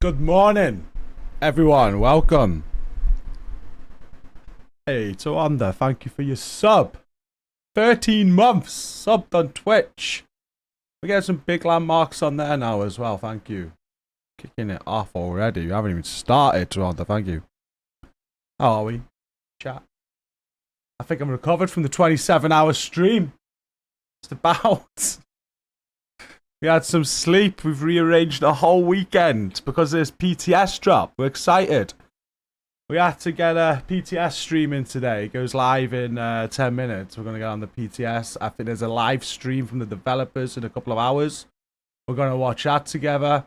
Good morning, everyone. Welcome. Hey, to Wanda, thank you for your sub. 13 months subbed on Twitch. We get some big landmarks on there now as well. Thank you. Kicking it off already. We haven't even started, Wanda. Thank you. How are we? Chat. I think I'm recovered from the 27-hour stream. Just about. We had some sleep. We've rearranged the whole weekend because there's PTS drop. We're excited. We had to get a PTS stream in today. It goes live in 10 minutes. We're going to get on the PTS. I think there's a live stream from the developers in a couple of hours. We're going to watch that together.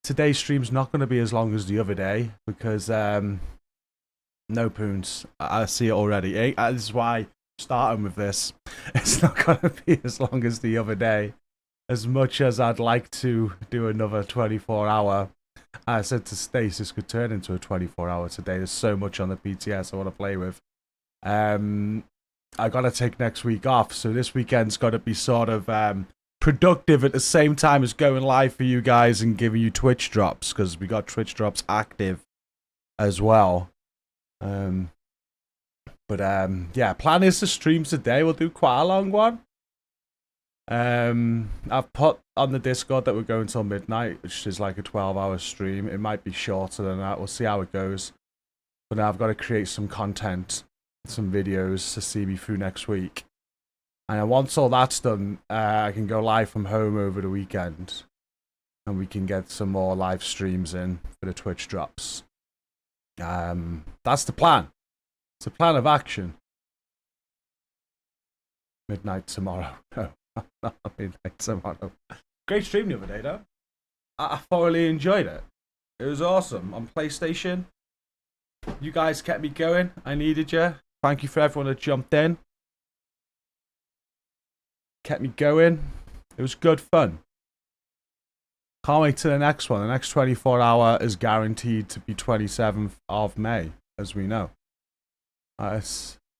Today's stream's not going to be as long as the other day because no poons. I see it already. This is why I'm starting with this. It's not going to be as long as the other day. As much as I'd like to do another 24-hour, I said to Stace this could turn into a 24-hour today. There's so much on the PTS I want to play with. I got to take next week off, so this weekend's got to be sort of productive at the same time as going live for you guys and giving you Twitch drops, because we got Twitch drops active as well. Yeah, plan is to stream today. We'll do quite a long one. I've put on the Discord that we're going till midnight, which is like a 12-hour stream. It might be shorter than that. We'll see how it goes. But now I've got to create some content, some videos to see me through next week. And once all that's done, I can go live from home over the weekend. And we can get some more live streams in for the Twitch drops. That's the plan. It's a plan of action. Midnight tomorrow. Not midnight tomorrow. Great stream the other day, though. I thoroughly enjoyed it. It was awesome. On PlayStation, you guys kept me going. I needed you. Thank you for everyone that jumped in. Kept me going. It was good fun. Can't wait to the next one. The next 24-hour is guaranteed to be 27th of May, as we know.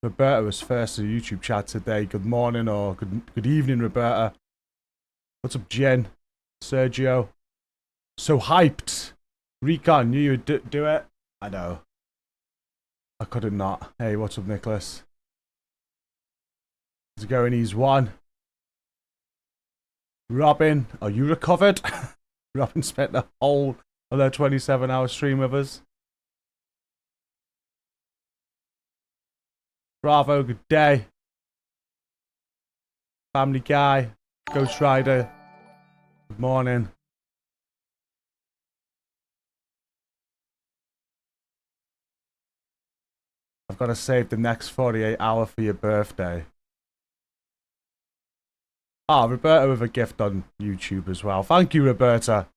Roberta was first in the YouTube chat today. Good morning or good evening, Roberta. What's up, Jen? Sergio. So hyped. Recon, knew you'd do it. I know. I couldn't not. Hey, what's up, Nicholas? How's it going? He's one. Robin, are you recovered? Robin spent the whole of their 27-hour stream with us. Bravo, good day. Family Guy, Ghost Rider, good morning. I've got to save the next 48 hour for your birthday. Ah, Roberta with a gift on YouTube as well. Thank you, Roberta.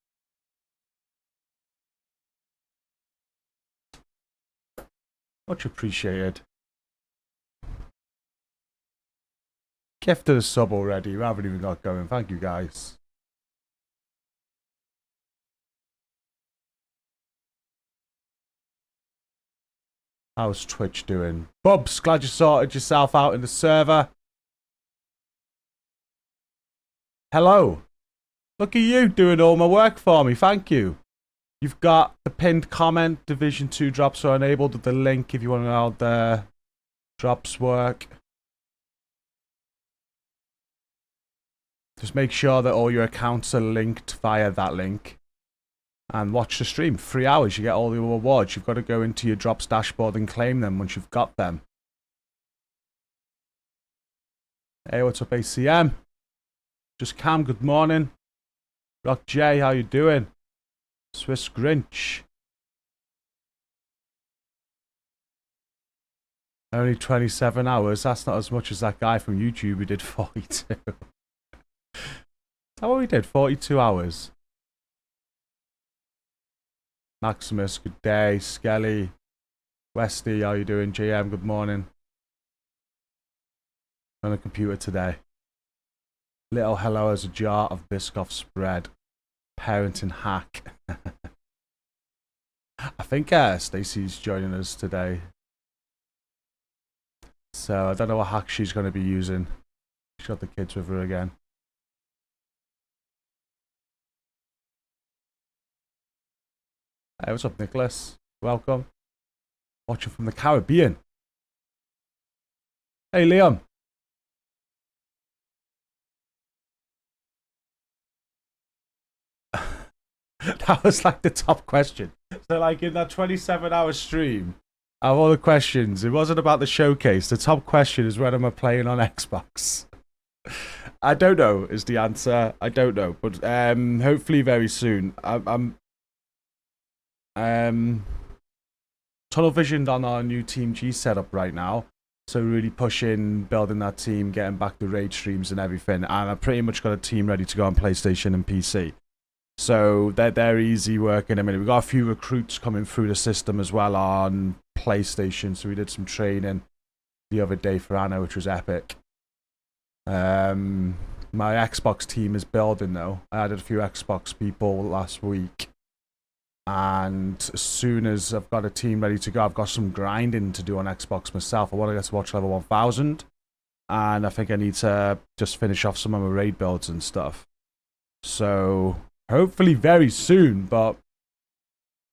Much appreciated. Gifted a sub already. We haven't even got going. Thank you, guys. How's Twitch doing? Bubs, glad you sorted yourself out in the server. Hello. Look at you doing all my work for me. Thank you. You've got the pinned comment. Division 2 drops are enabled with the link if you want to know how the drops work. Just make sure that all your accounts are linked via that link. And watch the stream. 3 hours, you get all the rewards. You've got to go into your drops dashboard and claim them once you've got them. Hey, what's up, ACM? Just Cam, good morning. Rock J, how you doing? Swiss Grinch. Only 27 hours. That's not as much as that guy from YouTube who did 42. How we did 42 hours. Maximus, good day. Skelly, Westy, how you doing? JM, good morning. On the computer today. Little hello as a jar of Biscoff spread. Parenting hack. I think Stacey's joining us today. So I don't know what hack she's going to be using. She's got the kids with her again. Hey, what's up, Nicholas? Welcome. Watching from the Caribbean. Hey, Liam. That was like the top question. So, like, in that 27-hour stream, out of all the questions, it wasn't about the showcase. The top question is when am I playing on Xbox? I don't know is the answer. I don't know. But hopefully very soon. I'm tunnel visioned on our new Team G setup right now. So really pushing, building that team, getting back the raid streams and everything. And I've pretty much got a team ready to go on PlayStation and PC. So they're easy work in a minute. We've got a few recruits coming through the system as well on PlayStation. So we did some training the other day for Anna, which was epic. My Xbox team is building though. I added a few Xbox people last week. And as soon as I've got a team ready to go, I've got some grinding to do on Xbox myself. I want to get to watch level 1000. And I think I need to just finish off some of my raid builds and stuff. So hopefully very soon, but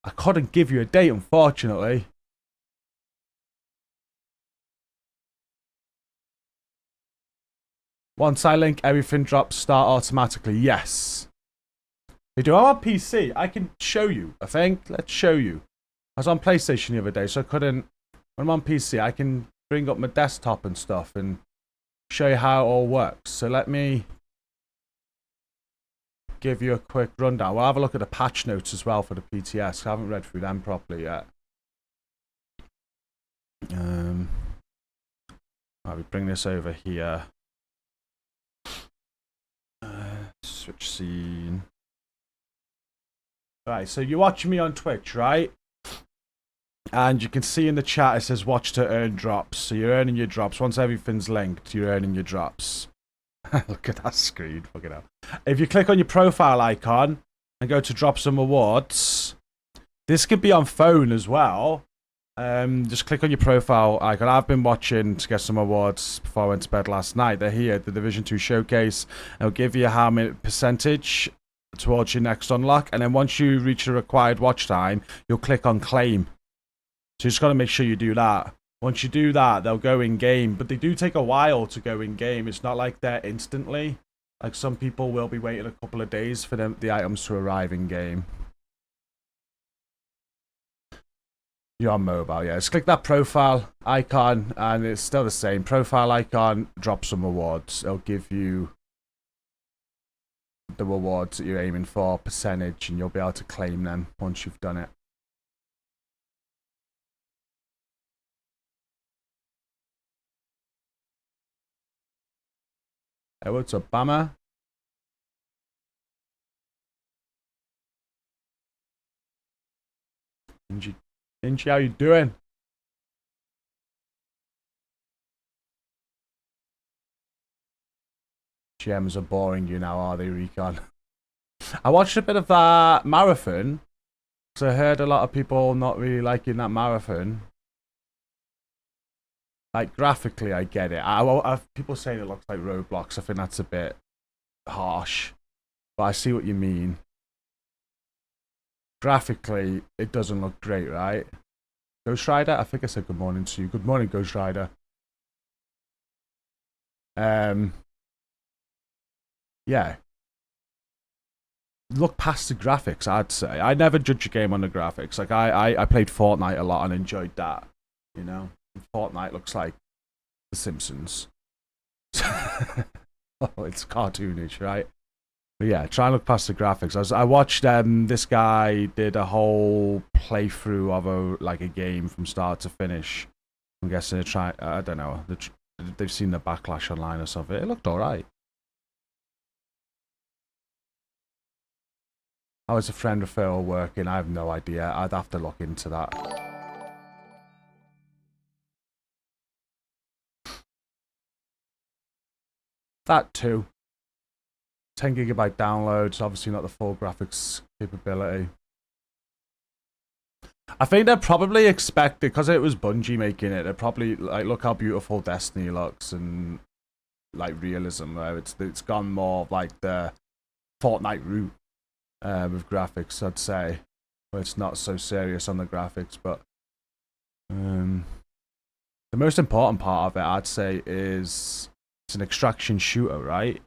I couldn't give you a date, unfortunately. Once I link, everything drops start automatically. Yes. They do. I'm on PC. I can show you, I think. Let's show you. I was on PlayStation the other day, so I couldn't... When I'm on PC, I can bring up my desktop and stuff and show you how it all works. So let me give you a quick rundown. We'll have a look at the patch notes as well for the PTS. I haven't read through them properly yet. I'll bring this over here. Switch scene. Right, so you're watching me on Twitch, right? And you can see in the chat it says watch to earn drops. So you're earning your drops. Once everything's linked, you're earning your drops. Look at that screen. Fucking hell. If you click on your profile icon and go to drop some awards, this could be on phone as well. Just click on your profile icon. I've been watching to get some awards before I went to bed last night. They're here, the Division 2 Showcase. It'll give you how many percentage towards your next unlock, and then once you reach the required watch time, you'll click on claim. So you just got to make sure you do that. Once you do that, they'll go in game, but they do take a while to go in game. It's not like they're instantly. Like some people will be waiting a couple of days for the items to arrive in game. You're on mobile, yeah. Just click that profile icon, and it's still the same. Profile icon, drop some rewards. It'll give you the rewards that you're aiming for, percentage, and you'll be able to claim them once you've done it. Hey, what's up, Bama? Inji, how you doing? GMs are boring you now, are they, Recon? I watched a bit of that marathon, because I heard a lot of people not really liking that marathon. Like, graphically, I get it. People saying it looks like Roblox. I think that's a bit harsh, but I see what you mean. Graphically, it doesn't look great, right? Ghost Rider? I think I said good morning to you. Good morning, Ghost Rider. Yeah. Look past the graphics, I'd say. I never judge a game on the graphics. Like, I played Fortnite a lot and enjoyed that, you know? Fortnite looks like The Simpsons. Oh, it's cartoonish, right? But yeah, try and look past the graphics. I watched this guy did a whole playthrough of a game from start to finish. I'm guessing they try. I don't know. They've seen the backlash online or something. It looked alright. How is a friend referral working? I have no idea. I'd have to look into that. That too. 10 gigabyte downloads, obviously not the full graphics capability. I think they're probably expected, because it was Bungie making it, they're probably like, look how beautiful Destiny looks and like realism, where it's gone more like the Fortnite route with graphics, I'd say. where it's not so serious on the graphics. But the most important part of it, I'd say, is it's an extraction shooter, right?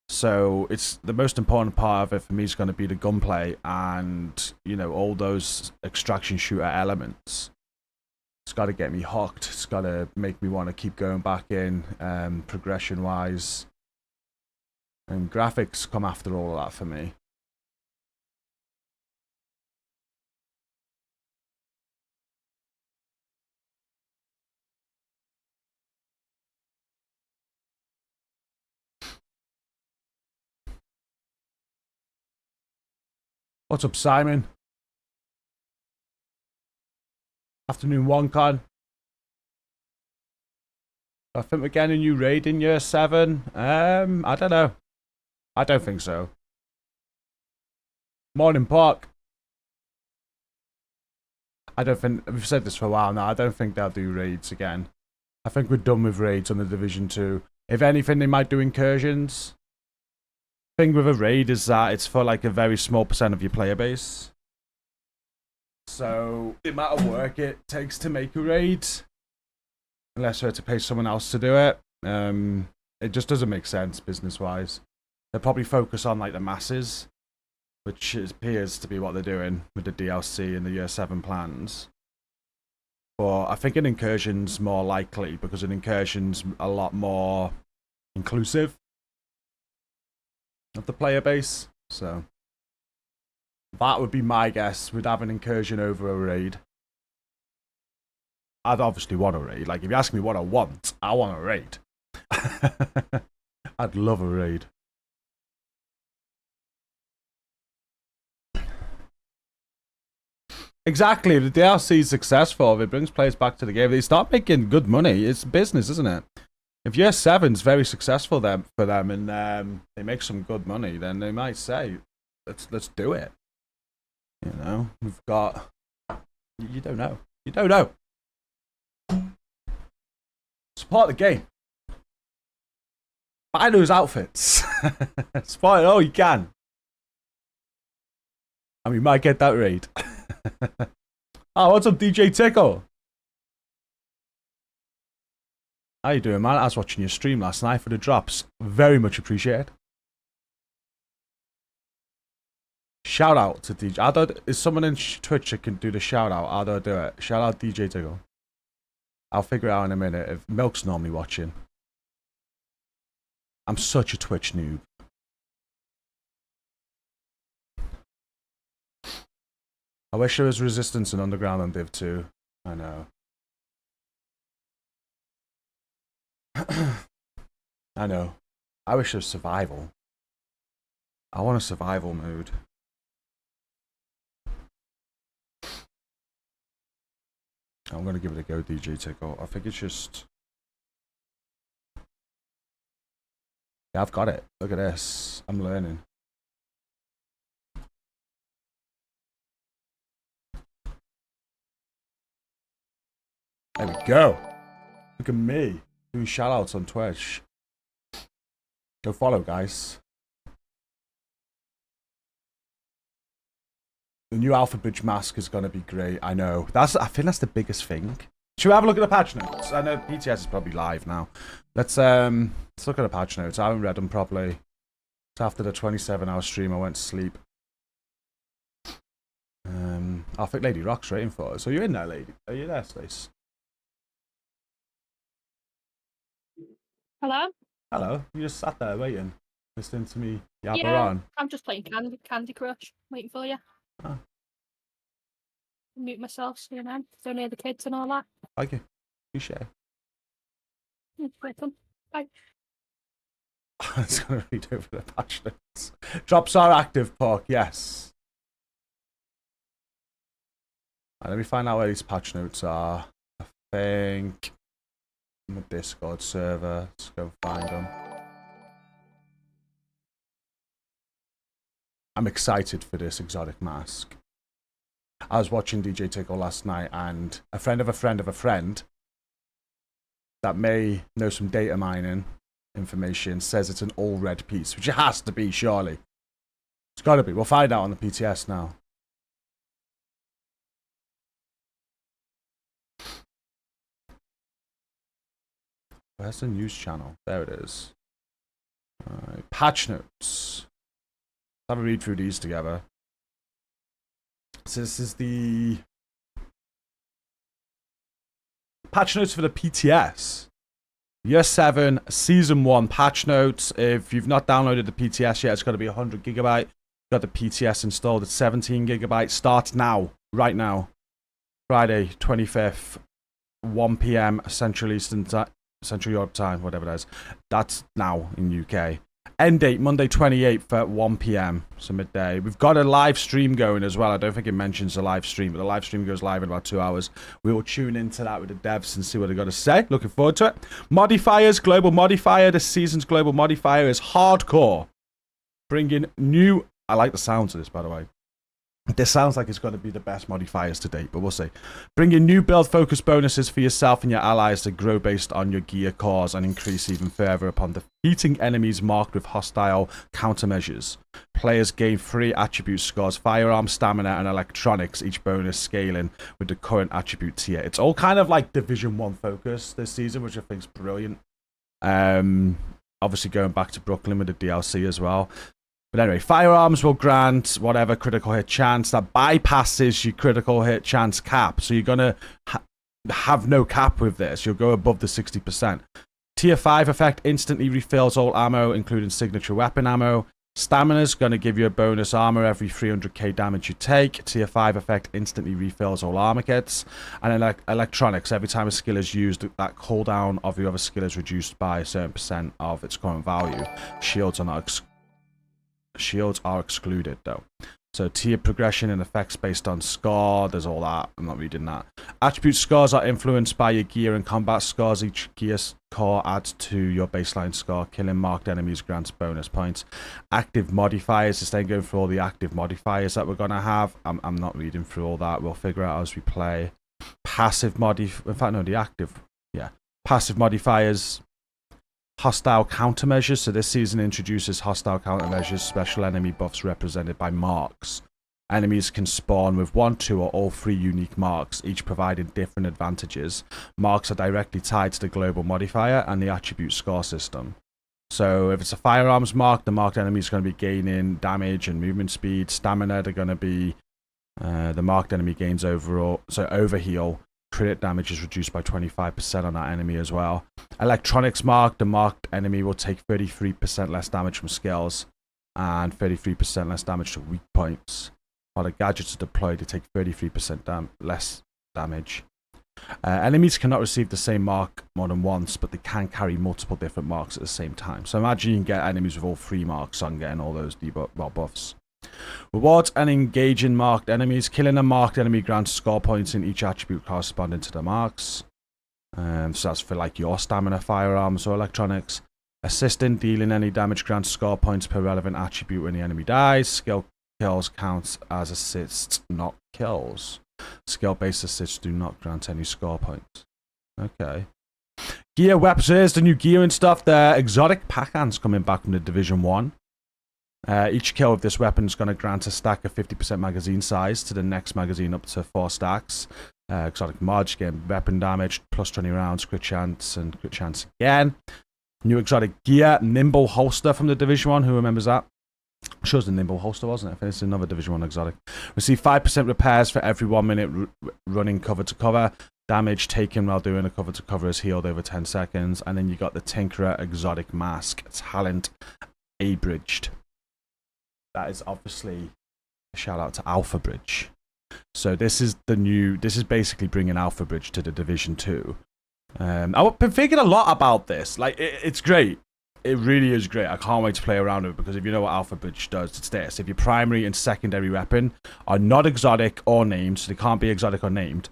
So it's the most important part of it for me is going to be the gunplay and, you know, all those extraction shooter elements. It's got to get me hooked. It's got to make me want to keep going back in, progression-wise. And graphics come after all of that for me. What's up, Simon? Afternoon, OneCon. I think we're getting a new raid in year 7. I don't know. I don't think so. Morning, Park. I don't think, we've said this for a while now, I don't think they'll do raids again. I think we're done with raids on the Division 2. If anything, they might do incursions. The thing with a raid is that it's for like a very small percent of your player base. So the amount of work it takes to make a raid, unless you had to pay someone else to do it, it just doesn't make sense business-wise. They'll probably focus on like the masses, which appears to be what they're doing with the DLC and the year 7 plans. But I think an incursion's more likely because an incursion's a lot more inclusive of the player base. So that would be my guess. We'd have an incursion over a raid. I'd obviously want a raid. Like, if you ask me what I want a raid. I'd love a raid. Exactly. If the DLC is successful, if it brings players back to the game, they start making good money. It's business, isn't it? If year 7's very successful for them and they make some good money, then they might say, let's do it. You know, we've got... You don't know. You don't know. Support the game. Buy those outfits. Support it all you can. And we might get that raid. Oh, what's up, DJ Tickle? How you doing, man? I was watching your stream last night for the drops. Very much appreciated. Shout out to DJ. Is someone in Twitch that can do the shout out? How do I do it? Shout out DJ Tickle. I'll figure it out in a minute if Milk's normally watching. I'm such a Twitch noob. I wish there was Resistance and Underground on Div 2. I know. I know. I wish there was Survival. I want a survival mode. I'm going to give it a go, DJ Tickle. I think it's just... Yeah, I've got it. Look at this. I'm learning. There we go. Look at me doing shoutouts on Twitch. Go follow, guys. The new Alpha Bridge mask is going to be great. I know. I think that's the biggest thing. Should we have a look at the patch notes? I know PTS is probably live now. Let's look at the patch notes. I haven't read them properly. So after the 27-hour stream, I went to sleep. I think Lady Rock's waiting for us. So you're in there, lady? Are you there, Stace? Hello? Hello. You just sat there waiting, listening to me yabber Yeah, on. I'm just playing Candy Crush, waiting for you. Oh. Mute myself, so you know, don't hear the kids and all that. Thank you. You share. Welcome. Bye. I was going to read over the patch notes. Drops are active, Pork. Yes. Right, let me find out where these patch notes are. I think... in the Discord server. Let's go find them. I'm excited for this exotic mask. I was watching DJ Tickle last night and a friend of a friend of a friend that may know some data mining information says it's an all red piece, which it has to be, surely. It's got to be. We'll find out on the PTS now. Where's the news channel? There it is. Alright, patch notes. Let's have a read through these together. So this is the patch notes for the PTS. Year 7, Season 1 patch notes. If you've not downloaded the PTS yet, it's got to be 100 gigabyte. Got the PTS installed at 17 gigabyte. Starts now, right now. Friday, 25th, 1 p.m. Central Europe time, whatever that is. That's now in UK. End date, Monday 28th at 1 p.m. So midday. We've got a live stream going as well. I don't think it mentions the live stream, but the live stream goes live in about 2 hours. We will tune into that with the devs and see what they've got to say. Looking forward to it. Modifiers, global modifier. This season's global modifier is hardcore. Bringing new... I like the sounds of this, by the way. This sounds like it's going to be the best modifiers to date, but we'll see. Bring in new build focus bonuses for yourself and your allies to grow based on your gear cores and increase even further upon defeating enemies marked with hostile countermeasures. Players gain 3 attribute scores, firearm, stamina, and electronics, each bonus scaling with the current attribute tier. It's all kind of like Division 1 focus this season, which I think is brilliant. Obviously going back to Brooklyn with the DLC as well. But anyway, firearms will grant whatever critical hit chance that bypasses your critical hit chance cap. So you're going to have no cap with this. You'll go above the 60%. Tier 5 effect instantly refills all ammo, including signature weapon ammo. Stamina's going to give you a bonus armor every 300k damage you take. Tier 5 effect instantly refills all armor kits. And electronics, every time a skill is used, that cooldown of your other skill is reduced by a certain percent of its current value. Shields are excluded though. So tier progression and effects based on score, there's all that. I'm not reading that. Attribute scores are influenced by your gear and combat scores. Each gear core adds to your baseline score. Killing marked enemies grants bonus points. Active modifiers, just then going through all the active modifiers that we're going to have. I'm not reading through all that. We'll figure out as we play. Passive passive modifiers. Hostile countermeasures. So this season introduces hostile countermeasures, special enemy buffs represented by marks. Enemies can spawn with 1, 2, or all 3 unique marks, each providing different advantages. Marks are directly tied to the global modifier and the attribute score system. So if it's a firearms mark, the marked enemy is going to be gaining damage and movement speed. Stamina, they're going to be the marked enemy gains overall. So overheal. Crit damage is reduced by 25% on that enemy as well. Electronics mark, the marked enemy will take 33% less damage from skills and 33% less damage to weak points. While the gadgets are deployed, they take 33% less damage. Enemies cannot receive the same mark more than once, but they can carry multiple different marks at the same time. So imagine you can get enemies with all 3 marks on getting all those buffs. Rewards and engaging marked enemies. Killing a marked enemy grants score points in each attribute corresponding to the marks. So that's for like your stamina, firearms, or electronics. Assisting dealing any damage grants score points per relevant attribute when the enemy dies. Skill kills counts as assists, not kills. Skill-based assists do not grant any score points. Okay. Gear weapons. Here's the new gear and stuff. The exotic pack-ants coming back from the Division 1. Each kill with this weapon is going to grant a stack of 50% magazine size to the next magazine up to 4 stacks. Exotic mods, getting weapon damage, plus 20 rounds, crit chance, and crit chance again. New exotic gear, nimble holster from the Division 1. Who remembers that? Shows the nimble holster, wasn't it? I think it's another Division 1 exotic. Receive 5% repairs for every 1 minute running cover to cover. Damage taken while doing a cover to cover is healed over 10 seconds. And then you got the Tinkerer exotic mask, talent abridged. That is obviously a shout out to Alpha Bridge. So this is basically bringing Alpha Bridge to the Division 2. I've been thinking a lot about this. Like, it's great. It really is great. I can't wait to play around with it, because if you know what Alpha Bridge does, it's this. If your primary and secondary weapon are not exotic or named, so they can't be exotic or named,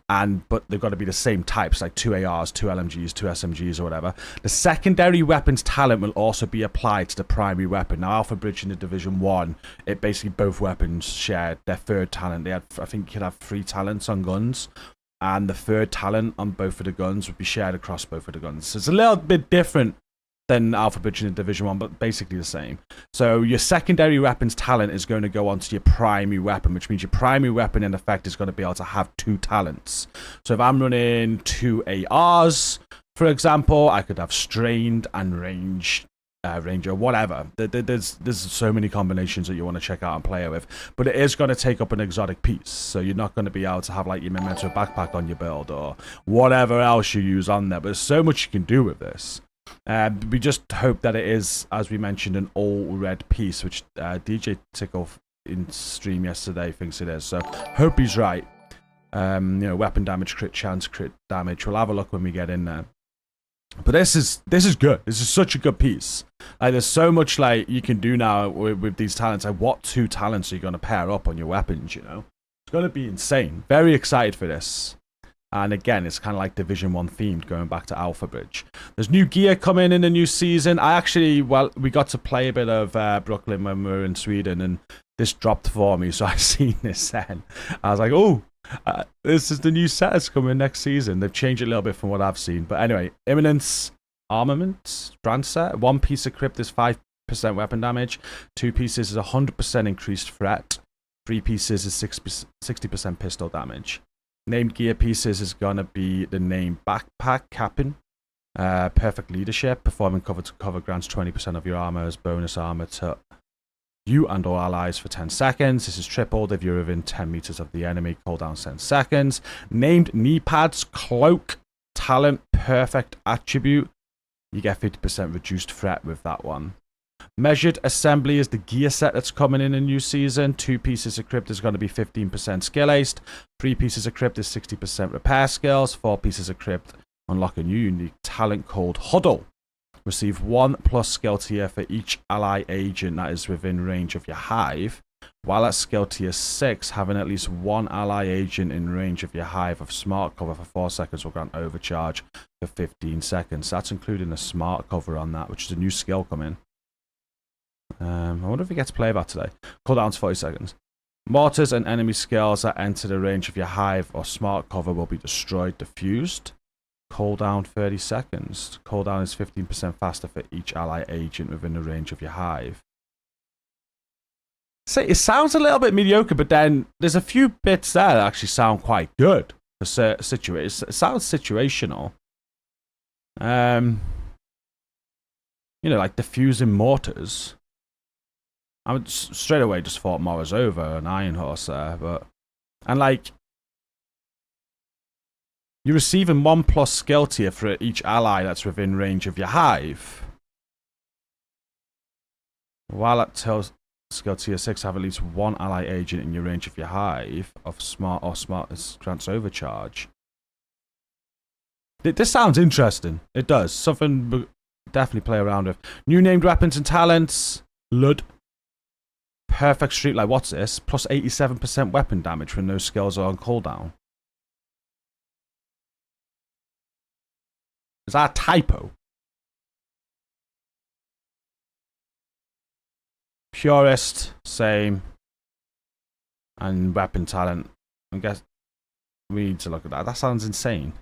but they've got to be the same types, like 2 ARs, 2 LMGs, 2 SMGs, or whatever. The secondary weapon's talent will also be applied to the primary weapon. Now, Alpha Bridge in the Division 1, it basically both weapons shared their third talent. They had, I think you could have 3 talents on guns, and the third talent on both of the guns would be shared across both of the guns. So it's a little bit different than Alpha Bridge in the Division 1, but basically the same. So your secondary weapon's talent is going to go onto your primary weapon, which means your primary weapon in effect is going to be able to have 2 talents. So if I'm running 2 ARs, For example, I could have strained and ranger, whatever. There's so many combinations that you want to check out and play with, but it is going to take up an exotic piece, so you're not going to be able to have like your memento backpack on your build or whatever else you use on there. But there's so much you can do with this. We just hope that it is, as we mentioned, an all red piece, which DJ Tickle in stream yesterday thinks it is. So hope he's right. You know, weapon damage, crit chance, crit damage. We'll have a look when we get in there. But this is good. This is such a good piece. Like, there's so much like you can do now with these talents. Like, what 2 talents are you going to pair up on your weapons? You know, it's going to be insane. Very excited for this. And again, it's kind of like Division 1 themed, going back to Alpha Bridge. There's new gear coming in the new season. We got to play a bit of Brooklyn when we were in Sweden, and this dropped for me, so I seen this then. I was like, oh. This is the new set that's coming next season. They've changed it a little bit from what I've seen. But anyway, Imminence Armament brand set. 1 piece of crypt is 5% weapon damage. 2 pieces is 100% increased threat. 3 pieces is 60% pistol damage. Named gear pieces is going to be the name Backpack Capping. Perfect Leadership. Performing cover to cover grants 20% of your armor as bonus armor to you and all allies for 10 seconds. This is tripled if you're within 10 meters of the enemy. Cooldown 10 seconds. Named knee pads, cloak, talent, perfect attribute. You get 50% reduced threat with that one. Measured assembly is the gear set that's coming in a new season. 2 pieces of crypt is going to be 15% skill aced. 3 pieces of crypt is 60% repair skills. 4 pieces of crypt unlock a new unique talent called Huddle. Receive 1+ skill tier for each ally agent that is within range of your hive, while at skill tier 6, having at least 1 ally agent in range of your hive of smart cover for 4 seconds will grant overcharge for 15 seconds. That's including a smart cover on that, which is a new skill coming. I wonder if we get to play that today. Cooldown to 40 seconds. Mortars and enemy skills that enter the range of your hive or smart cover will be destroyed, diffused. Cooldown 30 seconds. Cooldown is 15% faster for each ally agent within the range of your hive. So it sounds a little bit mediocre, but then there's a few bits there that actually sound quite good for situations. It sounds situational. You know, like diffusing mortars. I would straight away just thought Morozova and Iron Horse there, and like, you're receiving 1+ skill tier for each ally that's within range of your hive. While at skill tier 6, have at least 1 ally agent in your range of your hive of smart grants overcharge. This sounds interesting. It does. Something we'll definitely play around with. New named weapons and talents. Lud. Perfect Street. Like, what's this? Plus 87% weapon damage when those skills are on cooldown. Is that a typo? Purist, same. And weapon talent. I guess we need to look at that. That sounds insane.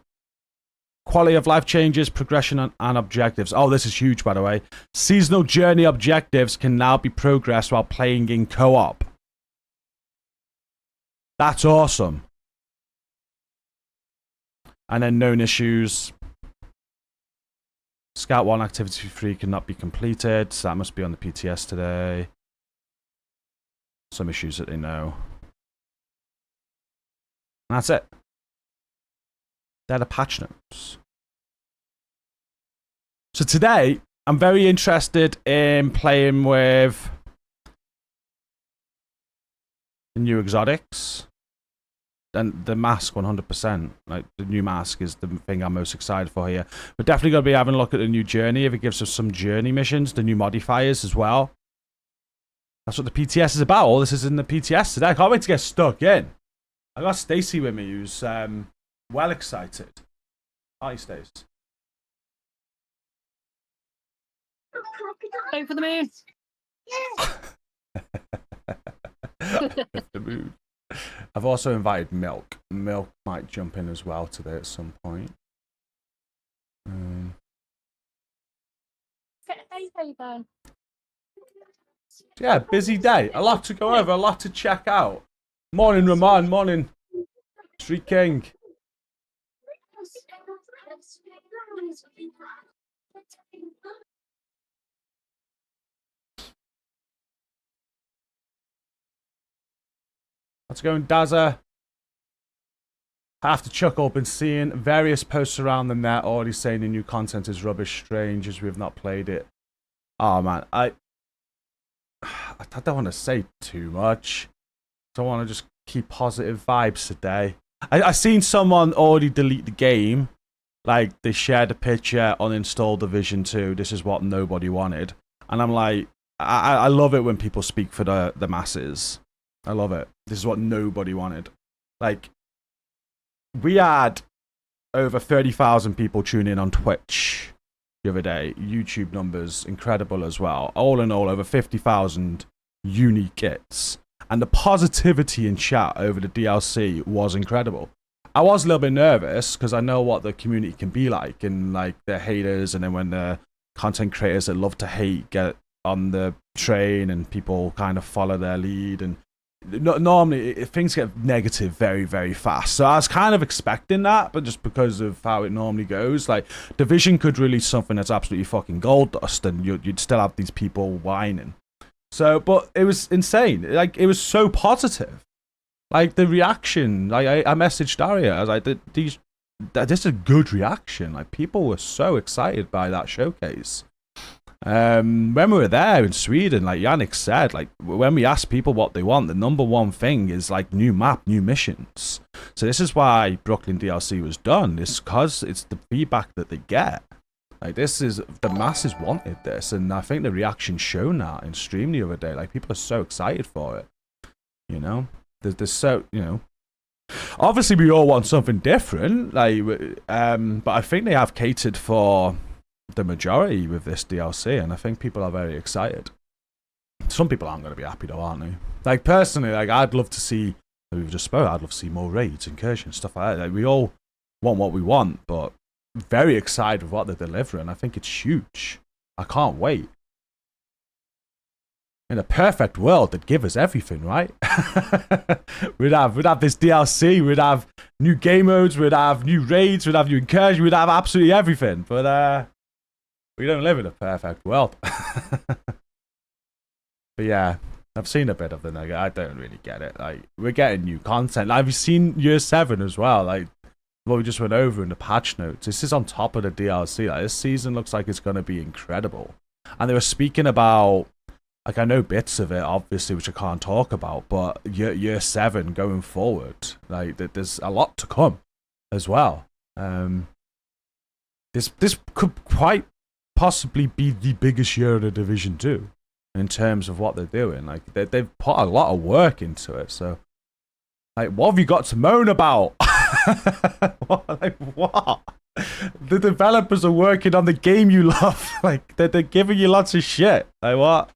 Quality of life changes, progression and objectives. Oh, this is huge, by the way. Seasonal journey objectives can now be progressed while playing in co-op. That's awesome. And then known issues. Scout 1 activity 3 cannot be completed, so that must be on the PTS today. Some issues that they know. And that's it. They're the patch notes. So today, I'm very interested in playing with the new exotics. And the mask, 100%. Like, the new mask is the thing I'm most excited for here. We're definitely going to be having a look at the new journey, if it gives us some journey missions, the new modifiers as well. That's what the PTS is about. All this is in the PTS today. I can't wait to get stuck in. I got Stacy with me, who's well excited. Hi, Stace. Go for the moon. The moon. I've also invited Milk. Milk might jump in as well today at some point. Yeah, busy day. A lot to go over, a lot to check out. Morning, Rahman. Morning, Street King. Let's go and Dazza. I have to chuckle. Been seeing various posts around the net already saying the new content is rubbish, strange as we have not played it. Oh man, I don't want to say too much. I want to just keep positive vibes today. I seen someone already delete the game. Like, they shared a picture, uninstalled Division 2. This is what nobody wanted. And I'm like, I love it when people speak for the masses. I love it. This is what nobody wanted. Like, we had over 30,000 people tune in on Twitch the other day. YouTube numbers, incredible as well. All in all, over 50,000 unique hits. And the positivity in chat over the DLC was incredible. I was a little bit nervous because I know what the community can be like, and like the haters, and then when the content creators that love to hate get on the train and people kind of follow their lead, and normally things get negative very, very fast. So I was kind of expecting that, but just because of how it normally goes, like Division could release something that's absolutely fucking gold dust, and you'd still have these people whining. So, but it was insane. Like, it was so positive. Like, the reaction, like, I messaged Daria, I was like, this is a good reaction. Like, people were so excited by that showcase. When we were there in Sweden, like Yannick said, like, when we ask people what they want, the number one thing is, like, new map, new missions. So this is why Brooklyn DLC was done. It's because it's the feedback that they get. Like, this is, the masses wanted this, and I think the reaction shown that in stream the other day. Like, people are so excited for it, you know? There's so, you know, obviously we all want something different, like, but I think they have catered for the majority with this DLC, and I think people are very excited. Some people aren't going to be happy though, aren't they? Like, personally, like, I'd love to see, we've just spoke, I'd love to see more raids, incursions, stuff like that. Like, we all want what we want, but very excited with what they're delivering. I think it's huge. I can't wait. In a perfect world, they'd give us everything, right? we'd have this DLC, we'd have new game modes, we'd have new raids, we'd have new incursions, we'd have absolutely everything. But we don't live in a perfect world. But yeah, I've seen a bit of the nugget. I don't really get it. Like, we're getting new content. Like, I've seen Year 7 as well. Like, what we just went over in the patch notes. This is on top of the DLC. Like, this season looks like it's going to be incredible. And they were speaking about, like, I know bits of it, obviously, which I can't talk about, but year 7 going forward, like, there's a lot to come as well. This could quite possibly be the biggest year of the Division 2 in terms of what they're doing. Like, they've put a lot of work into it, so, like, what have you got to moan about? Like, what? The developers are working on the game you love. Like, they're giving you lots of shit. Like, what?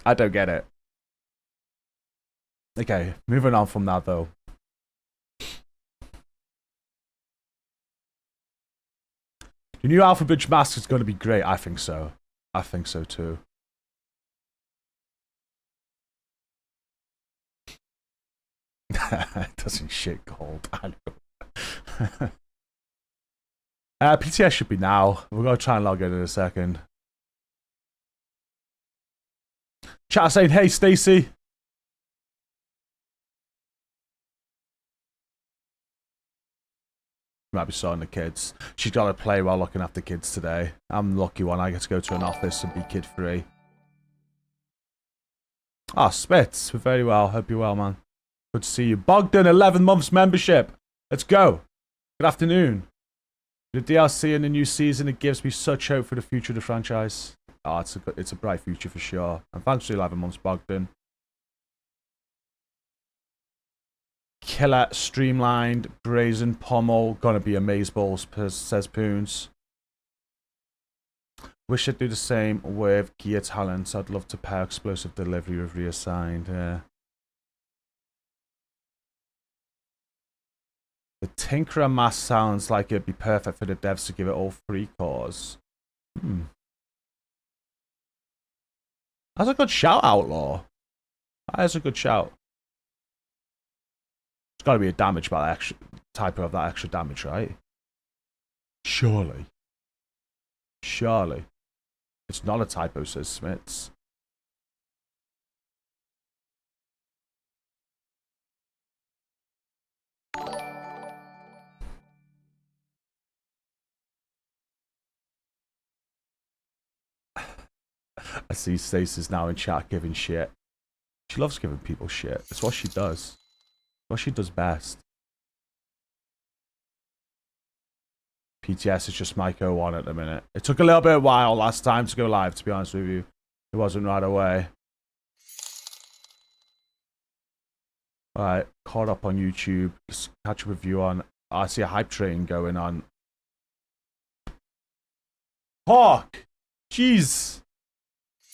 I don't get it. Okay, moving on from that though. The new Alpha Bridge mask is going to be great. I think so. I think so too. It doesn't shit cold. I know. PTS should be now. We're going to try and log in a second. Chat saying, hey, Stacy. Might be sorting the kids. She's got to play while looking after kids today. I'm the lucky one. I get to go to an office and be kid-free. Ah, Spitz. We're very well. Hope you're well, man. Good to see you. Bogdan, 11 months membership. Let's go. Good afternoon. The DLC and the new season, it gives me such hope for the future of the franchise. Oh, it's a bright future for sure. And thanks for 11 months, Bogdan. Killer, streamlined, brazen pommel. Gonna be amazeballs, says Poons. Wish I'd do the same with gear talents. I'd love to pair explosive delivery with reassigned. Yeah. The Tinkerer mask sounds like it'd be perfect for the devs to give it all 3 cores. That's a good shout, Outlaw. That is a good shout. It's got to be a damage by the extra typo of that extra damage, right? Surely. Surely. It's not a typo, says Smits. I see Stacey's now in chat giving shit. She loves giving people shit. It's what she does. What she does best. PTS is just Mike 01 at the minute. It took a little bit of a while last time to go live, to be honest with you. It wasn't right away. Alright, caught up on YouTube. Let's catch a review on... I see a hype train going on. Hawk! Jeez!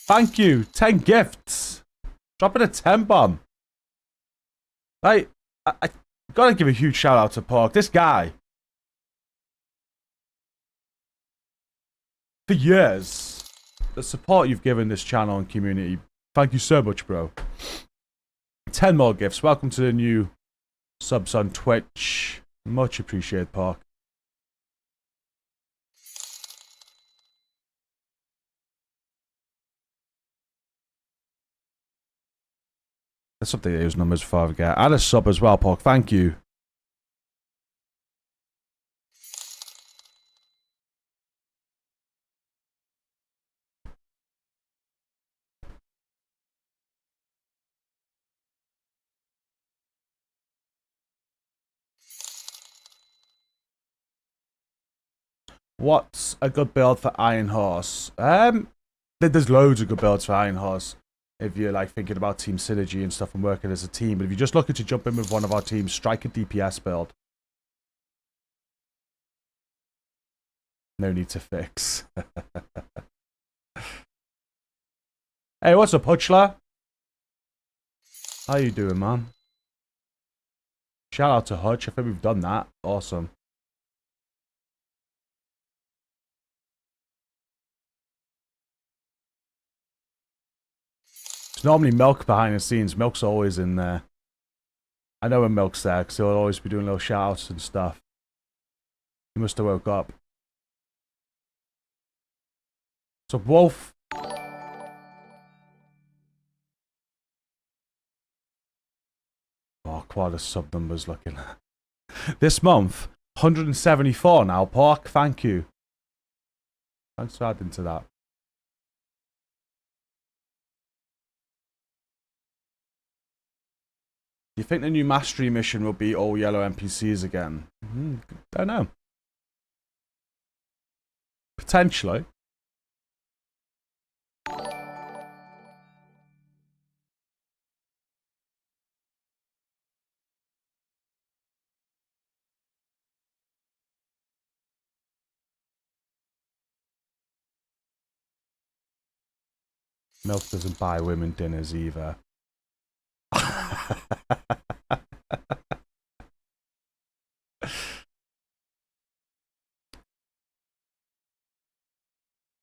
Thank you! 10 gifts! Dropping a 10 bomb. Like, I gotta give a huge shout out to Pork. This guy... For years, the support you've given this channel and community, thank you so much, bro. 10 more gifts. Welcome to the new subs on Twitch. Much appreciated, Pork. Let's update those numbers before I forget. And a sub as well, Pork. Thank you. What's a good build for Iron Horse? There's loads of good builds for Iron Horse. If you're like thinking about team synergy and stuff and working as a team. But if you're just looking to jump in with one of our teams, strike a DPS build. No need to fix. Hey, what's up, Hutchler? How you doing, man? Shout out to Hutch. I think we've done that. Awesome. It's normally Milk behind the scenes. Milk's always in there. I know when Milk's there because he'll always be doing little shout outs and stuff. He must have woke up. So, Wolf. Oh, quite a sub numbers looking. This month, 174 now, Pork. Thank you. Thanks for adding to that. Do you think the new mastery mission will be all yellow NPCs again? Don't know. Potentially. Milk doesn't buy women dinners either.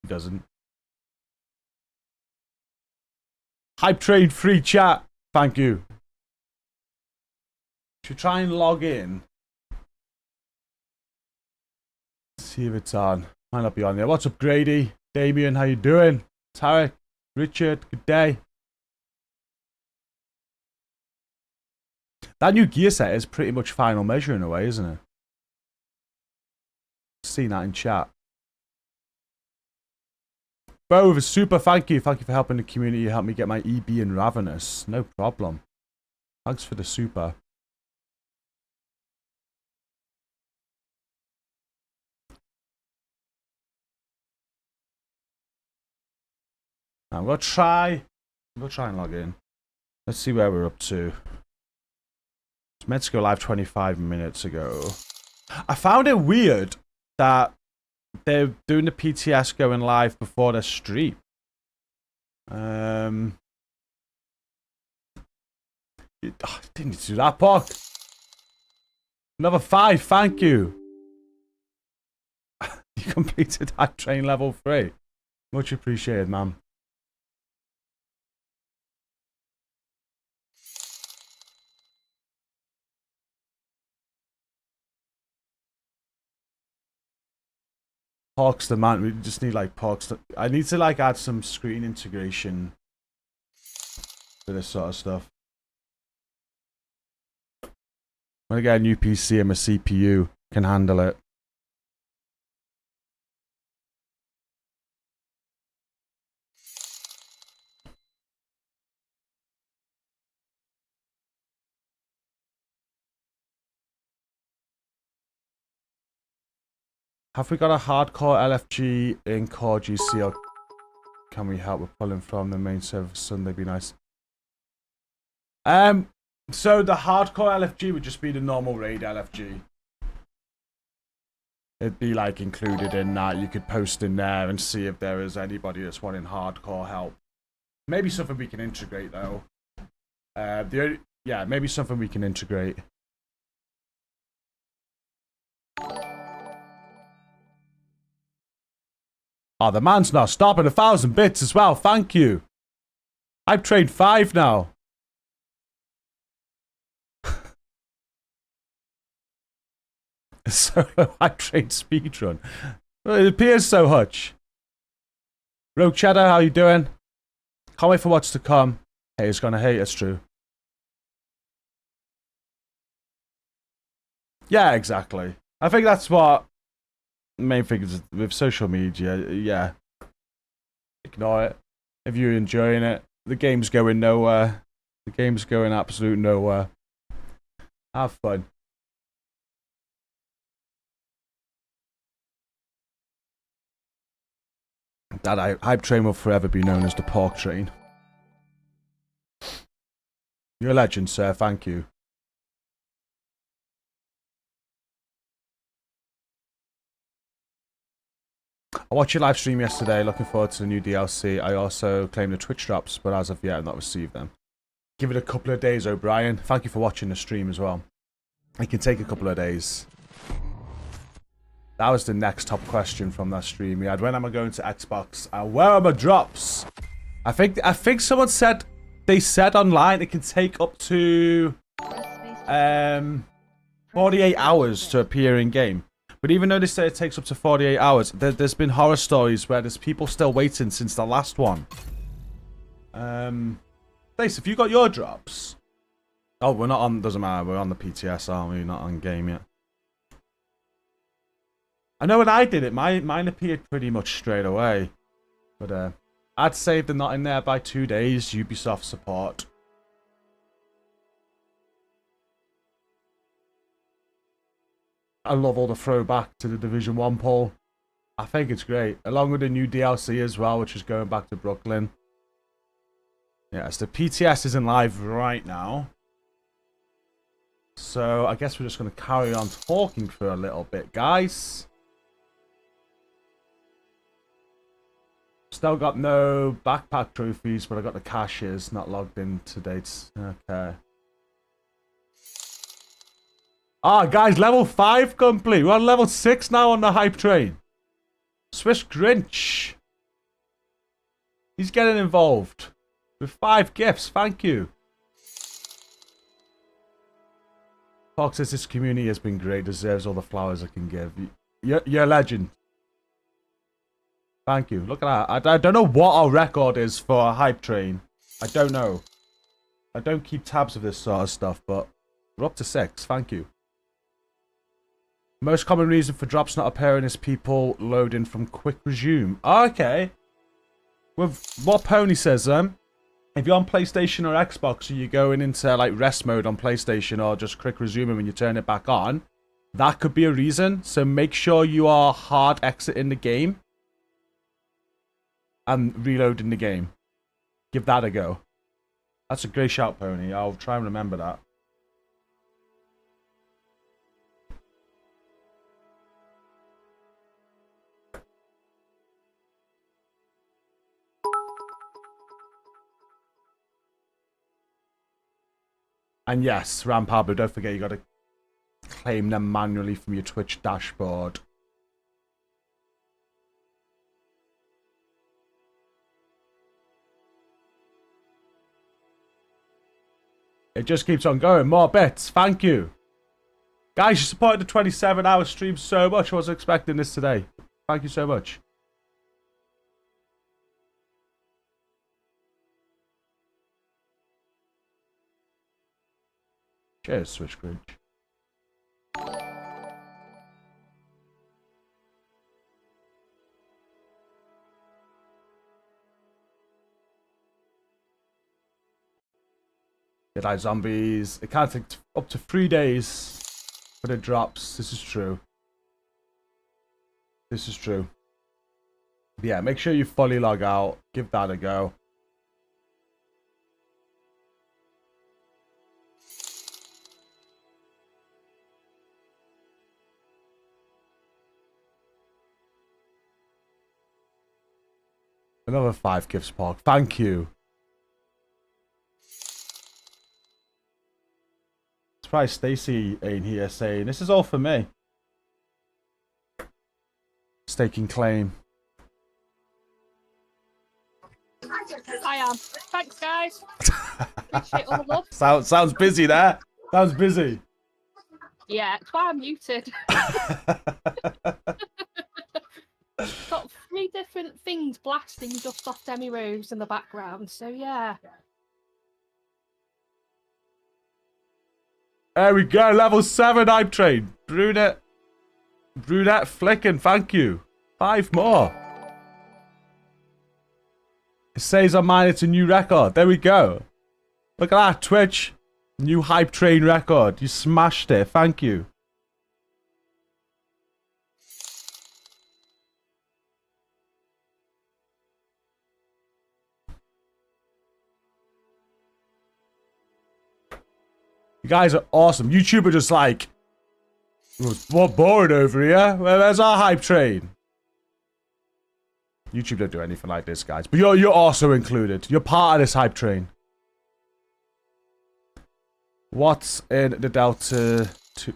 Doesn't. Hype train free chat. Thank you. Should try and log in. See if it's on. Might not be on there. What's up, Grady? Damien, how you doing? Tarek, Richard, good day. That new gear set is pretty much final measure in a way, isn't it? Seen that in chat. Bo, with a super thank you. Thank you for helping the community. Help me get my EB in Ravenous. No problem. Thanks for the super. I'm gonna try and log in. Let's see where we're up to. It's meant to go live 25 minutes ago. I found it weird that they're doing the PTS going live before their stream. Didn't need to do that, Pork. Another 5, thank you. You completed that train level 3. Much appreciated, man. Pork's the man. We just need like Pork's. I need to like add some screen integration for this sort of stuff. When I get a new PC and my CPU can handle it. Have we got a hardcore LFG in core GC, or can we help with pulling from the main server for Sunday? Be nice. So the hardcore LFG would just be the normal raid LFG. It'd be like included in that. You could post in there and see if there is anybody that's wanting hardcore help. Maybe something we can integrate though. Yeah, maybe something we can integrate. Oh, the man's not stopping. 1,000 bits as well. Thank you. I've trained 5 now. Solo I trained speedrun. It appears so, Hutch. Rogue Cheddar, how you doing? Can't wait for what's to come. Haters gonna hate, it's true. Yeah, exactly. I think that's what the main thing is with social media. Yeah. Ignore it. If you're enjoying it, the game's going nowhere. The game's going absolute nowhere. Have fun. That hype train will forever be known as the pork train. You're a legend, sir. Thank you. I watched your live stream yesterday. Looking forward to the new DLC. I also claimed the Twitch drops, but as of yet, I've not received them. Give it a couple of days, O'Brien. Thank you for watching the stream as well. It can take a couple of days. That was the next top question from that stream we had. When am I going to Xbox? Where are my drops? I think someone said, they said online it can take up to 48 hours to appear in game. But even though they say it takes up to 48 hours, there's been horror stories where there's people still waiting since the last one. Face, have you got your drops? Oh, we're not on, doesn't matter, we're on the PTS, aren't we? Not on game yet. I know when I did it, mine appeared pretty much straight away. But I'd say they're not in there by 2 days. Ubisoft support. I love all the throwback to the Division 1 poll. I think it's great. Along with the new DLC as well, which is going back to Brooklyn. Yes, the PTS isn't live right now. So I guess we're just going to carry on talking for a little bit, guys. Still got no backpack trophies, but I got the caches not logged in to date. Okay. Ah, guys, level 5 complete. We're on level 6 now on the hype train. Swiss Grinch. He's getting involved. With 5 gifts, thank you. Fox says this community has been great. Deserves all the flowers I can give. You're a legend. Thank you. Look at that. I don't know what our record is for a hype train. I don't know. I don't keep tabs of this sort of stuff, but we're up to 6. Thank you. Most common reason for drops not appearing is people loading from quick resume. Okay. With what Pony says, if you're on PlayStation or Xbox, or you're going into like rest mode on PlayStation or just quick resuming when you turn it back on, that could be a reason. So make sure you are hard exiting the game and reloading the game. Give that a go. That's a great shout, Pony. I'll try and remember that. And yes, Ram Pablo, don't forget you got to claim them manually from your Twitch dashboard. It just keeps on going. More bits. Thank you. Guys, you supported the 27-hour stream so much. I wasn't expecting this today. Thank you so much. Cheers, Switch Grinch. Dead Eye Zombies. It can take up to 3 days for the drops. This is true. This is true. But yeah, make sure you fully log out. Give that a go. Another 5 gifts, Park. Thank you. Surprised Stacy ain't here saying, this is all for me. Staking claim. I am. Thanks, guys. Appreciate all the love. Sounds busy there. Sounds busy. Yeah, that's why I'm muted. Got 3 different things blasting just off Demi Rose in the background, so yeah. There we go, level 7 hype train. Brunette flicking, thank you. 5 more. It says on mine it's a new record. There we go. Look at that, Twitch. New hype train record. You smashed it, thank you. You guys are awesome. YouTube are just like, what boring over here? Where's our hype train? YouTube don't do anything like this, guys. But you're also included. You're part of this hype train. What's in the Delta 2?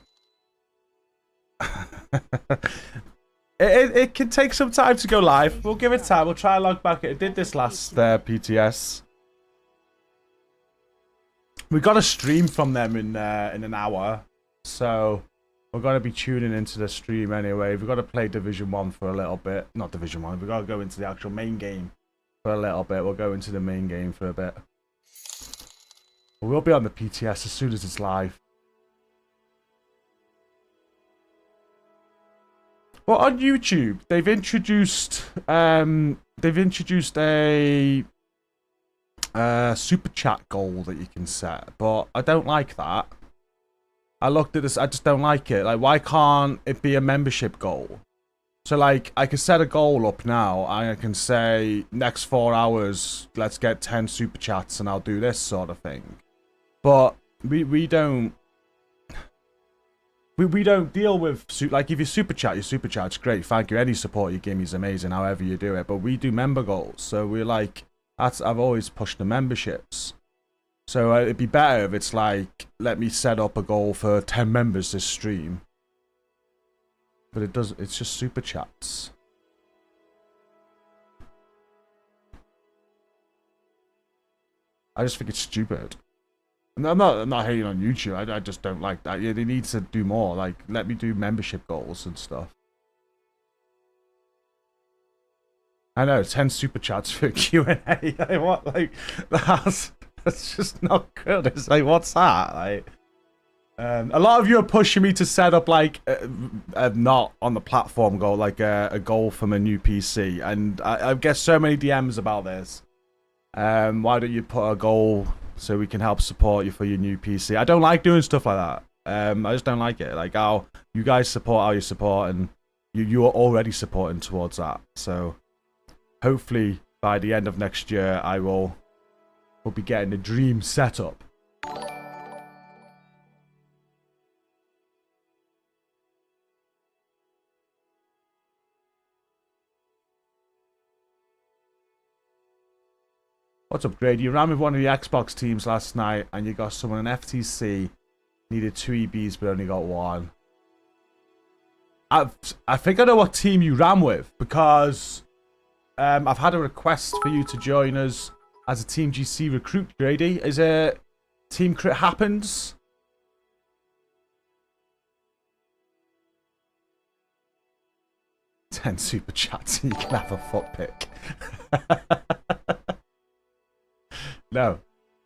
it can take some time to go live. We'll give it time. We'll try and log back. It did this last PTS. We got a stream from them in an hour, so we're gonna be tuning into the stream anyway. We've got to play Division 1 for a little bit. Not Division 1. We've got to go into the actual main game for a little bit. We'll go into the main game for a bit. We'll be on the PTS as soon as it's live. Well, on YouTube, they've introduced a super chat goal that you can set, but I don't like that. I looked at this, I just don't like it. Like, why can't it be a membership goal? So, like, I can set a goal up now, and I can say, next 4 hours, let's get 10 super chats, and I'll do this sort of thing. But we don't deal with, like, if you super chat, your super chat's great, thank you. Any support you give me is amazing, however you do it. But we do member goals, so we're like, I've always pushed the memberships. So it'd be better if it's like, let me set up a goal for 10 members this stream. But it's just super chats. I just think it's stupid. And I'm not hating on YouTube. I just don't like that. Yeah, they need to do more. Like, let me do membership goals and stuff. I know, 10 super chats for Q&A. Like, what? Like, that's just not good. It's like, what's that? Like, a lot of you are pushing me to set up, like, not on the platform goal, like a goal from a new PC. And I get so many DMs about this. Why don't you put a goal so we can help support you for your new PC? I don't like doing stuff like that. I just don't like it. Like, how you guys support how you support, and you are already supporting towards that. So hopefully by the end of next year, we'll be getting the dream set up. What's up, Grade? You ran with one of the Xbox teams last night, and you got someone in FTC, needed 2 EBs but only got 1. I think I know what team you ran with, because I've had a request for you to join us as a Team GC recruit, Grady. Is it Team Crit Happens? $10 super chats and you can have a foot pick. No,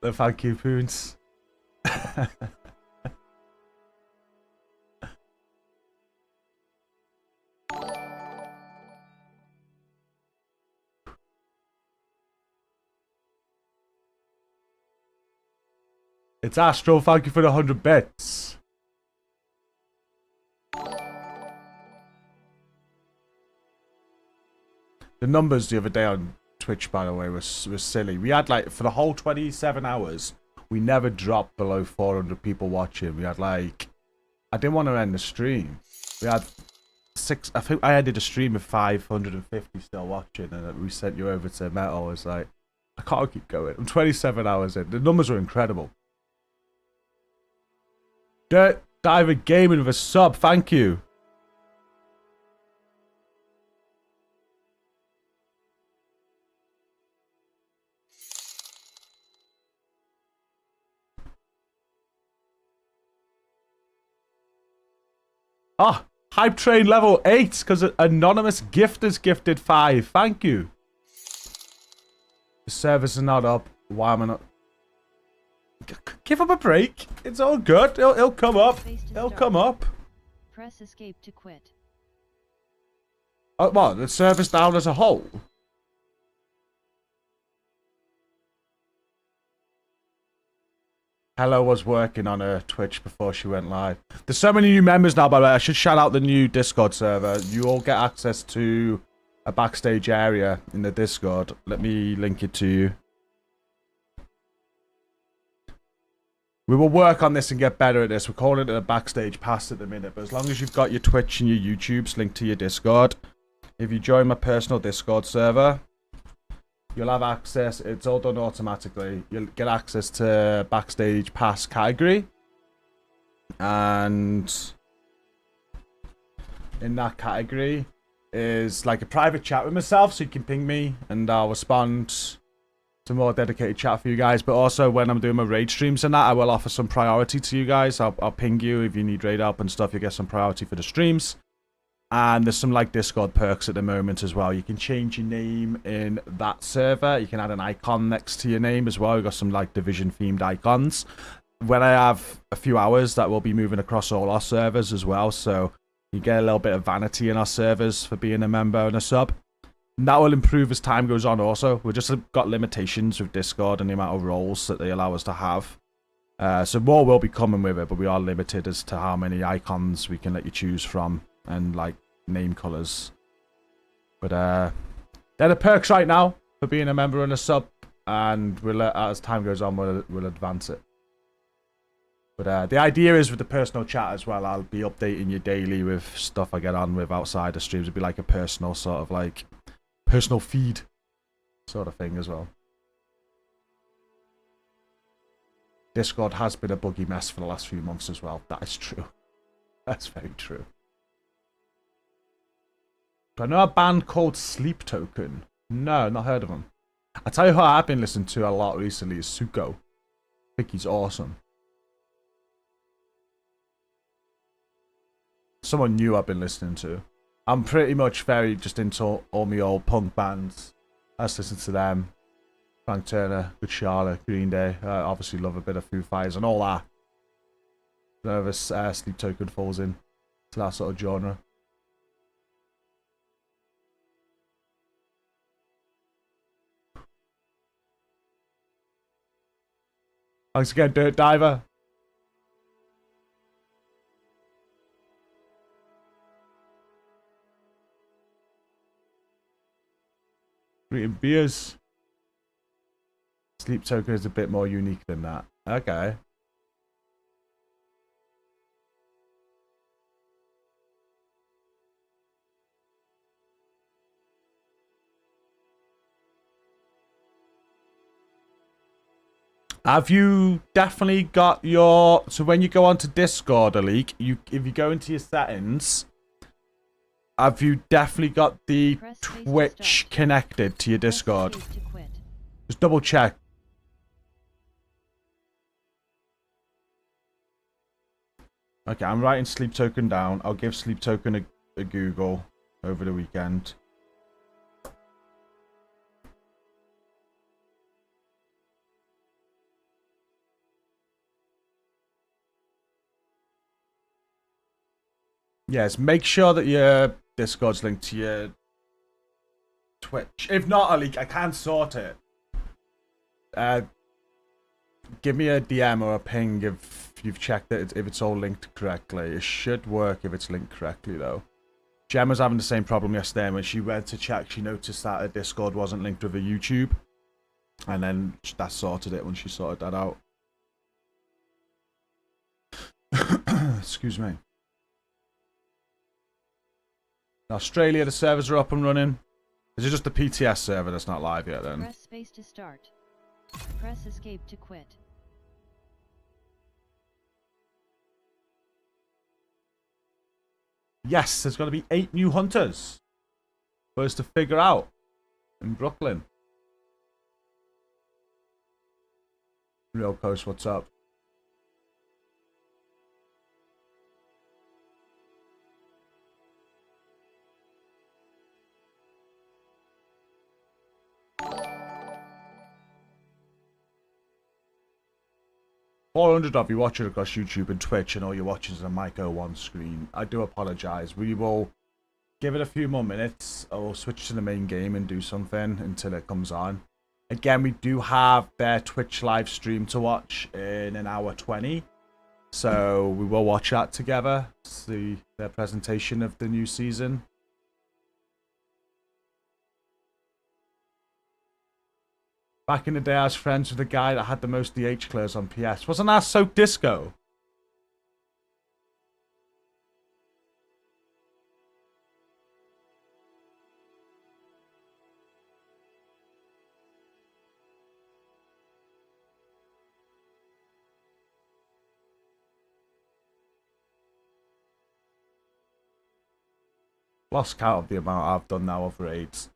thank you, Poons. It's Astro, thank you for the 100 bits. The numbers the other day on Twitch, by the way, was silly. We had like, for the whole 27 hours, we never dropped below 400 people watching. We had like, I didn't want to end the stream. We had I think I ended a stream of 550 still watching, and we sent you over to Metal. It's like, I can't keep going. I'm 27 hours in. The numbers were incredible. Dirt Diver Gaming with a sub, thank you. Ah, Hype Train level 8, because Anonymous Gifters gifted 5. Thank you. The servers are not up. Why am I not? Give him a break. It's all good. He'll come up. He'll come up. Press escape to quit. Oh, what? The server's down as a whole? Hello was working on her Twitch before she went live. There's so many new members now, by the way. I should shout out the new Discord server. You all get access to a backstage area in the Discord. Let me link it to you. We will work on this and get better at this. We're calling it a backstage pass at the minute. But as long as you've got your Twitch and your YouTubes linked to your Discord, if you join my personal Discord server, you'll have access. It's all done automatically. You'll get access to backstage pass category. And in that category is like a private chat with myself, so you can ping me and I'll respond to more dedicated chat for you guys. But also when I'm doing my raid streams and that, I will offer some priority to you guys. I'll ping you if you need raid help and stuff. You get some priority for the streams. And there's some like Discord perks at the moment as well. You can change your name in that server. You can add an icon next to your name as well. We've got some like Division themed icons. When I have a few hours, that will be moving across all our servers as well. So you get a little bit of vanity in our servers for being a member and a sub. And that will improve as time goes on also. We've just got limitations with Discord and the amount of roles that they allow us to have. So more will be coming with it, but we are limited as to how many icons we can let you choose from and like name colors. But they're the perks right now for being a member and a sub, and we'll as time goes on we'll advance it. But the idea is with the personal chat as well, I'll be updating you daily with stuff I get on with outside the streams. It'll be like a personal sort of like personal feed sort of thing as well. Discord has been a buggy mess for the last few months as well. That is true. That's very true. Do I know a band called Sleep Token? No, not heard of them. I tell you who I've been listening to a lot recently is Suko. I think he's awesome. Someone new I've been listening to. I'm pretty much very just into all my old punk bands. I just listen to them. Frank Turner, Good Charlotte, Green Day. I obviously love a bit of Foo Fighters and all that. I don't know if Sleep Token falls in to that sort of genre. Thanks again, Dirt Diver. Drinking beers. Sleep Token is a bit more unique than that. Okay. Have you definitely got your... So when you go onto Discord, Alik, if you go into your settings, have you definitely got the Twitch connected to your Discord? Just double check. Okay, I'm writing Sleep Token down. I'll give Sleep Token a Google over the weekend. Yes, make sure that your Discord's linked to your Twitch. If not, Ali, I can sort it. Give me a DM or a ping if you've checked it, if it's all linked correctly. It should work if it's linked correctly, though. Jem was having the same problem yesterday, and when she went to check, she noticed that her Discord wasn't linked with her YouTube. And then that sorted it when she sorted that out. Excuse me. In Australia, the servers are up and running. Is it just the PTS server that's not live yet then? Press space to start. Press escape to quit. Yes, there's going to be 8 new hunters for us to figure out in Brooklyn. Real Coast, what's up? $400 of you watching across YouTube and Twitch, and all you're watching is a Mike01 screen. I do apologise. We will give it a few more minutes. I will switch to the main game and do something until it comes on. Again, we do have their Twitch live stream to watch in an hour 20. So we will watch that together. See their presentation of the new season. Back in the day, I was friends with the guy that had the most DH clears on PS. Wasn't that Soap Disco? Lost count of the amount I've done now of raids.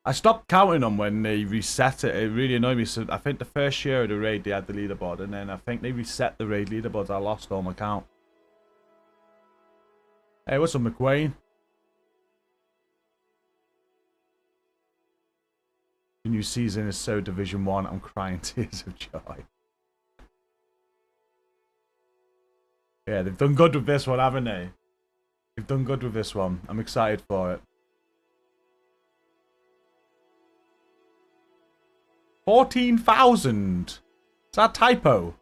I stopped counting them when they reset it. It really annoyed me. So I think the first year of the raid they had the leaderboard, and then I think they reset the raid leaderboards. I lost all my count. Hey, what's up, McWayne? The new season is so Division 1. I'm crying tears of joy. Yeah, they've done good with this one, haven't they? They've done good with this one. I'm excited for it. 14,000. Is that a typo?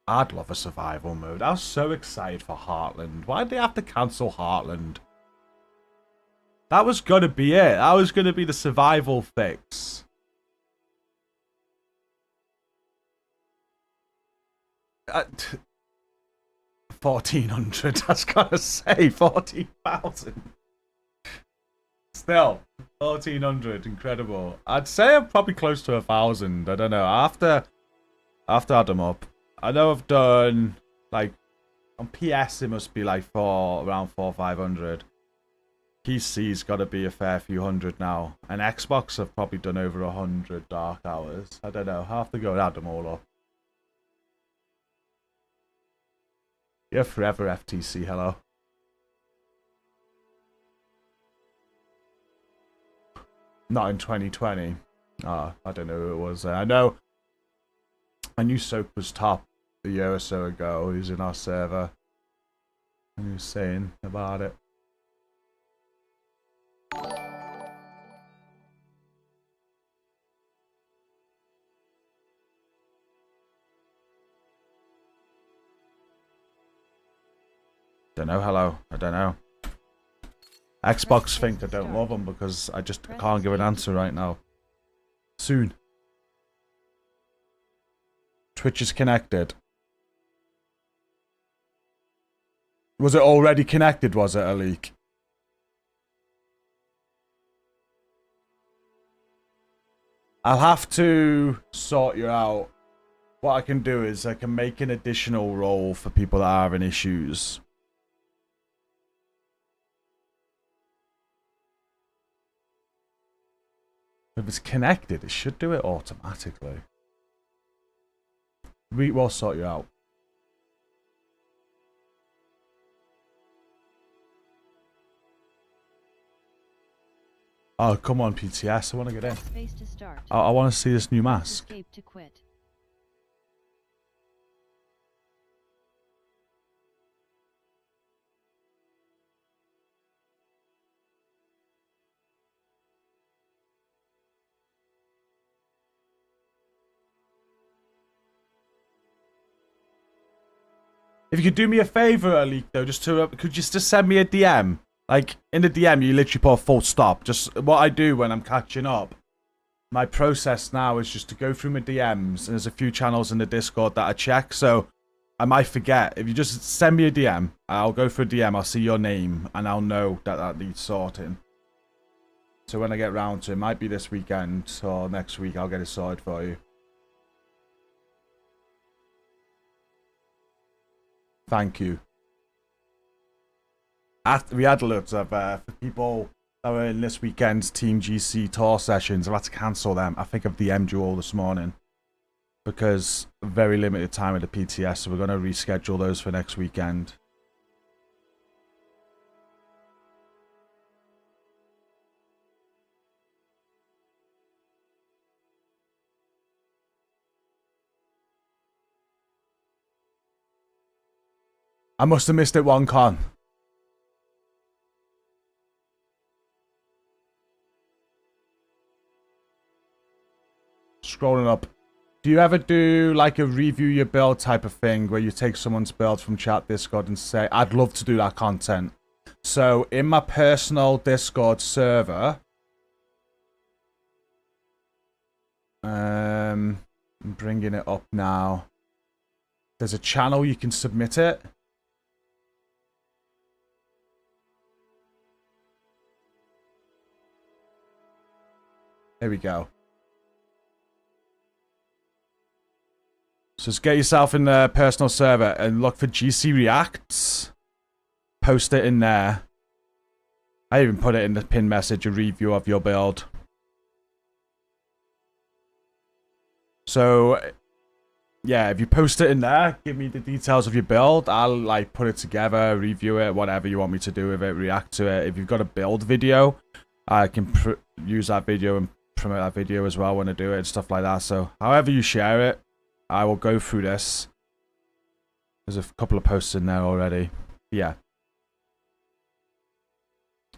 I'd love a survival mode. I was so excited for Heartland. Why did they have to cancel Heartland? That was gonna be it. That was gonna be the survival fix. At 1,400. I was gonna say 14,000. Still, 1,400. Incredible. I'd say I'm probably close to 1,000. I don't know. After add them up, I know I've done like on PS. It must be like around 400 or 500. PC's got to be a fair few hundred now. And Xbox have probably done over 100 dark hours. I don't know. I have to go and add them all up. Yeah, forever FTC, hello. Not in 2020. I don't know who it was. I knew Soap was top a year or so ago. He was in our server. And he was saying about it. Don't know, hello. I don't know. Xbox think I don't love them because I can't give an answer right now. Soon. Twitch is connected. Was it already connected? Was it a leak? I'll have to sort you out. What I can do is I can make an additional role for people that are having issues. If it's connected, it should do it automatically. We'll sort you out. Oh, come on, PTS. I want to get in. Space to start. I want to see this new mask. Escape to quit. If you could do me a favor, Alik, though, could you just send me a DM? Like, in the DM, you literally put a full stop. Just what I do when I'm catching up. My process now is just to go through my DMs, and there's a few channels in the Discord that I check, so I might forget. If you just send me a DM, I'll go through a DM, I'll see your name, and I'll know that that needs sorting. So when I get round to it, might be this weekend or next week, I'll get it sorted for you. Thank you. We had loads of people that were in this weekend's Team GC tour sessions. I've had to cancel them. I think I've DM'd you all this morning because very limited time at the PTS, so we're going to reschedule those for next weekend. I must have missed it one con. Scrolling up. Do you ever do like a review your build type of thing where you take someone's build from chat Discord and say, I'd love to do that content. So in my personal Discord server, I'm bringing it up now. There's a channel you can submit it. There we go. So just get yourself in the personal server and look for GC Reacts. Post it in there. I even put it in the pin message, a review of your build. So, yeah, if you post it in there, give me the details of your build. I'll like put it together, review it, whatever you want me to do with it, react to it. If you've got a build video, I can use that video and promote that video as well when I do it and stuff like that. So, however you share it, I will go through this. There's a couple of posts in there already. Yeah.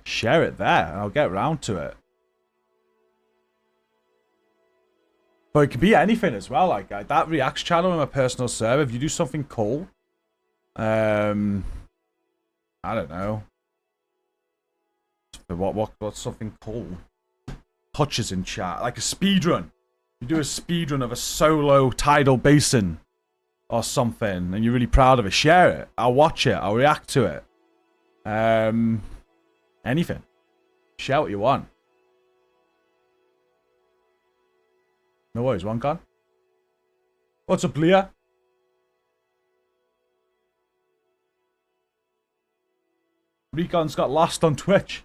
Share it there, and I'll get around to it. But it could be anything as well. Like that Reacts channel in my personal server. If you do something cool, I don't know. What's something cool? Hutches in chat, like a speedrun. You do a speedrun of a solo tidal basin or something, and you're really proud of it. Share it. I'll watch it. I'll react to it. Anything. Share what you want. No worries, one gone. What's up, Leah? Recon's got lost on Twitch.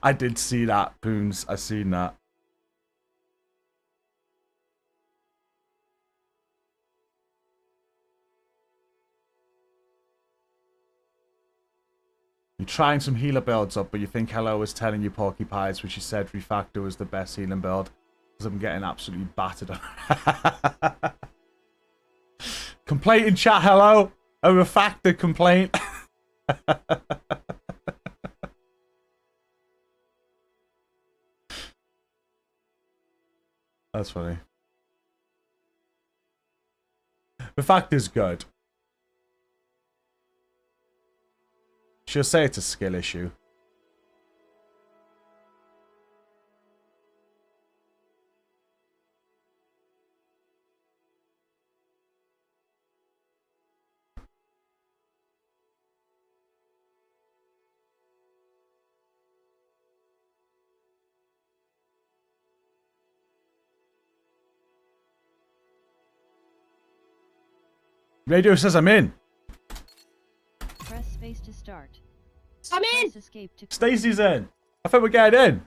I did see that, Poons. I seen that. You're trying some healer builds up, but you think Hello was telling you Porcupines, which you said Refactor was the best healing build. Because I'm getting absolutely battered on. Complaint in chat, Hello. A Refactor complaint. That's funny. Refactor's good. She'll say it's a skill issue. Radio says I'm in. Press space to start. I'm in! Press escape to quit. Stacey's in. I think we're getting in.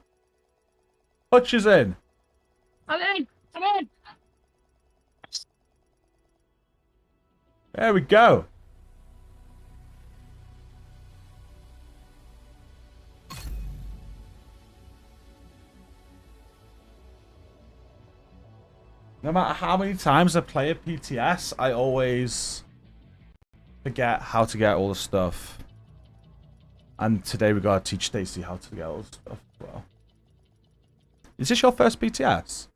Hutch is in. I'm in! I'm in! There we go. No matter how many times I play a PTS, I always forget how to get all the stuff. And today we gotta teach Stacy how to get all this stuff as well. Is this your first PTS?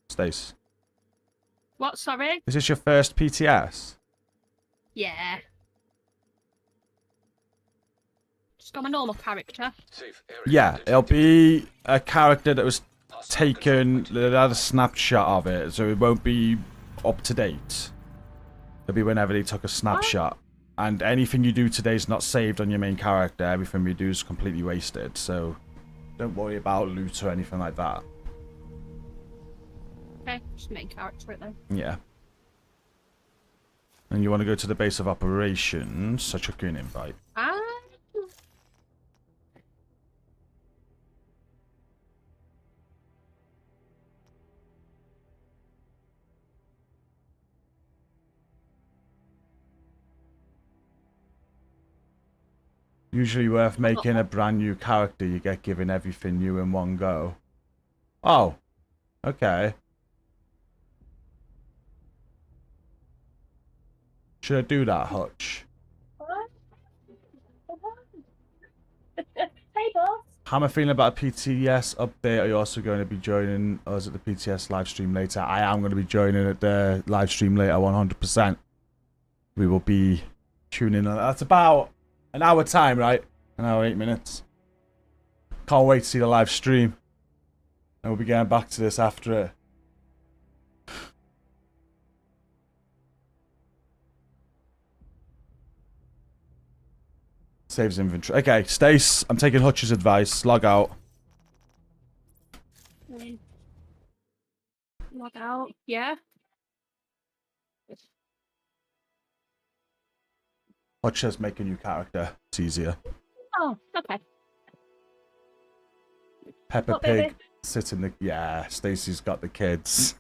Stace. What, sorry? Is this your first PTS? Yeah. Just got my normal character. Yeah, it'll be a character that was taken, that had a snapshot of it, so it won't be up to date. It'll be whenever they took a snapshot. And anything you do today is not saved on your main character. Everything you do is completely wasted, so don't worry about loot or anything like that. Okay, just main character it then. Yeah. And you want to go to the base of operations, so chuck you an invite. Usually worth making a brand new character, you get given everything new in one go. Oh. Okay. Should I do that, Hutch? Hey, boss. How am I feeling about a PTS update? Are you also going to be joining us at the PTS live stream later? I am going to be joining at the live stream later, 100%. We will be tuning in. That's about an hour time, right? An hour, 8 minutes. Can't wait to see the live stream. And we'll be getting back to this after it. Saves inventory. Okay, Stace, I'm taking Hutch's advice. Log out. Log out, yeah. Hutch says make a new character. It's easier. Oh, okay. Peppa What, Pig baby? sit in the... Yeah, Stacey's got the kids.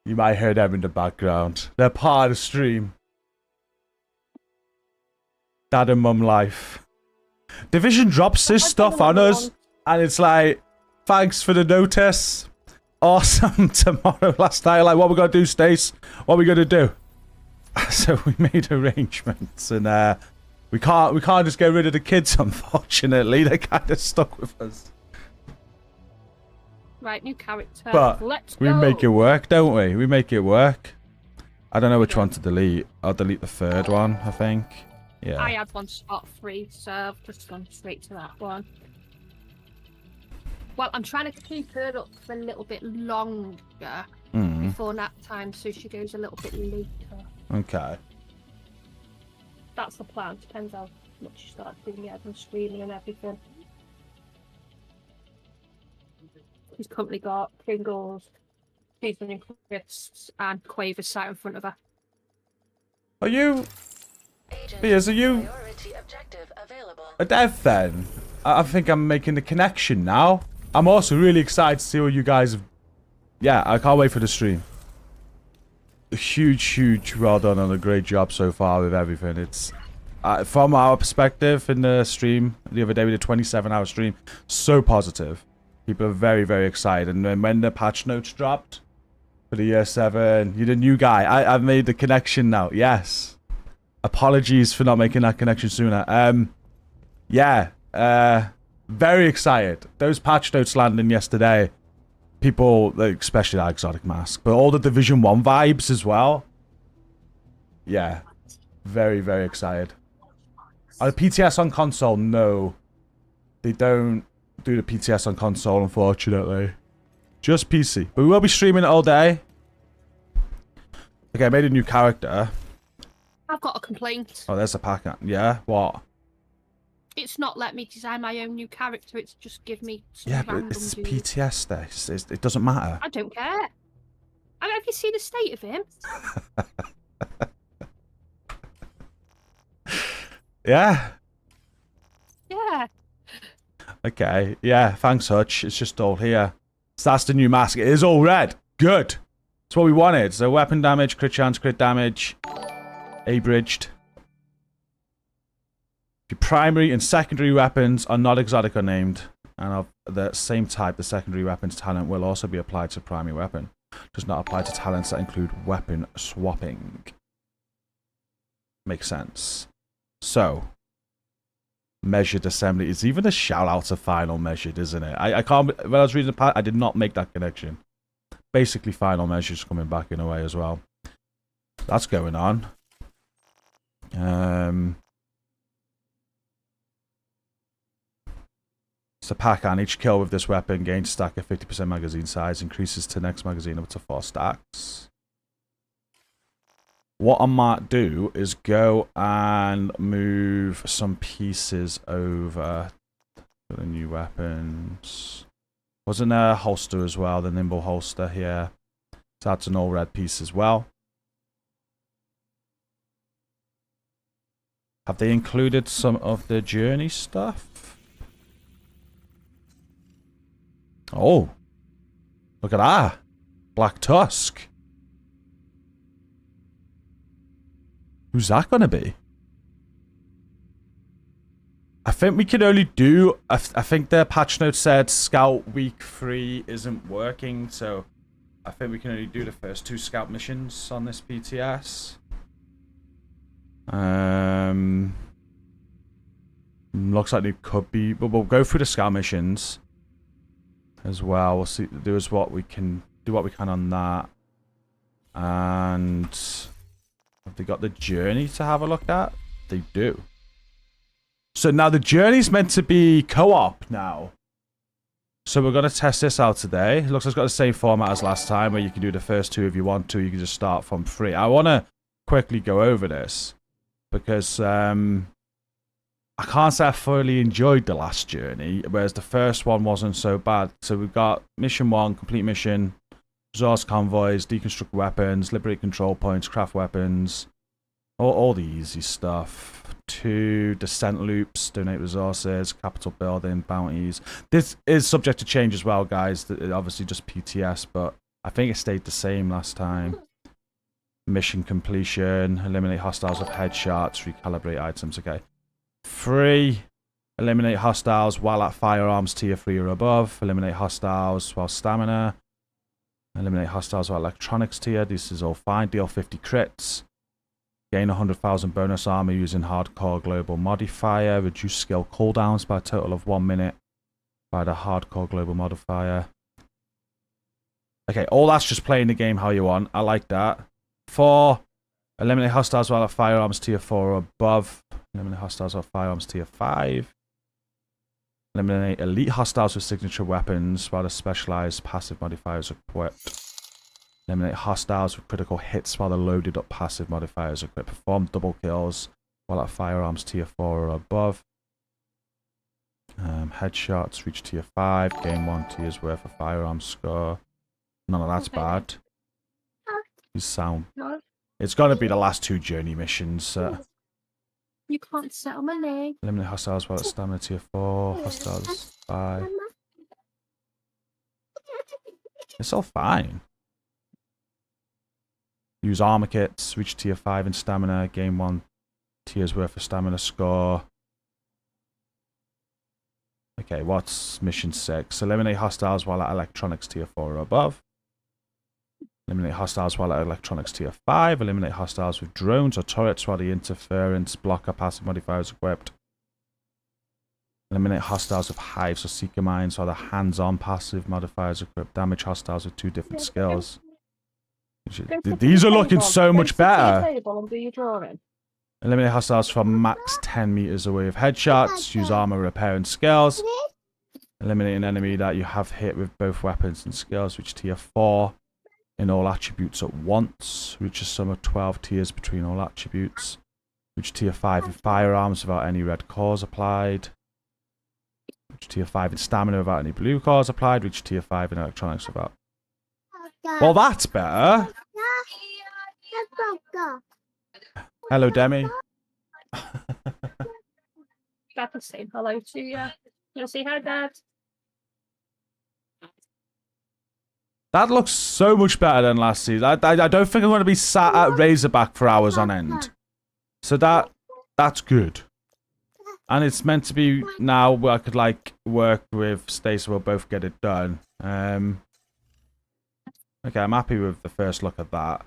You might hear them in the background. They're part of the stream. Dad and mum life. Division drops this stuff on us, and it's like, thanks for the notice. Awesome tomorrow. Last night, like, what we gonna do, Stace? What we gonna do? So we made arrangements, and we can't just get rid of the kids. Unfortunately, they're kind of stuck with us. Right, new character. But let's we go. make it work, don't we? We make it work. I don't know which one to delete. I'll delete the third one, I think. Yeah. I had one spot free, so I've just gone straight to that one. Well, I'm trying to keep her up for a little bit longer before nap time, so she goes a little bit later. Okay. That's the plan. Depends how much you start doing it and streaming and everything. She's currently got Pringles, cheese onion crisps, and Quavers sat in front of her. Are you... Piers, are you a dev then? I think I'm making the connection now. I'm also really excited to see what you guys have... Yeah, I can't wait for the stream. A huge well done and a great job so far with everything. It's... from our perspective in the stream, the other day we did a 27-hour stream, so positive. People are very excited. And then when the patch notes dropped for the year 7, you're the new guy. I've made the connection now. Yes. Apologies for not making that connection sooner. Yeah. Very excited. Those patch notes landing yesterday. People, like, especially that exotic mask, but all the Division 1 vibes as well. Yeah. Very excited. Are the PTS on console? No. They don't do the PTS on console, unfortunately. Just PC. But we will be streaming it all day. Okay, I made a new character. I've got a complaint. Oh, there's a packet. Yeah? What? It's not let me design my own new character, it's just give me some Yeah, but random it's dude. PTS there. It doesn't matter. I don't care. I mean, have you seen the state of him? Yeah. Yeah. Okay. Yeah, thanks, Hutch. It's just all here. So that's the new mask. It is all red. Good. That's what we wanted. So weapon damage, crit chance, crit damage. Abridged. Your primary and secondary weapons are not exotic or named. And of the same type, the secondary weapons talent will also be applied to primary weapon. Does not apply to talents that include weapon swapping. Makes sense. So, measured assembly is even a shout out to final measured, isn't it? I can't. When I was reading the part, I did not make that connection. Basically, final measured's coming back in a way as well. That's going on. So Pacan, each kill with this weapon gains stack of 50% magazine size, increases to next magazine up to 4 stacks. What I might do is go and move some pieces over to the new weapons. Wasn't there a holster as well? The nimble holster here. So that's an all red piece as well. Have they included some of the journey stuff? Oh, look at that. Black Tusk. Who's that going to be? I think we can only do... I think the patch note said Scout Week 3 isn't working, so I think we can only do the first 2 Scout missions on this PTS. Looks like they could be... But we'll go through the Scout missions as well. We'll see... Do what we can on that. And... Have they got the journey to have a look at? They do. So now the journey's meant to be co-op now. So we're going to test this out today. It looks like it's got the same format as last time, where you can do the first 2 if you want to. You can just start from free. I want to quickly go over this because I can't say I thoroughly enjoyed the last journey, whereas the first one wasn't so bad. So we've got mission 1, complete mission. Resource convoys, deconstruct weapons, liberate control points, craft weapons, all the easy stuff. 2 descent loops, donate resources, capital building, bounties. This is subject to change as well, guys. Obviously just PTS, but I think it stayed the same last time. Mission completion, eliminate hostiles with headshots, recalibrate items. Okay. 3, eliminate hostiles while at firearms tier 3 or above. Eliminate hostiles while stamina. Eliminate hostiles or electronics tier. This is all fine. Deal 50 crits. Gain 100,000 bonus armor using hardcore global modifier. Reduce skill cooldowns by a total of 1 minute by the hardcore global modifier. Okay, all that's just playing the game how you want. I like that. 4. Eliminate hostiles while at firearms tier 4 or above. Eliminate hostiles while at firearms tier 5. Eliminate elite hostiles with signature weapons while the specialized passive modifiers are equipped. Eliminate hostiles with critical hits while the loaded up passive modifiers are equipped. Perform double kills while at firearms tier 4 or above. Headshots reach tier 5. Gain 1 tier's worth of firearms score. None of that's bad. These sound... It's going to be the last 2 journey missions. You can't sit on my leg. Eliminate hostiles while at stamina tier 4. Hostiles 5. It's all fine. Use armor kits. Reach tier 5 in stamina. Gain 1 tier's worth of stamina score. Okay, what's mission 6? Eliminate hostiles while at electronics tier 4 or above. Eliminate hostiles while at electronics tier 5. Eliminate hostiles with drones or turrets while the interference blocker passive modifier is equipped. Eliminate hostiles with hives or seeker mines while the hands-on passive modifiers are equipped. Damage hostiles with 2 different skills. These are looking so much better. Eliminate hostiles from max 10 meters away with headshots. Use armor repair and skills. Eliminate an enemy that you have hit with both weapons and skills. Reach tier 4 in all attributes at once. Reach a sum of 12 tiers between all attributes. Reach tier 5 in firearms without any red cores applied. Reach tier 5 in stamina without any blue cores applied. Reach tier 5 in electronics without... Well, that's better. Hello, Demi. Dad was saying hello to you. You'll say hi, Dad. That looks so much better than last season. I don't think I'm going to be sat at Razorback for hours on end. So that's good. And it's meant to be now where I could like work with Stacey. We'll both get it done. Okay, I'm happy with the first look at that.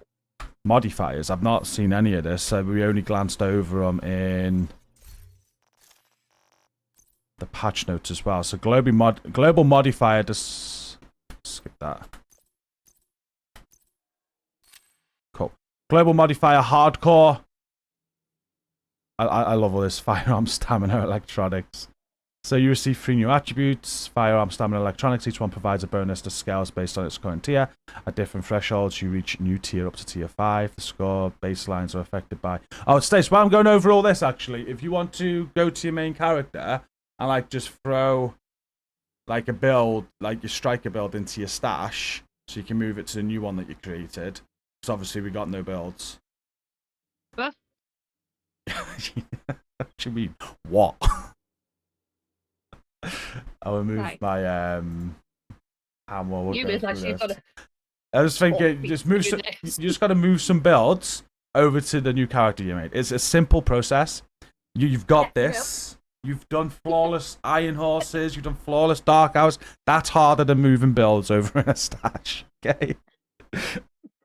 modifiers. I've not seen any of this, so we only glanced over them in the patch notes as well. So global modifier, just skip that. Cool. Global modifier hardcore. I love all this firearm stamina electronics. So you receive 3 new attributes, firearm stamina electronics. Each one provides a bonus to scales based on its current tier. At different thresholds, you reach new tier up to tier 5. The score baselines are affected by... Oh, Stace, while I'm going over all this, actually, if you want to go to your main character and, like, just throw, like, a build, like your striker build into your stash, so you can move it to the new one that you created. Because obviously we got no builds. What? What do you mean? What? I will move my we'll You go like through you've this. got to. I was thinking, just move. You just got to move some builds over to the new character you made. It's a simple process. You've got this. You've done flawless Iron Horses. You've done flawless Dark Hours. That's harder than moving builds over in a stash. Okay.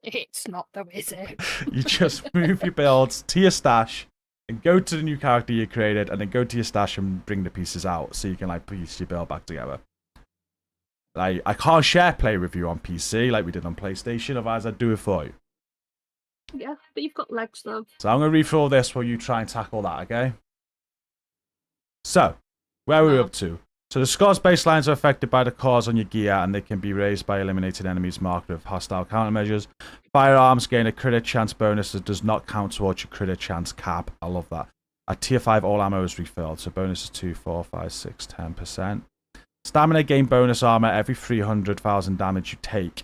It's not though, is it? You just move your builds to your stash and go to the new character you created, and then go to your stash and bring the pieces out so you can like piece your build back together. Like, I can't share play with you on PC like we did on PlayStation, otherwise I'd do it for you. Yeah, but you've got legs though. So I'm going to read through all this while you try and tackle that, okay? So, where are we up to? So the score's baselines are affected by the cores on your gear, and they can be raised by eliminating enemies marked with hostile countermeasures. Firearms gain a crit chance bonus that does not count towards your crit chance cap. I love that. At tier 5, all ammo is refilled, so bonus is 2, 4, 5, 6, 10%. Stamina gain bonus armor every 300,000 damage you take.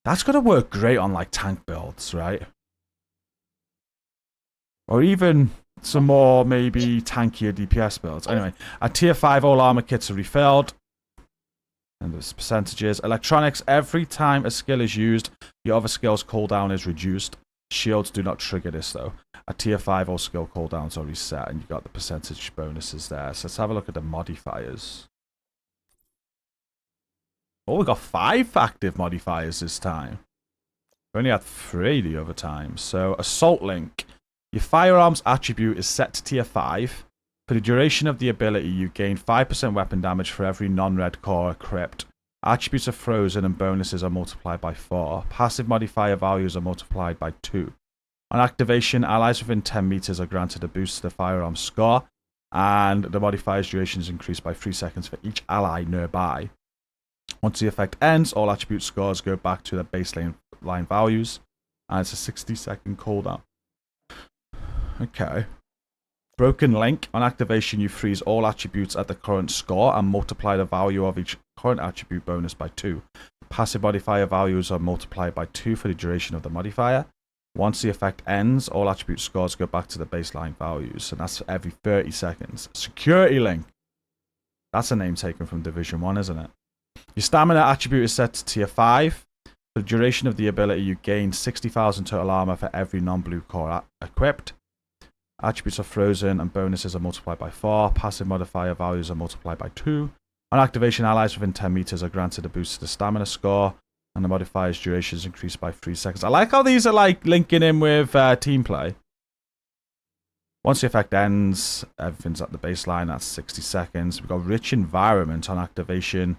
That's going to work great on like tank builds, right? Or even some more maybe tankier DPS builds. Anyway, at tier 5, all armor kits are refilled. And there's percentages. Electronics, every time a skill is used, your other skill's cooldown is reduced. Shields do not trigger this though. At tier 5, all skill cooldowns are reset, and you've got the percentage bonuses there. So let's have a look at the modifiers. Oh, we got 5 active modifiers this time. We only had 3 the other time. So, Assault Link. Your firearms attribute is set to tier 5. For the duration of the ability, you gain 5% weapon damage for every non-red core equipped. Attributes are frozen and bonuses are multiplied by 4. Passive modifier values are multiplied by 2. On activation, allies within 10 meters are granted a boost to the firearm score, and the modifier's duration is increased by 3 seconds for each ally nearby. Once the effect ends, all attribute scores go back to their baseline values, and it's a 60-second cooldown. Okay. Broken Link. On activation, you freeze all attributes at the current score and multiply the value of each current attribute bonus by 2. Passive modifier values are multiplied by 2 for the duration of the modifier. Once the effect ends, all attribute scores go back to the baseline values, and that's every 30 seconds. Security Link. That's a name taken from Division 1, isn't it? Your stamina attribute is set to tier 5. For the duration of the ability, you gain 60,000 total armor for every non-blue core equipped. Attributes are frozen and bonuses are multiplied by 4. Passive modifier values are multiplied by 2. On activation, allies within 10 meters are granted a boost to the stamina score, and the modifier's duration is increased by 3 seconds. I like how these are like linking in with team play. Once the effect ends, everything's at the baseline. That's 60 seconds. We've got Rich Environment on activation.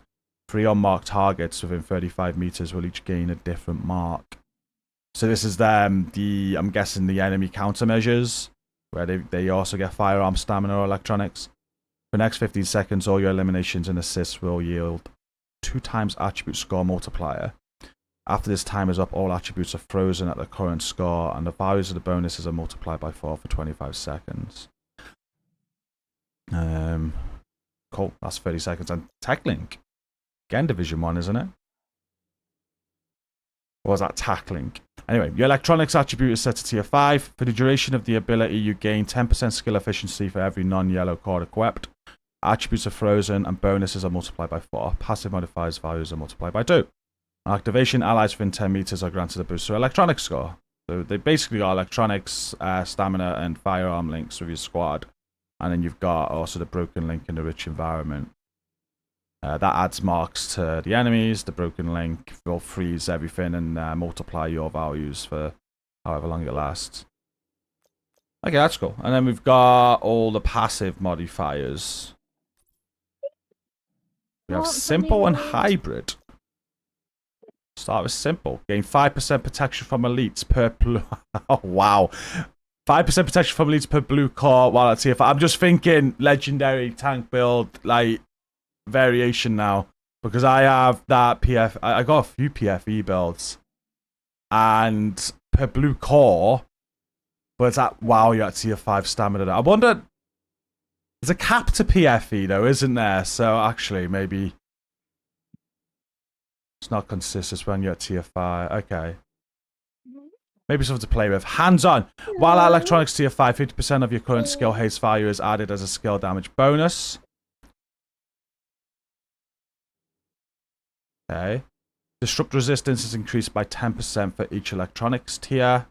3 unmarked targets within 35 meters will each gain a different mark. So this is I'm guessing the enemy countermeasures, where they also get firearm stamina or electronics. For the next 15 seconds, all your eliminations and assists will yield 2 times attribute score multiplier. After this time is up, all attributes are frozen at the current score, and the values of the bonuses are multiplied by 4 for 25 seconds. Cool, that's 30 seconds. And Tech Link. Again, Division 1, isn't it? Or was that Tac Link? Anyway, your electronics attribute is set to tier 5. For the duration of the ability, you gain 10% skill efficiency for every non-yellow core equipped. Attributes are frozen and bonuses are multiplied by 4. Passive modifiers values are multiplied by 2. On activation, allies within 10 meters are granted a boost to electronics score. So they basically got electronics, stamina, and firearm links with your squad. And then you've got also the Broken Link and the Rich Environment. That adds marks to the enemies. The Broken Link will freeze everything and multiply your values for however long it lasts. Okay, that's cool. And then we've got all the passive modifiers. We have simple and hybrid. Start with simple. Gain 5% protection from elites per blue. Oh, wow. 5% protection from elites per blue core while at TF5. I'm just thinking legendary tank build, like, variation now. Because I have that PF. I got a few PFE builds. And per blue core. But it's at, wow, you're at tier 5 stamina. I wonder. There's a cap to PFE, though, isn't there? So actually, maybe. It's not consistent when you're at tier 5. Okay. Maybe something to play with. Hands on. While at electronics tier 5, 50% of your current skill haste value is added as a skill damage bonus. Okay. Disrupt resistance is increased by 10% for each electronics tier.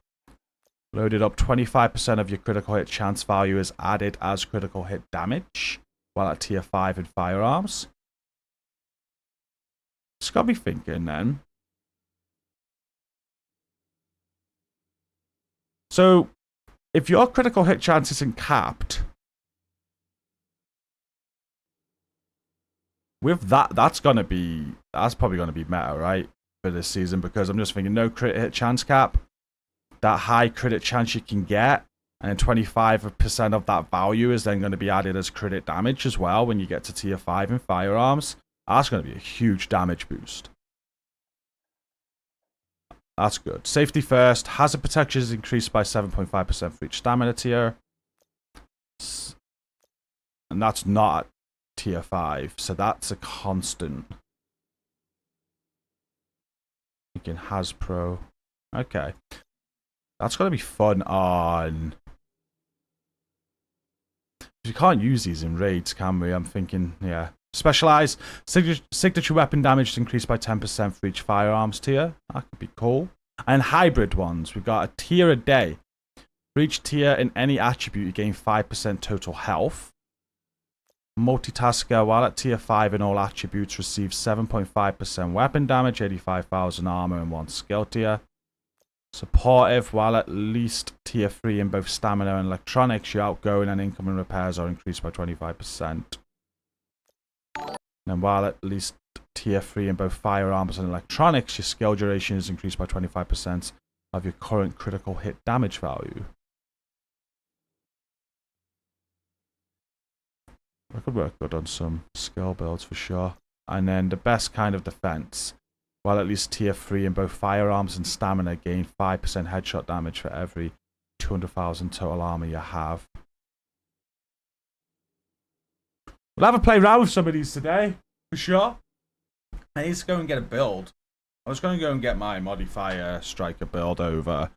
Loaded up, 25% of your critical hit chance value is added as critical hit damage while at tier 5 in firearms. It's got me thinking then. So, if your critical hit chance isn't capped, with that, that's probably going to be meta, right? For this season, because I'm just thinking no crit hit chance cap. That high crit chance you can get, and 25% of that value is then going to be added as crit damage as well when you get to tier 5 in firearms. That's going to be a huge damage boost. That's good. Safety first. Hazard protection is increased by 7.5% for each stamina tier. And that's not at tier 5, so that's a constant. Thinking Hasbro. Okay. That's going to be fun on... You can't use these in raids, can we? I'm thinking, yeah. Specialized. Signature weapon damage is increased by 10% for each firearms tier. That could be cool. And hybrid ones. We've got a tier a day. For each tier in any attribute, you gain 5% total health. Multitasker, while at tier 5 in all attributes, receives 7.5% weapon damage, 85,000 armor, and 1 skill tier. Supportive, while at least tier 3 in both stamina and electronics, your outgoing and incoming repairs are increased by 25%. And while at least tier 3 in both firearms and electronics, your skill duration is increased by 25% of your current critical hit damage value. I could work good on some skill builds for sure. And then the best kind of defense. While at least tier 3 in both firearms and stamina gain 5% headshot damage for every 200,000 total armor you have. We'll have a play around with some of these today, for sure. I need to go and get a build. I was going to go and get my modifier striker build over.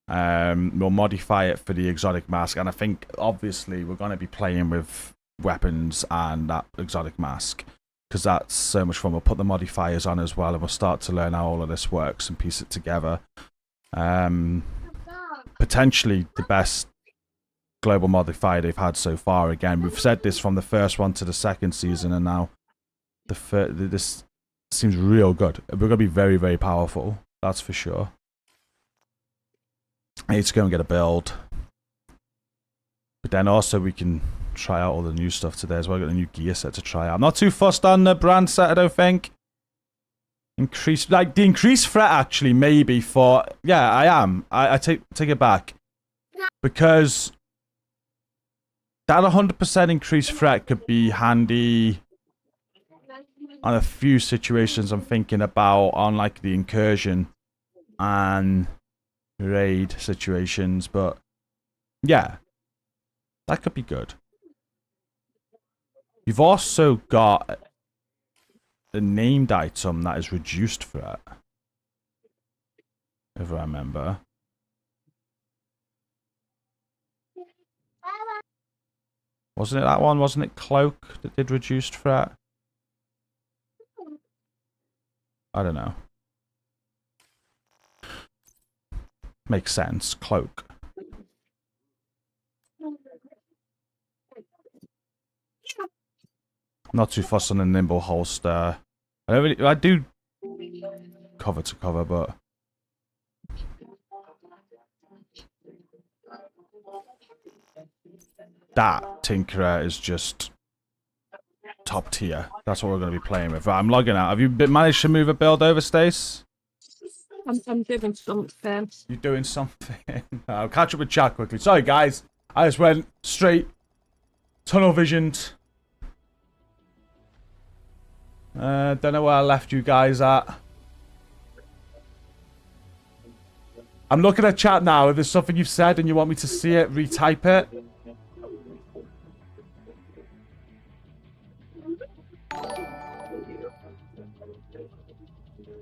We'll modify it for the exotic mask, and I think obviously we're going to be playing with weapons and that exotic mask. Because that's so much fun. We'll put the modifiers on as well, and we'll start to learn how all of this works and piece it together. Potentially the best global modifier they've had so far. Again, we've said this from the first one to the second season, and now this seems real good. We're going to be very, very powerful. That's for sure. I need to go and get a build. But then also we can try out all the new stuff today as well. I've got a new gear set to try out. I'm not too fussed on the brand set, I don't think. The increased threat actually maybe for... Yeah, I am. I take it back. Because that 100% increased threat could be handy on a few situations I'm thinking about, on like the incursion and raid situations, but yeah, that could be good. You've also got the named item that is reduced threat, if I remember. Wasn't it that one? Wasn't it Cloak that did reduced threat? I don't know. Makes sense. Cloak. Not too fussed on the nimble holster. I do cover to cover, but That Tinkerer is just top tier. That's what we're going to be playing with. Right, I'm logging out. Have you managed to move a build over, Stace? I'm doing something. You're doing something. I'll catch up with chat quickly. Sorry, guys. I just went straight tunnel visioned. Don't know where I left you guys at. I'm looking at chat now. If there's something you've said and you want me to see it, retype it.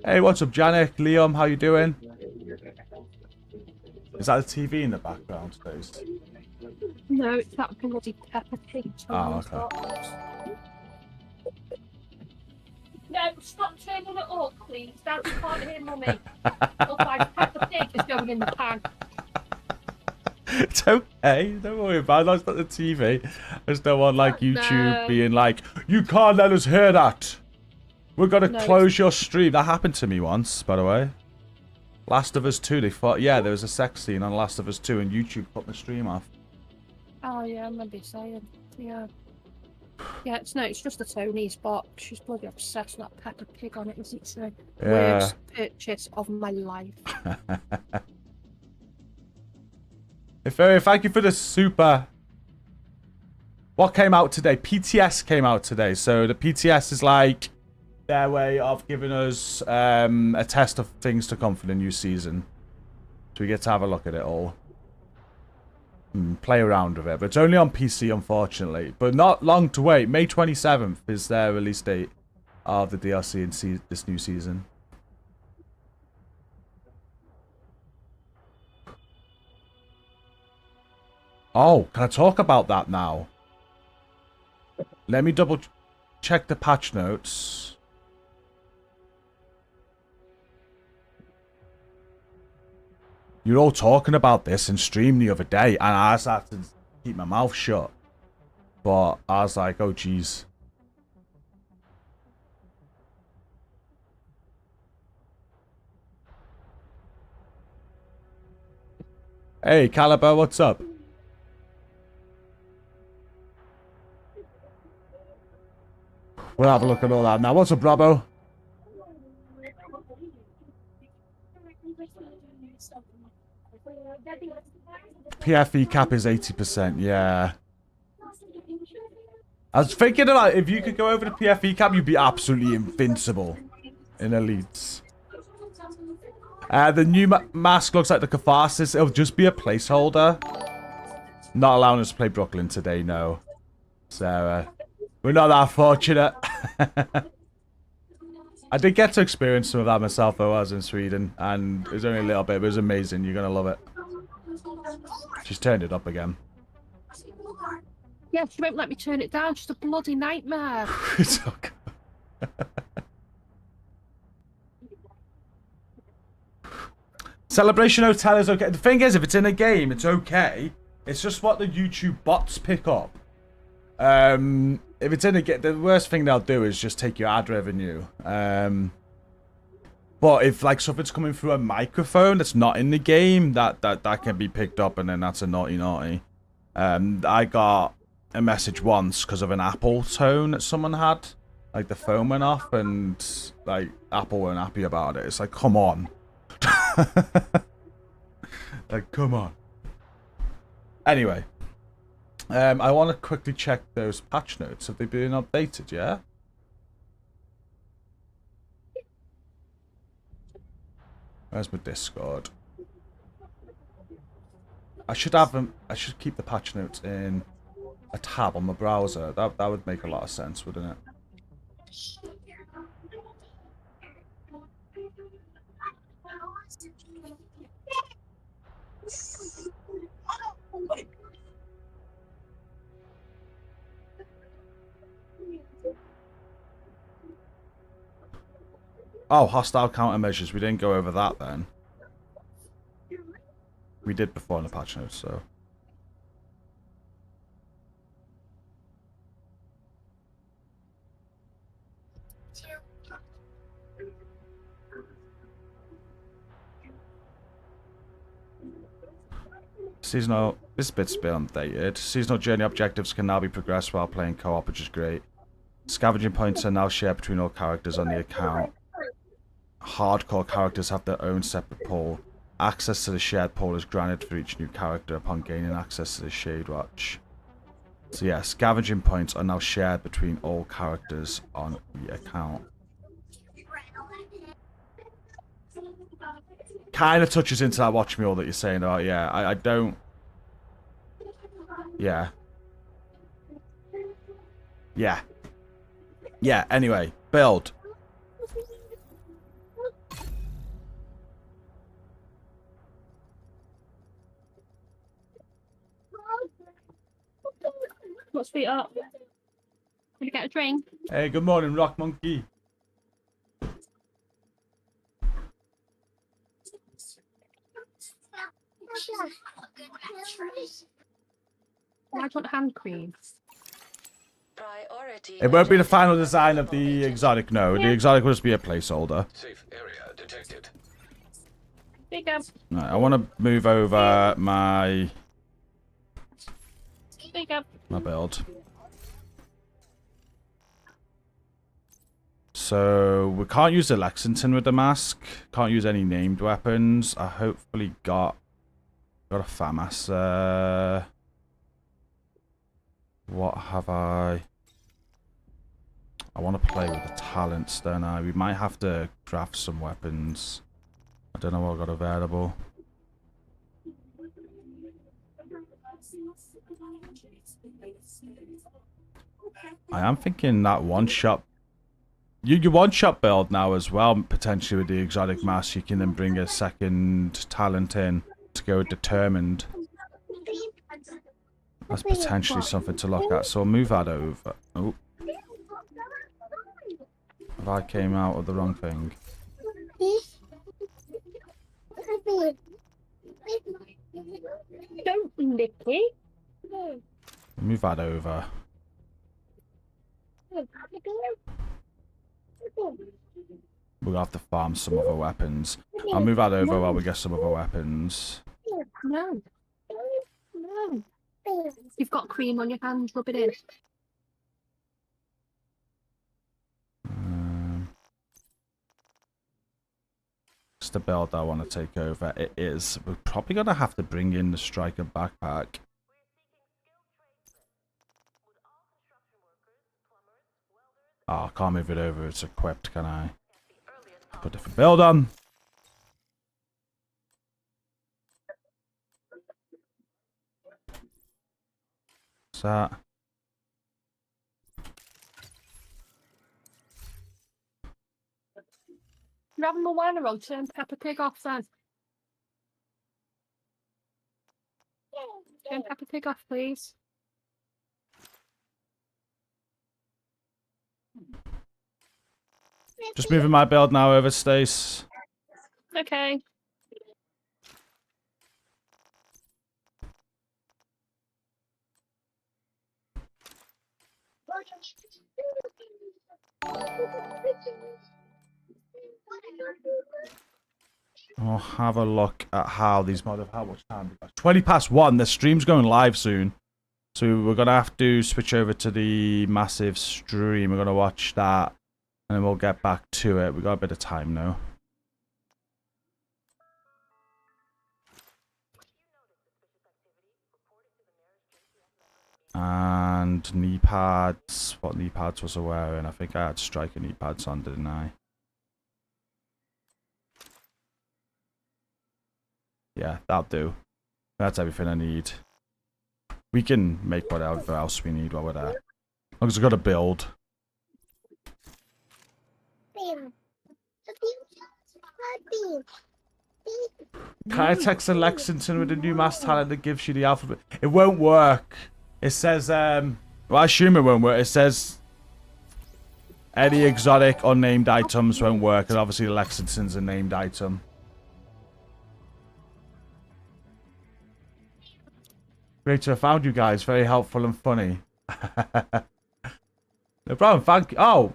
Hey, what's up, Janik? Liam, how you doing? Is that the TV in the background, Stace? No, it's that bloody Peppa Pig. Oh, okay. No, stop turning it up, please. Dad, you can't hear Mummy. Otherwise, Peppa Pig is going in the pan. It's okay. Don't worry about it. That's not the TV. I just don't want, like, YouTube being like, you can't let us hear that. We're going to close your stream. That happened to me once, by the way. Last of Us 2, they thought, yeah, there was a sex scene on Last of Us 2 and YouTube put my stream off. Oh, yeah, I remember you saying. Yeah. Yeah, it's just a Tony's box. She's bloody obsessed with that Peppa Pig on it, isn't she? Yeah. Worst purchase of my life. Thank you for the super. What came out today? PTS came out today. So the PTS is like their way of giving us a test of things to come for the new season. So we get to have a look at it all. Play around with it. But it's only on PC, unfortunately. But not long to wait. May 27th is their release date of the DLC in this new season. Oh, can I talk about that now? Let me double check the patch notes. You were all talking about this in stream the other day, and I just had to keep my mouth shut. But I was like, oh, jeez. Hey, Caliber, what's up? We'll have a look at all that now. What's up, Bravo? PFE cap is 80%, yeah. I was thinking about if you could go over the PFE cap, you'd be absolutely invincible in elites. The new mask looks like the Catharsis. It'll just be a placeholder. Not allowing us to play Brooklyn today, no. So, we're not that fortunate. I did get to experience some of that myself, though. I was in Sweden, and it was only a little bit, but it was amazing. You're going to love it. She's turned it up again. Yeah, she won't let me turn it down. She's a bloody nightmare. It's okay. Celebration Hotel is okay. The thing is, if it's in a game, it's okay. It's just what the YouTube bots pick up. If it's in a game, the worst thing they'll do is just take your ad revenue. But if like something's coming through a microphone that's not in the game, that can be picked up, and then that's a naughty. I got a message once because of an Apple tone that someone had. Like the phone went off, and like Apple weren't happy about it. It's like, come on. Like, come on. Anyway, I want to quickly check those patch notes. Have they been updated? Yeah. Where's my Discord? I should have them. I should keep the patch notes in a tab on my browser. That would make a lot of sense, wouldn't it? Oh, hostile countermeasures. We didn't go over that then. We did before in the patch notes, so. Seasonal. This bit's been updated. Seasonal journey objectives can now be progressed while playing co-op, which is great. Scavenging points are now shared between all characters on the account. Hardcore characters have their own separate pool. Access to the shared pool is granted for each new character upon gaining access to the Shade Watch. So yeah, scavenging points are now shared between all characters on the account. Kind of touches into that watch me all that you're saying about, yeah, I don't... Yeah. Yeah. Yeah, anyway, build. What's feet up? Can you get a drink? Hey, good morning, Rock Monkey. I want hand cream. It won't be the final design of the exotic, no. The exotic will just be a placeholder. Safe area detected. Big up. Right, I want to move over my Big up. build. So we can't use the Lexington with the mask. Can't use any named weapons. I hopefully got a FAMAS. What have I? I want to play with the talents, don't I? We might have to draft some weapons. I don't know what I've got available. I am thinking that one-shot... You one-shot build now as well, potentially with the exotic mask. You can then bring a second talent in to go determined. That's potentially something to look at. So I'll move that over. Oh. If I came out of the wrong thing. Don't lick it. Move that over. We'll have to farm some other weapons. I'll move that over while we get some other weapons. No. No. You've got cream on your hands, rub it in. It's the build I want to take over. It is. We're probably going to have to bring in the striker backpack. Oh, I can't move it over. It's equipped, can I? Put a different build on. What's that? You're having the wine on, turn Peppa Pig off then. Turn Peppa Pig off, please. Just moving my build now over, Stace. Okay. I'll have a look at how these how much time we got. 20 past 1. The stream's going live soon. So we're going to have to switch over to the massive stream. We're going to watch that. And then we'll get back to it. We got a bit of time now. And knee pads. What knee pads was I wearing? I think I had striker knee pads on, didn't I? Yeah, that'll do. That's everything I need. We can make whatever else we need while we're there. As long as I've got to build. Can I text a Lexington with a new mass talent that gives you the alphabet? It won't work. It says, well, I assume it won't work. It says any exotic or named items won't work, and obviously the Lexington's a named item. Great to have found you guys. Very helpful and funny. No problem. Thank you. Oh,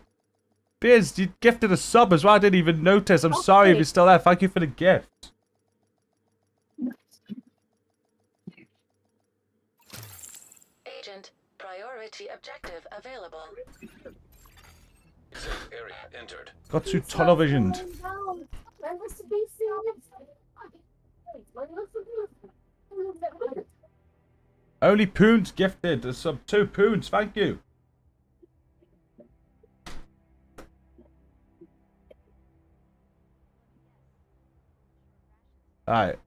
Biz, you gifted a sub as well. I didn't even notice. I'm sorry if you're still there. Thank you for the gift. agent. Priority objective available. Safe area entered. Got to televisioned. Only Poons gifted a sub 2 Poons. Thank you. Alright.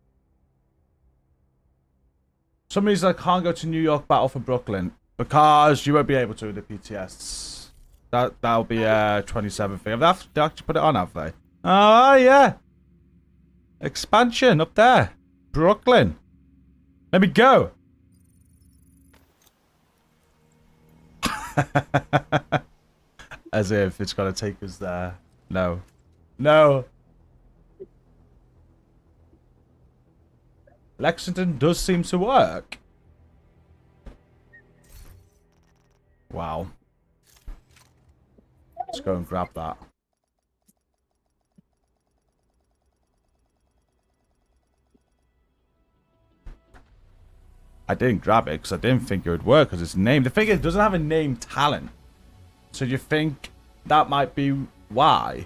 Some reason I can't go to New York Battle for Brooklyn because you won't be able to with the PTS. That'll be 27th thing. They actually put it on, have they? Oh yeah. Expansion up there. Brooklyn. Let me go. As if it's gonna take us there. No. No. Lexington does seem to work. Wow. Let's go and grab that. I didn't grab it because I didn't think it would work because it's named. The thing is, it doesn't have a name talent. So you think that might be why?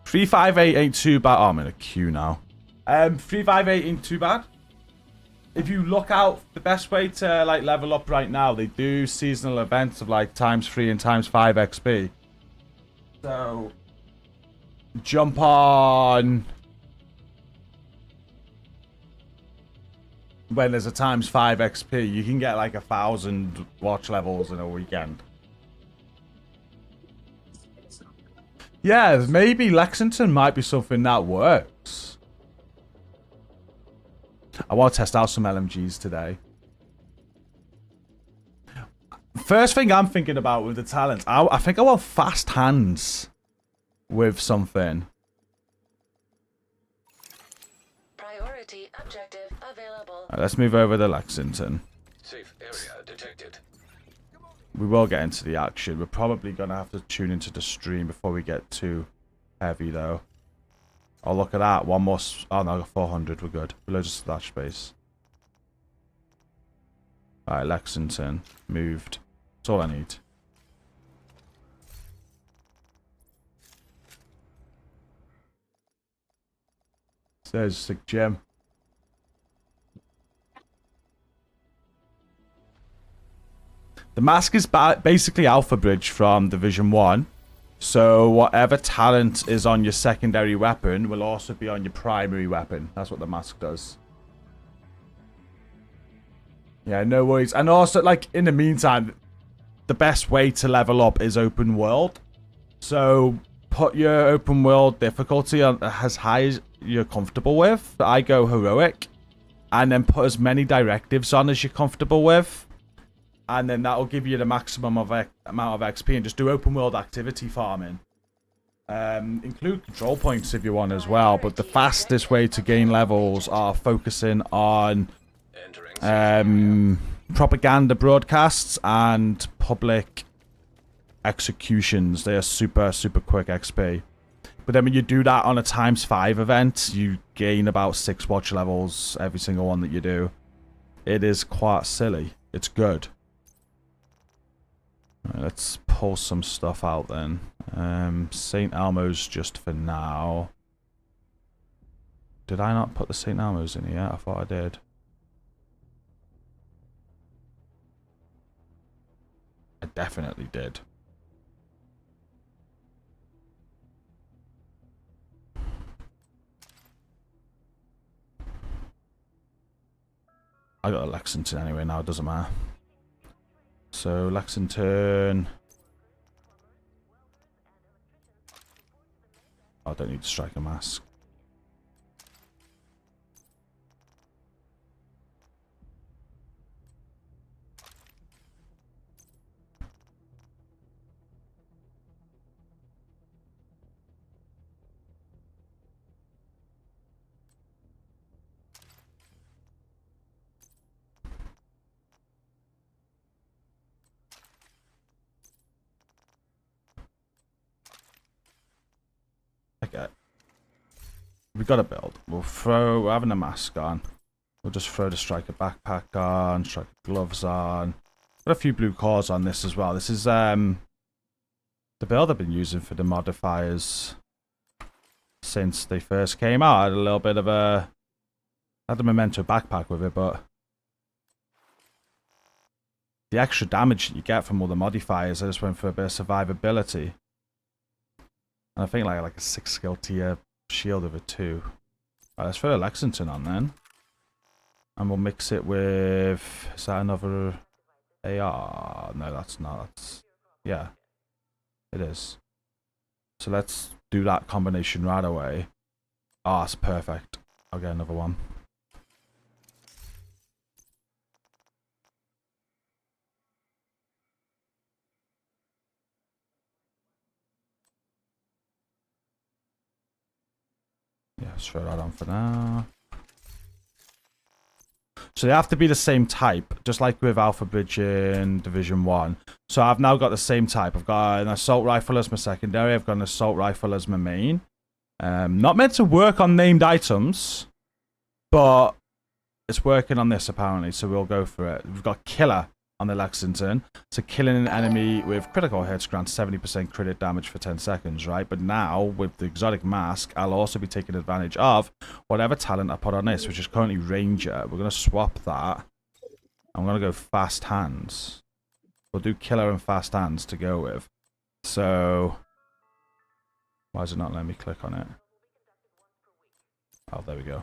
$358 ain't too bad. Oh, I'm in a queue now. $358 ain't too bad. If you look out, the best way to like level up right now, they do seasonal events of like ×3 and ×5 XP. So jump on when there's a ×5 XP. You can get like 1,000 watch levels in a weekend. Yeah, maybe Lexington might be something that works. I want to test out some LMGs today. First thing I'm thinking about with the talents, I think I want fast hands with something. Priority objective available. Right, let's move over to Lexington. Safe area detected. We will get into the action. We're probably going to have to tune into the stream before we get too heavy, though. Oh, look at that. One more... Oh, no, 400. We're good. Below just splash space. Alright, Lexington. Moved. That's all I need. There's sick gem. The mask is basically Alpha Bridge from Division 1. So whatever talent is on your secondary weapon will also be on your primary weapon. That's what the mask does. Yeah, no worries. And also, like, in the meantime, the best way to level up is open world. So put your open world difficulty on as high as you're comfortable with. I go heroic. And then put as many directives on as you're comfortable with. And then that'll give you the maximum of amount of XP and just do open world activity farming. Include control points if you want as well. But the fastest way to gain levels are focusing on propaganda broadcasts and public executions. They are super, super quick XP. But then when you do that on a ×5 event, you gain about 6 watch levels every single one that you do. It is quite silly. It's good. Right, let's pull some stuff out then. St. Elmo's just for now. Did I not put the St. Elmo's in here? I thought I did. I definitely did. I got a Lexington anyway now, it doesn't matter. So, Lexington. I don't need to strike a mask. We got to build. We're having a mask on. We'll just throw the striker backpack on, striker gloves on. Got a few blue cores on this as well. This is the build I've been using for the modifiers since they first came out. I had a little bit of a... I had the memento backpack with it, but the extra damage that you get from all the modifiers, I just went for a bit of survivability. And I think like a 6 skill tier shield of it too. Alright, let's throw a Lexington on then. And we'll mix it with... Is that another AR? No, that's not. That's, yeah, it is. So let's do that combination right away. Ah, it's perfect. I'll get another one. Yeah, let's throw that on for now. So they have to be the same type, just like with Alpha Bridge in Division 1. So I've now got the same type. I've got an assault rifle as my secondary. I've got an assault rifle as my main. Not meant to work on named items, but it's working on this apparently, so we'll go for it. We've got Killer on the Lexington. So killing an enemy with critical hits grants 70% crit damage for 10 seconds, right? But now, with the exotic mask, I'll also be taking advantage of whatever talent I put on this, which is currently Ranger. We're going to swap that. I'm going to go Fast Hands. We'll do Killer and Fast Hands to go with. So, why is it not letting me click on it? Oh, there we go.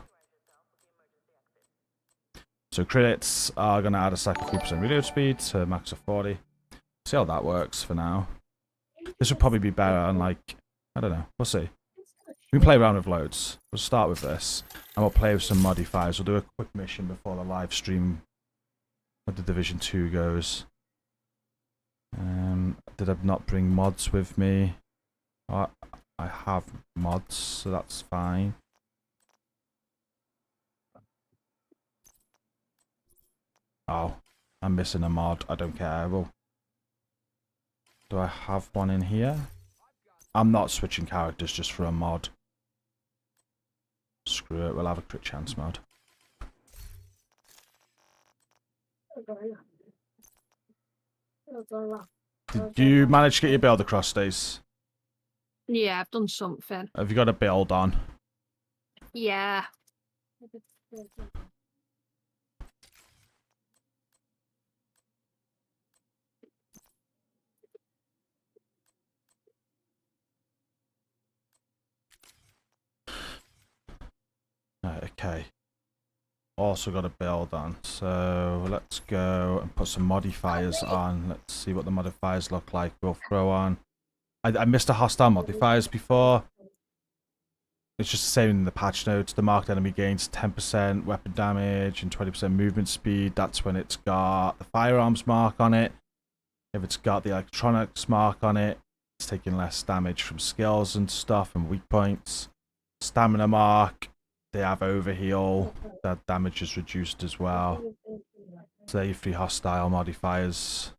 So crits are going to add a second 3% reload speed to max of 40. See how that works for now. This would probably be better on like, I don't know, we'll see. We can play around with loads. We'll start with this, and we'll play with some modifiers. We'll do a quick mission before the live stream of the Division 2 goes. Did I not bring mods with me? Oh, I have mods, so that's fine. Oh, I'm missing a mod. I don't care. Well, do I have one in here? I'm not switching characters just for a mod. Screw it. We'll have a crit chance mod. Did you manage to get your build across, Stace? Yeah, I've done something. Have you got a build on? Yeah. Right, okay. Also got a build on. So let's go and put some modifiers on. Let's see what the modifiers look like. We'll throw on. I missed the hostile modifiers before. It's just the same in the patch notes. The marked enemy gains 10% weapon damage and 20% movement speed. That's when it's got the firearms mark on it. If it's got the electronics mark on it, it's taking less damage from skills and stuff and weak points. Stamina mark, they have overheal. That damage is reduced as well. So there are 3 hostile modifiers.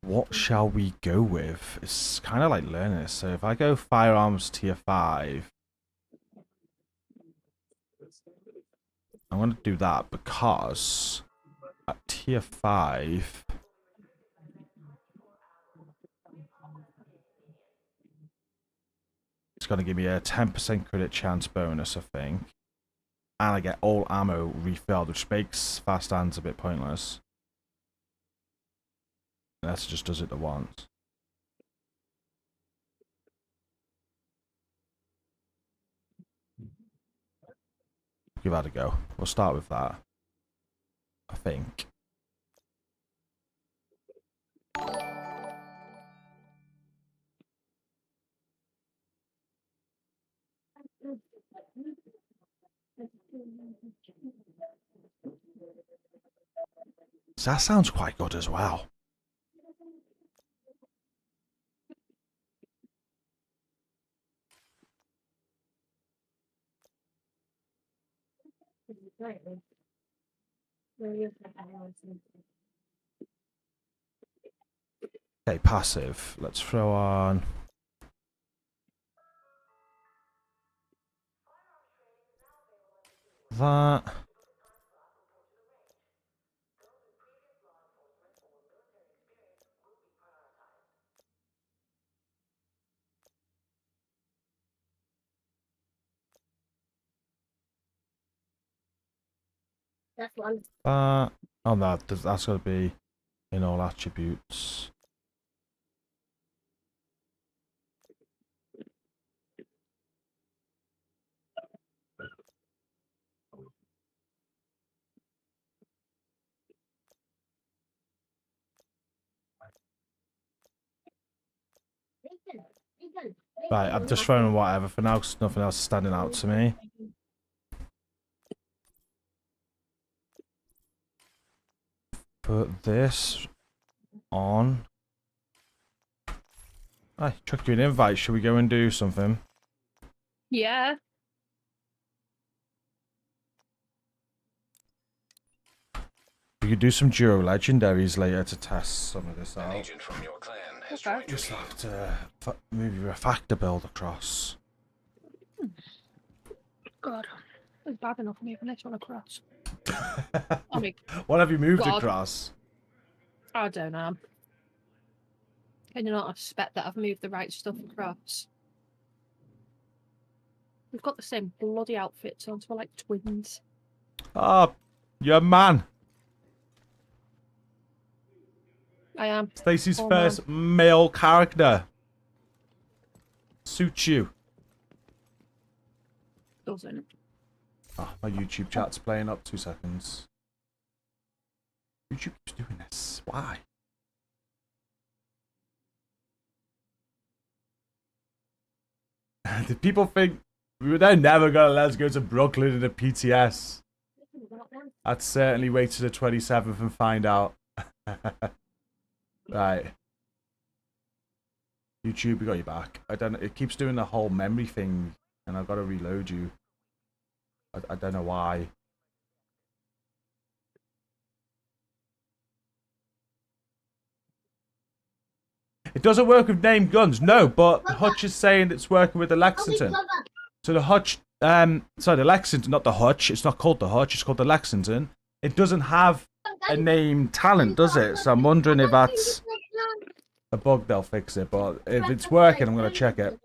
What shall we go with? It's kind of like learning this. So if I go firearms tier 5, I'm going to do that because at tier 5, it's going to give me a 10% credit chance bonus, I think. And I get all ammo refilled, which makes fast hands a bit pointless. Unless it just does it at once. Give that a go. We'll start with that, I think. So that sounds quite good as well. Okay, passive. Let's throw on. that. That's one. That. Oh, that's got to be in all attributes. Right, I'm just throwing whatever for now because nothing else is standing out to me. Put this on. I chuck you an invite. Should we go and do something? Yeah. We could do some duo legendaries later to test some of this An out. agent from your clan has Okay. joined your Just team. have to move your factor build across. God. It's bad enough moving this one across. I mean, What have you moved God. across? I don't know. Can you not expect that I've moved the right stuff across? We've got the same bloody outfits on, so we're like twins. Oh, you're a man. I am. Stacey's Oh, first male character. Suits you. Doesn't. Oh, my YouTube chat's playing up. 2 seconds. YouTube keeps doing this. Why? Did people think they're never gonna let us go to Brooklyn in a PTS? I'd certainly wait to the 27th and find out. Right. YouTube, we got you back. I don't know. It keeps doing the whole memory thing, and I've got to reload you. I don't know why. It doesn't work with named guns, no, but Hutch is saying it's working with the Lexington. So the Hutch, sorry, the Lexington, not the Hutch. It's not called the Hutch, it's called the Lexington. It doesn't have a named talent, does it? So I'm wondering if that's a bug, they'll fix it. But if it's working, I'm going to check it.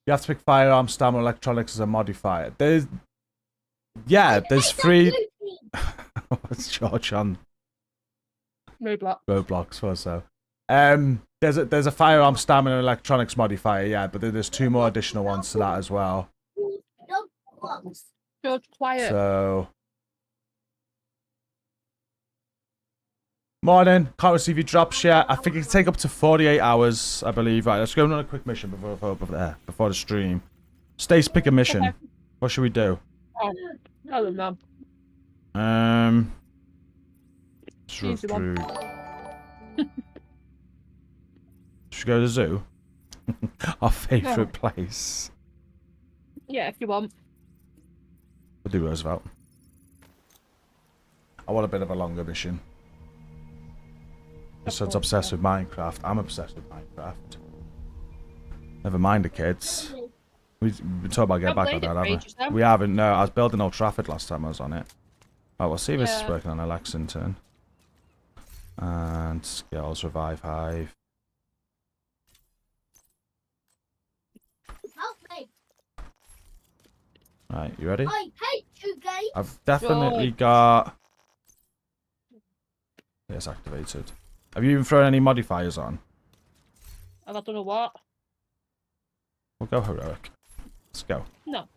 You have to pick firearm, stamina, electronics as a modifier. There's 3. What's George on? Roblox for so. There's a firearm, stamina, and electronics modifier, yeah, but then there's 2 more additional ones to that as well. George, quiet. So. Morning. Can't receive your drops yet. I think it can take up to 48 hours, I believe. Right, let's go on a quick mission before the stream. Stace, pick a mission. Okay. What should we do? I don't know. Easy one. Should we go to the zoo? Our favourite No. place. Yeah, if you want. We'll do Roosevelt. I want a bit of a longer mission. My son's obsessed with Minecraft. I'm obsessed with Minecraft. Never mind the kids. We've been talking about getting back on that, haven't we? We haven't, no. I was building Old Trafford last time I was on it. Oh, we'll see if this is working on a Lexington. And skills, revive hive. Right, you ready? I hate you, guys. I've definitely got... It's activated. Have you even thrown any modifiers on? I don't know what. We'll go heroic. Let's go. No.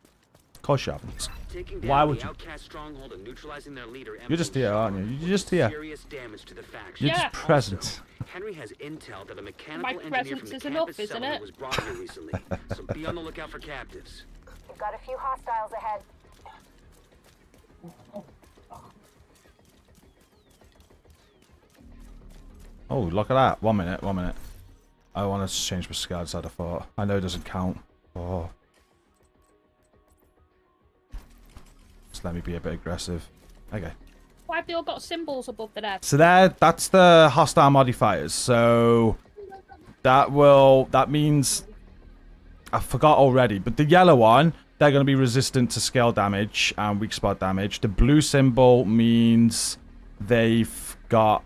Of course you haven't. Taking down Why would the you? outcast stronghold and neutralizing their leader, You're just here, aren't you? You're just here. serious damage to the faction. You're Yeah. just present. Henry has intel that a mechanical My engineer presence from the is campus enough, isn't settlement it? was brought here recently, so be on the lookout for captives. We've got a few hostiles ahead. Oh, look at that. 1 minute, 1 minute. I want to change my scouts, I'd have thought. I know it doesn't count. Oh. Just let me be a bit aggressive. Okay. Why have they all got symbols above their head? So that's the hostile modifiers. So that means I forgot already, but the yellow one they're going to be resistant to scale damage and weak spot damage. The blue symbol means they've got...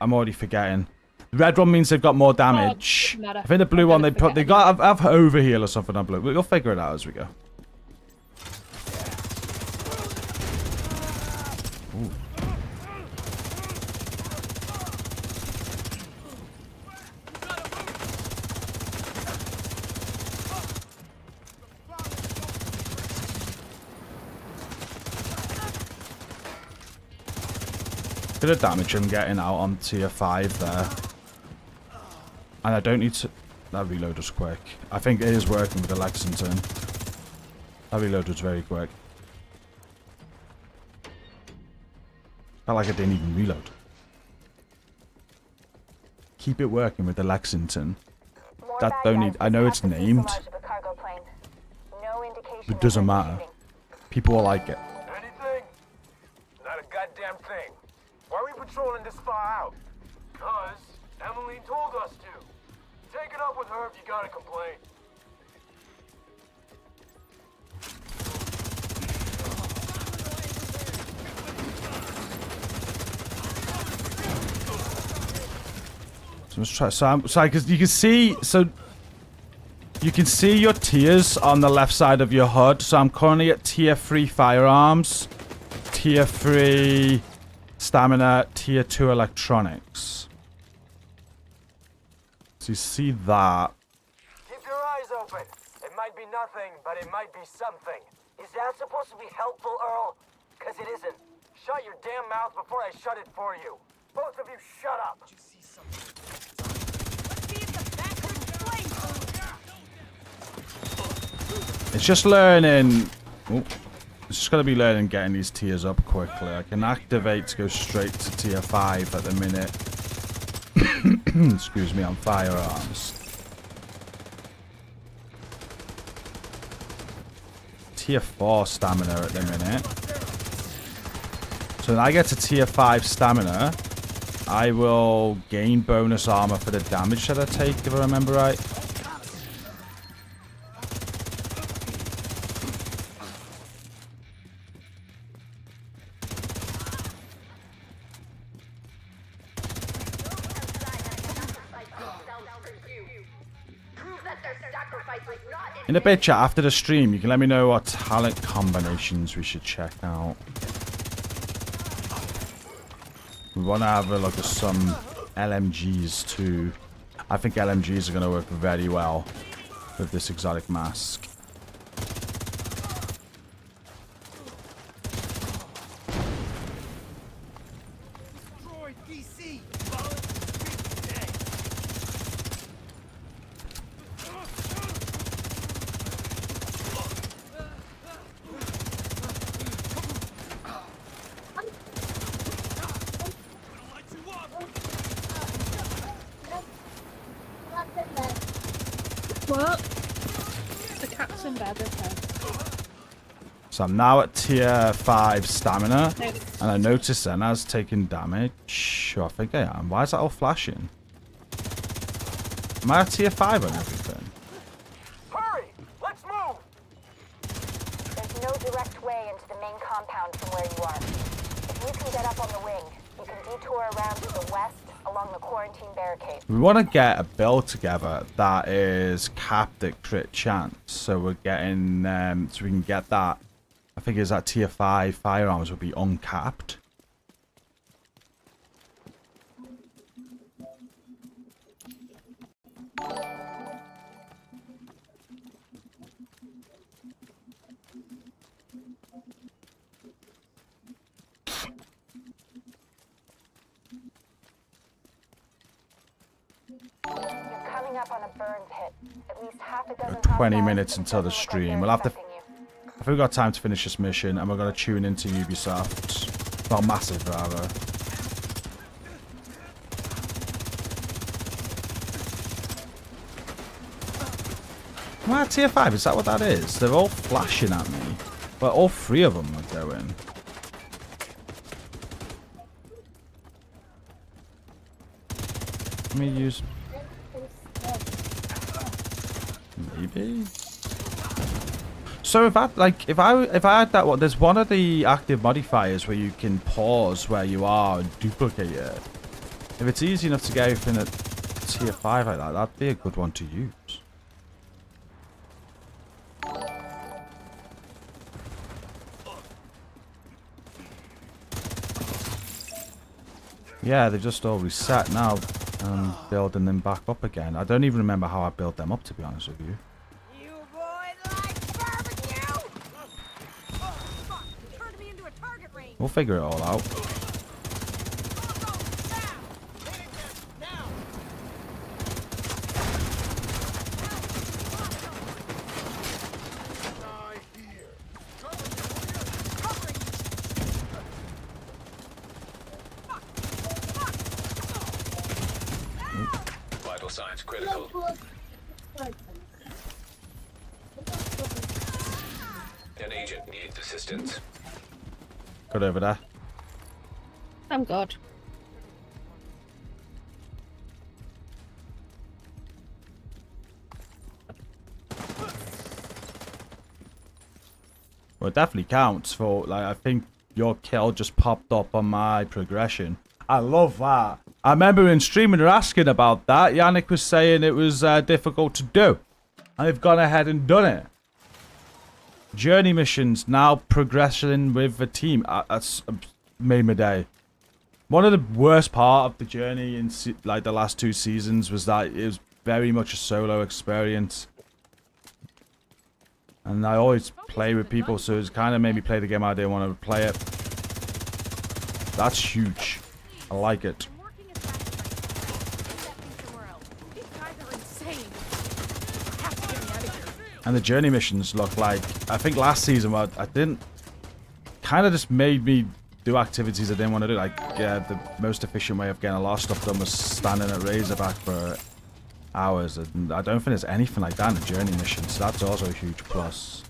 I'm already forgetting. The red one means they've got more damage. doesn't matter. I think the blue one, they got have overheal or something on blue. We'll figure it out as we go. Ooh. Bit of damage I'm getting out on tier 5 there. And I don't need to... That reload was quick. I think it is working with the Lexington. That reload was very quick. Felt like I didn't even reload. Keep it working with the Lexington. That don't need... I know it's named. But it doesn't matter. People will like it. Anything? Not a goddamn thing. Why are we patrolling this far out? Cause Emmeline told us to. Take it up with her if you gotta complain. So let's try. So because you can see, you can see your tiers on the left side of your HUD. So I'm currently at tier 3 firearms, tier 3 stamina, tier 2 electronics. So you see that. Keep your eyes open. It might be nothing, but it might be something. Is that supposed to be helpful, Earl? Cause it isn't. Shut your damn mouth before I shut it for you. Both of you shut up. Did you see something? It's just learning. Oh, it's just got to be learning getting these tiers up quickly. I can activate to go straight to tier 5 at the minute. Excuse me, on firearms. Tier 4 stamina at the minute. So when I get to tier 5 stamina, I will gain bonus armor for the damage that I take, if I remember right. In a bit, chat, after the stream, you can let me know what talent combinations we should check out. We want to have a look at some LMGs too. I think LMGs are going to work very well with this exotic mask. What? The cat's in bed, okay. So I'm now at tier 5 stamina. And I noticed then I was taking damage. Oh, I think I am. Why is that all flashing? Am I at tier 5 on everything? Hurry! Let's move! There's no direct way into the main compound from where you are. If you can get up on the wing, you can detour around to the west along the quarantine barricade. We want to get a build together that is capped at crit chance. So we're getting, so we can get that. I think it's at tier 5 firearms will be uncapped. You're coming up on a burn pit. At least half a dozen 20 minutes until the stream. We'll have to... I think we've got time to finish this mission, and we're going to tune into Ubisoft. Well, Massive, rather. Am I at tier 5? Is that what that is? They're all flashing at me. But all 3 of them are going. Let me use... Maybe. So if I had that one, there's one of the active modifiers where you can pause where you are and duplicate it. If it's easy enough to get everything at tier 5 like that, that'd be a good one to use. Yeah, they've just all reset now. I'm building them back up again. I don't even remember how I built them up, to be honest with you. You boys like barbecue? Oh, fuck. Turned me into a target range. We'll figure it all out. Vital signs critical. An agent needs assistance. Good over there. I'm good. Well, it definitely counts for, like, I think your kill just popped up on my progression. I love that. I remember in streaming they're asking about that. Yannick was saying it was difficult to do. And they've gone ahead and done it. Journey missions now progressing with the team. That's made my day. One of the worst part of the journey in like the last 2 seasons was that it was very much a solo experience. And I always play with people, so it's kind of made me play the game I didn't want to play it. That's huge. I like it. And the journey missions look like, I think last season I didn't, kind of just made me do activities I didn't want to do. Like, the most efficient way of getting a lot of stuff done was standing at Razorback for hours. And I don't think there's anything like that in the journey missions, so that's also a huge plus.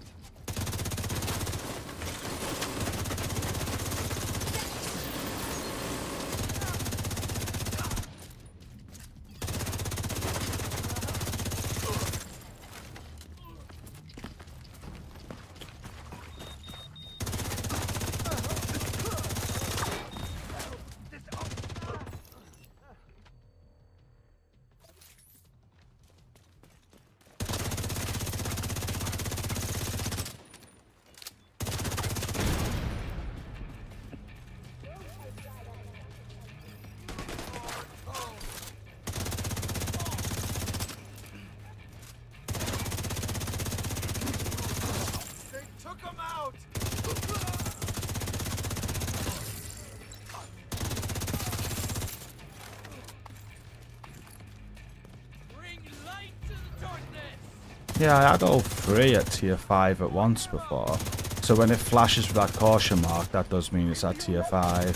Yeah, I had all 3 at tier 5 at once before. So when it flashes with that caution mark, that does mean it's at tier 5.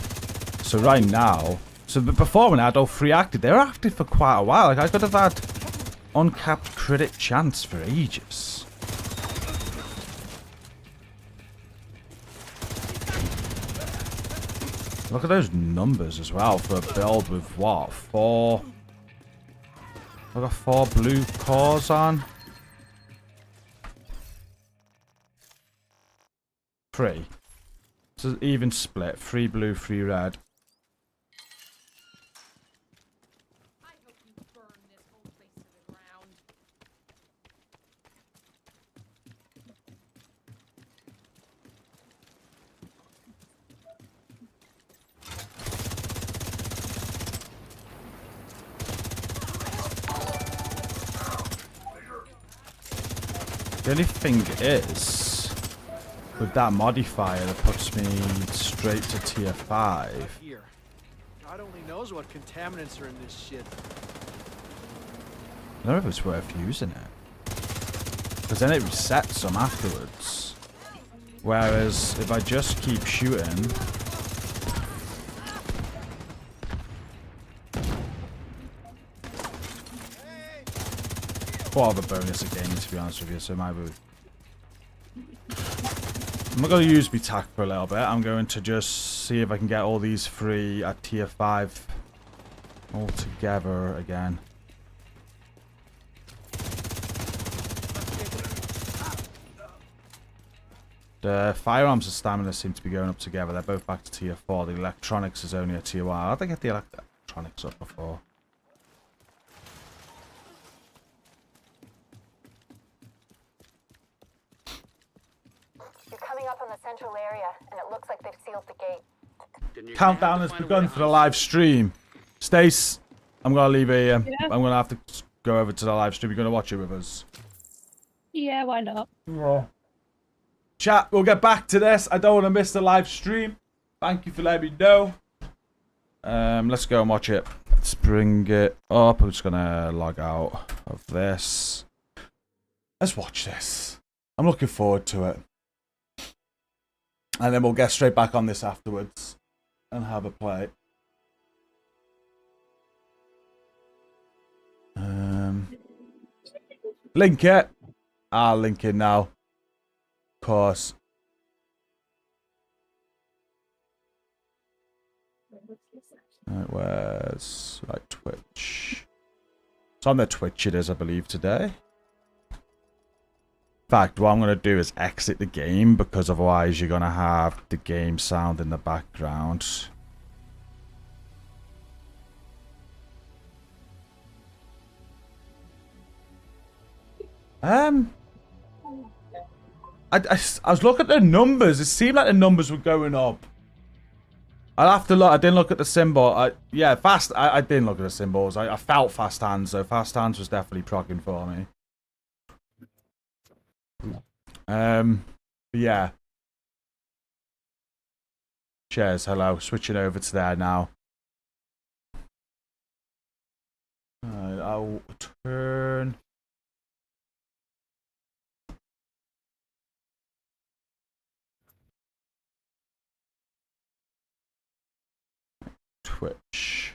So right now... So before when I had all 3 active, they were active for quite a while. Like, I could have had uncapped crit chance for ages. Look at those numbers as well for a build with what? 4... I've got 4 blue cores on. 3. So even split. 3 blue, 3 red. I hope you burn this whole place to the ground. The only thing is, with that modifier, that puts me straight to tier 5. Here. God only knows what contaminants are in this shit. I don't know if it's worth using it. Because then it resets them afterwards. Whereas, if I just keep shooting... What other bonus again, to be honest with you, so my boot. I'm not going to use my tack for a little bit. I'm going to just see if I can get all these 3 at tier 5 all together again. The firearms and stamina seem to be going up together. They're both back to tier 4. The electronics is only a tier 1. How'd they get the electronics up before? You're coming up on the central area, and it looks like they've sealed the gate. Then you're gonna Countdown have has to find a way begun to for the live stream. Stace, I'm going to leave here. Yeah. I'm going to have to go over to the live stream. You're going to watch it with us. Yeah, why not? Yeah. Chat, we'll get back to this. I don't want to miss the live stream. Thank you for letting me know. Let's go and watch it. Let's bring it up. I'm just going to log out of this. Let's watch this. I'm looking forward to it. And then we'll get straight back on this afterwards and have a play. Link it. I'll link it now. Of course. Right, where's right Twitch? It's on the Twitch it is, I believe, today. In fact, what I'm going to do is exit the game because otherwise you're going to have the game sound in the background. I was looking at the numbers. It seemed like the numbers were going up. I'll have to look. I didn't look at the symbol. Yeah, fast. I didn't look at the symbols. I felt fast hands, so fast hands was definitely proccing for me. Yeah. Cheers. Hello. Switching over to there now. I'll turn. Twitch.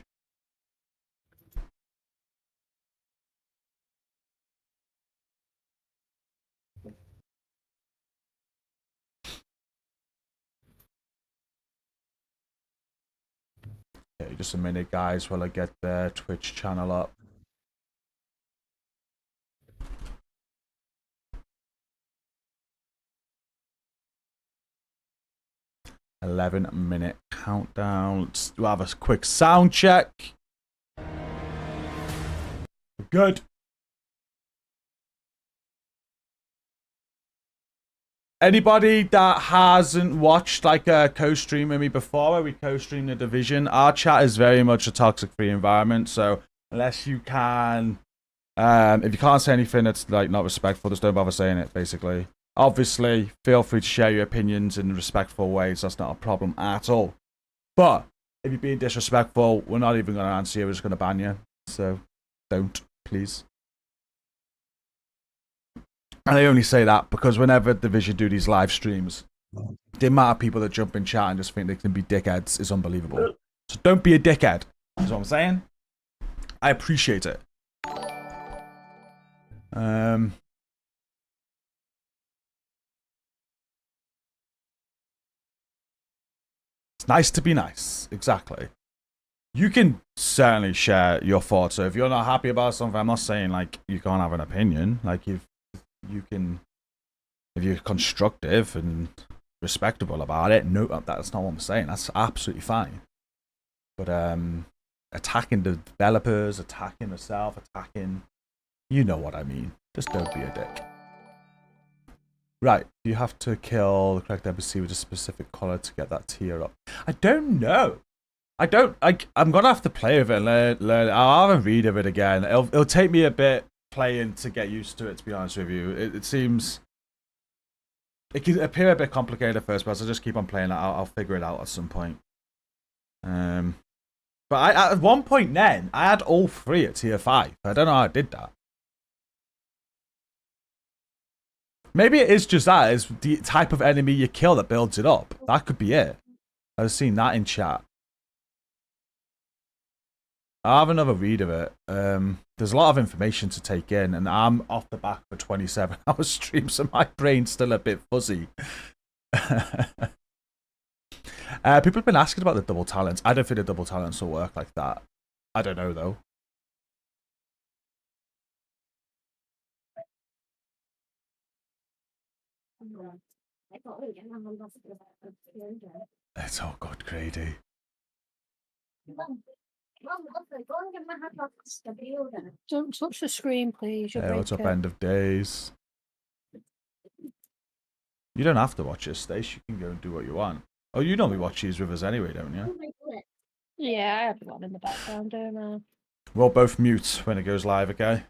Okay, just a minute, guys, while I get the Twitch channel up. $11-minute countdown. Let's have a quick sound check. Good. Anybody that hasn't watched like a co-stream with me before, where we co-stream the Division, our chat is very much a toxic-free environment. So unless you can, if you can't say anything that's like not respectful, just don't bother saying it. Basically, obviously, feel free to share your opinions in respectful ways. That's not a problem at all. But if you're being disrespectful, we're not even going to answer you. We're just going to ban you. So don't, please. And I only say that because whenever Division do these live streams, the amount of people that jump in chat and just think they can be dickheads is unbelievable. So don't be a dickhead. That's what I'm saying. I appreciate it. It's nice to be nice. Exactly. You can certainly share your thoughts. So if you're not happy about something, I'm not saying like you can't have an opinion. Like if you can, if you're constructive and respectable about it, no, that's not what I'm saying. That's absolutely fine. But attacking the developers, attacking yourself, attacking, you know what I mean. Just don't be a dick. Right, you have to kill the correct NPC with a specific color to get that tier up. I don't know. I'm gonna have to play with it and learn. I'll have a read of it again. It'll take me a bit playing to get used to it, to be honest with you. It seems it can appear a bit complicated at first, but as I just keep on playing it, I'll figure it out at some point. But at one point then, I had all three at tier 5. I don't know how I did that. Maybe it is just that. It's the type of enemy you kill that builds it up. That could be it. I've seen that in chat. I'll have another read of it. There's a lot of information to take in, and I'm off the back of a 27-hour stream, so my brain's still a bit fuzzy. People have been asking about the double talents. I don't think the double talents will work like that. I don't know, though. It's all good, Grady. Don't touch the screen, please. You'll Hey, what's break up, it. end of days? You don't have to watch this, Stace. You can go and do what you want. Oh, you normally watch these with us anyway, don't you? Yeah, I have one in the background, don't I? We'll both mute when it goes live, okay?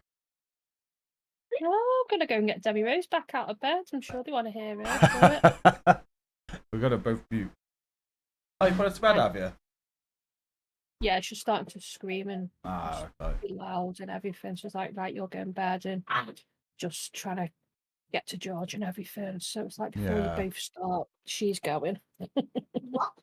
Oh, I'm gonna go and get Debbie Rose back out of bed. I'm sure they want to hear her. Do it. We're gonna both mute. Oh, you put it to bed, have you? Yeah, she's starting to scream and Okay. be loud and everything. She's like, right, you're going bed and just trying to get to George and everything. So it's like before Yeah. you both start, she's going. What?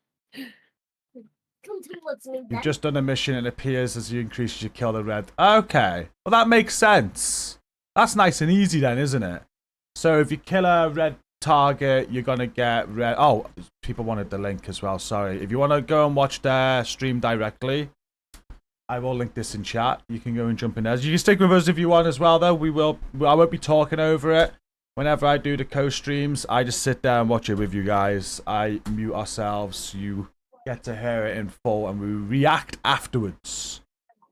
Come towards me, You've then. just done a mission and it appears as you increase your kill the red. Okay. Well, that makes sense. That's nice and easy then, isn't it? So if you kill a red target, you're going to get red. Oh, people wanted the link as well. Sorry. If you want to go and watch their stream directly, I will link this in chat. You can go and jump in there. You can stick with us if you want as well, though. I won't be talking over it. Whenever I do the co-streams, I just sit there and watch it with you guys. I mute ourselves. You get to hear it in full, and we react afterwards.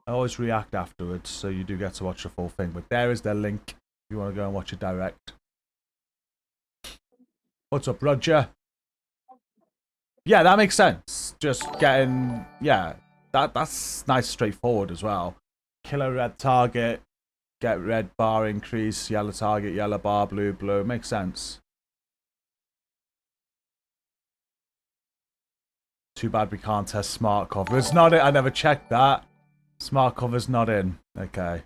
I always react afterwards, so you do get to watch the full thing. But there is their link if you want to go and watch it direct. What's up, Roger? Yeah, that makes sense. Just getting, yeah, that's nice, straightforward as well. Kill a red target, get red bar increase, yellow target, yellow bar, blue, blue. Makes sense. Too bad we can't test smart cover. It's not it. I never checked that. Smart cover's not in. Okay.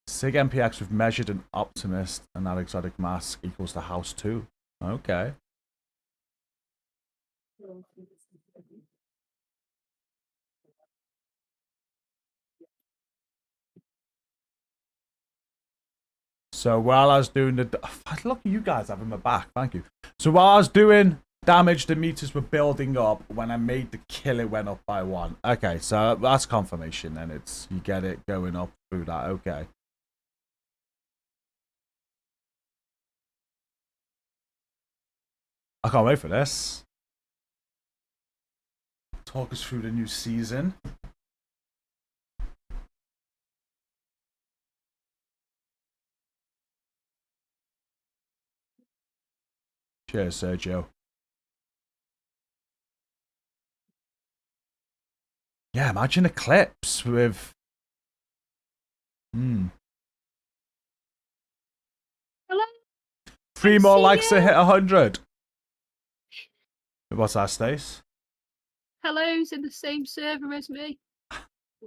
Sig MPX with measured and optimist and that exotic mask equals the house 2. Okay. So while I was doing the... Look at you guys having my back. Thank you. So while I was doing damage, the meters were building up. When I made the kill, it went up by 1. Okay, so that's confirmation then. It's you get it going up through that. Okay. I can't wait for this. Talk us through the new season. Cheers, Sergio. Yeah, imagine Eclipse with... Hello? 3 more see likes to you. hit 100. What's that, Stace? Hello's in the same server as me.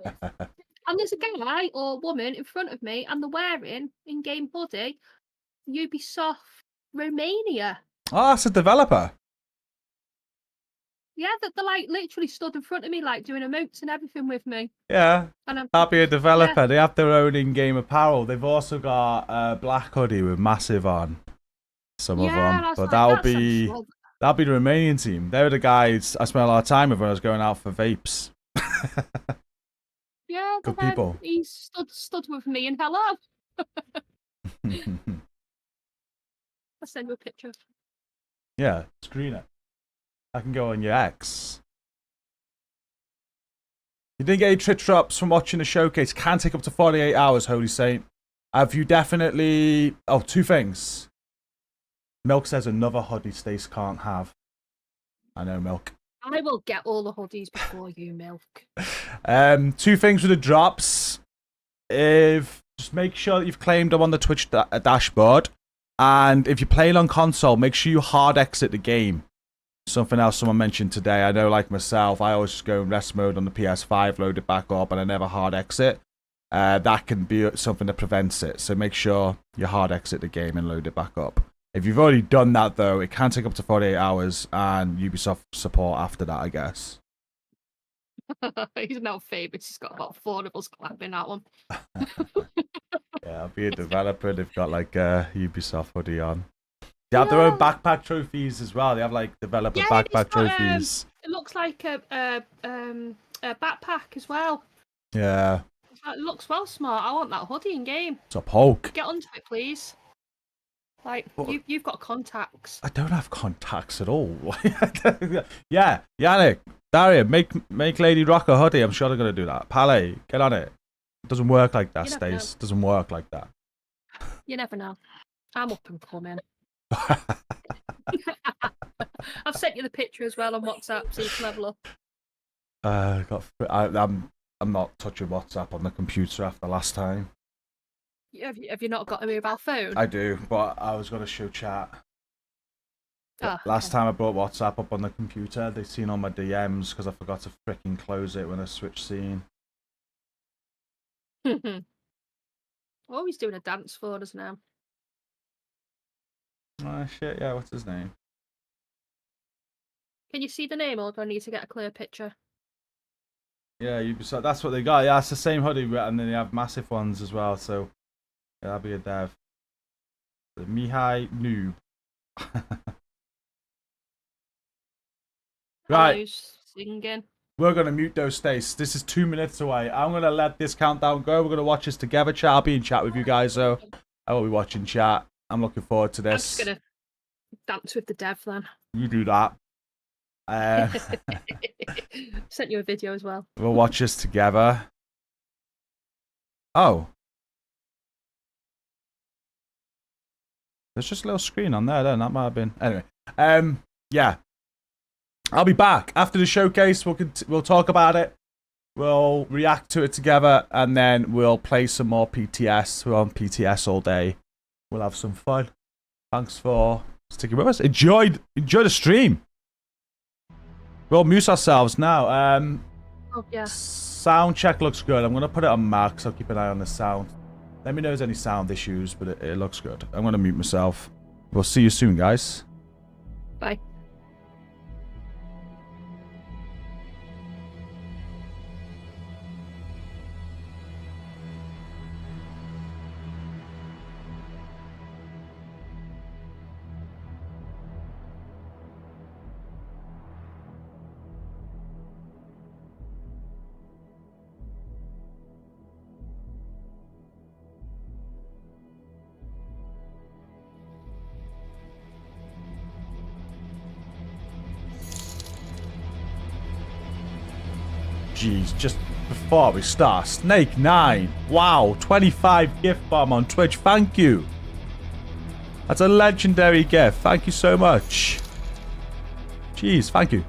And there's a guy or woman in front of me and they're wearing in-game hoodie Ubisoft Romania. Oh, that's a developer. Yeah, they're like literally stood in front of me, like doing emotes and everything with me. Yeah, And I'm that'd be a developer. Yeah. They have their own in-game apparel. They've also got a black hoodie with massive on. Some of and them, I was but like, that'll "That sounds be swell." the Romanian team. They were the guys I spent a lot of time with when I was going out for vapes. Yeah, Good but then people. he stood with me and hello. I'll send you a picture. Yeah, screen it. I can go on your X. You didn't get any trip drops from watching the showcase. Can take up to 48 hours, Holy Saint. Have you definitely... Oh, 2 things. Milk says another hoodie Stace can't have. I know, Milk. I will get all the hoodies before you, Milk. 2 things with the drops. Just make sure that you've claimed them on the Twitch dashboard. And if you're playing on console, make sure you hard exit the game. Something else someone mentioned today. I know, like myself, I always just go in rest mode on the PS5, load it back up, and I never hard exit. That can be something that prevents it. So make sure you hard exit the game and load it back up. If you've already done that, though, it can take up to 48 hours, and Ubisoft support after that, I guess. He's now famous. He's got about 4 of us clapping at him. Yeah, I'll be a developer. They've got like a Ubisoft hoodie on. They have their own backpack trophies as well. They have like developer backpack trophies. It looks like a backpack as well. Yeah. It looks well smart. I want that hoodie in game. It's a poke. Get onto it, please. Like, you've got contacts. I don't have contacts at all. Yeah, Yannick, Darian, make Lady Rock a hoodie. I'm sure they're going to do that. Palais, get on it. It doesn't work like that, Stace. It doesn't work like that. You never know. I'm up and coming. I've sent you the picture as well on WhatsApp so you can have a look. I'm not touching WhatsApp on the computer after last time. Have you not got a mobile phone? I do, but I was going to show chat. Last Okay. time I brought WhatsApp up on the computer, they seen all my DMs because I forgot to freaking close it when I switched scene. Oh, he's doing a dance for us now. Oh shit, yeah, what's his name? Can you see the name or do I need to get a clear picture? Yeah, Ubisoft, that's what they got. Yeah, it's the same hoodie, and then they have massive ones as well, so yeah, that'll be a dev. The Mihai Noob. Right. Who's singing? We're going to mute those states. This is 2 minutes away. I'm going to let this countdown go. We're going to watch this together. Chat. I'll be in chat with you guys, so I will be watching chat. I'm looking forward to I'm this. just going to dance with the dev then. You do that. Sent you a video as well. We'll watch this together. Oh. There's just a little screen on there, then. That might have been... Anyway. Yeah. I'll be back after the showcase. We'll talk about it. We'll react to it together, and then we'll play some more PTS. We're on PTS all day. We'll have some fun. Thanks for sticking with us. Enjoy the stream. We'll mute ourselves now. Oh yeah. Sound check looks good. I'm gonna put it on max. I'll keep an eye on the sound. Let me know if there's any sound issues, but it looks good. I'm gonna mute myself. We'll see you soon, guys. Bye. Jeez, just before we start, Snake9, wow, 25 gift bomb on Twitch, thank you. That's a legendary gift, thank you so much. Jeez, thank you.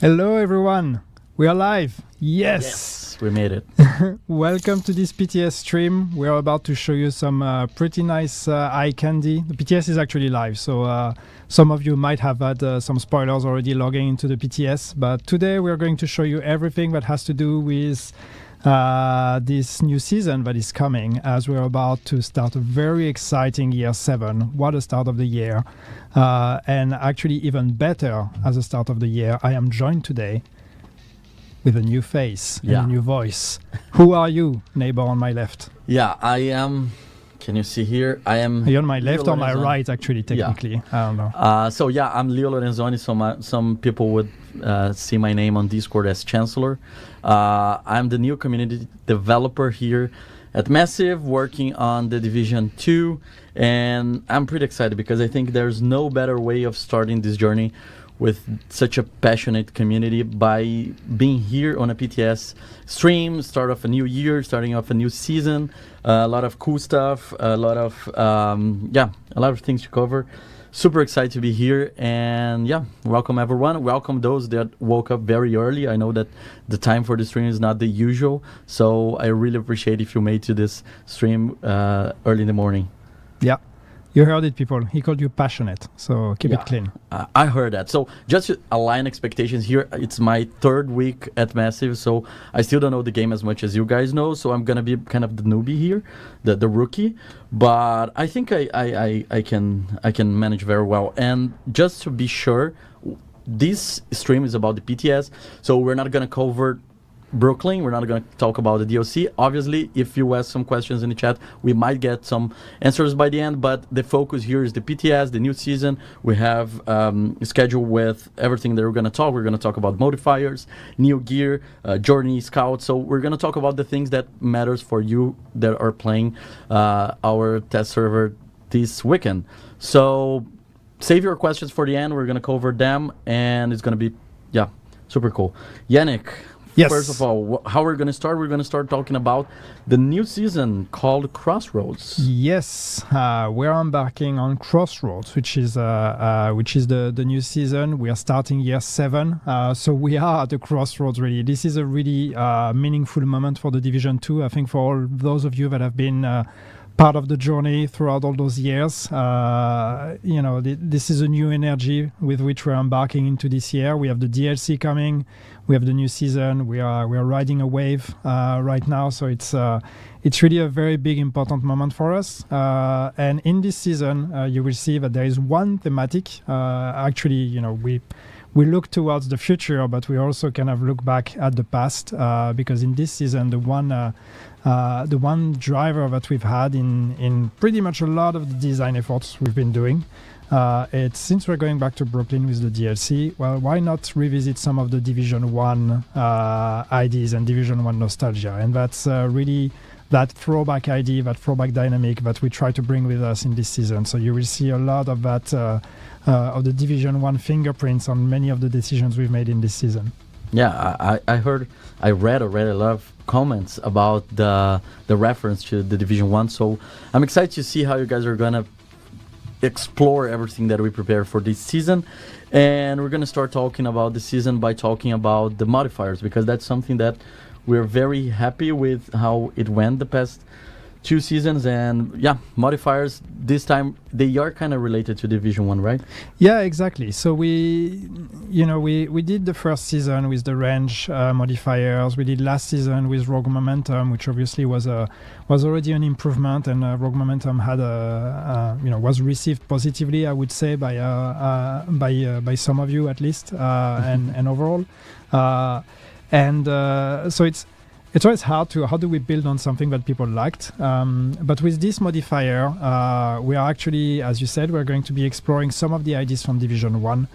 Hello everyone, we are live. Yes, we made it. Welcome to this PTS stream. We are about to show you some pretty nice eye candy. The PTS is actually live, so some of you might have had some spoilers already logging into the PTS. But today we are going to show you everything that has to do with this new season that is coming, as we're about to start a very exciting year 7. What a start of the year. And actually even better as a start of the year, I am joined today with a new face and a new voice. Who are you, neighbor on my left? Yeah, I am. Can you see here? I am. Are you on my left Leo or my Lorenzoni. right, actually, technically? Yeah. I don't know. So yeah, I'm Leo Lorenzoni. So some people would see my name on Discord as Chancellor. I'm the new community developer here at Massive, working on the Division 2. And I'm pretty excited because I think there's no better way of starting this journey with such a passionate community by being here on a PTS stream, start off a new year, starting off a new season, a lot of cool stuff, a lot of things to cover. super excited to be here, and yeah, welcome everyone. Welcome those that woke up very early. I know that the time for the stream is not the usual, so I really appreciate if you made to this stream early in the morning. Yeah. You heard it, people. He called you passionate, so keep it clean. I heard that. So just to align expectations here, it's my third week at Massive, so I still don't know the game as much as you guys know, so I'm going to be kind of the newbie here, the rookie, but I think I can manage very well. And just to be sure, this stream is about the PTS, so we're not going to cover Brooklyn. We're not going to talk about the DLC. Obviously, if you ask some questions in the chat, we might get some answers by the end, but the focus here is the PTS, the new season. We have a schedule with everything that we're going to talk. We're going to talk about modifiers, new gear, Journey, Scout. So we're going to talk about the things that matters for you that are playing our test server this weekend. So save your questions for the end. We're going to cover them, and it's going to be, super cool. Yannick, yes. First of all, how we're going to start? We're going to start talking about the new season called Crossroads. Yes, we're embarking on Crossroads, which is the new season. We are starting year 7, so we are at the crossroads. Really, this is a really meaningful moment for the Division 2. I think for all those of you that have been part of the journey throughout all those years, this is a new energy with which we're embarking into this year. We have the DLC coming. We have the new season. We are riding a wave right now, so it's really a very big, important moment for us. And in this season, you will see that there is one thematic. Actually, we look towards the future, but we also kind of look back at the past because in this season, the one driver that we've had in pretty much a lot of the design efforts we've been doing. It's since we're going back to Brooklyn with the DLC, well, why not revisit some of the Division 1 IDs and Division 1 nostalgia? And that's really that throwback ID, that throwback dynamic that we try to bring with us in this season. So you will see a lot of that, of the Division 1 fingerprints on many of the decisions we've made in this season. Yeah, I read a lot of comments about the reference to the Division 1, so I'm excited to see how you guys are going to explore everything that we prepare for this season. And we're going to start talking about the season by talking about the modifiers, because that's something that we're very happy with how it went the past 2 seasons. And modifiers this time, they are kind of related to Division 1, right? Yeah, exactly. So we did the first season with the range modifiers. We did last season with Rogue Momentum, which obviously was already an improvement, and Rogue Momentum had was received positively, I would say, by some of you at least, and overall. So it's always hard to, how do we build on something that people liked? But with this modifier, we are actually, as you said, we're going to be exploring some of the ideas from Division 1.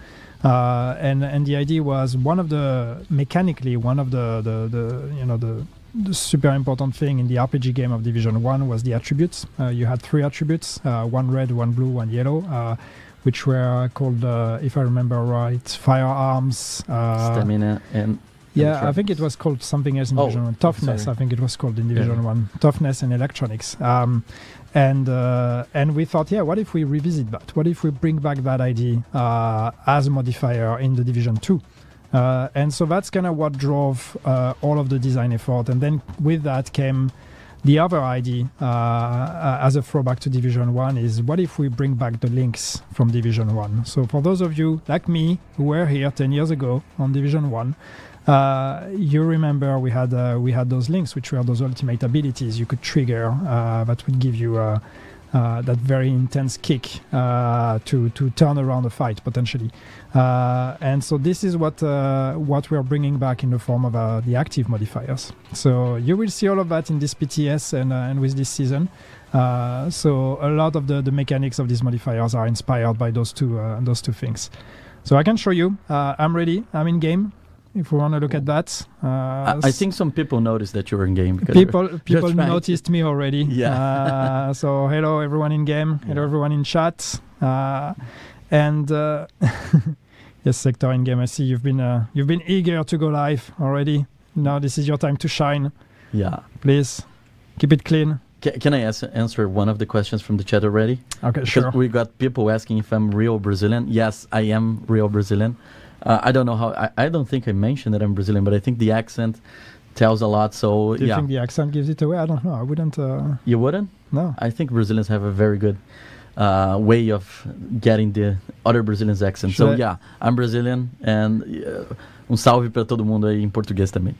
And the idea was mechanically, one of the super important thing in the RPG game of Division 1 was the attributes. You had 3 attributes, 1 red, 1 blue, 1 yellow, which were called, if I remember right, firearms, stamina, and I think it was called something else in Division 1. Toughness, I think it was called in Division 1. Toughness and electronics. And we thought, what if we revisit that? What if we bring back that idea as a modifier in the Division 2? And so that's kind of what drove all of the design effort. And then with that came the other idea as a throwback to Division 1 is, what if we bring back the links from Division 1? So for those of you like me who were here 10 years ago on Division 1, you remember we had those links, which were those ultimate abilities you could trigger that would give you that very intense kick to turn around a fight potentially. And so this is what we're bringing back in the form of the active modifiers. So you will see all of that in this PTS and with this season. So a lot of the mechanics of these modifiers are inspired by those two things. So I can show you. I'm ready. I'm in game. If we want to look at that, I think some people noticed that you were in game. People noticed me already. Yeah. So hello everyone in game. Hello everyone in chat. And yes, Sector in game. I see you've been eager to go live already. Now this is your time to shine. Yeah. Please keep it clean. Can I answer one of the questions from the chat already? Okay, Because sure. we got people asking if I'm real Brazilian. Yes, I am real Brazilian. I don't know how. I don't think I mentioned that I'm Brazilian, but I think the accent tells a lot. So Do you yeah, think the accent gives it away? I don't know. I wouldn't. you wouldn't. No. I think Brazilians have a very good way of getting the other Brazilians' accent. So Should I- yeah, I'm Brazilian, and salve para todo mundo aí em português também.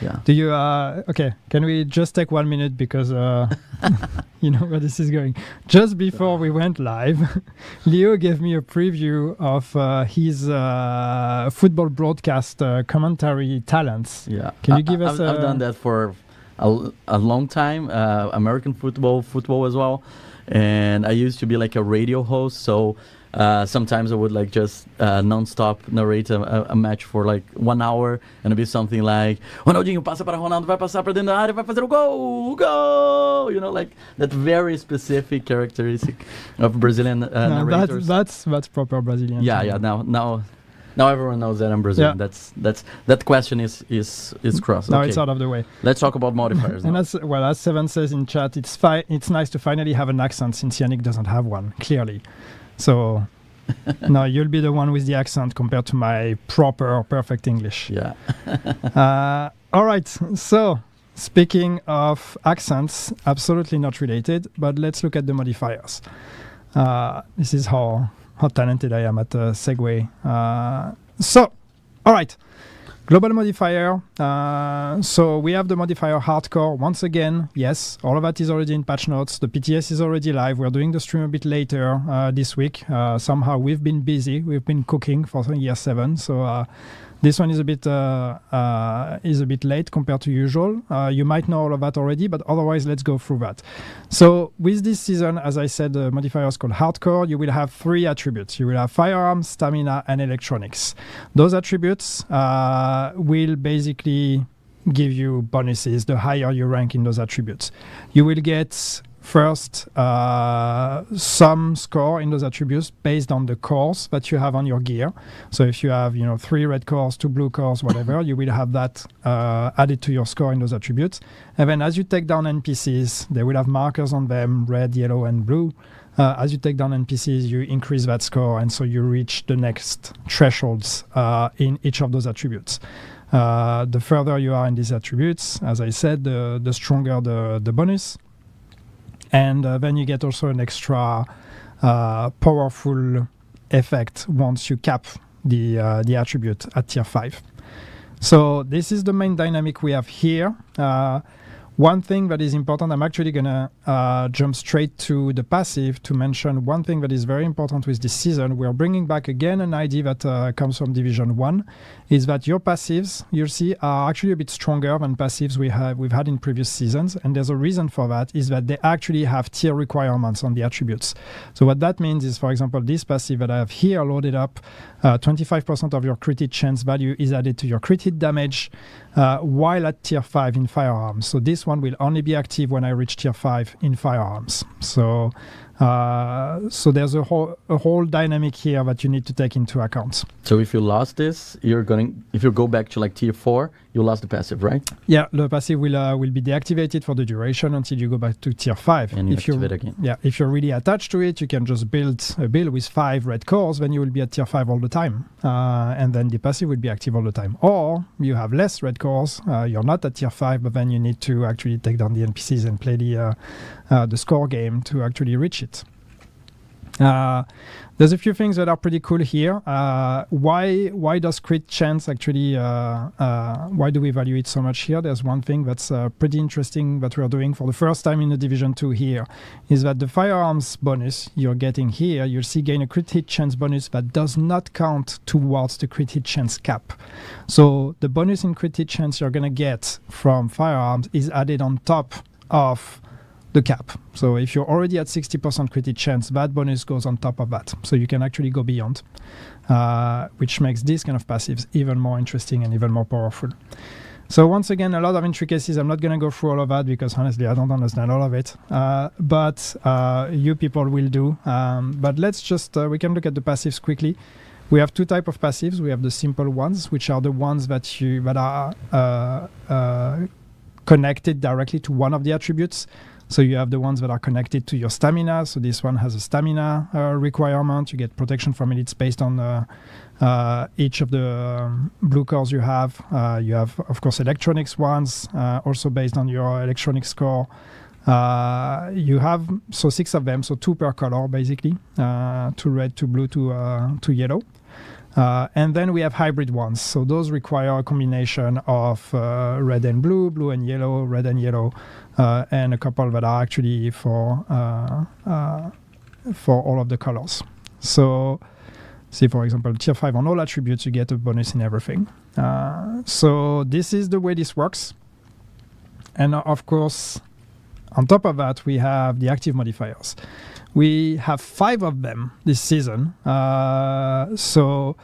Yeah. Do you? Okay. Can we just take 1 minute because you know where this is going. Just before we went live, Leo gave me a preview of his football broadcast commentary talents. Yeah. Can you give us? I've done that for a long time. American football as well, and I used to be like a radio host. So sometimes I would like just non-stop narrate a match for like 1 hour, and it'd be something like Ronaldinho passa para Ronaldo, vai passar para dentro da área, vai fazer o gol, you know, like that very specific characteristic of Brazilian No, narrators. that's proper Brazilian. Yeah. Now everyone knows that I'm Brazilian. Yeah. That question is crossed. Now Okay. it's out of the way. Let's talk about modifiers And now. as Seven says in chat, it's nice to finally have an accent since Yannick doesn't have one, clearly. So now you'll be the one with the accent compared to my proper perfect English. Yeah. All right. So speaking of accents, absolutely not related, but let's look at the modifiers. This is how talented I am at segue. So, all right. Global modifier. So we have the modifier hardcore. Once again, yes, all of that is already in patch notes. The PTS is already live. We're doing the stream a bit later this week. Somehow we've been busy. We've been cooking for year 7. So this one is a bit late compared to usual. You might know all of that already, but otherwise, let's go through that. So with this season, as I said, the modifier is called hardcore. You will have 3 attributes. You will have firearms, stamina, and electronics. Those attributes will basically give you bonuses the higher you rank in those attributes. You will get first some score in those attributes based on the cores that you have on your gear. So if you have 3 red cores, 2 blue cores, whatever, you will have that added to your score in those attributes. And then as you take down NPCs, they will have markers on them, red, yellow, and blue. As you take down NPCs, you increase that score, and so you reach the next thresholds in each of those attributes. The further you are in these attributes, as I said, the stronger the bonus. And then you get also an extra powerful effect once you cap the attribute at tier 5. So this is the main dynamic we have here. One thing that is important, I'm actually going to jump straight to the passive to mention one thing that is very important with this season. We're bringing back again an idea that comes from Division 1, is that your passives, you'll see, are actually a bit stronger than passives we've had in previous seasons. And there's a reason for that, is that they actually have tier requirements on the attributes. So what that means is, for example, this passive that I have here loaded up, 25% of your crit hit chance value is added to your crit hit damage while at tier 5 in firearms. So this one will only be active when I reach tier 5 in firearms. So there's a whole dynamic here that you need to take into account. So if you lost this, if you go back to like tier 4, you lost the passive, right? Yeah, the passive will be deactivated for the duration until you go back to tier 5. And you activate again. Yeah, if you're really attached to it, you can just build a build with 5 red cores, then you will be at tier 5 all the time. And then the passive will be active all the time. Or you have less red cores, you're not at tier 5, but then you need to actually take down the NPCs and play the score game to actually reach it. There's a few things that are pretty cool here. Why does crit chance actually, why do we value it so much here? There's one thing that's pretty interesting that we're doing for the first time in the Division 2 here, is that the firearms bonus you're getting here, you'll see gain a crit hit chance bonus that does not count towards the crit hit chance cap. So the bonus in crit hit chance you're going to get from firearms is added on top of the cap. So if you're already at 60% crit hit chance, that bonus goes on top of that. So you can actually go beyond, which makes these kind of passives even more interesting and even more powerful. So once again, a lot of intricacies. I'm not going to go through all of that because honestly, I don't understand all of it. But you people will do. But let's just, we can look at the passives quickly. We have 2 types of passives. We have the simple ones, which are the ones that are connected directly to one of the attributes. So you have the ones that are connected to your stamina. So this one has a stamina requirement. You get protection from it. It's based on each of the blue cores you have. You have, of course, electronics ones, also based on your electronics score. You have 6 of them, so 2 per color basically, 2 red, 2 blue, 2 yellow. And then we have hybrid ones. So those require a combination of red and blue, blue and yellow, red and yellow, and a couple that are actually for all of the colors. So see, for example, tier 5 on all attributes, you get a bonus in everything. So this is the way this works. And of course, on top of that, we have the active modifiers. We have 5 of them this season. So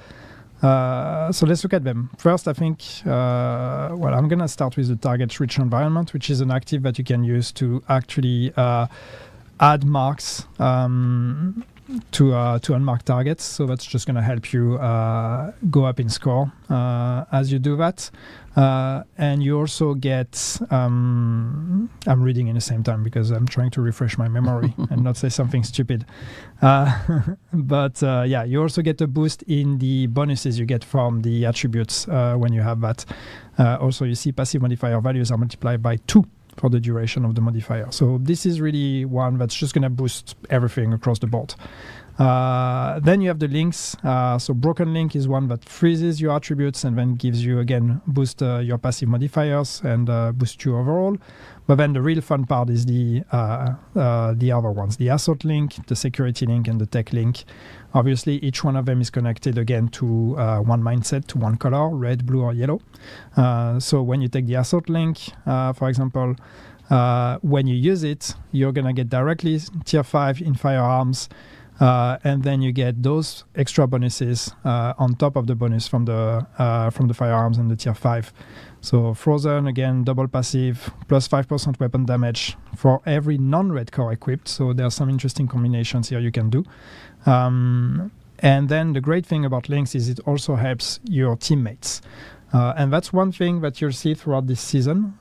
let's look at them. First, I think, I'm going to start with the target-rich environment, which is an active that you can use to actually add marks to unmarked targets. So that's just going to help you go up in score as you do that. And you also get, I'm reading in the same time because I'm trying to refresh my memory and not say something stupid. But you also get a boost in the bonuses you get from the attributes when you have that. Also, you see passive modifier values are multiplied by 2 for the duration of the modifier. So this is really one that's just going to boost everything across the board. Then you have the links. So broken link is one that freezes your attributes and then gives you, again, boost your passive modifiers and boost you overall. But then the real fun part is the other ones, the assault link, the security link, and the tech link. Obviously, each one of them is connected, again, to one mindset, to one color, red, blue, or yellow. So when you take the assault link, for example, when you use it, you're going to get directly tier 5 in firearms, and then you get those extra bonuses on top of the bonus from the firearms and the tier 5. So frozen, again, double passive, plus 5% weapon damage for every non-red core equipped. So there are some interesting combinations here you can do. And then the great thing about links is it also helps your teammates. And that's one thing that you'll see throughout this season,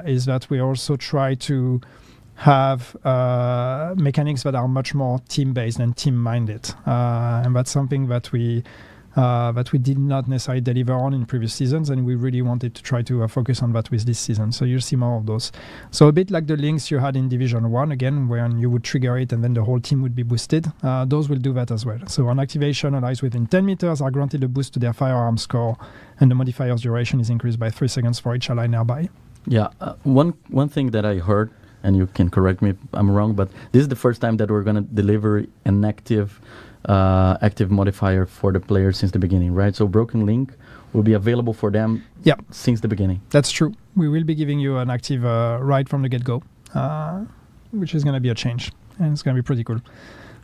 is that we also try to have mechanics that are much more team-based and team-minded. And that's something that we did not necessarily deliver on in previous seasons, and we really wanted to try to focus on that with this season. So you'll see more of those. So a bit like the links you had in Division 1, again, when you would trigger it and then the whole team would be boosted. Those will do that as well. So on activation, allies within 10 meters are granted a boost to their firearm score, and the modifier's duration is increased by 3 seconds for each ally nearby. Yeah, one thing that I heard, and you can correct me if I'm wrong, but this is the first time that we're going to deliver an active modifier for the players since the beginning, right? So Broken Link will be available for them since the beginning. That's true. We will be giving you an active right from the get-go, which is going to be a change, and it's going to be pretty cool.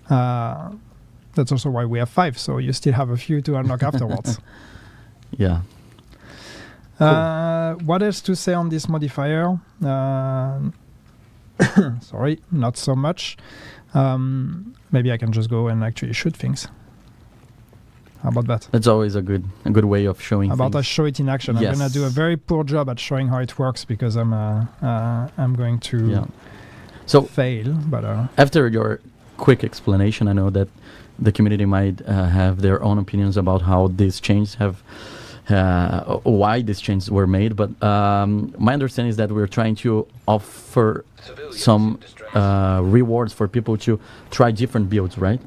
That's also why we have 5, so you still have a few to unlock afterwards. Yeah. Cool. What else to say on this modifier? Sorry, not so much. Maybe I can just go and actually shoot things. How about that? That's always a good way of showing How about things. I show it in action? Yes. I'm going to do a very poor job at showing how it works because I'm going to fail. But after your quick explanation, I know that the community might have their own opinions about how these changes have why these changes were made, but my understanding is that we're trying to offer some rewards for people to try different builds, right?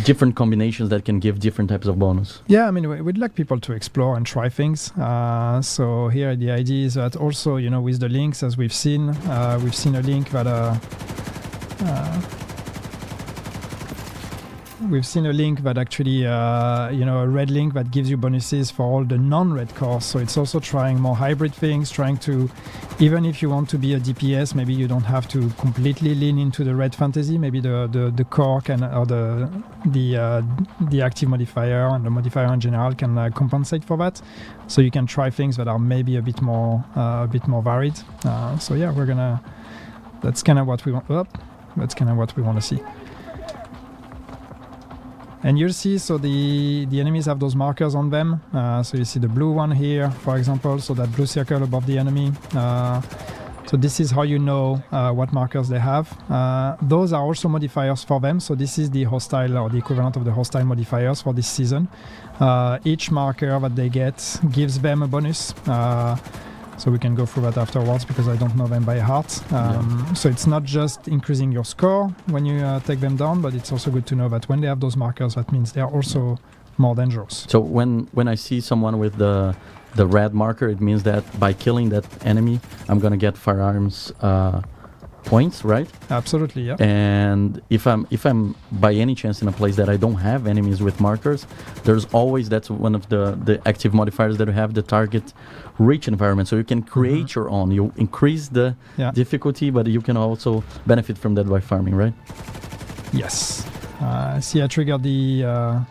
Different combinations that can give different types of bonus. Yeah, I mean, we'd like people to explore and try things. So here the idea is that also, with the links, as we've seen a link that we've seen a link that actually, a red link that gives you bonuses for all the non-red cores. So it's also trying more hybrid things, trying to, even if you want to be a DPS, maybe you don't have to completely lean into the red fantasy. Maybe the core can, or the active modifier and the modifier in general can compensate for that. So you can try things that are maybe a bit more varied. So yeah, that's kind of what we want. That's kind of what we want to see. And you'll see, so the enemies have those markers on them. So you see the blue one here, for example, so that blue circle above the enemy. So So this is how you know what markers they have. Those are also modifiers for them. So this is the hostile or the equivalent of the hostile modifiers for this season. Each marker that they get gives them a bonus. So we can go through that afterwards because I don't know them by heart. So it's not just increasing your score when you take them down, but it's also good to know that when they have those markers, that means they are also more dangerous. So when I see someone with the red marker, it means that by killing that enemy, I'm gonna get firearms points, right? Absolutely, yeah. And if I'm by any chance in a place that I don't have enemies with markers, there's always, that's one of the active modifiers that we have, the target rich environment. So you can create your own. You increase the difficulty, but you can also benefit from that by farming, right? Yes. See, I triggered the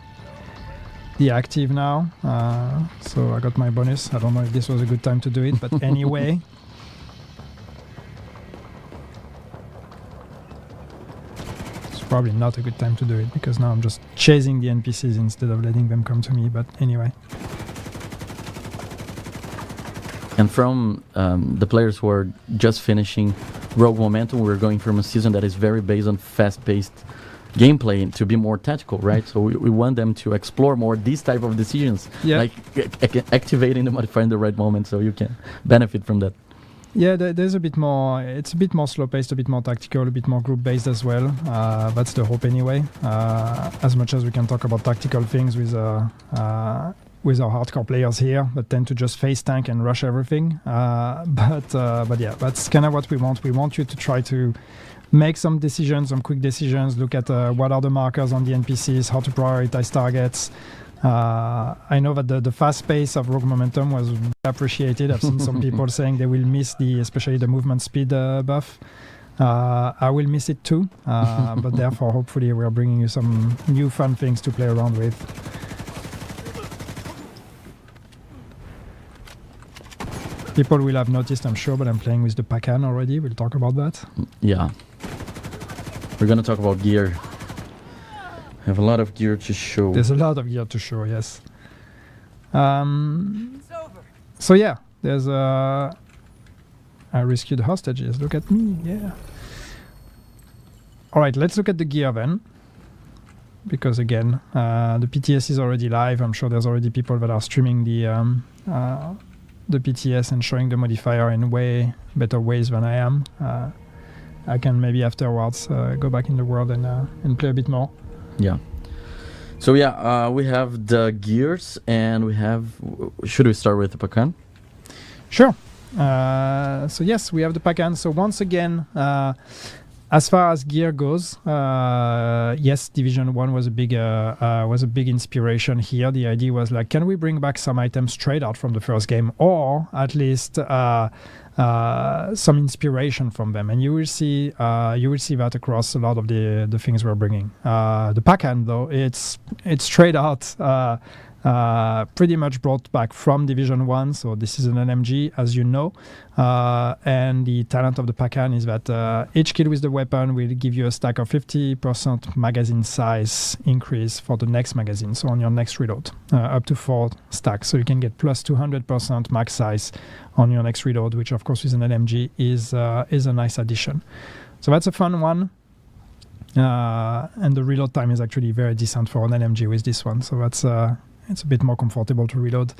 active now, so I got my bonus. I don't know if this was a good time to do it, but anyway. Probably not a good time to do it because now I'm just chasing the NPCs instead of letting them come to me, but anyway. And from the players who are just finishing Rogue Momentum, we're going from a season that is very based on fast-paced gameplay to be more tactical, right? So we want them to explore more these type of decisions, like activating the modifier in the right moment so you can benefit from that. Yeah, there's a bit more, it's a bit more slow-paced, a bit more tactical, a bit more group-based as well. That's the hope anyway. As much as we can talk about tactical things with our hardcore players here that tend to just face tank and rush everything. But yeah, that's kind of what we want. We want you to try to make some decisions, some quick decisions, look at what are the markers on the NPCs, how to prioritize targets. I know that the fast pace of Rogue Momentum was appreciated. I've seen some people saying they will miss especially the movement speed buff. I will miss it too, but therefore hopefully we are bringing you some new fun things to play around with. People will have noticed, I'm sure, but I'm playing with the Pacan already. We'll talk about that. Yeah. We're going to talk about gear. I have a lot of gear to show. There's a lot of gear to show, yes. So yeah, there's I rescued hostages. Look at me, yeah. All right, let's look at the gear then. Because again, the PTS is already live. I'm sure there's already people that are streaming the PTS and showing the modifier in way better ways than I am. I can maybe afterwards go back in the world and play a bit more. Yeah. So yeah, we have the gears and we have... Should we start with the Pacan? Sure. So yes, we have the Pacan. So once again, as far as gear goes, yes, Division 1 was a big inspiration here. The idea was like, can we bring back some items straight out from the first game, or at least some inspiration from them? And you will see that across a lot of the things we're bringing. The Pacan, though, it's straight out. Pretty much brought back from Division 1, so this is an NMG, as you know. And the talent of the Pacan is that each kill with the weapon will give you a stack of 50% magazine size increase for the next magazine, so on your next reload, up to 4 stacks. So you can get plus 200% mag size on your next reload, which of course with an NMG is a nice addition. So that's a fun one. And the reload time is actually very decent for an NMG with this one, so that's it's a bit more comfortable to reload.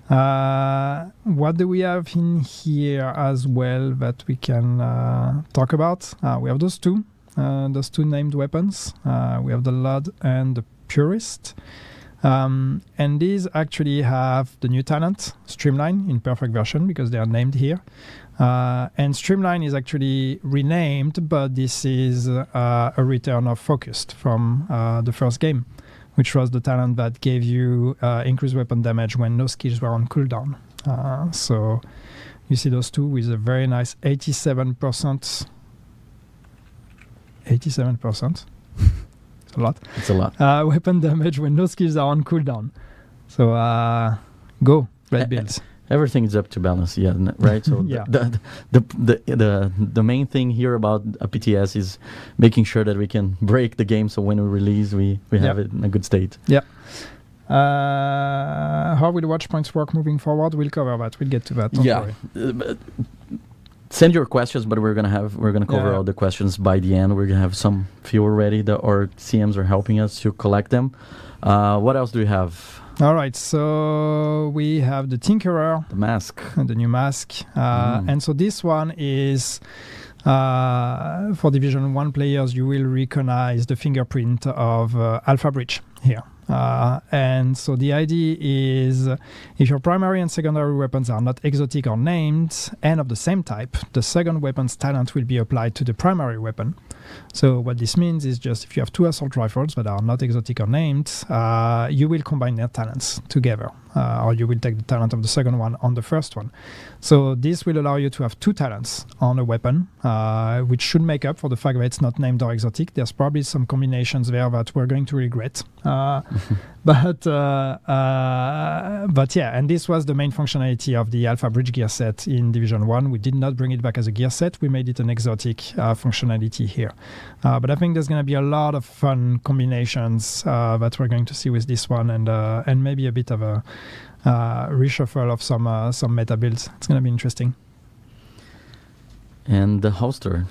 What do we have in here as well that we can talk about? We have those two named weapons. We have the Lud and the Purist. And these actually have the new talent, Streamline, in perfect version because they are named here. And Streamline is actually renamed, but this is a return of Focused from the first game, which was the talent that gave you increased weapon damage when no skills were on cooldown. So you see those two with a very nice 87%. 87%. It's a lot. It's a lot. Weapon damage when no skills are on cooldown. So go, red builds. Everything is up to balance, yeah, right? So yeah. the main thing here about a PTS is making sure that we can break the game, so when we release, we have it in a good state. Yeah. How will watch points work moving forward? We'll cover that. We'll get to that. Don't worry. send your questions, but we're gonna cover all the questions by the end. We're gonna have some few already. Our CMs are helping us to collect them. What else do we have? All right, so we have the Tinkerer, The mask. the new mask, and so this one is for Division 1 players. You will recognize the fingerprint of Alpha Breach here. And so the idea is if your primary and secondary weapons are not exotic or named and of the same type, the second weapon's talent will be applied to the primary weapon. So what this means is just if you have two assault rifles that are not exotic or named, you will combine their talents together, or you will take the talent of the second one on the first one. So this will allow you to have two talents on a weapon, which should make up for the fact that it's not named or exotic. There's probably some combinations there that we're going to regret. But yeah, and this was the main functionality of the Alpha Bridge gear set in Division 1. We did not bring it back as a gear set. We made it an exotic functionality here. But I think there's going to be a lot of fun combinations that we're going to see with this one, and maybe a bit of a reshuffle of some meta builds. It's going to be interesting. And the holster.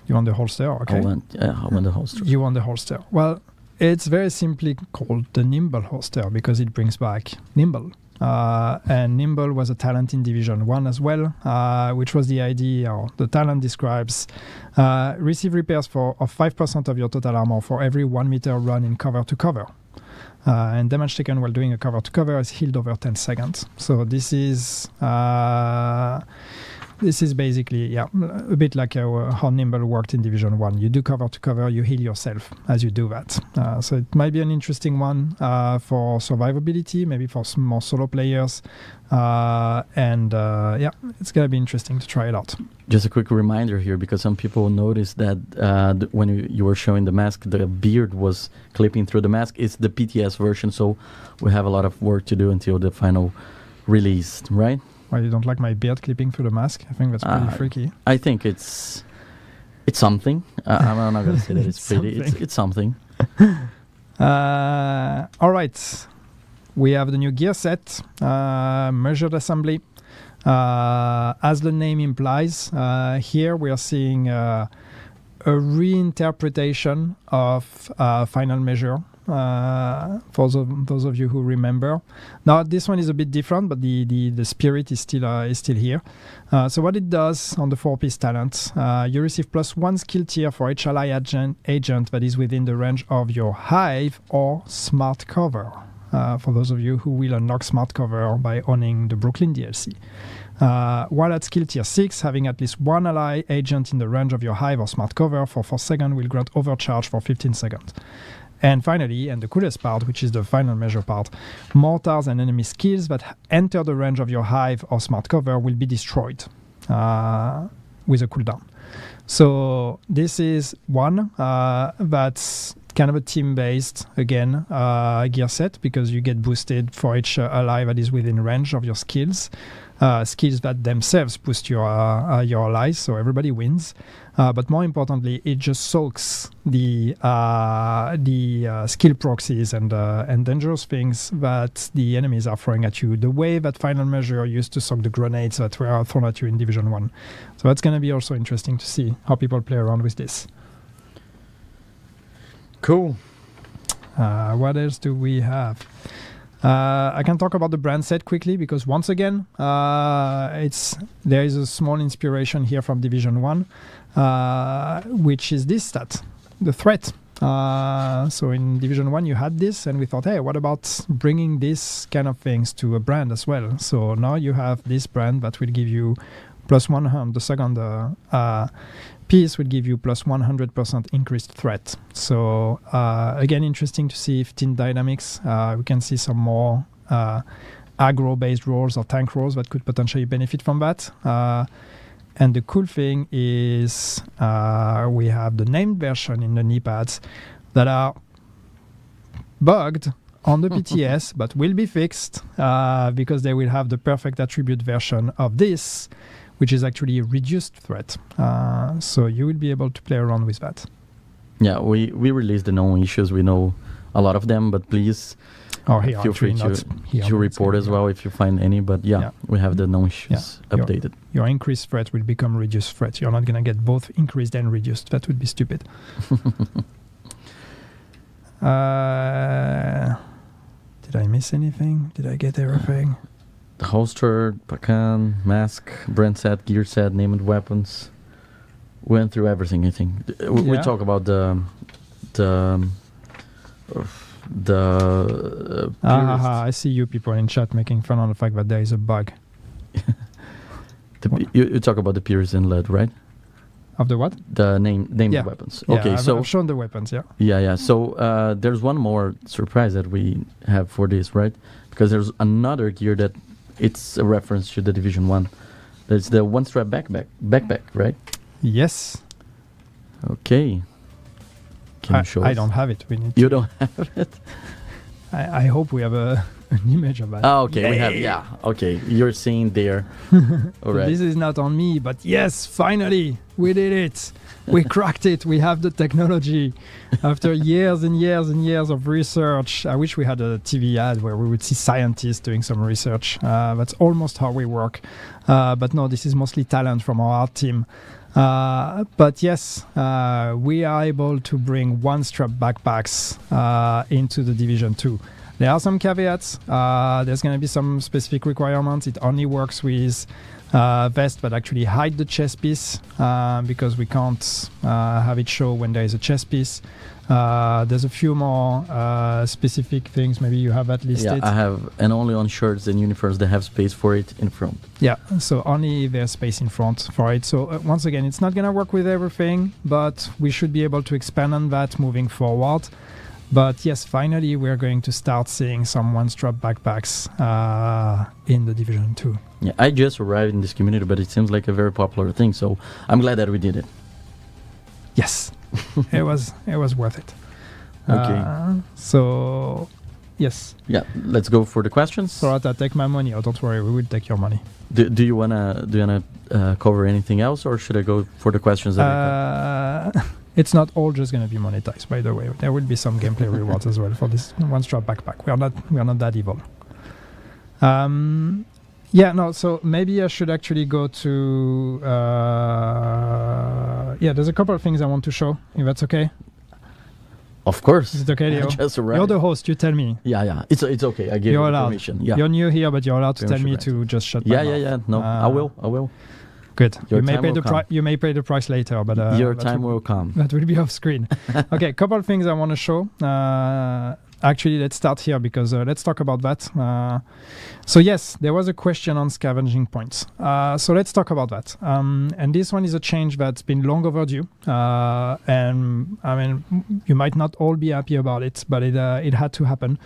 You want the holster? Okay. I want the holster. You want the holster. Well, it's very simply called the Nimble holster because it brings back Nimble. And Nimble was a talent in Division 1 as well, which was the idea, or the talent describes, receive repairs of 5% of your total armor for every 1 meter run in cover to cover. And damage taken while doing a cover to cover is healed over 10 seconds. So this is basically, a bit like how Nimble worked in Division 1. You do cover to cover, you heal yourself as you do that. So it might be an interesting one for survivability, maybe for some more solo players. It's going to be interesting to try it out. Just a quick reminder here, because some people noticed that when you were showing the mask, the beard was clipping through the mask. It's the PTS version, so we have a lot of work to do until the final release, right? Well, you don't like my beard clipping through the mask? I think that's pretty freaky. I think it's something. I'm not going to say that it's pretty. It's something. All right. We have the new gear set, measured assembly. As the name implies, here we are seeing a reinterpretation of final measure. For those of you who remember. Now this one is a bit different, but the spirit is still here. So what it does on the 4-piece talent, you receive +1 skill tier for each ally agent that is within the range of your hive or smart cover. For those of you who will unlock smart cover by owning the Brooklyn DLC. While at skill tier 6, having at least one ally agent in the range of your hive or smart cover for 4 seconds will grant overcharge for 15 seconds. And finally, and the coolest part, which is the final measure part, mortars and enemy skills that enter the range of your hive or smart cover will be destroyed with a cooldown. So this is one that's kind of a team-based, again, gear set, because you get boosted for each ally that is within range of your skills. Skills that themselves boost your allies, so everybody wins. But more importantly, it just soaks the skill proxies and dangerous things that the enemies are throwing at you, the way that Final Measure used to soak the grenades that were thrown at you in Division 1. So that's going to be also interesting to see how people play around with this. Cool. What else do we have? I can talk about the brand set quickly because once again, there is a small inspiration here from Division 1, which is this stat, the threat. So in Division 1 you had this, and we thought, hey, what about bringing this kind of things to a brand as well? So now you have this brand that will give you +100, the second piece will give you +100% increased threat. So again, interesting to see if team dynamics, we can see some more aggro-based roles or tank roles that could potentially benefit from that. And the cool thing is we have the named version in the knee pads that are bugged on the PTS, but will be fixed because they will have the perfect attribute version of this, which is actually a reduced threat. So you will be able to play around with that. Yeah, we released the known issues. We know a lot of them, but please, Or here, feel free actually, to, not here, to but it's report gonna as be well if you find any. But yeah, Yeah. we have the known issues Yeah. updated. Your increased threat will become reduced threat. You're not going to get both increased and reduced. That would be stupid. Did I miss anything? Did I get everything? The holster, Pacan, mask, brand set, gear set, named weapons. Went through everything, I think. We Yeah. talk about the purist. I see you people in chat making fun of the fact that there is a bug. You talk about the purist inlet, right? Of the what? The named Yeah. weapons. Yeah, Okay, I've shown the weapons, yeah. Yeah. So there's one more surprise that we have for this, right? Because there's another gear that it's a reference to the Division 1. That's the one-strap backpack, right? Yes. Okay. Can you show us? I don't have it. We need You to- don't have it? I hope we have an image of that. Oh, okay. We have, yeah. Okay. You're seeing there. All right. This is not on me, but yes, finally, we did it. We cracked it. We have the technology. After years and years and years of research, I wish we had a TV ad where we would see scientists doing some research. That's almost how we work. But no, this is mostly talent from our art team. But yes, we are able to bring one-strap backpacks into the Division 2. There are some caveats. There's going to be some specific requirements. It only works with vest that actually hide the chest piece because we can't have it show when there is a chest piece. There's a few more specific things. Maybe you have that listed. Yeah, I have, and only on shirts and uniforms that have space for it in front. Yeah, so only there's space in front for it. So once again, it's not going to work with everything, but we should be able to expand on that moving forward. But yes, finally, we're going to start seeing some one-strap backpacks in the Division 2. Yeah, I just arrived in this community, but it seems like a very popular thing, so I'm glad that we did it. Yes, it was worth it. Okay. So, yes. Yeah, let's go for the questions. Sorata, take my money. Oh, don't worry, we will take your money. Do you wanna cover anything else, or should I go for the questions? It's not all just going to be monetized, by the way. There will be some gameplay rewards as well for this one-strap backpack. We are not that evil. So maybe I should actually go to... there's a couple of things I want to show, if that's okay. Of course. Is it okay, Leo? Just arrived. You're the host, you tell me. Yeah. It's okay. I give you permission. Yeah. You're new here, but you're allowed to tell me Permission to just shut my mouth. Yeah. No, I will. Good. Your You may time pay will the come. you may pay the price later, but Your that time will come. That will be off screen. Okay, couple of things I want to show. Actually, let's start here because let's talk about that. So yes, there was a question on scavenging points. So let's talk about that. And this one is a change that's been long overdue. And I mean, you might not all be happy about it, but it had to happen.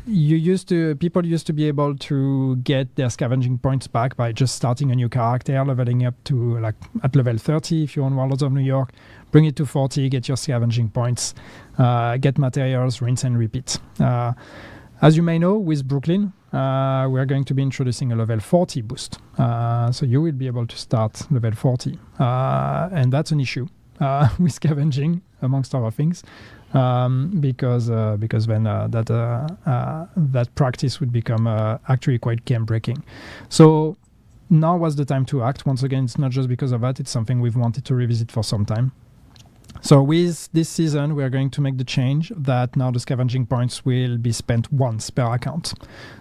People used to be able to get their scavenging points back by just starting a new character, leveling up to like at level 30 if you're on Warlords of New York, bring it to 40, get your scavenging points, get materials, rinse and repeat. As you may know, with Brooklyn, we're going to be introducing a level 40 boost. So you will be able to start level 40. And that's an issue with scavenging, amongst other things. Because then that practice would become actually quite game breaking. So now was the time to act. Once again, it's not just because of that, it's something we've wanted to revisit for some time. So with this season, we are going to make the change that now the scavenging points will be spent once per account.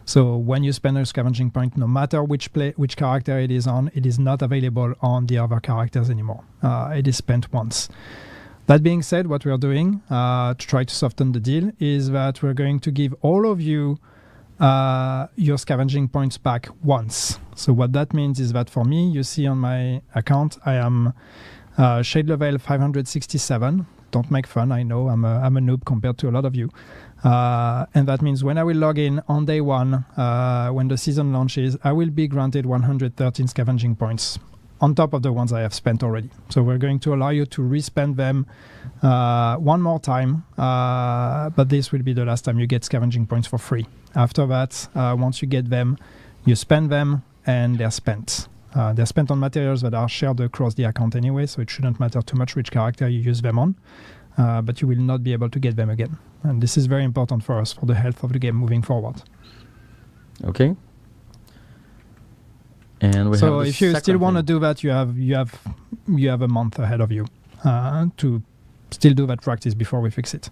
So when you spend a scavenging point, no matter which character it is on, it is not available on the other characters anymore. It is spent once. That being said, what we are doing to try to soften the deal is that we're going to give all of you your scavenging points back once. So what that means is that for me, you see on my account, I am shade level 567. Don't make fun, I know, I'm a noob compared to a lot of you. And that means when I will log in on day one, when the season launches, I will be granted 113 scavenging points on top of the ones I have spent already. So we're going to allow you to respend them one more time, but this will be the last time you get scavenging points for free. After that, once you get them, you spend them and they're spent. They're spent on materials that are shared across the account anyway, so it shouldn't matter too much which character you use them on. but you will not be able to get them again. And this is very important for us for the health of the game moving forward. Okay. And we So have the if you still second want to thing. do that, you have a month ahead of you to still do that practice before we fix it.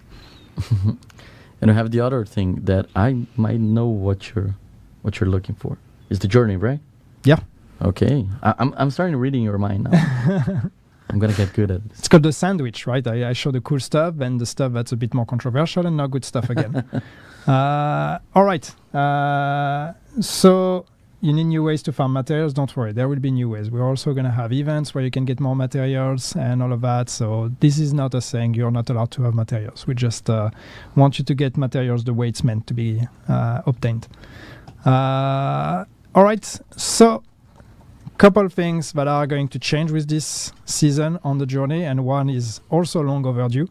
And I have the other thing that I might know what you're looking for. Is the journey, right? Yeah. Okay. I'm starting reading your mind now. I'm gonna get good at this. It's called the sandwich, right? I show the cool stuff and the stuff that's a bit more controversial and not good stuff again. All right. So you need new ways to farm materials. Don't worry, there will be new ways. We're also going to have events where you can get more materials and all of that. So this is not us saying you're not allowed to have materials. We just want you to get materials the way it's meant to be obtained. All right. So couple things that are going to change with this season on the journey, and one is also long overdue,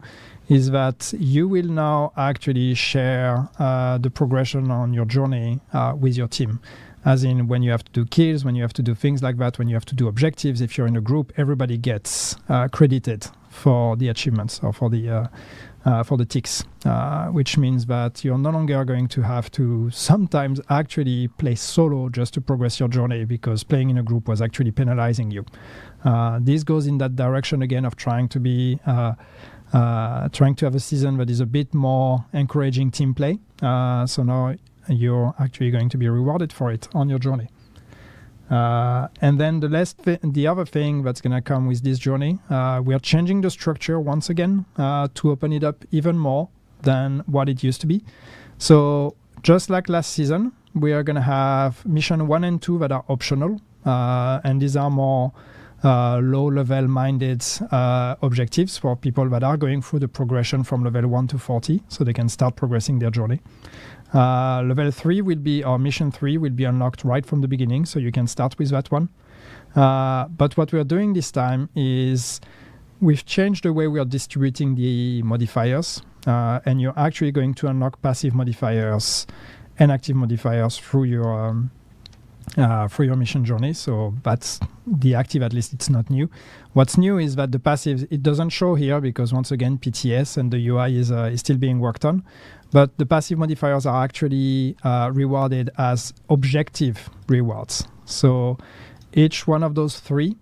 is that you will now actually share the progression on your journey with your team. As in, when you have to do kills, when you have to do things like that, when you have to do objectives, if you're in a group, everybody gets credited for the achievements or for the ticks, which means that you're no longer going to have to sometimes actually play solo just to progress your journey because playing in a group was actually penalizing you. This goes in that direction again of trying to have a season that is a bit more encouraging team play. So now you're actually going to be rewarded for it on your journey. And then the other thing that's going to come with this journey, we are changing the structure once again to open it up even more than what it used to be. So just like last season, we are going to have mission 1 and 2 that are optional, and these are more low-level minded objectives for people that are going through the progression from level 1 to 40, so they can start progressing their journey. Level 3 will be, or mission 3 will be unlocked right from the beginning, so you can start with that one. But what we are doing this time is we've changed the way we are distributing the modifiers, and you're actually going to unlock passive modifiers and active modifiers through your mission journey. So that's the active, at least it's not new. What's new is that the passive, it doesn't show here because once again PTS and the UI is still being worked on. But the passive modifiers are actually rewarded as objective rewards. So each one of those 3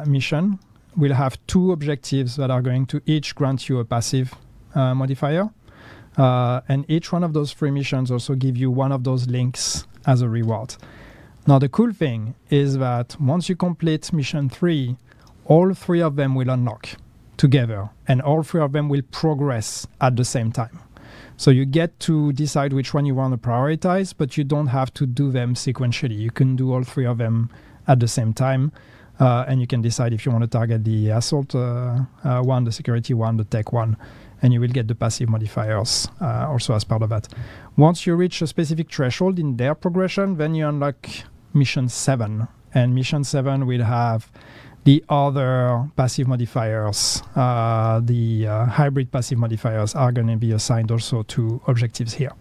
missions will have 2 objectives that are going to each grant you a passive modifier. And each one of those 3 missions also give you one of those links as a reward. Now the cool thing is that once you complete mission 3, all 3 of them will unlock together and all 3 of them will progress at the same time. So you get to decide which one you want to prioritize, but you don't have to do them sequentially. You can do all 3 of them at the same time, and you can decide if you want to target the assault one, the security one, the tech one, and you will get the passive modifiers also as part of that. Once you reach a specific threshold in their progression, then you unlock mission 7, and mission 7 will have the other passive modifiers, the hybrid passive modifiers are going to be assigned also to objectives here.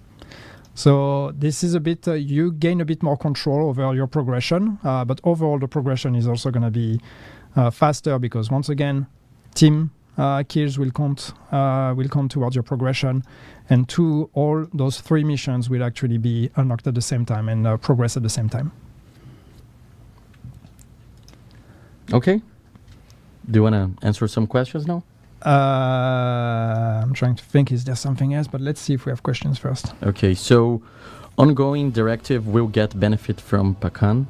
So this is a bit, you gain a bit more control over your progression, but overall the progression is also going to be faster because once again, team kills will count towards your progression, and 2, all those 3 missions will actually be unlocked at the same time and progress at the same time. Okay. Do you want to answer some questions now? I'm trying to think, is there something else? But let's see if we have questions first. Okay, so ongoing directive will get benefit from Pacan?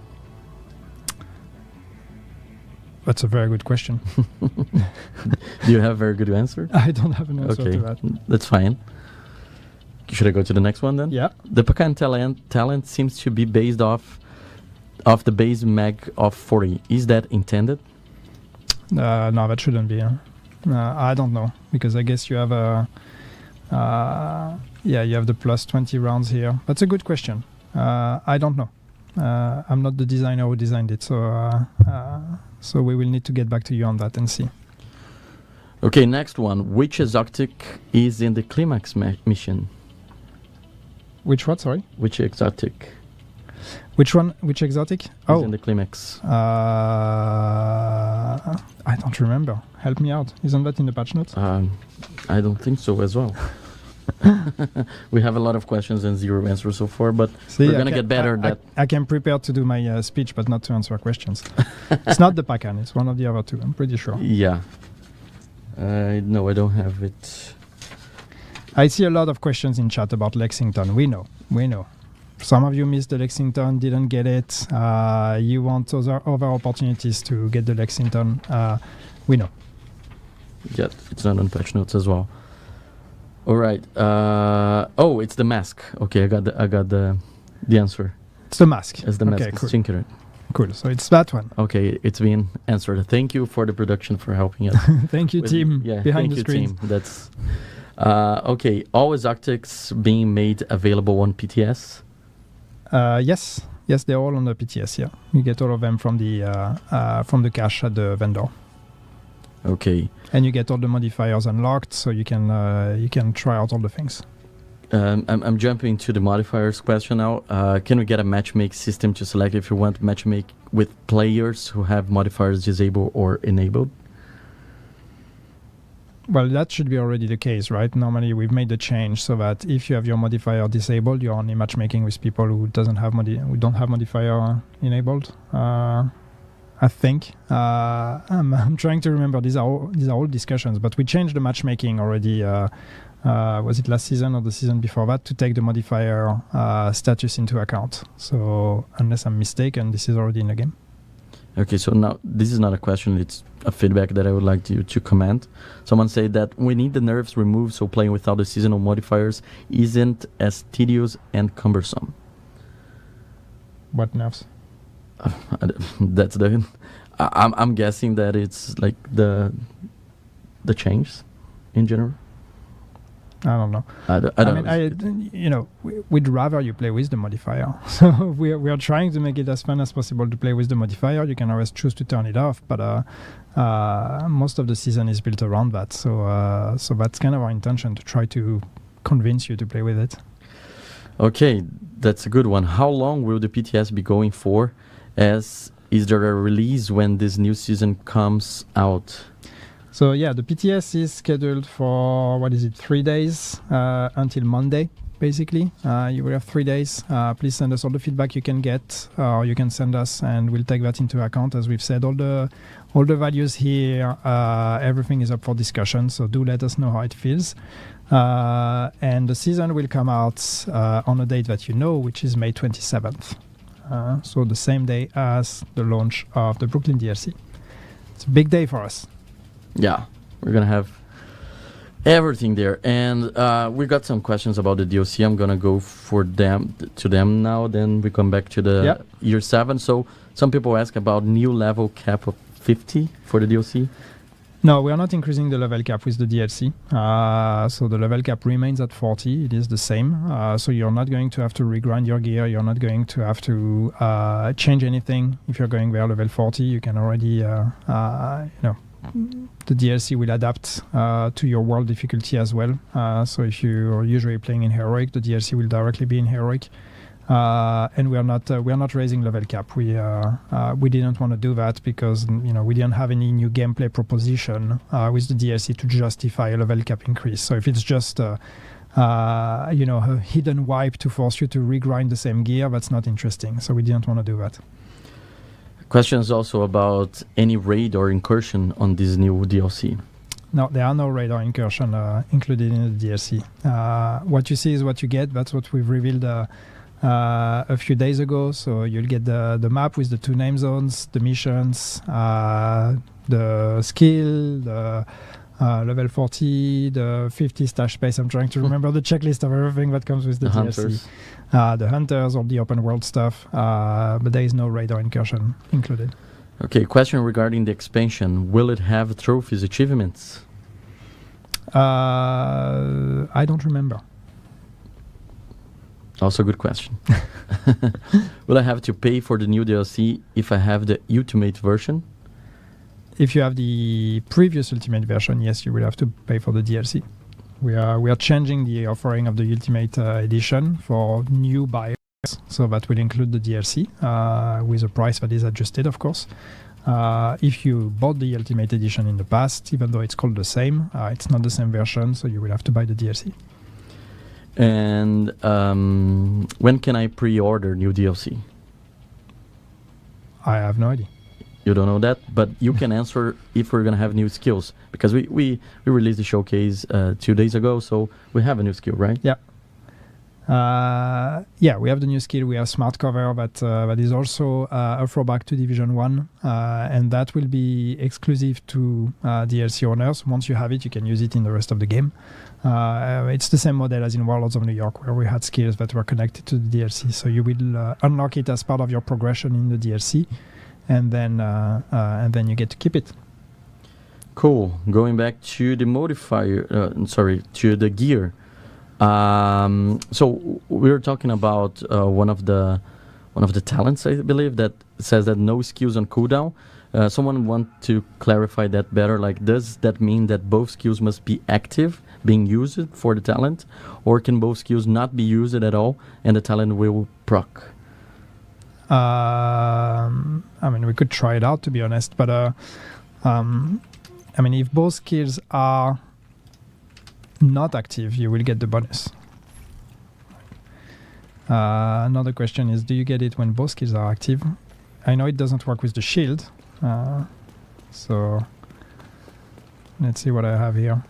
That's a very good question. Do you have a very good answer? I don't have an answer to that. That's fine. Should I go to the next one then? Yeah. The Pacan talent seems to be based off the base mag of 40. Is that intended? No, that shouldn't be. I don't know, because I guess you have you have the plus 20 rounds here. That's a good question. I don't know. I'm not the designer who designed it, so we will need to get back to you on that and see. Okay, next one. Which exotic is in the climax mission? Which what? Sorry. Which exotic? Which one? Which exotic? He's in the climax. I don't remember. Help me out. Isn't that in the patch notes? I don't think so as well. We have a lot of questions and 0 answers so far, but we're gonna get better. I can prepare to do my speech, but not to answer questions. It's not the Pacan. It's one of the other two. I'm pretty sure. Yeah. No, I don't have it. I see a lot of questions in chat about Lexington. We know. Some of you missed the Lexington, didn't get it. You want other opportunities to get the Lexington. We know. Yeah, it's not on patch notes as well. All right. It's the mask. Okay, I got the answer. It's the mask. It's the mask. Okay, It's cool. Chinkirin. Cool. So it's that one. Okay, it's been answered. Thank you for the production for helping us. Thank you, team. Behind the screen. Team. That's okay. All exotics being made available on PTS. Yes, they're all on the PTS. Yeah, you get all of them from the cache at the vendor. Okay. And you get all the modifiers unlocked, so you can try out all the things. I'm jumping to the modifiers question now. Can we get a matchmake system to select if you want matchmake with players who have modifiers disabled or enabled? Well, that should be already the case, right? Normally, we've made the change so that if you have your modifier disabled, you're only matchmaking with people who don't have modifier enabled. I think I'm trying to remember. These are all discussions, but we changed the matchmaking already. Was it last season or the season before that to take the modifier status into account? So unless I'm mistaken, this is already in the game. Okay, so now this is not a question, it's a feedback that I would like you to comment. Someone said that we need the nerfs removed so playing without the seasonal modifiers isn't as tedious and cumbersome. What nerfs? That's the... I'm guessing that it's like the change in general. I don't know. I don't know. We'd rather you play with the modifier. So we are trying to make it as fun as possible to play with the modifier. You can always choose to turn it off, but most of the season is built around that. So that's kind of our intention, to try to convince you to play with it. Okay, that's a good one. How long will the PTS be going for? Is there a release when this new season comes out? So yeah, the PTS is scheduled for 3 days until Monday, basically. You will have 3 days. Please send us all the feedback you can get, or you can send us, and we'll take that into account. As we've said, all the values here, everything is up for discussion. So do let us know how it feels. And the season will come out on a date that you know, which is May 27th. So the same day as the launch of the Brooklyn DLC. It's a big day for us. Yeah, we're gonna have everything there, and we got some questions about the DLC. I'm gonna go to them now. Then we come back to the year 7. So some people ask about new level cap of 50 for the DLC. No, we are not increasing the level cap with the DLC. So the level cap remains at 40. It is the same. So you're not going to have to regrind your gear. You're not going to have to change anything. If you're going there level 40, you can already, the DLC will adapt to your world difficulty as well. So if you're usually playing in Heroic, the DLC will directly be in Heroic. And we are not raising level cap. We didn't want to do that because we didn't have any new gameplay proposition with the DLC to justify a level cap increase. So if it's just a hidden wipe to force you to regrind the same gear, that's not interesting. So we didn't want to do that. Questions also about any raid or incursion on this new DLC. No, there are no raid or incursion included in the DLC. What you see is what you get. That's what we've revealed a few days ago. So you'll get the map with the 2 name zones, the missions, the skill, the level 40, the 50 stash space. I'm trying to remember the checklist of everything that comes with the DLC. Hunters. The hunters, all the open world stuff, but there is no raid or incursion included. Okay, question regarding the expansion. Will it have trophies, achievements? I don't remember. Also a good question. Will I have to pay for the new DLC if I have the Ultimate version? If you have the previous Ultimate version, yes, you will have to pay for the DLC. We are changing the offering of the Ultimate edition for new buyers. So that will include the DLC with a price that is adjusted, of course. If you bought the Ultimate Edition in the past, even though it's called the same, it's not the same version, so you will have to buy the DLC. And when can I pre-order new DLC? I have no idea. You don't know that, but you can answer if we're gonna have new skills, because we released the showcase 2 days ago, so we have a new skill, right? Yeah. We have the new skill. We have Smart Cover that is also a throwback to Division 1, and that will be exclusive to DLC owners. Once you have it, you can use it in the rest of the game. It's the same model as in Warlords of New York, where we had skills that were connected to the DLC. So you will unlock it as part of your progression in the DLC, and then you get to keep it. Cool. Going back to the modifier, to the gear. So we were talking about one of the talents, I believe, that says that no skills on cooldown. Someone want to clarify that better. Like, does that mean that both skills must be active, being used for the talent, or can both skills not be used at all and the talent will proc? I mean, we could try it out, to be honest, but I mean, if both skills are not active, you will get the bonus. Another question is, do you get it when both skills are active? I know it doesn't work with the shield, so let's see what I have here.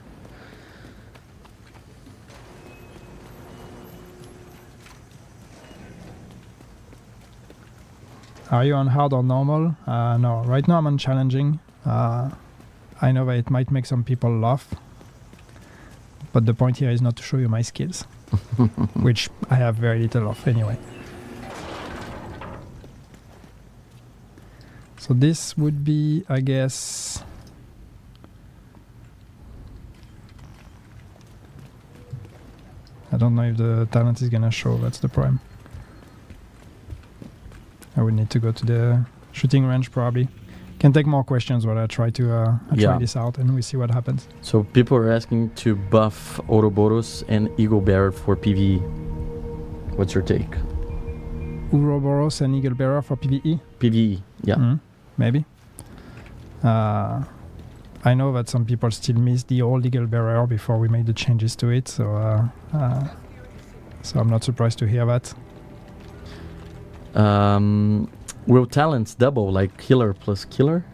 Are you on hard or normal? No, right now I'm on challenging. I know that it might make some people laugh, but the point here is not to show you my skills, which I have very little of anyway. So this would be, I guess, I don't know if the talent is gonna show, that's the problem. I would need to go to the shooting range probably. Can take more questions, but I try to try this out and we see what happens. So people are asking to buff Ouroboros and Eagle Bearer for PvE. What's your take? Ouroboros and Eagle Bearer for PvE? PvE, yeah. Maybe. I know that some people still miss the old Eagle Bearer before we made the changes to it, so I'm not surprised to hear that. Will talents double, like killer plus killer?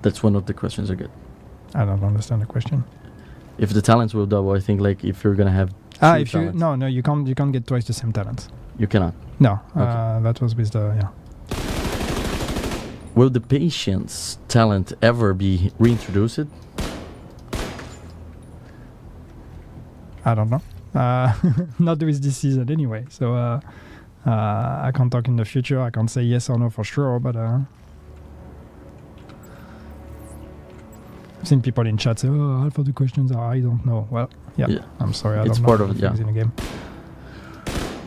That's one of the questions I get. I don't understand the question. If the talents will double, I think like if you're gonna have if you no, you can't get twice the same talent. You cannot. No, okay. That was with the Will the patience talent ever be reintroduced? I don't know. Not with this season anyway, so I can't talk in the future. I can't say yes or no for sure, but I've seen people in chat say, "Oh, half of the questions are I don't know." Well, yeah. I'm sorry, I it's don't part know of it. things in the game.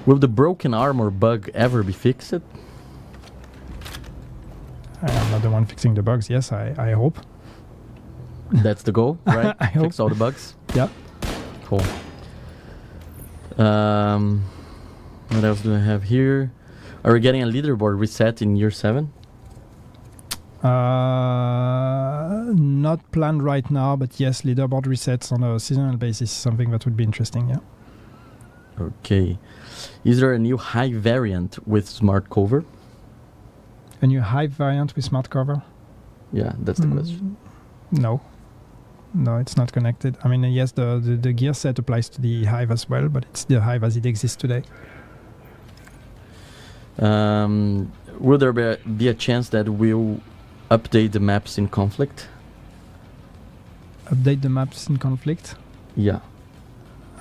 Will the broken armor bug ever be fixed? I'm not the one fixing the bugs. Yes, I hope. That's the goal, right? I Fix hope. all the bugs. Yeah. Cool. What else do I have here? Are we getting a leaderboard reset in year 7? Not planned right now, but yes, leaderboard resets on a seasonal basis, something that would be interesting, yeah. Okay. Is there a new high variant with smart cover? A new high variant with smart cover? Yeah, that's the question. No. No, it's not connected. I mean, yes, the gear set applies to the Hive as well, but it's the Hive as it exists today. Will there be a chance that we'll update the maps in conflict? Update the maps in conflict? Yeah.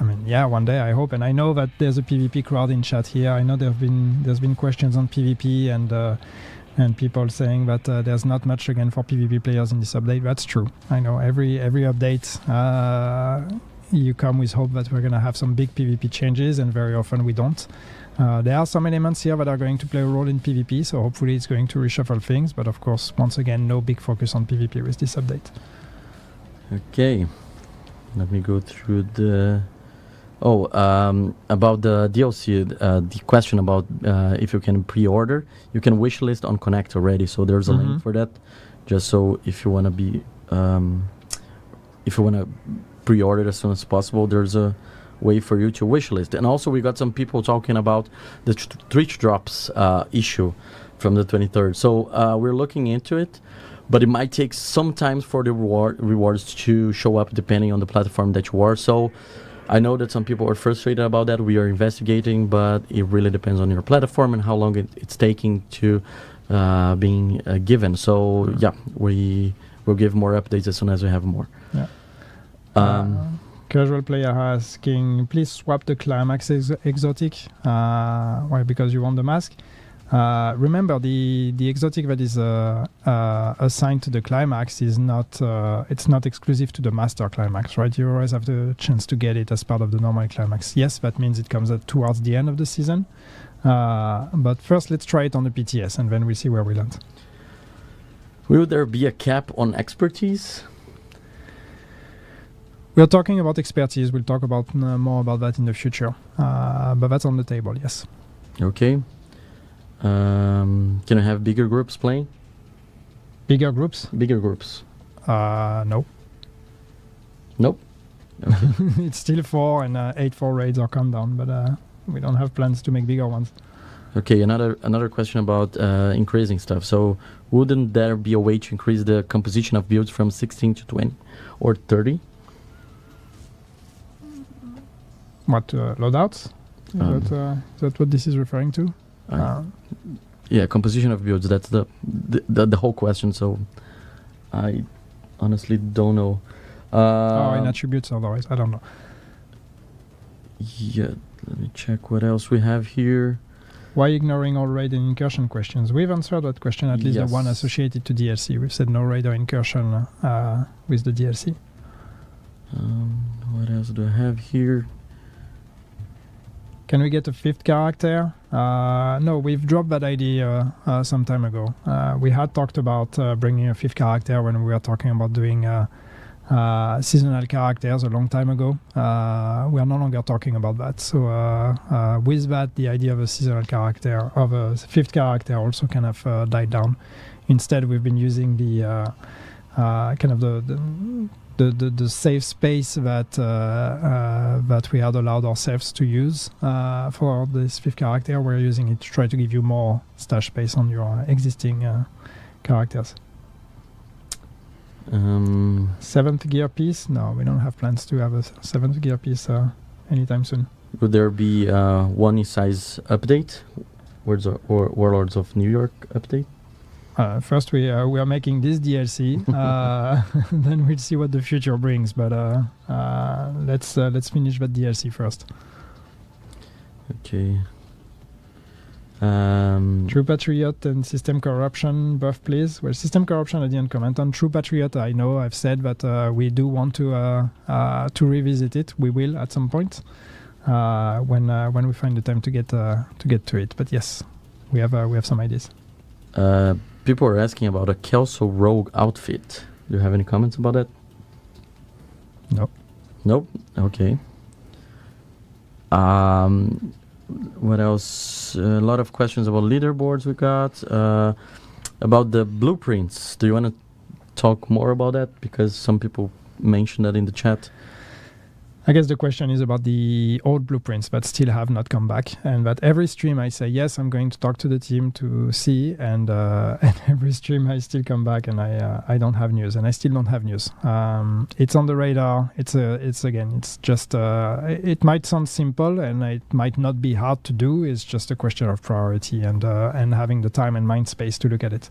I mean, yeah, one day I hope, and I know that there's a PvP crowd in chat here. I know there's been questions on PvP and people saying that there's not much again for PvP players in this update. That's true. I know every update you come with hope that we're gonna have some big PvP changes, and very often we don't. There are some elements here that are going to play a role in PvP, so hopefully it's going to reshuffle things. But of course, once again, no big focus on PvP with this update. Okay. Let me go through the Oh, about the DLC, the question about if you can pre-order, you can wishlist on Connect already. So there's a link for that. Just so if you want to be, if you want to pre-order it as soon as possible, there's a way for you to wishlist. And also we got some people talking about the Twitch drops issue from the 23rd. So we're looking into it, but it might take some time for the rewards to show up depending on the platform that you are. So I know that some people are frustrated about that. We are investigating, but it really depends on your platform and how long it's taking to being given. So yeah, we will give more updates as soon as we have more. Yeah. Casual player asking, please swap the climax exotic. Why? Because you want the mask. Remember, the exotic that is assigned to the climax is not. It's not exclusive to the master climax, right? You always have the chance to get it as part of the normal climax. Yes, that means it comes towards the end of the season. But first, let's try it on the PTS, and then we'll see where we land. Will there be a cap on expertise? We're talking about expertise. We'll talk about more about that in the future. But that's on the table, yes. Okay. Can I have bigger groups playing? Bigger groups? Bigger groups. No. Nope. Okay. It's still 4 and 8-4 raids are countdown, but we don't have plans to make bigger ones. Okay, another question about increasing stuff. So wouldn't there be a way to increase the composition of builds from 16 to 20 or 30? What, loadouts? Is that what this is referring to? Yeah, composition of builds. That's the whole question. So I honestly don't know. In attributes otherwise, I don't know. Yeah, let me check what else we have here. Why ignoring all raid and incursion questions? We've answered that question, at least the one associated to DLC. We've said no raid or incursion with the DLC. What else do I have here? Can we get a 5th character? No, we've dropped that idea some time ago. We had talked about bringing a 5th character when we were talking about doing seasonal characters a long time ago. We are no longer talking about that. So with that, the idea of a seasonal character, of a 5th character, also kind of died down. Instead, we've been using the kind of the safe space that we had allowed ourselves to use for this 5th character. We're using it to try to give you more stash space on your existing characters. 7th gear piece? No, we don't have plans to have a 7th gear piece anytime soon. Would there be one size update? Warlords of New York update? First, we are making this DLC. Then we'll see what the future brings. But let's finish that DLC first. Okay. True Patriot and System Corruption buff, please. Well, System Corruption I didn't comment on. True Patriot, I know I've said that we do want to revisit it. We will at some point when we find the time to get to it. But yes, we have some ideas. People are asking about a Kelso Rogue outfit. Do you have any comments about that? No. Nope. Okay. What else? A lot of questions about leaderboards we got. About the blueprints. Do you want to talk more about that? Because some people mentioned that in the chat. I guess the question is about the old blueprints that still have not come back, and that every stream I say, yes, I'm going to talk to the team to see, and every stream I still come back and I don't have news, and I still don't have news. It's on the radar. It's just, it might sound simple and it might not be hard to do. It's just a question of priority and having the time and mind space to look at it.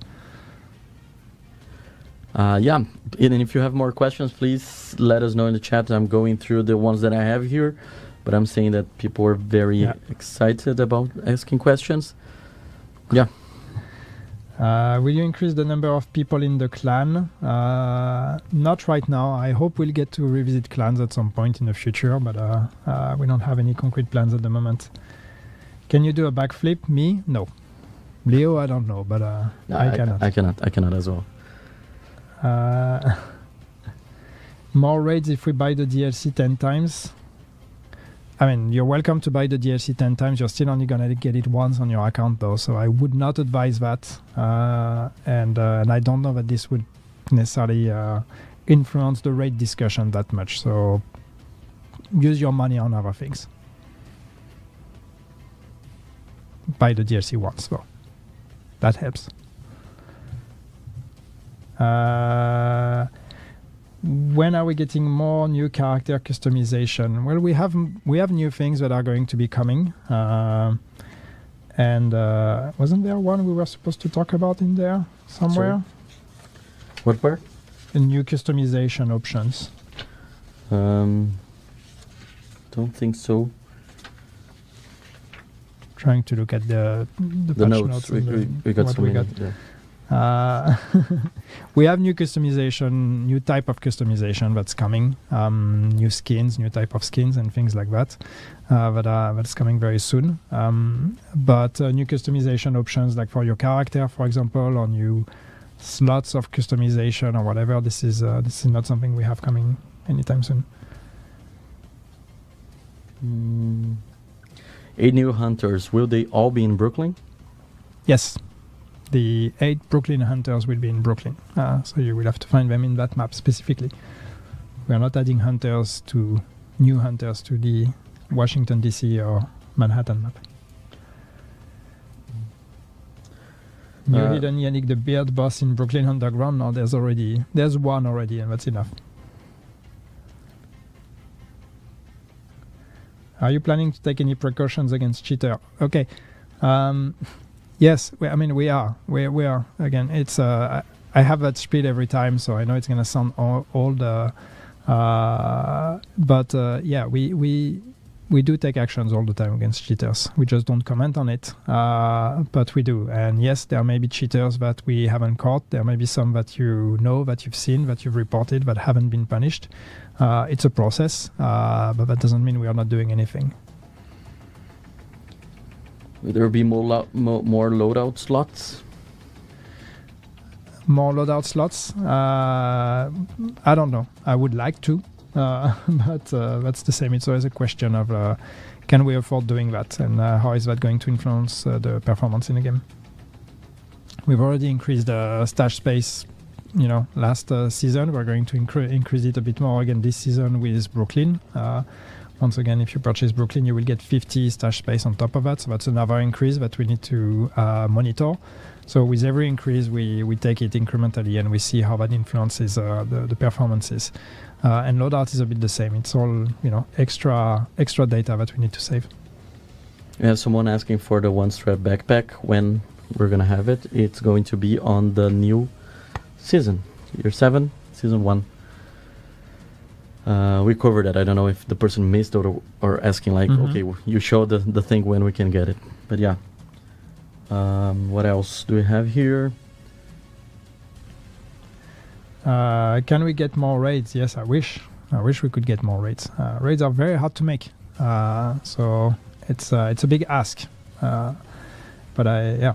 Yeah, and if you have more questions, please let us know in the chat. I'm going through the ones that I have here, but I'm saying that people are very excited about asking questions. Yeah. Will you increase the number of people in the clan? Not right now. I hope we'll get to revisit clans at some point in the future, but we don't have any concrete plans at the moment. Can you do a backflip? Me? No. Leo, I don't know, but no, I cannot. I cannot as well. More raids if we buy the DLC 10 times. I mean, you're welcome to buy the DLC 10 times. You're still only gonna get it once on your account, though. So I would not advise that. And I don't know that this would necessarily influence the rate discussion that much. So use your money on other things. Buy the DLC once, though. That helps. When are we getting more new character customization? Well, we have new things that are going to be coming. And wasn't there one we were supposed to talk about in there somewhere? Sorry? What were? The new customization options. Don't think so. Trying to look at the patch notes. We got what some we got. We have new customization, new type of customization that's coming. New skins, new type of skins, and things like that. That's coming very soon. But new customization options, like for your character, for example, or new slots of customization or whatever. This is not something we have coming anytime soon. 8 new hunters. Will they all be in Brooklyn? Yes. The 8 Brooklyn hunters will be in Brooklyn. So you will have to find them in that map specifically. We are not adding new hunters to the Washington, D.C. or Manhattan map. New hidden Yannick the Beard boss in Brooklyn Underground. No, there's one already, and that's enough. Are you planning to take any precautions against cheater? Okay. Yes, we are. We are. Again, it's I have that speed every time, so I know it's gonna sound old. But yeah, we do take actions all the time against cheaters. We just don't comment on it, but we do. And yes, there may be cheaters that we haven't caught. There may be some that you know, that you've seen, that you've reported, that haven't been punished. It's a process, but that doesn't mean we are not doing anything. Will there be more loadout slots? More loadout slots? I don't know. I would like to, but that's the same. It's always a question of can we afford doing that, and how is that going to influence the performance in the game? We've already increased the stash space, last season. We're going to increase it a bit more again this season with Brooklyn. Once again, if you purchase Brooklyn, you will get 50 stash space on top of that. So that's another increase that we need to monitor. So with every increase, we take it incrementally and we see how that influences the performances. And loadout is a bit the same. It's all extra data that we need to save. We have someone asking for the one-strap backpack. When we're going to have it? It's going to be on the new season. Year 7, Season 1. We covered that. I don't know if the person missed or asking okay, you show the thing when we can get it. But yeah. What else do we have here? Can we get more raids? Yes, I wish we could get more raids. Raids are very hard to make. So it's a big ask. But I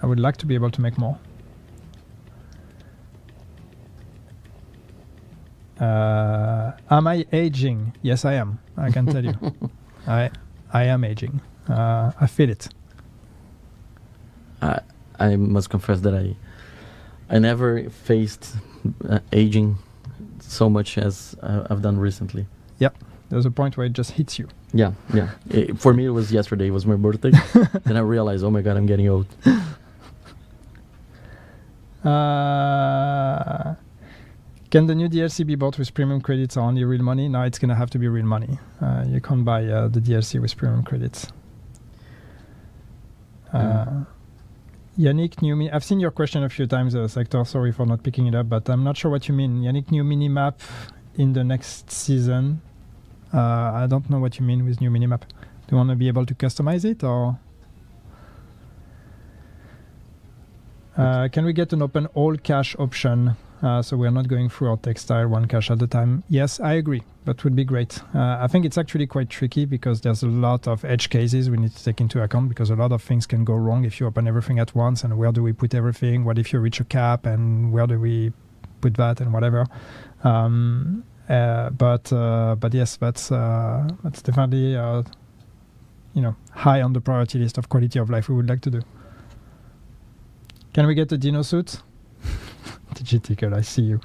would like to be able to make more. Am I aging? Yes, I am. I can tell you. I am aging. I feel it. I must confess that I never faced aging so much as I've done recently. Yeah, there's a point where it just hits you. Yeah. For me, it was yesterday. It was my birthday. Then I realized, oh my God, I'm getting old. Can the new DLC be bought with premium credits or only real money? No, it's going to have to be real money. You can't buy the DLC with premium credits. Yannick, new I've seen your question a few times, Sector. Sorry for not picking it up, but I'm not sure what you mean. Yannick, new minimap in the next season. I don't know what you mean with new minimap. Do you want to be able to customize it, or? Can we get an open all cache option? So we're not going through our textile one cache at a time. Yes, I agree. That would be great. I think it's actually quite tricky because there's a lot of edge cases we need to take into account, because a lot of things can go wrong if you open everything at once. And where do we put everything? What if you reach a cap, and where do we put that, and whatever? But yes, that's definitely high on the priority list of quality of life we would like to do. Can we get a dino suit? Digitical, I see you.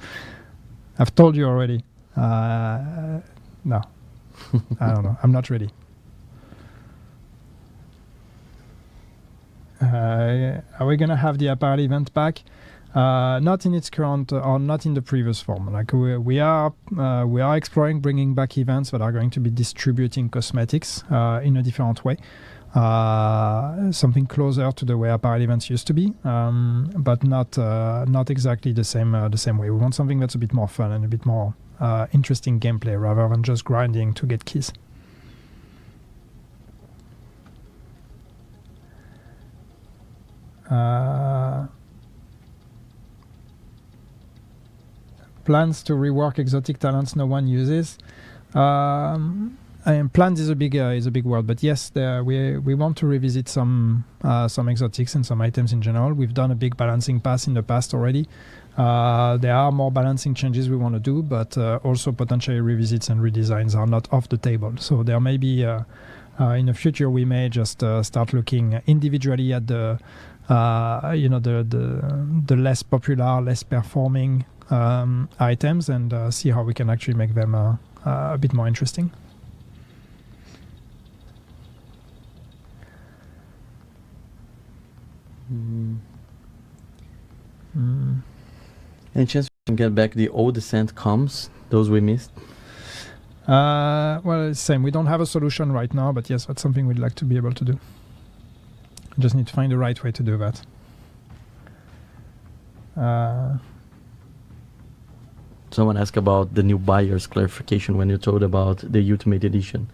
I've told you already. No, I don't know. I'm not ready. Are we gonna have the apparel event back? Not in its current or not in the previous form. Like we are exploring bringing back events that are going to be distributing cosmetics in a different way, something closer to the way apparel events used to be, but not exactly the same way. We want something that's a bit more fun and a bit more interesting gameplay rather than just grinding to get keys. Plans to rework exotic talents no one uses. Plans is a big word, but yes, we want to revisit some exotics and some items in general. We've done a big balancing pass in the past already. There are more balancing changes we want to do, but also potentially revisits and redesigns are not off the table. So there may be in the future we may just start looking individually at the less popular, less performing items and see how we can actually make them a bit more interesting. Any chance we can get back the old Descent comms, those we missed? Well, same. We don't have a solution right now, but yes, that's something we'd like to be able to do. Just need to find the right way to do that. Someone asked about the new buyer's clarification when you told about the Ultimate Edition.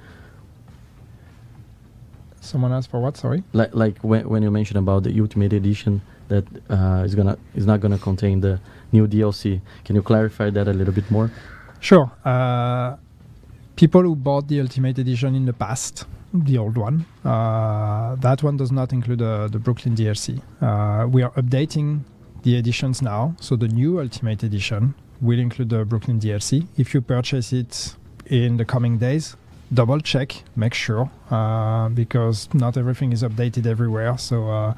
Someone asked for what? Sorry. Like when you mentioned about the Ultimate Edition that is not gonna contain the new DLC. Can you clarify that a little bit more? Sure. People who bought the Ultimate Edition in the past, the old one, that one does not include the Brooklyn DLC. We are updating the editions now, so the new Ultimate Edition will include the Brooklyn DLC. If you purchase it in the coming days, double check, make sure, because not everything is updated everywhere. So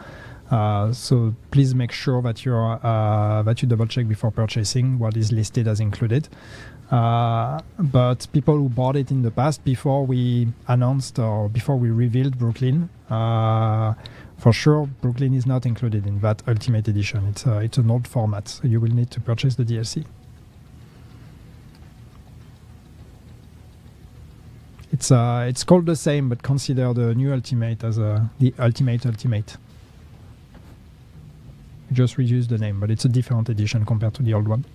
please make sure that you double check before purchasing what is listed as included. But people who bought it in the past before we announced or before we revealed Brooklyn, for sure Brooklyn is not included in that Ultimate Edition. It's an old format, so you will need to purchase the DLC. It's called the same, but consider the new Ultimate as the Ultimate. You just reuse the name, but it's a different edition compared to the old one.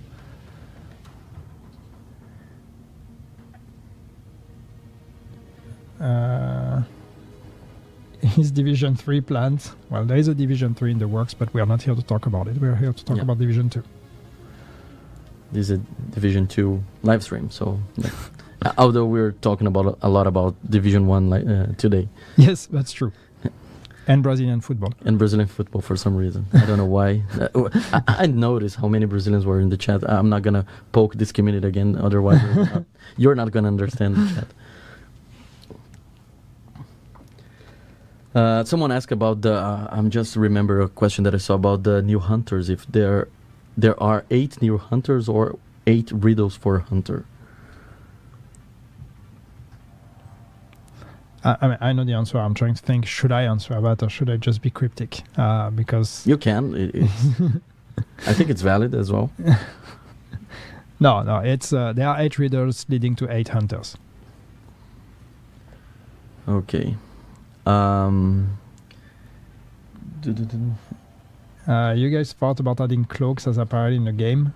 Is Division 3 planned? Well, there is a Division 3 in the works, but we are not here to talk about it. We are here to talk about Division 2. This is a Division 2 live stream, so although we're talking about a lot about Division 1 today. Yes, that's true. And Brazilian football. And Brazilian football for some reason. I don't know why. I noticed how many Brazilians were in the chat. I'm not going to poke this community again, otherwise you're not going to understand the chat. Someone asked about the. I'm just remember a question that I saw about the new hunters. If there are 8 new hunters or 8 riddles for a hunter. I know the answer. I'm trying to think. Should I answer that or should I just be cryptic? Because you can. I think it's valid as well. No. It's there are 8 riddles leading to 8 hunters. Okay. You guys thought about adding cloaks as apparel in the game.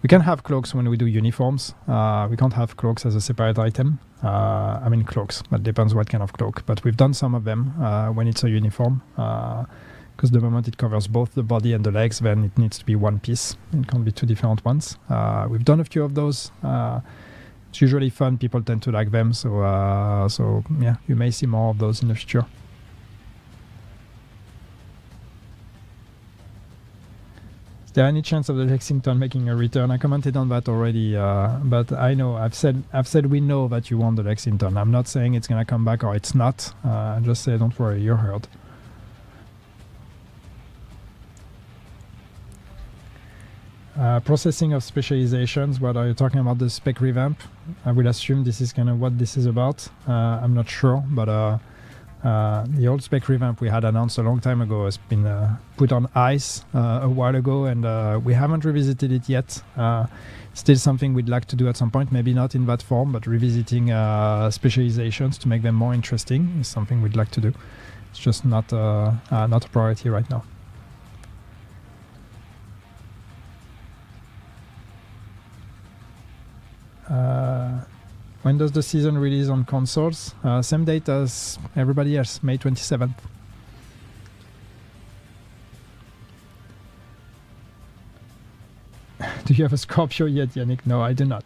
We can have cloaks when we do uniforms. We can't have cloaks as a separate item. I mean cloaks, but depends what kind of cloak. But we've done some of them when it's a uniform. Because the moment it covers both the body and the legs, then it needs to be one piece. It can't be 2 different ones. We've done a few of those. It's usually fun. People tend to like them. So yeah, you may see more of those in the future. Is there any chance of the Lexington making a return? I commented on that already, but I know I've said we know that you want the Lexington. I'm not saying it's gonna come back or it's not. I just say don't worry, you're heard. Processing of specializations. What are you talking about? The spec revamp? I would assume this is kind of what this is about. I'm not sure, but the old spec revamp we had announced a long time ago has been put on ice a while ago, and we haven't revisited it yet. Still something we'd like to do at some point, maybe not in that form, but revisiting specializations to make them more interesting is something we'd like to do. It's just not a priority right now. When does the season release on consoles? Same date as everybody else, May 27th. Do you have a Scorpio yet, Yannick? No, I do not.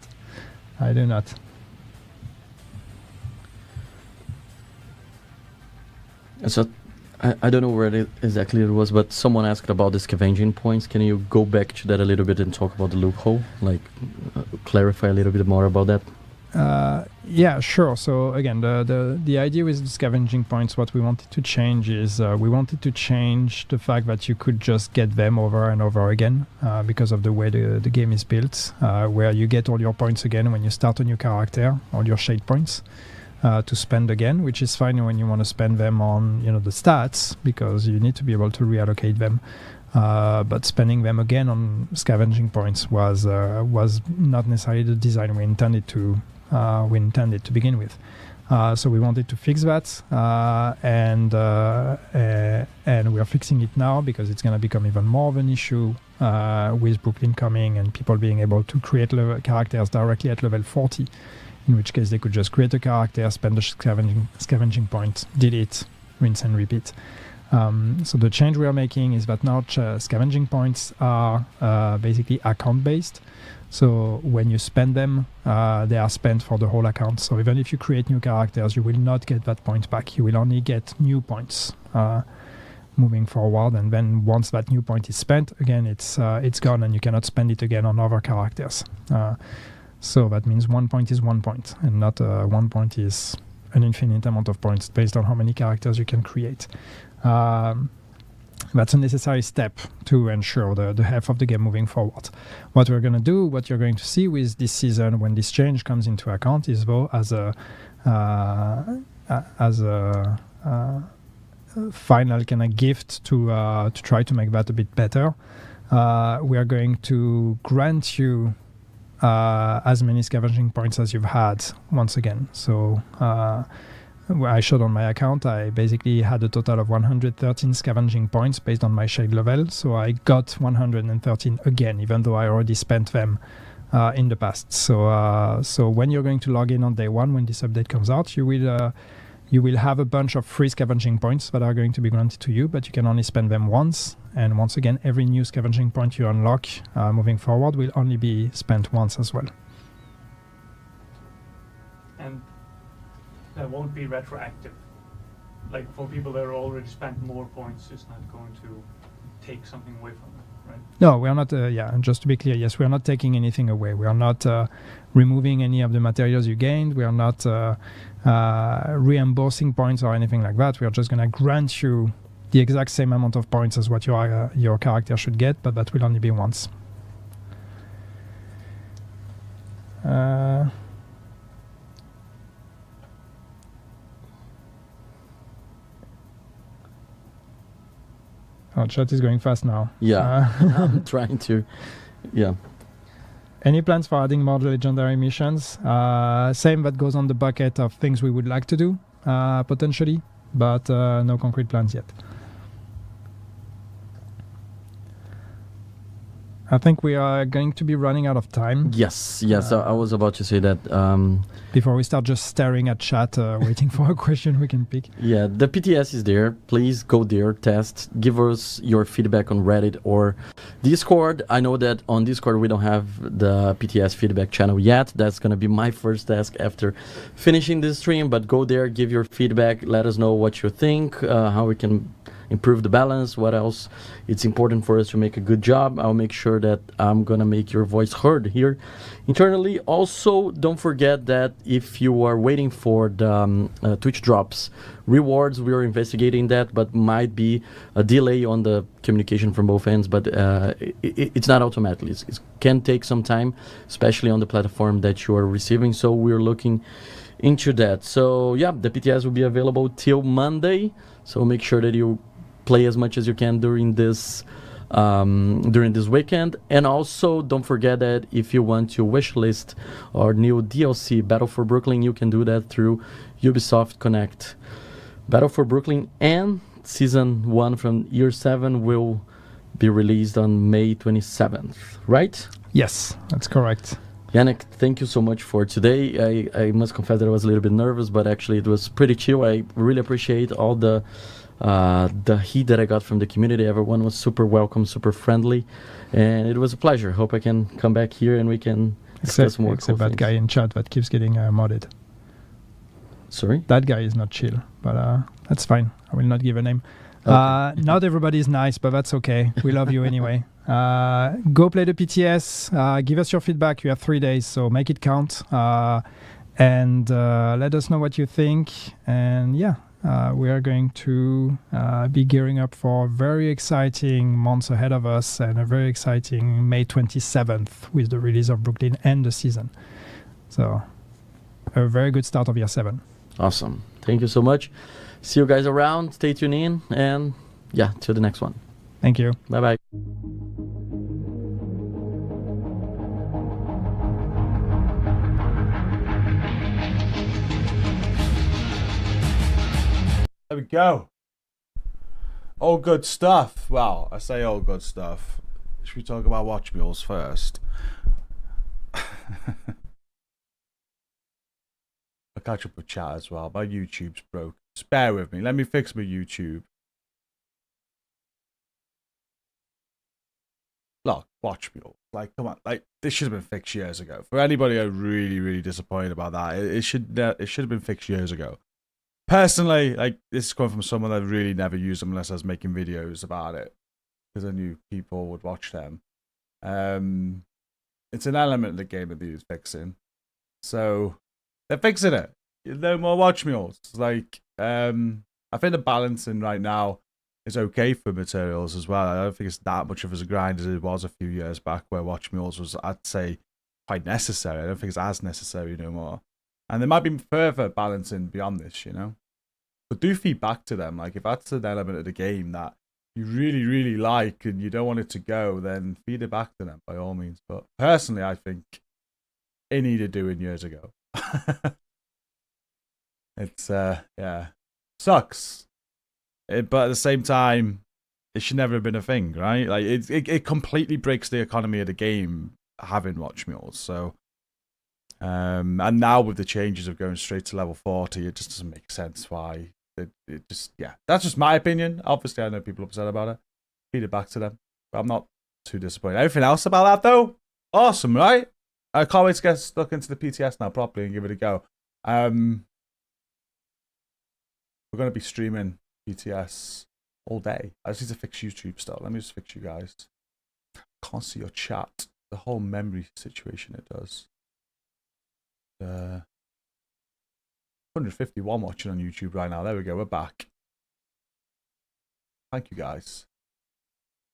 I do not. So I don't know where exactly it was, but someone asked about the scavenging points. Can you go back to that a little bit and talk about the loophole? Like, clarify a little bit more about that? Yeah, sure. So again, the idea with the scavenging points, what we wanted to change is we wanted to change the fact that you could just get them over and over again because of the way the game is built, where you get all your points again when you start a new character, all your shade points. To spend again, which is fine when you want to spend them on the stats, because you need to be able to reallocate them. But spending them again on scavenging points was not necessarily the design we intended to begin with. So we wanted to fix that, and we are fixing it now because it's going to become even more of an issue with Brooklyn coming and people being able to create characters directly at level 40. In which case they could just create a character, spend the scavenging point, delete, rinse and repeat. So the change we are making is that now scavenging points are basically account-based. So when you spend them, they are spent for the whole account. So even if you create new characters, you will not get that point back. You will only get new points moving forward. And then once that new point is spent, again, it's gone and you cannot spend it again on other characters. So that means 1 point is 1 point, and not 1 point is an infinite amount of points based on how many characters you can create. That's a necessary step to ensure the health of the game moving forward. What we're going to do, what you're going to see with this season when this change comes into account is, though, as a final kind of gift to try to make that a bit better, we are going to grant you as many scavenging points as you've had once again. So I showed on my account, I basically had a total of 113 scavenging points based on my shade level. So I got 113 again, even though I already spent them in the past. So when you're going to log in on day one, when this update comes out, you will have a bunch of free scavenging points that are going to be granted to you, but you can only spend them once. And once again, every new scavenging point you unlock moving forward will only be spent once as well. And that won't be retroactive. Like for people that are already spent more points, it's not going to take something away from them, right? No, we are not, and just to be clear, yes, we are not taking anything away. We are not removing any of the materials you gained. We are not reimbursing points or anything like that. We are just going to grant you the exact same amount of points as what your character should get, but that will only be once. Chat is going fast now. Yeah, I'm trying to. Yeah. Any plans for adding more legendary missions? Same that goes on the bucket of things we would like to do, potentially, but no concrete plans yet. I think we are going to be running out of time. Yes. I was about to say that. Before we start just staring at chat, waiting for a question we can pick. Yeah, the PTS is there. Please go there, test, give us your feedback on Reddit or Discord. I know that on Discord we don't have the PTS feedback channel yet. That's going to be my first task after finishing this stream. But go there, give your feedback, let us know what you think, how we can improve the balance, what else it's important for us to make a good job. I'll make sure that I'm gonna make your voice heard here internally. Also, don't forget that if you are waiting for the Twitch drops rewards, we are investigating that, but might be a delay on the communication from both ends, but it's not automatically. It can take some time, especially on the platform that you are receiving, so we're looking into that. So yeah, the PTS will be available till Monday, so make sure that you play as much as you can during this weekend. And also don't forget that if you want to wishlist our new DLC Battle for Brooklyn, you can do that through Ubisoft Connect. Battle for Brooklyn and Season 1 from Year 7 will be released on May 27th, right? Yes, that's correct. Yannick, thank you so much for today. I must confess that I was a little bit nervous, but actually it was pretty chill. I really appreciate all the heat that I got from the community. Everyone was super welcome, super friendly, and it was a pleasure. Hope I can come back here and we can discuss more. Except that guy in chat that keeps getting modded. Sorry? That guy is not chill, but that's fine. I will not give a name. Okay. Not everybody is nice, but that's okay. We love you anyway. Go play the PTS. Give us your feedback. You have 3 days, so make it count. And let us know what you think. And yeah, we are going to be gearing up for very exciting months ahead of us and a very exciting May 27th with the release of Brooklyn and the season. So a very good start of year 7. Awesome. Thank you so much. See you guys around. Stay tuned in. And yeah, till the next one. Thank you. Bye-bye. There we go. All good stuff. Well, I say all good stuff. Should we talk about watch mules first? I'll catch up with chat as well. My YouTube's broke. Just bear with me. Let me fix my YouTube. Look, watch mules. Like, come on. Like, this should have been fixed years ago. For anybody who's really, really disappointed about that, it should have been fixed years ago. Personally, like, this is coming from someone that really never used them unless I was making videos about it, because I knew people would watch them. It's an element of the game that needs fixing, so they're fixing it. No more watch mules. Like, I think the balancing right now is okay for materials as well. I don't think it's that much of a grind as it was a few years back, where watch mules was, I'd say, quite necessary. I don't think it's as necessary no more. And there might be further balancing beyond this, you know? But do feed back to them. Like, if that's an element of the game that you really, really like and you don't want it to go, then feed it back to them by all means. But personally, I think it needed doing years ago. It's, yeah, sucks. But at the same time, it should never have been a thing, right? Like, it completely breaks the economy of the game having watch mules, so... and now with the changes of going straight to level 40, it just doesn't make sense why it just, yeah, that's just my opinion. Obviously I know people are upset about it. Feed it back to them, but I'm not too disappointed. Everything else about that though, awesome, right? I can't wait to get stuck into the PTS now properly and give it a go. We're going to be streaming PTS all day. I just need to fix YouTube stuff. Let me just fix you guys. Can't see your chat. The whole memory situation it does. 151 watching on YouTube right now. There we go. We're back. Thank you guys.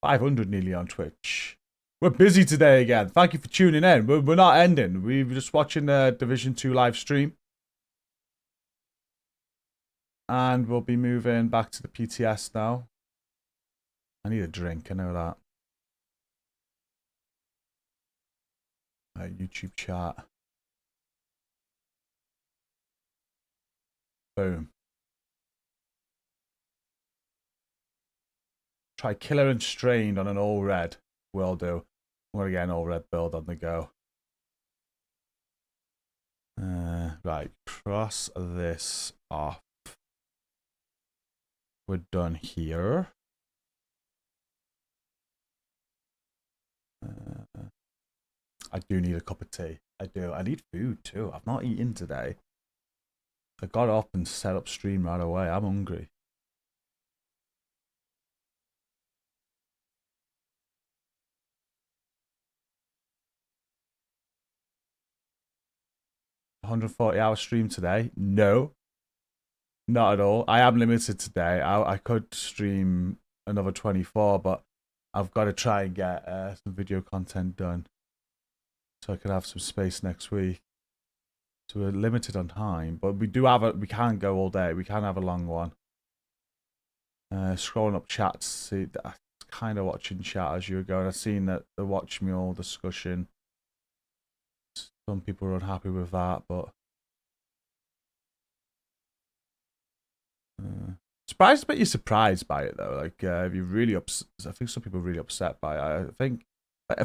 500 nearly on Twitch. We're busy today again. Thank you for tuning in. We're not ending. We're just watching the Division 2 live stream. And we'll be moving back to the PTS now. I need a drink. I know that. YouTube chat. Boom. Try Killer and Strained on an all red. Will do. I'm going to get an all red build on the go. Right. Cross this off. We're done here. I do need a cup of tea. I do. I need food too. I've not eaten today. I got up and set up stream right away. I'm hungry. 140-hour stream today. No, not at all. I am limited today. I could stream another 24, but I've got to try and get some video content done so I can have some space next week. So we're limited on time, but we can go all day. We can have a long one. Scrolling up chats, see, kind of watching chat as you were going. I've seen that the Watch Me All discussion. Some people are unhappy with that, but surprised, but you're surprised by it though. Like, if you're really I think some people are really upset by it. I think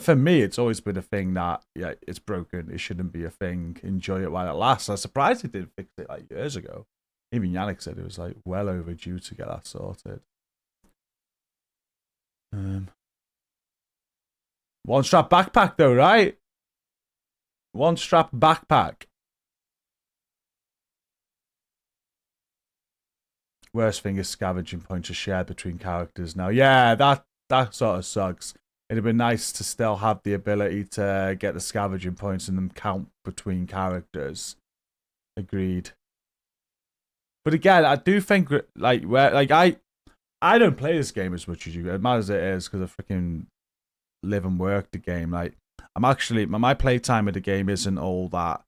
for me, it's always been a thing that it's broken. It shouldn't be a thing. Enjoy it while it lasts. I'm surprised they didn't fix it like years ago. Even Yannick said it was like well overdue to get that sorted. One strap backpack though, right? One strap backpack. Worst thing is scavenging points are shared between characters now. Yeah, that sort of sucks. It'd been nice to still have the ability to get the scavenging points and them count between characters. Agreed. But again, I do think I don't play this game as much as you. As mad as it is, because I freaking live and work the game. Like, I'm actually my playtime of the game isn't all that.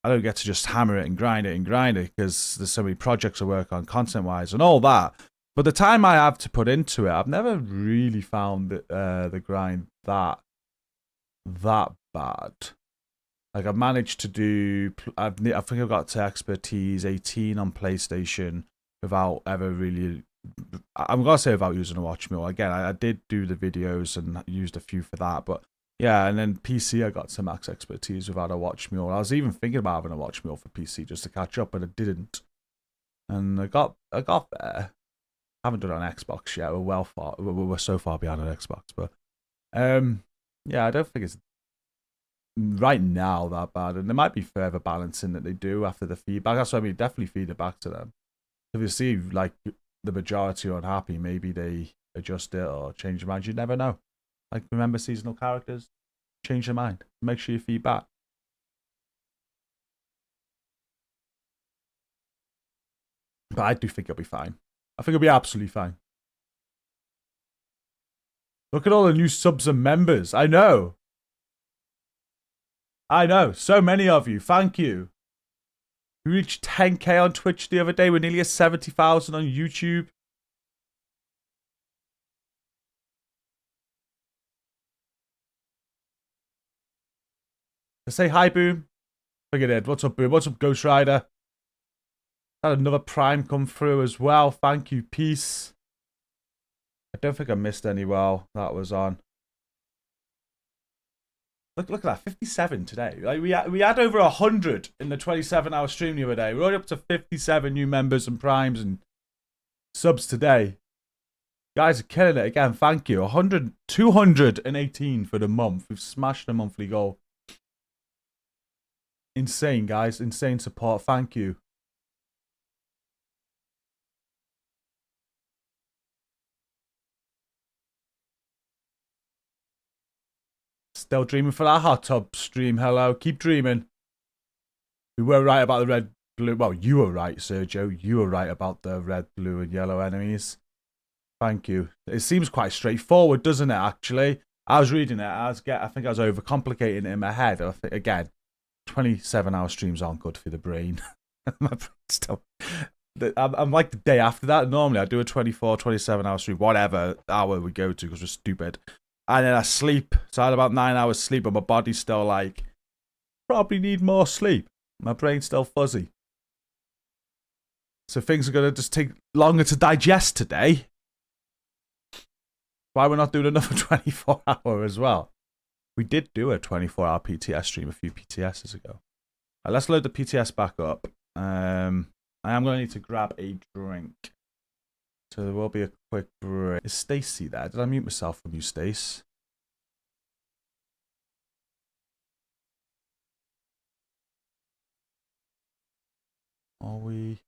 I don't get to just hammer it and grind it because there's so many projects I work on content wise and all that. But the time I have to put into it, I've never really found the grind that bad. Like, I've managed to do. I think I've got to expertise 18 on PlayStation without ever really. I'm gonna say without using a watch mule. Again, I did do the videos and used a few for that, but yeah. And then PC, I got to max expertise without a watch mule. I was even thinking about having a watch mule for PC just to catch up, but I didn't. And I got there. Haven't done it on Xbox yet. We're so far behind on Xbox, but yeah, I don't think it's right now that bad, and there might be further balancing that they do after the feedback. That's why we definitely feed it back to them. If you see like the majority are unhappy, maybe they adjust it or change their mind. You never know. Like, remember seasonal characters, change their mind. Make sure you feed back. But I do think it'll be fine. I think it'll be absolutely fine. Look at all the new subs and members. I know. So many of you. Thank you. We reached 10k on Twitch the other day. We're nearly at 70,000 on YouTube. Say hi, Boom. I think it did. What's up, Boom? What's up, Ghost Rider? Had another Prime come through as well. Thank you, Peace. I don't think I missed any while that was on. Look at that, 57 today. Like, we had over 100 in the 27-hour stream the other day. We're already up to 57 new members and primes and subs today. Guys are killing it again. Thank you. 218 for the month. We've smashed the monthly goal. Insane, guys. Insane support. Thank you. Still dreaming for that hot tub stream. Hello. Keep dreaming. We were right about the red, blue. Well, you were right, Sergio. You were right about the red, blue, and yellow enemies. Thank you. It seems quite straightforward, doesn't it, actually? I was reading it. I think I was overcomplicating it in my head. I think, again, 27-hour streams aren't good for the brain. My brain still... I'm like the day after that. Normally, I do a 24, 27-hour stream, whatever hour we go to, because we're stupid. And then I sleep. So I had about 9 hours sleep, but my body's still like, probably need more sleep. My brain's still fuzzy. So things are going to just take longer to digest today. Why we're not doing another 24-hour as well? We did do a 24-hour PTS stream a few PTSs ago. Right, let's load the PTS back up. I am going to need to grab a drink. So there will be a quick break. Is Stacy there? Did I mute myself from you, Stace? Are we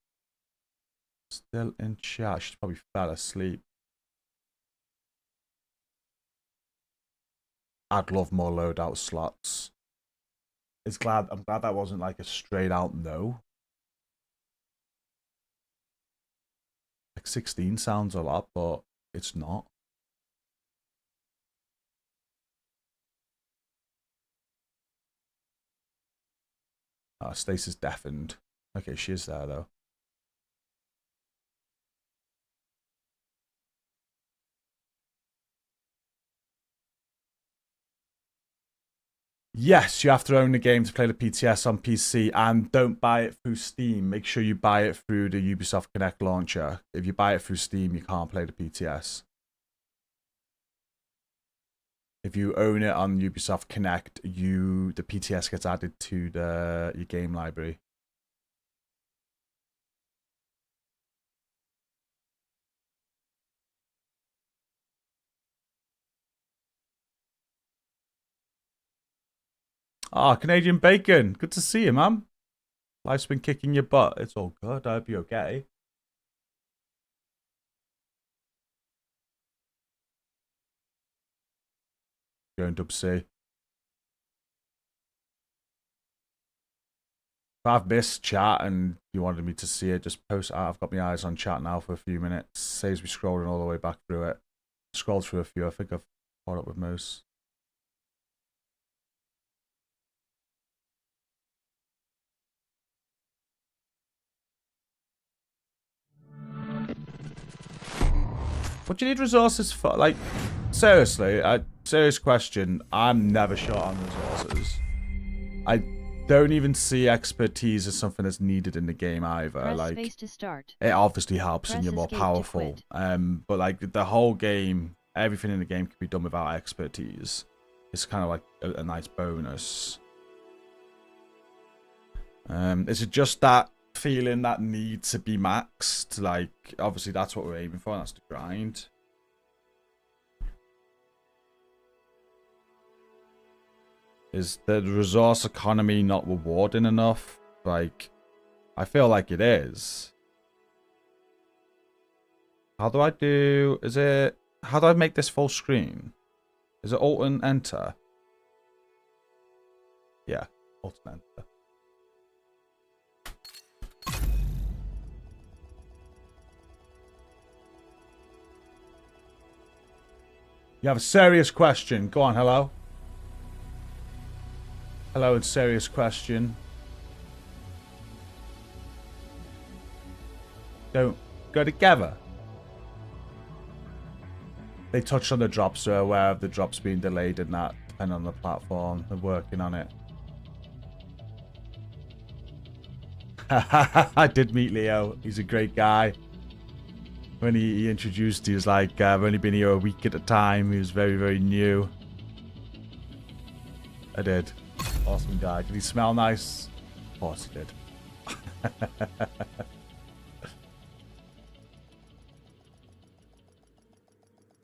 still in chat? She's probably fell asleep. I'd love more loadout slots. I'm glad that wasn't like a straight out no. Like 16 sounds a lot, but it's not. Stacey's deafened. Okay, she is there though. Yes, you have to own the game to play the PTS on PC, and don't buy it through Steam. Make sure you buy it through the Ubisoft Connect launcher. If you buy it through Steam, you can't play the PTS. If you own it on Ubisoft Connect, the PTS gets added to your game library. Canadian Bacon. Good to see you, man. Life's been kicking your butt. It's all good. I hope you're okay. Going Dub C. If I've missed chat and you wanted me to see it, just post. I've got my eyes on chat now for a few minutes. Saves me scrolling all the way back through it. Scrolled through a few. I think I've caught up with most. What do you need resources for? Like, seriously, serious question. I'm never short on resources. I don't even see expertise as something that's needed in the game either. Press like, space to start. it obviously helps and Press you're more escape to powerful. But like the whole game, everything in the game can be done without expertise. It's kind of like a nice bonus. Is it just that feeling that need to be maxed? Like, obviously that's what we're aiming for. That's the grind. Is the resource economy not rewarding enough? Like, I feel like it is. How do I do... How do I make this full screen? Is it Alt and Enter? Yeah, Alt and Enter. You have a serious question. Go on, hello. Hello, and serious question. Don't go together. They touched on the drops, so aware of the drops being delayed and that, depending on the platform. They're working on it. I did meet Leo. He's a great guy. When he introduced, he was like, I've only been here a week at a time. He was very, very new. I did. Awesome guy. Did he smell nice? Of course he did.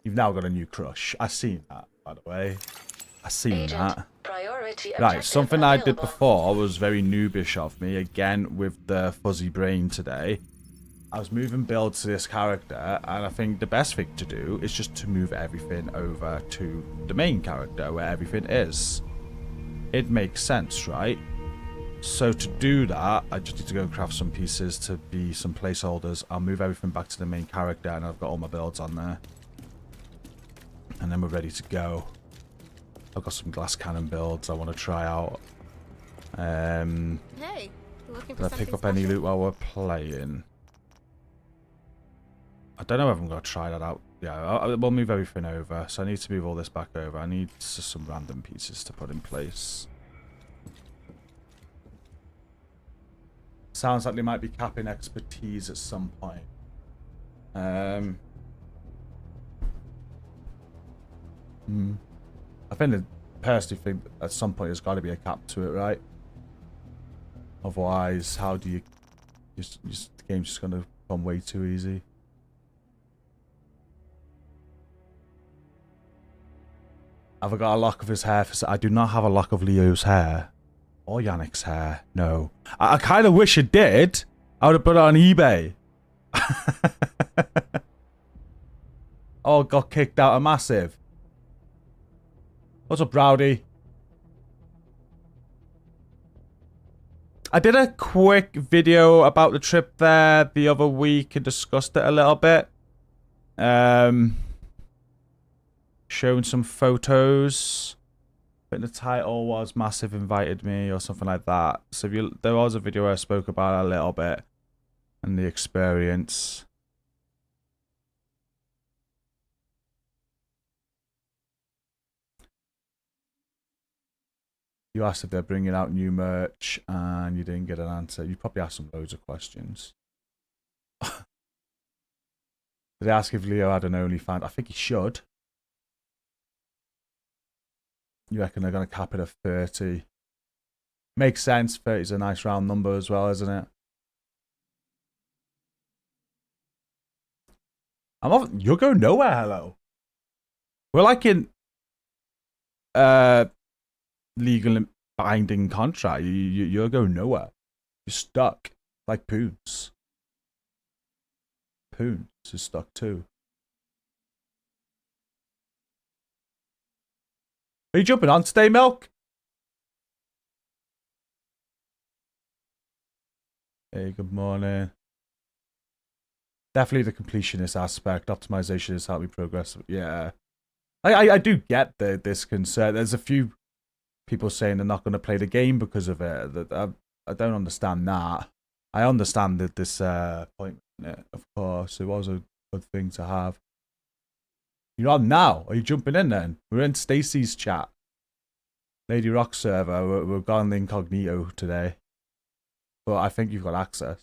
You've now got a new crush. I've seen that, by the way. I've seen that. Right, something I did before was very noobish of me. Again, with the fuzzy brain today. I was moving builds to this character, and I think the best thing to do is just to move everything over to the main character, where everything is. It makes sense, right? So to do that, I just need to go and craft some pieces to be some placeholders. I'll move everything back to the main character, and I've got all my builds on there. And then we're ready to go. I've got some glass cannon builds I want to try out. Hey, you looking for did I pick up any loot while we're playing? I don't know if I'm going to try that out. Yeah, we'll move everything over. So I need to move all this back over. I need just some random pieces to put in place. Sounds like they might be capping expertise at some point. I personally think at some point there's got to be a cap to it, right? Otherwise, how do you... the game's just going to become way too easy. Have I got a lock of his hair? I do not have a lock of Leo's hair. Or Yannick's hair. No. I kind of wish it did. I would have put it on eBay. Oh, got kicked out of Massive. What's up, Rowdy? I did a quick video about the trip there the other week and discussed it a little bit. Showing some photos. I think the title was Massive Invited Me or something like that. So if you, there was a video where I spoke about it a little bit and the experience. You asked if they're bringing out new merch and you didn't get an answer. You probably asked them loads of questions. They asked if Leo had an OnlyFans. I think he should. You reckon they're going to cap it at 30? Makes sense. 30 is a nice round number as well, isn't it? You're going nowhere, hello. We're like in legal and binding contract. You're going nowhere. You're stuck. Like Poons. Poons is stuck too. Are you jumping on today, Milk? Hey, good morning. Definitely the completionist aspect. Optimization has helped me progress. Yeah. I do get this concern. There's a few people saying they're not going to play the game because of it. I don't understand that. I understand that this point, of course, it was a good thing to have. You're on now. Are you jumping in then? We're in Stacy's chat. Lady Rock server. We're gone incognito today. But I think you've got access.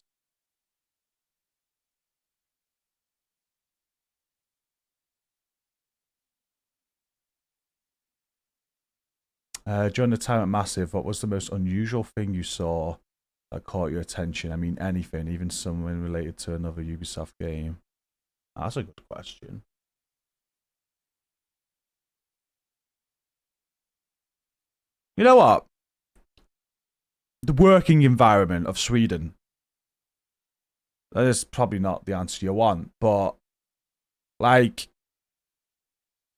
During the time at Massive, what was the most unusual thing you saw that caught your attention? I mean, anything, even something related to another Ubisoft game. That's a good question. You know what? The working environment of Sweden. That is probably not the answer you want, but like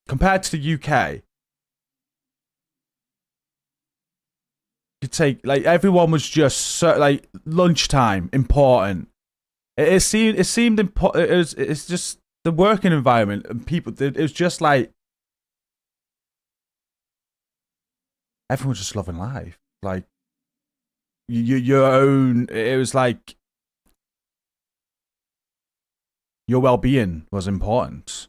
compared to the UK, you take like everyone was just so like lunchtime important. It seemed important. It's just the working environment and people. It was just like everyone was just loving life. Like your own. It was like your well-being was important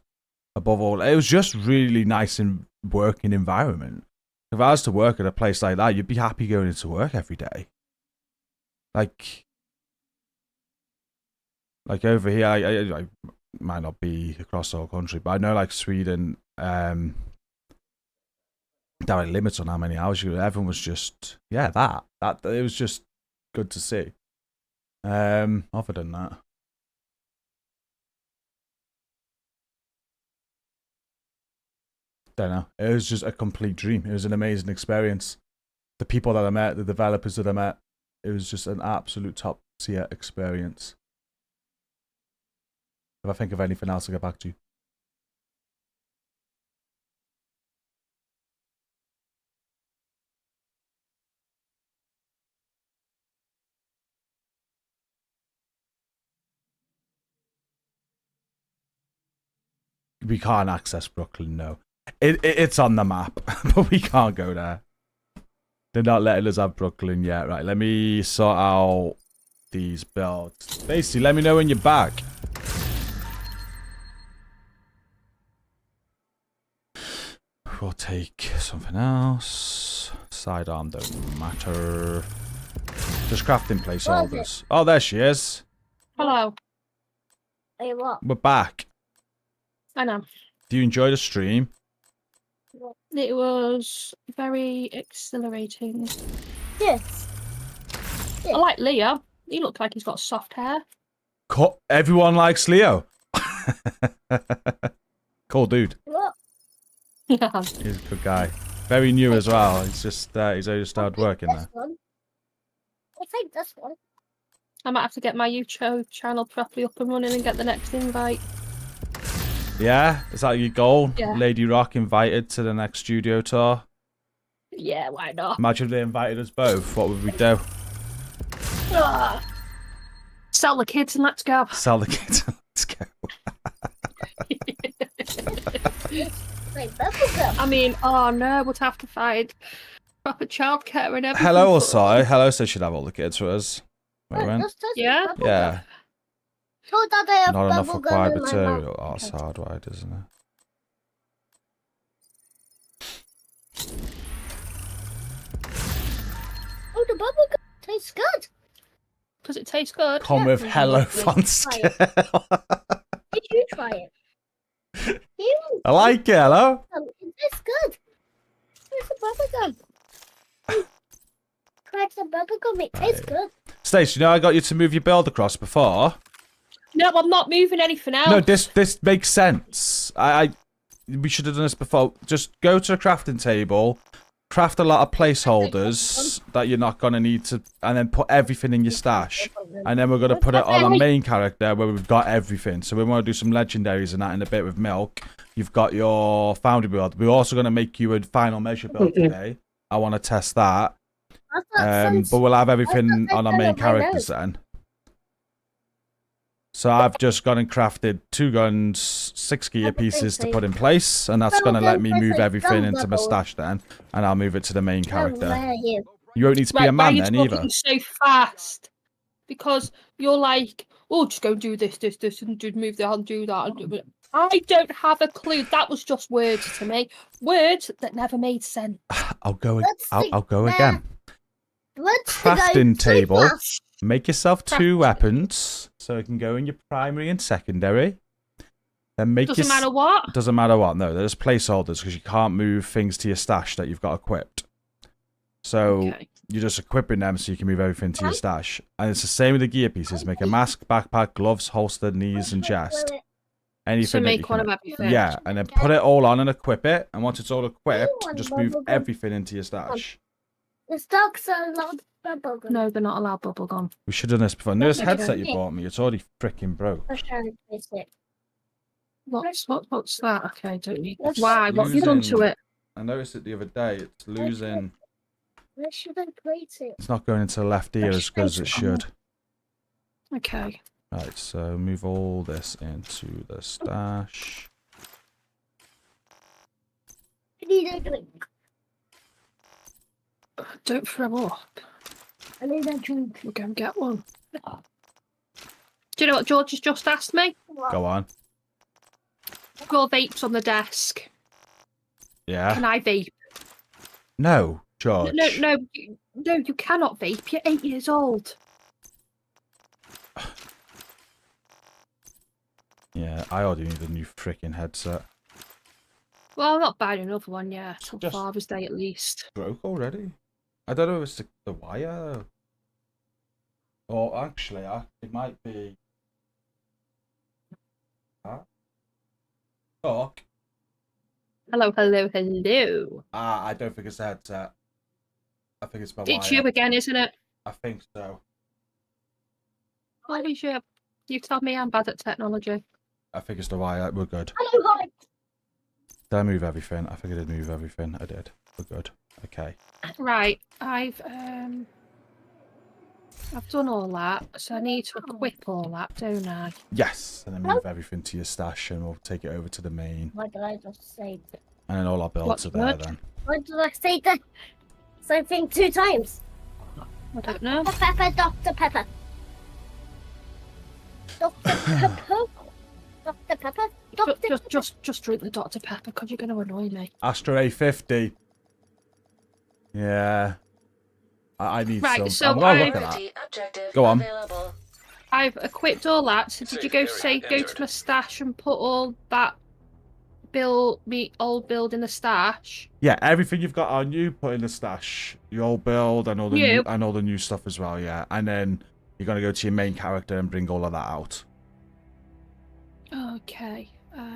above all. It was just really nice and working environment. If I was to work at a place like that, you'd be happy going into work every day. Like over here, I might not be across the whole country, but I know like Sweden, there are limits on how many hours you. Everyone was just that it was just good to see. Other than that. Don't know. It was just a complete dream. It was an amazing experience. The people that I met, the developers that I met, it was just an absolute top tier experience. If I think of anything else, I'll get back to you. We can't access Brooklyn, no. It's on the map, but we can't go there. They're not letting us have Brooklyn yet. Right, let me sort out these builds. Basically, let me know when you're back. We'll take something else. Sidearm don't matter. Just crafting placeholders. Oh, there she is. Hello. Hey, what? We're back. I know. Do you enjoy the stream? It was very exhilarating. Yes. I like Leo. He looked like he's got soft hair. Everyone likes Leo. Cool dude. What? Yeah. He's a good guy. Very new as well. He's just he's only started working there. I'll take this one. I might have to get my YouTube channel properly up and running and get the next invite. Yeah? Is that your goal? Yeah. Lady Rock invited to the next studio tour? Yeah, why not? Imagine if they invited us both. What would we do? Sell the kids and let's go. Sell the kids. Let's go. I mean, oh no, we'd have to find proper childcare and everything. Hello, for Osai. us. Hello, says she'd have all the kids for us. Wait, when? Yeah. Yeah. Told Dad I have Not enough bubble gum required in my mouth. material. Oh, it's hard, right, isn't it? Oh, the bubble gum tastes good. Does it taste good? Come with hello, Lovely. fun scale. Did you try it? You I like it, hello. It tastes good. It's a bubble gum. Try some bubble gum. It tastes good. Stace, you know I got you to move your build across before? No, I'm not moving anything else. No, this makes sense. We should have done this before. Just go to the crafting table, craft a lot of placeholders that you're not going to need to, and then put everything in your stash. And then we're going to put it on a main character where we've got everything. So we want to do some legendaries and that in a bit with Milk. You've got your foundry build. We're also going to make you a final measure build today. I want to test that. But we'll have everything on our main characters then. So I've just gone and crafted 2 guns, 6 gear pieces to put in place, and that's going to let me move everything into my stash then, and I'll move it to the main character. You won't need to be a man then either. So fast, because you're like, oh, just go and do this, and move that, and do that. And do it. I don't have a clue. That was just words to me. Words that never made sense. I'll go. I'll go again. Let's Crafting go table. fast. Make yourself 2 weapons, so it can go in your primary and secondary. Then make Doesn't matter what. Doesn't matter what. No, there's placeholders because you can't move things to your stash that you've got equipped. So you're just equipping them so you can move everything to your stash. And it's the same with the gear pieces. Make a mask, backpack, gloves, holster, knees, and chest. Anything. So that make you one can, of everything. Yeah, and then put it all on and equip it. And once it's all equipped, just move everything into your stash. The stocks are allowed bubble gum. No, they're not allowed bubble gum. We should have done this before. Nurse headset you bought me. It's already freaking broke. I'm trying to place it. What's that? Okay, don't need. Why? What have you done to it? I noticed it the other day. It's losing. Where should I place it? It's not going into the left ear as good as it should. Okay. Right, so move all this into the stash. I need a drink. Don't throw up. I need a drink. We'll go and get one. Do you know what George has just asked me? Go on. I've got vapes on the desk. Yeah. Can I vape? No, George. No, you cannot vape. You're 8 years old. Yeah, I already need a new freaking headset. Well, I'm not buying another one yet. Till Just- Father's Day at least. Broke already? I don't know if it's the wire. Or actually, it might be. Talk. Hello. I don't think it's the headset. I think it's my It's wire. you again, isn't it? I think so. What is you? You tell me I'm bad at technology. I think it's the wire. We're good. Hello, hi. Did I move everything? I think I did move everything. I did. We're good. Okay. Right, I've done all that, so I need to equip all that, don't I? Yes, and then move everything to your stash, and we'll take it over to the main. What did I just say? And then all our builds are there then. What did I say? The same thing 2 times. I don't know. Dr. Pepper, Dr. Pepper. Dr. Pepper. Dr. Pepper. Just drink the Dr. Pepper, because you're going to annoy me. Astra A50. Yeah. I need Right, some. so I'm gonna look at that. Go on. I've equipped all that, so did you go to my stash and put all that old build in the stash? Yeah, everything you've got on you, put in the stash. Your old build and all the new stuff as well, yeah. And then you're gonna go to your main character and bring all of that out. Okay.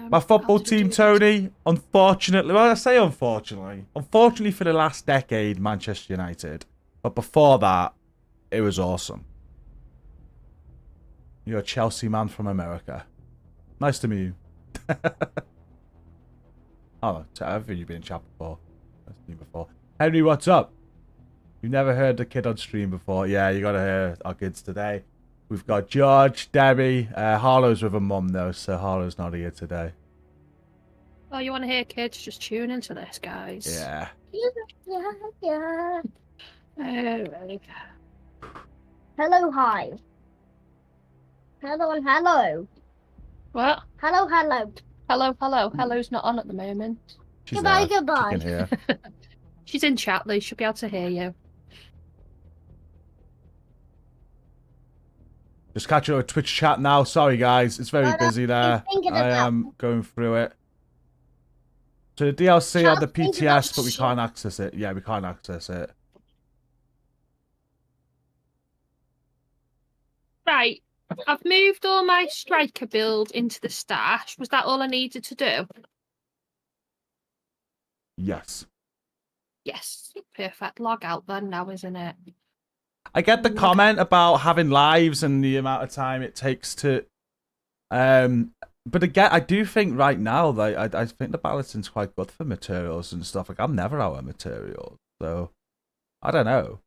My football team, Tony, unfortunately, well, I say unfortunately for the last decade, Manchester United. But before that, it was awesome. You're a Chelsea man from America. Nice to meet you. Oh, I've heard you've been in chat before. That's me before. Henry, what's up? You've never heard the kid on stream before? Yeah, you gotta hear our kids today. We've got George, Debbie, Harlow's with her mum though, so Harlow's not here today. Oh, you want to hear kids? Just tune into this, guys. Yeah. Yeah. Right. Hello, hi. Hello and hello. What? Hello, hello. Hello. Hello's not on at the moment. She's Goodbye, there. goodbye. She can hear. She's in chat, Lee. She'll be able to hear you. Just catching up with Twitch chat now. Sorry, guys. It's very busy there. I am going through it. So the DLC on the PTS, but we can't access it. Yeah, we can't access it. Right. I've moved all my striker build into the stash. Was that all I needed to do? Yes. Yes. Perfect. Log out then now, isn't it? I get the comment about having lives and the amount of time it takes to... But again, I do think right now, like, I think the balancing's quite good for materials and stuff. Like, I'm never out of materials, so I don't know.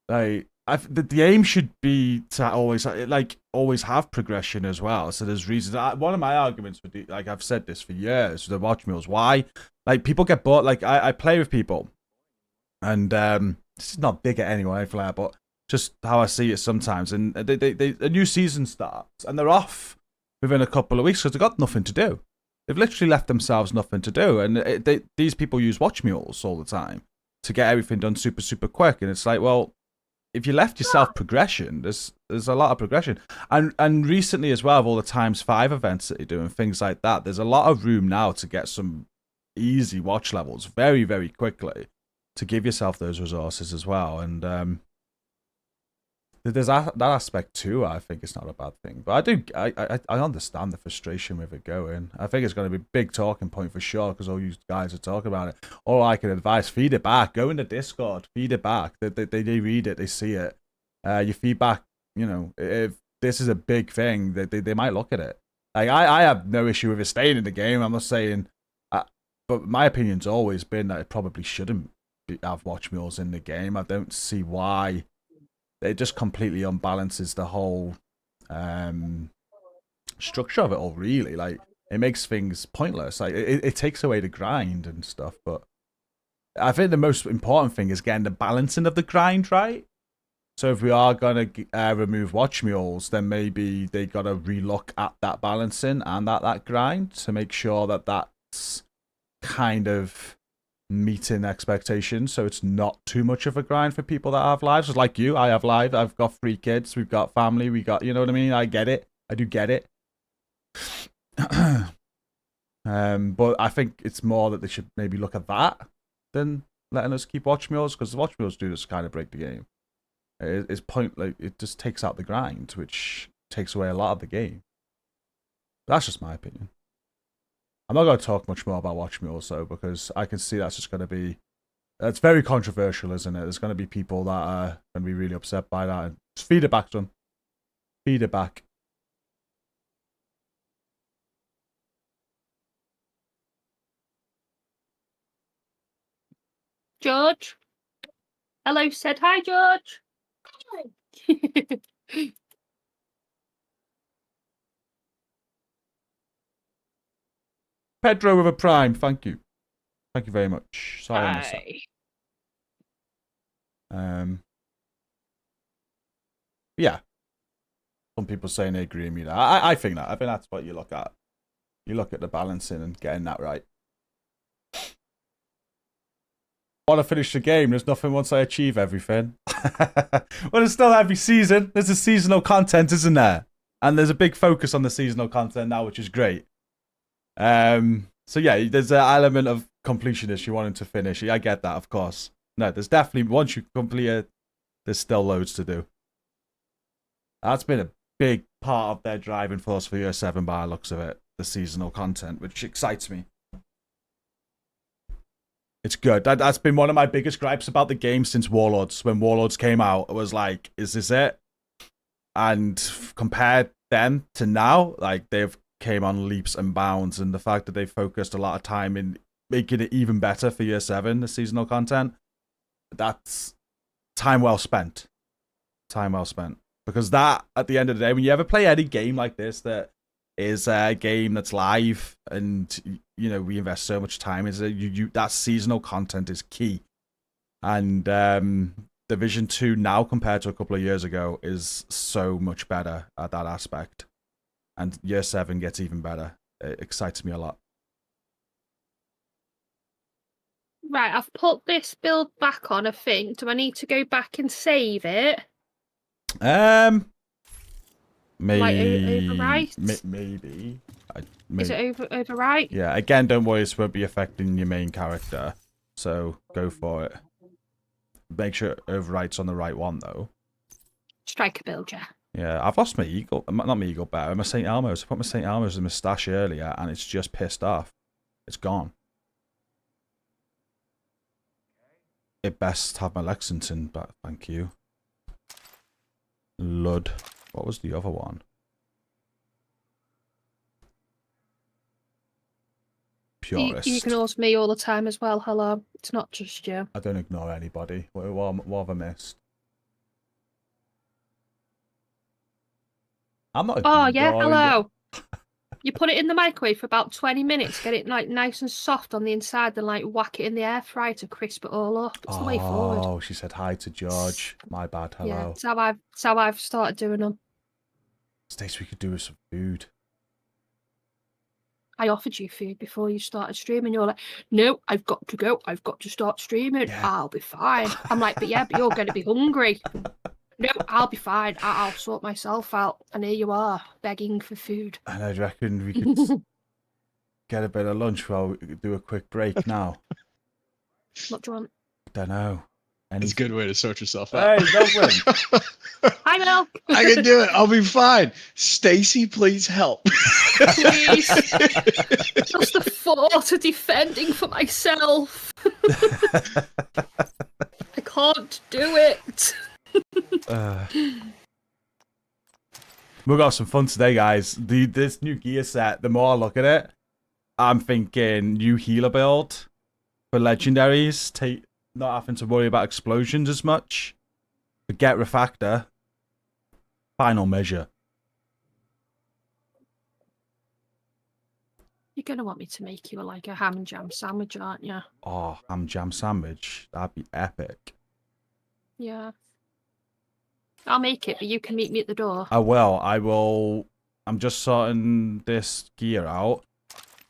Like, the aim should be to always have progression as well. So there's reasons. One of my arguments would be, like, I've said this for years, the watch meals. Why? Like, people get bored. Like, I play with people, and this is not big at anyone, Flair, but just how I see it sometimes. And a new season starts, and they're off within a couple of weeks because they've got nothing to do. They've literally left themselves nothing to do, and these people use watch mules all the time to get everything done super, super quick. And it's like, well, if you left yourself progression, there's a lot of progression. And recently as well, of all the times 5 events that you do and things like that, there's a lot of room now to get some easy watch levels very, very quickly to give yourself those resources as well. And there's that aspect too. I think it's not a bad thing, but I understand the frustration with it going. I think it's going to be a big talking point for sure because all you guys are talking about it. All I can advise: feed it back. Go into Discord, feed it back. They read it, they see it. Your feedback. You know, if this is a big thing, they might look at it. Like I have no issue with it staying in the game. I'm not saying, but my opinion's always been that it probably shouldn't have watch mules in the game. I don't see why. It just completely unbalances the whole structure of it all, really. Like, it makes things pointless. Like, it takes away the grind and stuff. But I think the most important thing is getting the balancing of the grind right. So if we are going to remove watch mules, then maybe they got to relook at that balancing and at that grind to make sure that that's kind of meeting expectations, so it's not too much of a grind for people that have lives. Just like you, I have lives. I've got 3 kids. We've got family. We got, you know what I mean? I get it. I do get it. But I think it's more that they should maybe look at that than letting us keep watch mules, because the watch mules do just kind of break the game. It's like it just takes out the grind, which takes away a lot of the game. That's just my opinion. I'm not going to talk much more about watch mules though, because I can see that's just going to be, it's very controversial, isn't it? There's going to be people that are going to be really upset by that. And just feed it back to them. Feed it back. George? Hello, said hi, George. Hi. Pedro with a prime, thank you. Thank you very much. Sorry I missed that. Yeah. Some people saying they agree with me there. I think that. I think that's what you look at. You look at the balancing and getting that right. I want to finish the game. There's nothing once I achieve everything. Well, there's still every season. There's a seasonal content, isn't there? And there's a big focus on the seasonal content now, which is great. So yeah, there's an element of completionist. You wanting to finish. I get that, of course. No, there's definitely, once you complete it, there's still loads to do. That's been a big part of their driving force for Year 7 by the looks of it. The seasonal content, which excites me. It's good. That's been one of my biggest gripes about the game since Warlords. When Warlords came out, I was like, is this it? And compared then to now, like, they've came on leaps and bounds, and the fact that they focused a lot of time in making it even better for Year 7, the seasonal content, that's time well spent. Time well spent. Because that, at the end of the day, when you ever play any game like this that is a game that's live and, you know, we invest so much time into it, that seasonal content is key. And Division 2 now compared to a couple of years ago is so much better at that aspect. And Year 7 gets even better. It excites me a lot. Right, I've put this build back on, I think. Do I need to go back and save it? Maybe. Like overwrite? Maybe. Is it overwrite? Yeah, again, don't worry, this won't be affecting your main character. So go for it. Make sure overwrite's on the right one, though. Striker build, yeah. Yeah, I've lost my eagle. Not my eagle bear, my St. Elmo's. I put my St. Elmo's in my stash earlier, and it's just pissed off. It's gone. It best have my Lexington, but thank you. Lud. What was the other one? Purist. You ignores me all the time as well, hello. It's not just you. I don't ignore anybody. What have I missed? I'm not Oh, yeah, ignoring hello. You put it in the microwave for about 20 minutes, get it like nice and soft on the inside, then like whack it in the air fryer to crisp it all up. It's the way forward. Oh, she said hi to George. My bad, hello. Yeah, it's how I've started doing them. Stace, we could do with some food. I offered you food before you started streaming. You're like, no, I've got to go. I've got to start streaming. Yeah. I'll be fine. I'm like, but yeah, but you're going to be hungry. No, I'll be fine. I'll sort myself out. And here you are, begging for food. And I reckon we could get a bit of lunch while we do a quick break now. What do you want? Don't know. It's a good way to sort yourself out. Hey, Dublin. Hi, Milk. I can do it. I'll be fine. Stacy, please help. Please. Just the thought of defending for myself. I can't do it. We've got some fun today, guys. This new gear set, the more I look at it, I'm thinking new healer build for legendaries. Not having to worry about explosions as much. Forget refactor. Final measure. You're going to want me to make you like a ham and jam sandwich, aren't you? Oh, ham jam sandwich. That'd be epic. Yeah. I'll make it, but you can meet me at the door. I will. I'm just sorting this gear out.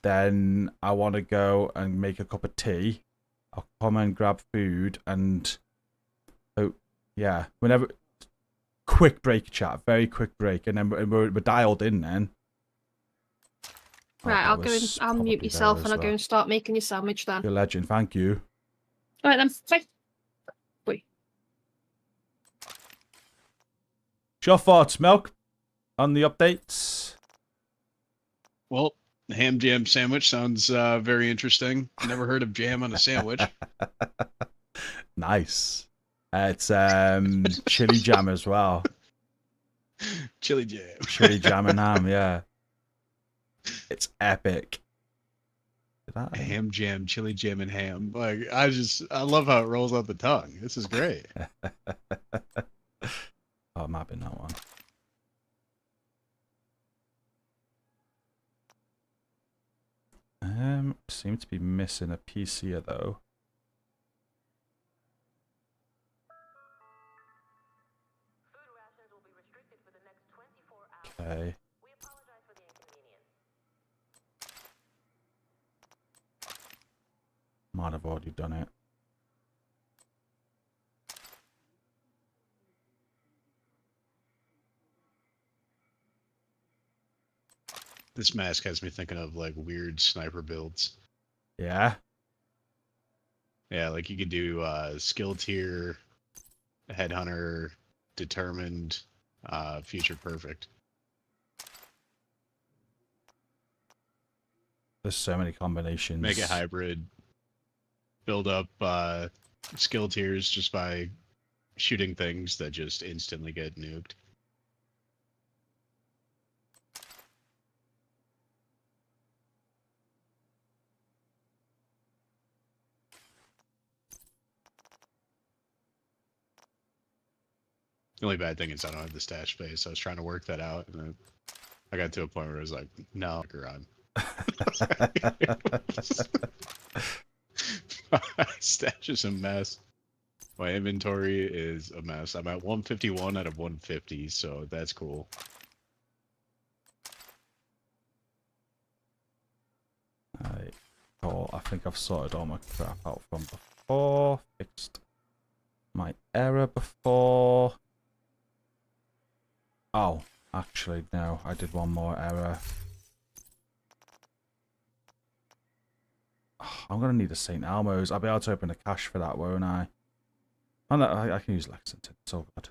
Then I want to go and make a cup of tea. I'll come and grab food and... Oh, yeah. Whenever... Quick break, chat. Very quick break. And then we're dialed in then. Right, I'll go and I'll mute myself and I'll go and start making your sandwich then. You're a legend. Thank you. All right then. Bye. Wait. Your thoughts, Milk, on the updates? Well, the ham jam sandwich sounds very interesting. Never heard of jam on a sandwich. Nice. It's chili jam as well. Chili jam. Chili jam and ham, yeah. It's epic. Ham jam, chili jam, and ham. Like I love how it rolls off the tongue. This is great. Oh, it might be that one. Seem to be missing a piece here though. Okay. Might have already done it. This mask has me thinking of like weird sniper builds. Yeah. Yeah, like you could do skill tier, headhunter, determined, future perfect. There's so many combinations. Make it hybrid. Build up skill tiers just by shooting things that just instantly get nuked. The only bad thing is I don't have the stash space. I was trying to work that out, and then I got to a point where I was like, no, you're on. My stash is a mess. My inventory is a mess. I'm at 151 out of 150, so that's cool. Right. Cool. I think I've sorted all my crap out from before. Fixed my error before. Oh, actually, no. I did one more error. Oh, I'm going to need a St. Elmo's. I'll be able to open a cache for that, won't I? Oh, no, I can use Lexington. It's all good.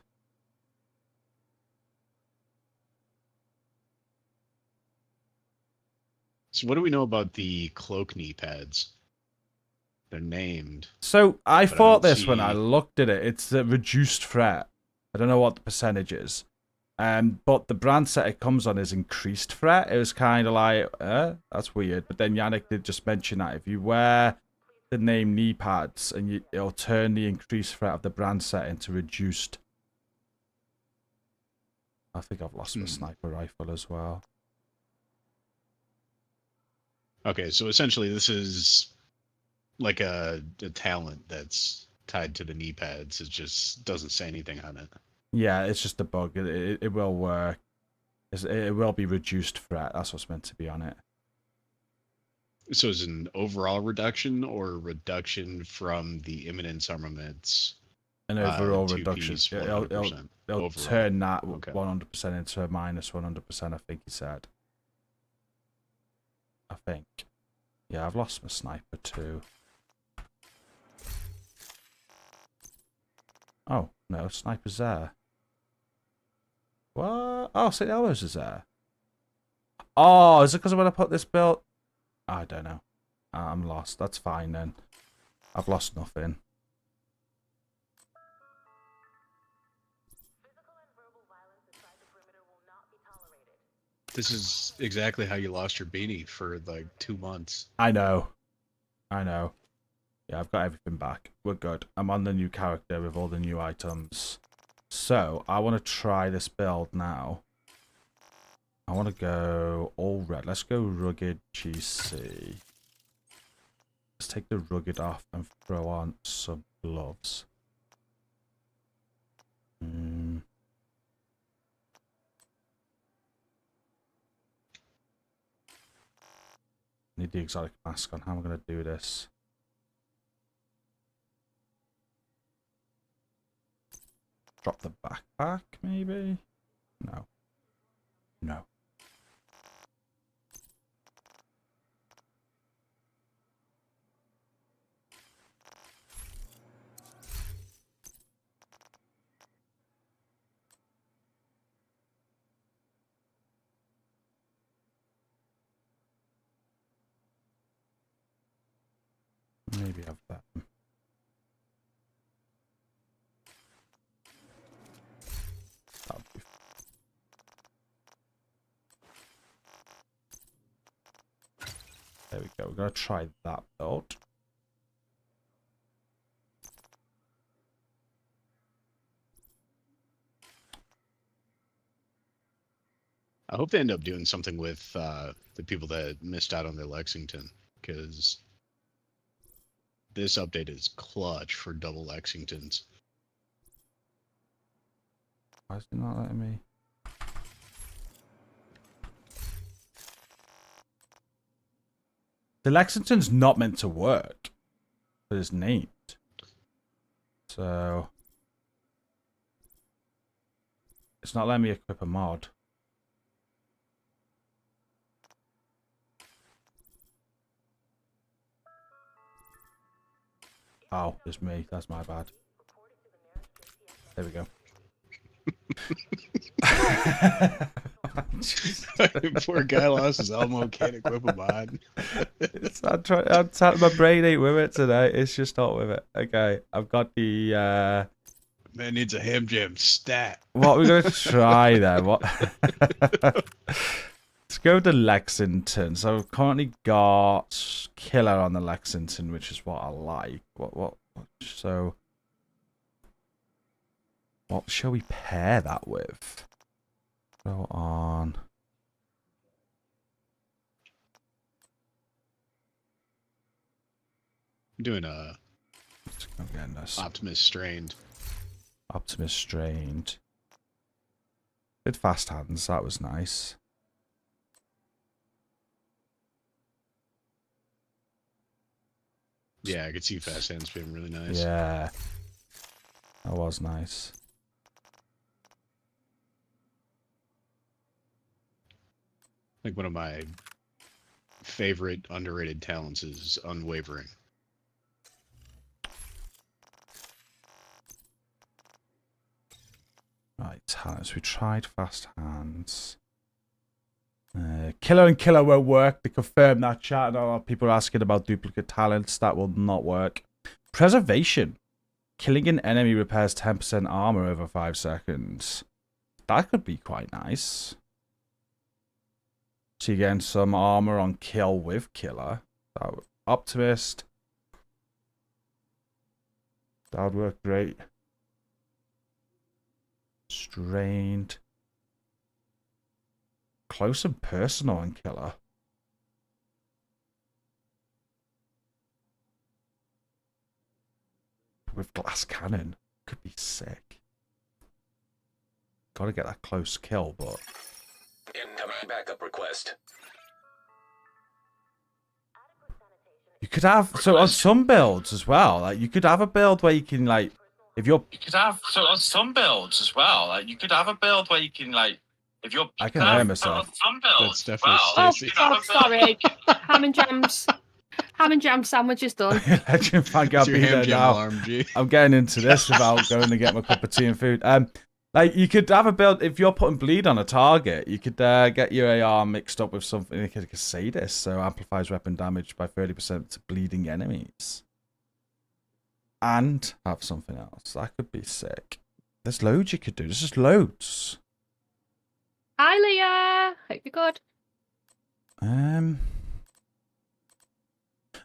So what do we know about the cloak knee pads? They're named. So I but thought don't this when I see- looked at it. It's the reduced threat. I don't know what the percentage is. But the brand set it comes on is increased threat. It was kind of like, that's weird. But then Yannick did just mention that if you wear the name knee pads, and it'll turn the increased threat of the brand set into reduced. I think I've lost my sniper rifle as well. Okay, so essentially this is like a talent that's tied to the knee pads. It just doesn't say anything on it. Yeah, it's just a bug. It will work. It will be reduced threat. That's what's meant to be on it. So is it an overall reduction or reduction from the imminence armaments? An overall 2Ps reduction. 100%. It'll Overall. turn that Okay. 100% into a minus 100%, I think he said. I think. Yeah, I've lost my sniper too. Oh, no, sniper's there. What? Oh, St. Elmo's is there. Oh, is it because when I put this build? I don't know. I'm lost. That's fine then. I've lost nothing. This is exactly how you lost your beanie for like 2 months. I know. I know. Yeah, I've got everything back. We're good. I'm on the new character with all the new items. So, I want to try this build now. I want to go all red. Let's go rugged GC. Let's take the rugged off and throw on some gloves. Need the exotic mask on. How am I going to do this? Drop the backpack, maybe? No. No. Maybe have that. That'll be there we go. We're gonna try that build. I hope they end up doing something with the people that missed out on their Lexington, because this update is clutch for double Lexingtons. Why is it not letting me? The Lexington's not meant to work, but it's named. So it's not letting me equip a mod. Oh, it's me. That's my bad. There we go. Poor guy lost his Elmo, can't equip a mod. My brain ain't with it today. It's just not with it. Okay, I've got the Man needs a ham jam stat. what we're gonna try then. What? Let's go to Lexington. So I've currently got killer on the Lexington, which is what I like. What so What shall we pair that with? Go on. I'm doing a Optimus Strained. Optimus Strained. Did fast hands, that was nice. Yeah, I could see fast hands being really nice. Yeah. That was nice. Like one of my favorite underrated talents is unwavering. Right, talents. We tried fast hands. Killer and killer won't work. They confirmed that chat. A lot of people are asking about duplicate talents. That will not work. Preservation. Killing an enemy repairs 10% armor over 5 seconds. That could be quite nice. So you're getting some armor on kill with killer. Optimist. That would work great. Strained. Close and personal on killer. With glass cannon. Could be sick. Gotta get that close kill, but... Incoming backup request. You could have... So on some builds as well, like you could have a build where you can like... If you're... You could have... So on some builds as well, like you could have a build where you can like... If you're... I can hear myself. Some builds That's definitely Oh, Stacey. God, sorry. Ham and jams. Ham and jam sandwich is done. Legend Fang, I'll It's your be ham there jam now. alarm, G. I'm getting into this without going to get my cup of tea and food. Like you could have a build if you're putting bleed on a target. You could get your AR mixed up with something. You could say this, so amplifies weapon damage by 30% to bleeding enemies, and have something else that could be sick. There's loads you could do. There's just loads. Hi, Leah. Hope you're good. I'm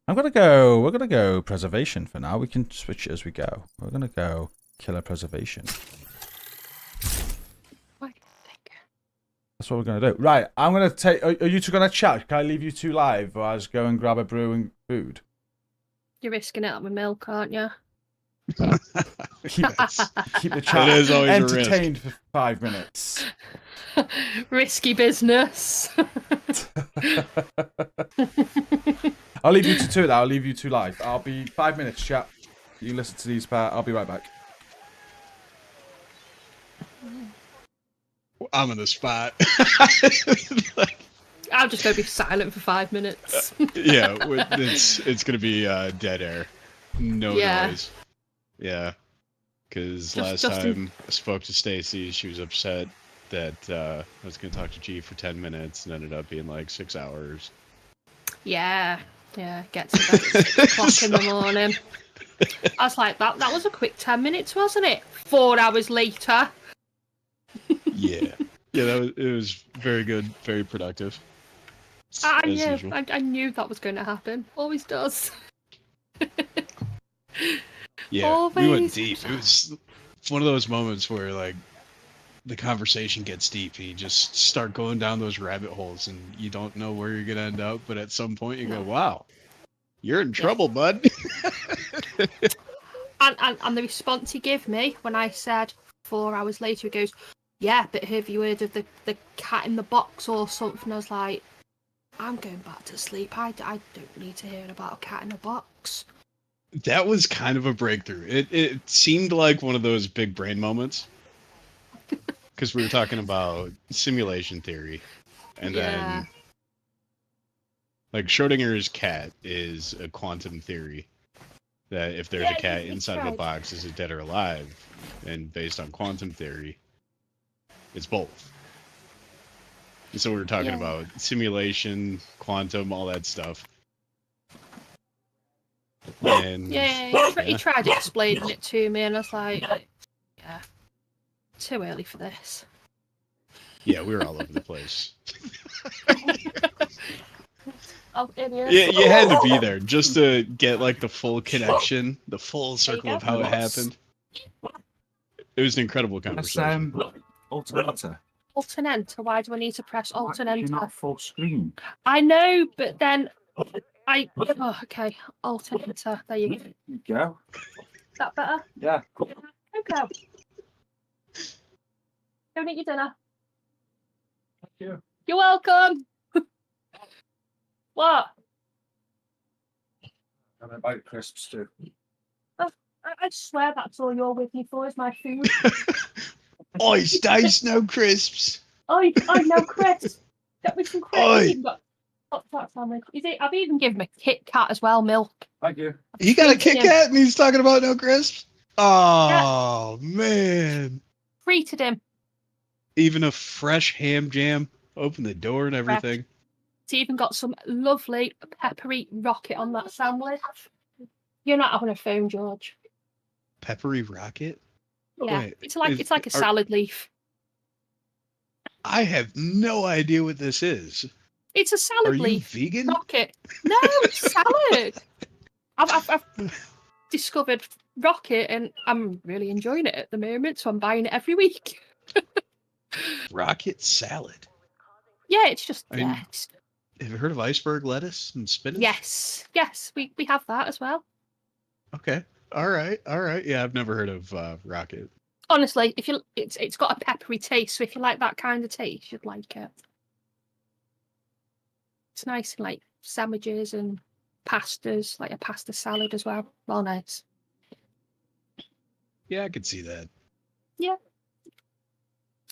gonna go. We're gonna go preservation for now. We can switch it as we go. We're gonna go killer preservation. That's what we're gonna do. Right. I'm gonna take. Are you two gonna chat? Can I leave you two live, or I just go and grab a brew and food? You're risking it up with milk, aren't you? Keep the chat It is always a risk. entertained for 5 minutes. Risky business. I'll leave you to two. I'll leave you two live. I'll be 5 minutes, chat. You listen to these part. I'll be right back. I'm in the spot. I'm just going to be silent for 5 minutes. Yeah, it's gonna be dead air, no noise. Yeah, because last time I spoke to Stacy, she was upset that I was gonna talk to G for 10 minutes and ended up being like 6 hours. Yeah, get to bed at 6 o'clock in the morning. I was like, that was a quick 10 minutes, wasn't it? 4 hours later. Yeah, it was very good, very productive. I knew that was going to happen. Always does. Yeah, Always. we went deep. It was one of those moments where like the conversation gets deep and you just start going down those rabbit holes and you don't know where you're gonna end up, but at some point you go, wow, you're in trouble, bud. and the response he gave me when I said 4 hours later, he goes, yeah, but have you heard of the cat in the box or something? I was like, I'm going back to sleep. I don't need to hear about a cat in a box. That was kind of a breakthrough. It seemed like one of those big brain moments. Because we were talking about simulation theory. And then, like, Schrodinger's cat is a quantum theory. That if there's a cat inside of a box, is it dead or alive? And based on quantum theory, it's both. And so we were talking about simulation, quantum, all that stuff. And he tried explaining it to me, and I was like, yeah, too early for this. Yeah, we were all over the place. Oh, idiot. Yeah, you had to be there just to get like the full connection, the full circle of how it happened. It was an incredible Press conversation. Alternator. Alt and enter. Why do I need to press Alt and You're enter? not full screen. I know, but then I. Oh, okay. Alt and enter. There you go. Is You go. that better? Yeah. Okay. Go and eat your dinner. Thank you. You're welcome. What? And I buy crisps too. I swear that's all you're with me for is my food. Ice dice, no crisps. I know, Chris. Get me some Oi. crisps. Hot pot sandwich. I've even given him a Kit Kat as well, milk. Thank you. He got a Treated Kit him. Kat and he's talking about no crisps? Oh, man. Treated him. Even a fresh ham jam. Open the door and everything. It's even got some lovely peppery rocket on that sandwich. You're not having a phone, George. Peppery rocket? Yeah, Wait, it's like a are- salad leaf. I have no idea what this is. It's a salad Are you leaf. vegan? Rocket. No, it's salad. I've discovered rocket and I'm really enjoying it at the moment, so I'm buying it every week. Rocket salad. Yeah, it's just I mean, yeah. It's, Have you heard of iceberg lettuce and spinach? yes, we have that as well. Okay. All right. Yeah, I've never heard of rocket. Honestly, if you it's got a peppery taste, so if you like that kind of taste, you'd like it. It's nice in like sandwiches and pastas, like a pasta salad as well. Well, nice. Yeah, I could see that. Yeah,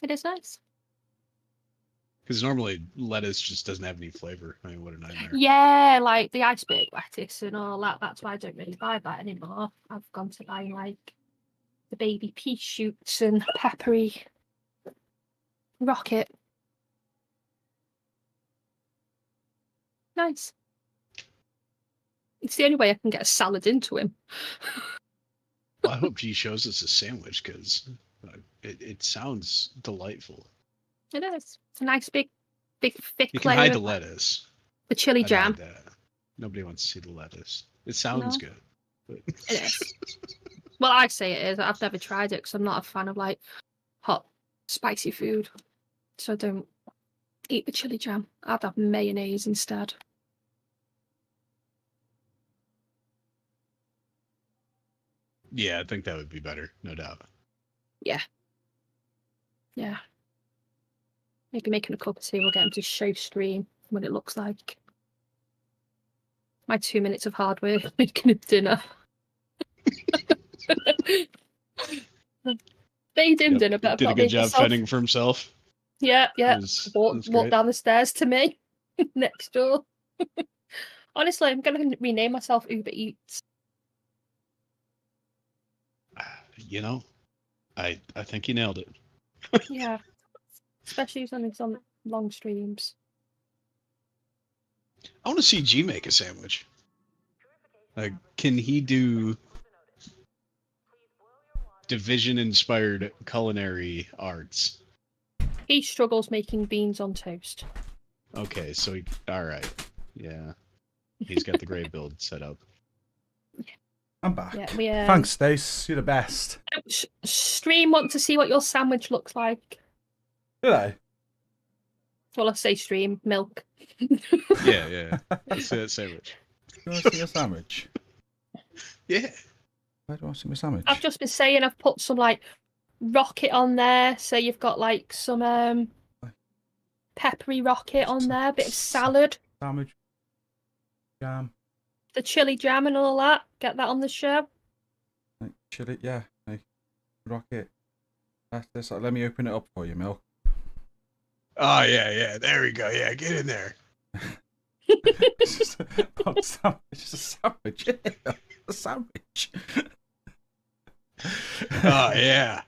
it is nice. Because normally lettuce just doesn't have any flavor. I mean, what a nightmare. Yeah, like the iceberg lettuce and all that. That's why I don't really buy that anymore. I've gone to buying like the baby pea shoots and peppery rocket. Nice. It's the only way I can get a salad into him. Well, I hope he shows us a sandwich because it sounds delightful. It is. It's a nice big thick You can layer. hide the of lettuce. the chili I'd jam. hide that. Nobody wants to see the lettuce. It sounds No. good. But... It is. Well, I say it is. I've never tried it because I'm not a fan of like hot, spicy food. So I don't eat the chili jam. I'd have mayonnaise instead. Yeah, I think that would be better, no doubt. Yeah. Yeah. Maybe making a cup of tea. We'll get him to show stream what it looks like. My 2 minutes of hard work making a dinner. Made him dinner, but I've Did got a to good make job myself. fending for himself. Yeah. Walk great. down the stairs to me next door. Honestly, I'm going to rename myself Uber Eats. You know, I think you nailed it. Yeah. Especially when it's on long streams. I want to see G make a sandwich. Like, can he do Division-inspired culinary arts? He struggles making beans on toast. Okay, so all right, yeah, he's got the great build set up. I'm back. Yeah, we Thanks, Stace. You're the best. Stream want to see what your sandwich looks like. Do they? Well, I say stream milk. Yeah. Let's see that sandwich. Do you want to see a sandwich? Yeah. Where do I see my sandwich? I've just been saying I've put some like rocket on there, so you've got like some peppery rocket on there, a bit of salad, Sandwich. Jam. the chili jam and all that. Get that on the show. Like, chili, yeah. Like, rocket. That's this. Let me open it up for you, Milk. Oh yeah. There we go. Yeah, get in there. It's just a sandwich. It's just a sandwich. Yeah, a sandwich. Oh yeah,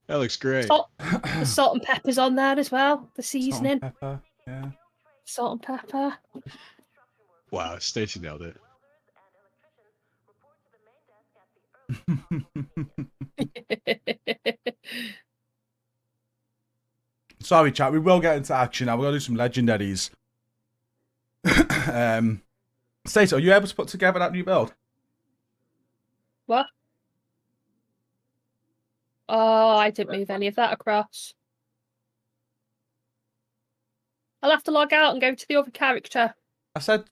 that looks great. The salt and pepper's on there as well. The seasoning. Salt and pepper. Yeah. Salt and pepper. Wow, Stacy nailed it. Sorry, chat. We will get into action now. We're gonna do some legendaries. Stacey, are you able to put together that new build? What? Oh, I didn't move any of that across. I'll have to log out and go to the other character. I said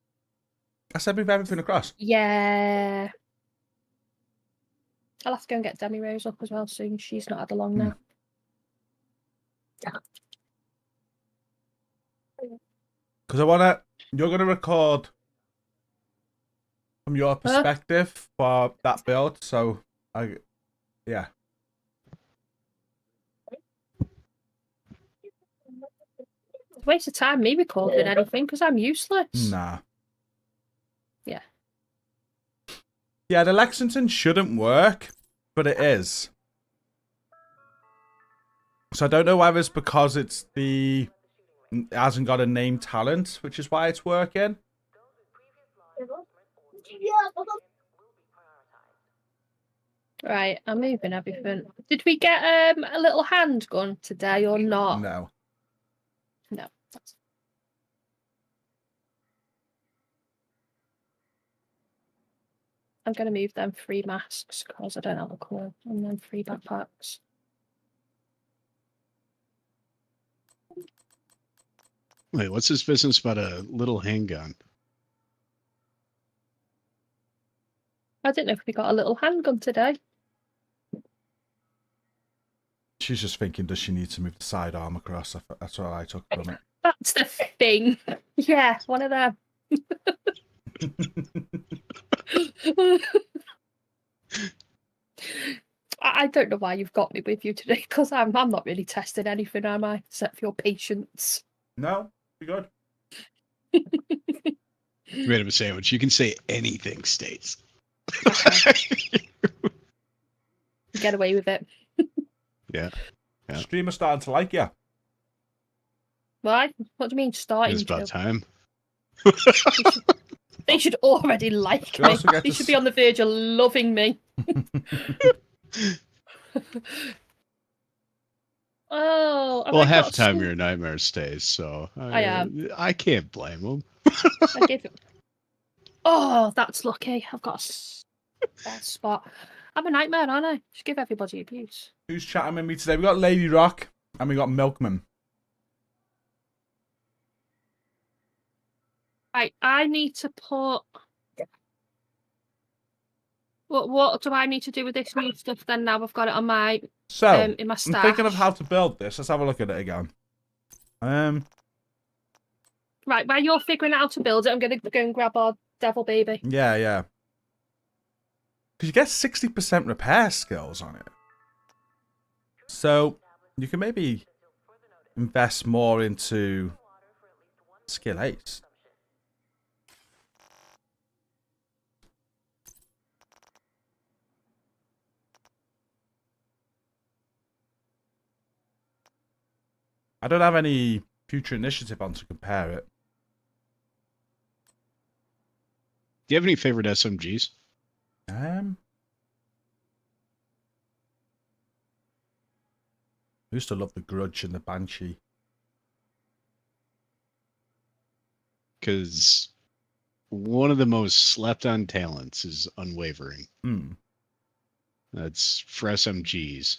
move everything across. Yeah. I'll have to go and get Demi Rose up as well soon. She's not had a long now. Because you're going to record from your perspective for that build. So, yeah. It's a waste of time me recording anything because I'm useless. Nah. Yeah. Yeah, the Lexington shouldn't work, but it is. So I don't know whether it's because it hasn't got a named talent, which is why it's working. Right, I'm moving everything. Did we get a little handgun today or not? No. No. I'm going to move them 3 masks because I don't have a colour, and then 3 backpacks. Wait, what's this business about a little handgun? I didn't know if we got a little handgun today. She's just thinking, does she need to move the sidearm across? That's what I took from it. That's the thing. Yeah, one of them. I don't know why you've got me with you today, because I'm not really testing anything, am I? Except for your patience. No, you're You made him a sandwich. You can say anything, States. Get away with it. Yeah. Streamer's starting to like you. Why? What do you mean starting It's about to? time. They should already like You me. also get They to should be on the verge of loving me. Oh, have Well, I half got the time some- you're a nightmare stays, so I am. I can't blame him. I gave it. Oh, that's lucky. I've got a bad spot. I'm a nightmare, aren't I? Just give everybody abuse. Who's chatting with me today? We got Lady Rock and we got Milkman. Right, I need to put. What do I need to do with this new stuff then? Now I've got it on my So, in my I'm stash. thinking of how to build this. Let's have a look at it again. Right, while you're figuring out how to build it, I'm going to go and grab our devil baby. Yeah. Because you get 60% repair skills on it. So, you can maybe invest more into skill 8. I don't have any future initiative on to compare it. Do you have any favorite SMGs? I used to love the Grudge and the Banshee. Because one of the most slept on talents is Unwavering. That's for SMGs.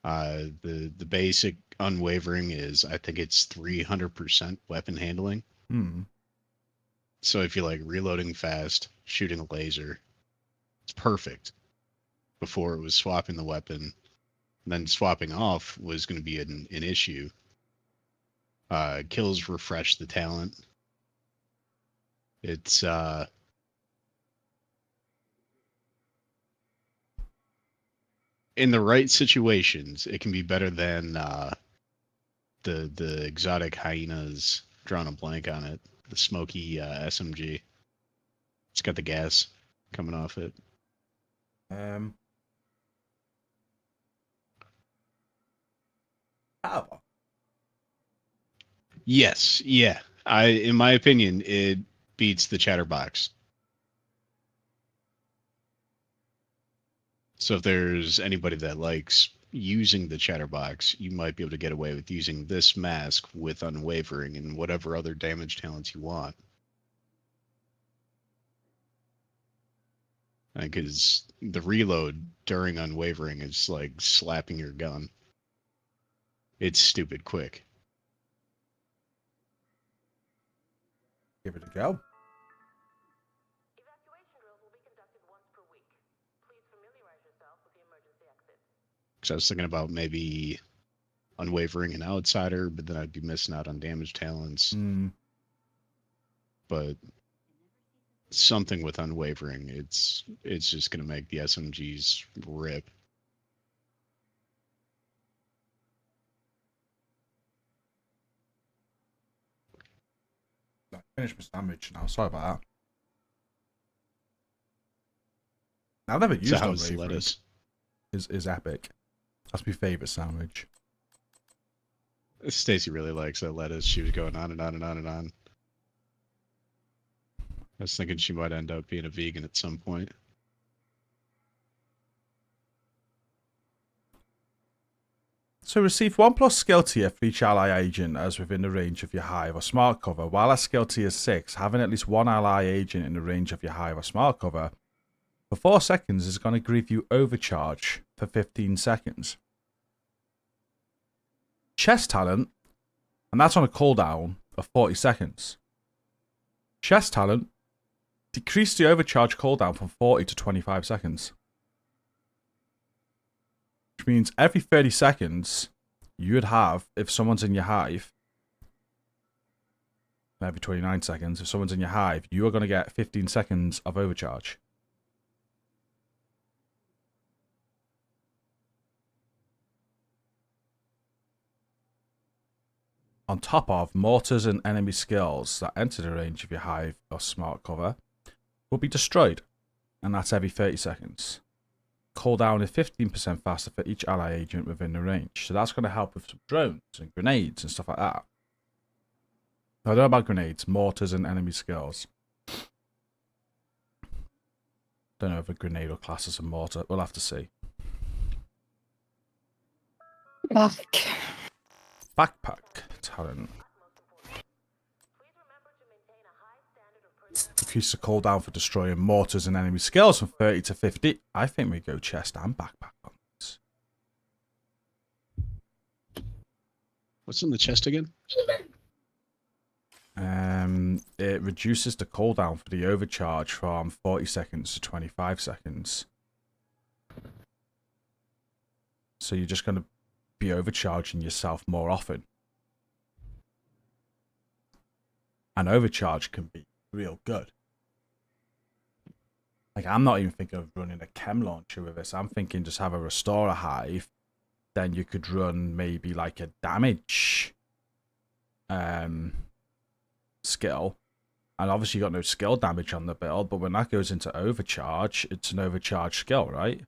The basic Unwavering is, I think it's 300% weapon handling. So if you like reloading fast, shooting a laser, it's perfect. Before it was swapping the weapon, and then swapping off was going to be an issue. Kills refresh the talent. It's in the right situations, it can be better than the exotic hyenas. Drawing a blank on it. The smoky SMG. It's got the gas coming off it. Yes, yeah. In my opinion, it beats the Chatterbox. So if there's anybody that likes using the Chatterbox, you might be able to get away with using this mask with Unwavering and whatever other damage talents you want. Because the reload during unwavering is like slapping your gun. It's stupid quick. Give it a go. Because I was thinking about maybe unwavering and outsider, but then I'd be missing out on damage talents. But something with unwavering, it's just gonna make the SMGs rip. I finished my sandwich now. Sorry about that. I've never used So how's unwavering. lettuce? Is epic. That's my favorite sandwich. Stacy really likes that lettuce. She was going on and on and on and on. I was thinking she might end up being a vegan at some point. So receive 1+ skill tier for each ally agent as within the range of your hive or smart cover. While at skill tier 6, having at least one ally agent in the range of your hive or smart cover for 4 seconds is going to give you overcharge for 15 seconds. Chest talent, and that's on a cooldown of 40 seconds. Chest talent, decrease the overcharge cooldown from 40 to 25 seconds. Which means every 30 seconds, you would have, if someone's in your hive, every 29 seconds, if someone's in your hive, you are going to get 15 seconds of overcharge. On top of mortars and enemy skills that enter the range of your hive or smart cover will be destroyed, and that's every 30 seconds. Cooldown is 15% faster for each ally agent within the range, so that's going to help with some drones and grenades and stuff like that. I don't know about grenades, mortars and enemy skills. Don't know if a grenade will class as a mortar. We'll have to see. Backpack talent. Decrease the cooldown for destroying mortars and enemy skills from 30 to 50. I think we go chest and backpack on this. What's in the chest again? It reduces the cooldown for the overcharge from 40 seconds to 25 seconds. So you're just going to be overcharging yourself more often. And overcharge can be real good. Like, I'm not even thinking of running a chem launcher with this. I'm thinking just have a restorer hive. Then you could run maybe like a damage skill. And obviously you got no skill damage on the build, but when that goes into overcharge, it's an overcharge skill, right?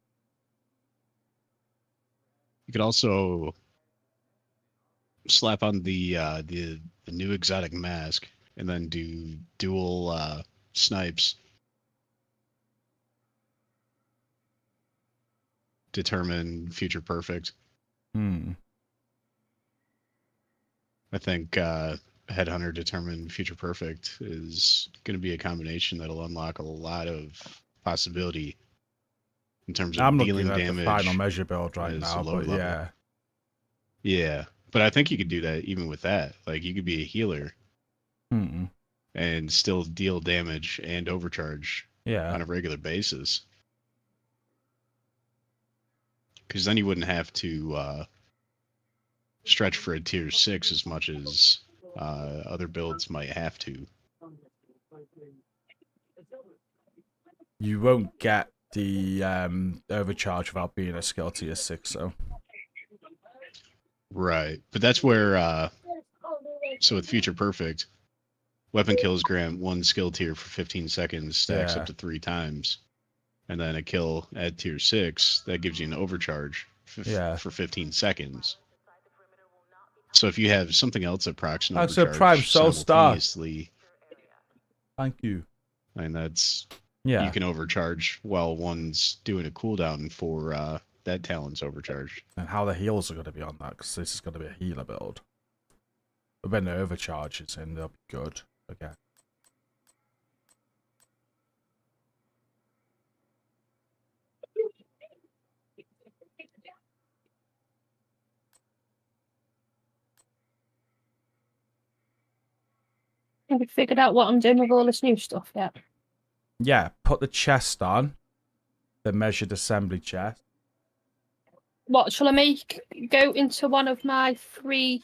You could also slap on the new exotic mask and then do dual snipes. Determine future perfect. I think Headhunter Determine Future Perfect is going to be a combination that'll unlock a lot of possibility in terms of I'm dealing looking at damage. the final measure build right as now, a low but level. yeah. Yeah, but I think you could do that even with that. Like, you could be a healer and still deal damage and overcharge on a regular basis. Because then you wouldn't have to stretch for a tier 6 as much as other builds might have to. You won't get the overcharge without being a skill tier 6, so. Right, but that's where, so with Future Perfect, weapon kills grant 1 skill tier for 15 seconds, stacks up to 3 times. And then a kill at tier 6, that gives you an overcharge for 15 seconds. So if you have something else that procs an That's a overcharge Prime Soul Star. simultaneously, Thank you. and that's, Yeah. you can overcharge while one's doing a cooldown for that talent's overcharge. And how the heals are going to be on that, because this is going to be a healer build. But when the overcharge is in, they'll be good again. Have you figured out what I'm doing with all this new stuff yet? Yeah, put the chest on. The measured assembly chest. What shall I go into one of my 3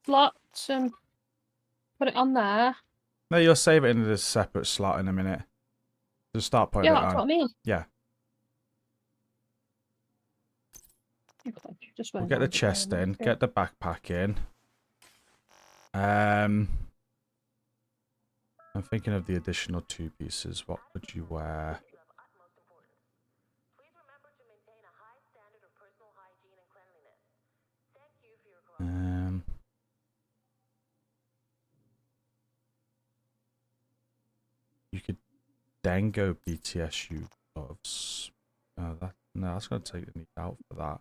slots and put it on there? No, you'll save it in this separate slot in a minute. Just start putting Yeah, it that's on. what I mean. Yeah. Okay, just We'll went get the round it chest there, in, okay. get the backpack in. I'm thinking of the additional 2 pieces. What would you wear? You could then go BTS gloves. No, that's going to take the need out for that.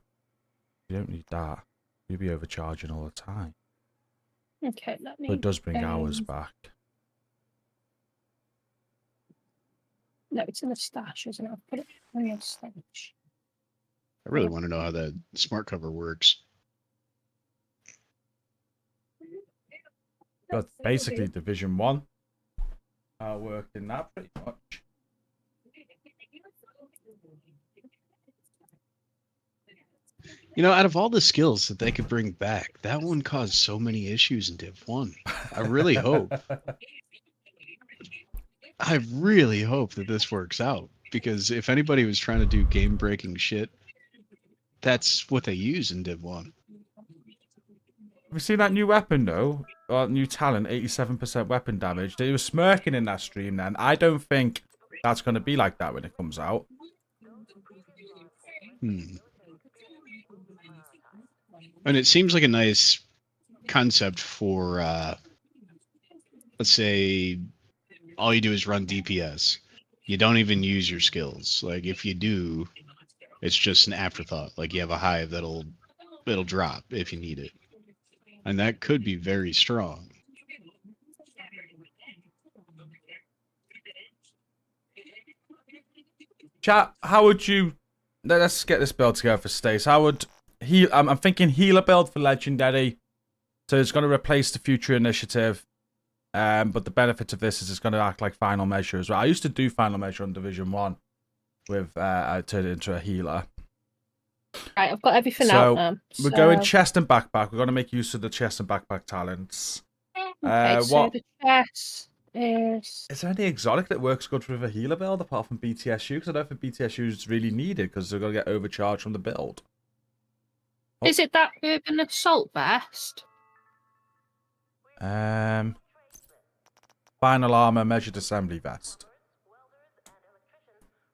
You don't need that. You'll be overcharging all the time. Okay, let me. But it does bring hours back. No, it's in the stash, isn't it? I'll put it in the stash. I really want to know how that smart cover works. But basically, Division 1 worked in that pretty much. You know, out of all the skills that they could bring back, that one caused so many issues in Div 1. I really hope. I really hope that this works out, because if anybody was trying to do game-breaking shit, that's what they use in Div 1. Have you seen that new weapon, though? Or new talent, 87% weapon damage. They were smirking in that stream then. I don't think that's going to be like that when it comes out. And it seems like a nice concept for, let's say, all you do is run DPS. You don't even use your skills. Like, if you do, it's just an afterthought. Like, you have a hive it'll drop if you need it. And that could be very strong. Chat, how would you... Let's get this build together for Stace. How would... I'm thinking healer build for Legendary. So it's going to replace the Future Initiative. But the benefit of this is it's going to act like Final Measure as well. I used to do Final Measure on Division 1. I turned it into a healer. Right, I've got everything out now. We're going chest and backpack. We're going to make use of the chest and backpack talents. Okay, so the chest is... Is there any exotic that works good with a healer build apart from BTSU? Because I don't think BTSU is really needed because they're going to get overcharged from the build. Is it that urban assault vest? Final armor measured assembly vest.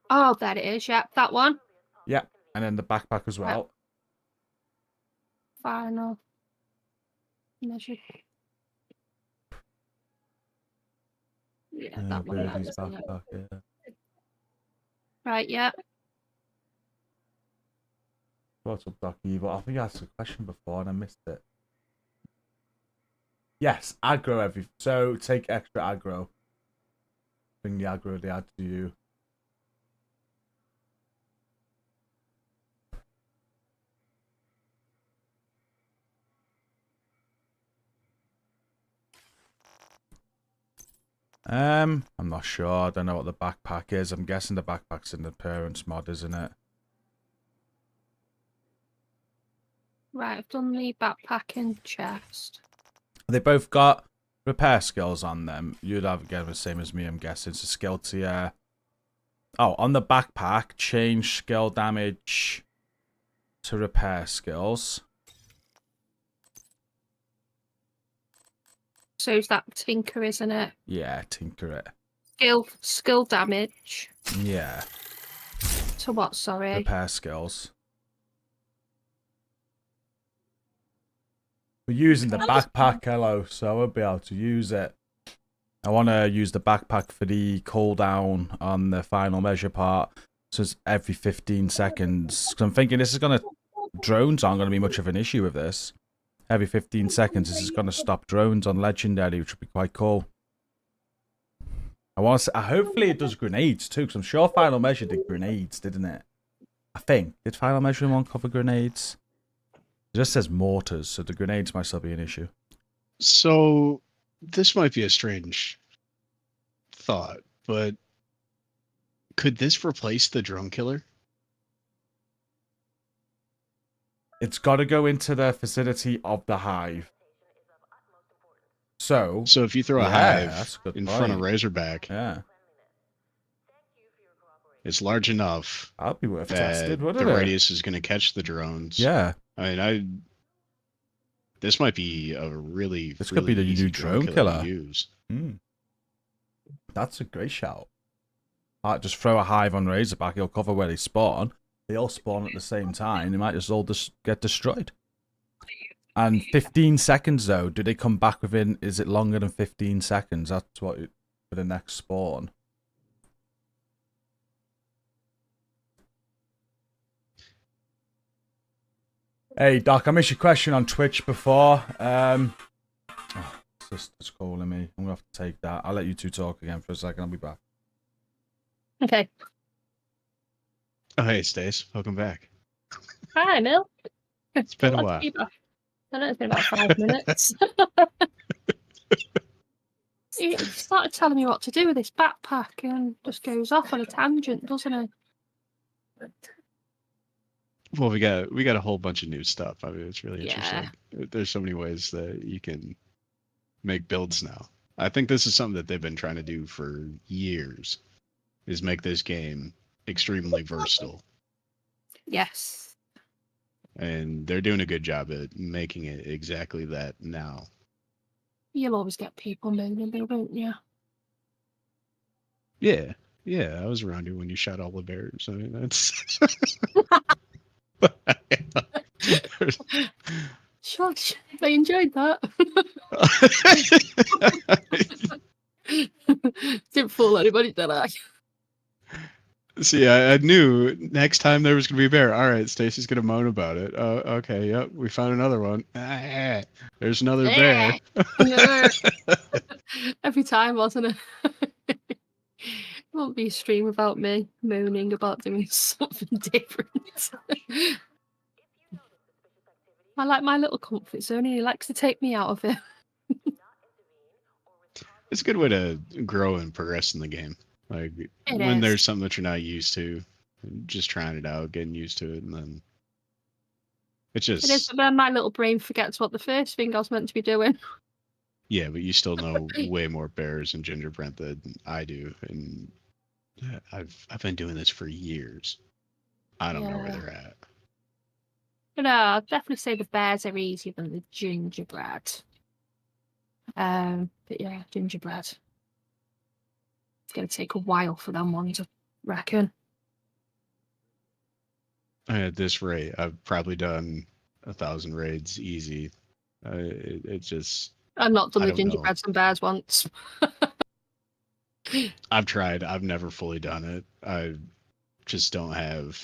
Oh, there it is. Yep, that one. Yep, and then the backpack as well. Final measured. Yeah, that one. Backpack, yeah. Right, yeah. What's up, Doc Evil? I think I asked a question before and I missed it. Yes, aggro so take extra aggro. Bring the aggro they add to you. I'm not sure. I don't know what the backpack is. I'm guessing the backpack's in the parents mod, isn't it? Right, I've done the backpack and chest. They both got repair skills on them. You'd have again the same as me, I'm guessing. It's a skill tier. Oh, on the backpack, change skill damage to repair skills. So is that Tinker, isn't it? Yeah, tinker it. Skill damage. Yeah. To what, sorry? Repair skills. We're using the backpack, hello, so I won't be able to use it. I want to use the backpack for the cooldown on the final measure part. So it's every 15 seconds. Because I'm thinking this is going to... Drones aren't going to be much of an issue with this. Every 15 seconds, this is going to stop drones on Legendary, which would be quite cool. I want to say, hopefully it does grenades too, because I'm sure Final Measure did grenades, didn't it? I think. Did Final Measure 1 cover grenades? It just says mortars, so the grenades might still be an issue. So, this might be a strange thought, but could this replace the drone killer? It's got to go into the facility of the hive. So if you throw a hive in front of Razorback, it's large enough that'd be worth that tested, wouldn't the it? radius is going to catch the drones. Yeah. I mean, this might be a really This really could be the easy new drone killer. to use. That's a great shout. Just throw a hive on Razorback. He'll cover where they spawn. They all spawn at the same time. They might just all get destroyed. And 15 seconds though. Do they come back within? Is it longer than 15 seconds? That's what for the next spawn. Hey Doc, I missed your question on Twitch before. Sister's calling me. I'm gonna have to take that. I'll let you two talk again for a second. I'll be back. Okay. Oh, hey, Stace. Welcome back. Hi, Mil. It's been a while. I know it's been about 5 minutes. He started telling me what to do with this backpack and just goes off on a tangent, doesn't he? Well, we got a whole bunch of new stuff. I mean, it's really Yeah. interesting. There's so many ways that you can make builds now. I think this is something that they've been trying to do for years, is make this game extremely versatile. Yes. And they're doing a good job at making it exactly that now. You'll always get people moaning though, won't you? Yeah. Yeah, I was around you when you shot all the bears. I mean, that's... Shush, I enjoyed that. Didn't fool anybody, did I? See, I knew next time there was going to be a bear. All right, Stacy's going to moan about it. Okay, yep, we found another one. There's another bear. Every time, wasn't it? It won't be a stream without me moaning about doing something different. I like my little comfort zone, and he likes to take me out of it. It's a good way to grow and progress in the game. Like when there's something that you're not used to, just trying it out, getting used to it, and then it's just... It is, but then my little brain forgets what the first thing I was meant to be doing. Yeah, but you still know way more bears and gingerbread than I do, and I've been doing this for years. I don't know where they're at. No, I'd definitely say the bears are easier than the gingerbread. But yeah, gingerbread. It's going to take a while for them ones, I reckon. At this rate, I've probably done 1,000 raids easy. It just... I've not done I the don't know. gingerbreads and bears once. I've tried. I've never fully done it. I just don't have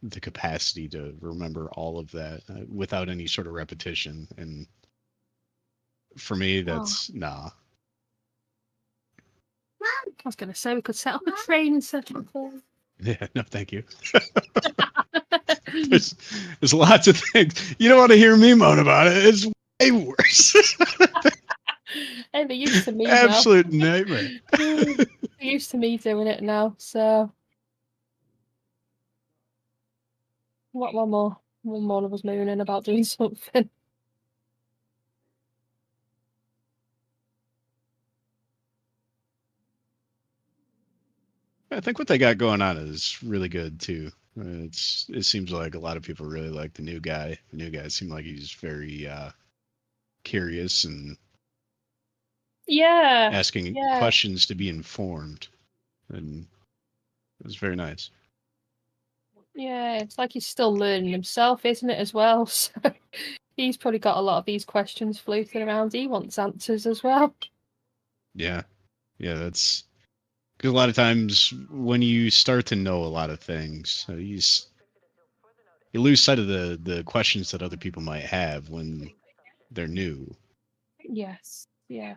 the capacity to remember all of that without any sort of repetition. And for me, that's nah. I was going to say we could set up a training session for... Yeah, no, thank you. there's lots of things. You don't want to hear me moan about it. It's way worse. Hey, they're used to me Absolute nightmare. They're used to me doing it now, so... What one more? One more of us mooning about doing something. I think what they got going on is really good too. It seems like a lot of people really like the new guy. The new guy seemed like he's very curious and asking questions to be informed, and it was very nice. Yeah, it's like he's still learning himself, isn't it, as well? So he's probably got a lot of these questions floating around. He wants answers as well. Yeah, that's because a lot of times when you start to know a lot of things, you lose sight of the questions that other people might have when they're new. Yes, yeah.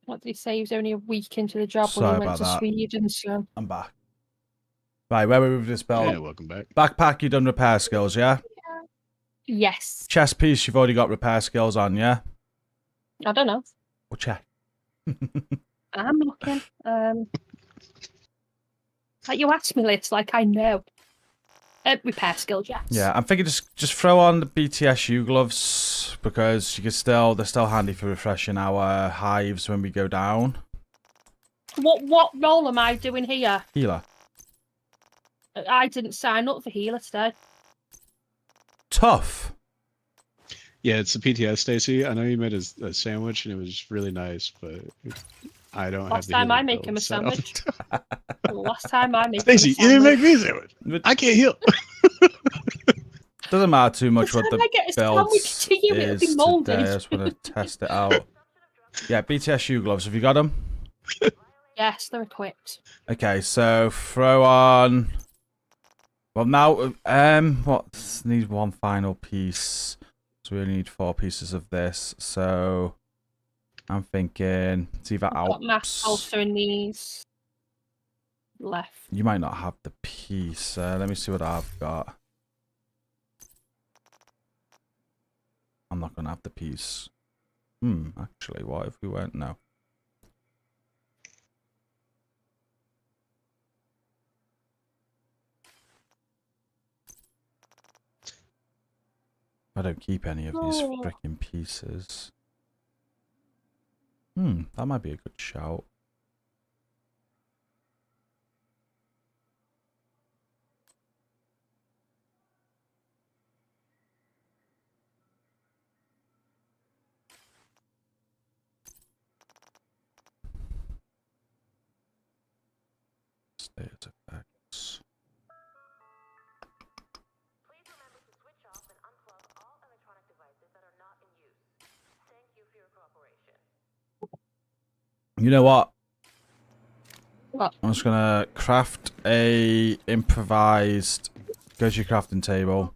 What did he say? He was only a week into the job when Sorry he went about to that. Sweden, so... I'm back. Right, where were we with this belt? Yeah, welcome back. Backpack, you done repair skills, yeah? Yes. Chest piece, you've already got repair skills on, yeah? I don't know. We'll check. I'm looking. Like you asked me, Liz, like I know. Repair skill, yes. Yeah, I'm thinking just throw on the BTS U gloves because they're still handy for refreshing our hives when we go down. What role am I doing here? Healer. I didn't sign up for healer today. Tough. Yeah, it's the PTS, Stacy. I know you made a sandwich and it was really nice, but I don't Last have the time healer I make build him a set up. sandwich. Last time I make Stacy, you didn't make me a sandwich. I can't heal. Doesn't matter too much what Time the I get a build sandwich to you, it'll be is mouldy. today. I just want to test it out. Yeah, BTS U gloves. Have you got them? Yes, they're equipped. Okay, so throw on. Well, now, what needs one final piece? So we only need 4 pieces of this. So I'm thinking it's either I've got mass Alps. holster in these left. You might not have the piece. Let me see what I've got. I'm not gonna have the piece. Actually, what if we went? No. I don't keep any of these freaking pieces. That might be a good shout. State effects. You know what? What? I'm just gonna craft a improvised. Go to your crafting table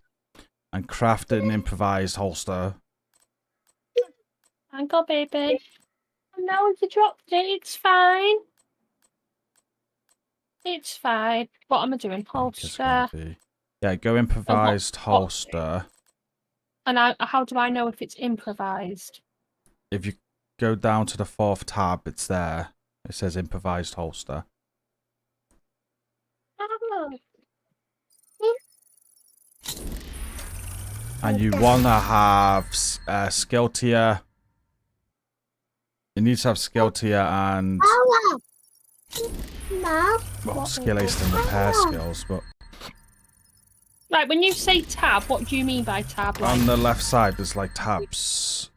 and craft an improvised holster. Hang on, baby. No, you dropped it. It's fine. It's fine. What am I doing? Holster. Yeah, go improvised holster. And how do I know if it's improvised? If you go down to the 4th tab, it's there. It says improvised holster. Oh. And you want to have skill tier. It needs to have skill tier and well, skill ace and repair skills. But Right, when you say tab, what do you mean by tab? Like? on the left side, there's like tabs.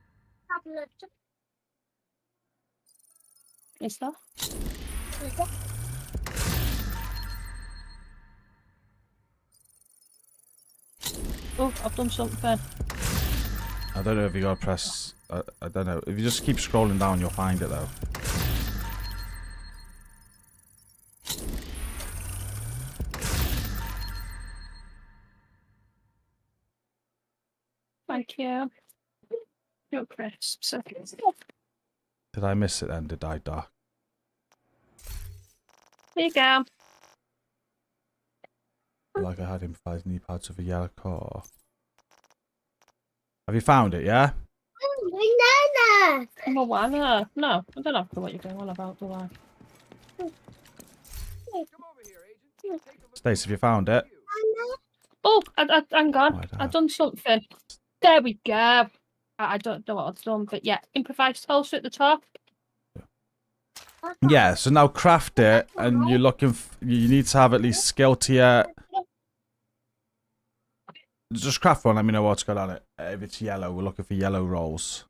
Is there? Oh, I've done something. I don't know if you gotta press. I don't know. If you just keep scrolling down, you'll find it though. Thank you. Your crisps. Did I miss it then? Did I, Doc? There you go. Like I had improvised knee pads with a yellow core. Have you found it? Yeah. Moana. No, I don't know what you're going on about, do I? Stace, have you found it? Oh, hang on. I've done something. There we go. I don't know what I've done, but yeah, improvised holster at the top. Yeah. So now craft it, and you're looking. You need to have at least skill tier. Just craft one. Let me know what's got on it. If it's yellow, we're looking for yellow rolls.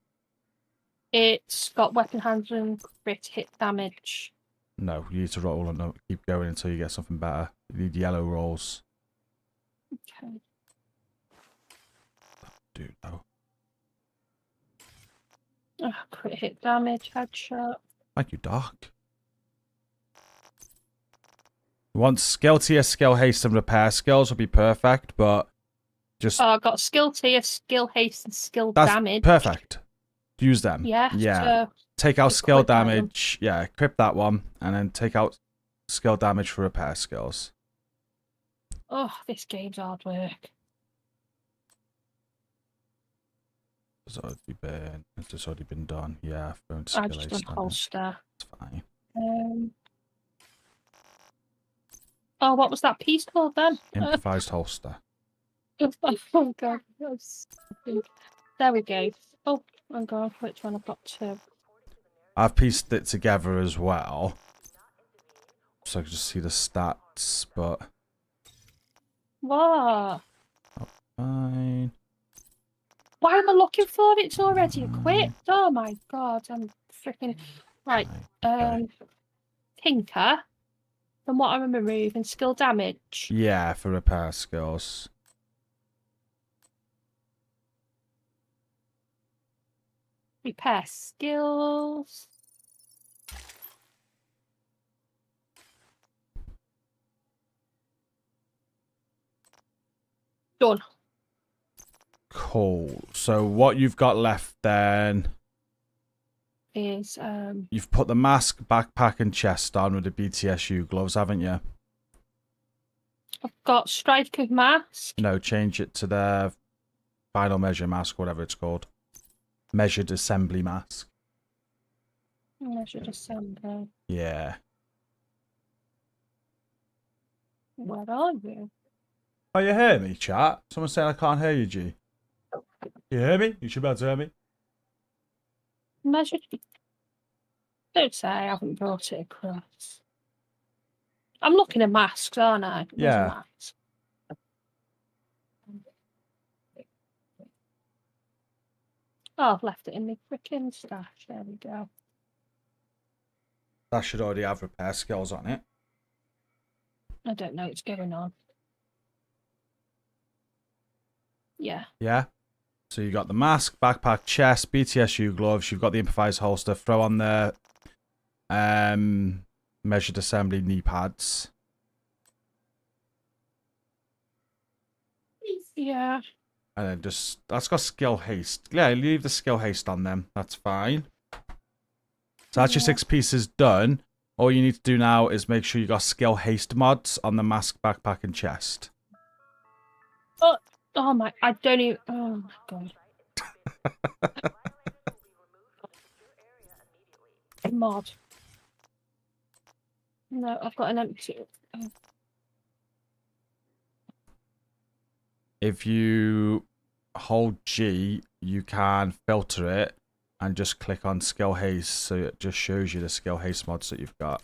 It's got weapon handling, crit hit damage. No, you need to roll and keep going until you get something better. You need yellow rolls. Okay. Dude, no. Oh, crit hit damage, headshot. Thank you, Doc. You want skill tier, skill haste, and repair skills would be perfect, but just. Oh, I've got skill tier, skill haste, and skill That's damage. perfect. Use them. Yeah. Yeah. So take out skill equip that damage. Yeah, equip that one, and then take out skill damage for repair skills. Oh, this game's hard work. Has this already been done? Yeah, phone I skill just done haste on it. holster. It's fine. Oh, what was that piece called then? Improvised holster. Oh god. There we go. Oh, hang on. Which one? I've got two. I've pieced it together as well. So I can just see the stats, but... What? Fine. Why am I looking for it? It's already equipped. Oh my god, I'm freaking... Right, Tinker. From what I'm removing, skill damage. Yeah, for repair skills. Repair skills. Done. Cool. So what you've got left then Is you've put the mask, backpack, and chest on with the BTSU gloves, haven't you? I've got striker mask. No, change it to the final measure mask, whatever it's called. Measured assembly mask. Measured assembly. Yeah. Where are you? Oh, you hear me, chat? Someone saying I can't hear you, G. You hear me? You should be able to hear me. Measured. Don't say I haven't brought it across. I'm looking at masks, aren't I? There's Yeah. masks. Oh, I've left it in the freaking stash. There we go. That should already have repair skills on it. I don't know what's going on. Yeah. Yeah. So you got the mask, backpack, chest, BTSU gloves. You've got the improvised holster. Throw on the measured assembly knee pads. Yeah. And then just, that's got skill haste. Yeah, leave the skill haste on them. That's fine. So that's your 6 pieces done. All you need to do now is make sure you got skill haste mods on the mask, backpack, and chest. Oh my, I don't even, oh my god. Mod. No, I've got an empty. Oh. If you hold G, you can filter it and just click on skill haste, so it just shows you the skill haste mods that you've got.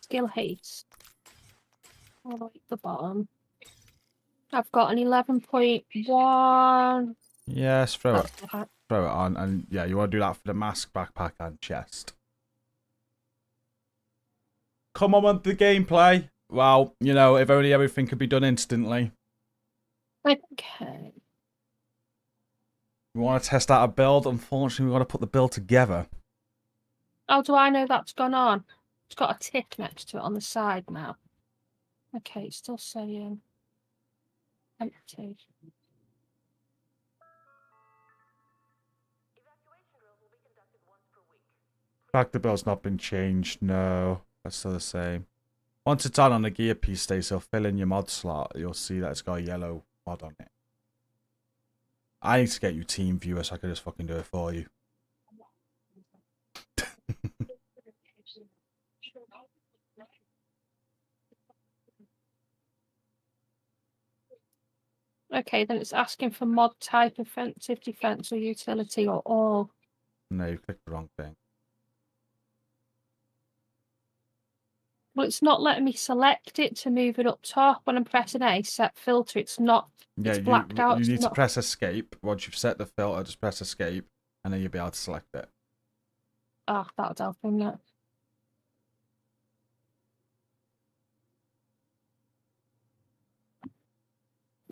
Skill haste. All the way at the bottom. I've got an 11.1. Yes, throw it on, and yeah, you want to do that for the mask, backpack, and chest. Come on with the gameplay. Well, you know, if only everything could be done instantly. Okay. We want to test out a build. Unfortunately, we want to put the build together. How do I know that's gone on? It's got a tick next to it on the side now. Okay, it's still saying empty. In fact, the build's not been changed. No, that's still the same. Once it's on the gear piece state, so fill in your mod slot, you'll see that it's got a yellow mod on it. I need to get you team viewer so I can just fucking do it for you. Okay, then it's asking for mod type, offensive, defense, or utility, or all. No, you clicked the wrong thing. Well, it's not letting me select it to move it up top. When I'm pressing A, set filter, it's not. Yeah, it's blacked out. You It's need to not... press escape. Once you've set the filter, just press escape, and then you'll be able to select it. Ah, that'll help him now.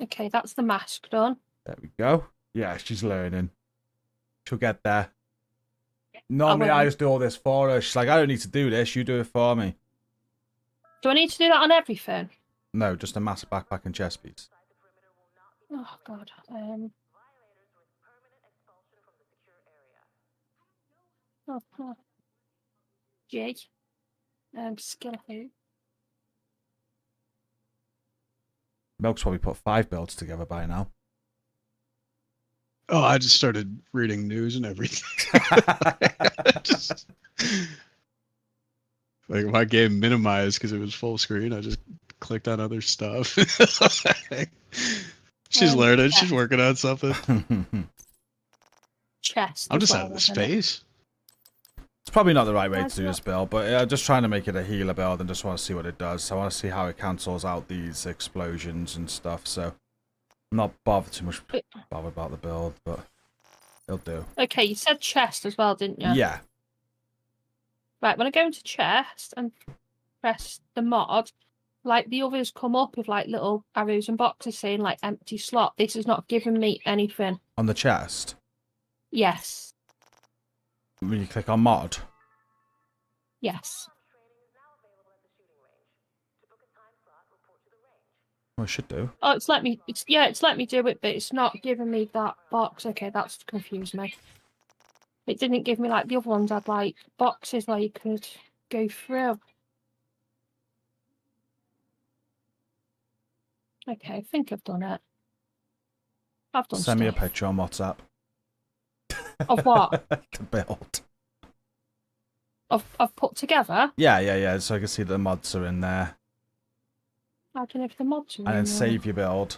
Okay, that's the mask done. There we go. Yeah, she's learning. She'll get there. Normally, I just do all this for her. She's like, I don't need to do this. You do it for me. Do I need to do that on everything? No, just a massive backpack and chest piece. Oh, God. Oh. G. Skill who? Milk's probably put 5 builds together by now. Oh, I just started reading news and everything. Just, like my game minimized because it was full screen. I just clicked on other stuff. She's learning. She's working on something. Chest. I'm as just well, out of the wasn't it? space. It's probably not the right way Why's to do that? this build, but I'm just trying to make it a healer build and just want to see what it does. I want to see how it cancels out these explosions and stuff, so I'm not bothered too much bothered about the build, but it'll do. Okay, you said chest as well, didn't you? Yeah. Right, when I go into chest and press the mod, like the others come up with like little arrows and boxes saying like empty slot. This is not giving me anything. On the chest, Yes. when you click on mod, Yes. well, it should do. Oh, it's let me. It's let me do it, but it's not giving me that box. Okay, that's confused me. It didn't give me like the other ones had like boxes where you could go through. Okay, I think I've done it. I've done Send me a stuff. picture on WhatsApp. Of what? The build. I've put together. Yeah, so I can see that the mods are in there. I don't know if the mods are And in then there. save your build.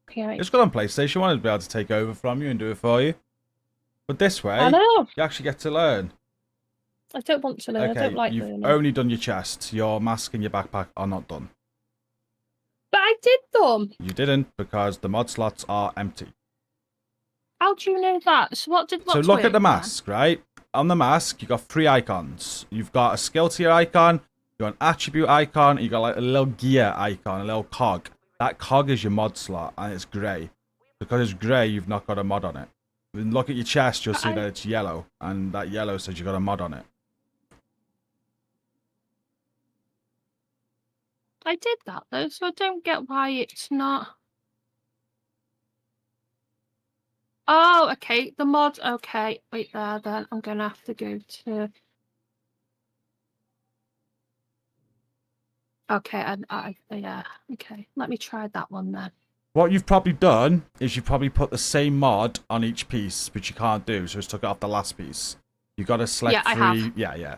Okay. It's good on PlayStation 1 to be able to take over from you and do it for you. But this way, I know. you actually get to learn. I don't want to learn. I Okay, don't like you've learning. only done your chest. Your mask and your backpack are not done. But I did them. You didn't because the mod slots are empty. How do you know that? So what did? So look at the mask, right? On the mask, you got 3 icons. You've got a skill tier icon, you got an attribute icon, you got like a little gear icon, a little cog. That cog is your mod slot, and it's grey. Because it's grey, you've not got a mod on it. Then look at your chest, you'll see that it's yellow, and that yellow says you got a mod on it. I did that though, so I don't get why it's not. Oh, okay. The mod. Okay, wait there. Then I'm gonna have to go to. Okay, yeah. Okay, let me try that one then. What you've probably done is you've probably put the same mod on each piece, which you can't do, so it's took it off the last piece. You've got to select Yeah, I 3. have. Yeah.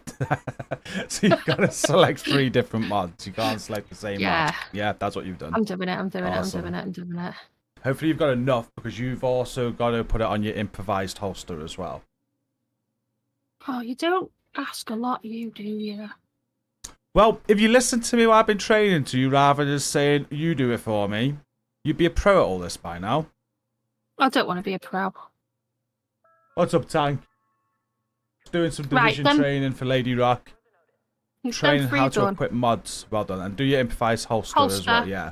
So you've got to select 3 different mods. You can't select the same Yeah. mod. Yeah, that's what you've done. I'm doing it. I'm doing Awesome. it. I'm doing it. Hopefully you've got enough, because you've also got to put it on your improvised holster as well. Oh, you don't ask a lot, you do, you? Well, if you listen to me while I've been training to you, rather than just saying, you do it for me, you'd be a pro at all this by now. I don't want to be a pro. What's up, Tank? Doing some Right, division then- training for Lady Rock. You've Training done 3 how to done. equip mods. Well done. And do your improvised holster as well, Holster. yeah.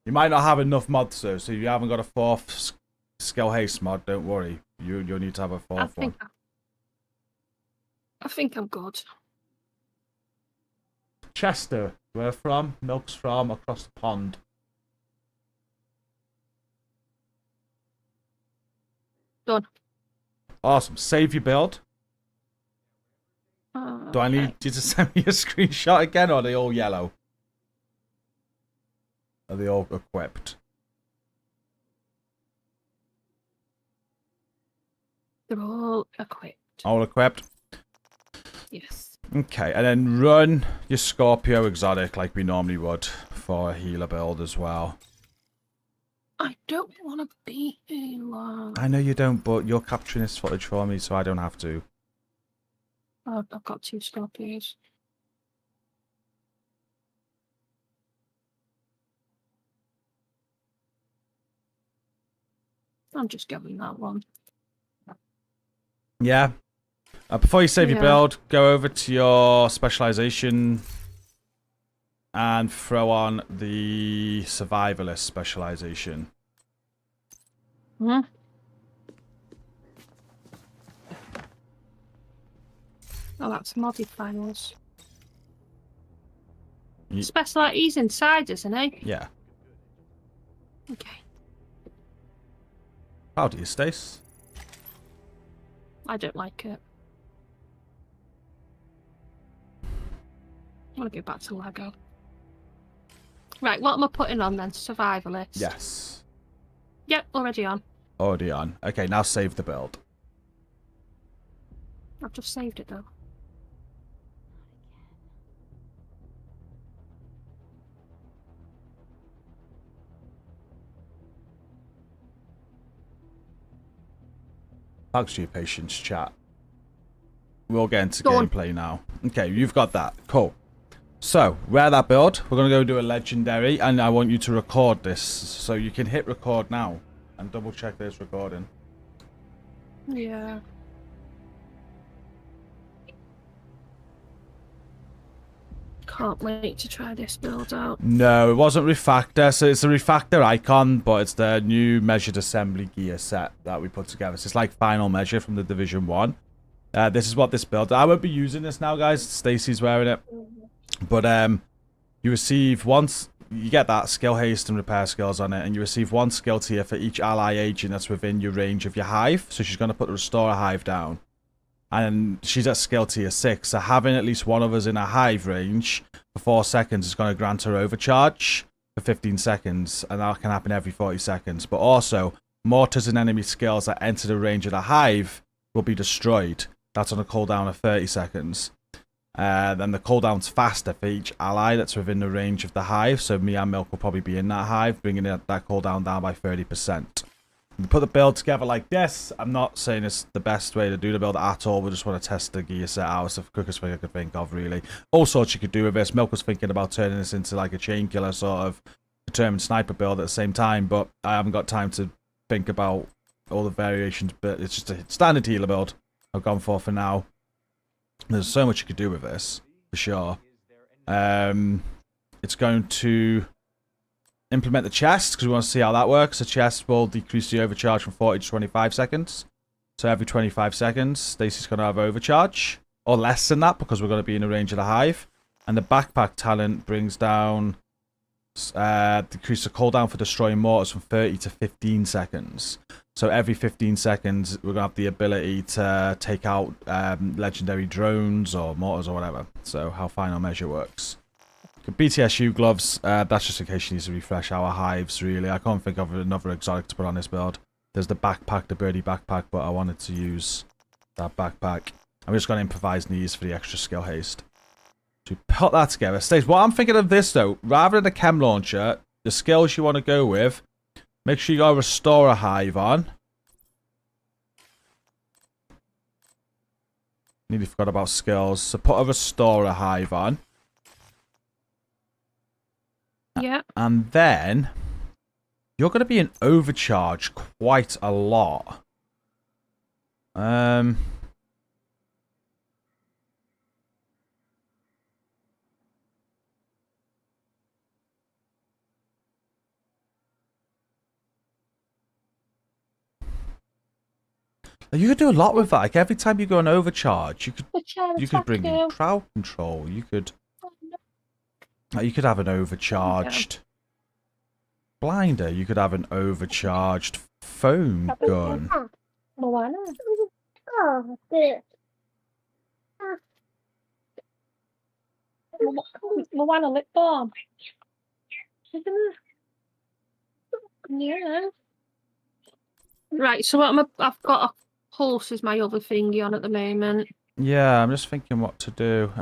You might not have enough mods though, so if you haven't got a 4th skill haste mod, don't worry. You'll need to have a 4th one. I think I'm good. Chester, where from? Milk's from across the pond. Done. Awesome. Save your build. Do I need you to send me a screenshot again, or are they all yellow? Are they all equipped? They're all equipped. All equipped? Yes. Okay, and then run your Scorpio exotic like we normally would for a healer build as well. I don't want to be alone. I know you don't, but you're capturing this footage for me, so I don't have to. I've got 2 Scorpios. I'm just going that one. Yeah. Before you save your Yeah. build, go over to your specialization and throw on the survivalist specialization. Hmm? Oh, that's modifiers. Special, he's inside, isn't he? Yeah. Okay. How do you, Stace? I don't like it. I want to go back to Lego. Right, what am I putting on then? Survivalist? Yes. Yep, already on. Already on. Okay, now save the build. I've just saved it though. Thanks for your patience, chat. We'll get into Go on. gameplay now. Okay, you've got that. Cool. So, rare that build. We're going to go do a legendary, and I want you to record this. So you can hit record now and double check this recording. Yeah. Can't wait to try this build out. No, it wasn't refactor. So it's a refactor icon, but it's the new measured assembly gear set that we put together. So it's like final measure from the Division 1. This is what this build. I won't be using this now, guys. Stacy's wearing it. But you receive once you get that skill haste and repair skills on it, and you receive 1 skill tier for each ally agent that's within your range of your hive. So she's going to put the Restorer hive down. And she's at skill tier 6, so having at least one of us in a hive range for 4 seconds is going to grant her overcharge for 15 seconds, and that can happen every 40 seconds. But also, mortars and enemy skills that enter the range of the hive will be destroyed. That's on a cooldown of 30 seconds. Then the cooldown's faster for each ally that's within the range of the hive, so me and Milk will probably be in that hive, bringing that cooldown down by 30%. We put the build together like this. I'm not saying it's the best way to do the build at all. We just want to test the gear set out. It's the quickest thing I could think of, really. All sorts you could do with this. Milk was thinking about turning this into like a chain killer sort of determined sniper build at the same time, but I haven't got time to think about all the variations. But it's just a standard healer build I've gone for now. There's so much you could do with this, for sure. It's going to implement the chest, because we want to see how that works. The chest will decrease the overcharge from 40 to 25 seconds. So every 25 seconds, Stacey's going to have overcharge. Or less than that, because we're going to be in the range of the hive. And the backpack talent brings down... decrease the cooldown for destroying mortars from 30 to 15 seconds. So every 15 seconds, we're going to have the ability to take out legendary drones or mortars or whatever. So how final measure works. BTSU gloves, that's just in case she needs to refresh our hives, really. I can't think of another exotic to put on this build. There's the backpack, the birdie backpack, but I wanted to use that backpack. I'm just going to improvise these for the extra skill haste. So put that together. Stace, what I'm thinking of this, though, rather than a chem launcher, the skills you want to go with, make sure you got a Restorer hive on. Nearly forgot about skills. So put a Restorer hive on. Yeah. And then you're going to be in overcharge quite a lot. You could do a lot with that. Like every time you go on overcharge, you could bring in crowd control. You could have an overcharged blinder. You could have an overcharged foam gun. Moana lip balm. Yeah. Right, so what I've got a pulse is my other thingy on at the moment. Yeah, I'm just thinking what to do.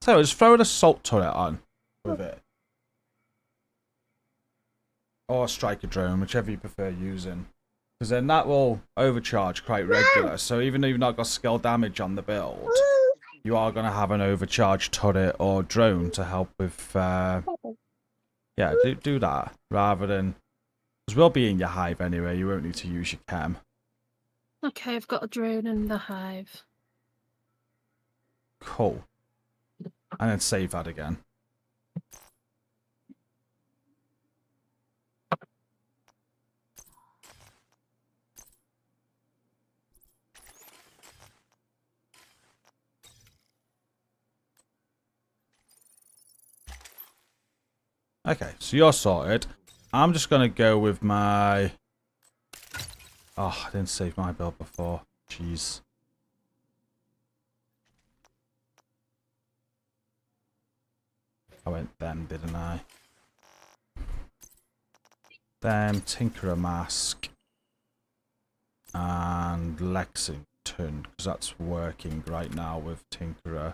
So just throw an assault turret on with it. Or a striker drone, whichever you prefer using. Because then that will overcharge quite regular. So even though you've not got skill damage on the build, you are going to have an overcharged turret or drone to help with... yeah, do that. Rather than... Because we'll be in your hive anyway. You won't need to use your chem. Okay, I've got a drone in the hive. Cool. And then save that again. Okay, so you're sorted. I'm just going to go with my... Oh, I didn't save my build before. Jeez. I went them, didn't I? Them, Tinkerer Mask. And Lexington, because that's working right now with Tinkerer.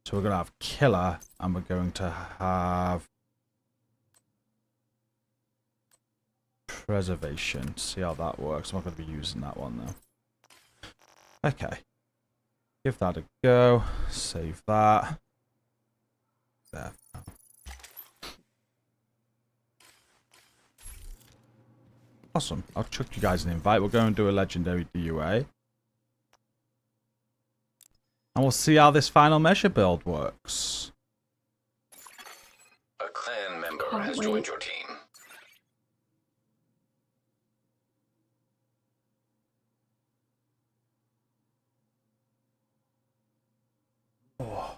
So we're going to have Killer, and we're going to have Preservation. See how that works. I'm not going to be using that one though. Okay. Give that a go. Save that. There. Awesome. I'll chuck you guys an invite. We'll go and do a legendary DUA. And we'll see how this final measure build works. A clan member has joined your team. Oh.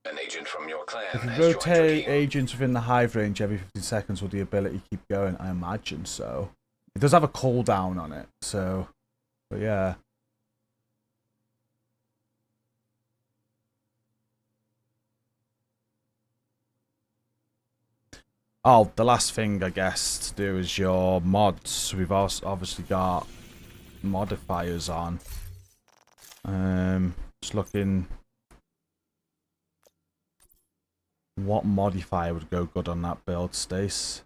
An agent from your clan If you has joined your rotate team. agents within the hive range every 15 seconds, will the ability keep going? I imagine so. It does have a cooldown on it, so... But yeah. Oh, the last thing, I guess, to do is your mods. We've also obviously got modifiers on. Just looking... What modifier would go good on that build, Stace?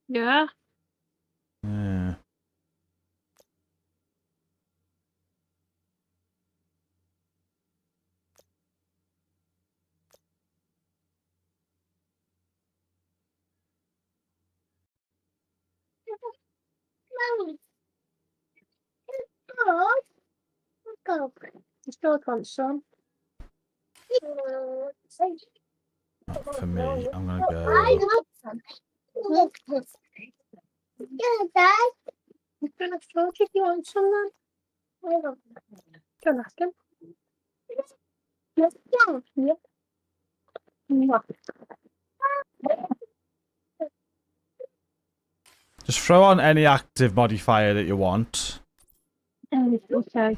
Yeah. Yeah. You still want some? For me, I'm gonna go... If you want some, then. Don't ask him. Just throw on any active modifier that you want. Okay.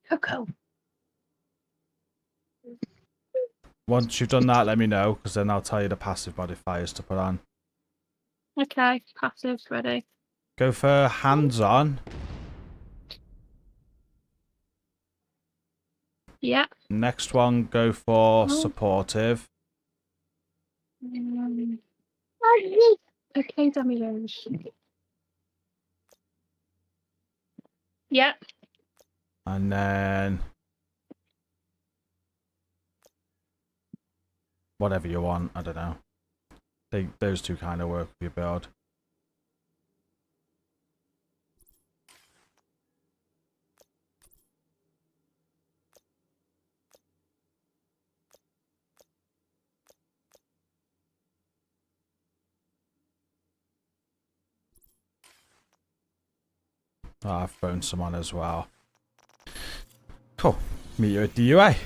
Coco. Once you've done that, let me know, because then I'll tell you the passive modifiers to put on. Okay, passive's ready. Go for hands-on. Yeah. Next one, go for supportive. Okay, dummy nose. Yeah. And then... Whatever you want, I don't know. Those two kind of work with your build. Oh, I've thrown some on as well. Cool. Meet you at DUA.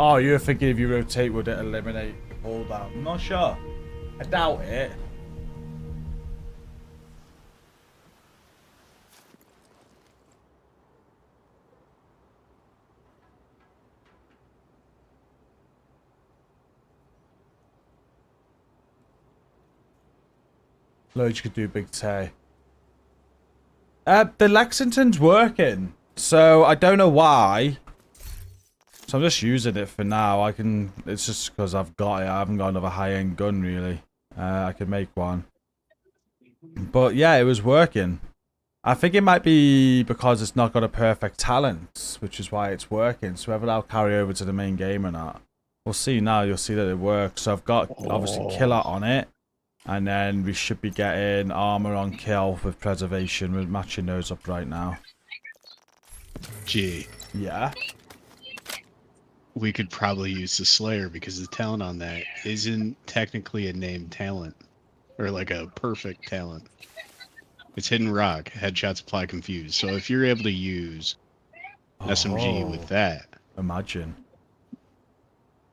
Oh, you thinking if you rotate, would it eliminate the cooldown? I'm not sure. I doubt it. Loads you could do, Big Tay. The Lexington's working, so I don't know why. So I'm just using it for now. It's just because I've got it. I haven't got another high-end gun, really. I could make one. But yeah, it was working. I think it might be because it's not got a perfect talent, which is why it's working. So whether that'll carry over to the main game or not, We'll see now. You'll see that it works. So I've got obviously killer on it. And then we should be getting armor on kill with preservation. We're matching those up right now. Gee. Yeah. We could probably use the Slayer because the talent on that isn't technically a named talent. Or like a perfect talent. It's Hidden Rock, Headshots Apply Confused. So if you're able to use SMG with that. Imagine.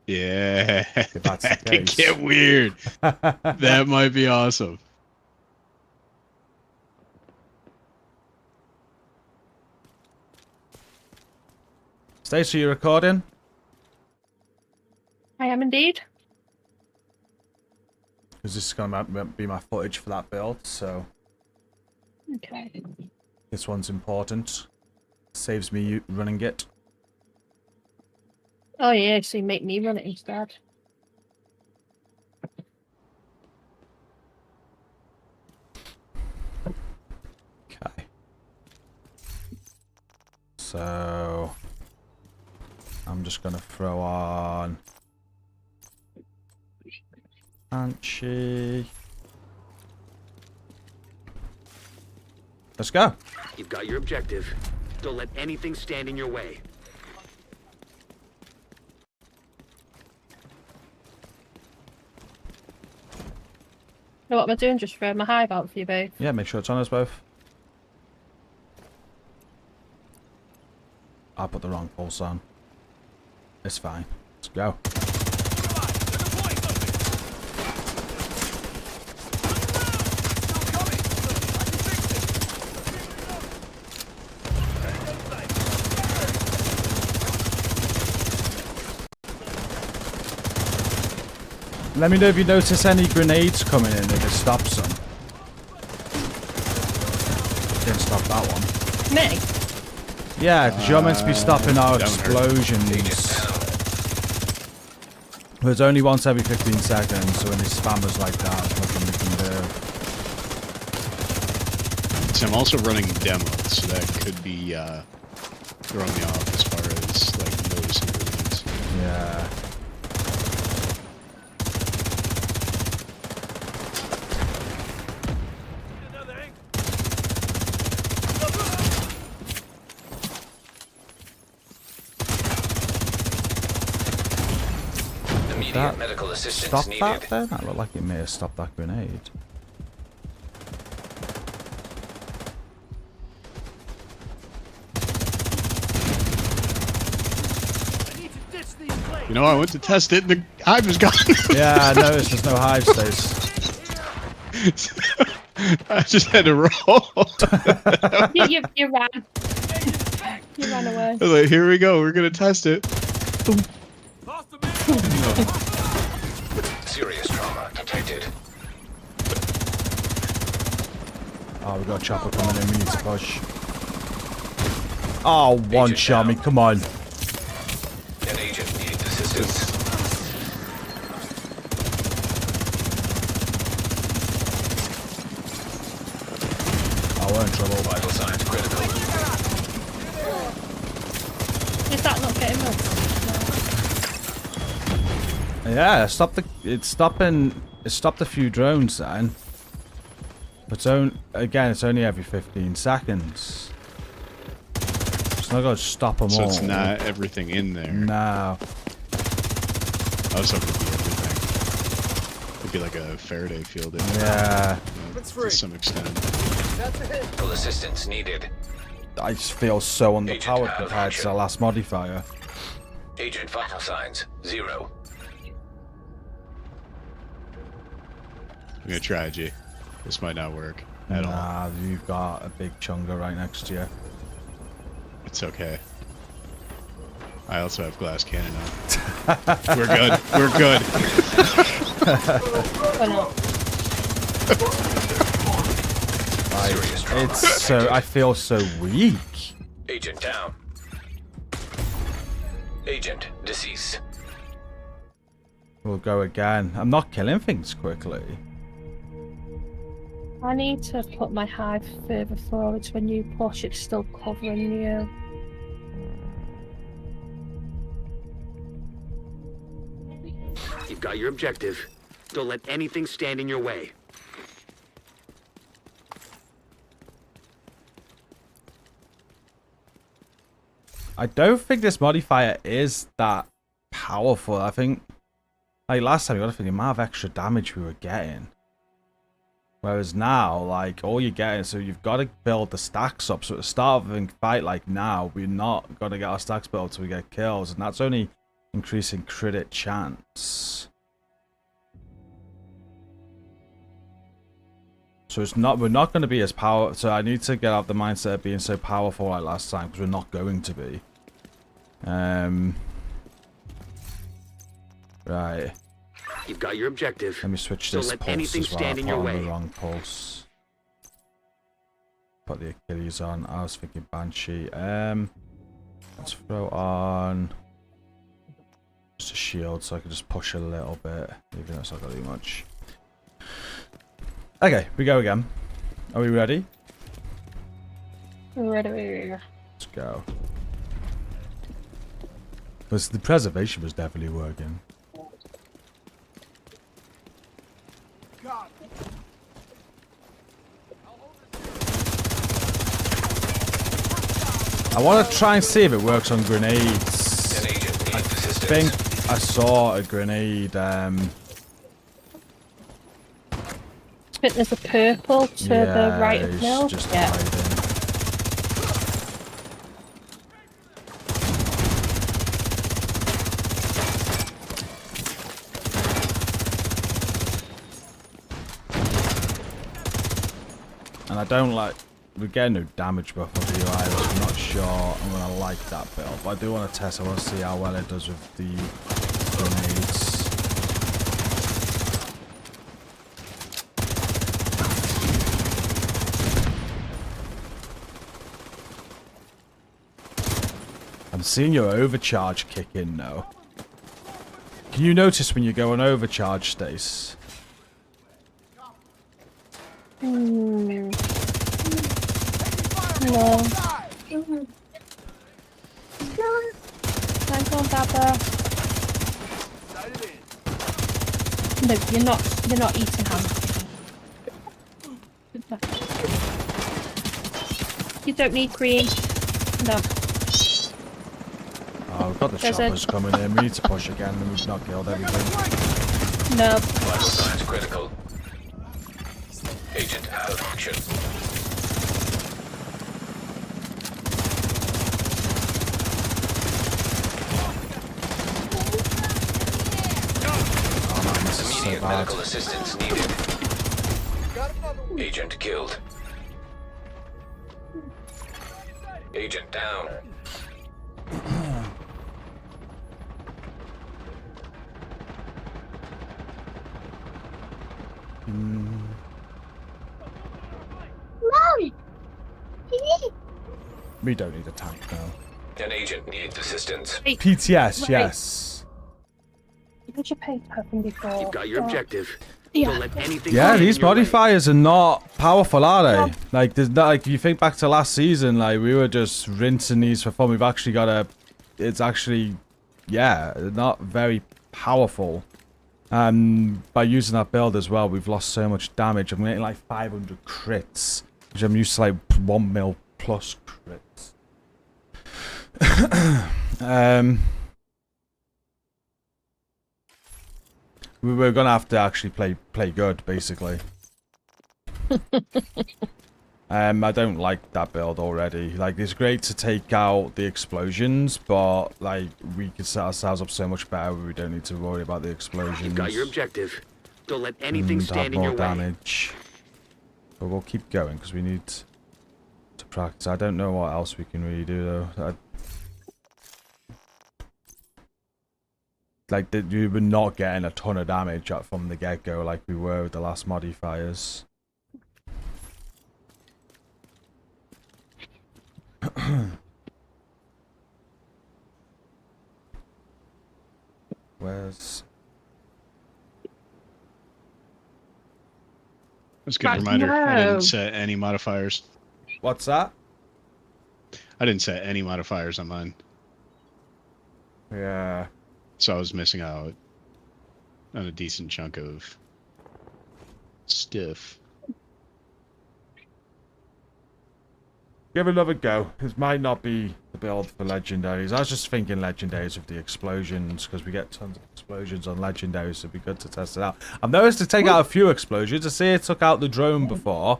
Yeah, that could get weird. That might be awesome. Stacey, you recording? I am indeed. Because this is going to be my footage for that build, so... Okay. This one's important. Saves me running it. Oh yeah, so you make me run it instead. Okay. So... I'm just going to throw on... Banshee. Let's go. You've got your objective. Don't let anything stand in your way. Know what am I doing? Just throw my hive out for you both. Yeah, make sure it's on us both. I put the wrong pulse on. It's fine. Let's go. Let me know if you notice any grenades coming in, if it stops them. Didn't stop that one. Me? Yeah, because you're meant to be stopping our explosions. There's only once every 15 seconds, so when they spam us like that, there's nothing we can do. So I'm also running demos, so that could be throwing me off as far as like noticing grenades. Yeah. Immediate medical assistance Stop needed. that then? That looked like it may have stopped that grenade. You know, I went to test it and the hive is gone. Yeah, I noticed there's no hive space. I just had to roll. You ran. You ran away. I was like, here we go, we're gonna test it. Serious trauma detected. Oh, we got a chopper coming in, we need to push. Oh, one shot me, come on. An agent needs assistance. Oh, we're in trouble. Vital signs critical. Is that not getting up? Yeah, it's stopped a few drones then. But again, it's only every 15 seconds. It's not gonna stop them all. So it's not everything in there. No. I was hoping it'd be everything. It'd be like a Faraday field. Yeah. To some extent. Full assistance needed. I just feel so underpowered compared to the last modifier. Agent vital signs 0. I'm gonna try, G. This might not work at all. Nah, you've got a big chunga right next to you. It's okay. I also have glass cannon on. We're good. We're good. It's so I feel so weak. Agent down. Agent deceased. We'll go again. I'm not killing things quickly. I need to put my hive further forward when you push, it's still covering you. You've got your objective. Don't let anything stand in your way. I don't think this modifier is that powerful. I think, like last time, you got to think the amount of extra damage we were getting. Whereas now, like, all you're getting, so you've got to build the stacks up. So at the start of a fight like now, we're not going to get our stacks built until we get kills. And that's only increasing crit chance. So it's not, we're not going to be as powerful. So I need to get out the mindset of being so powerful like last time, because we're not going to be. Right. You've got your objective. Let me switch Don't this let pulse anything as well. stand I in put your on way. the wrong pulse. Put the Achilles on. I was thinking Banshee. Let's throw on just a shield so I can just push a little bit, even though it's not gonna do much. Okay, we go again. Are we ready? Ready. Let's go. Because the preservation was definitely working. I want to try and see if it works on grenades. I think I saw a grenade. I think there's a purple to the right of hill. Just Yeah. hiding. And I don't like, we get no damage buff on the UI, so I'm not sure I'm going to like that build. But I do want to test, I want to see how well it does with the grenades. I'm seeing your overcharge kick in now. Can you notice when you go on overcharge, Stace? No. Don't go on Baba. No, you're not eating ham. You don't need green. No. Oh, we've got the There's choppers coming in. We need to push again, and we've not killed everything. No. Vital signs critical. Agent out of action. Oh man, this is so Immediate bad. medical assistance needed. Agent killed. Agent down. We don't need a tank now. An agent needs assistance. PTS, Right. yes. Did you pay from before? You've got your objective. Yeah. Don't let anything Yeah, stand these in your way. modifiers are not powerful, are they? Like, there's not, like, if you think back to last season, like, we were just rinsing these for fun. We've actually got a, it's actually, yeah, not very powerful. By using that build as well, we've lost so much damage. I'm getting like 500 crits, which I'm used to like 1 mil plus crits. We're gonna have to actually play good, basically. I don't like that build already. Like, it's great to take out the explosions, but like we could set ourselves up so much better where we don't need to worry about the explosions. You've got your objective. Don't let anything And stand have in more your way. damage. But we'll keep going because we need to practice. I don't know what else we can really do though. Like, we were not getting a ton of damage from the get-go like we were with the last modifiers. Where's... That's a good reminder. I didn't set any modifiers. What's that? I didn't set any modifiers on mine. Yeah. So I was missing out. on a decent chunk of stiff. Give it another go. It might not be the build for legendaries. I was just thinking legendaries with the explosions, because we get tons of explosions on legendaries, so it'd be good to test it out. I've noticed to take out a few explosions. I see it took out the drone before,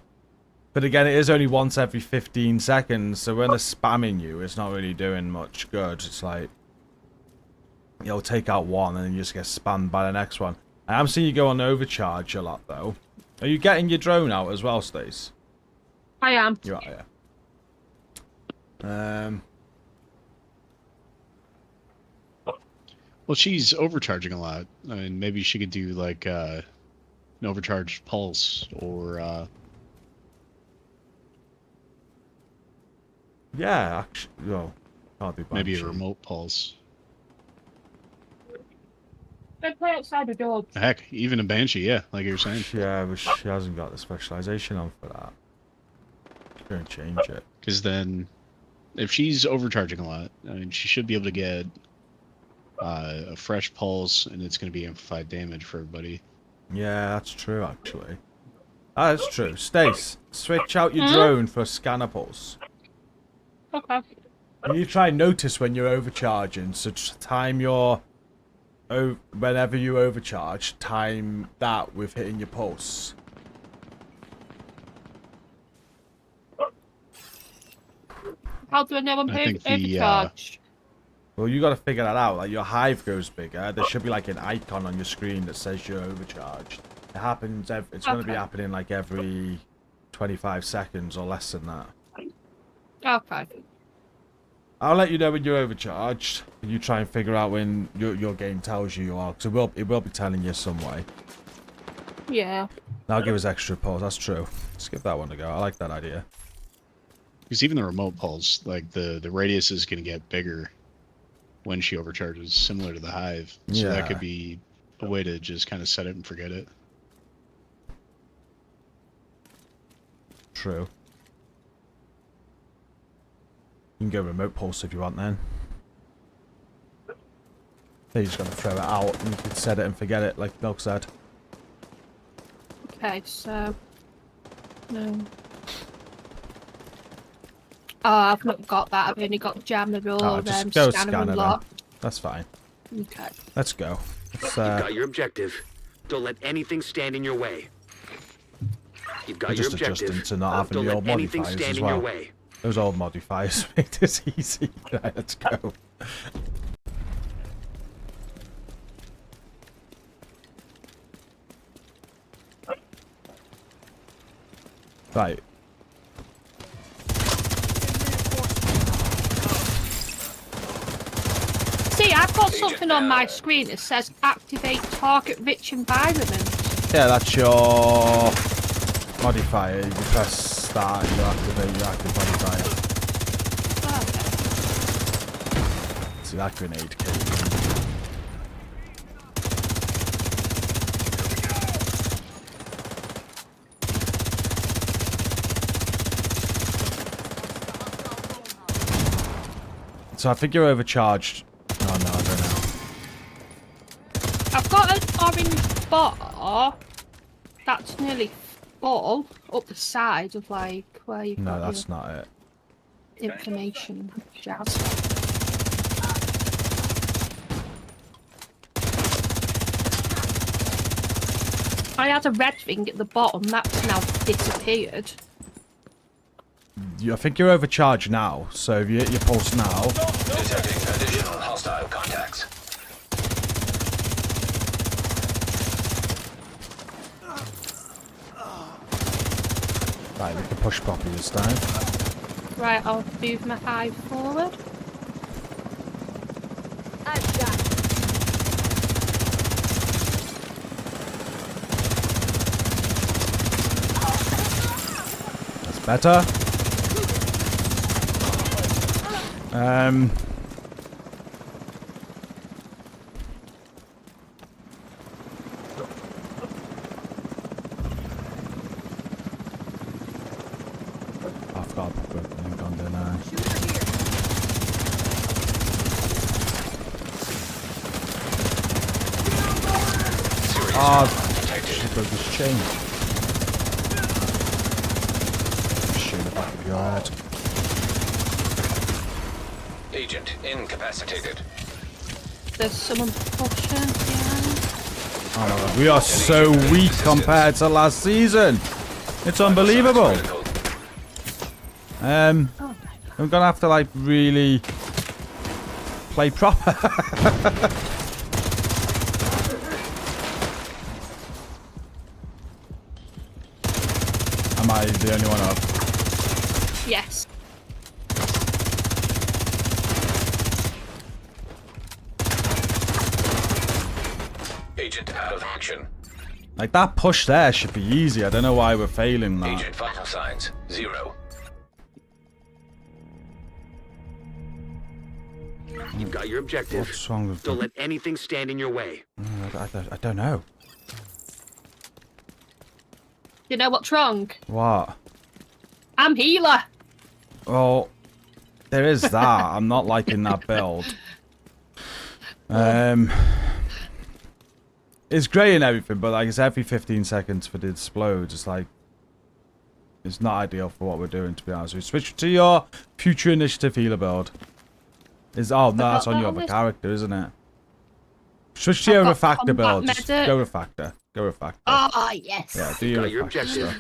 but again, it is only once every 15 seconds, so when they're spamming you, it's not really doing much good. It's like, you'll take out one, and then you just get spammed by the next one. I am seeing you go on overcharge a lot, though. Are you getting your drone out as well, Stace? I am. You are, yeah. Well, she's overcharging a lot. I mean, maybe she could do like an overcharged pulse, or yeah, actually, well, can't do maybe a Banshee. remote pulse. They play outside the door. Heck, even a Banshee, yeah, like you were saying. Yeah, but she hasn't got the specialization on for that. She's gonna change it. Because then, if she's overcharging a lot, I mean, she should be able to get a fresh pulse, and it's going to be amplified damage for everybody. Yeah, that's true, actually. That's true. Stace, switch out your drone for a scanner pulse. Okay. And you try and notice when you're overcharging, so time your... whenever you overcharge, time that with hitting your pulse. How do I know I'm overcharged? Well, you got to figure that out. Like, your hive goes bigger. There should be like an icon on your screen that says you're overcharged. It happens. It's going to be happening like every 25 seconds or less than that. Okay. I'll let you know when you're overcharged. You try and figure out when your game tells you are, because it will be telling you some way. Yeah. That'll give us extra pulse. That's true. Let's give that one a go. I like that idea. Because even the remote pulse, like the radius is going to get bigger when she overcharges, similar to the hive. So that could be a way to just kind of set it and forget it. True. You can go remote pulse if you want then. Then you're just going to throw it out and you can set it and forget it, like Milk said. Okay, so... No. Oh, I've not got that. I've only got jammer or just go scanner scanner and then. lock. That's fine. Okay. Let's go. Let's, You've got your objective. Don't let anything stand in your way. You've got your just objective. adjusting to not having Don't the let old anything modifiers stand as in your well. way. Those old modifiers made this easy. Right, let's go. Right. See, I've got something on my screen that says activate target-rich environment. Yeah, that's your modifier. You press start and you activate your active modifier. See that grenade came. So I think you're overcharged. Oh no, I don't know. I've got an orange bar that's nearly full up the side of like where you No, got that's not it. your information jazz. I had a red thing at the bottom, that's now disappeared. I think you're overcharged now, so if you hit your pulse now... Detecting additional hostile contacts. Right, we can push properly this time. Right, I'll move my hive forward. I've got That's better. I've got a link on there now. Oh, shit, there's this chain. Shit, the back of your head. Agent incapacitated. There's someone pushing. Yeah. Oh my god, we are so weak compared to last season. It's unbelievable. I'm gonna have to like really play proper. Am I the only one up? Yes. Agent out of action. Like that push there should be easy. I don't know why we're failing that. Agent vital signs 0. You've got your objective. What's wrong with Don't let anything stand in your way. I don't know. You know what's wrong? What? I'm healer. Well, there is that. I'm not liking that build. It's great and everything, but like it's every 15 seconds for the explodes. It's like it's not ideal for what we're doing, to be honest with you. Switch to your future initiative healer build. No, that's on your other character, isn't it? Switch to your refactor build. Just go refactor. Go refactor. Oh, yes. Yeah, do your refactor stuff.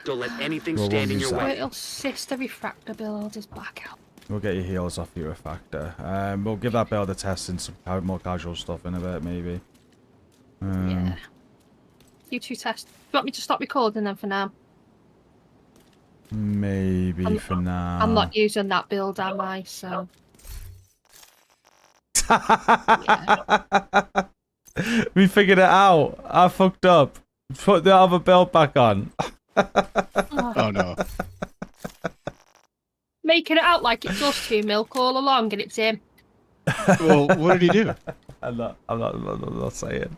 Don't let anything stand in your way. Little sister refractor build is back out. We'll get your heals off your refactor. We'll give that build a test and some more casual stuff in a bit, maybe. Yeah. You two test. Do you want me to stop recording then for now? Maybe for now. I'm not using that build, am I? So. We figured it out. I fucked up. Put the other build back on. Oh no. Making it out like it's us 2 milk all along and it's him. Well, what did he do? I'm not saying.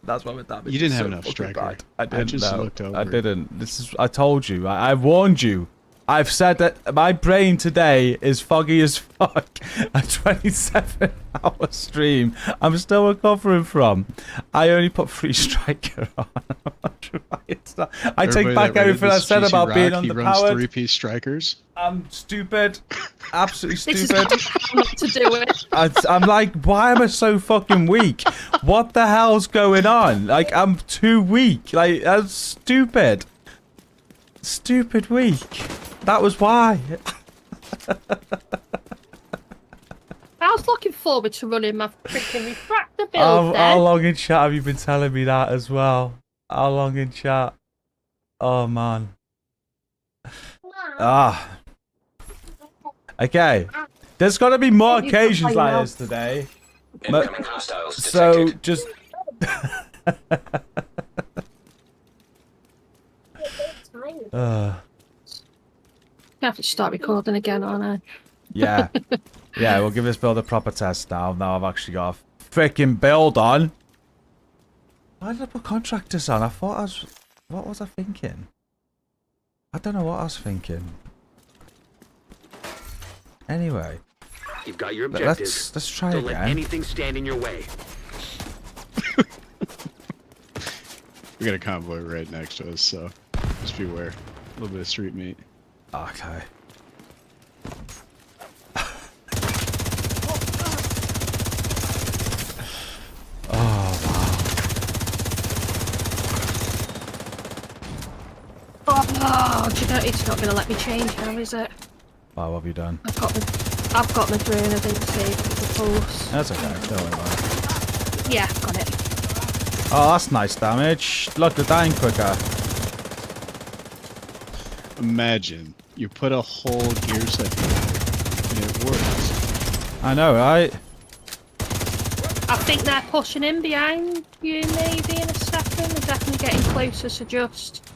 That's what with that. You didn't have enough striker. I didn't. just looked over. I didn't. I told you. I warned you. I've said that my brain today is foggy as fuck. A 27-hour stream. I'm still recovering from. I only put 3 striker on. I take back everything I said about being underpowered. He runs 3-piece strikers. I'm stupid. Absolutely stupid. This is not to do it. I'm like, why am I so fucking weak? What the hell's going on? Like, I'm too weak. Like, that's stupid. Stupid weak. That was why. I was looking forward to running my freaking refractor build. How long in chat have you been telling me that as well? How long in chat? Oh man. Okay. There's got to be more occasions like this today. Incoming hostiles so detected. just. I have to start recording again, aren't I? Yeah. Yeah, we'll give this build a proper test now. Now I've actually got a freaking build on. Why did I put contractors on? I thought I was... What was I thinking? I don't know what I was thinking. Anyway. You've got your objective. Let's try Don't again. let anything stand in your way. We got a convoy right next to us, so just beware. A little bit of street meat. Okay. Oh, do you know, it's not going to let me change now, is it? Wow, what have you done? I've got my drone, I didn't save the pulse. That's okay, don't worry about it. Yeah, got it. Oh, that's nice damage. Look, they're dying quicker. Imagine you put a whole gear set together and it works. I know, right? I think they're pushing in behind you maybe in a second. They're definitely getting closer, so just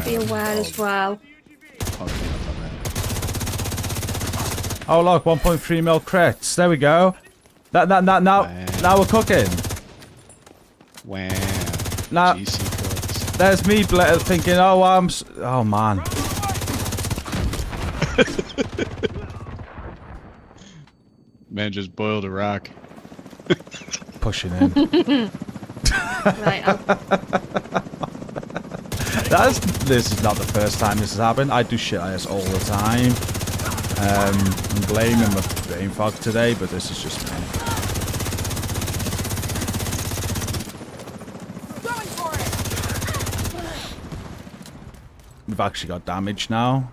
be aware as well. Oh look, 1.3 mil crits. There we go. Now we're cooking. Wow. Now, GCROCK. there's me thinking, oh, oh man. Man just boiled a rock. Pushing in. Right. This is not the first time this has happened. I do shit like this all the time. I'm blaming my brain fog today, but this is just me. We've actually got damage now.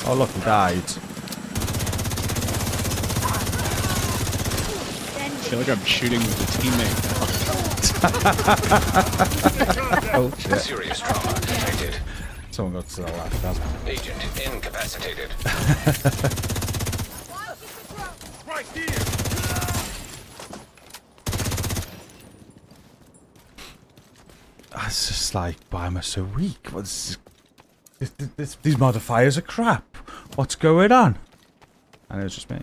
Oh look, he died. I feel like I'm shooting with a teammate. Oh shit. Serious trauma detected. Someone got to the left, that's me. Agent incapacitated. Right here. It's just like, why am I so weak? These modifiers are crap. What's going on? And it was just me.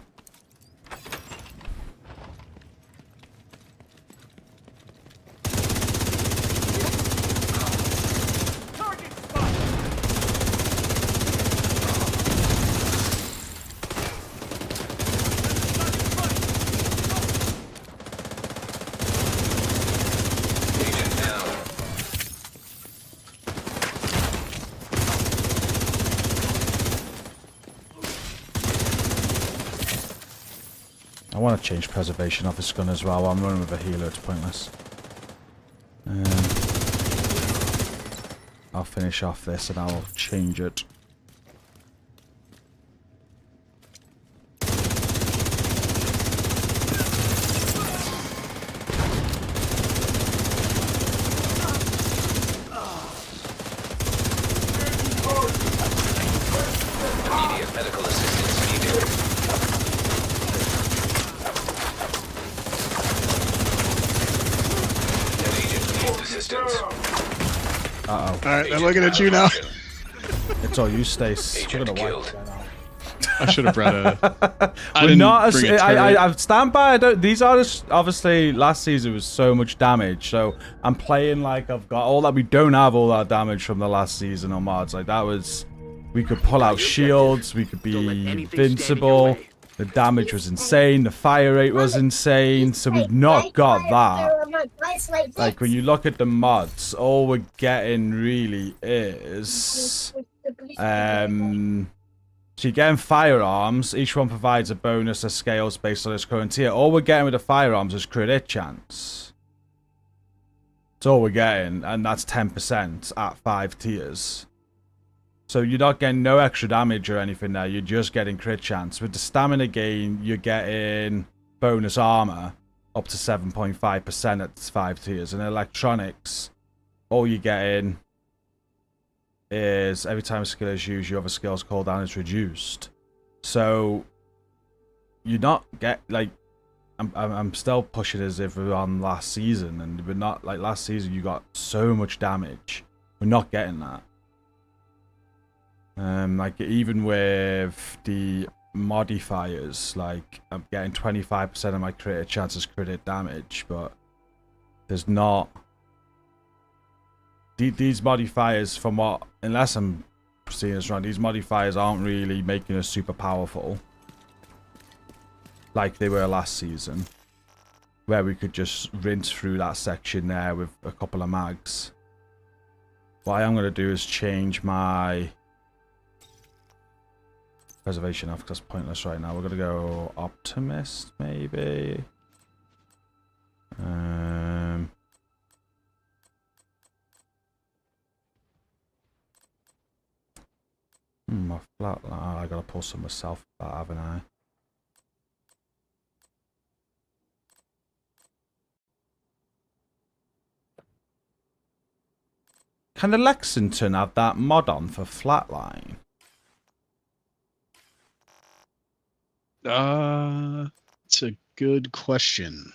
I want to change preservation off this gun as well. I'm running with a healer, it's pointless. I'll finish off this and I'll change it. Immediate medical assistance needed. Uh-oh. Alright, I'm looking at you now. It's all you, Stace. Agent killed. I should have brought a... I stand by. These are just, obviously, last season was so much damage, so I'm playing like I've got all that. We don't have all that damage from the last season on mods. Like, that was... We could pull out shields, we could be invincible. The damage was insane, the fire rate was insane, so we've not got that. Like, when you look at the mods, all we're getting really is... So you're getting firearms, each one provides a bonus of scales based on its current tier. All we're getting with the firearms is crit hit chance. That's all we're getting, and that's 10% at 5 tiers. So you're not getting no extra damage or anything there, you're just getting crit chance. With the stamina gain, you're getting bonus armor up to 7.5% at 5 tiers. And electronics, all you're getting is every time a skill is used, your other skill's cooldown is reduced. So you're not like I'm still pushing as if we're on last season, and we're not. Like last season you got so much damage, we're not getting that. Like even with the modifiers, like I'm getting 25% of my crit chances crit damage, but there's not these modifiers. From what, unless I'm seeing this wrong, these modifiers aren't really making us super powerful like they were last season, where we could just rinse through that section there with a couple of mags. What I am going to do is change my preservation off, because that's pointless right now. We're going to go optimist, maybe. My flat, I got to pull some myself, that haven't I? Can the Lexington have that mod on for flatline? It's a good question.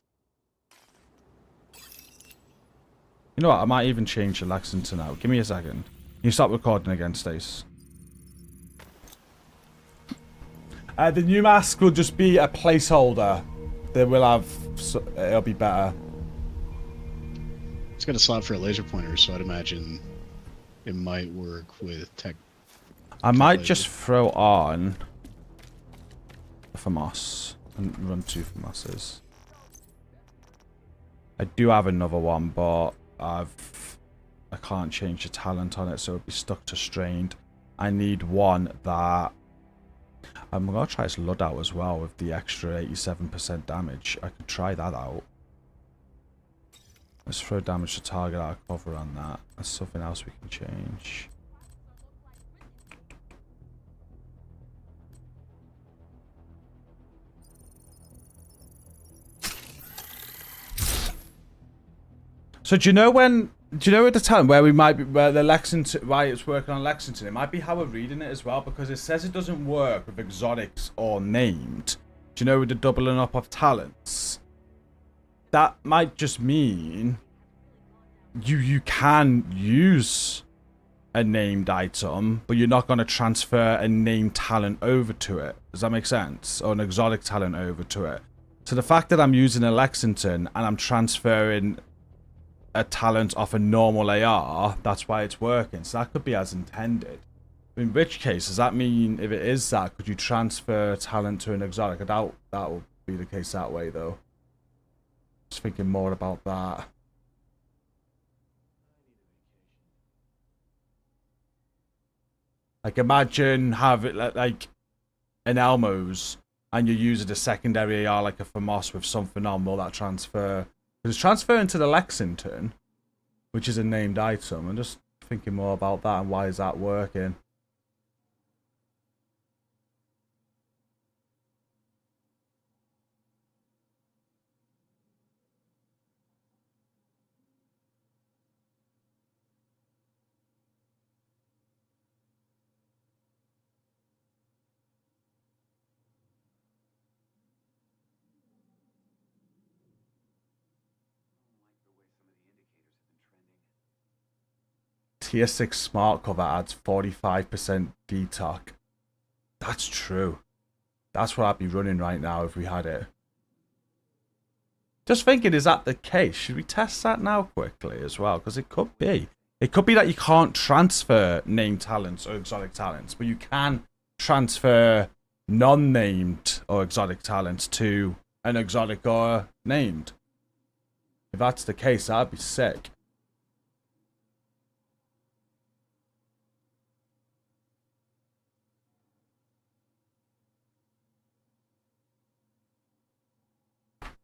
You know what? I might even change the Lexington out. Give me a second. You stop recording again, Stace. The new mask will just be a placeholder. They will have. It'll be better. It's got a slot for a laser pointer, so I'd imagine it might work with tech. I might just throw on a FAMAS and run 2 FAMASes. I do have another one, but I can't change the talent on it, so it'll be stuck to strained. I need one that... I'm going to try this Lud out as well with the extra 87% damage. I could try that out. Let's throw damage to target out of cover on that. That's something else we can change. So do you know at the time where we might be, where the Lexington, why it's working on Lexington, it might be how we're reading it as well, because it says it doesn't work with exotics or named. Do you know with the doubling up of talents? That might just mean you can use a named item, but you're not going to transfer a named talent over to it. Does that make sense? Or an exotic talent over to it. So the fact that I'm using a Lexington and I'm transferring a talent off a normal AR, that's why it's working. So that could be as intended. In which case, does that mean, if it is that, could you transfer talent to an exotic? I doubt that will be the case that way, though. Just thinking more about that. Like, imagine have it like an Elmo's, and you're using a secondary AR like a FAMAS with something on. Will that transfer? Because it's transferring to the Lexington, which is a named item. I'm just thinking more about that and why is that working. Tier 6 smart cover adds 45% detox. That's true. That's what I'd be running right now if we had it. Just thinking, is that the case? Should we test that now quickly as well? Because it could be. It could be that you can't transfer named talents or exotic talents, but you can transfer non-named or exotic talents to an exotic or named. If that's the case, that'd be sick.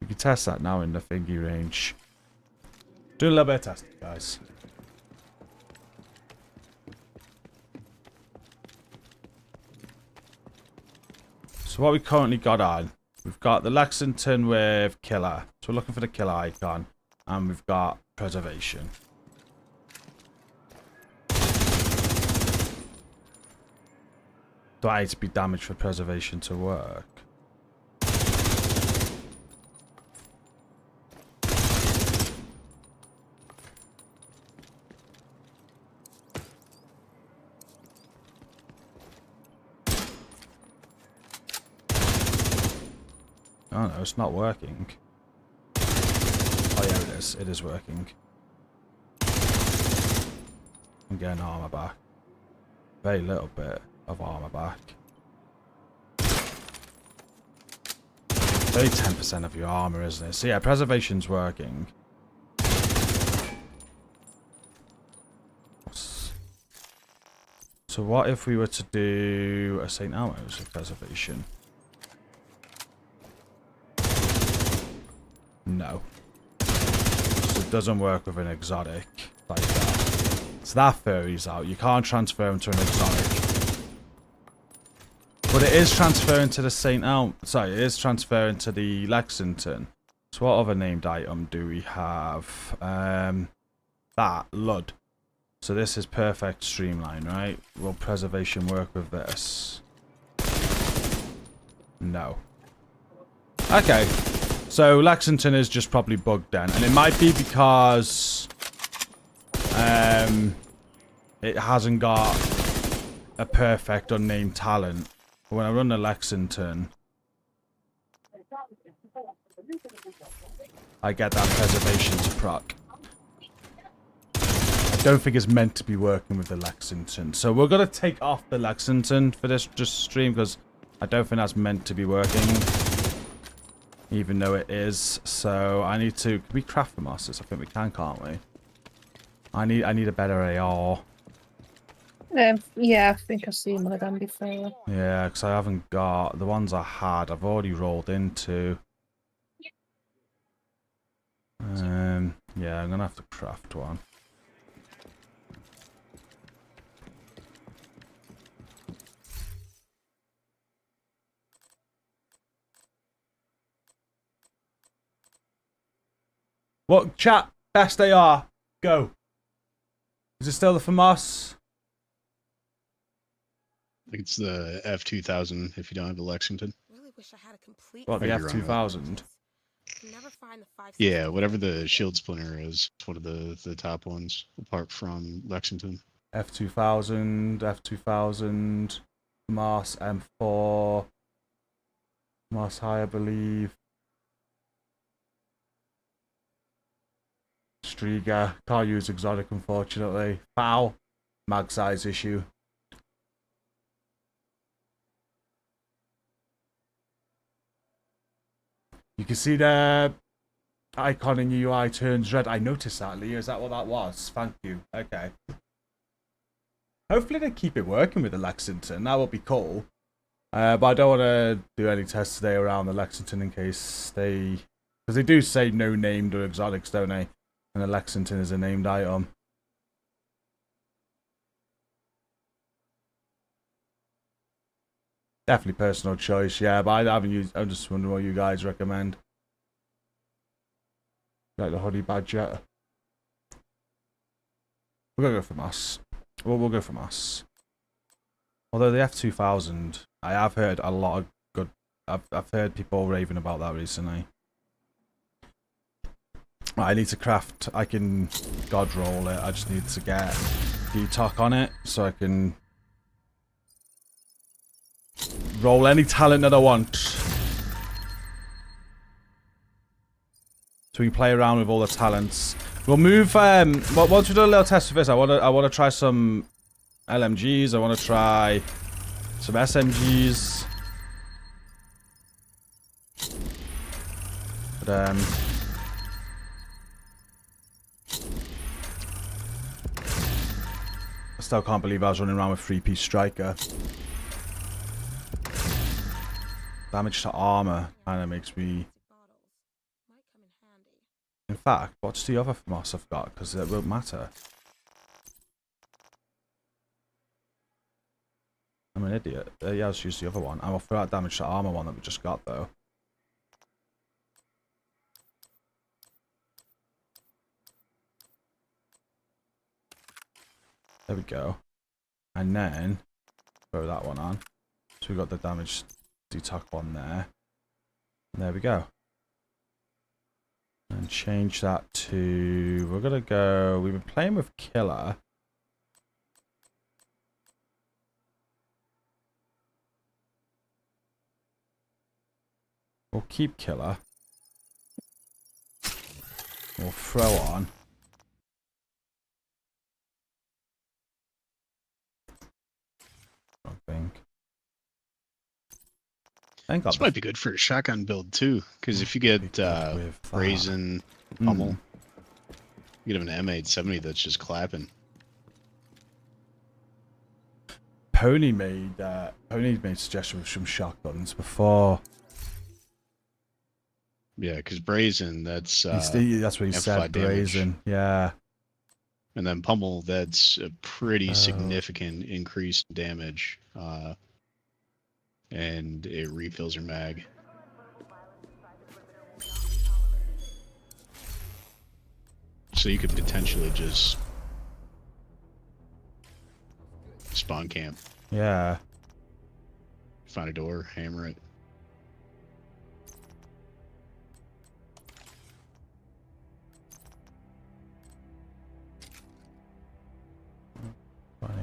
We can test that now in the thingy range. Do a little bit of testing, guys. So what we currently got on, we've got the Lexington with killer. So we're looking for the killer icon. And we've got preservation. Do I need to be damaged for preservation to work? Oh no, it's not working. Oh yeah, it is. It is working. I'm getting armor back. Very little bit of armor back. It's only 10% of your armor, isn't it? So yeah, preservation's working. So what if we were to do a St. Elmo's with preservation? No. So it doesn't work with an exotic like that. So that furry's out. You can't transfer him to an exotic. But it is transferring to the St. Elm. Sorry, it is transferring to the Lexington. So what other named item do we have? That, Lud. So this is perfect streamline, right? Will preservation work with this? No. Okay. So Lexington is just probably bugged then. And it might be because it hasn't got a perfect unnamed talent. But when I run the Lexington, I get that preservation to proc. don't think it's meant to be working with the Lexington. So we're going to take off the Lexington for this just stream because I don't think that's meant to be working. Even though it is. So I need to... Can we craft the masters? I think we can, can't we? I need a better AR. Yeah, I think I've seen one of them before. Yeah, because I haven't got... The ones I had, I've already rolled into. Yeah, I'm going to have to craft one. What, chat? Best AR. Go. Is it still the FAMAS? I think it's the F2000 if you don't have the Lexington. Really wish I had a complete. What, the F2000? Yeah, whatever the shield splinter is. It's one of the top ones, apart from Lexington. F2000, F2000, Mars M4, Mars High, I believe. Striga, can't use exotic unfortunately. Foul, mag size issue. You can see the icon in your UI turns red. I noticed that, Lee. Is that what that was? Thank you. Okay. Hopefully they keep it working with the Lexington. That would be cool. But I don't want to do any tests today around the Lexington in case they... Because they do say no named or exotics, don't they? And the Lexington is a named item. Definitely personal choice, yeah. But I haven't used... I'm just wondering what you guys recommend. Like the Honey Badger. We're going to go for Moss. We'll go for Moss. Although the F2000, I have heard a lot of good... I've heard people raving about that recently. I need to craft... I can god roll it. I just need to get DTOC on it so I can roll any talent that I want. So we can play around with all the talents. We'll move. Once we do a little test of this, I want to try some LMGs. I want to try some SMGs. But I still can't believe I was running around with 3-piece striker. Damage to armor kind of makes me... In fact, what's the other FAMAS I've got? Because it won't matter. I'm an idiot. Yeah, let's use the other one. I will throw out damage to armor one that we just got, though. There we go. And then, throw that one on. So we got the damage DTOC one there. And there we go. And change that to... We're going to go... We've been playing with Killer. We'll keep Killer. We'll throw on. I think this might be good for a shotgun build too, because if you get Brazen Pummel, you get an M870 that's just clapping. Pony made suggestions with some shotguns before. Yeah, because Brazen, that's what he said. Brazen, yeah. And then Pummel, that's a pretty significant increase in damage. And it refills your mag. So you could potentially just spawn camp. Yeah. Find a door, hammer it. Funny.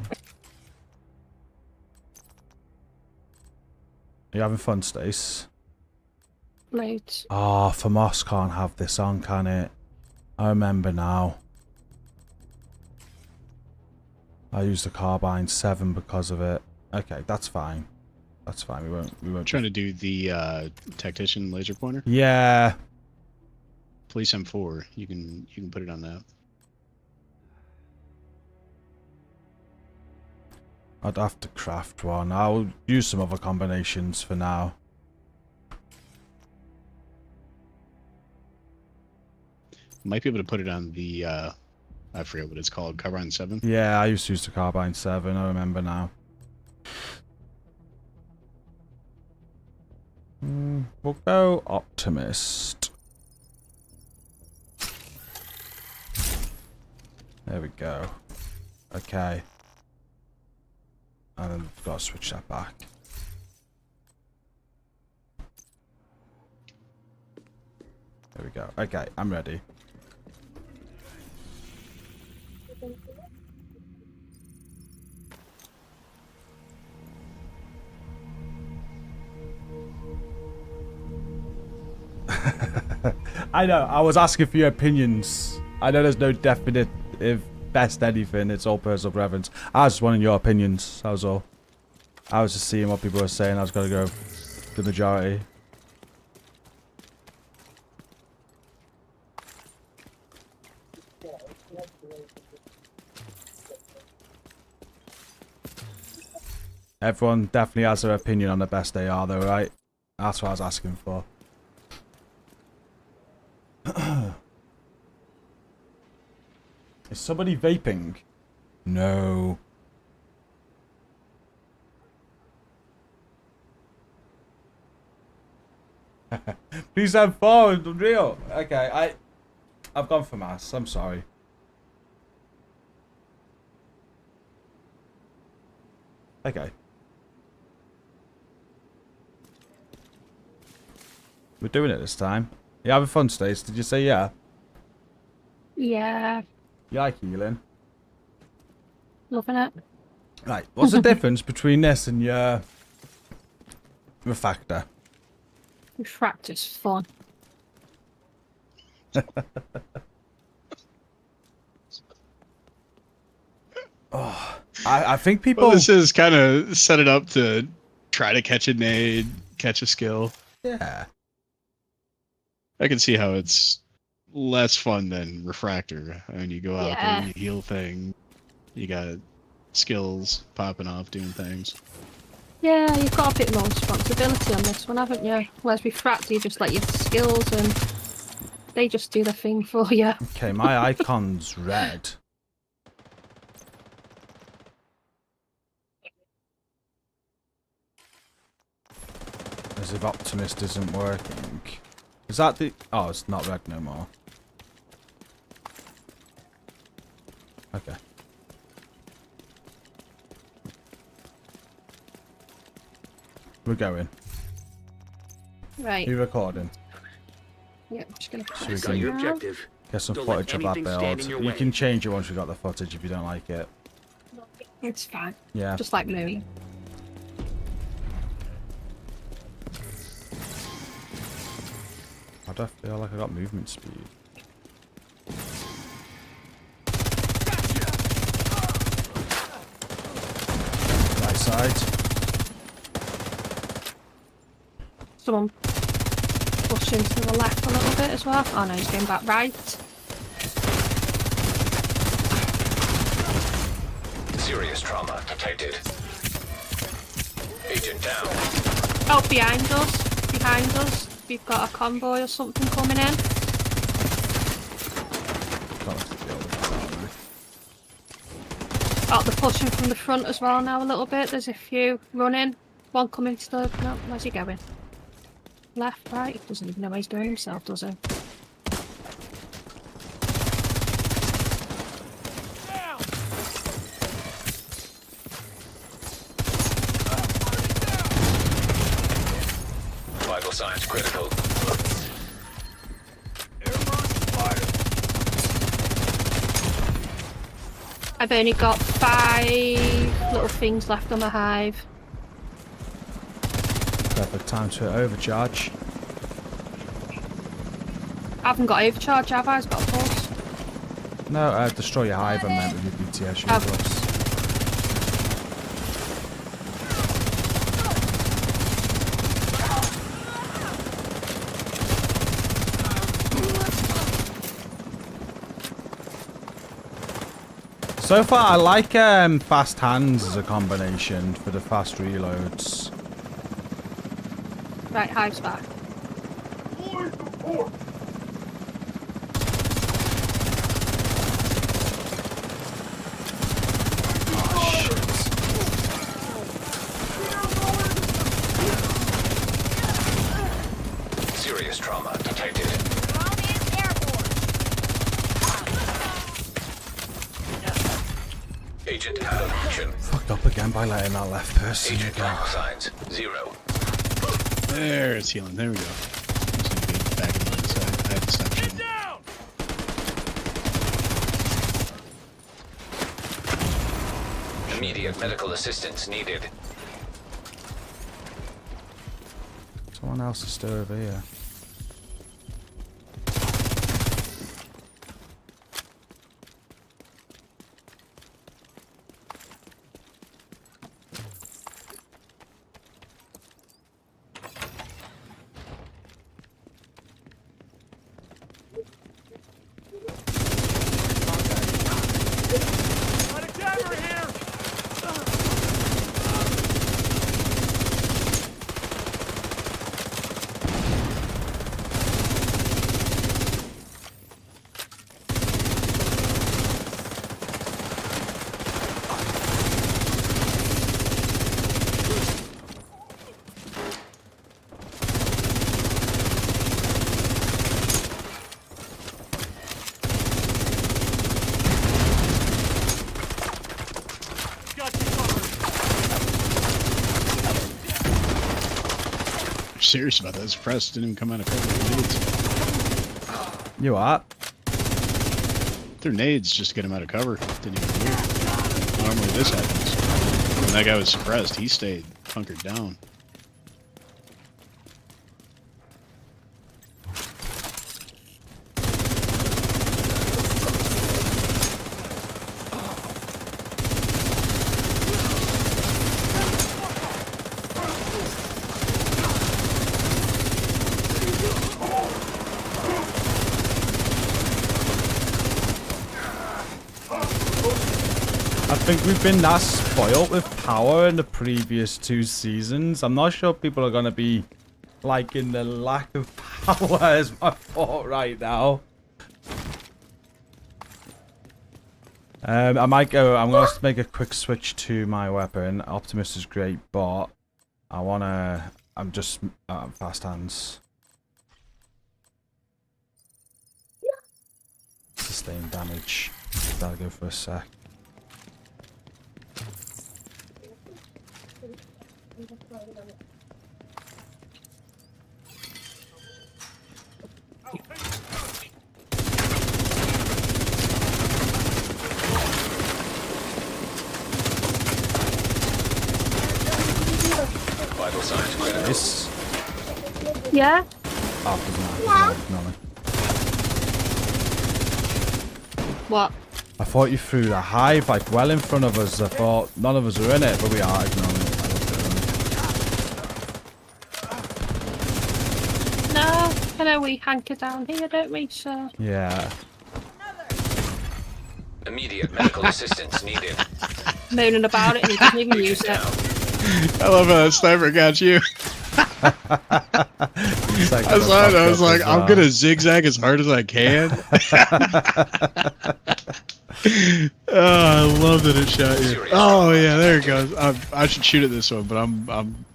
Are you having fun, Stace? Late. Oh, FAMAS can't have this on, can it? I remember now. I used the carbine 7 because of it. Okay, that's fine. That's fine. We won't. Trying to do the tactician laser pointer. Yeah. Police M4. You can put it on that. I'd have to craft one. I'll use some other combinations for now. Might be able to put it on the I forget what it's called, carbine 7. Yeah, I used to use the carbine 7. I remember now. We'll go optimist. There we go. Okay. And then we've got to switch that back. There we go. Okay, I'm ready. I know, I was asking for your opinions. I know there's no definitive best anything, it's all personal preference. I was just wanting your opinions, that was all. I was just seeing what people were saying, I was going to go the majority. Everyone definitely has their opinion on the best AR though, right? That's what I was asking for. Is somebody vaping? No. Please have forward, Unreal. Okay, I've gone for mass. I'm sorry. Okay. We're doing it this time. You having fun, Stace? Did you say yeah? Yeah. You like healing? Loving it. Right. What's the difference between this and your refractor? Refractor's fun. Oh, I think people. Well, this is kind of set it up to try to catch a nade, catch a skill. Yeah. I can see how it's less fun than refractor. I mean, you go out there, you heal thing, you got skills popping off, doing things. Yeah, you've got a bit more responsibility on this one, haven't you? Whereas refractor, you just let your skills and they just do the thing for you. Okay, my icon's red. As if Optimist isn't working. Is that the... Oh, it's not red no more. Okay. We're going. Right. You recording? Yeah, I'm just gonna So we Got your can objective. get some Don't let footage of that anything stand in build. your You way. can change it once we got the footage if you don't like it. It's fine. Yeah. Just like Louis. I don't feel like I got movement speed. Right side. Someone pushing to the left a little bit as well. Oh no, he's going back right. Serious trauma detected. Agent down. Oh, behind us. Behind us. We've got a convoy or something coming in. Oh, they're pushing from the front as well now a little bit. There's a few running. One coming to the... No, where's he going? Left, right? He doesn't even know where he's going himself, does he? Vital signs critical. I've only got 5 little things left on the hive. Perfect time to overcharge. I haven't got overcharge, have I? I've got a pulse. No, destroy your hive I meant with your BTS. So far, I like fast hands as a combination for the fast reloads. Right, hive's back. Serious trauma detected. Agent out of action. Fucked up again by letting that left person Agent go. vital signs 0. There, it's healing. There we go. Just need to get back in line, so I have to stop shooting. Immediate medical assistance needed. Someone else is still over here. Serious about that. Suppressed didn't even come out of cover. You what? Threw nades just to get him out of cover. Didn't even move. Normally this happens. When that guy was suppressed, he stayed hunkered down. I think we've been that spoiled with power in the previous 2 seasons. I'm not sure people are going to be liking the lack of power as my thought right now. I might go, I'm going to make a quick switch to my weapon. Optimus is great, but I'm just fast hands. Sustain damage. That'll go for a sec. Vital signs critical. Nice. Yeah? Oh, doesn't matter. Ignore me. What? I thought you threw the hive like well in front of us. I thought none of us were in it, but we are. Ignore me. No, I know we hanker down here, don't we, so... Yeah. Immediate medical assistance needed. Moaning about it and he doesn't even use it. I love how that sniper got you. I saw it. I was like, I'm gonna zigzag as hard as I can. Oh, I love that it shot you. Oh yeah, there it goes. I should shoot at this one, but I'm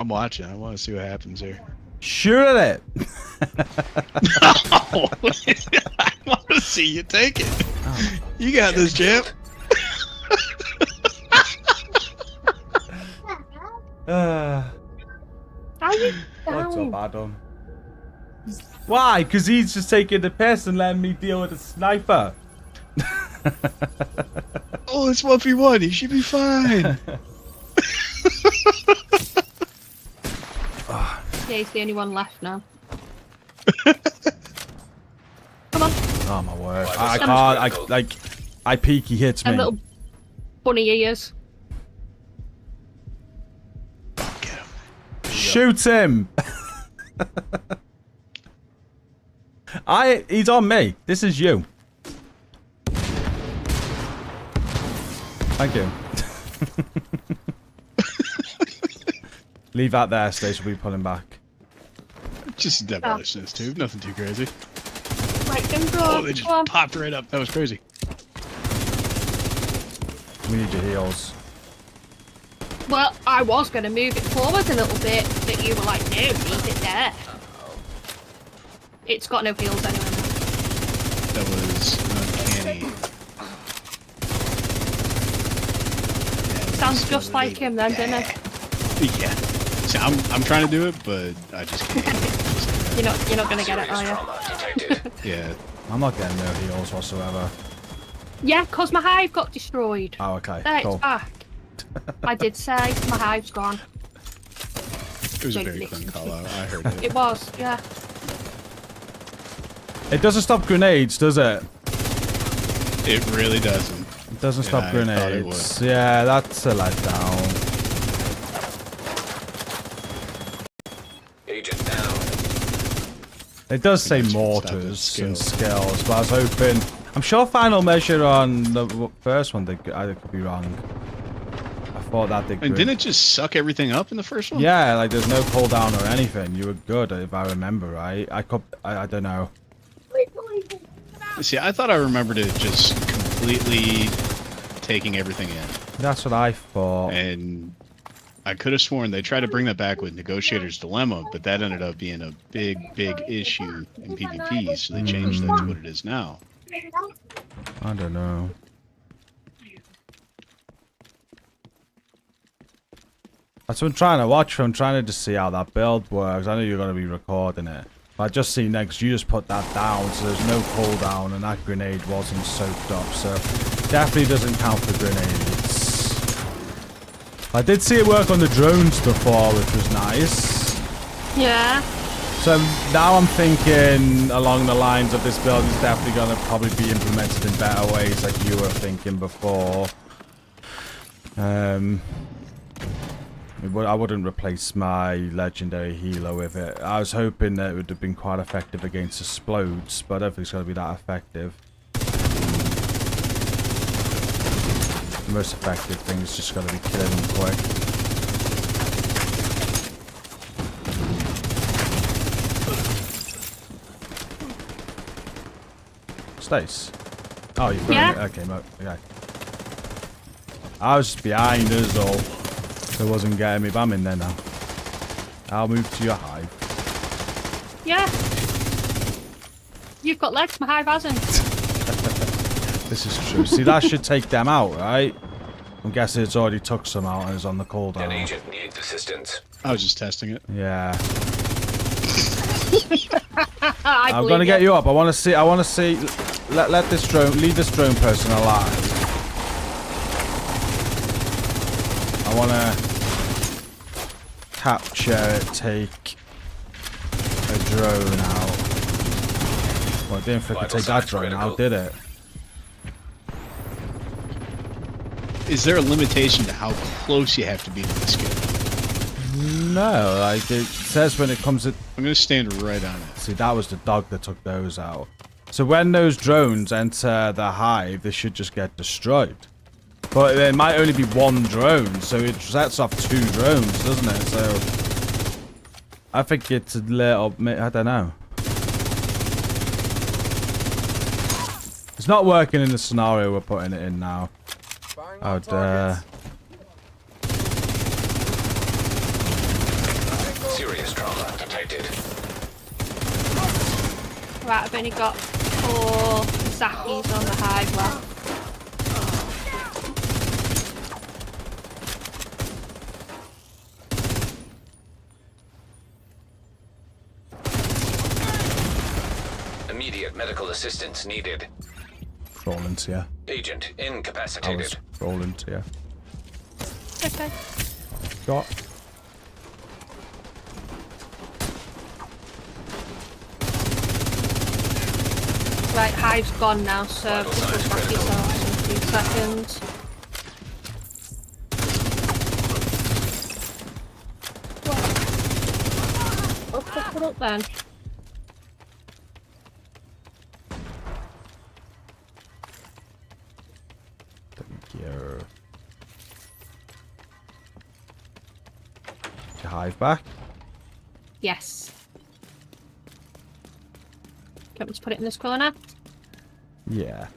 watching. I want to see what happens here. Shoot at it. No, I want to see you take it. Oh. You got this, champ. How you What's up, Adam? Why? Because he's just taking the piss and letting me deal with the sniper. Oh, it's 1v1. He should be fine. Yeah, he's the only one left now. Come on. Oh my word! I can't. I peek. He hits me. Little bunny ears. Shoot him! He's on me. This is you. Thank you. Leave that there, Stace will be pulling back. Just demolishes tube, nothing too crazy. Right, then go. Oh, they just popped right up. That was crazy. We need your heals. Well, I was going to move it forward a little bit, but you were like, no, leave it there. It's got no heals anyway. That was uncanny. Sounds just like him then, doesn't it? Yeah. See, I'm trying to do it, but I just can't. You're not gonna get it, are you? Yeah. I'm not getting no heals whatsoever. Yeah, cause my hive got destroyed. Oh, okay. There, Cool. it's back. I did say my hive's gone. It was a very clean call out. I heard it. It was, yeah. It doesn't stop grenades, does it? It really doesn't. It doesn't stop I thought it grenades. would. Yeah, that's a letdown. Agent down. It does say mortars and skills, but I was hoping. I'm sure final measure on the first one, I could be wrong. I thought that they could. And didn't it just suck everything up in the first one? Yeah, like there's no cooldown or anything. You were good if I remember right. I don't know. See, I thought I remembered it just completely taking everything in. That's what I thought. And I could have sworn they tried to bring that back with Negotiator's Dilemma, but that ended up being a big issue in PvP, so they changed that to what it is now. I don't know. That's what I'm trying to watch for. I'm trying to just see how that build works. I know you're going to be recording it. But I just see next, you just put that down, so there's no cooldown, and that grenade wasn't soaked up, so definitely doesn't count for grenades. I did see it work on the drones before, which was nice. Yeah. So now I'm thinking along the lines of this build is definitely going to probably be implemented in better ways like you were thinking before. I wouldn't replace my legendary healer with it. I was hoping that it would have been quite effective against explodes, but I don't think it's going to be that effective. The most effective thing is just going to be killing them quick. Stace. Oh, you're throwing it. Okay, okay. I was just behind us all. So it wasn't getting me, but I'm in there now. I'll move to your hive. Yeah. You've got legs, my hive hasn't. This is true. See, that should take them out, right? I'm guessing it's already took some out and is on the cooldown. An agent needs assistance. I was just testing it. Yeah. I'm gonna get you up. I want to see. Let this drone, leave this drone person alive. I want to capture it, take a drone out. Well, I didn't think I could take that drone out, did it? Is there a limitation to how close you have to be to the skill? No, like it says when it comes to... I'm going to stand right on it. See, that was the dog that took those out. So when those drones enter the hive, they should just get destroyed. But there might only be one drone, so it sets off 2 drones, doesn't it? So I think it's a little... I don't know. It's not working in the scenario we're putting it in now. Oh, dare. Serious trauma detected. Right, I've only got 4 Zakis on the hive left. Immediate medical assistance needed. Crawling to you. Agent I was incapacitated. crawling to you. Okay. Got. Right, hive's gone now, so just go back yourself in 2 seconds. Oh, fuck it up then. Thank you. hive back? Yes. Can we just put it in this corner? Yeah.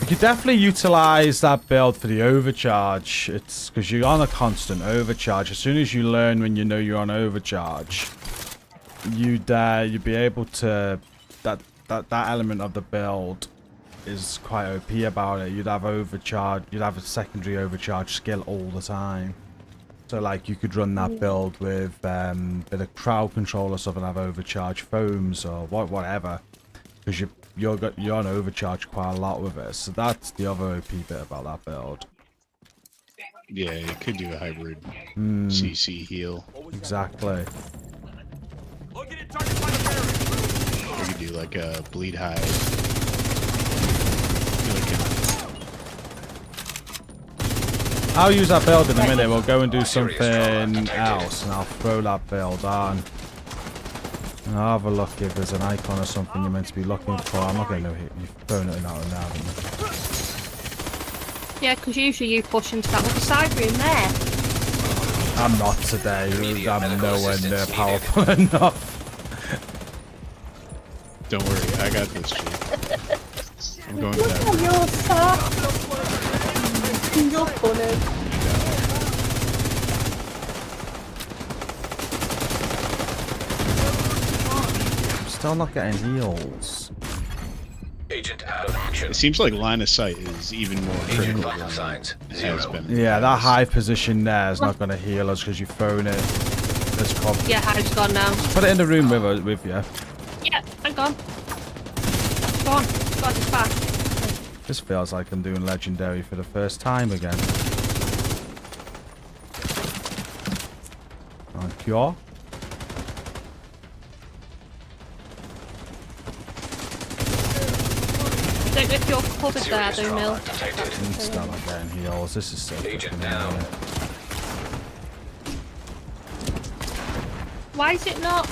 You definitely utilize that build for the overcharge. It's because you're on a constant overcharge. As soon as you learn when you know you're on overcharge, you'd be able to that element of the build is quite OP about it. You'd have overcharge. You'd have a secondary overcharge skill all the time. So like you could run that build with bit of crowd control or something, have overcharge foams or whatever, because you're on overcharge quite a lot with it. So that's the other OP bit about that build. Yeah, you could do a hybrid CC heal. Exactly. You could do like a bleed hive. I'll use that build in a minute. We'll go and do something else, and I'll throw that build on. And I'll have a look if there's an icon or something you're meant to be looking for. I'm not going to know you've thrown it in out now, haven't you? Yeah, because usually you push into that other side room there. I'm not today. I'm nowhere near powerful enough. Don't worry, I got this, Chief. I'm going to that. You're soft. You're funny. I'm still not getting heals. Agent out of action. It seems like line of sight is even more critical vital than signs. it has been. Yeah, that hive position there is not going to heal us because you've thrown it. This problem. Yeah, Hive's gone now. Put it in the room with you. Yeah, I'm gone. Go on, it's back. This feels like I'm doing legendary for the first time again. On cure. Don't know if you're covered there, though, Mill. Still not getting heals. This is so Agent down. Why is it not?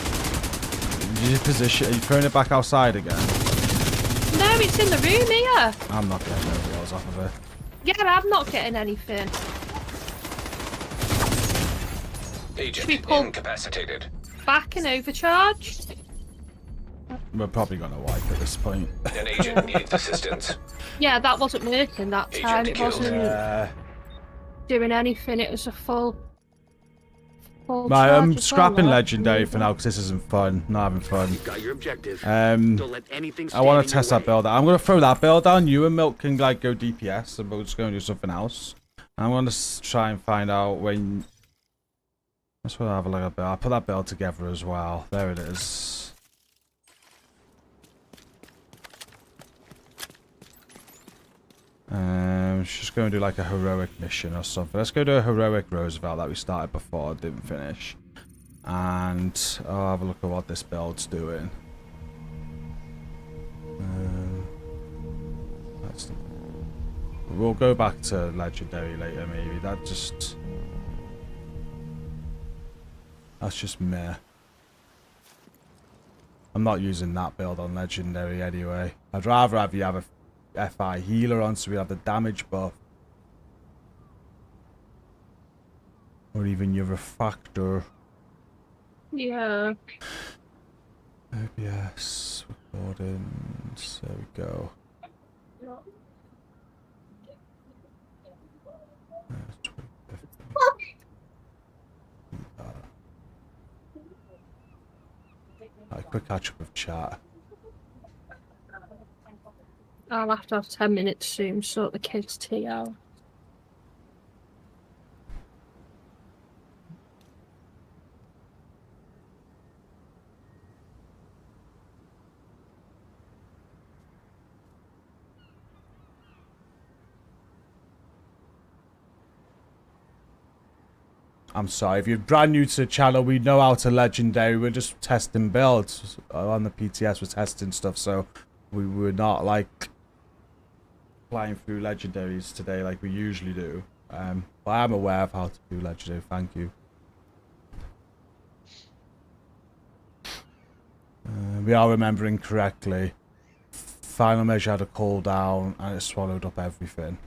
You position. Are you throwing it back outside again? No, it's in the room here. I'm not getting no heals off of it. Yeah, I'm not getting anything. Agent incapacitated. Back and overcharge. We're probably going to wipe at this point. An agent needs assistance. Yeah, that wasn't working that time. It wasn't doing anything. It was a full Right, I'm charge as scrapping well, legendary for now because this isn't fun. Not having fun. Got your objective. Don't let anything I want stand to in test your that build out. I'm going to throw that build down. You and Milk can like go DPS, and we'll just go and do something else. I'm going to try and find out when. That's what I'll have a look at. I'll put that build together as well. There it is. Just go and do like a heroic mission or something. Let's go do a heroic Roosevelt that we started before, didn't finish. And I'll have a look at what this build's doing. We'll go back to legendary later, maybe. That's just meh. I'm not using that build on legendary anyway. I'd rather have you have a FI healer on so we have the damage buff. Or even your refractor. Yeah. OBS recordings. There we go. Right, quick catch up with chat. I'll have to have 10 minutes soon, sort the kids' tea out. I'm sorry, if you're brand new to the channel, we know how to legendary. We're just testing builds. On the PTS, we're testing stuff, so we were not like flying through legendaries today like we usually do. But I am aware of how to do legendary, thank you. We are remembering correctly. Final measure had a cooldown and it swallowed up everything.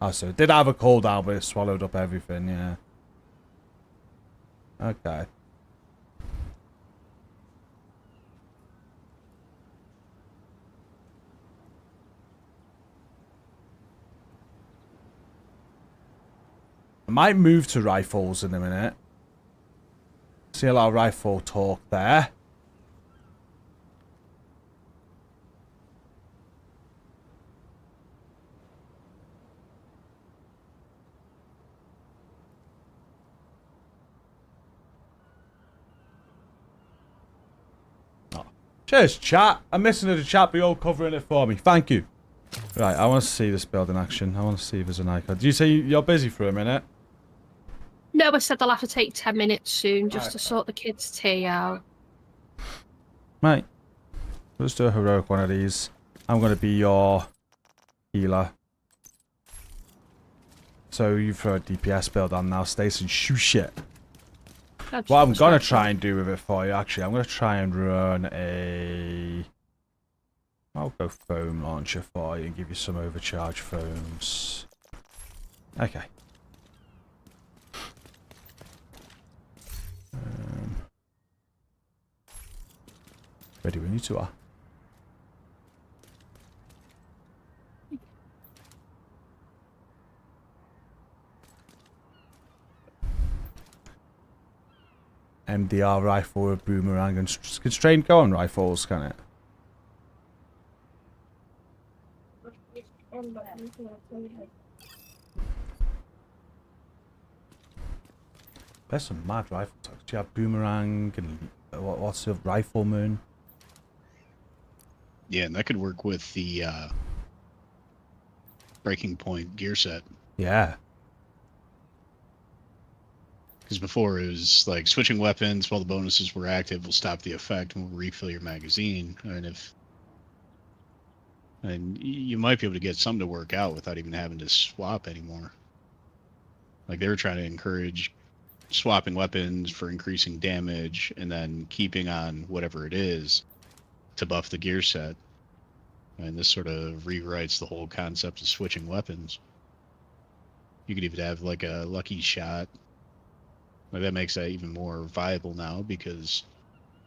Oh, so it did have a cooldown, but it swallowed up everything, yeah. Okay. I might move to rifles in a minute. See a lot of rifle talk there. Cheers, chat. I'm missing the chat, but you're all covering it for me. Thank you. Right, I want to see this build in action. I want to see if there's an icon. Do you say you're busy for a minute? No, I said they'll have to take 10 minutes soon just to sort the kids' tea out. Right. Let's do a heroic one of these. I'm going to be your healer. So you throw a DPS build on now, Stace, and shoot shit. What I'm going to try and do with it for you, actually, I'm going to try and run a... I'll go foam launcher for you and give you some overcharge foams. Okay. Ready when you two are. MDR rifle with boomerang and constrained go on rifles, can it? There's some mad rifle types. Do you have boomerang and what's the rifleman? Yeah, and that could work with the breaking point gear set. Yeah. Because before it was like switching weapons while the bonuses were active will stop the effect and will refill your magazine. And you might be able to get some to work out without even having to swap anymore. Like they were trying to encourage swapping weapons for increasing damage and then keeping on whatever it is to buff the gear set. And this sort of rewrites the whole concept of switching weapons. You could even have like a lucky shot. Like that makes that even more viable now because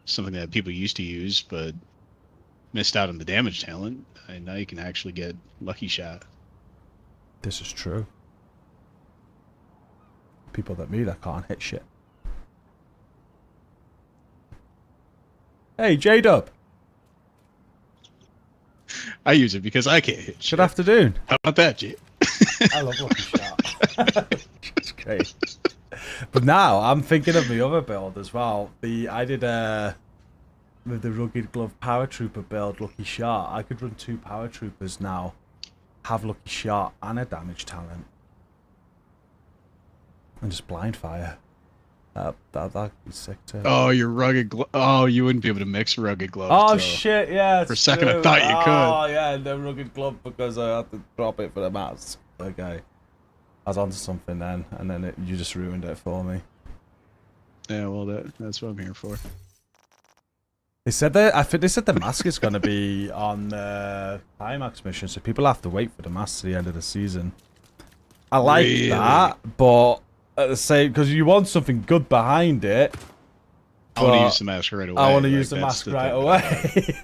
something that people used to use but missed out on the damage talent, and now you can actually get lucky shot. This is true. People that me that can't hit shit. Hey, J-Dub. I use it because I can't hit shit. Good afternoon. How about that, J? I love lucky shot. It's great. But now I'm thinking of the other build as well. I did with the rugged glove paratrooper build, lucky shot. I could run 2 paratroopers now, have lucky shot and a damage talent, and just blind fire. That'd be sick too. Oh, your rugged glove. Oh, you wouldn't be able to mix rugged gloves. Oh so. shit! Yeah. For a second, I thought you could. Oh yeah, the rugged glove because I had to drop it for the mask. Okay. I was onto something then, and then you just ruined it for me. Yeah, well, that's what I'm here for. They said that I think they said the mask is going to be on the climax mission, so people have to wait for the mask to the end of the season. I like that, but at the same, because you want something good behind it. I want to use the mask right away. I want to use the mask right away.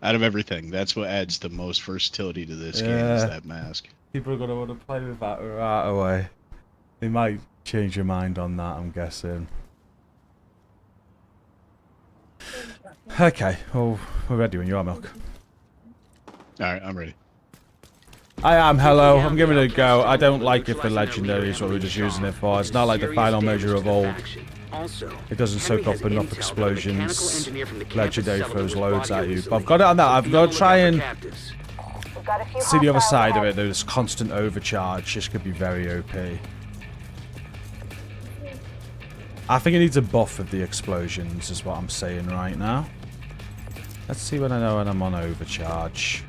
Out of everything, that's what adds the most versatility to this game is that mask. People are going to want to play with that right away. They might change your mind on that, I'm guessing. Okay, well, we're ready when you are, Milk. Alright, I'm ready. I am, hello. I'm giving it a go. I don't like it for legendaries, what we're just using it for. It's not like the final measure of old. It doesn't soak up enough explosions. Legendary throws loads at you. But I've got it on that. I've got to try and see the other side of it. There's constant overcharge. This could be very OP. I think it needs a buff of the explosions, is what I'm saying right now. Let's see when I know when I'm on overcharge.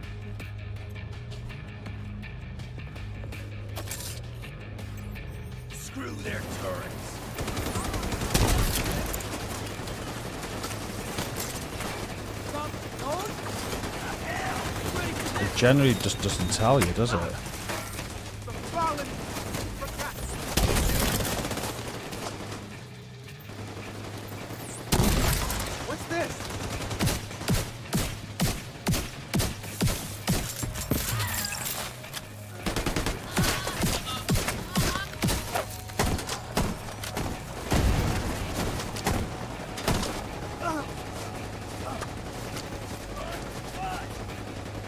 Screw their turrets. generally just doesn't tell you, does it? What's this?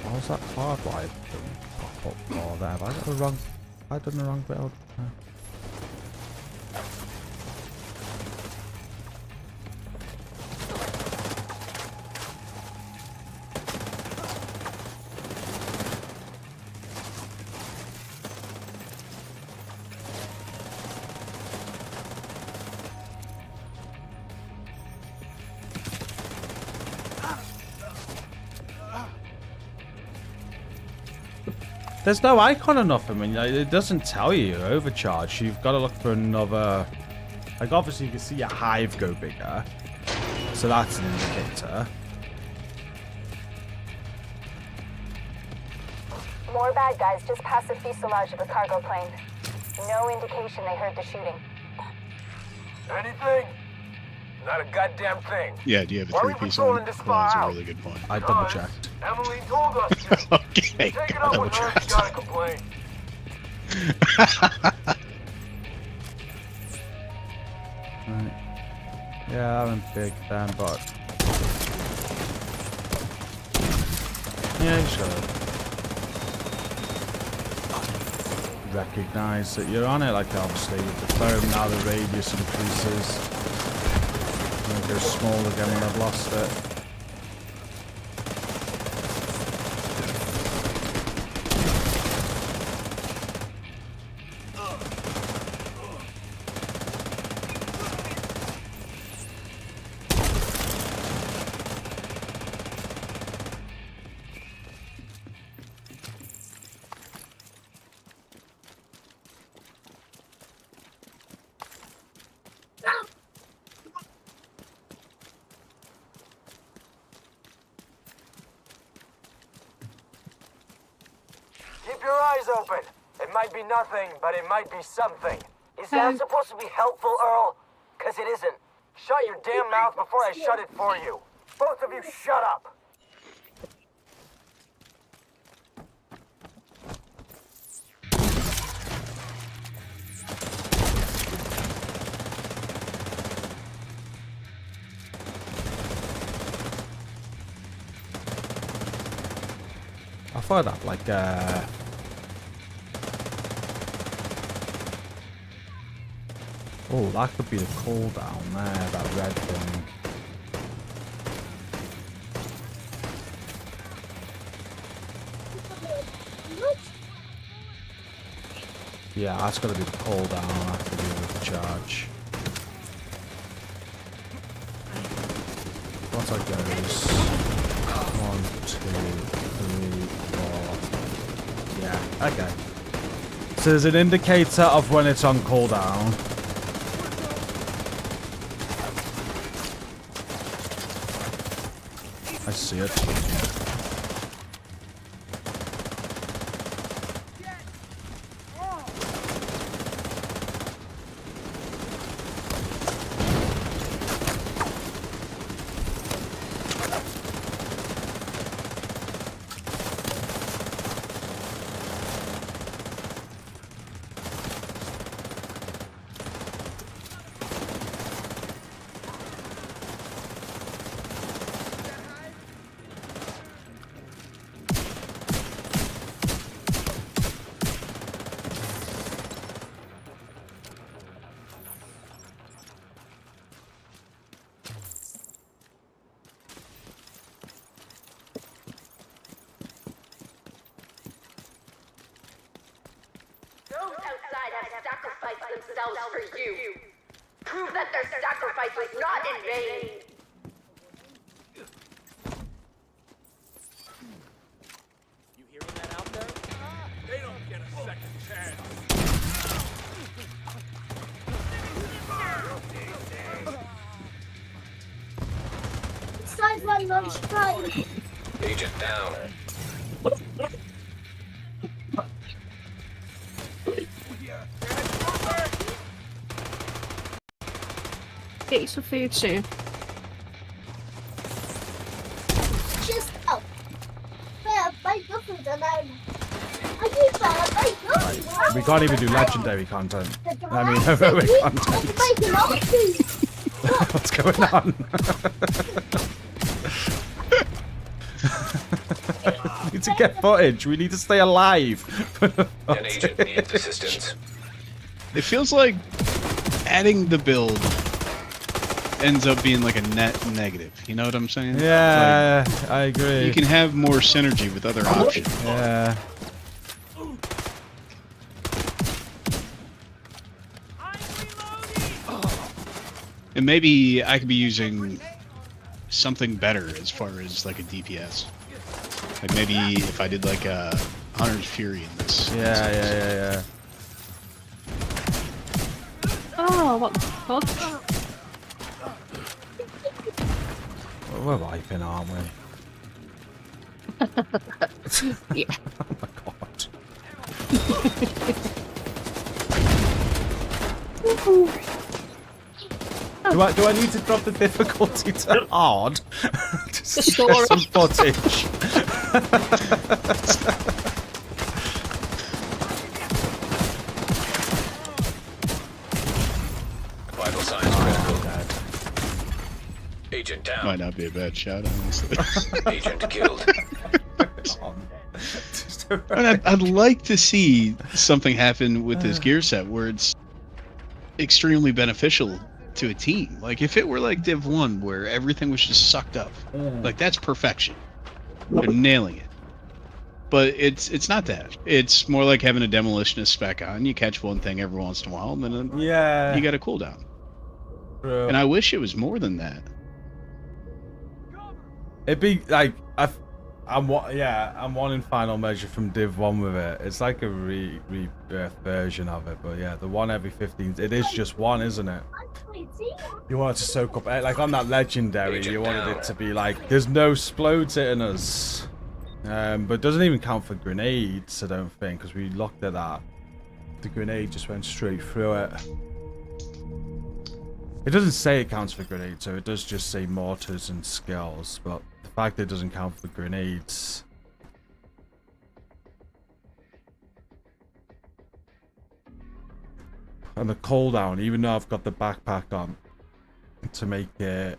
How's that hardwired thing pop up for there? Have I got the wrong... Have I done the wrong build? No. There's no icon or nothing. I mean, it doesn't tell you you're overcharged. You've got to look for another... Like, obviously, you can see your hive go bigger. So that's an indicator. More bad guys just past the fuselage of the cargo plane. No indication they heard the shooting. Anything? Not a goddamn thing. Yeah, do you have a Why are we three-piece on? patrolling this Well, far that's a out? really good point. I double checked. Emily told us to. Okay, Take it I up double with her if you checked. gotta complain. Right. Yeah, I'm big then, but... Yeah, you should recognize that you're on it. Like, obviously, with the foam now, the radius increases. And it goes small again when I've lost it. Keep your eyes open. It might be nothing, but it might be something. Is that supposed to be helpful, Earl? Cause it isn't. Shut your damn mouth before I shut it for you. Both of you shut up. I thought that, like, oh, that could be the cooldown there, that red thing. Yeah, that's got to be the cooldown after the overcharge. Once that goes, 1, 2, 3, 4. Yeah, okay. So there's an indicator of when it's on cooldown. I see it. Those outside have sacrificed themselves for you. Prove that their sacrifice was not in vain. You hearing that out there? They don't get a second chance. Agent down. Get you some food soon. Just up. We can't even do legendary content. I mean, heroic content. What's going on? We need to get footage. We need to stay alive. An agent needs assistance. It feels like adding the build ends up being like a net negative. You know what I'm saying? Yeah, I agree. You can have more synergy with other options. Yeah. And maybe I could be using something better as far as like a DPS. Like maybe if I did like a Hunter's Fury in this. Yeah. Oh, what the fuck? We're wiping, aren't we? Yeah. Oh my god. Do I need to drop the difficulty to hard? Just to get some footage. Vital signs critical. Agent down. Might not be a bad shot, honestly. Agent killed. I'd like to see something happen with this gear set where it's extremely beneficial to a team. Like if it were like Div 1 where everything was just sucked up. Like that's perfection. They're nailing it. But it's not that. It's more like having a demolitionist spec on. You catch one thing every once in a while and then you got a cooldown. True. And I wish it was more than that. It'd be like I'm wanting final measure from Div 1 with it. It's like a rebirth version of it, but yeah, the one every 15. It is just one, isn't it? You want it to soak up, like on that legendary. You wanted it to be like there's no explodes hitting us, but it doesn't even count for grenades. I don't think, because we looked at that. The grenade just went straight through it. It doesn't say it counts for grenades, so it does just say mortars and skills, but the fact that it doesn't count for grenades. And the cooldown, even though I've got the backpack on, to make it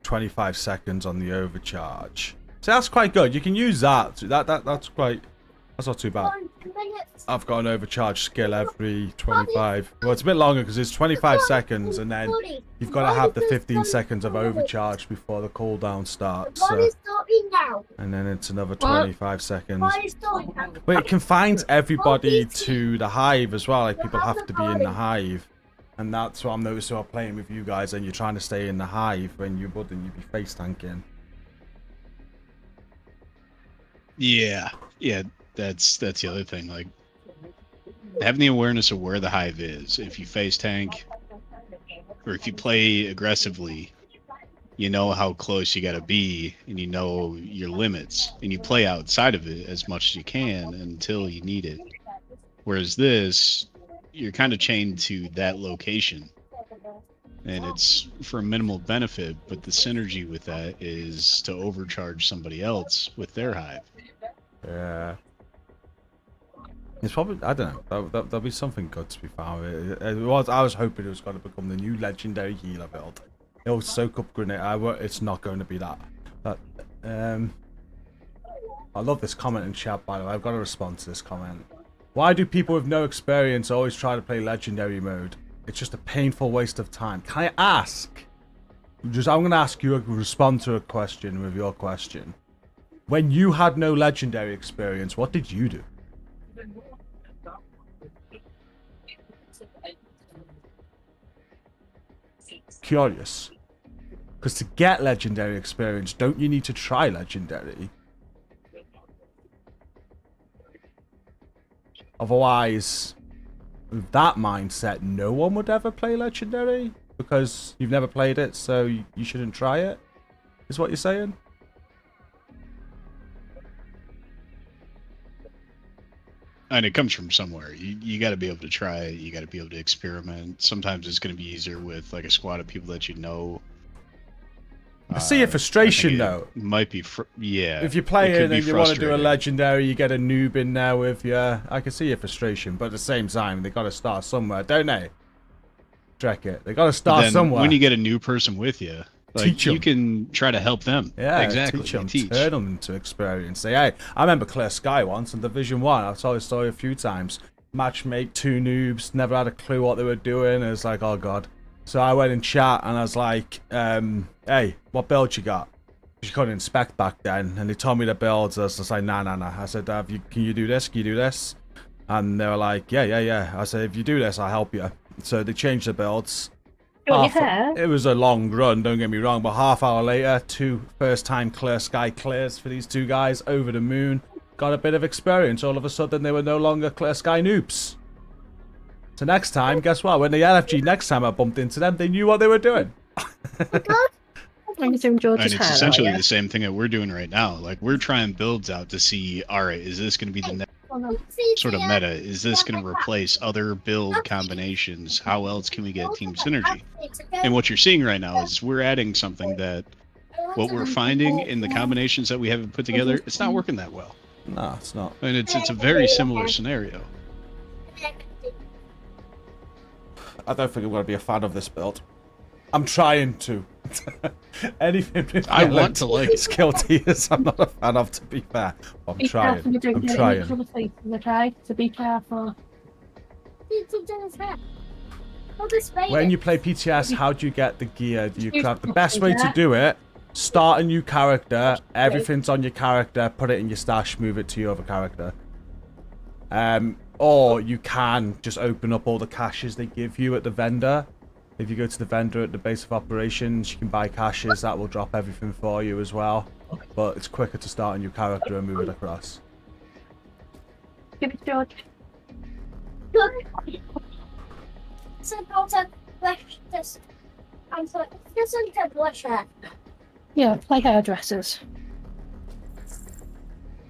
25 seconds on the overcharge. So that's quite good. You can use that. That's not too bad. I've got an overcharge skill every 25. Well, it's a bit longer because it's 25 seconds, and then you've got to have the 15 seconds of overcharge before the cooldown starts. So, and then it's another 25 seconds. But it confines everybody to the hive as well. Like people have to be in the hive, and that's what I'm noticing while playing with you guys. And you're trying to stay in the hive when you wouldn't. You'd be face tanking. Yeah. That's the other thing. Like having the awareness of where the hive is. If you face tank or if you play aggressively, you know how close you got to be, and you know your limits, and you play outside of it as much as you can until you need it. Whereas this, you're kind of chained to that location, and it's for minimal benefit, but the synergy with that is to overcharge somebody else with their hive. Yeah. It's probably, I don't know, there'll be something good to be found. I was hoping it was going to become the new legendary healer build. It'll soak up grenade. It's not going to be that. I love this comment in chat, by the way. I've got to respond to this comment. Why do people with no experience always try to play legendary mode? It's just a painful waste of time. Can I ask? I'm going to ask you, respond to a question with your question. When you had no legendary experience, what did you do? Curious. Because to get legendary experience, don't you need to try legendary? Otherwise, with that mindset, no one would ever play legendary because you've never played it, so you shouldn't try it, is what you're saying? And it comes from somewhere. You got to be able to try it. You got to be able to experiment. Sometimes it's going to be easier with like a squad of people that you know. I see your frustration though. Might be, yeah. If you play it it and you want to do a legendary, you get a noob in there with you. I can see your frustration, but at the same time, they got to start somewhere, don't they? Track it. They got to start somewhere. When you get a new person with you, like, teach them. You can try to help them. Yeah, exactly. Teach them, turn them into experience. Say, hey, I remember Clear Sky once in Division 1. I've told this story a few times. Matchmate, 2 noobs, never had a clue what they were doing. It was like, oh god. So I went in chat and I was like, hey, what build you got? You couldn't inspect back then. And they told me the builds. I was just like, nah. I said, can you do this? Can you do this? And they were like, yeah. I said, if you do this, I'll help you. So they changed the builds. It was a long run, don't get me wrong, but half hour later, 2 first-time Clear Sky clears for these 2 guys over the moon. Got a bit of experience. All of a sudden, they were no longer Clear Sky noobs. So next time, guess what? When the LFG next time I bumped into them, they knew what they were doing. And it's essentially the same thing that we're doing right now. Like, we're trying builds out to see, all right, is this going to be the next sort of meta? Is this going to replace other build combinations? How else can we get team synergy? And what you're seeing right now is we're adding something that what we're finding in the combinations that we haven't put together, it's not working that well. No, it's not. And it's a very similar scenario. I don't think I'm going to be a fan of this build. I'm trying to. Anything with I want to like it. Skill tiers, I'm not a fan of, to be fair. I'm trying. I'm trying. Okay, to be careful. When you play PTS, how do you get the gear? Do you grab the best way to do it? Start a new character. Everything's on your character. Put it in your stash. Move it to your other character. Or you can just open up all the caches they give you at the vendor. If you go to the vendor at the base of operations, you can buy caches. That will drop everything for you as well. But it's quicker to start a new character and move it across. Give it, George. Yeah, play hairdressers.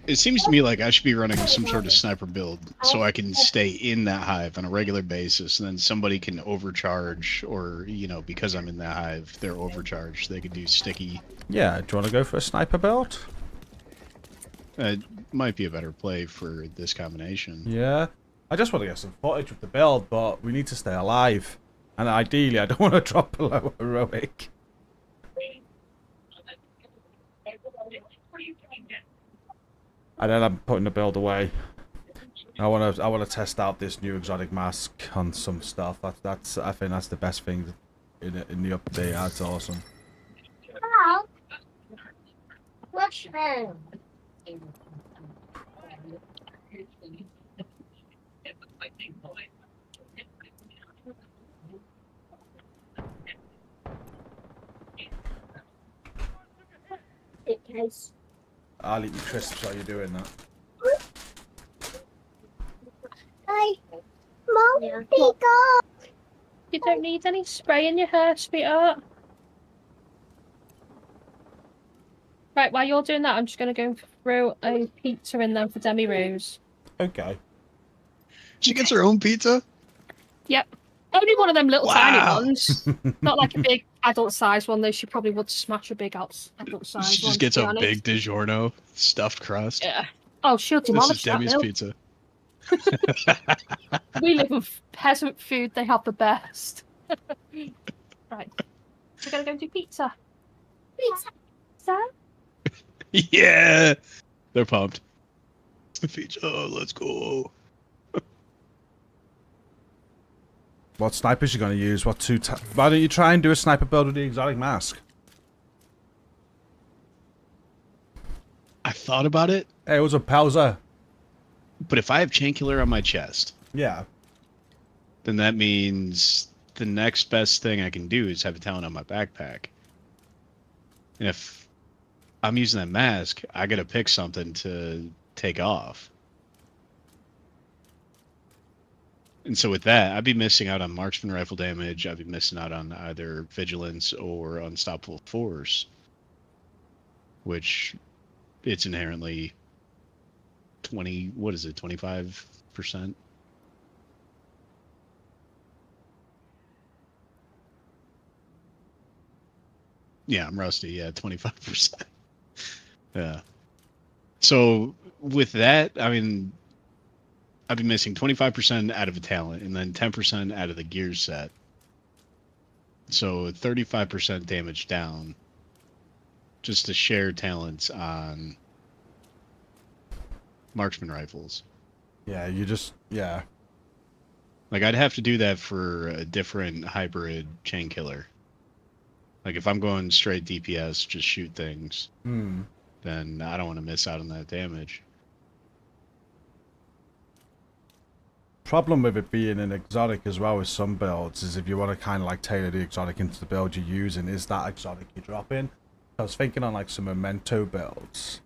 It seems to me like I should be running some sort of sniper build so I can stay in that hive on a regular basis, and then somebody can overcharge, or, you know, because I'm in that hive, they're overcharged. They can do sticky. Yeah, do you want to go for a sniper build? It might be a better play for this combination. Yeah. I just want to get some footage of the build, but we need to stay alive. And ideally, I don't want to drop below heroic. And then I'm putting the build away. I want to test out this new exotic mask on some stuff. I think that's the best thing in the update. That's awesome. I'll eat your crisps while you're doing that. Hi, Mom, Peacock. You don't need any spray in your hair, sweetheart. Right, while you're doing that, I'm just going to go throw a pizza in there for Demi Rose. Okay. She gets her own pizza? Yep. Only one of them little tiny ones. Not like a big adult size one, though. She probably would smash a big adult size one. She just gets a big DiGiorno stuffed crust. Yeah. Oh, she'll demolish that. This is Demi's pizza. We live in peasant food. They have the best. Right. We're going to go do pizza. Pizza? Yeah! They're pumped. Pizza, let's go. What snipers you going to use? Why don't you try and do a sniper build with the exotic mask? I thought about it. Hey, it was a pauser. But if I have chain killer on my chest, yeah, then that means the next best thing I can do is have a talent on my backpack. And if I'm using that mask, I gotta pick something to take off. And so with that, I'd be missing out on marksman rifle damage. I'd be missing out on either vigilance or unstoppable force, which it's inherently 25 25%. Yeah, I'm rusty. Yeah, 25%. Yeah. So with that, I mean, I've been missing 25% out of a talent and then 10% out of the gear set. So 35% damage down just to share talents on marksman rifles. Yeah, you just, yeah. Like, I'd have to do that for a different hybrid chain killer. Like, if I'm going straight DPS, just shoot things, then I don't want to miss out on that damage. Problem with it being an exotic as well with some builds is if you want to kind of like tailor the exotic into the build you're using, is that exotic you drop in? I was thinking on like some memento builds.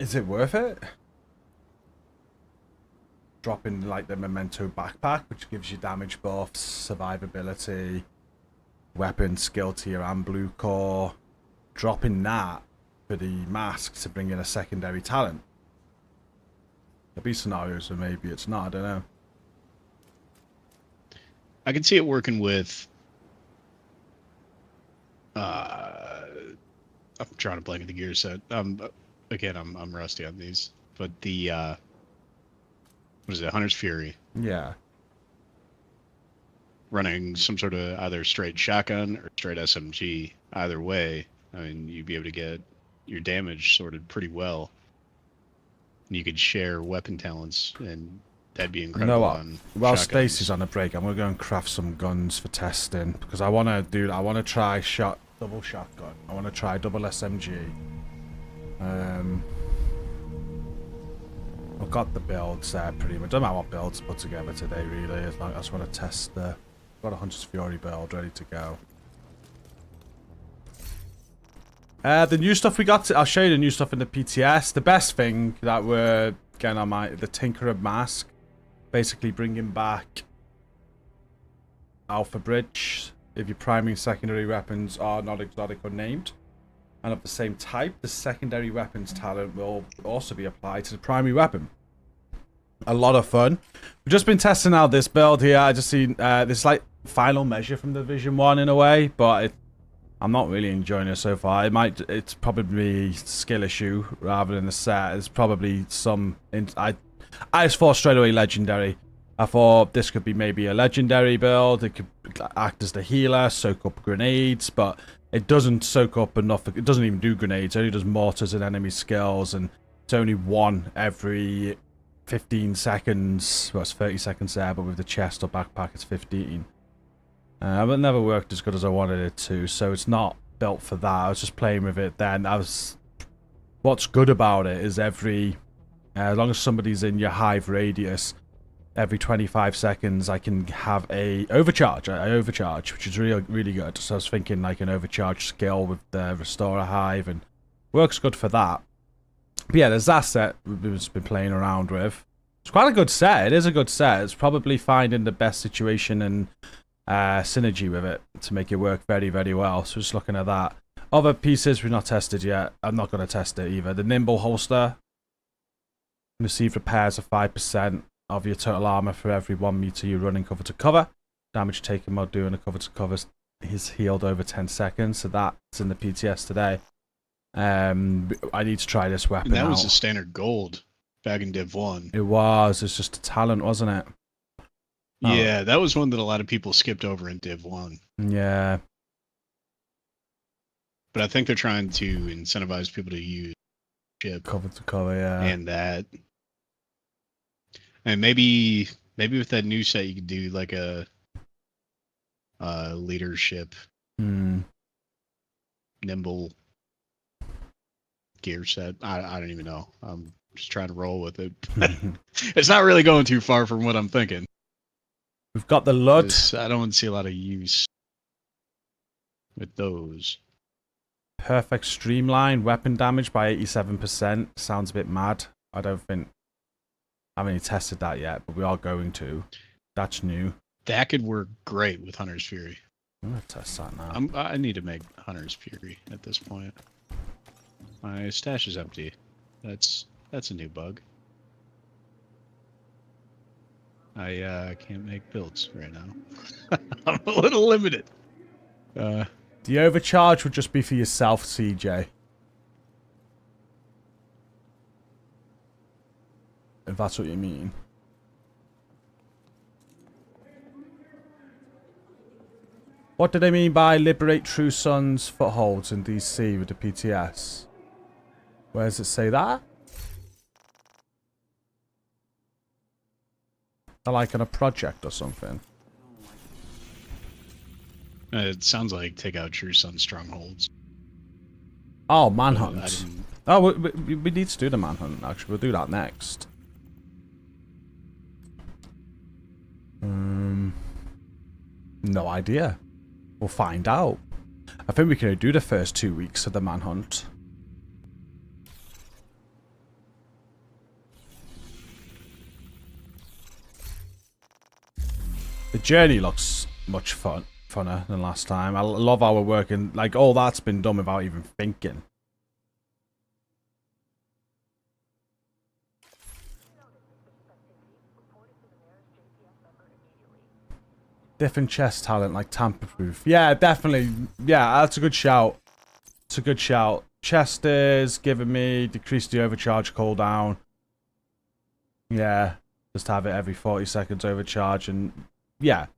Is it worth it? Dropping like the memento backpack, which gives you damage buffs, survivability, weapon skill tier and blue core. Dropping that for the mask to bring in a secondary talent. There'll be scenarios where maybe it's not, I don't know. I can see it working with I'm trying to blank at the gear set. Again, I'm rusty on these, but the what is it, Hunter's Fury? Yeah. Running some sort of either straight shotgun or straight SMG. Either way, I mean, you'd be able to get your damage sorted pretty well. And you could share weapon talents, and that'd be incredible. You know what? On While shotguns. Stacy's on a break, I'm gonna go and craft some guns for testing because I wanna try double shotgun. I wanna try double SMG. I've got the builds there pretty much. Don't matter what builds to put together today, really. As long as I just want to test the. Got a Hunter's Fury build ready to go. The new stuff we got. I'll show you the new stuff in the PTS. The best thing that we're getting on the Tinkerer mask, basically bringing back Alpha Bridge. If your primary and secondary weapons are not exotic or named, and of the same type, the secondary weapons talent will also be applied to the primary weapon. A lot of fun. We've just been testing out this build here. I just seen this like final measure from Division 1 in a way, but I'm not really enjoying it so far. It's probably a skill issue rather than the set. It's probably some. I just thought straight away legendary. I thought this could be maybe a legendary build. It could act as the healer, soak up grenades, but it doesn't soak up enough. It doesn't even do grenades. It only does mortars and enemy skills, and it's only one every 15 seconds. Well, it's 30 seconds there, but with the chest or backpack, it's 15. But it never worked as good as I wanted it to, so it's not built for that. I was just playing with it then. What's good about it is as long as somebody's in your hive radius, every 25 seconds I can have a overcharge, which is really, really good. So I was thinking like an overcharge skill with the Restorer Hive, and works good for that. But yeah, there's that set we've just been playing around with. It's quite a good set. It is a good set. It's probably finding the best situation and synergy with it to make it work very, very well. So just looking at that. Other pieces we've not tested yet. I'm not going to test it either. The Nimble Holster. Receive repairs of 5% of your total armor for every 1 meter you run in cover to cover. Damage taken while doing a cover to cover is healed over 10 seconds. So that's in the PTS today. I need to try this weapon And that was out. a standard gold back in Div 1. It was. It's just a talent, wasn't it? Oh. Yeah, that was one that a lot of people skipped over in Div 1. Yeah. But I think they're trying to incentivize people to use ship cover to cover, yeah. And that. And maybe with that new set you could do like a leadership nimble gear set. I don't even know. I'm just trying to roll with it. It's not really going too far from what I'm thinking. We've got the Lud. I don't see a lot of use with those. Perfect streamline. Weapon damage by 87%. Sounds a bit mad. I haven't even tested that yet, but we are going to. That's new. That could work great with Hunter's Fury. I'm going to test that now. I need to make Hunter's Fury at this point. My stash is empty. That's a new bug. I can't make builds right now. I'm a little limited. The overcharge would just be for yourself, CJ. If that's what you mean. What do they mean by liberate True Sun's footholds in DC with the PTS? Where does it say that? They're like on a project or something. It sounds like take out True Sun strongholds. Oh, manhunt. Oh, we need to do the manhunt, actually. We'll do that next. No idea. We'll find out. I think we can only do the first 2 weeks of the manhunt. The journey looks much funner than last time. I love how we're working. Like, all that's been done without even thinking. Different chest talent, like tamper-proof. Yeah, definitely. Yeah, that's a good shout. It's a good shout. Chest is giving me decrease the overcharge cooldown. Yeah, just have it every 40 seconds overcharge, and yeah.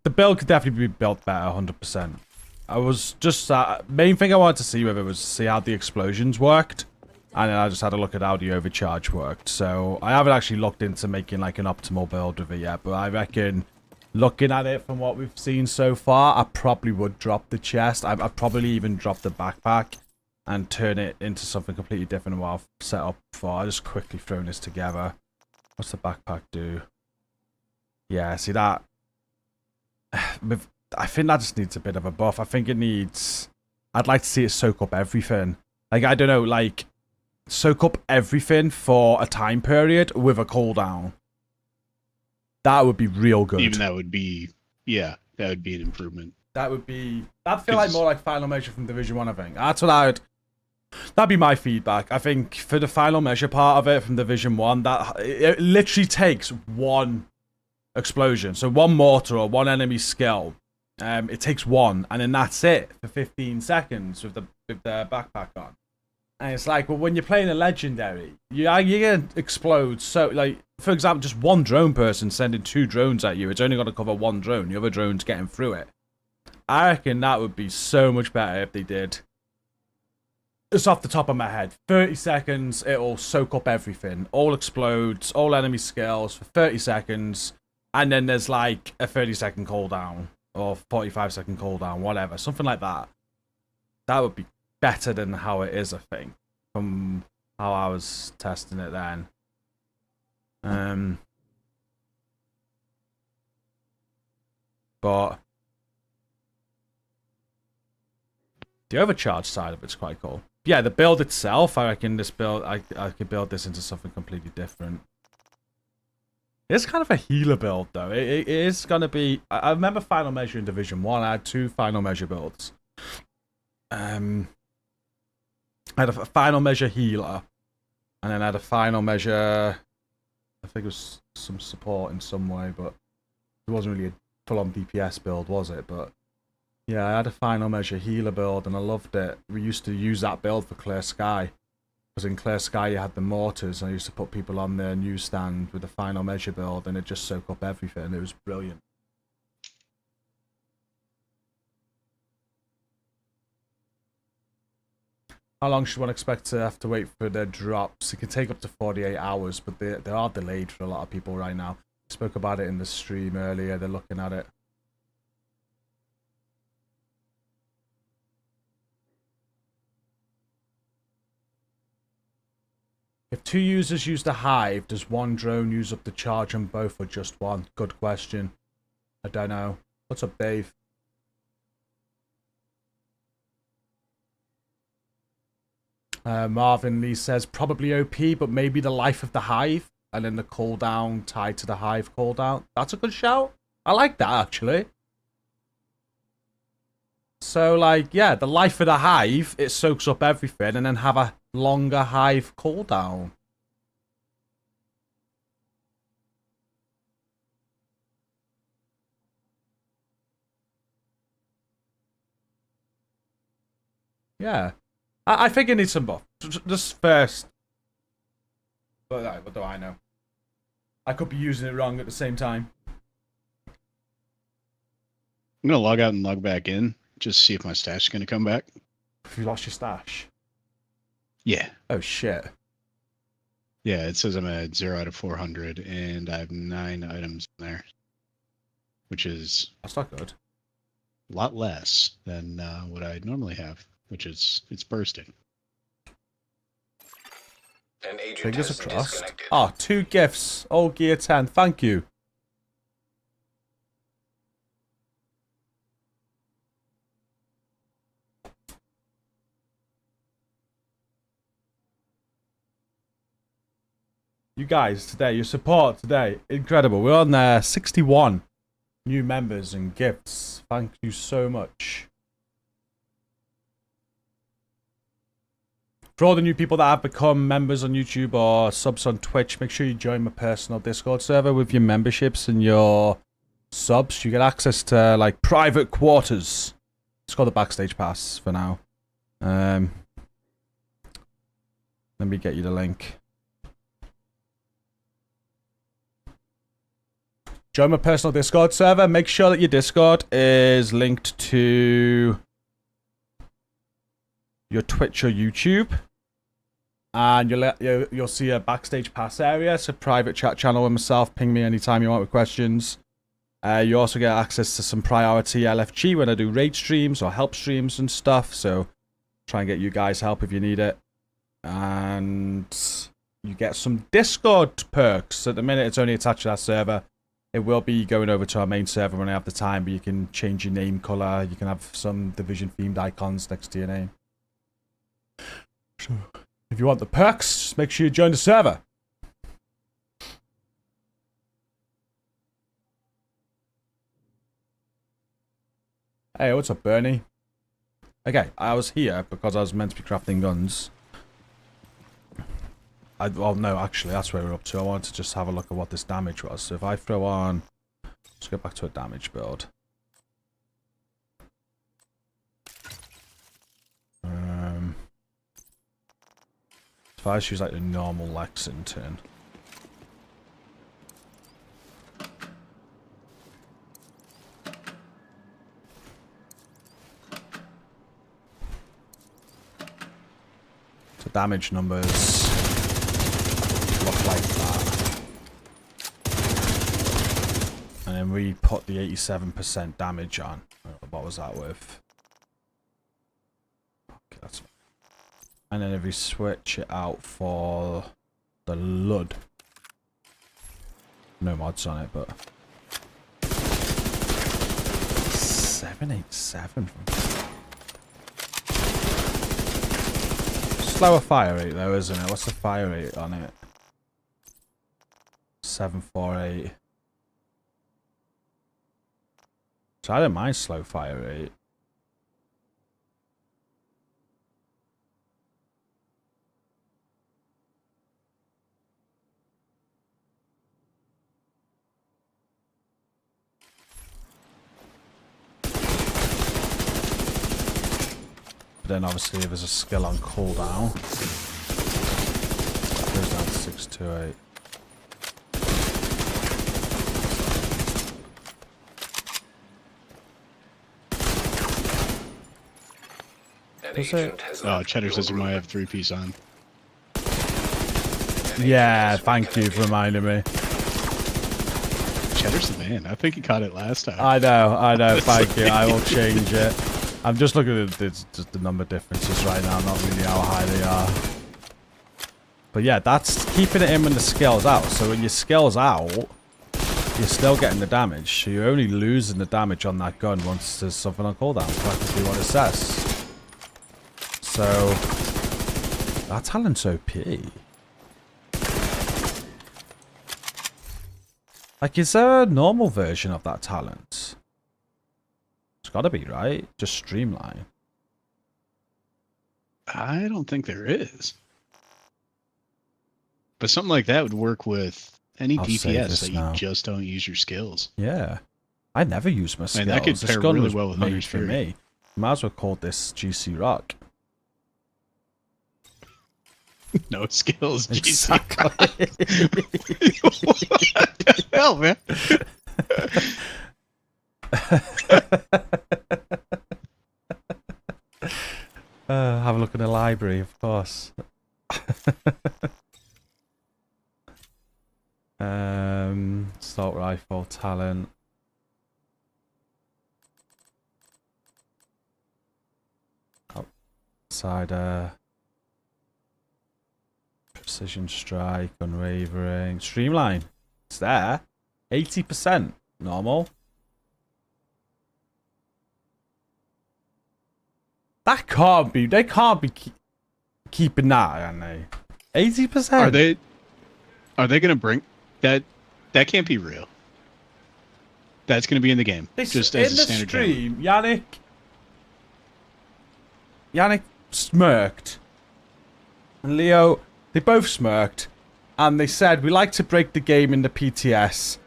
The build could definitely be built better, 100%. I was just... main thing I wanted to see with it was see how the explosions worked. And then I just had a look at how the overcharge worked. So I haven't actually looked into making like an optimal build with it yet. But I reckon, looking at it from what we've seen so far, I probably would drop the chest. I'd probably even drop the backpack and turn it into something completely different than what I've set up for. I'll just quickly throw this together. What's the backpack do? Yeah, see that? I think that just needs a bit of a buff. I think it needs... I'd like to see it soak up everything. Like, I don't know, like... Soak up everything for a time period with a cooldown. That would be real good. Even that would be... Yeah, that would be an improvement. That would be... That'd feel like more like final measure from Division 1, I think. That's what I would... That'd be my feedback. I think for the final measure part of it from Division 1, that it literally takes one explosion. So one mortar or one enemy skill. It takes one, and then that's it for 15 seconds with the backpack on. And it's like, well, when you're playing a legendary, you're going to explode. So, like, for example, just one drone person sending 2 drones at you, it's only going to cover one drone. The other drone's getting through it. I reckon that would be so much better if they did. Just off the top of my head, 30 seconds, it'll soak up everything. All explodes, all enemy skills for 30 seconds. And then there's like a 30-second cooldown. Or 45-second cooldown, whatever. Something like that. That would be better than how it is, I think. From how I was testing it then. But the overcharge side of it's quite cool. Yeah, the build itself, I reckon this build, I could build this into something completely different. It's kind of a healer build, though. It is going to be... I remember Final Measure in Division 1. I had 2 Final Measure builds. I had a Final Measure healer. And then I had a Final Measure... I think it was some support in some way, but... It wasn't really a full-on DPS build, was it? But... Yeah, I had a Final Measure healer build, and I loved it. We used to use that build for Clear Sky. Because in Clear Sky you had the mortars, and I used to put people on their newsstand with the Final Measure build, and it just soaked up everything. It was brilliant. How long should one expect to have to wait for their drops? It can take up to 48 hours, but they are delayed for a lot of people right now. I spoke about it in the stream earlier. They're looking at it. If 2 users use the hive, does 1 drone use up the charge on both or just 1? Good question. I don't know. What's up, Dave? Marvin Lee says probably OP, but maybe the life of the hive and then the cooldown tied to the hive cooldown. That's a good shout. I like that, actually. So, like, yeah, the life of the hive, it soaks up everything, and then have a longer hive cooldown. Yeah. I think it needs some buff. Just first. But what do I know? I could be using it wrong at the same time. I'm gonna log out and log back in, just see if my stash is gonna come back. If you lost your stash. Yeah. Oh shit. Yeah, it says I'm at 0 out of 400, and I have 9 items in there, which is that's not good. A lot less than what I normally have, which is it's bursting. An agent Fingers has crossed. disconnected. Oh, 2 gifts. Oh, Gear 10. Thank you. You guys today, your support today, incredible. We're on there, 61 new members and gifts. Thank you so much. For all the new people that have become members on YouTube or subs on Twitch, make sure you join my personal Discord server with your memberships and your subs. You get access to like private quarters. It's called the Backstage Pass for now. Let me get you the link. Join my personal Discord server. Make sure that your Discord is linked to your Twitch or YouTube. And you'll see a Backstage Pass area. It's a private chat channel with myself. Ping me anytime you want with questions. You also get access to some priority LFG when I do raid streams or help streams and stuff. So try and get you guys help if you need it. And you get some Discord perks. At the minute, it's only attached to that server. It will be going over to our main server when I have the time, but you can change your name color. You can have some Division themed icons next to your name. So, if you want the perks, just make sure you join the server. Hey, what's up, Bernie? Okay, I was here because I was meant to be crafting guns. Well, no, actually, that's where we're up to. I wanted to just have a look at what this damage was. So if I throw on... Let's go back to a damage build. If I just use like the normal Lexington. So damage numbers look like that. And then we put the 87% damage on. What was that with? Okay, that's fine. And then if we switch it out for the Lud. No mods on it, but 787 from slower fire rate though, isn't it? What's the fire rate on it? 748. So I don't mind slow fire rate. But then obviously if there's a skill on cooldown, it goes down to 628. Oh, Cheddar says you might have 3-piece on. Yeah, thank you for reminding me. Cheddar's the man. I think he caught it last time. I know, thank you. I will change it. I'm just looking at just the number differences right now, not really how high they are. But yeah, that's keeping it in when the skill's out. So when your skill's out, you're still getting the damage. So you're only losing the damage on that gun once there's something on cooldown. Practically what it says. So that talent's OP. Like, is there a normal version of that talent? It's gotta be, right? Just streamline. I don't think there is. But something like that would work with any I'll save DPS this that now. you just don't use your skills. Yeah. I never use my I skills. mean, that could This pair gun really was well with made Hunter's for Fury. me. Might as well call this GCROCK. No skills, Exactly. What the hell, man? Have a look in the library, of course. Assault rifle, talent. Outsider. Precision strike, unwavering. Streamline. It's there. 80%. Normal. That can't be. They can't be keeping that, aren't they? 80%. Are they going to bring that? That can't be real. That's going to be in the game, just as a standard gun. In the stream, Yannick smirked, and Leo, they both smirked, and they said, we like to break the game in the PTS,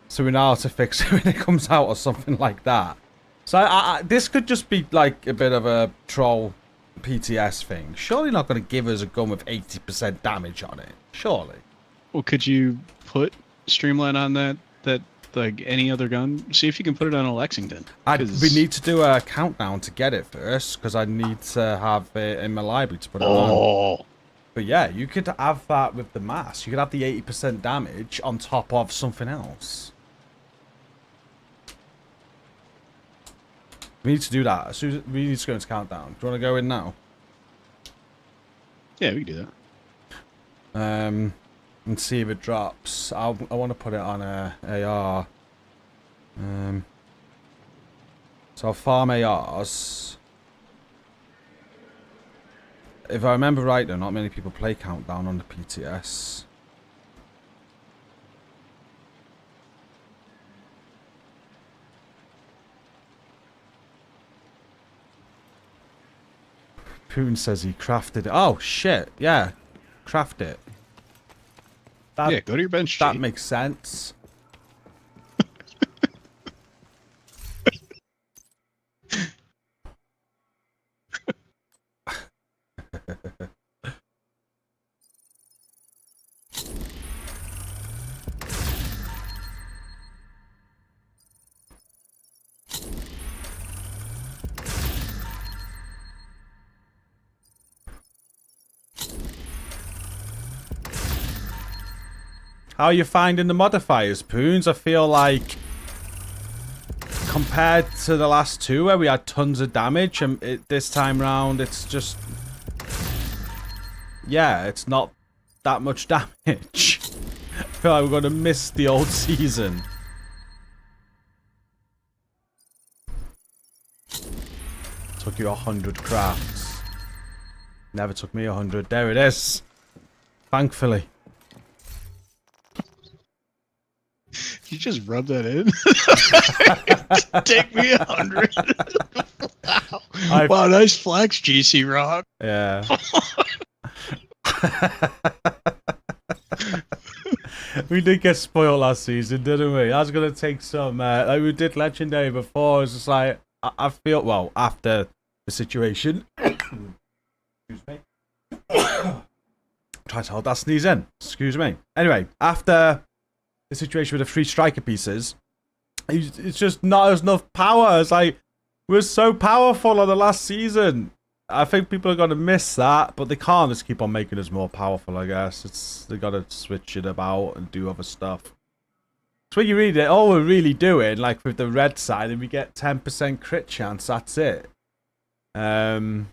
so we know how to fix it when it comes out or something like that. So this could just be like a bit of a troll PTS thing. Surely not going to give us a gun with 80% damage on it. Surely. Well, could you put Streamline on that like any other gun? See if you can put it on a Lexington. We need to do a countdown to get it first, because I need to have it in my library to put it on. But yeah, you could have that with the mass. You could have the 80% damage on top of something else. We need to do that. As soon as we need to go into countdown. Do you want to go in now? Yeah, we can do that. And see if it drops. I want to put it on a AR. So I'll farm ARs. If I remember right, though, not many people play countdown on the PTS. Putin says he crafted it. Oh, shit. Yeah. Craft it. Yeah, go to your bench. That makes sense. How are you finding the modifiers, Poons? I feel like compared to the last two where we had tons of damage, and this time round it's just... Yeah, it's not that much damage. I feel like we're going to miss the old season. Took you 100 crafts. Never took me 100. There it is. Thankfully. You just rub that in. Take me 100. Wow. Wow, nice flex, GCROCK. Yeah. We did get spoiled last season, didn't we? I was gonna take some. Like we did legendary before. It's just like I feel well after the situation. Excuse me. Try to hold that sneeze in. Excuse me. Anyway, after the situation with the 3 striker pieces, it's just not enough power. It's like we're so powerful on the last season. I think people are gonna miss that, but they can't just keep on making us more powerful. I guess they gotta switch it about and do other stuff. So when you read it, all we're really doing, like with the red side, and we get 10% crit chance. That's it. Yeah.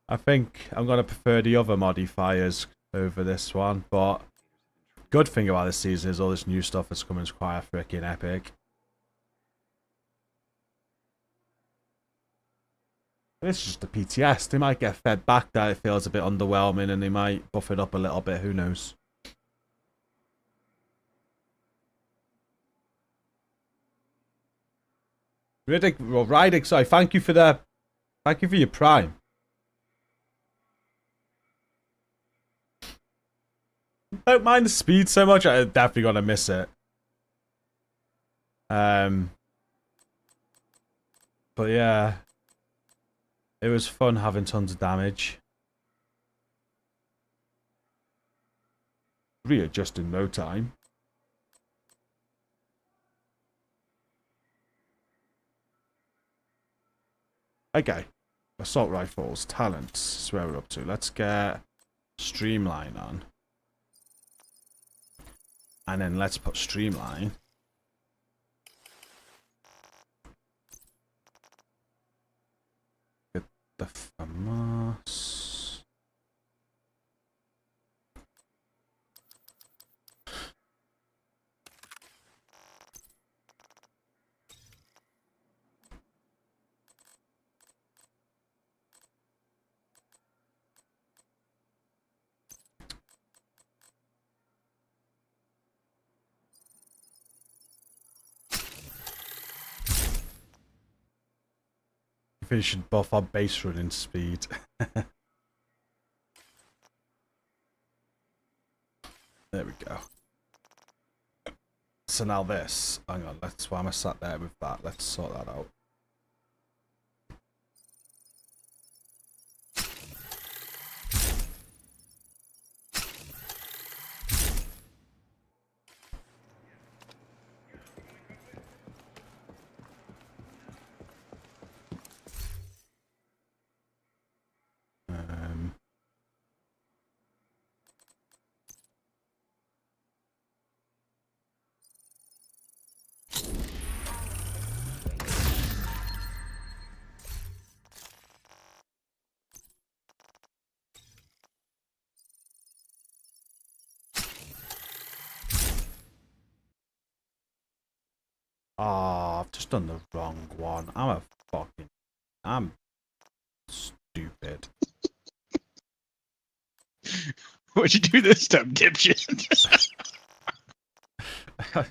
I think I'm gonna prefer the other modifiers over this one, but good thing about this season is all this new stuff that's coming is quite freaking epic. This is just the PTS. They might get fed back that it feels a bit underwhelming, and they might buff it up a little bit. Who knows? Riddick, well, Rydick, sorry. Thank you for your prime. don't mind the speed so much. I'm definitely gonna miss it. But yeah, it was fun having tons of damage. Readjust in no time. Okay, assault rifles, talents. That's where we're up to. Let's get streamline on, and then let's put streamline. Get the FAMAS. I think we should buff our base running speed. There we go. So now this. Hang on, that's why I'm sat there with that. Let's sort that out. Oh, I've just done the wrong one. I'm stupid. What'd you do this time, dipshit? and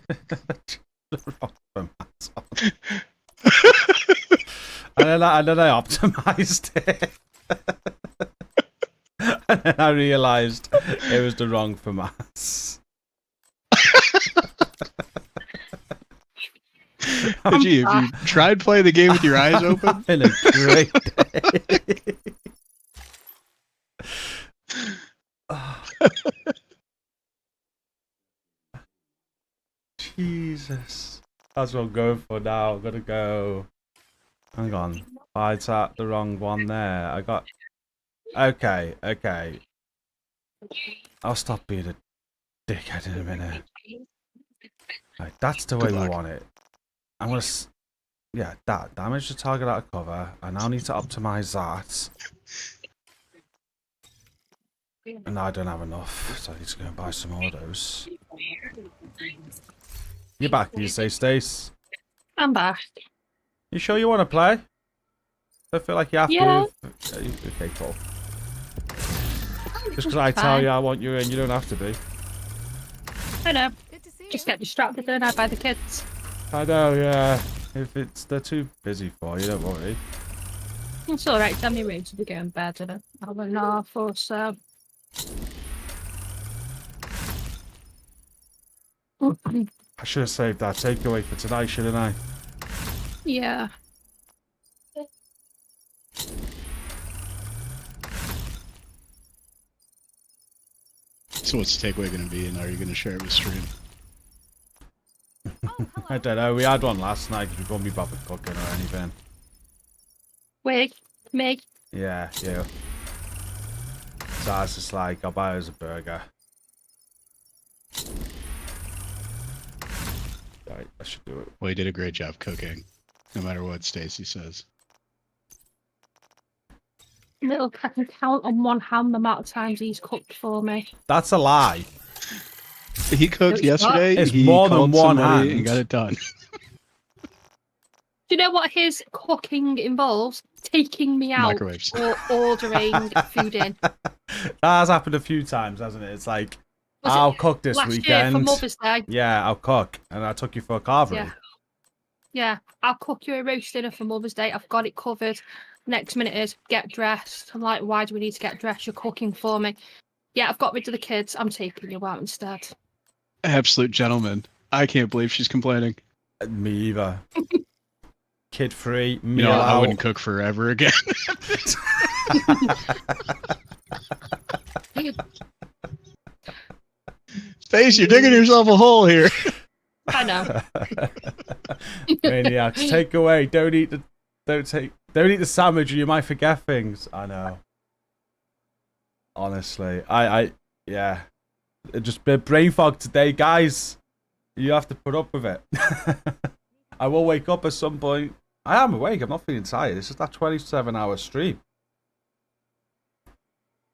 then I optimized it. And then I realized it was the wrong FAMAS. Gee, have you tried playing the game with your eyes open? In a great day. Jesus. That's what I'm going for now. I'm gonna go. Hang on. I tapped the wrong one there. I got. Okay, okay. I'll stop being a dickhead in a minute. Right, that's the way we want it. I'm gonna. Yeah, that. Damage the target out of cover. I now need to optimize that. And I don't have enough, so I need to go and buy some more of those. You're back, do you say, Stace? I'm back. You sure you want to play? I feel like you have Yeah. to. Okay, cool. Just because I tell you I want you in, you don't have to be. I know. Just get distracted, don't I, by the kids? I know, yeah. If they're too busy for you, don't worry. It's alright, tell me ready to be going to bed in an hour and a half or so. I should have saved that takeaway for tonight, shouldn't I? Yeah. So what's the takeaway going to be, and are you going to share it with stream? I don't know. We had one last night because we couldn't be bothered cooking or anything. Wait, me? Yeah, you. So I was just like, I'll buy us a burger. Right, I should do it. Well, he did a great job cooking, no matter what Stacy says. Little, I can count on one hand the amount of times he's cooked for me. That's a lie. He cooked yesterday. It's he more than called one somebody hand. and got it done. Do you know what his cooking involves? Taking me out Microwaves. or ordering food in. That has happened a few times, hasn't it? It's like, Was I'll it cook this last year weekend. for Mother's Day? Yeah, I'll cook. And I took you for a carvery. Yeah. Yeah, I'll cook you a roast dinner for Mother's Day. I've got it covered. Next minute is get dressed. I'm like, why do we need to get dressed? You're cooking for me. Yeah, I've got rid of the kids. I'm taking you out instead. Absolute gentleman. I can't believe she's complaining. Me either. Kid free, You meal know, I out. wouldn't cook forever again. Face, you're digging yourself a hole here. I know. Maniacs, take away. Don't eat the sandwich or you might forget things. I know. Honestly, yeah. It just been brain fog today, guys. You have to put up with it. I will wake up at some point. I am awake. I'm not feeling tired. It's just that 27-hour stream.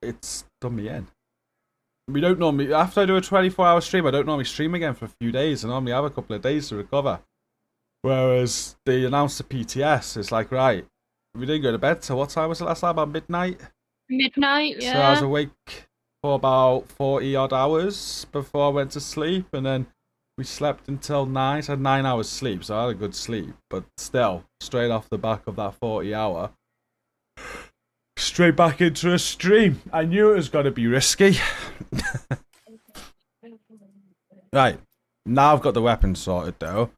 It's done me in. We don't normally, after I do a 24-hour stream, I don't normally stream again for a few days. I normally have a couple of days to recover. Whereas they announced the PTS, it's like, right, we didn't go to bed till what time was it last night? About midnight? Midnight, yeah. So I was awake for about 40 odd hours before I went to sleep, and then we slept until 9. So I had 9 hours sleep, so I had a good sleep. But still, straight off the back of that 40-hour, straight back into a stream. I knew it was going to be risky. Right, now I've got the weapon sorted though.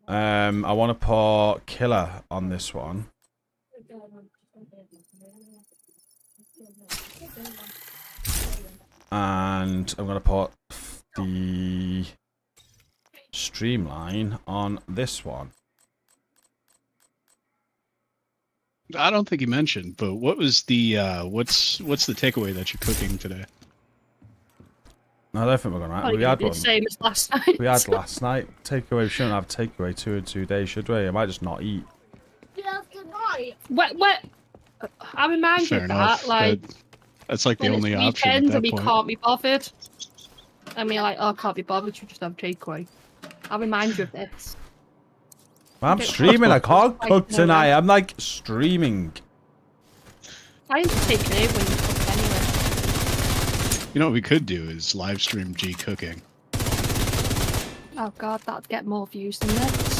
I want to put killer on this one. And I'm going to put the streamline on this one. I don't think you mentioned, but what was the what's the takeaway that you're cooking today? No, I don't think we're gonna. Probably We gonna had be one. the same as last night. We had last night. Takeaway. We shouldn't have takeaway 2 in 2 days, should we? I might just not eat. What? I remind you Fair of enough. that. Like, that's like the when only it's option at weekends that and we point. can't be bothered. I mean, like, oh, I can't be bothered. You just have takeaway. I'll remind you of this. I'm Okay, streaming. I can't like, cook no tonight. way. I'm like streaming. I ain't taking it when you cook anyway. You know what we could do is live stream G cooking. Oh god, that'd get more views than this.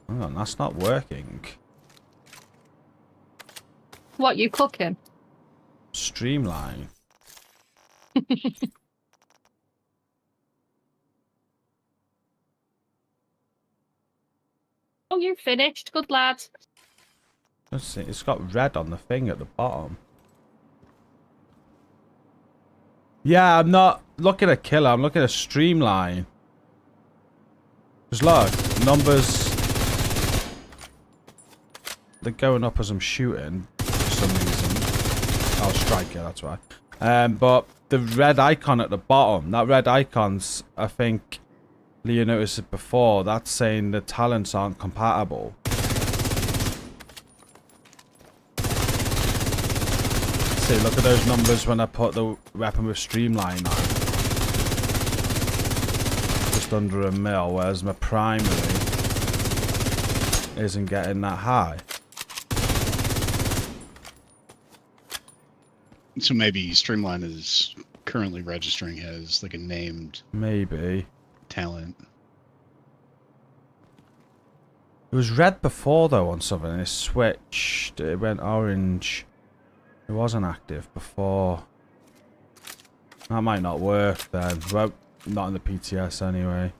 Hang on, that's not working. What, you cooking? Streamline. Oh, you finished. Good lad. Let's see. It's got red on the thing at the bottom. Yeah, I'm not looking at killer. I'm looking at streamline. Just look, numbers. They're going up as I'm shooting for some reason. Oh, striker, that's why. But the red icon at the bottom, that red icon's, I think Leah noticed it before, that's saying the talents aren't compatible. See, look at those numbers when I put the weapon with streamline on. Just under a mil, whereas my primary isn't getting that high. So maybe Streamline is currently registering as like a named Maybe. talent. It was red before though on something and it switched. It went orange. It wasn't active before. That might not work then. Well, not in the PTS anyway.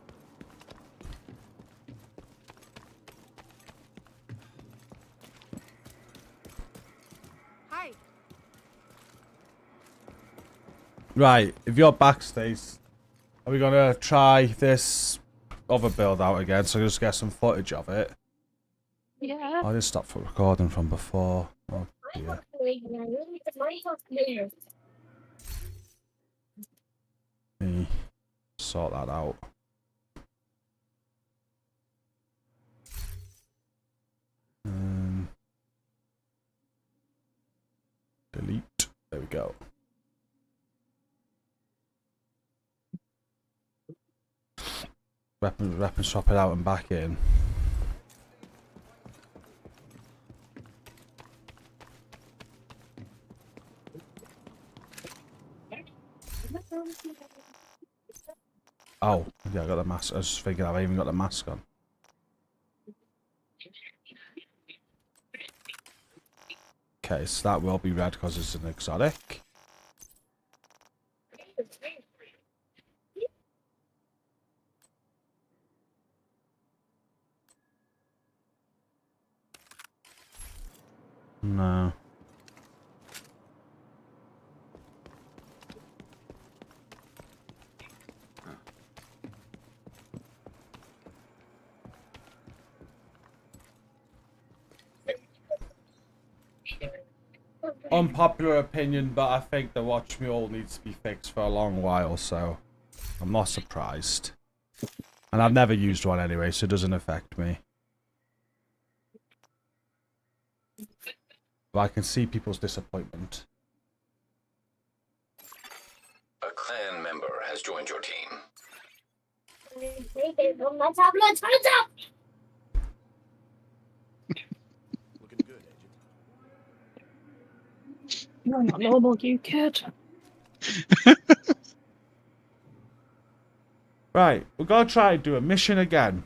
Hi. Right, if you're backstage, are we gonna try this other build out again so I can just get some footage of it? Yeah. I just stopped for recording from before. Oh dear. Let me sort that out. Delete. There we go. Weapon swap it out and back in. Oh, yeah, I got the mask. I was just thinking I've even got the mask on. Okay, so that will be red because it's an exotic. No. Unpopular opinion, but I think the Watch Me All needs to be fixed for a long while, so I'm not surprised. And I've never used one anyway, so it doesn't affect me. But I can see people's disappointment. A clan member has joined your team. Let's up! You're not normal, you kid. Right, we're gonna try and do a mission again.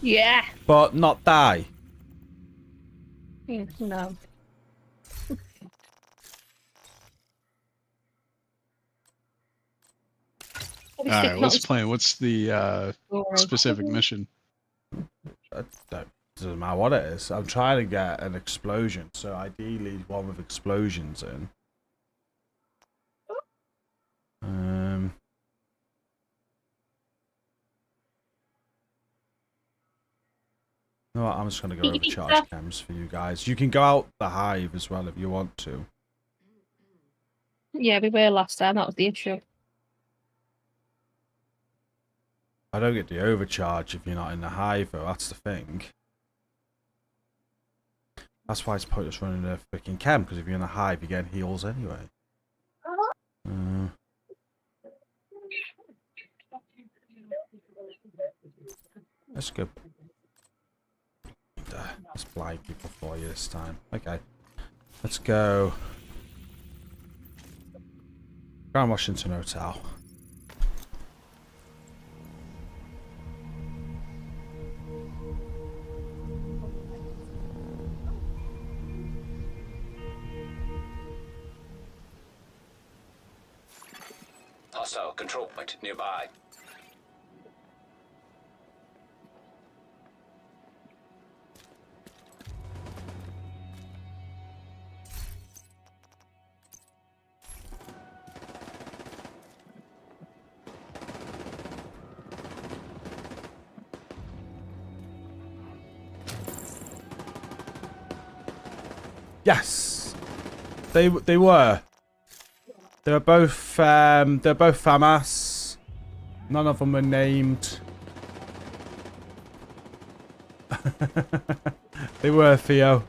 Yeah. But not die. No. Alright, what's the plan? What's the specific mission? Doesn't matter what it is. I'm trying to get an explosion, so ideally one with explosions in. You know what, I'm just going to go overcharge chems for you guys. You can go out the hive as well if you want to. Yeah, we were last time. That was the issue. I don't get the overcharge if you're not in the hive, though. That's the thing. That's why it's pointless running a freaking chem, because if you're in a hive, you get heals anyway. Let's go. Let's blind people for you this time. Okay. Let's go. Grand Washington Hotel. Hostile control point nearby. Yes, they were. They're both FAMAS. None of them were named. They were, Theo.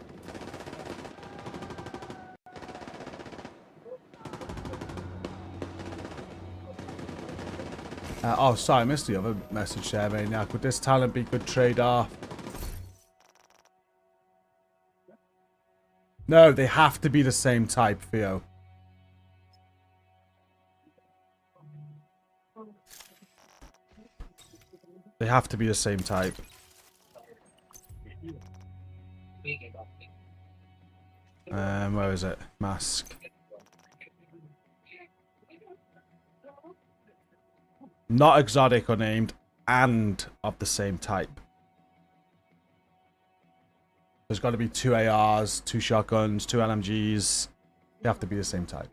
Oh, sorry, I missed the other message there, mate. Now, could this talent be good trade-off? No, they have to be the same type, Theo. They have to be the same type. Where is it? Mask. Not exotic or named, and of the same type. There's got to be 2 ARs, 2 shotguns, 2 LMGs. They have to be the same type.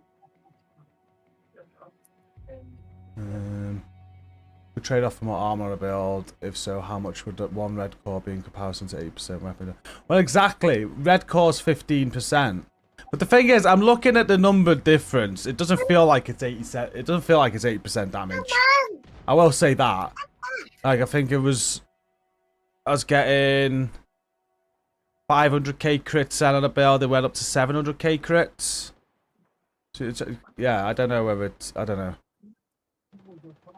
Would trade off for more armor or build? If so, how much would one red core be in comparison to 8% weapon? Well, exactly. Red core's 15%. But the thing is, I'm looking at the number difference. It doesn't feel like it's 87. It doesn't feel like it's 8% damage. I will say that. Like, I think it was. I was getting 500k crits out of the build. It went up to 700k crits. So it's, yeah, I don't know whether it's. I don't know.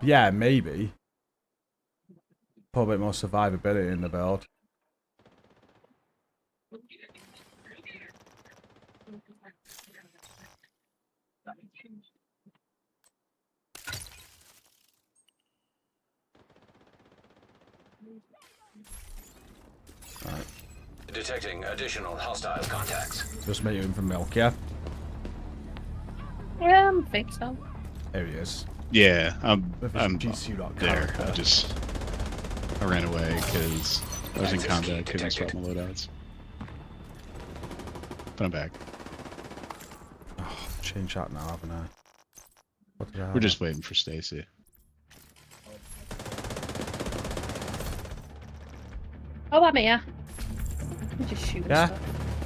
Yeah, maybe. Put a bit more survivability in the build. Right. Detecting additional hostile contacts. Just make room for milk, yeah? Yeah, I think so. There he is. Yeah, I'm GCROCK there. character. I ran away because I was in combat, couldn't swap my loadouts. But I'm back. Oh, change that now, haven't I? What did I have? We're just waiting for Stacy. Oh, I'm here. I'm just shooting stuff.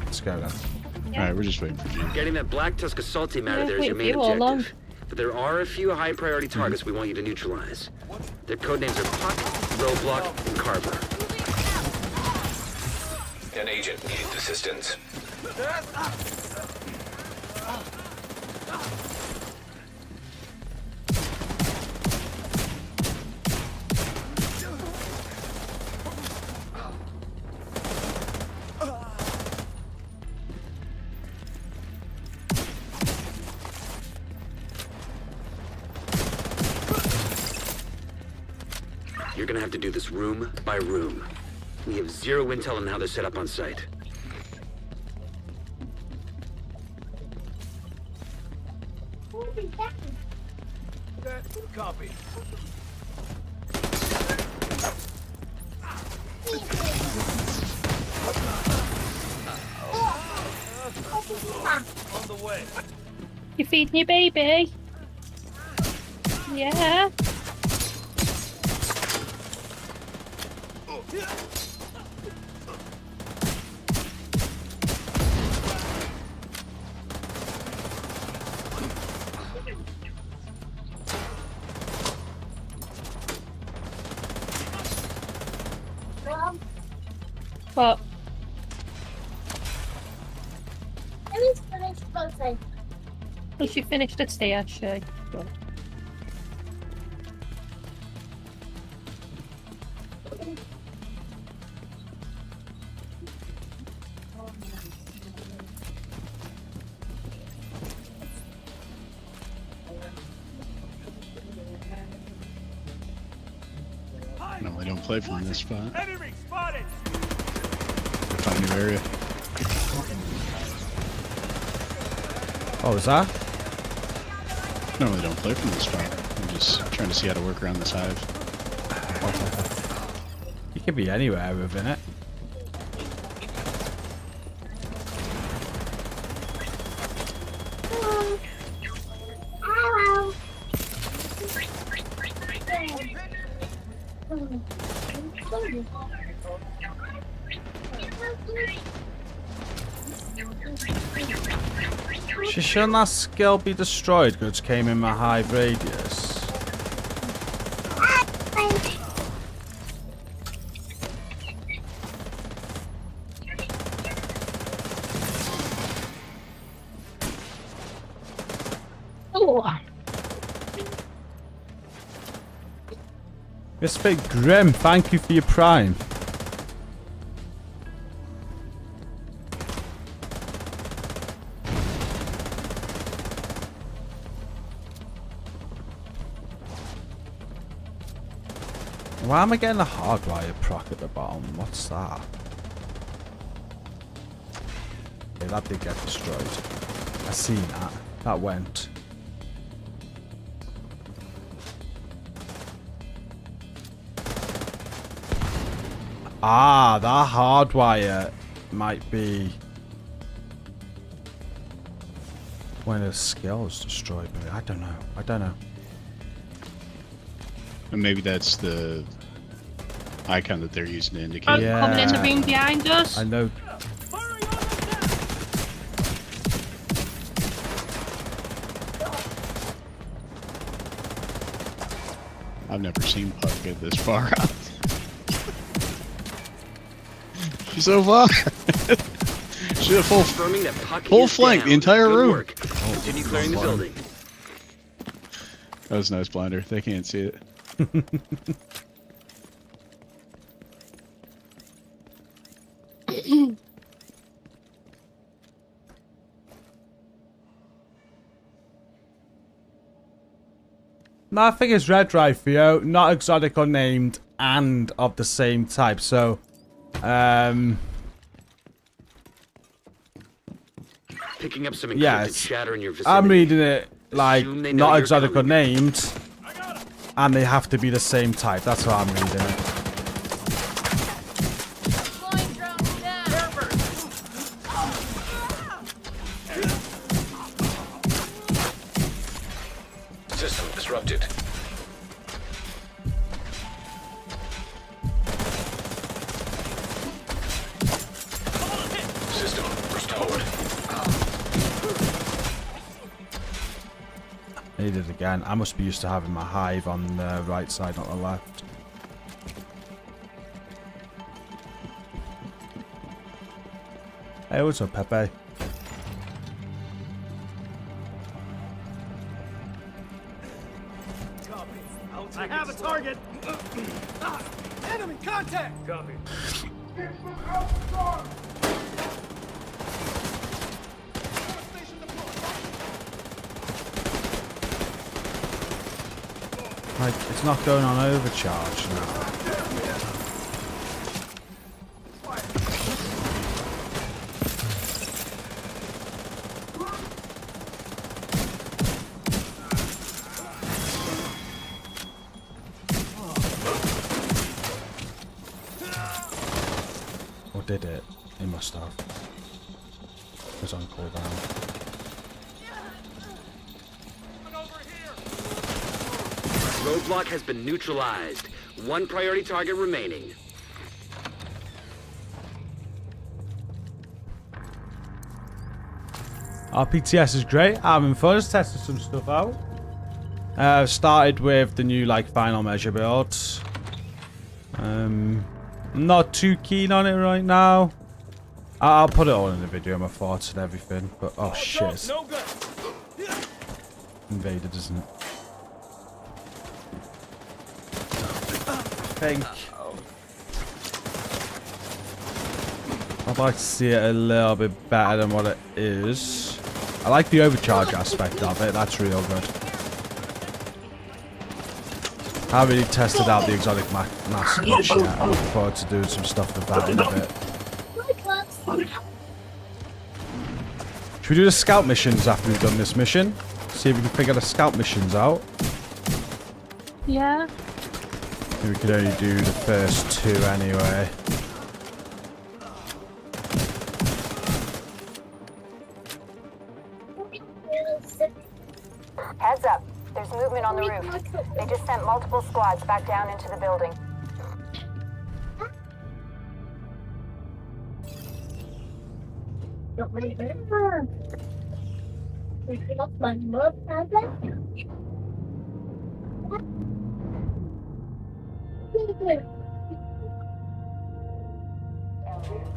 Let's go then. Yeah. Alright, we're just waiting for Gene. Getting that Black Tusk assault team out of Yeah, there is your wait main for you all along. objective. But there are a few high-priority targets we want you to neutralize. Their codenames are Puck, Roadblock, and Carver. An agent needs assistance. You're gonna have to do this room by room. We have zero intel on how they're set up on site. Copy. On the way. You feeding your baby? Yeah. What? Well, she finished it today, actually. Good. No, I don't play from this spot. Enemy spotted. Find a new area. Oh, is that? Normally don't play from this spot. I'm just trying to see how to work around this hive. You can be anywhere within it. Shouldn't that skill be destroyed because it came in my high radius? Oh. Mr. Grim, thank you for your prime. Why am I getting a hardwire proc at the bottom? What's that? Yeah, that did get destroyed. I seen that. That went. Ah, that hardwire might be when a skill is destroyed. But I don't know. I don't know. And maybe that's the icon that they're using to indicate. Yeah. Coming in the room behind us. I know. I've never seen Puck get this far out. She's so far. She's a full flank the entire room. Continue clearing the building. That was a nice blinder. They can't see it. No, I think it's red Rifio, not exotic or named, and of the same type. So, Picking up some encrypted yeah, chatter in your vicinity. I'm reading it like Assume they know not you're exotic or coming. named, and they have to be the same type. That's how I'm reading it. disrupted. System restored. I did it again. I must be used to having my hive on the right side, not the left. Hey, what's up, Pepe? I have a target. Enemy contact. Copy. Like, it's not going on overcharge now. Or did it? It must have. It was on cooldown. Roadblock has been neutralized. One priority target remaining. Our PTS is great. Having fun. Just tested some stuff out. Started with the new final measure builds. Not too keen on it right now. I'll put it all in the video, my thoughts and everything. But oh shit, No good. invaded, isn't it? I think I'd like to see it a little bit better than what it is. I like the overcharge aspect of it. That's real good. I haven't really tested out the exotic mask much yet. I'm looking forward to doing some stuff with that in a bit. Should we do the scout missions after we've done this mission? See if we can figure the scout missions out. Yeah. We could only do the first two anyway. Heads up. There's movement on the roof. They just sent multiple squads back down into the building. Is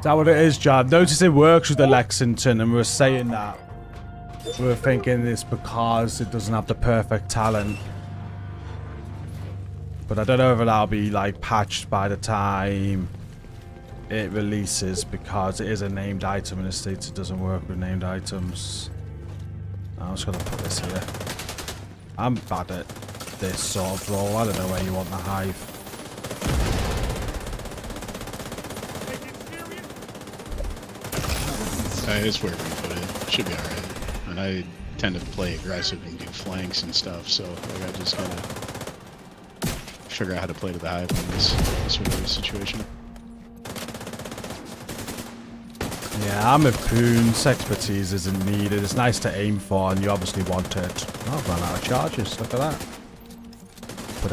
that what it is, John? Notice it works with the Lexington, and we were saying that. We were thinking it's because it doesn't have the perfect talent. But I don't know if that'll be patched by the time it releases, because it is a named item and it states it doesn't work with named items. I'm just gonna put this here. I'm bad at this sort of role. I don't know where you want the hive. It's where we put it. Should be alright. And I tend to play aggressive and do flanks and stuff, so I just gotta figure out how to play to the hive in this sort of situation. Yeah, I'm a Poon's expertise isn't needed. It's nice to aim for, and you obviously want it. Oh, I've run out of charges. Look at that. But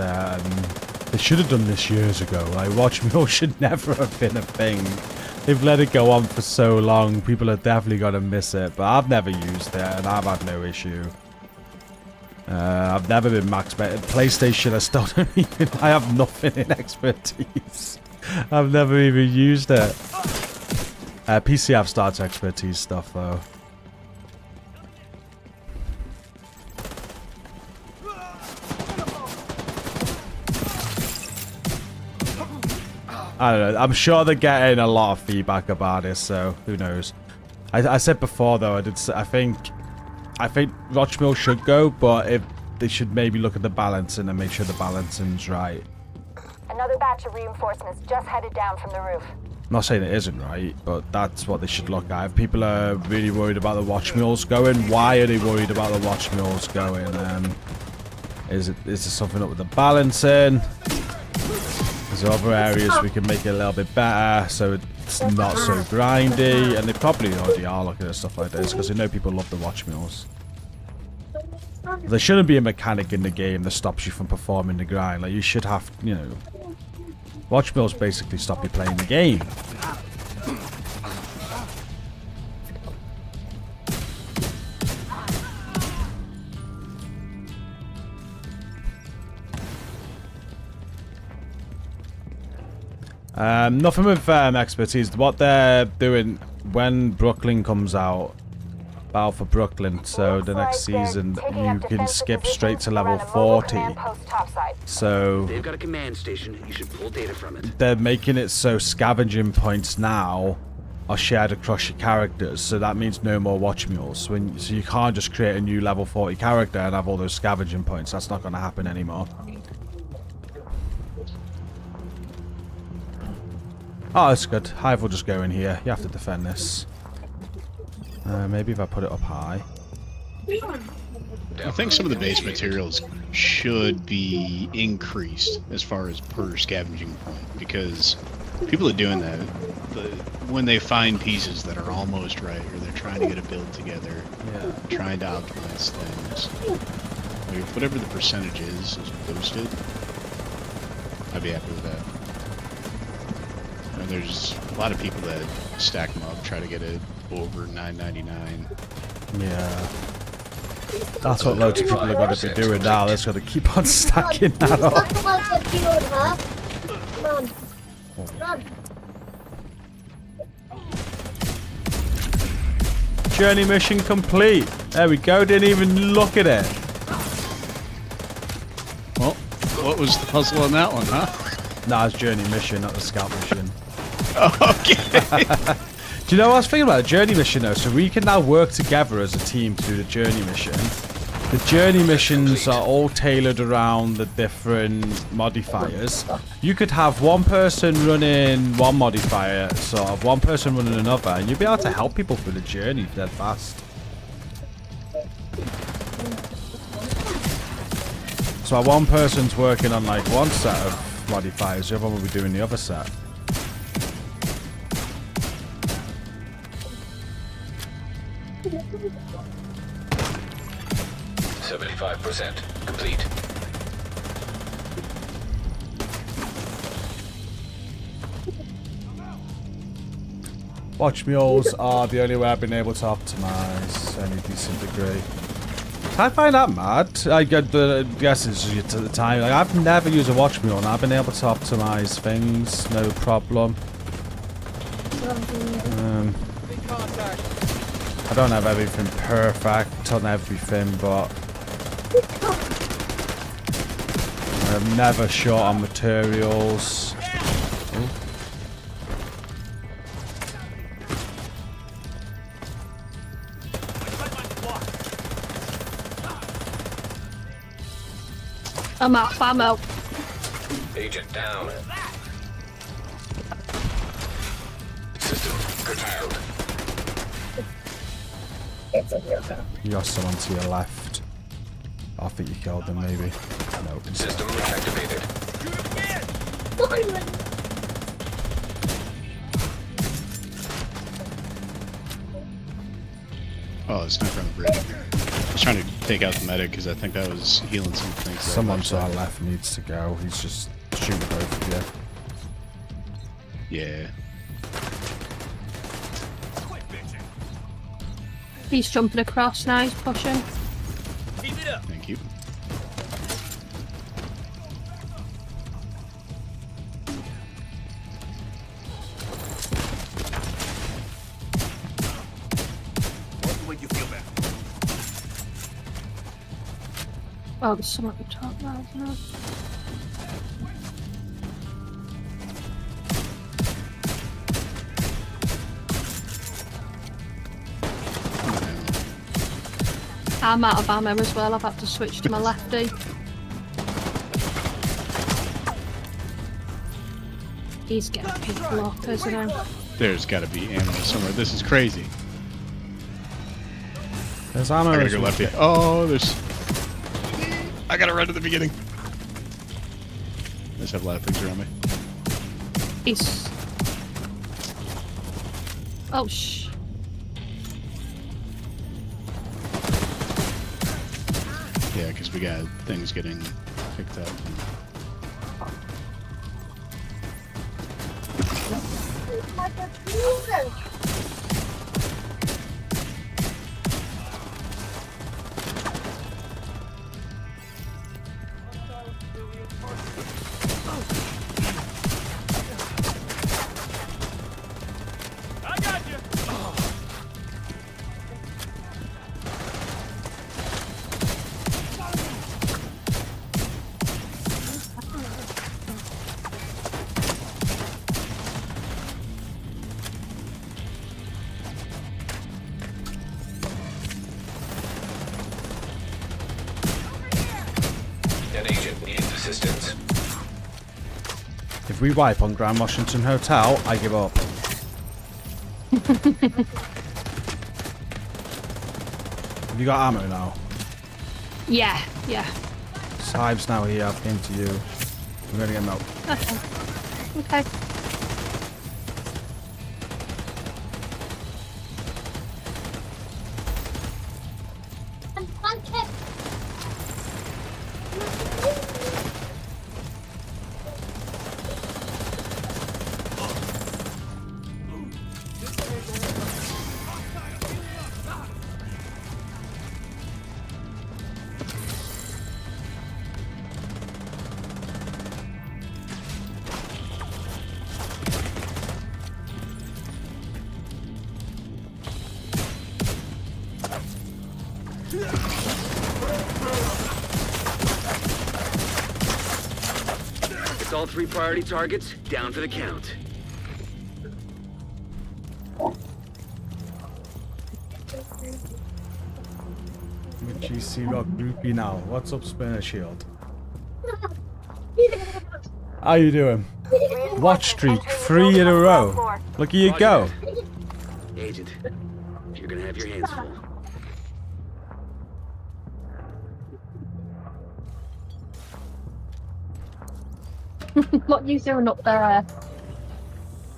they should have done this years ago. Watch Mule should never have been a thing. They've let it go on for so long. People are definitely gonna miss it. But I've never used it, and I've had no issue. I've never been max bet. PlayStation, I still don't even. I have nothing in expertise. I've never even used it. PC I've started expertise stuff though. I don't know. I'm sure they're getting a lot of feedback about it, so who knows. I said before though, I think Rochmill should go, but if they should maybe look at the balancing and make sure the balancing's right. Another batch of reinforcements just headed down from the roof. I'm not saying it isn't right, but that's what they should look at. If people are really worried about the watch mules going, why are they worried about the watch mules going? Is there something up with the balancing? Is there other areas we can make it a little bit better so it's not so grindy? And they probably already are looking at stuff like this because they know people love the watch mules. There shouldn't be a mechanic in the game that stops you from performing the grind. Like, you should have, you know... Watch mules basically stop you playing the game. Nothing with expertise. What they're doing when Brooklyn comes out, Battle for Brooklyn, so the next season you can skip straight to level 40. So They've got a command station. You should pull data from it. they're making it so scavenging points now are shared across your characters. So that means no more watch mules. So you can't just create a new level 40 character and have all those scavenging points. That's not going to happen anymore. Oh, that's good. Hive will just go in here. You have to defend this. Maybe if I put it up high. I think some of the base materials should be increased as far as per scavenging point, because people are doing that when they find pieces that are almost right, or they're trying to get a build together, trying to optimize things. Like, whatever the percentage is boosted, I'd be happy with that. And there's a lot of people that stack them up, try to get it over 999. Yeah. That's what loads of people are going to be doing now. They're just going to keep on stacking that up. Run. Run. Journey mission complete. There we go. Didn't even look at it. Well, what was the puzzle on that one, huh? Nah, it's journey mission, not the scout mission. Okay. Do you know what I was thinking about? The journey mission though? So we can now work together as a team to do the journey mission. The journey missions are all tailored around the different modifiers. You could have one person running one modifier, sort of, one person running another, and you'll be able to help people through the journey dead fast. So one person's working on like one set of modifiers, the other one will be doing the other set. %, complete. Watch mules are the only way I've been able to optimize any decent degree. I find that mad. I get the guesses at the time. Like, I've never used a watch mule and I've been able to optimize things, no problem. I don't have everything perfect on everything, but I'm never short on materials. Ooh. I'm out of ammo. Agent down. System curtailed. You got someone to your left. I think you killed them, maybe. No. System reactivated. Oh, it's not from the bridge. I was trying to take out the medic because I think that was healing some things. Someone to our left needs to go. He's just shooting both of you. Yeah. He's jumping across now, he's pushing. Keep it up. Thank you. What you feel better? Oh, there's someone at the top now, isn't there? I'm out of ammo as well, I've had to switch to my lefty. He's getting people off, isn't he? There's got to be ammo somewhere. This is crazy. There's ammo. I gotta go lefty. Oh, there's... I gotta run to the beginning. I just have a lot of things around me. He's... Oh, shh. Yeah, because we got things getting picked up. I got you. An agent needs assistance. If we wipe on Grand Washington Hotel, I give up. Have you got ammo now? Yeah, yeah. Hives now here, I've came to you. I'm gonna get milk. Okay. Okay. It's all 3 priority targets, down for the count. GCROCK groupie now. What's up, Spinner Shield? How you doing? Watch streak 3 in a row. Look at you go. Agent, you're gonna have your hands full. What are you doing up there?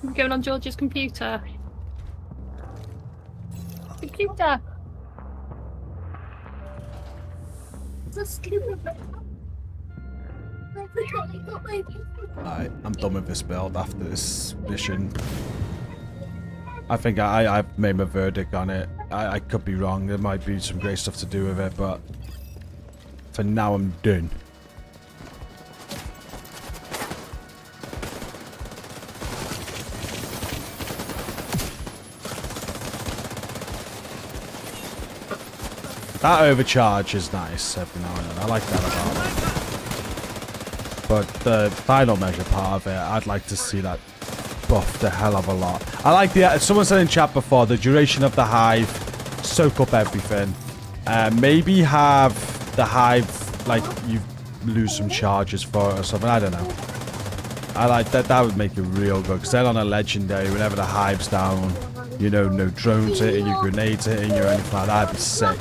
I'm going on George's computer. Computer! I'm done with this build after this mission. I think I've made my verdict on it. I could be wrong. There might be some great stuff to do with it, but for now I'm done. That overcharge is nice every now and then. I like that about it. But the final measure part of it, I'd like to see that buffed a hell of a lot. I like the... Someone said in chat before, the duration of the hive, soak up everything. Maybe have the hive, like, you lose some charges for it or something. I don't know. I like that. That would make it real good. Because then on a legendary, whenever the hive's down, you know, no drones hitting you, grenades hitting you, or anything like that. That'd be sick.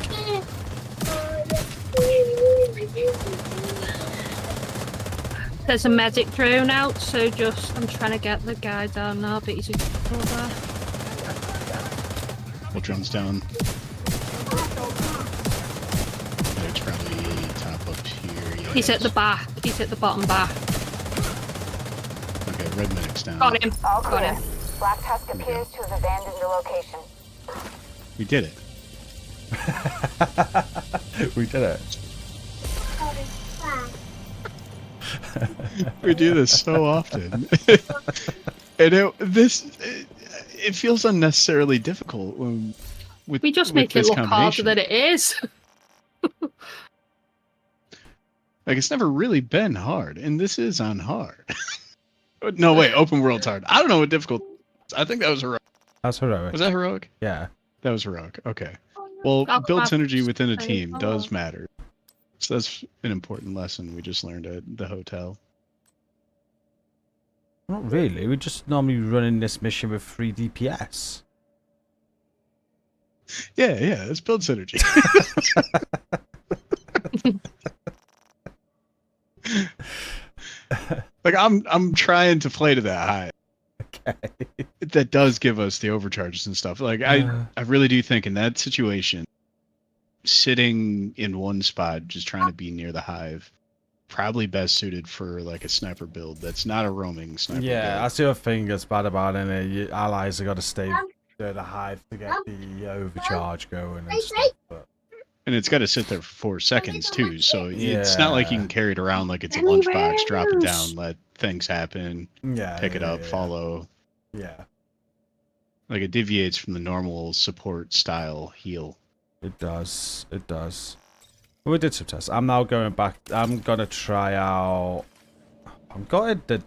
There's a medic drone out, so just I'm trying to get the guy down now, but he's over. Well, drone's down. It's probably top up here. Yeah, He's at the back. He's at the bottom back. Okay, red medic's down. Got him. All Got clear. him. Black Tusk appears to have abandoned your location. We did it. We did it. We do this so often. And it feels unnecessarily difficult when We just make it look harder than it is. Like, it's never really been hard, and this is on hard. No, wait, open world's hard. I don't know what difficult. I think that was heroic. That's heroic. Was that heroic? Yeah. That was heroic. Okay. Well, build synergy within a team does matter. So that's an important lesson we just learned at the hotel. Not really. We're just normally running this mission with 3 DPS. Yeah, let's build synergy. Like, I'm trying to play to that high. Okay. That does give us the overcharges and stuff. Like, I really do think in that situation, sitting in one spot, just trying to be near the hive. Probably best suited for like a sniper build. That's not a roaming sniper build. Yeah, that's the other thing that's bad about it. Your allies have got to stay near the hive to get the overcharge going and stuff. But... And it's got to sit there for 4 seconds too, so it's not like you can carry it around like it's a lunchbox, drop it down, let things happen, pick it up, follow. Yeah. Like it deviates from the normal support style heal. It does. It does. We did some tests. I'm now going back. I'm gonna try out. I'm gutted that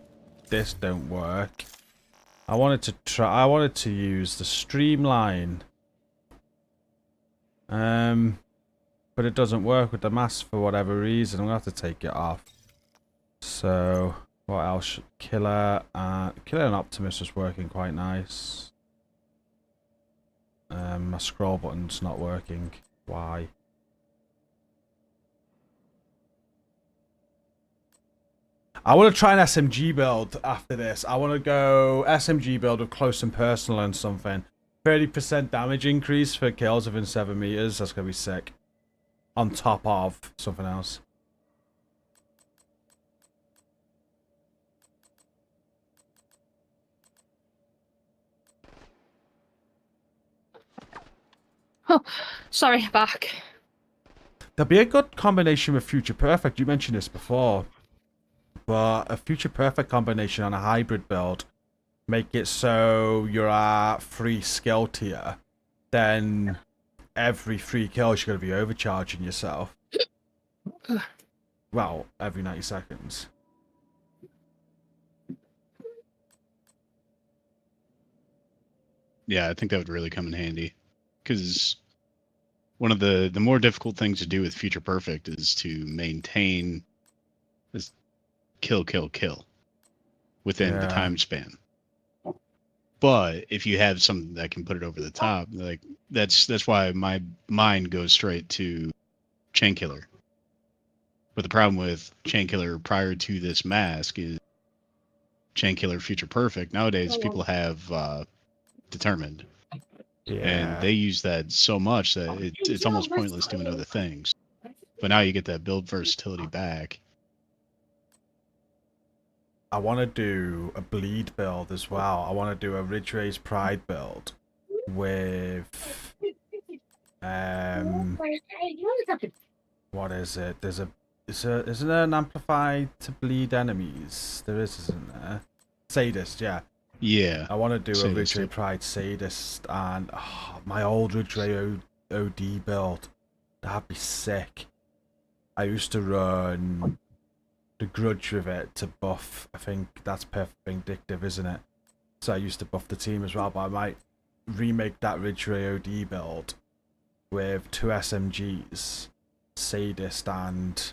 this don't work. I wanted to try. I wanted to use the streamline. But it doesn't work with the mask for whatever reason. I'm gonna have to take it off. So what else? Killer and Optimus is working quite nice. My scroll button's not working. Why? I want to try an SMG build after this. I want to go SMG build with close and personal and something. 30% damage increase for kills within 7 meters. That's going to be sick. On top of something else. Oh, sorry, back. There'll be a good combination with Future Perfect. You mentioned this before. But a Future Perfect combination on a hybrid build. Make it so you're at 3 skill tier. Then every 3 kills you're going to be overcharging yourself. Well, every 90 seconds. Yeah, I think that would really come in handy. Because one of the more difficult things to do with Future Perfect is to maintain this kill within the time span. But if you have something that can put it over the top, like that's why my mind goes straight to Chain Killer. But the problem with Chain Killer prior to this mask is Chain Killer Future Perfect. Nowadays, people have Determined. Yeah. And they use that so much that it's almost pointless doing other things. But now you get that build versatility back. I want to do a bleed build as well. I want to do a Ridge Race Pride build with what is it? Isn't there an amplified to bleed enemies? There is, isn't there? Sadist, yeah. Yeah. I want to do a Sadist, Ridge Ray Pride Sadist and my old Ridge Ray OD build. That'd be sick. I used to run the Grudge with it to buff. I think that's Perfect Vindictive, isn't it? So I used to buff the team as well, but I might remake that Ridge Ray OD build with 2 SMGs, Sadist, and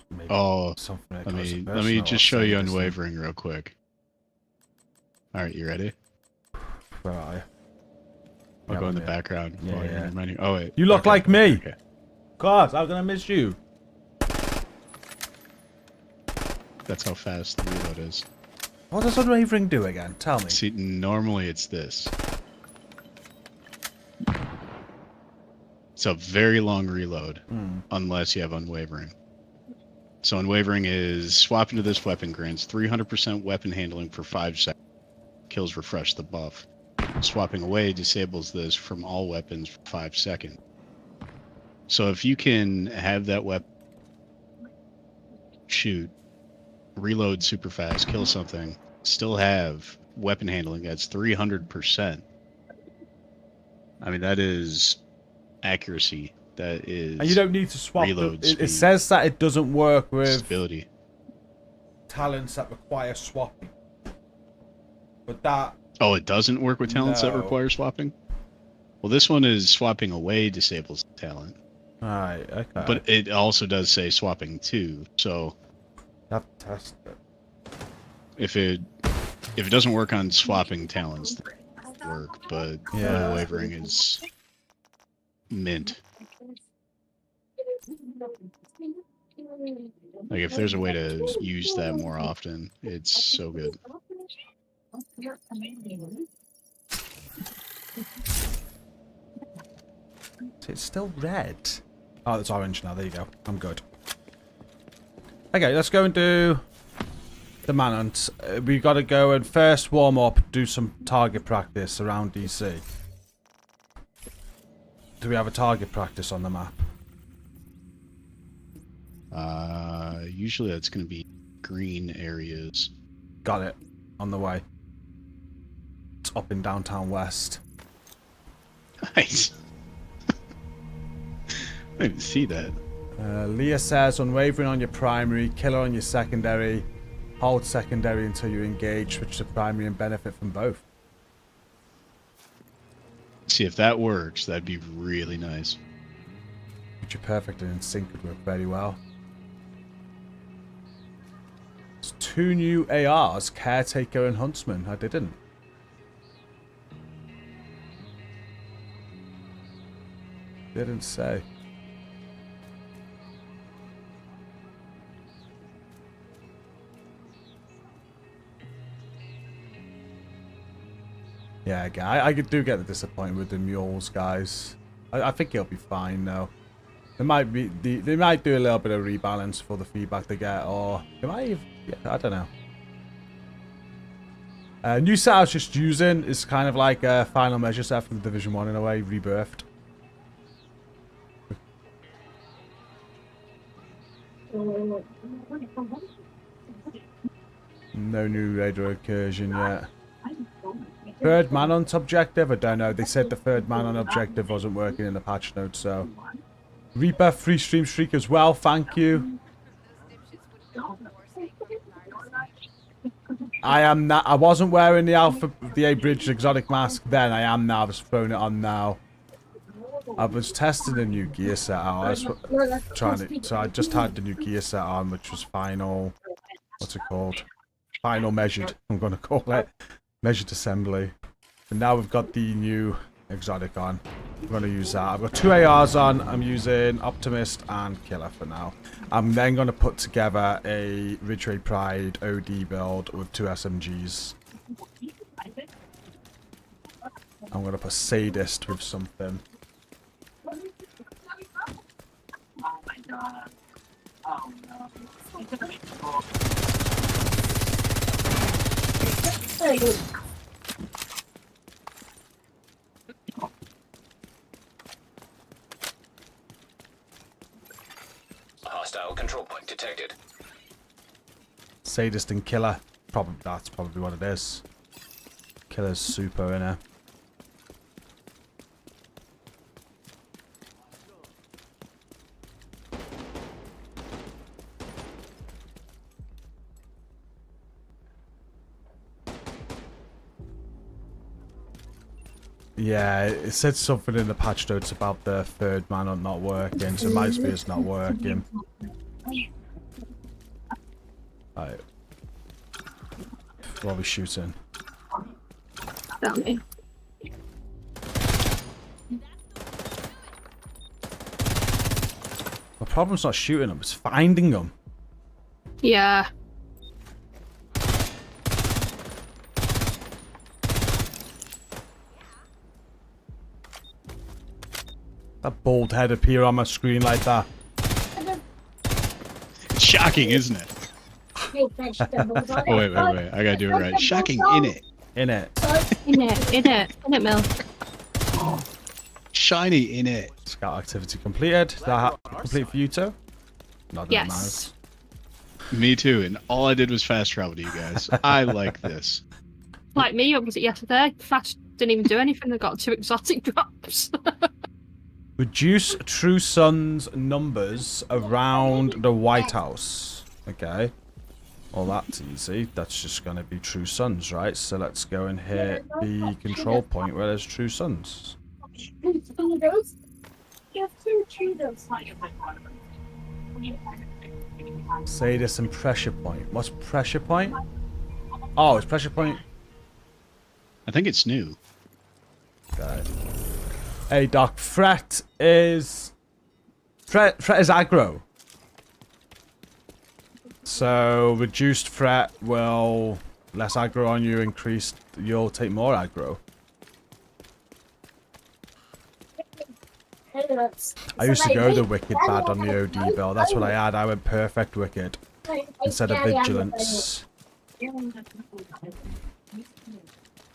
maybe something. Let me just show you Unwavering real quick. All right, you ready? Where are you? I'll go in the background. Yeah. Oh wait. You look like me. Okay. God, I'm gonna miss you. That's how fast the reload is. What does Unwavering do again? Tell me. See, normally it's this. It's a very long reload, unless you have Unwavering. So Unwavering is swap into this weapon grants 300% weapon handling for 5 seconds. Kills refresh the buff. Swapping away disables this from all weapons for 5 seconds. So if you can have that weapon shoot, reload super fast, kill something, still have weapon handling that's 300%. I mean, that is accuracy. That is. And you don't need to swap. Reload It says that it doesn't work with stability talents that require swapping. But that. Oh, it doesn't work with talents that require swapping? Well, this one is swapping away disables talent. Alright, okay. But it also does say swapping too, so. Have to test it. If it doesn't work on swapping talents, then it won't work, but Unwavering is mint. Like, if there's a way to use that more often, it's so good. It's still red. Oh, it's orange now. There you go. I'm good. Okay, let's go and do the manhunt. We've got to go and first warm up, do some target practice around DC. Do we have a target practice on the map? Usually that's going to be green areas. Got it. On the way. It's up in downtown west. Nice. I didn't see that. Leah says, unwavering on your primary, killer on your secondary. Hold secondary until you engage, switch to primary and benefit from both. See, if that works, that'd be really nice. Which are perfect and in sync would work very well. There's 2 new ARs, Caretaker and Huntsman. I didn't. Didn't say. Yeah, I do get the disappointment with the mules, guys. I think he'll be fine though. They might do a little bit of rebalance for the feedback they get, or they might even, yeah, I don't know. New set I was just using is kind of like a final measure set from Division 1 in a way, rebirthed. No new radar incursion yet. Third manhunt objective? I don't know. They said the third manhunt objective wasn't working in the patch notes, so. Reaper, free stream streak as well, thank you. I wasn't wearing the Alpha, the A-Bridge exotic mask then, I am now, I've just thrown it on now. I was testing the new gear set out, I was trying to, so I just had the new gear set on, which was final, what's it called? Final measured, I'm going to call it. Measured assembly. And now we've got the new exotic on. I'm going to use that. I've got 2 ARs on. I'm using Optimist and Killer for now. I'm then going to put together a Ridgeway Pride OD build with 2 SMGs. I'm going to put Sadist with something. Oh my god. Oh no. Hostile control point detected. Sadist and Killer. That's probably what it is. Killer's super, innit? Yeah, it said something in the patch notes about the third manhunt not working, so it might be it's not working. Right. What are we shooting? Down. The problem's not shooting them, it's finding them. Yeah. That bald head appear on my screen like that. It's shocking, isn't it? Oh, wait. I gotta do it right. Shocking, innit? Innit. Innit, milk. Shiny, innit? Scout activity completed. Is that complete for you too? Not that it matters. Me too, and all I did was fast travel to you guys. I like this. Like me, what was it yesterday? Fast didn't even do anything, I got 2 exotic drops. Reduce True Sun's numbers around the White House. Okay. Well, that's easy. That's just going to be True Suns, right? So let's go and hit the control point where there's True Suns. Sadist and Pressure Point. What's Pressure Point? Oh, it's Pressure Point. I think it's new. Okay. Hey Doc, Fret is aggro. So reduced threat will less aggro on you, increased you'll take more aggro. I used to go the Wicked bad on the OD build. That's what I had. I went perfect Wicked instead of Vigilance. It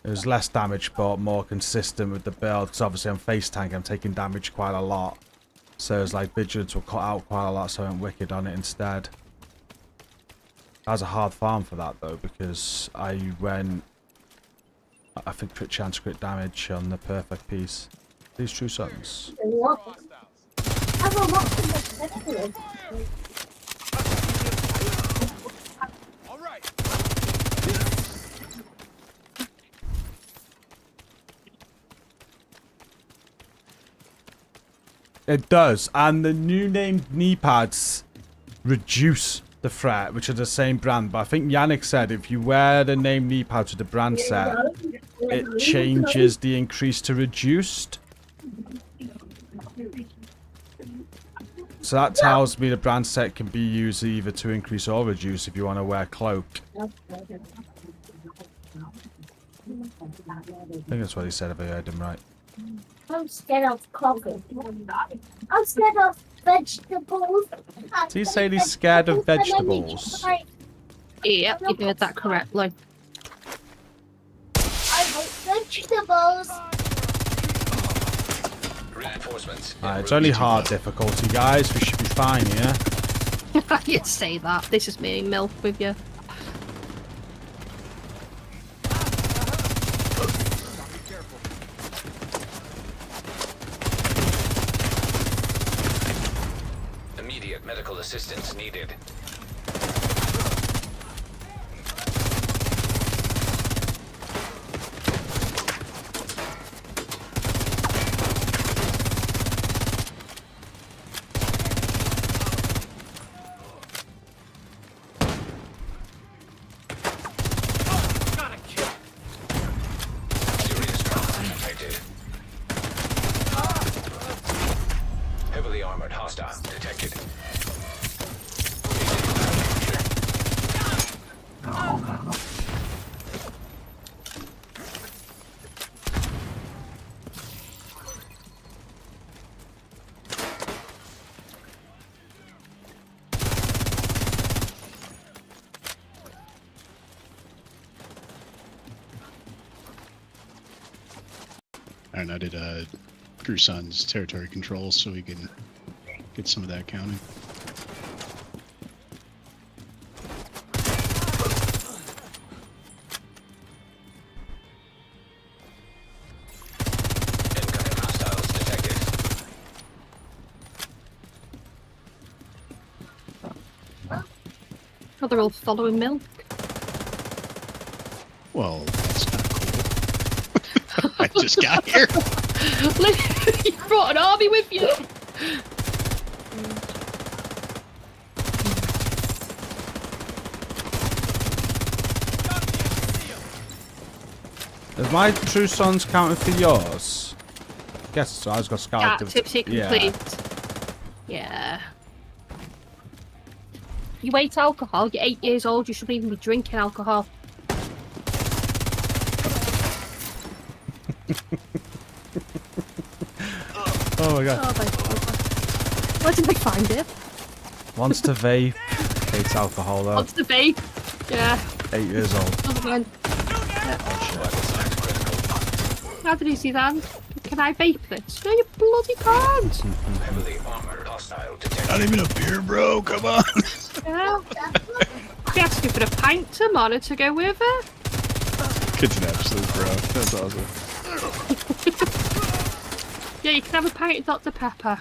was less damage, but more consistent with the build. Because obviously I'm face tank, I'm taking damage quite a lot. So it's like Vigilance will cut out quite a lot, so I went Wicked on it instead. That was a hard farm for that though, because I went, I think, crit chance, crit damage on the perfect piece. These True Sons. It does, and the new named knee pads reduce the threat, which are the same brand. But I think Yannick said if you wear the named knee pads with the brand set, it changes the increase to reduced. So that tells me the brand set can be used either to increase or reduce if you want to wear cloak. I think that's what he said if I heard him right. I'm scared of coffee. I'm scared of vegetables. Did he say he's scared of vegetables? Yep, you heard that correctly. I hate vegetables. Reinforcements. It's only hard difficulty, guys. We should be fine here. You say that. This is me, milk with you. Immediate medical assistance needed. Serious trauma detected. Heavily armored hostile detected. Alright, I did Grusan's territory control so we can get some of that counting. Incoming hostiles detected. Oh, they're all following milk. Well, that's not cool. I just got here. You brought an army with you. Is my True Sons counted for yours? Guess so. I was got scouted. Activity complete. Yeah. You ate alcohol. You're 8 years old. You shouldn't even be drinking alcohol. Oh my god. Oh my god. Where did they find it? Wants to vape. Hates alcohol though. What's the vape? Yeah. 8 years old. Oh man. How did he see that? Can I vape this? No, you bloody can't. Heavily armored hostile detected. Not even a beer, bro. Come on. Yeah. He asked me for a pint tomorrow to go with it. Kid's an absolute bro. That's awesome. Yeah, you can have a pint of Dr. Pepper.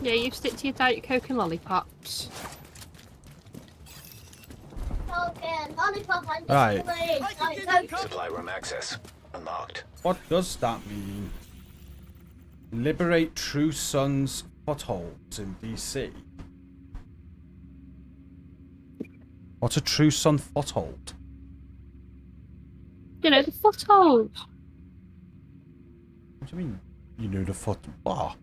Yeah, you stick to your Diet Coke and lollipops. Right. Supply room access unlocked. What does that mean? Liberate True Sons footholds in DC. What's a True Son foothold? You know, the foothold. What do you mean? You know the foot. What?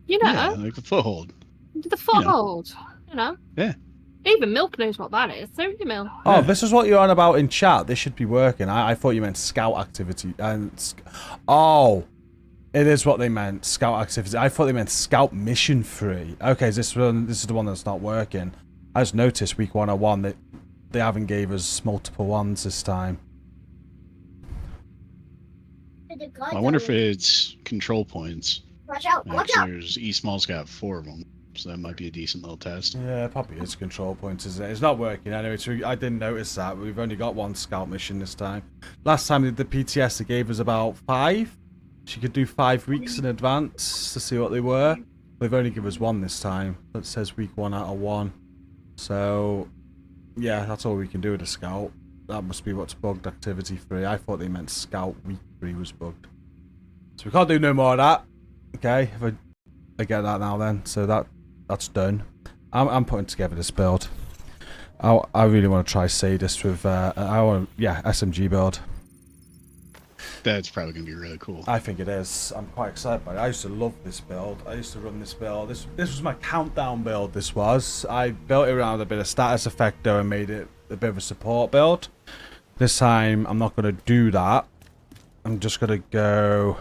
You know? Yeah, like the foothold. The foothold. You know? Yeah. Even Milk knows what that is, don't you, Milk? Oh, this is what you're on about in chat. This should be working. I thought you meant scout activity. Oh, it is what they meant. Scout activity. I thought they meant scout mission 3. Okay, this is the one that's not working. I just noticed week 101 that they haven't gave us multiple ones this time. I wonder if it's control points. Watch out! Yeah, Watch 'cause out! there's E-Small's got 4 of them, so that might be a decent little test. Yeah, probably is control points, isn't it? It's not working anyway, so I didn't notice that. We've only got 1 scout mission this time. Last time they did the PTS, they gave us about 5. She could do 5 weeks in advance to see what they were. They've only given us 1 this time. That says week 1 out of 1. So, yeah, that's all we can do with a scout. That must be what's bugged, activity 3. I thought they meant scout week 3 was bugged. So we can't do no more of that. Okay, if I get that now then. So that's done. I'm putting together this build. I really want to try Sadist with SMG build. That's probably going to be really cool. I think it is. I'm quite excited by it. I used to love this build. I used to run this build. This was my countdown build, this was. I built it around a bit of status effect though and made it a bit of a support build. This time, I'm not going to do that. I'm just going to go...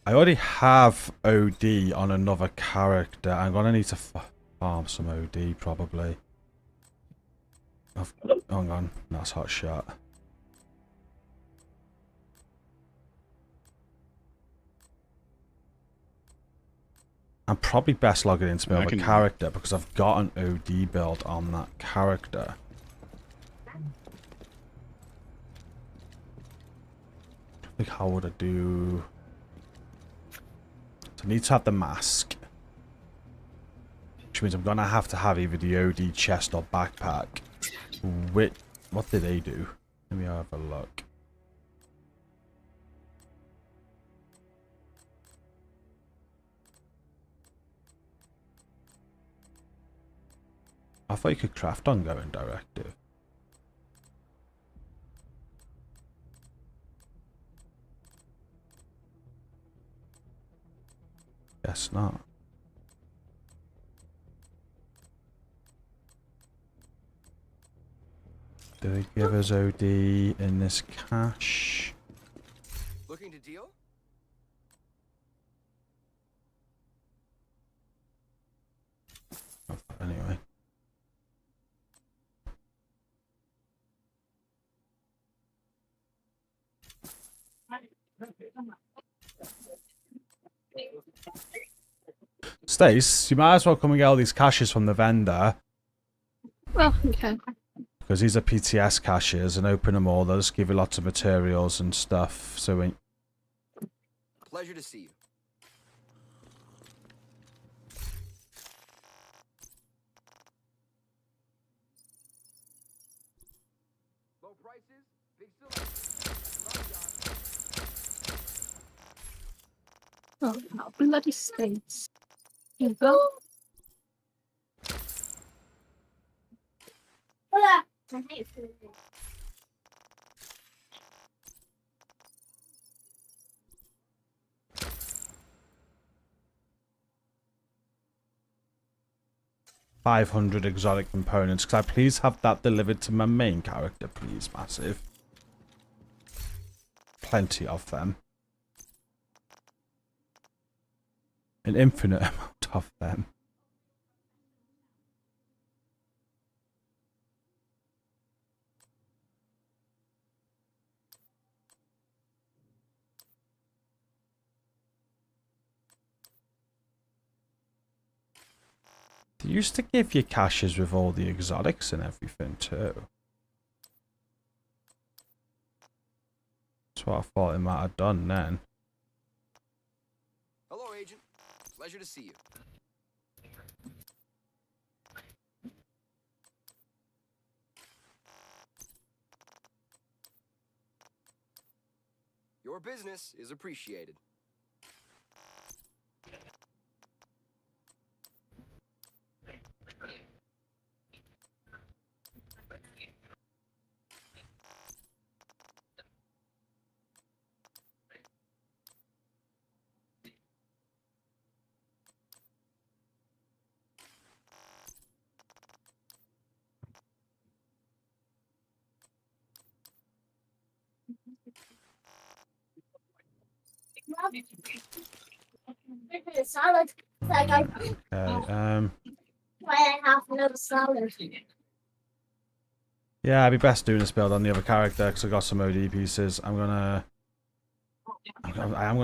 I already have OD on another character. I'm going to need to farm some OD, probably. Hang on. That's hot shot. I'm probably best logging into my other character because I've got an OD build on that character. I think how would I do... So I need to have the mask. Which means I'm going to have either the OD chest or backpack. What did they do? Let me have a look. I thought you could craft ongoing directive. Guess not. Do they give us OD in this cache? Looking to deal? Anyway. Stace, you might as well come and get all these caches from the vendor. Well, okay. Because these are PTS caches and open them all. They'll just give you lots of materials and stuff. So when... Pleasure to see you. Low prices, big Oh, bloody states. Here you go. Hola! 500 exotic components. Could I please have that delivered to my main character, please, Massive? Plenty of them. An infinite amount of them. They used to give you caches with all the exotics and everything too. That's what I thought it might have done then. Hello, Agent. Pleasure to see you. Your business is appreciated. Salad. Like I Okay. why I have no salad. Yeah, I'd be best doing this build on the other character because I got some OD pieces. I am gonna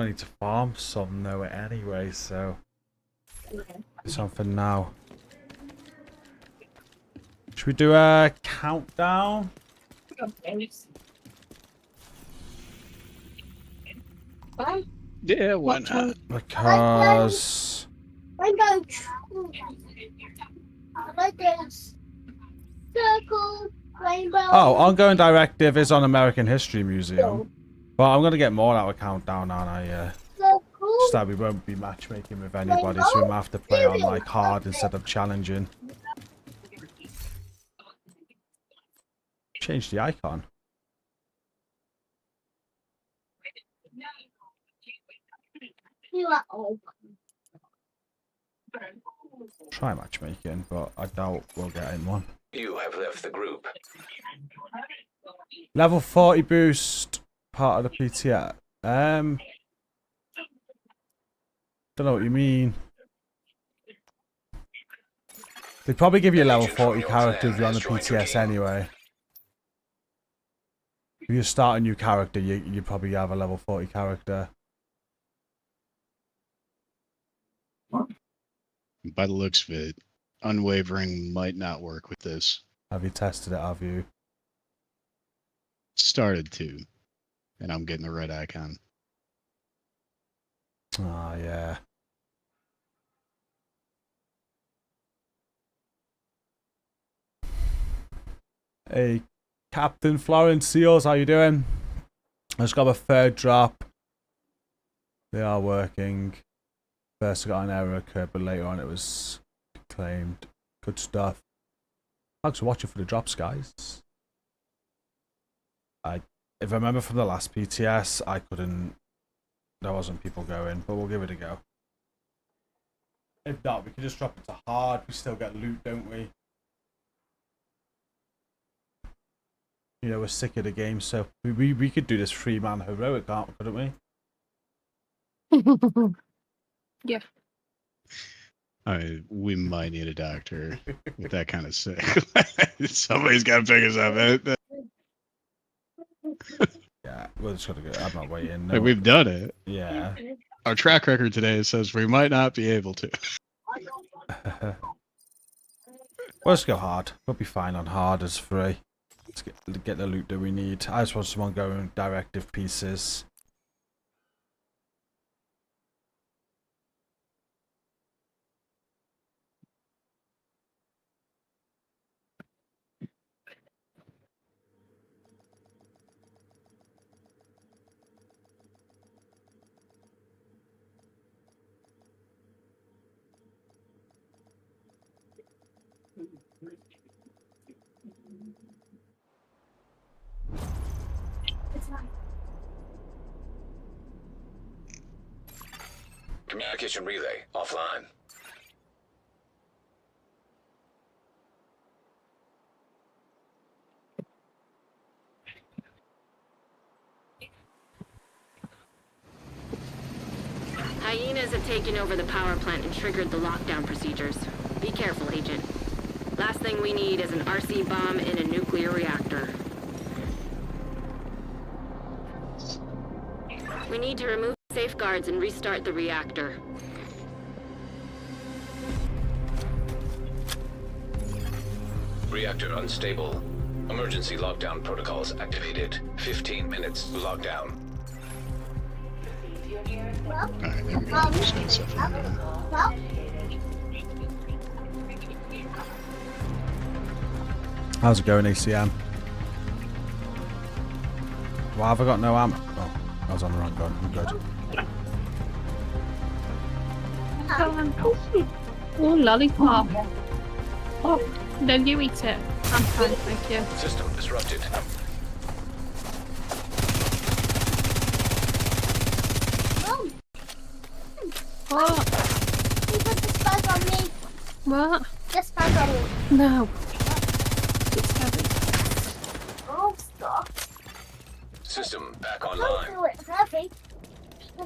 need to farm some though anyway, so do something now. Should we do a countdown? Yeah, why not? Because I like this. Circle, rainbow. oh, ongoing directive is on American History Museum. But I'm gonna get more out of countdown, aren't I? Just that we won't be matchmaking with anybody, so we might have to play on like hard instead of challenging. Change the icon. You are old. Try matchmaking, but I doubt we'll get in one. You have left the group. Level 40 boost, part of the PTS. Don't know what you mean. They probably give you a level 40 character if you're on the PTS anyway. If you start a new character, you probably have a level 40 character. By the looks of it, unwavering might not work with this. Have you tested it, have you? Started to, and I'm getting the red icon. Oh, yeah. Hey, Captain Florence Seals, how you doing? I just got a third drop. They are working. First I got an error occurred, but later on it was claimed. Good stuff. Thanks for watching for the drops, guys. If I remember from the last PTS, there wasn't people going, but we'll give it a go. If not, we can just drop it to hard. We still get loot, don't we? You know, we're sick of the game, so we could do this 3-man heroic, couldn't we? Yeah. We might need a doctor with that kind of sick. Somebody's got to pick us up. Yeah, we're just gonna go. I'm not waiting. No. Like we've done it. Yeah. Our track record today says we might not be able to. Let's go hard. We'll be fine on hard as free. Let's get the loot that we need. I just want someone going directive pieces. Communication relay offline. Hyenas have taken over the power plant and triggered the lockdown procedures. Be careful, Agent. Last thing we need is an RC bomb in a nuclear reactor. We need to remove safeguards and restart the reactor. Reactor unstable. Emergency lockdown protocols activated. 15 minutes lockdown. Alright, there we go. Just got stuff in there. How's it going, ACM? Why have I got no ammo? Oh, I was on the wrong gun. I'm good. Oh, lollipop. Oh, no, you eat it. I'm fine, thank you. System disrupted. What? You put the spike on me. What? The spike on me. No. It's heavy. Oh, stop. System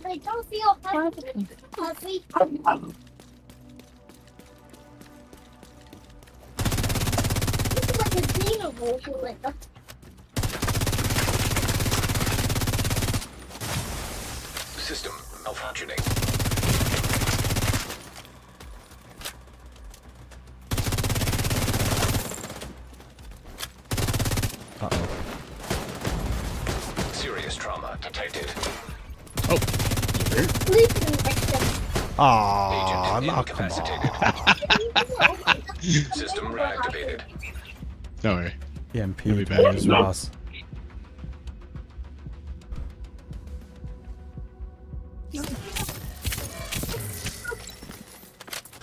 I don't feel happy. Coffee. It's like a dino like that. System malfunctioning. Uh-oh. Serious trauma detected. Oh. Aw, no, come on. System reactivated. Don't worry. EMP He'll be back. as well.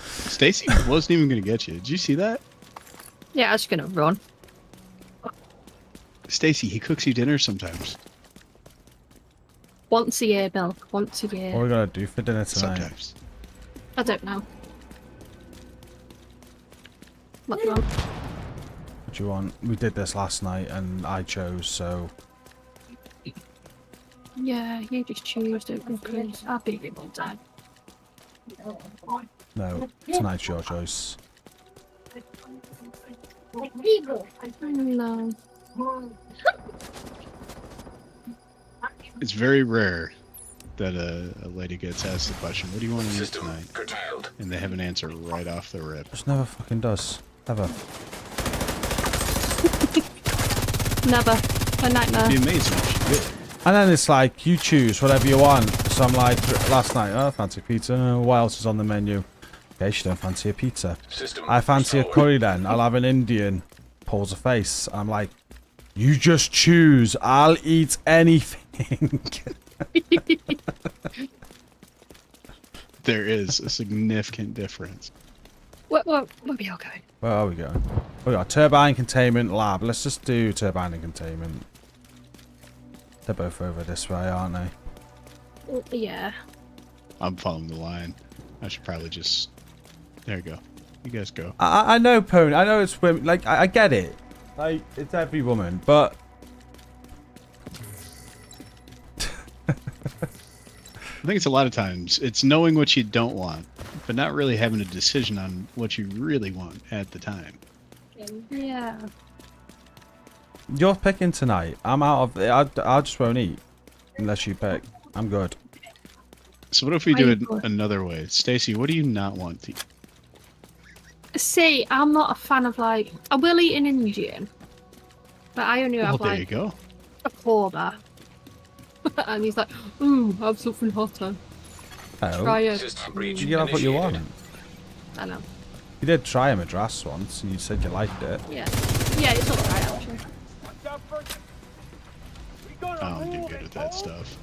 Stacy wasn't even gonna get you. Did you see that? Yeah, I was gonna run. Stacy, he cooks you dinner sometimes. Once a year, Bill. Once a year. What are we gonna do for dinner tonight? Sometimes. I don't know. What do you want? What do you want? We did this last night and I chose, so... Yeah, you just choose, don't you, Chris? I'll be here all time. No, tonight's your choice. No. It's very rare that a lady gets asked the question, what do you want to eat tonight? Curtailed. And they have an answer right off the rip. Just never fucking does. Ever. Never. A nightmare. It'd be amazing if she did. And then it's like, you choose whatever you want. So I'm like, last night, oh, I fancy pizza. What else is on the menu? Okay, she don't fancy a pizza. I fancy a curry then. I'll have an Indian. Pulls a face. I'm like, you just choose. I'll eat anything. There is a significant difference. Where are we all going? Where are we going? We got turbine containment lab. Let's just do turbine and containment. They're both over this way, aren't they? Yeah. I'm following the line. I should probably just... There you go. You guys go. I know, Pony. I know it's women. Like, I get it. Like, it's every woman, but... I think it's a lot of times, it's knowing what you don't want, but not really having a decision on what you really want at the time. Yeah. You're picking tonight. I'm out of... I just won't eat. Unless you pick. I'm good. So what if we do it another way? Stacy, what do you not want to eat? See, I'm not a fan of like... I will eat an Indian. But I only have Well, there like... you go. a quarter. And he's like, ooh, have something hotter. Oh. Try it. You can have what you want. I know. You did try a madras once, and you said you liked it. Yeah. Yeah, it's alright actually. I don't do good with that stuff.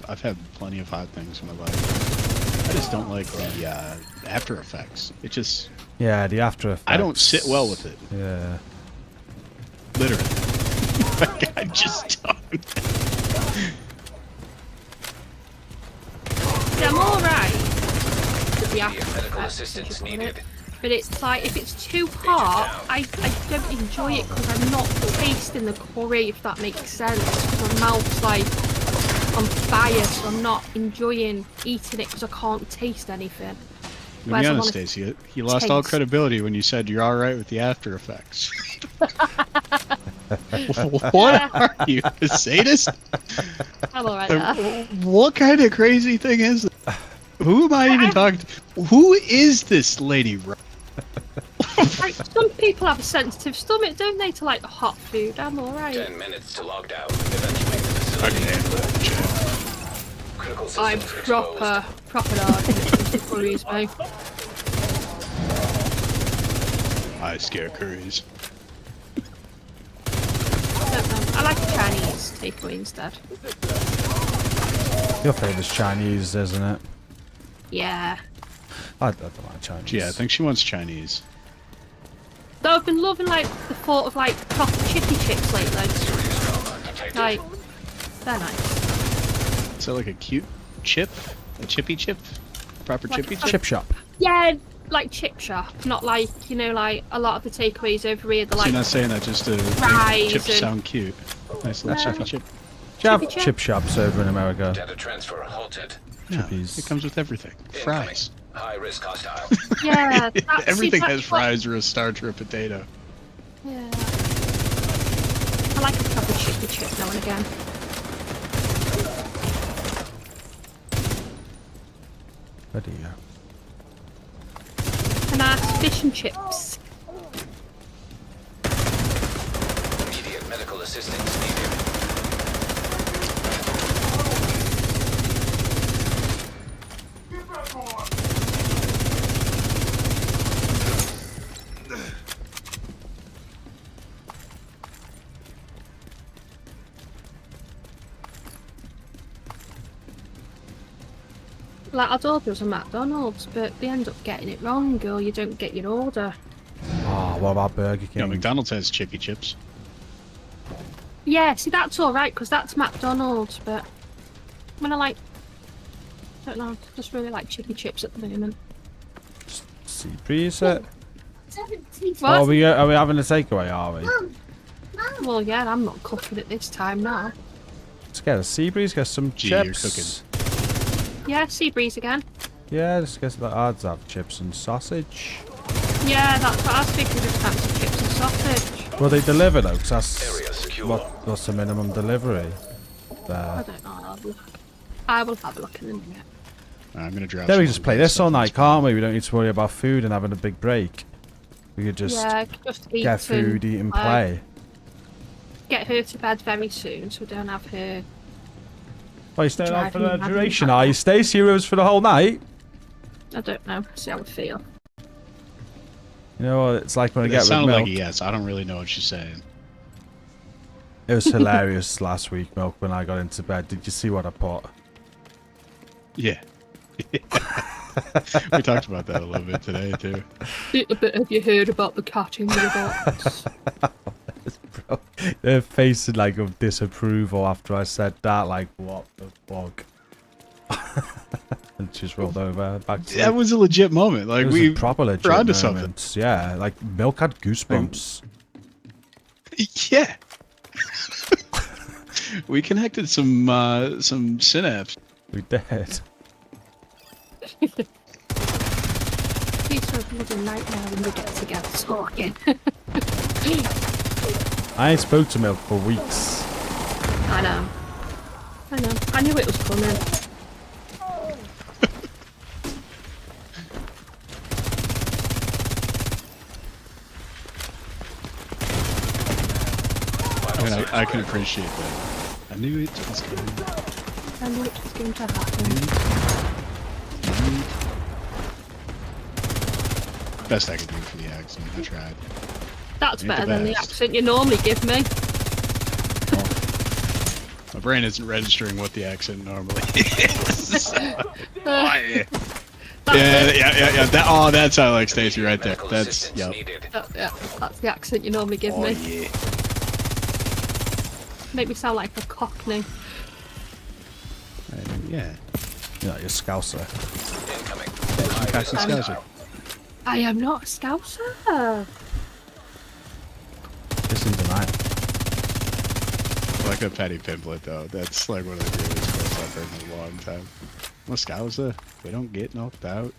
I've had plenty of hot things in my life. I just don't like the After Effects. It just... Yeah, the After Effects. I don't sit well with it. Yeah. Literally. Like, I just don't. Yeah, I'm alright with the Medical After assistance needed. But it's like, if it's too hot, I don't enjoy it because I'm not tasting the curry, if that makes sense. Because my mouth's like on fire, so I'm not enjoying eating it because I can't taste anything. To be honest, Stacey, you lost all credibility when you said you're alright with the After Effects. What are you, a sadist? I'm alright there. What kind of crazy thing is that? Who am I even talking to? Who is this lady? Like, some people have a sensitive stomach, don't they, to like hot food? I'm alright. 10 minutes to log down. Eventuate the facility. Critical I'm systems proper hard in curries, mate. I scare curries. I like a Chinese takeaway instead. Your favourite's Chinese, isn't it? Yeah. I don't like Chinese. Yeah, I think she wants Chinese. Though I've been loving like the thought of like proper chippy chips lately. Like, they're nice. Is that like a cute chip? A chippy chip? Proper Like chippy a- chip? Chip shop. Yeah, like chip shop, not like, you know, like a lot of the takeaways over here. They're So like you're not saying that just to fries make chips and- sound cute. Nice little No. chippy chip. Do you have Chippy chip? chip shops over in America? Data transfer halted. No, Chippies. it comes with everything. Fries. High risk hostile. Yeah, Everything that's has what- fries or a starter or a potato. Yeah. I like to have a chippy chip now and again. Where do you go? And nice fish and chips. Immediate medical assistance needed. Like, I'd order us a McDonald's, but they end up getting it wrong, or you don't get your order. Oh, what about Burger King? No, McDonald's has chippy chips. Yeah, see, that's alright, because that's McDonald's, but when I like, I don't know, I just really like chippy chips at the moment. Sea breeze it. What? Oh, are we having a takeaway, are we? Well, yeah, I'm not cooking it this time now. Let's get a sea breeze, get some Gee, you're chips. Yeah, sea breeze again. Yeah, just get the odds have chips and sausage. Yeah, that's what I was thinking, just fancy chips and sausage. Will they deliver though? Because that's what's the minimum delivery I there. don't know, I'll have a look. I will have a look in a minute. I'm gonna drop. Then we some just play good this stuff all in night, can't we? We don't need to worry about food and having a big break. We could just, Yeah, just eat get food, eat and play. Get her to bed very soon, so we don't have her. Oh, you staying on for the driving mad. duration, are you? Stacey, you with us for the whole night? I don't know. See how I feel. You know what it's like when I It get with sounded Milk. like a yes. I don't really know what she's saying. It was hilarious last week, Milk, when I got into bed. Did you see what I put? Yeah. We talked about that a little bit today too. Little bit have you heard about the cat in the box? Bro, their face like of disapproval after I said that, like what the fuck? And just rolled over back to That was a legit moment. Like it was we a proper legit we're onto moment. something. Yeah, like Milk had goosebumps. Yeah. We connected some synapse. We did. These are a bloody nightmare when we get together talking. I ain't spoke to Milk for weeks. I know. I knew it was coming. I mean, I can appreciate that. I knew it was coming. I knew it was going to happen. Best I could do for the accent. I tried. That's Ain't better the than the best. accent you normally give me. My brain isn't registering what the accent normally is. Yeah. That sounded like Stacy right there. That's yep. Yeah, that's the accent you normally give me. Yeah. Make me sound like a cockney. Yeah. You're like a scouser. Paxton Scouser. I am not a scouser. Listen tonight. I like a petty pimplet though. That's like one of the greatest quotes I've heard in a long time. I'm a Scouser. We don't get knocked out.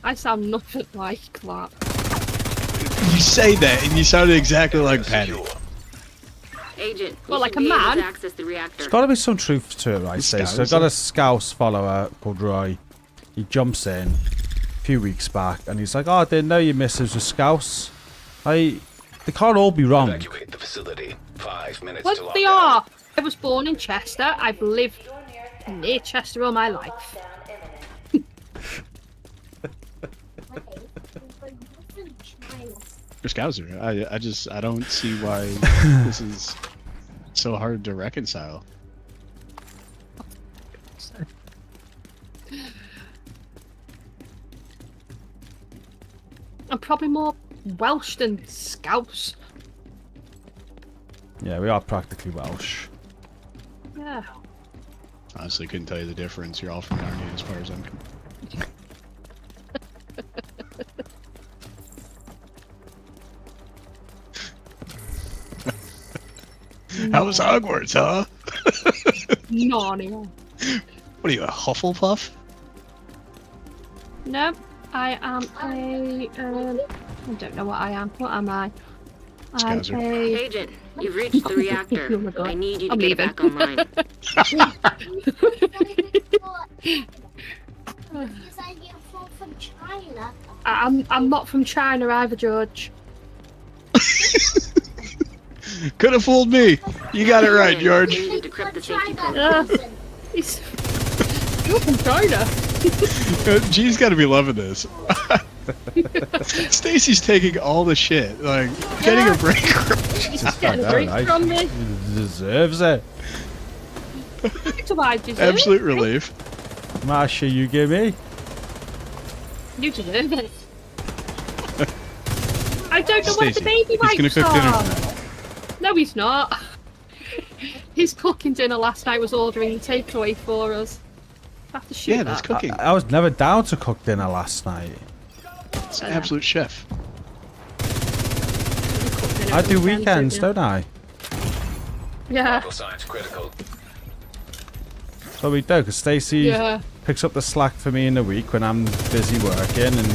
I sound nothing like that. You say that and you sounded exactly like Patty. Agent, well, you like should a be able man. to access the reactor. There's got to be some truth to it, right? Stacey. So I've got a Scouse follower called Roy. He jumps in a few weeks back and he's like, "Oh, I didn't know your missus was Scouse." They can't all be wrong. Evacuate the facility. 5 minutes Well, to lock they down. are. I was born in Chester. I've lived near Chester all my life. You're Scouser. I don't see why this is so hard to reconcile. I'm probably more Welsh than Scouse. Yeah, we are practically Welsh. Yeah. Honestly, couldn't tell you the difference. You're all from Narnia as far as I'm concerned. How was Hogwarts, huh? Narnia. What are you, a Hufflepuff? No, I am a. I don't know what I am. What am I? I'm Scouser. a. Agent, you've reached the reactor. Oh my God. I need you to I'm get leaving. back online. Because I get food from China. I'm not from China either, George. Could have fooled me. You got it right, George. We need to decrypt the safety code. You're from China. G's got to be loving this. Stacy's taking all the shit, like getting a break. She's getting a break from me. He deserves it. That's what I deserve. Absolute relief. Masha, you give me. You deserve it. I don't know what the Stacey, baby he's wipes gonna cook are. dinner tonight. No, he's not. His cooking dinner last night was ordering takeaway for us. I have to shoot Yeah, that's that. cooking. I was never down to cook dinner last night. It's an absolute chef. I do weekends, don't I? Yeah. Vital signs critical. That's what we do, because Stacey Yeah. picks up the slack for me in the week when I'm busy working and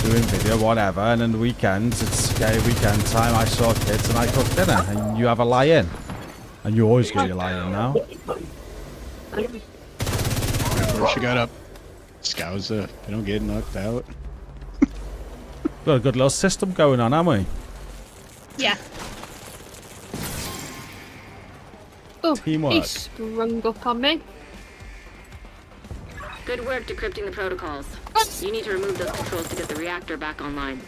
doing video, whatever, and then the weekends, it's weekend time, I saw kids and I cook dinner, and you have a lie-in. And you always get your lie-in now. Before she got up, Scouser, they don't get knocked out. Got a good little system going on, haven't we? Yeah. Oh, Teamwork. he sprung up on me. Good work decrypting the protocols. You need to remove those controls to get the reactor back online.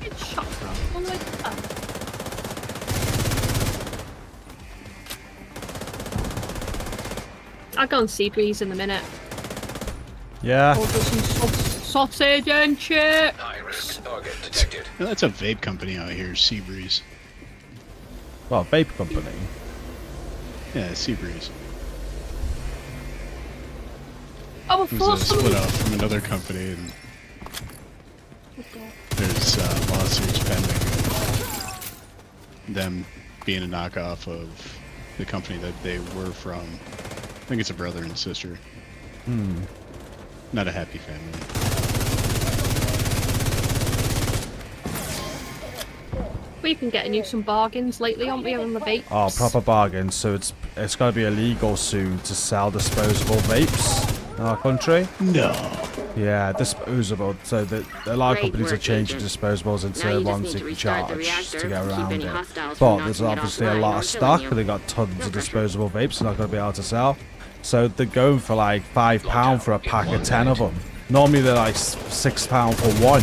It shot all the way up. I'll go and see Breeze in a minute. Yeah. Order some sausage and chips. High-risk target detected. Well, that's a vape company out here, Seabreeze. Well, vape company. Yeah, Seabreeze. Oh, I It thought was a split someone... off from another company, and there's lawsuits pending. Them being a knockoff of the company that they were from. I think it's a brother and sister. Hmm. Not a happy family. We've been getting you some bargains lately, aren't we, on the vapes? Oh, proper bargain. So it's got to be illegal soon to sell disposable vapes in our country. No. Yeah, disposable. So that a lot of Great companies are work, changing Agent. disposables Now into you just ones need you to can restart the charge reactor, to get keep around any it. hostiles But from there's knocking it obviously a offline lot or of killing stock, you. and they got tons No of pressure. disposable vapes. They're not going to be able to sell. So they're going for like £5 for a pack of 10 of them. Normally they're like £6 for one.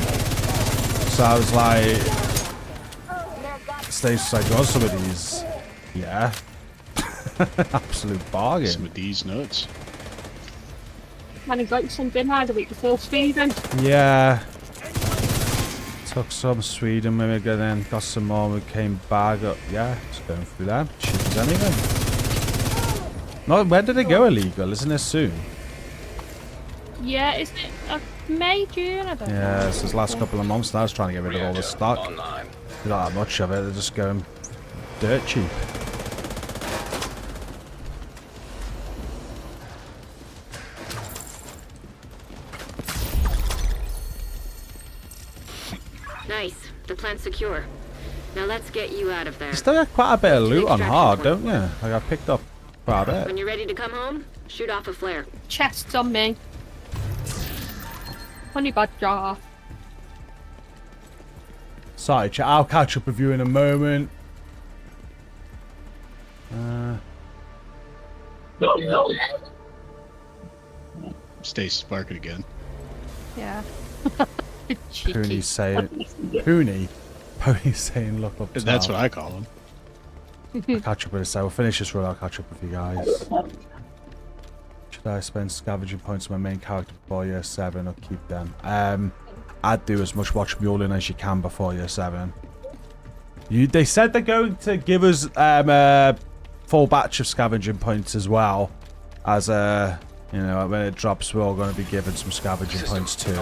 So I was like, Stacey's like, you want some of these? Yeah. Absolute bargain. Some of these nuts. Man, I got you some dinner the week before Sweden. Yeah. Took some Sweden when we got in, got some more, we came back up. Yeah, just going through that. Cheap as anything. No, when did it go illegal? Isn't it soon? Yeah, isn't it May, June? I don't know. Yeah, it's this last couple of months now. I was trying to get rid of all the stock. Online. Not that much of it, they're just going dirt cheap. Nice. The plant's secure. Now let's get you out of there. You still got quite a bit of loot on Extraction hard, point. don't you? Like I picked up quite a bit. When you're ready to come home, shoot off a flare. Chests on me. Honey badger. Sorry, chat. I'll catch up with you in a moment. Stacy's barking again. Yeah. Pony's saying, Pony's saying, look up top. That's what I call him. I'll catch up with this. We'll finish this run. I'll catch up with you guys. Should I spend scavenging points on my main character before year 7 or keep them? I'd do as much watch muling as you can before year 7. They said they're going to give us a full batch of scavenging points as well. As you know, when it drops, we're all going to be given some scavenging points too.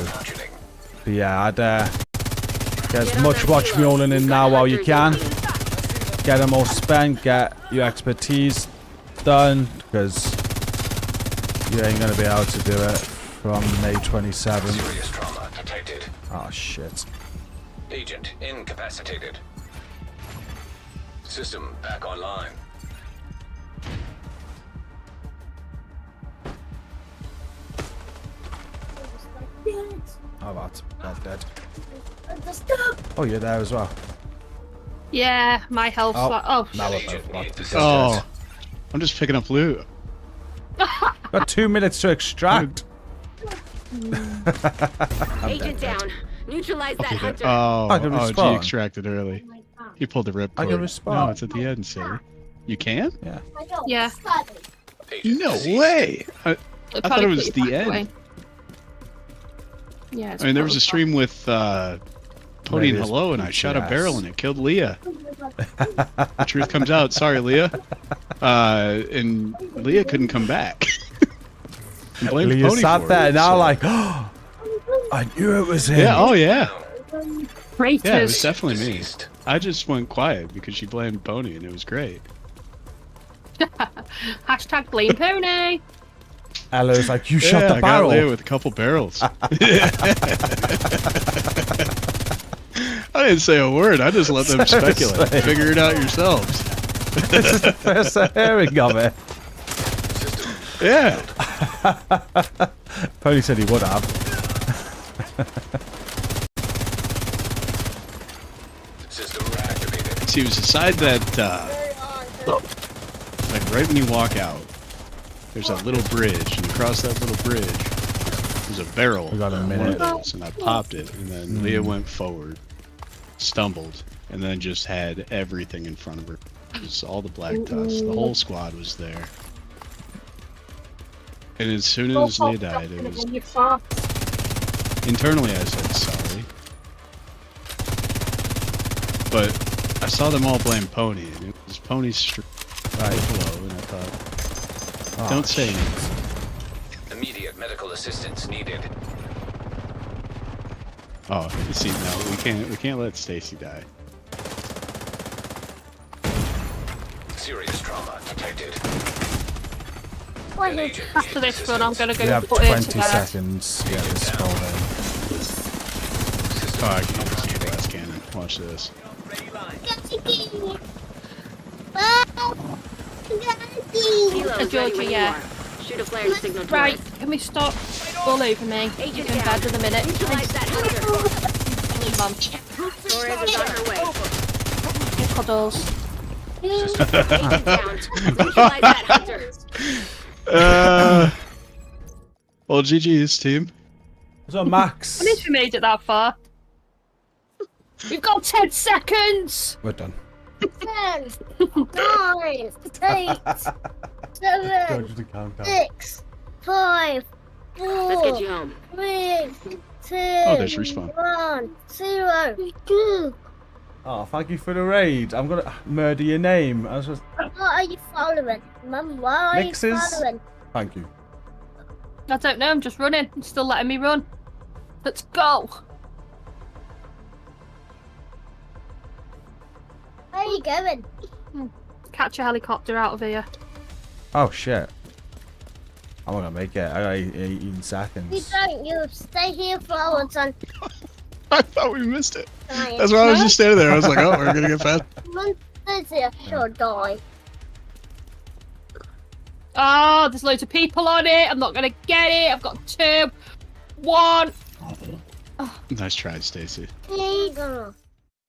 But yeah, I'd get as much watch muling in now while you can. Get them all spent, get your expertise done, because you ain't going to be able to do it from May 27th. Serious trauma detected. Oh, shit. Agent incapacitated. System back online. Oh, that's dead. Oh, you're there as well. Yeah, my health's like... Oh, now we're shit. both Oh, I'm just picking up loot. Got 2 minutes to extract. Agent down. Neutralize that hunter. I can G respawn. extracted early. He pulled the rip I cord. can respawn. No, it's at the end, silly. You can? Yeah. Yeah. No way! I thought it was the end. Yeah, it's I mean, there was a probably stream with Pony Maybe and it's Hello, and I shot a PTS. barrel and it killed Leah. The truth comes out. Sorry, Leah. And Leah couldn't come back. And blamed You Pony sat for there it, now so- like, oh, I knew it was him. Yeah, oh yeah. Traitors. Yeah, it was definitely me. I just went quiet because she blamed Pony and it was great. Hashtag blame pony. Ella's like, you shot Yeah, the I barrel. got Leah with a couple barrels. I didn't say a word. I just let them speculate. Seriously. Figure it out yourselves. This is the first hearing of it. Yeah. Pony said he would have. System reactivated. See, it was the side that, like right when you walk out, there's that little bridge, and across that little bridge, there's a barrel. We got a on one minute. of those, and I popped it, and then Leah went forward, stumbled, and then just had everything in front of her. Just all the black dust. The whole squad was there. And as soon as Leah died, it was internally I said sorry. But I saw them all blame Pony, and it was Pony's streak right below, and I thought, don't say anything. Immediate medical assistance needed. Oh, see, no, we can't let Stacy die. Serious trauma detected. After this run, I'm gonna We go have put it 20 to bed. seconds to get this spell in. Oh, I can't see the glass cannon. Watch this. Georgia, yeah. Shoot a flare signal to Right, us. can we stop all over me? You Agent can down. bed in a minute. Neutralize that hunter. Mum. Torres is on her way. Cuddles. Agent down. Neutralize that hunter. Well, GG's team. So Max. At least we made it that far. We've got 10 seconds! We're done. 10, 9, 8, 7, Just a countdown. 6, 5, 4, Let's get you home. 3, 2, Oh, there's respawn. 1, 0, 2. Oh, thank you for the raid. I'm gonna murder your name. I was just... What are you following? Mum, what are Mixes? you following? Thank you. I don't know, I'm just running. You're still letting me run. Let's go! Where are you going? Catch a helicopter out of here. Oh shit. I'm not gonna make it. I got 18 You seconds. don't, you stay here for hours and I thought we missed it. That's why I was just standing there. I was like, oh, we're gonna get past. Monsters here shall die. Oh, there's loads of people on it. I'm not gonna get it. I've got 2, 1. Nice try, Stacy. Eagle.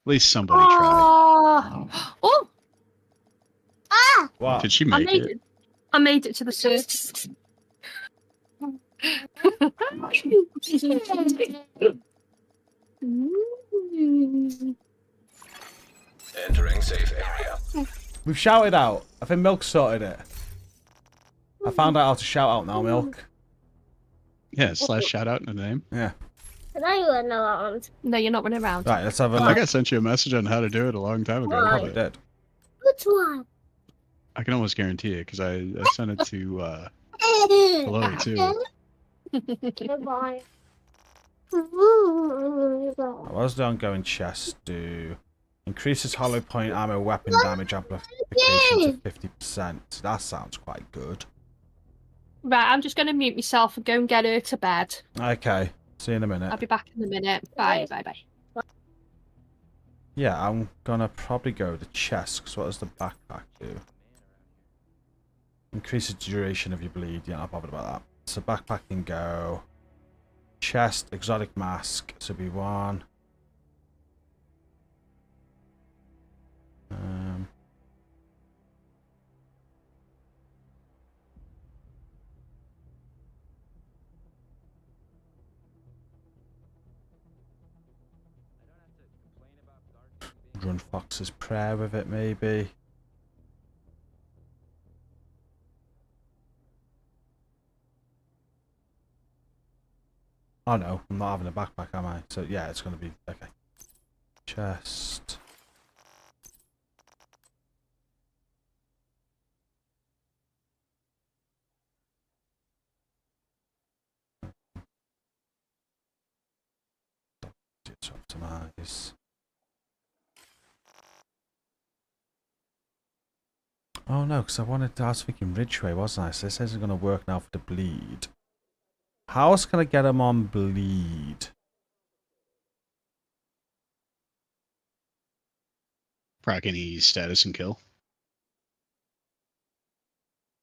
At least somebody tried. Oh! Ah! Wow. Did she I make made it? it. I made it to the surface. Entering safe area. We've shouted out. I think Milk sorted it. I found out how to shout out now, Milk. Yeah, slash shout out in the name. Yeah. Can I run around? No, you're not running around. Right, let's have a I look. think I sent you a message on how to do it a long time ago. Why? Probably did. Which one? I can almost guarantee it because I sent it to Chloe too. Goodbye. What does the ongoing chest do? Increases hollow point ammo weapon damage amplification to 50%. That sounds quite good. Right, I'm just going to mute myself and go and get her to bed. Okay, see you in a minute. I'll be back in a minute. Bye, bye, bye. Yeah, I'm gonna probably go with the chest, because what does the backpack do? Increases duration of your bleed. Yeah, not bothered about that. So backpack can go. Chest, exotic mask, so be one. Run Fox's prayer with it, maybe. Oh no, I'm not having a backpack, am I? So yeah, it's gonna be okay. Chest. To optimize. Oh no, because I was thinking Ridgeway, wasn't I? So this isn't going to work now for the bleed. How else can I get him on bleed? Proc any status and kill.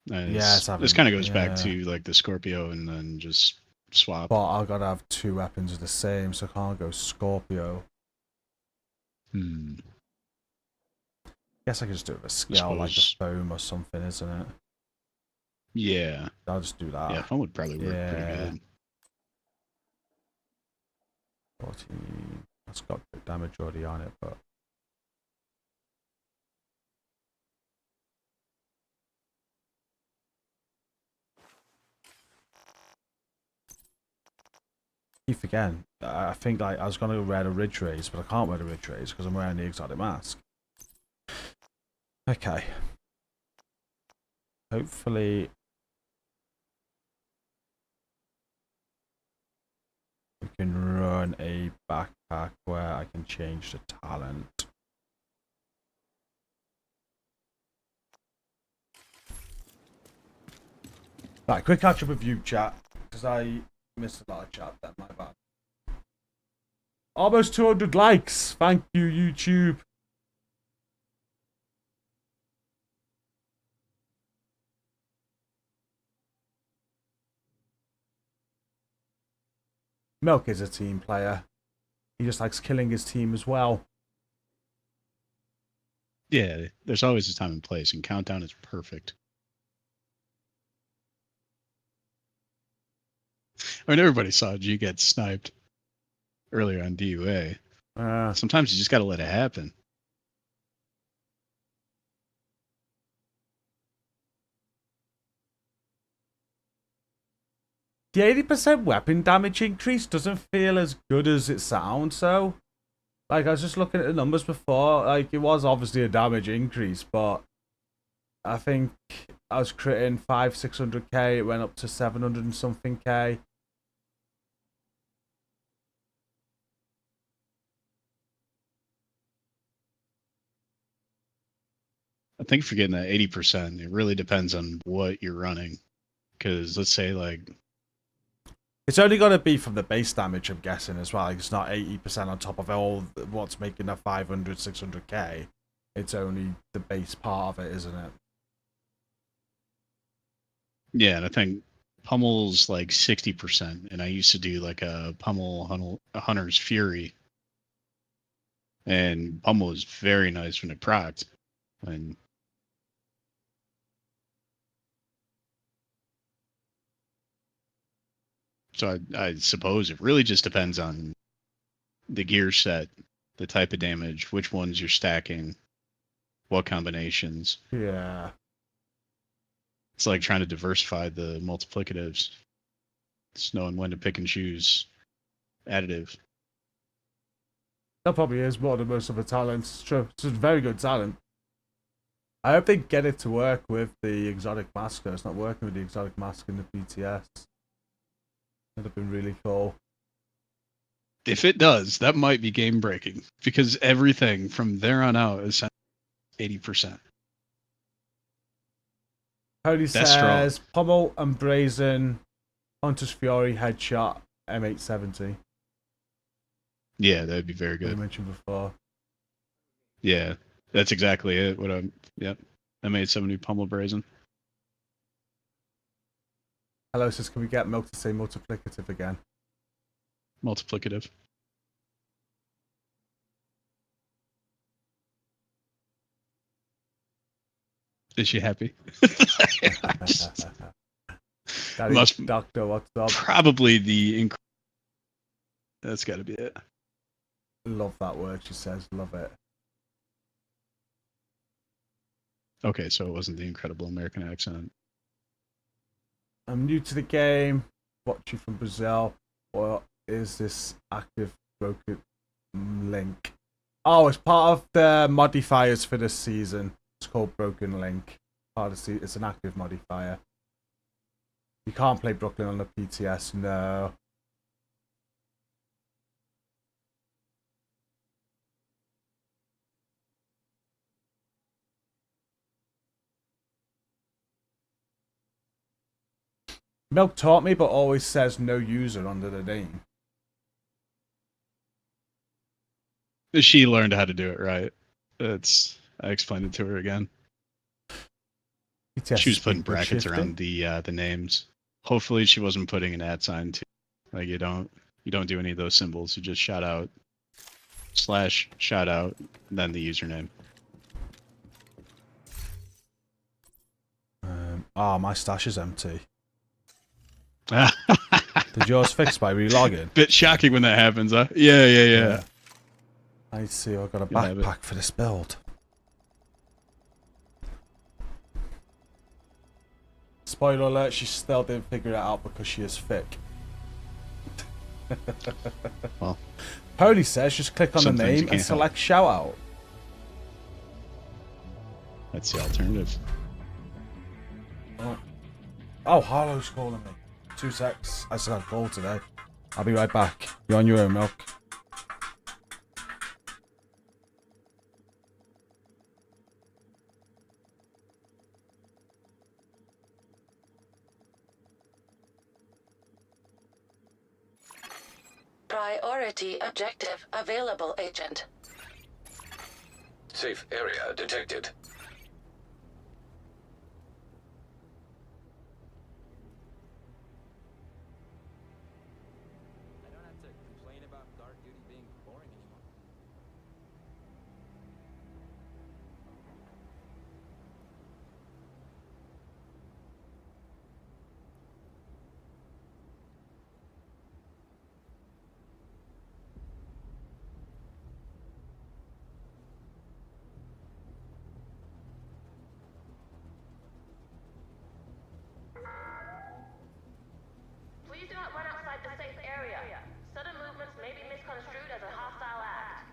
Yeah, this kind of goes back to like the Scorpio and then just swap. But I've got to have 2 weapons of the same, so I can't go Scorpio. Guess I could just do it with a skill, like a foam or something, isn't it? Yeah. I'll just do that. Yeah, foam would probably work pretty good. 14. That's got good damage already on it, but. Keep again. I think like I was gonna wear the ridge rays, but I can't wear the ridge rays because I'm wearing the exotic mask. Okay. Hopefully we can run a backpack where I can change the talent. Right, quick catch up with you, chat, because I missed a lot of chat. That my bad. Almost 200 likes. Thank you, YouTube. Milk is a team player. He just likes killing his team as well. Yeah, there's always a time and place, and Countdown is perfect. I mean, everybody saw G get sniped earlier on DUA. Sometimes you just got to let it happen. The 80% weapon damage increase doesn't feel as good as it sounds, so. Like, I was just looking at the numbers before. Like, it was obviously a damage increase, but I think I was critting 500-600k. It went up to 700 and something k. I think if you're getting that 80%, it really depends on what you're running. Because let's say, like, it's only going to be from the base damage, I'm guessing, as well. Like, it's not 80% on top of all what's making that 500-600k. It's only the base part of it, isn't it? yeah, and I think Pummel's like 60%, and I used to do like a Hunter's Fury, and Pummel was very nice when it procced, and so I suppose it really just depends on the gear set, the type of damage, which ones you're stacking, what combinations. Yeah. It's like trying to diversify the multiplicatives. It's knowing when to pick and choose additive. That probably is more than most of the talents. It's true. It's a very good talent. I hope they get it to work with the exotic mask, though. It's not working with the exotic mask in the PTS. That'd have been really cool. if it does, that might be game breaking because everything from there on out is 80%. Cody That's strong. says Pommel and Brazen, Hunter's Fury, Headshot, M870. Yeah, that'd be very We good. mentioned before. Yeah, that's exactly it. Yep. M870 Pummel Brazen. Hello says, can we get Milk to say multiplicative again? Multiplicative. Is she happy? Daddy Must Doctor, what's up? Probably that's got to be it. Love that word, she says. Love it. Okay, so it wasn't the incredible American accent. I'm new to the game. Watching from Brazil. What is this active broken link? Oh, it's part of the modifiers for this season. It's called Broken Link. It's an active modifier. You can't play Brooklyn on the PTS, no. Milk taught me, but always says no user under the name. She learned how to do it right. I explained it to her again. PTS She was putting speak brackets shifty. around the names. Hopefully, she wasn't putting an @ sign too. Like you don't do any of those symbols. You just shout out / shout out, then the username. My stash is empty. Did yours fix by relogging? Bit shocking when that happens, huh? Yeah. I see. I've got a You'll have it. backpack for this build. Spoiler alert, she still didn't figure it out because she is thick. Well, Pony says just click on the sometimes you name and can't select shout out. That's the alternative. Oh, Harlow's calling me. 2 secs. I still have a call today. I'll be right back. You're on your own, Milk. Priority objective available, Agent. Safe area detected. I don't have to complain about guard duty being boring anymore. Please do not run outside the safe area. Sudden movements may be misconstrued as a hostile act.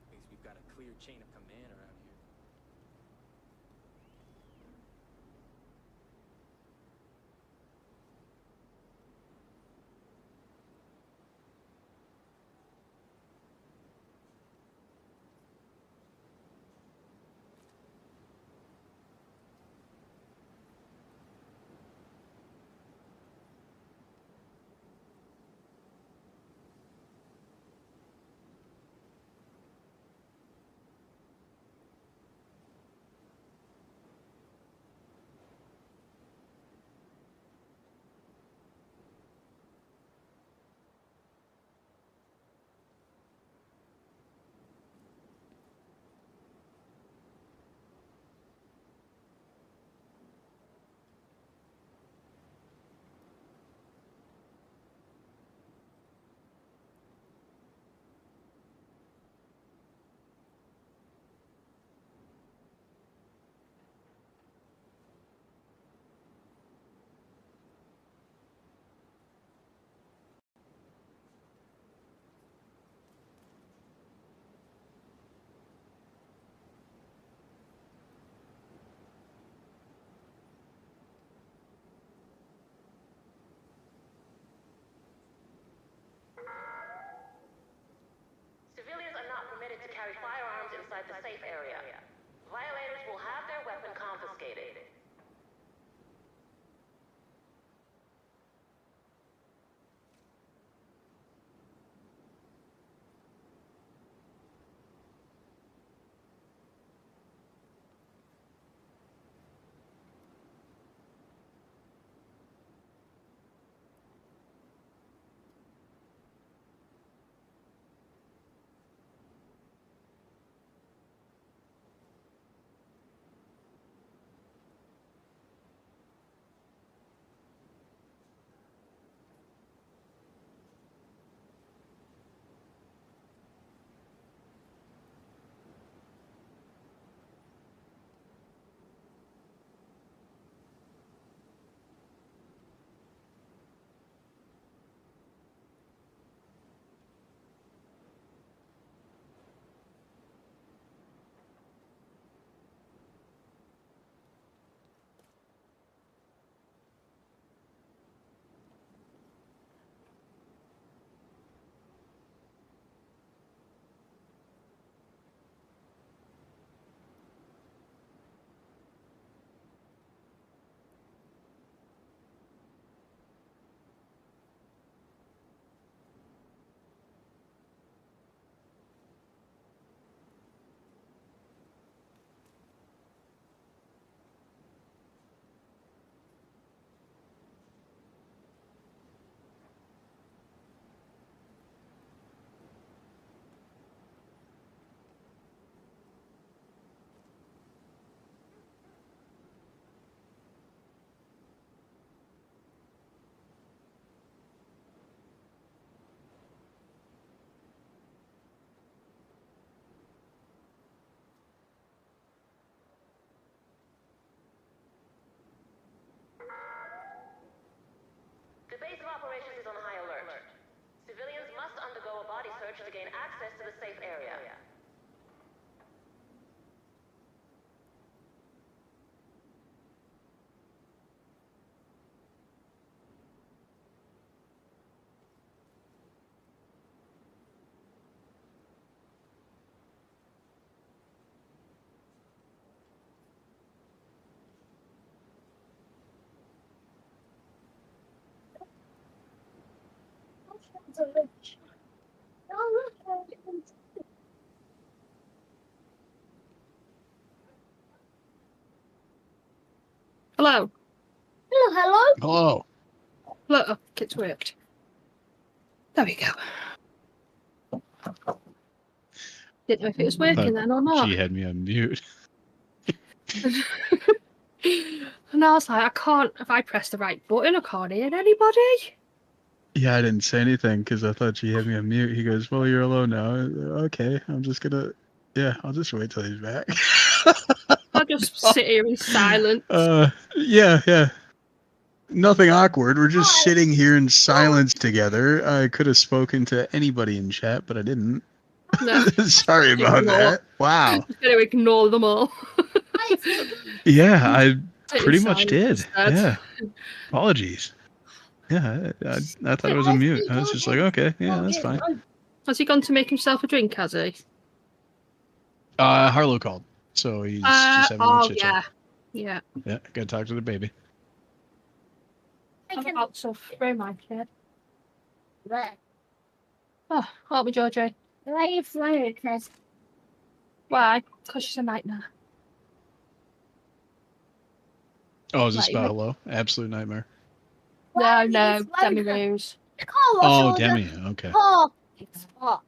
At least we've got a clear chain of command around here. the safe area. Violators will have their weapon confiscated. The base of operations is on high alert. Civilians must undergo a body search to gain access to the safe area. Hello. Hello. Hello. Look, it's worked. There we go. Didn't know if it was working then or not. She had me on mute. And I was like, I can't, if I press the right button, I can't hear anybody. Yeah, I didn't say anything because I thought she had me on mute. He goes, well, you're alone now. Okay, I'm just gonna, I'll just wait till he's back. I'll just sit here in silence. Yeah. Nothing awkward. We're just sitting here in silence together. I could have spoken to anybody in chat, but I didn't. No. Sorry about that. Wow. Just gonna ignore them all. Yeah, I Sit in pretty much silence did. instead. Yeah. Apologies. Yeah, I thought it was on mute. I was just like, okay, yeah, that's fine. Has he gone to make himself a drink, has he? Harlow called, so he's just having a chit chat. Yeah. Yeah, gotta talk to the baby. I'm about to throw my kid. Where? Oh, help me, Georgie. Why are you flying, Chris? Why? Because she's a nightmare. Oh, is this Like, about hello? Absolute nightmare. No, Demi Rose. Oh, Demi. Okay. Oh, it's hot.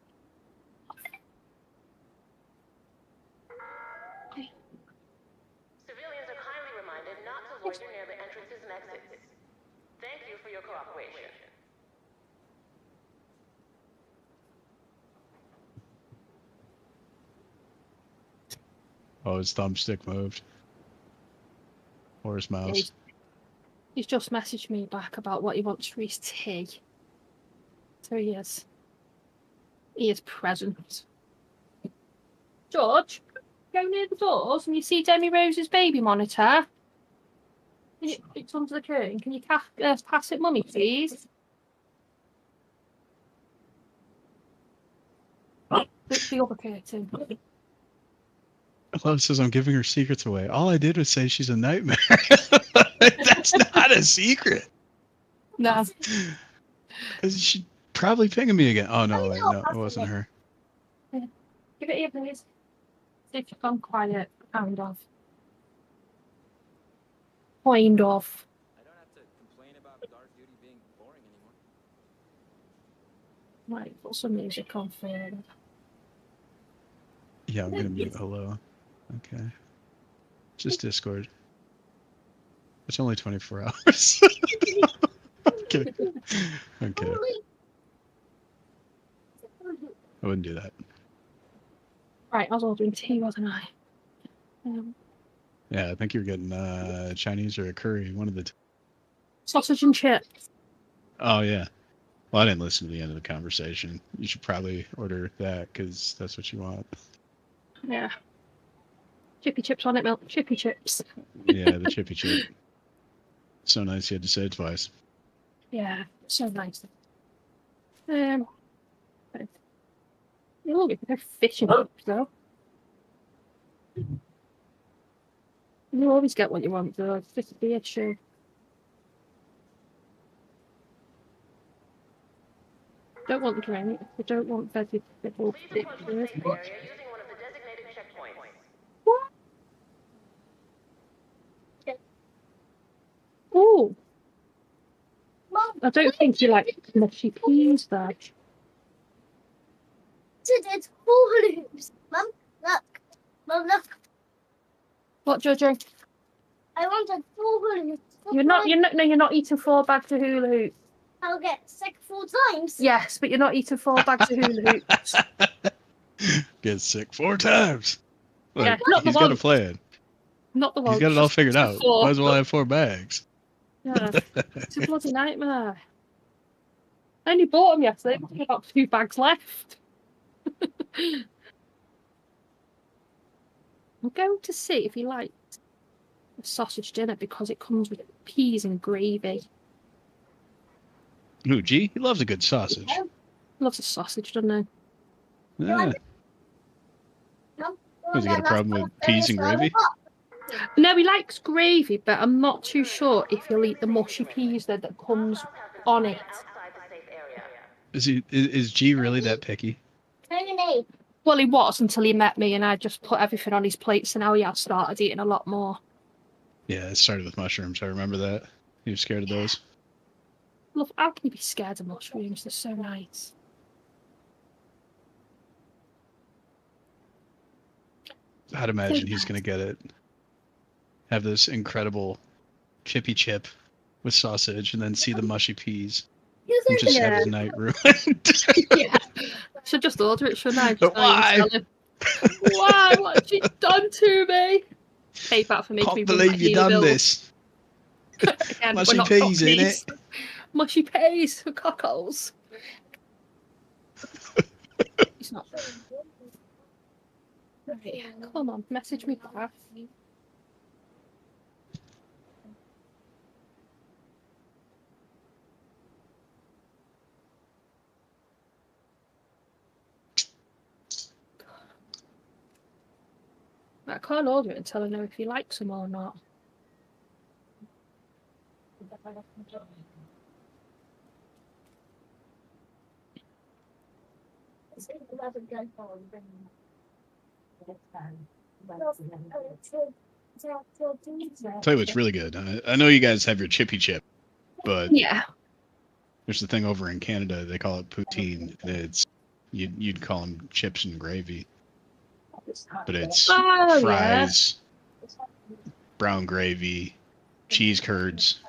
Civilians are kindly reminded not to loiter near the entrances and exits. Thank you for your cooperation. Oh, his thumbstick moved. Or his mouse. He's just messaged me back about what he wants for his tea. So he is. He is present. George, go near the doors and you see Demi Rose's baby monitor. It's under the curtain. Can you pass it, Mummy, please? The other curtain. Love says I'm giving her secrets away. All I did was say she's a nightmare. That's not a secret. No. She's probably pinging me again. Oh no, wait, no, it wasn't her. Give it here, please. See if you've gone quiet. Kind of. Kind of. I don't have to complain about guard duty being boring anymore. Right, put some music on for you. Yeah, I'm gonna mute hello. Okay. Just Discord. It's only 24 hours. Okay. Okay. I wouldn't do that. Right, I was ordering tea, wasn't I? Yeah, I think you're getting Chinese or a curry, one of the two. Sausage and chips. Oh, yeah. Well, I didn't listen to the end of the conversation. You should probably order that because that's what you want. Yeah. Chippy chips on it, milk. Chippy chips. Yeah, the chippy chip. So nice you had to say it twice. Yeah, so nice. You look at their fish and chips, though. You always get what you want, though. It's just the issue. Don't want drink. I don't want vegetable pictures. What? Oh. I don't think you like mushy peas, though. It's hula hoops. Mum, look. Mum, look. What, Jojo? I wanted 4 hula hoops. You're not eating 4 bags of hula hoops. I'll get sick 4 times. Yes, but you're not eating 4 bags of hula hoops. Get sick 4 times. Look, Yeah, not the he's got a one. plan. Not the one. He's got it all figured out. Four. Might as well have 4 bags. Yeah, it's a bloody nightmare. I only bought them yesterday. I've got about 2 bags left. I'm going to see if he likes a sausage dinner because it comes with peas and gravy. Ooh, G, he loves a good sausage. Loves a sausage, doesn't he? Yeah. Has he got a problem with peas and gravy? No, he likes gravy, but I'm not too sure if he'll eat the mushy peas that comes on it. Is G really that picky? Well, he was until he met me, and I just put everything on his plate, so now he has started eating a lot more. Yeah, it started with mushrooms. I remember that. He was scared of those. Love, how can you be scared of mushrooms? They're so nice. I'd imagine he's going to get it. Have this incredible chippy chip with sausage and then see the mushy peas. And just have his night ruined. Yeah. Should just order it, shouldn't I? But why? Why? What has she done to me? Payback for making me Can't believe you done this. Again, Mushy we're not peas in cockneys. it. Mushy peas for cockles. It's not. Right, come on, message me back. I can't order it until I know if he likes them or not. Tell you what's really good. I know you guys have your chippy chip, but yeah, there's the thing over in Canada. They call it poutine. It's you'd call them chips and gravy, but it's fries, brown gravy, cheese curds,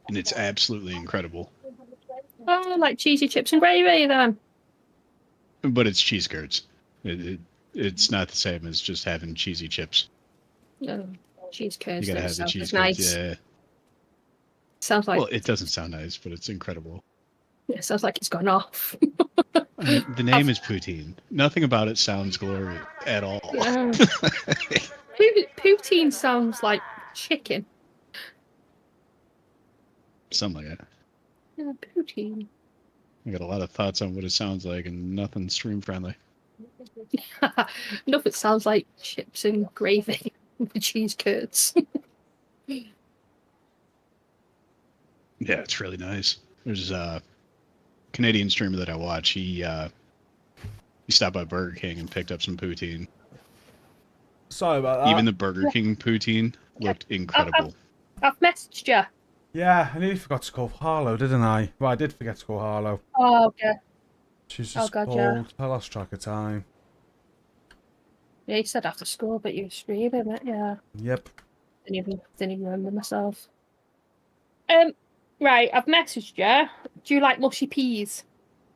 and it's absolutely incredible. Oh, like cheesy chips and gravy then. But it's cheese curds. It's not the same as just having cheesy chips. No, cheese curds. You gotta have the cheese curds. Nice. Yeah. Sounds like. Well, it doesn't sound nice, but it's incredible. Yeah, sounds like it's gone off. The name is poutine. Nothing about it sounds glorious at all. Yeah. Poutine sounds like chicken. Something like that. Yeah, poutine. I got a lot of thoughts on what it sounds like, and nothing stream friendly. Nothing sounds like chips and gravy with cheese curds. Yeah, it's really nice. There's a Canadian streamer that I watch. He stopped by Burger King and picked up some poutine. Sorry about that. Even the Burger King poutine looked incredible. I've messaged you. Yeah, I nearly forgot to call Harlow, didn't I? Well, I did forget to call Harlow. Oh, yeah. She's Oh, just God, called. yeah. I lost track of time. Yeah, you said after school, but you were streaming it, yeah. Yep. Didn't even remember myself. Right, I've messaged you. Do you like mushy peas?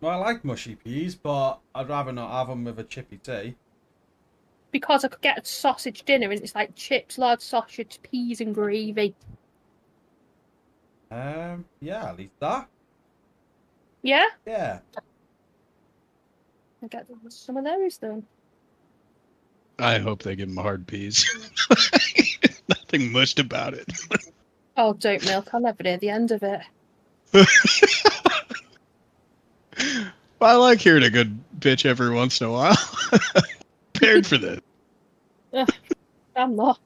Well, I like mushy peas, but I'd rather not have them with a chippy tea. Because I could get a sausage dinner and it's like chips, large sausage, peas and gravy. Yeah, at least that. Yeah? Yeah. I'll get some of those then. I hope they give him hard peas. Nothing mushed about it. Oh, don't milk. I'll never hear the end of it. Well, I like hearing a good bitch every once in a while. Prepared for this. I'm not.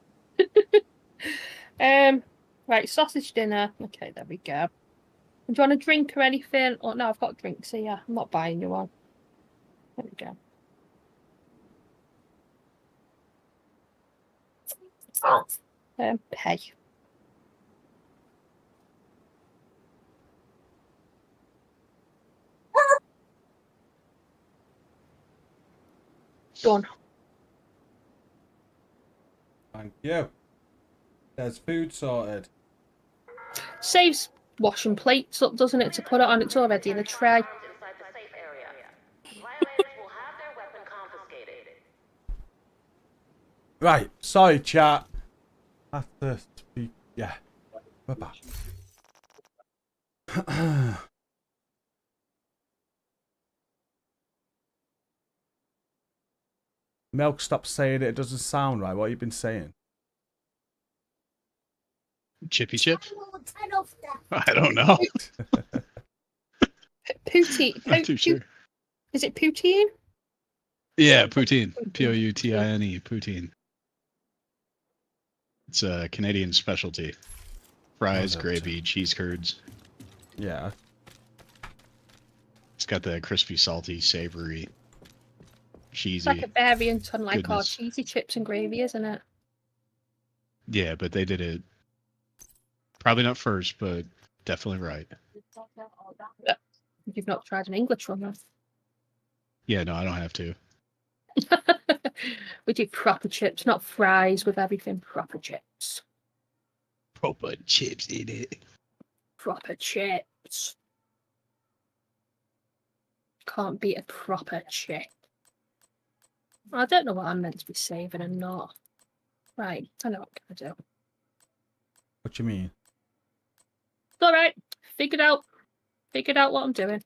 Right, sausage dinner. Okay, there we go. Do you want a drink or anything? Oh, no, I've got drinks here. I'm not buying you one. There we go. Pay. Done. Thank you. There's food sorted. Saves washing plates up, doesn't it, to put it on? It's already in a tray. Right, sorry, chat. Have to speak. Yeah, we're back. Milk, stop saying it. It doesn't sound right. What have you been saying? Chippy chip? I don't know. Poutine. Not too sure. Is it poutine? Yeah, poutine. Poutine. Poutine. It's a Canadian specialty. Fries, gravy, cheese curds. Yeah. It's got the crispy, salty, savory, cheesy. It's like a variant on like our goodness. cheesy chips and gravy, isn't it? Yeah, but they did it probably not first, but definitely right. You've not tried an English one, though. Yeah, no, I don't have to. We do proper chips, not fries with everything. Proper chips. Proper chips in it. Proper chips. Can't beat a proper chip. I don't know what I'm meant to be saving and not. Right, I know what I'm going to do. What do you mean? It's alright. Figured out what I'm doing.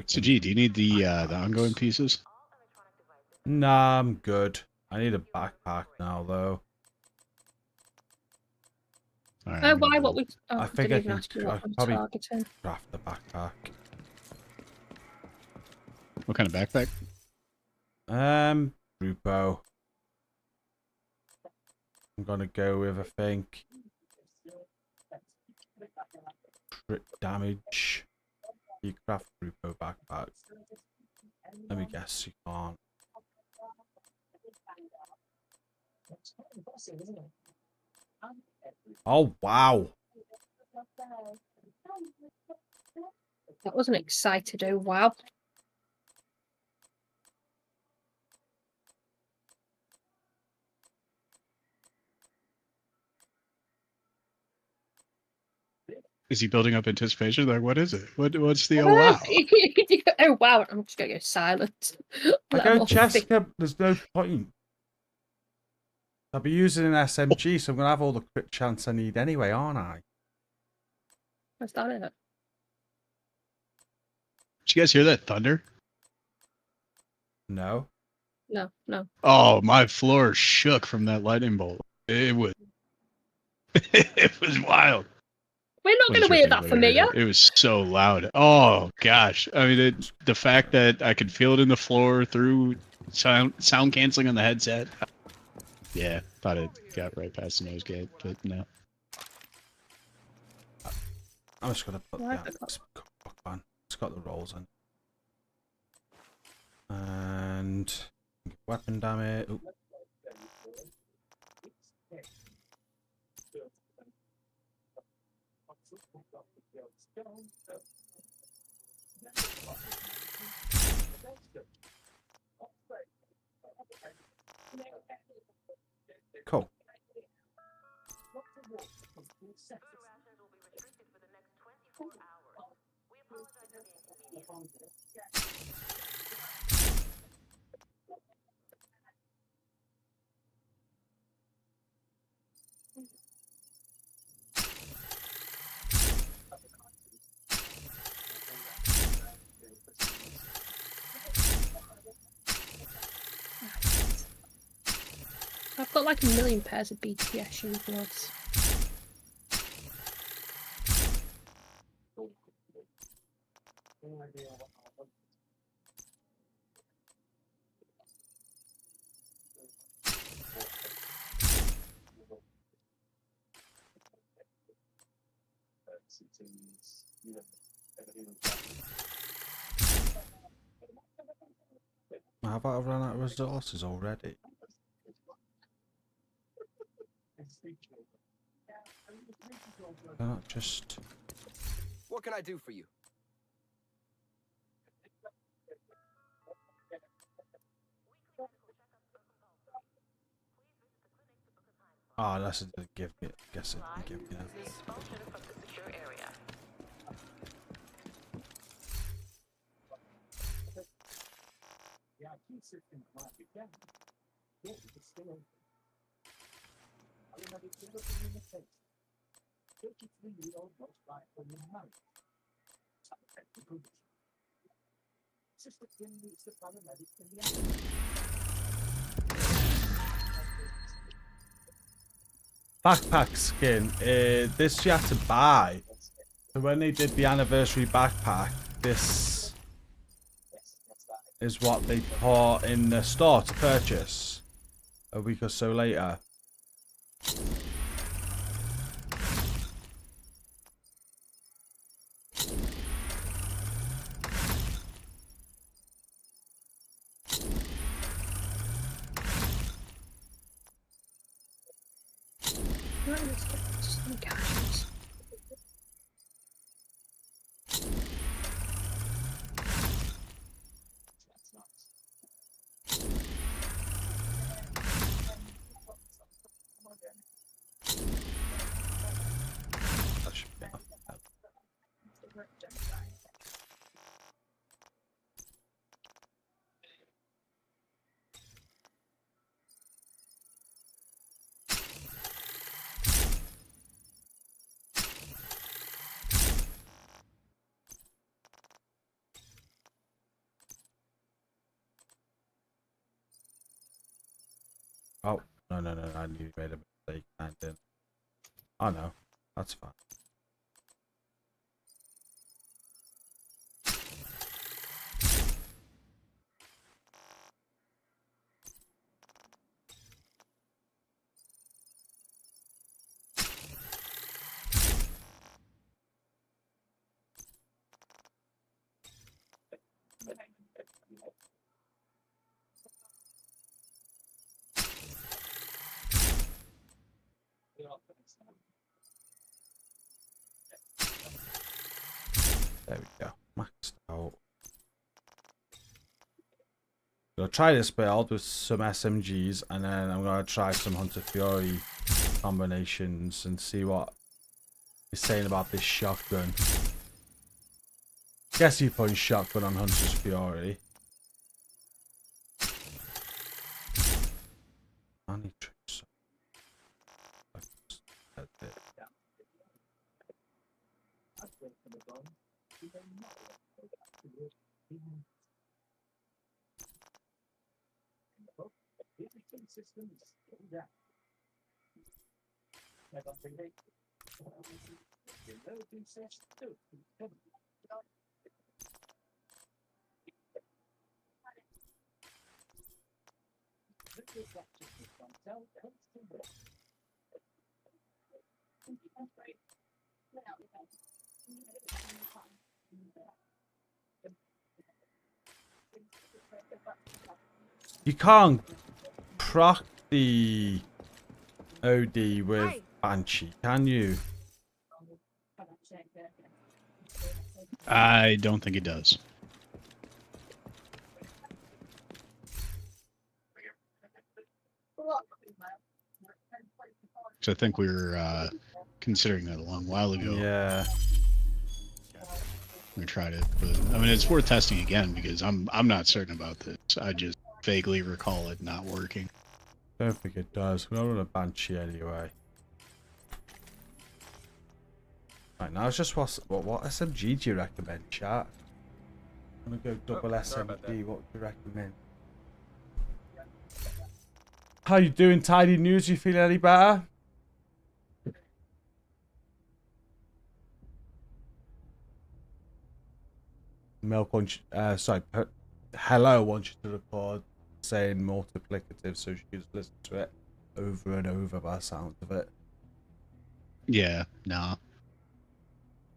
So, gee, do you need the ongoing pieces? Nah, I'm good. I need a backpack now, though. Right, Why? What we? Oh, I think didn't I even can ask you what I'm probably targeting. craft the backpack. What kind of backpack? Grupo. I'm gonna go with, I think, crit damage. You craft Grupo backpack. Let me guess, you can't. Oh wow! That wasn't excited. Oh wow! Is he building up anticipation? Like, what is it? What's the oh wow? Oh wow! I'm just gonna go silent. I go Jessica. There's no point. I'll be using an SMG, so I'm gonna have all the crit chance I need anyway, aren't I? Is that it? Did you guys hear that thunder? No. No, no. Oh, my floor shook from that lightning bolt. It was, it was wild. We're not going to hear that from Mia. It was so loud. Oh gosh! I mean, the fact that I could feel it in the floor through sound canceling on the headset. Yeah, thought it got right past the nose gate, but no. I'm just gonna put on. It's got the rolls in. And weapon damage. Ooh. Cool. I've got like a million pairs of BTS shoe gloves. How about I've run out of resources already? They're not just... What can I do for you? Oh, that's a give me. Guess it didn't give me that. Backpack skin. This you have to buy. So when they did the anniversary backpack, this is what they put in the store to purchase a week or so later. Oh, no, I knew you made a mistake. I didn't. Oh no, that's fine. There we go. Maxed out. I'll try this build with some SMGs, and then I'm gonna try some Hunter Fury combinations and see what he's saying about this shotgun. Guess he put shotgun on Hunter's Fury. I need tricks. That's it. You can't proc the OD with Banshee, can you? I don't think it does. So I think we were considering that a long while ago. Yeah. We tried it, but I mean it's worth testing again because I'm not certain about this. I just vaguely recall it not working. Don't think it does. We're not on a Banshee anyway. Right, now it's just what SMG do you recommend, chat? I'm gonna go double SMG. What do you recommend? How you doing, Tidy News? You feeling any better? Milk wants Hello wants you to record saying multiplicative so she can just listen to it over and over by the sound of it. Yeah, no.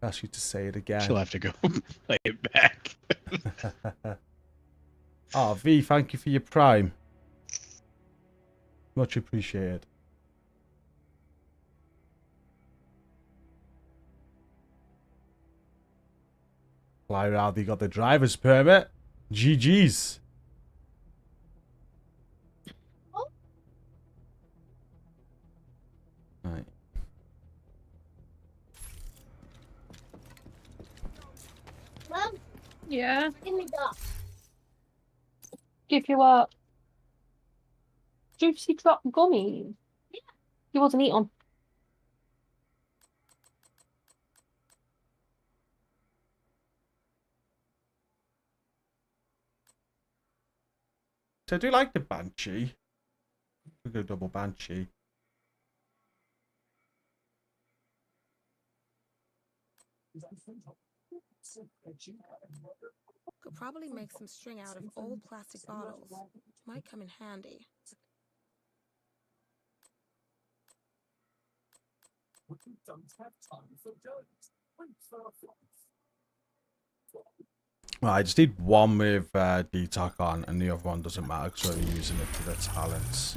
Ask you to say it again. She'll have to go play it back. Oh, V, thank you for your prime. Much appreciated. Fly around, you got the driver's permit. GG's. Right. Mom? Yeah? Give me that. Give you what? GCROCK gummies? Yeah. You wasn't eat on. So I do like the Banshee. We'll go double Banshee. Could probably make some string out of old plastic bottles. Might come in handy. Well, I just need one with DTOC on, and the other one doesn't matter because we're using it for the talents.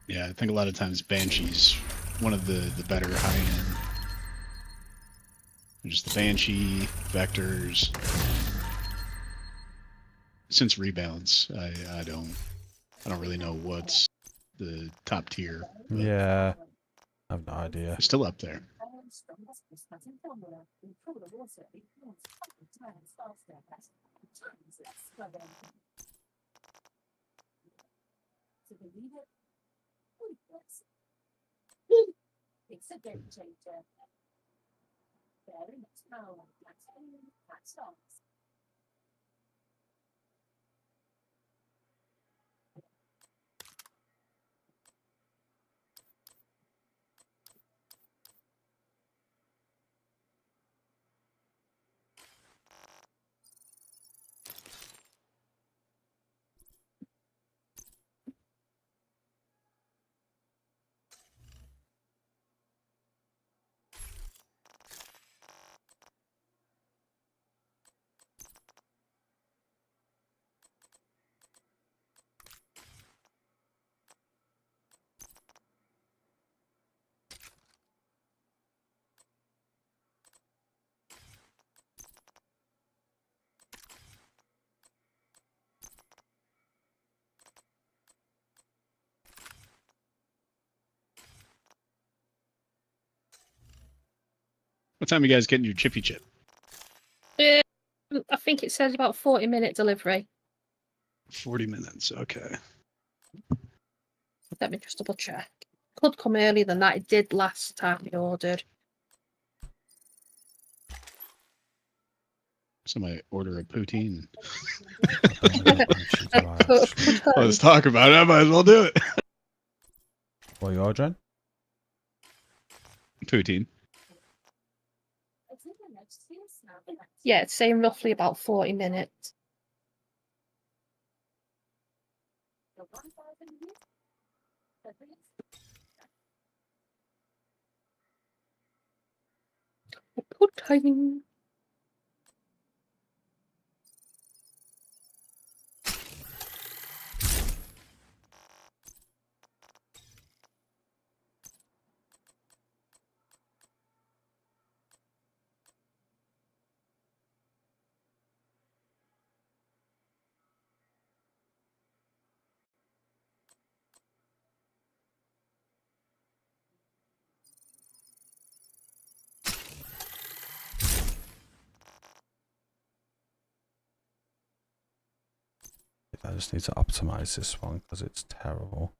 Yeah, I think a lot of times Banshee's one of the better high-end. Just the Banshee, Vectors. Since Rebalance, I don't really know what's the top tier. Yeah. I have no idea. It's still up there. It's a game changer. Very much now. That's all. What time are you guys getting your chippy chip? I think think it says about 40-minute delivery. 40 minutes. Okay. Let me just double check. Could come earlier than that. It did last time we ordered. Somebody order a poutine. Could Let's talk about it. I might as well do it. What are you ordering? Poutine. Yeah, it's saying roughly about 40 minutes. Poutine. I just need to optimize this one because it's terrible.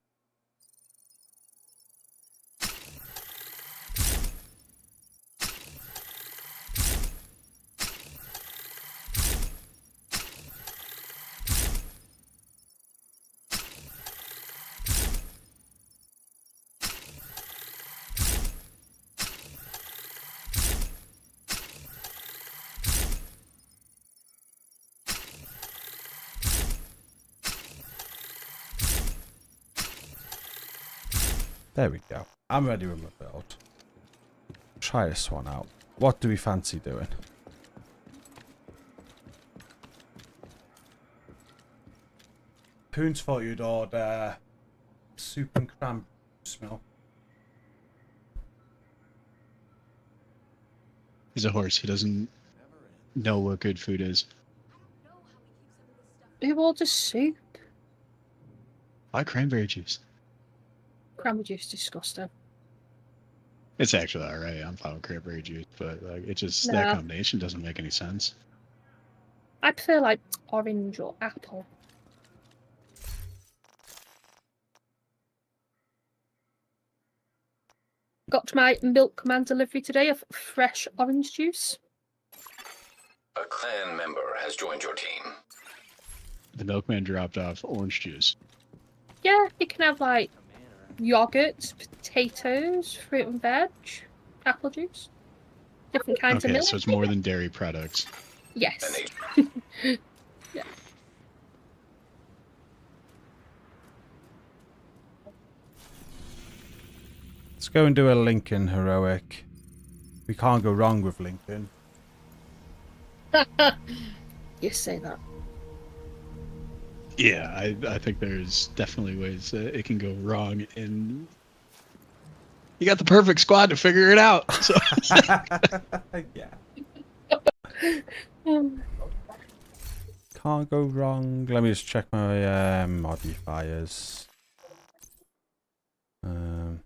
There we go. I'm ready with my build. Try this one out. What do we fancy doing? Poons thought you'd order soup and cranberry smell. He's a horse. He doesn't know what good food is. Who orders soup? Why cranberry juice? Cranberry juice, disgusting. It's actually alright. I'm fine with cranberry juice, but like it just No. that combination doesn't make any sense. I prefer like orange or apple. Got my milkman delivery today of fresh orange juice. A clan member has joined your team. The milkman dropped off orange juice. Yeah, you can have like yogurt, potatoes, fruit and veg, apple juice, different kinds of Okay, milk. so it's more than dairy products. Yes. Yeah. Let's go and do a Lincoln heroic. We can't go wrong with Lincoln. You say that. Yeah, I think there's definitely ways that it can go wrong, and you got the perfect squad to figure it out. So. Yeah. Can't go wrong. Let me just check my modifiers. Oh,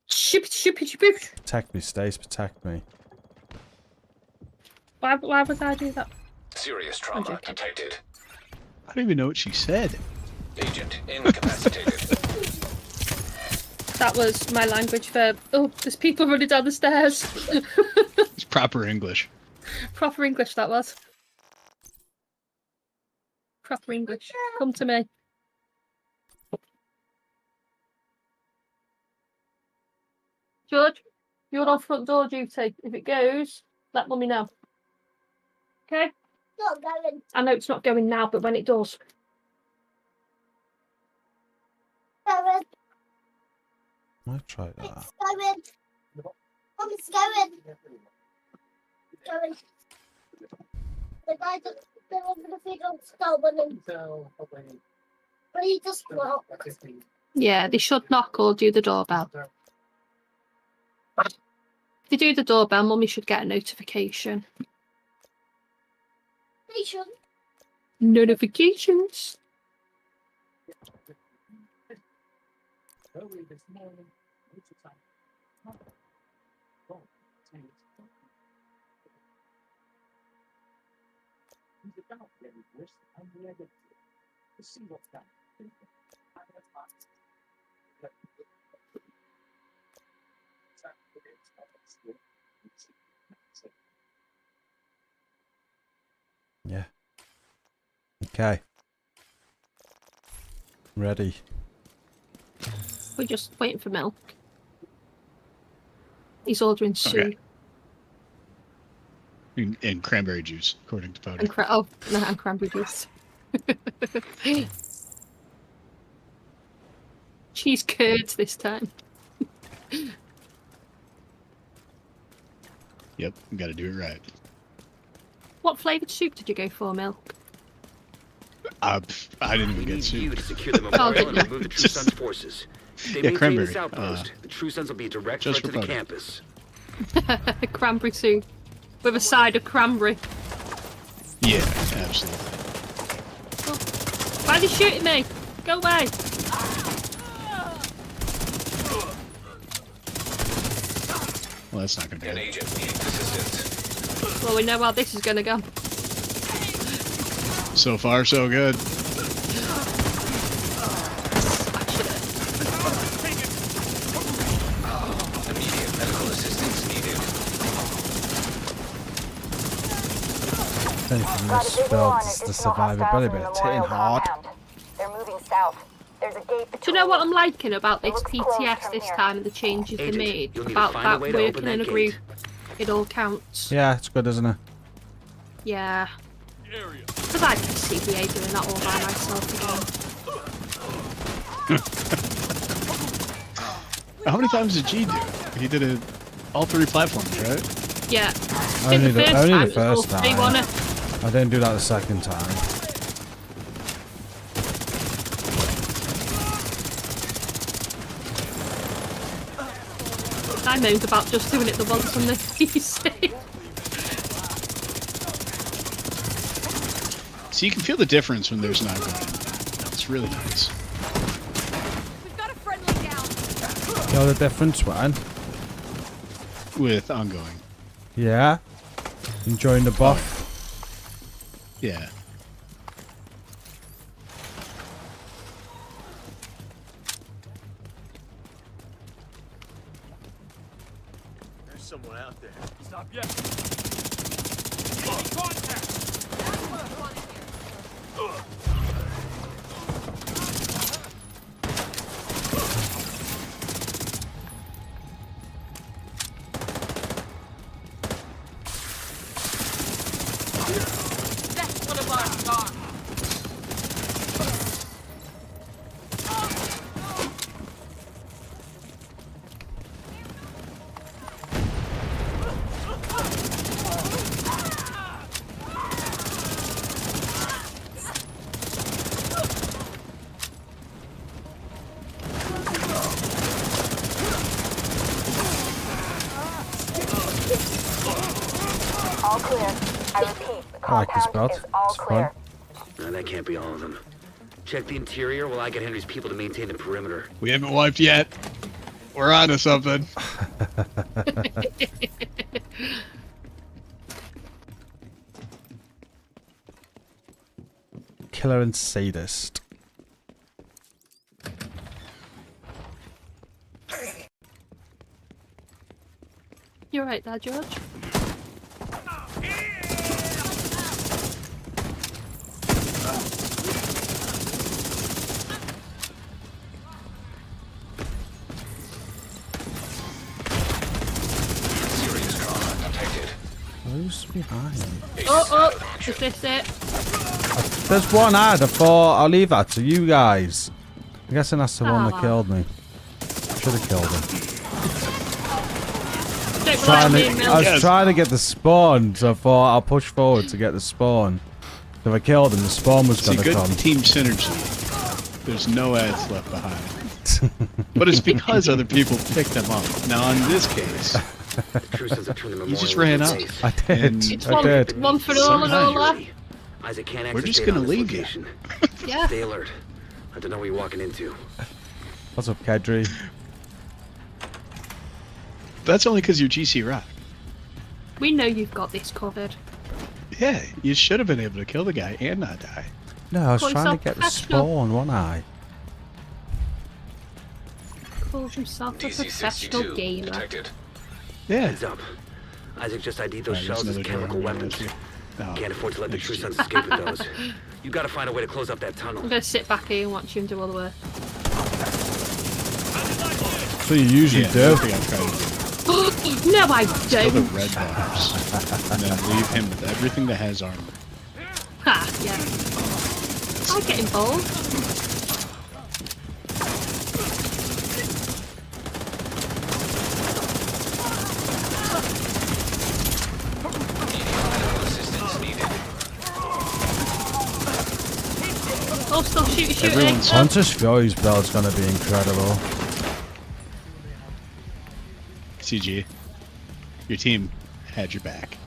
ship. Protect me, Stace. Protect me. Why would I do that? Serious trauma detected. I don't even know what she said. Agent incapacitated. That was my language for, oh, there's people running down the stairs. It's proper English. Proper English, that was. Proper English. Come to me. George, you're on front door duty. If it goes, let mummy know. Okay? Not going. I know it's not going now, but when it does. Going. I'll try that. It's going. Mum, it's going. It's going. The guy just they're going to figure out stolen him. But he just blocked. Yeah, they should knock or do the doorbell. If they do the doorbell, mummy should get a notification. He shouldn't. Notifications. Yeah. Okay. Ready. We're just waiting for milk. He's ordering soup. And cranberry juice, according to Powder. And cranberry juice. Cheese curds this time. Yep, got to do it right. What flavoured soup did you go for, Milk? I didn't even get soup. To secure the memorial and remove the True Sons forces. They maintain cranberry. this outpost. The True Sons will be a direct just threat to the for campus. Cranberry soup. With a side of cranberry. Yeah, absolutely. Oh. Why are they shooting me? Go away. Well, that's not going to be An agent needs assistance. Well, we know how this is going to go. So far, so good. Immediate medical assistance needed. Anything Got this a visual on builds the additional hostiles survivability, in but the it's hitting memorial hard. compound. They're moving south. There's a gate between. Do you know what I'm liking about this It looks closed PTS from this here. time and the changes they Agent, made you'll need to about find a that way to open working that in a gate. group? It all counts. Yeah, it's good, isn't it? Yeah. Because I can see VA doing that all by myself again. How many times did G do it? He did it all 3 platforms, right? Yeah. Only the it was all first three, time. wasn't it? I didn't do that the second time. I moaned about just doing it the once on the PC. So you can feel the difference when there's not going. It's really nice. You know the difference, man? With ongoing. Yeah. Enjoying the buff. Yeah. There's someone out there. Stop yet. Contact. All clear. I repeat, the I like this compound belt. is all It's fun. clear. No, that can't be all of them. Check the interior while I get Henry's people to maintain the perimeter. We haven't wiped yet. We're on to something. Killer and sadist. You're right there, George. Serious trauma detected. Who's behind? Oh, is this it? There's one ad. I thought I'll leave that to you guys. I'm guessing that's the one that killed me. Should have killed him. I was trying to get the spawn, so I thought I'll push forward to get the spawn. If I killed him, the spawn was going to good come. team synergy. There's no ads left behind. But it's because other people picked them up. Now, in this case, you just ran up. I did. It's I did. one for all and all that. Isaac can't access We're just data gonna on this leave you. location. Yeah. Stay alert. I don't know what you're walking into. What's up, Kedri? That's only because you're GCROCK. We know you've got this covered. Yeah, you should have been able to kill the guy and not die. No, I was Call trying to yourself get the professional. spawn, wasn't I? Calls himself a professional DC-62 gamer. detected. Yeah. Heads up. Isaac just ID'd those Alright, shells there's as another door chemical on the weapons. left here. No, Can't afford to let the next True to Sons you. escape with those. You gotta find a way to close up that tunnel. I'm gonna sit back here and watch him do all the work. So you usually Yeah, do. that's what I'm trying to do. No, I Kill the don't. red bars. And then leave him with everything that has armor. Ha, yeah. I get involved. Oh, still shooting. Everyone's- Hunter's Fury's build's gonna be incredible. CG, your team had your back.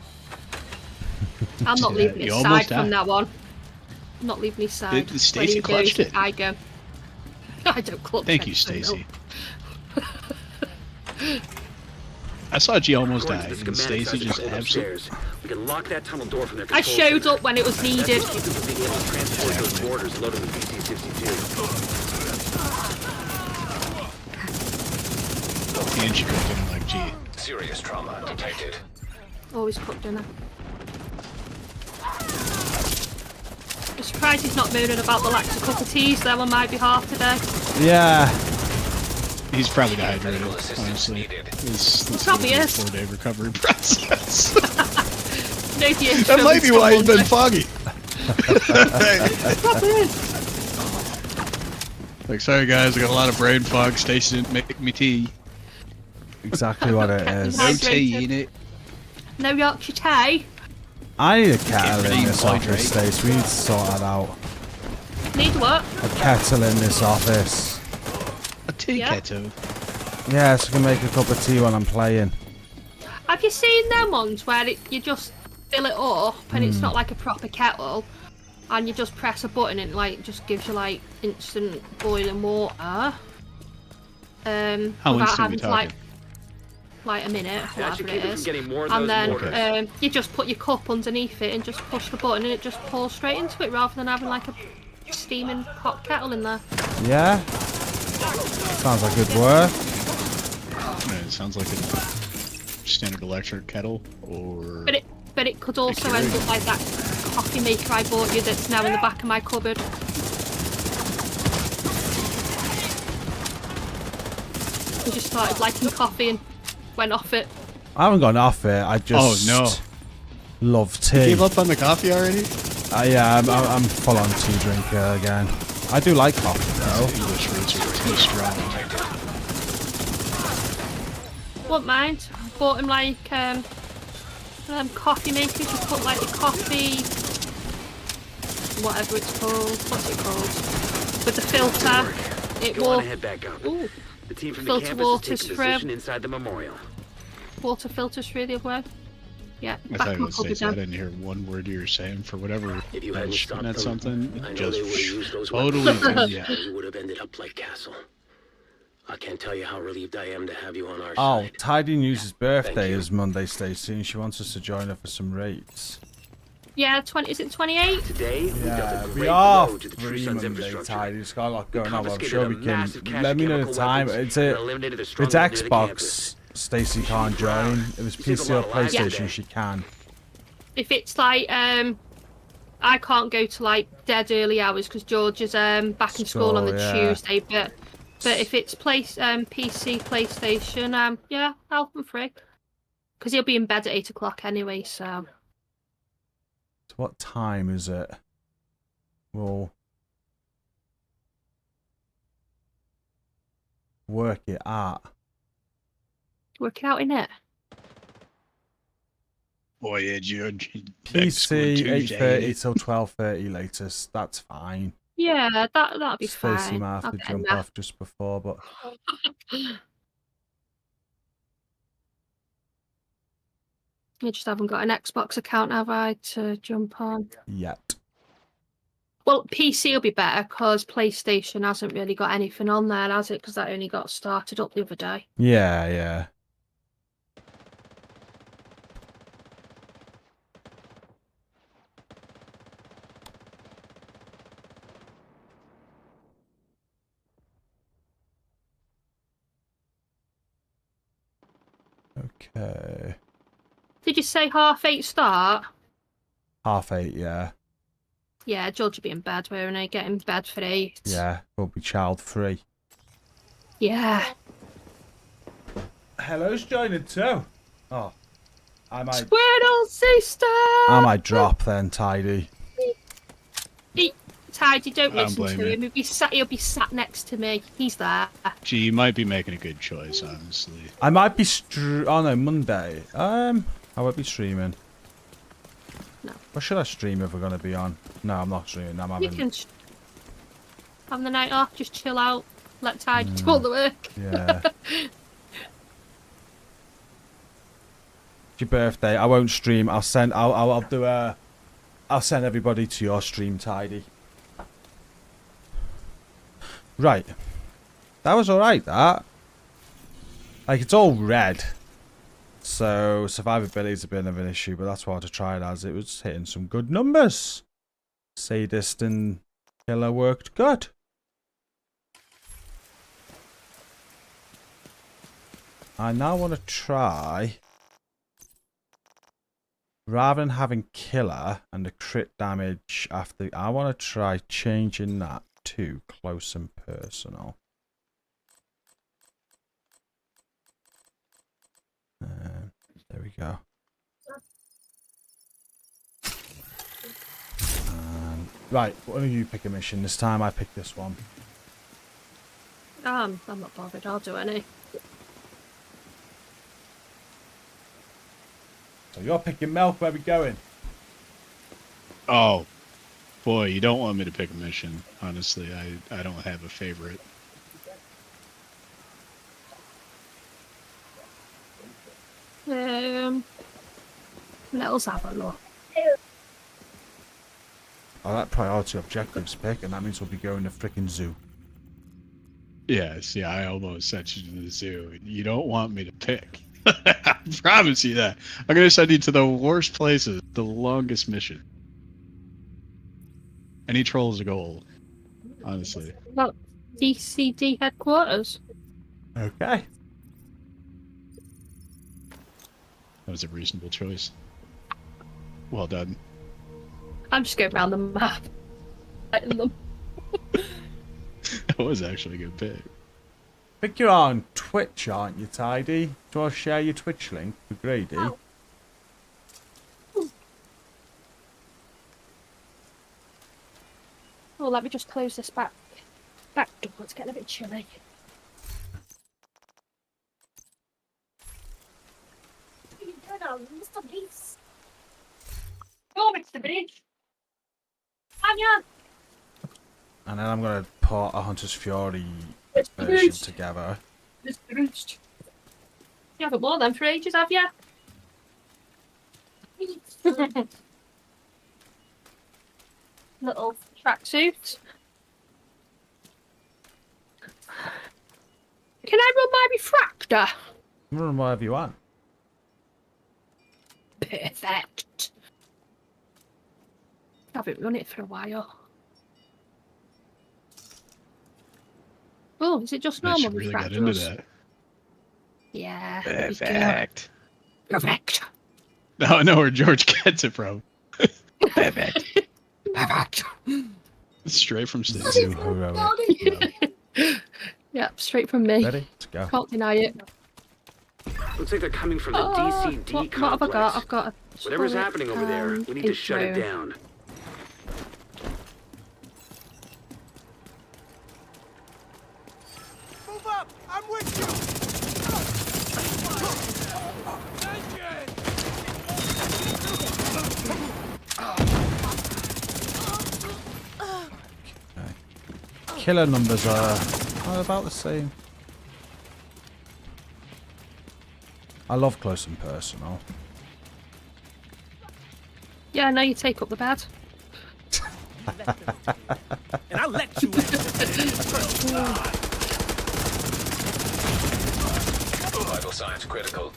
I'm not leaving You his almost side from died. that one. I'm not leaving his side. Stacey When he clutched goes, it. I go. I don't clutch Thank you, anything, no. Stacy. I saw G almost die, According to the and schematics, Stacy Isaac's just pulled absolutely. upstairs. We can lock that tunnel door from their I control showed center. up when it was That's needed. to keep them from being able to transport those mortars loaded with PC-62. And she cooked him like G. Serious trauma detected. Always cook dinner. I'm surprised he's not moaning about the lack of cup of teas there on my behalf today. Yeah. He's probably dehydrated, honestly. This Probably is a is. 4-day recovery process. No, dear, That might be why he's been Monday. foggy. Probably is. Like, sorry guys, I got a lot of brain fog. Stacy didn't make me tea. Exactly what it is. No tea in it. No Yorkshire tea. I need a kettle Can't in this really office, hydrate. Stace. We need to sort that out. Need what? A kettle in this office. A tea kettle. Yeah, so I can make a cup of tea when I'm playing. Have you seen them ones where you just fill it up and it's not like a proper kettle, and you just press a button and like just gives you like instant boiling water? How Without instant having we to like talking? a minute, That should whatever it keep us is. from getting more of And those then mortars. you just put your cup underneath it and just push the button and it just pours straight into it rather than having like a steaming hot kettle in there. Yeah? Sounds like good work. Yeah, it sounds like a standard electric kettle, or... But it could also end up like that coffee maker I bought you that's now in the back of my cupboard. I just started liking coffee and went off it. I haven't gone off it. I just love tea. You gave up on the coffee already? Yeah, I'm full on tea drinker again. I do like coffee though. English roots are too strong. Wouldn't mind. Bought him like coffee makers. You put like the coffee, whatever it's called. What's it called? With the filter. It Go on will. and head back up. Ooh. The team from the Filter campus waters is taking for position inside the memorial. water filters through the other way. Yeah, I back thought in it my was cupboard Stacey. I now. didn't hear one word you were saying for whatever. If you hadn't stopped at them, something, I know just they would have used those totally weapons. done, Yeah, you would have ended up like Castle. I can't tell you how relieved I am to have you on our Oh, side. Tidy News' birthday is Monday, Stacey, and she wants us to join her for some rates. Yeah, 20. Is it 28? Today, we Yeah, dealt a we great are blow to the True free Sons Monday, infrastructure. Tidy. It's got a lot going on, but I'm confiscated sure a we can. massive cache Let of me know the chemical time. weapons It's and a, eliminated the it's stronghold near the campus. Xbox. Stacey can't join. If it's You saved a PC or lot of lives PlayStation, today. she can. If it's like I can't go to like dead early hours because George is back in school on the Tuesday. But if it's PC, PlayStation, yeah, I'll be free because he'll be in bed at 8 o'clock anyway. So What time is it? We'll work it out. work it out in it. Boy, yeah, George. PC 8:30 till 12:30 latest. That's fine. Yeah, that'll be Stacey fine. might have I'll to get jump enough. off just before, but I just haven't got an Xbox account, have I, to jump on? yet. Well, PC will be better because PlayStation hasn't really got anything on there, has it? Because that only got started up the other day. Yeah, yeah. Okay. Did you say 8:30 start? 8:30, yeah. Yeah, George will be in bed, won't he? Get in bed for 8. Yeah, we'll be child free. Yeah. Hello's joining too. Oh, I might. Squirrel sister! I might drop then, Tidy. Tidy, don't I don't listen blame to you. him. He'll be sat next to me. He's there. Gee, you might be making a good choice, honestly. I might be oh no, Monday. I won't be streaming. No. What should I stream if we're gonna be on? No, I'm not streaming. I'm You having. can have the night off, just chill out, let Tidy do all the work. Yeah. It's your birthday. I won't stream. I'll send. I'll do a. I'll send everybody to your stream, Tidy. Right. That was alright, that. Like, it's all red. So, survivability is a bit of an issue, but that's what I had to try it as. It was hitting some good numbers. Sadist and killer worked good. I now want to try, rather than having killer and the crit damage after, I want to try changing that to close and personal. There we go. Right, why don't you pick a mission? This time I picked this one. I'm not bothered. I'll do any. So you're picking milk. Where we going? Oh, boy, you don't want me to pick a mission. Honestly, I don't have a favorite. Let's have a look. Oh, that priority objectives pick, and that means we'll be going to frickin' zoo. Yes, yeah, I almost sent you to the zoo. You don't want me to pick. I promise you that. I'm going to send you to the worst places, the longest mission. Any troll's a goal, honestly. Well, DCD headquarters. Okay. That was a reasonable choice. Well done. I'm just going around the map. Lighting them. That was actually a good pick. I think you're on Twitch, aren't you, Tidy? Do you want to share your Twitch link with Grady? Oh. Oh, let me just close this back door. It's getting a bit chilly. Mr. Beast. Oh, Mr. Beast. Anya. And then I'm going to put a Hunter's Fury Mr. version Beast. together. Mr. Beast. You haven't worn them for ages, have you? Little tracksuit. Can I run my refractor? Run whatever you want. Perfect. I haven't run it for a while. Oh, is it just I normal should really get into refractors? that. Yeah. Perfect. Perfect. Now I know where George gets it from. Perfect. Perfect. Straight from Stacey. Yep, straight from me. Ready? Let's go. Can't deny it. Looks like they're coming from the DCD what complex. have I got? I've got a Whatever's turret, happening over there, we need to shut it intro. down. Move up! I'm with you! Killer numbers are about the same. I love close and personal. Yeah, now you take up the bed. And I'll let you Vital signs critical.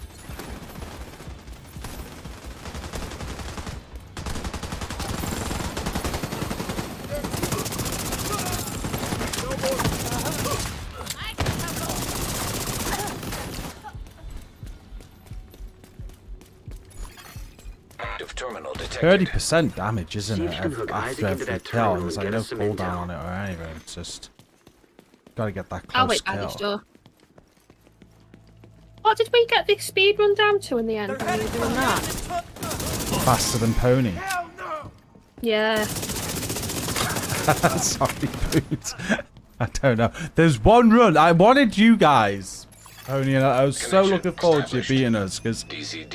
terminal detected. 30% damage, isn't See it? if you can hook After Isaac into every that kill, terminal and there's and like get no us some cooldown intel. on it or anything. It's just gotta get that I'll close wait by this kill. door. What did we get the speed run down to in the end when we were doing that? Faster than Pony. Yeah. Sorry, Boots. I don't know. There's one run. I wanted you guys, Pony, and I was so looking forward to you beating us because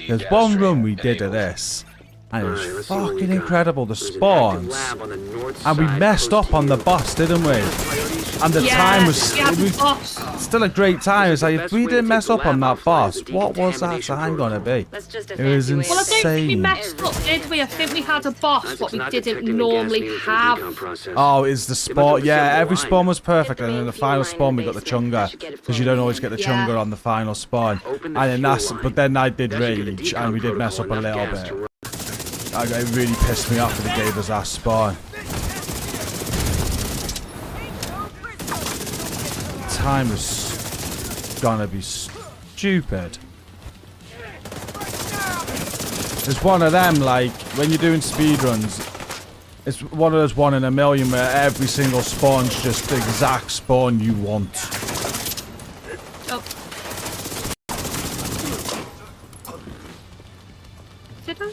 there's one run we did of this. And it was fucking incredible, the spawns. And we messed up on the boss, didn't we? And the time was still a great time. It's like, if we didn't mess up on that boss, what was that time gonna be? It was insane. Well, I don't think we messed up, did we? I think we had a boss, but we didn't normally have. Oh, it's the spawn. Yeah, every spawn was perfect, and in the final spawn we got the chunga, because you don't always get the chunga on the final spawn. And then but then I did rage, and we did mess up a little bit. It really pissed me off that they gave us that spawn. Time was gonna be stupid. It's one of them, like, when you're doing speedruns, it's one of those 1 in a million where every single spawn's just the exact spawn you want. Oh. Did I?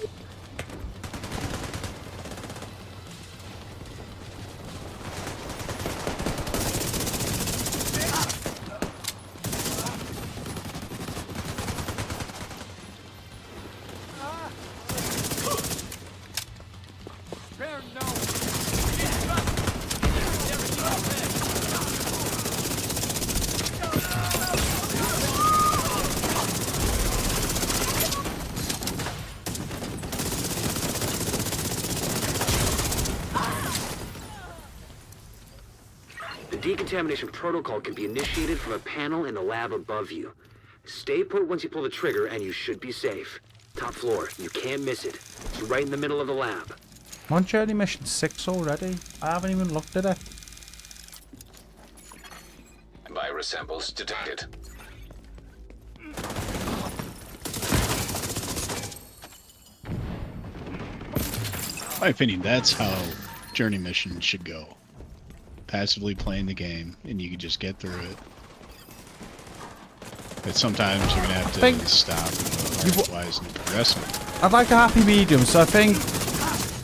The decontamination protocol can be initiated from a panel in the lab above you. Stay put once you pull the trigger and you should be safe. Top floor, you can't miss it. It's right in the middle of the lab. I'm on journey mission 6 already. I haven't even looked at it. Virus samples detected. In my opinion, that's how journey missions should go. Passively playing the game, and you can just get through it. But sometimes you're gonna have to stop and go, why isn't it progressing? I'd like a happy medium, so I think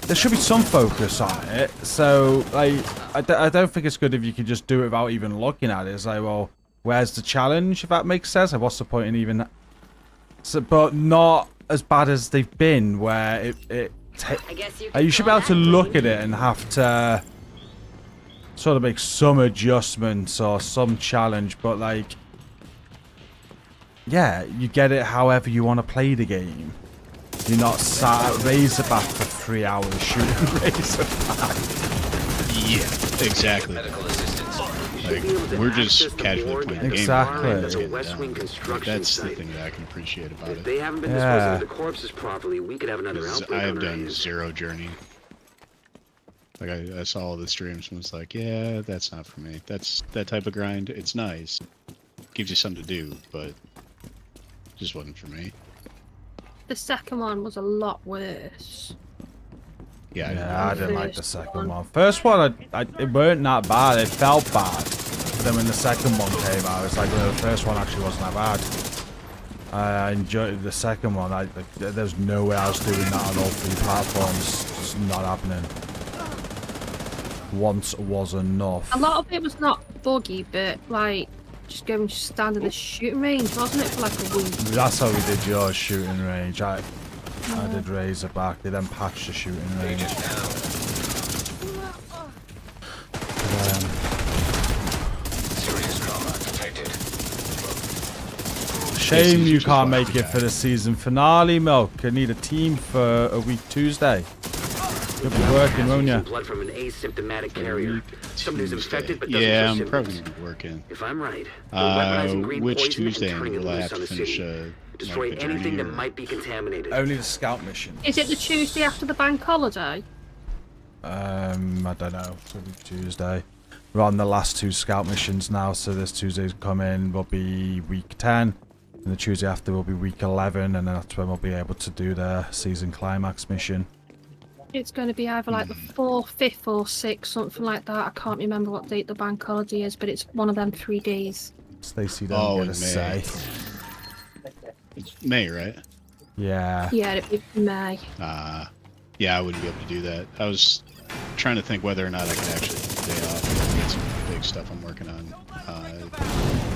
there should be some focus on it. So, like, I don't think it's good if you can just do it without even looking at it. It's like, well, where's the challenge, if that makes sense? Like, what's the point in even... So, but not as bad as they've been, where you should be able to look at it and have to sort of make some adjustments or some challenge, but like, yeah, you get it however you want to play the game. You're not sat at Razorback for 3 hours shooting Razorback. Yeah, exactly. Like, we're just casually playing the game. Exactly. That's the thing that I can appreciate about it. If they haven't been disposing of the corpses properly, we could have another outbreak I have on our done hands. 0 journey. Like, I saw all the streams and was like, yeah, that's not for me. That's that type of grind. It's nice. Gives you something to do, but just wasn't for me. The second one was a lot worse. Yeah, I didn't like the second one. First one, it weren't that bad. It felt bad. But then when the second one came out, it's like, well, the first one actually wasn't that bad. I enjoyed the second one. There's no way I was doing that on all 3 platforms. It's not happening. Once was enough. A lot of it was not buggy, but like just going to stand in the shooting range, wasn't it, for like a week? That's how we did your shooting range. I did Razorback. They then patched the shooting range. Shame you can't make it for the season finale, Milk. I need a team for a week Tuesday. You'll be working, won't you? Blood from an asymptomatic carrier. Someone who's infected but doesn't Yeah, show I'm symptoms. probably gonna be working. If I'm right, they're weaponizing green Which poison Tuesday and turning it will I loose have on to the finish city. Destroy like, the anything journey, that or- might be contaminated. Only the scout mission. Is it the Tuesday after the bank holiday? I don't know. It's gonna be Tuesday. We're on the last 2 scout missions now, so this Tuesday's come in will be week 10. And the Tuesday after will be week 11, and that's when we'll be able to do the season climax mission. It's going to be either like the 4th, 5th, or 6th, something like that. I can't remember what date the bank holiday is, but it's one of them 3 days. Stacey don't get a say. It's May, right? Yeah. Yeah, it'd be May. Yeah, I wouldn't be able to do that. I was trying to think whether or not I could actually take the day off. I got some big stuff I'm working on.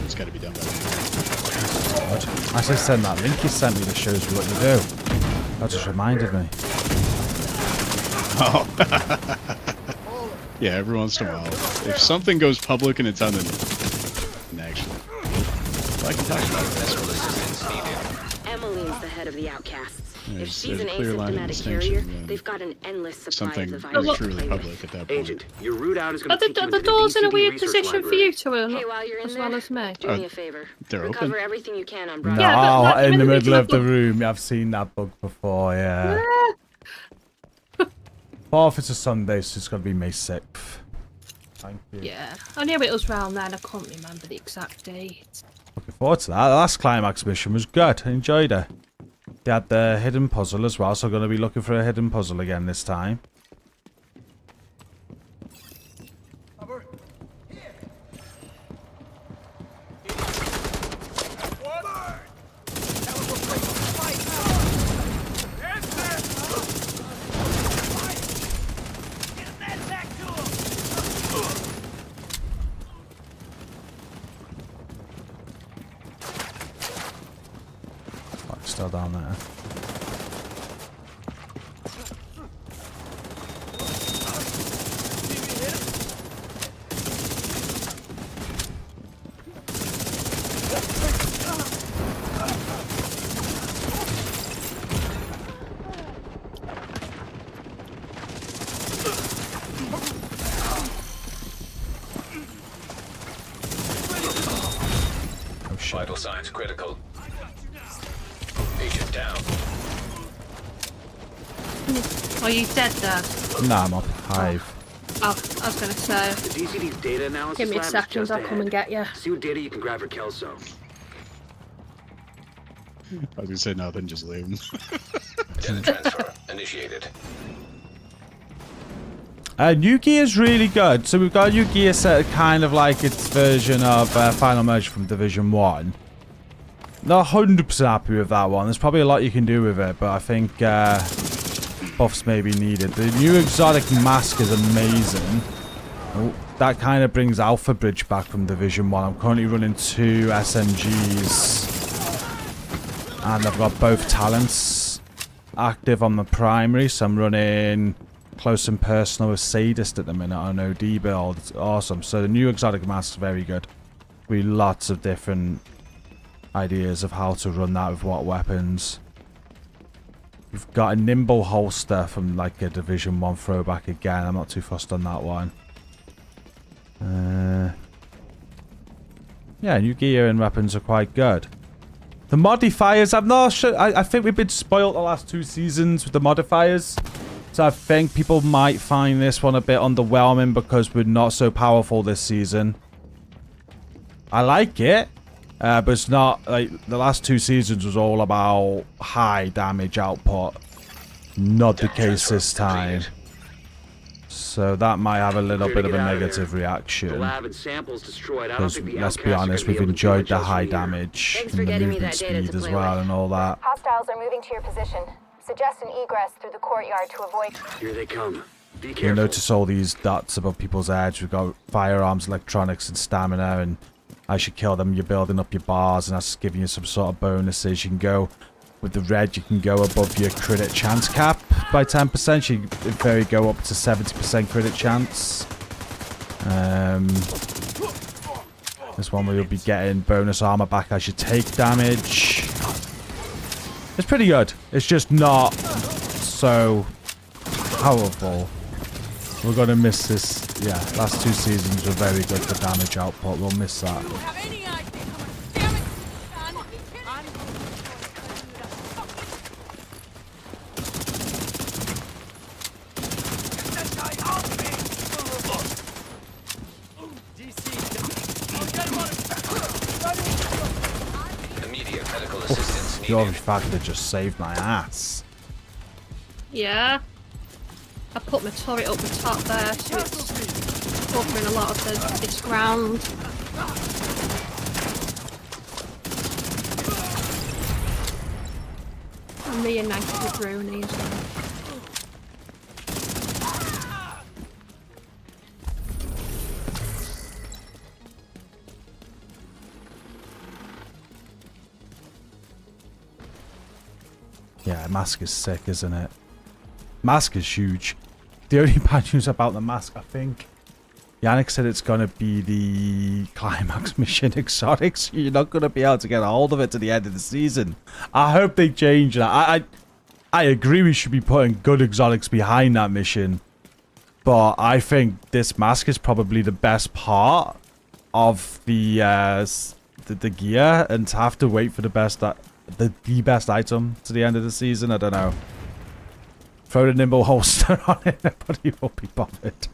It's got to be done by God. I should send that link you sent me that shows you what you do. That just reminded me. Oh. Yeah, every once in a while. If something goes public and it's on the actually, I can talk about it. Emmeline's the head of the Outcasts. If she's There's an a clear line of asymptomatic carrier, distinction. they've got an endless supply Something of the virus to truly play public with. at that point. Agent, your route out is Are going to take you the into doors in a DCD weird research position for library. you to Hey, while you're in as there, well as me? do me a favor. They're Recover open. everything you can on No, Bravo. Yeah, but in the middle original of the bug. room. I've seen that bug before, yeah. 4th is a Sunday, so it's going to be May 6th. Thank you. Yeah, I knew it was round then. I can't remember the exact date. Looking forward to that. The last climax mission was good. I enjoyed it. They had the hidden puzzle as well, so I'm going to be looking for a hidden puzzle again this time. Still down there. Oh shit. Vital signs critical. Agent down. Are you dead there? Nah, I'm up. Hive. Oh, I was going to say. The DCD's data analysis Give me a lab is second, just I'll come and ahead. get you. See what data you can grab for Kelso. I was gonna say nothing, just leave them. Data transfer initiated. New Gear is really good. So we've got a new gear set, kind of like its version of Final Merge from Division 1. Not 100% happy with that one. There's probably a lot you can do with it, but I think buffs may be needed. The new exotic mask is amazing. Oh, that kind of brings Alpha Bridge back from Division 1. I'm currently running 2 SMGs. And I've got both talents active on the primary. So I'm running close and personal with Sadist at the minute on OD build. It's awesome. So the new exotic mask is very good. We lots of different ideas of how to run that with what weapons. We've got a nimble holster from like a Division 1 throwback again. I'm not too fussed on that one. Yeah, new gear and weapons are quite good. The modifiers, I'm not sure. I think we've been spoiled the last 2 seasons with the modifiers. So I think people might find this one a bit underwhelming because we're not so powerful this season. I like it. But it's not like the last 2 seasons was all about high damage output. Not the case this time. So that might have a little bit of a negative reaction. The lab and samples destroyed. I don't Because think the let's be Outcasts are honest, gonna we've be able to do enjoyed much the else high from here. damage Thanks and for the getting me movement that data speed to as play well with. and all that. Hostiles are moving to your position. Suggest an egress through the courtyard to avoid... Here they come. Be You'll careful. notice all these dots above people's heads. We've got firearms, electronics, and stamina, and as you kill them, you're building up your bars, and that's giving you some sort of bonuses. You can go with the red, you can go above your crit chance cap by 10%. You can very go up to 70% crit chance. This one where you'll be getting bonus armor back as you take damage. It's pretty good. It's just not so powerful. We're gonna miss this. Yeah, last 2 seasons were very good for damage output. We'll miss that. Immediate medical assistance needed. Your factor just saved my ass. Yeah. I put my turret up the top there, so it's covering a lot of this ground. I'm reunited with Rooney as well. Yeah, mask is sick, isn't it? Mask is huge. The only bad news about the mask, I think, Yannick said it's going to be the climax mission exotics. You're not going to be able to get a hold of it to the end of the season. I hope they change that. I agree we should be putting good exotics behind that mission. But I think this mask is probably the best part of the gear. And to have to wait for the best item to the end of the season, I don't know. Throw the nimble holster on it, nobody will be bothered.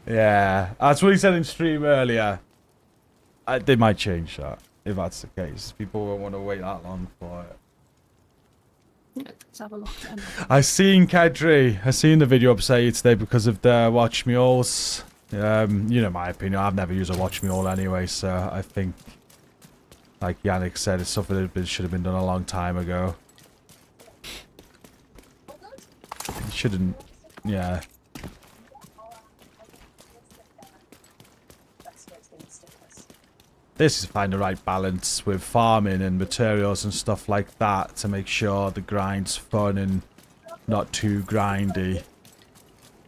Yeah, that's what he said in stream earlier. They might change that, if that's the case. People won't want to wait that long for it. Let's have a look at them. I seen Kedri. I seen the video upset today because of the watch mules. You know my opinion. I've never used a watch mule anyway, so I think, like Yannick said, it's something that should have been done a long time ago. It shouldn't. Yeah. This is find the right balance with farming and materials and stuff like that to make sure the grind's fun and not too grindy,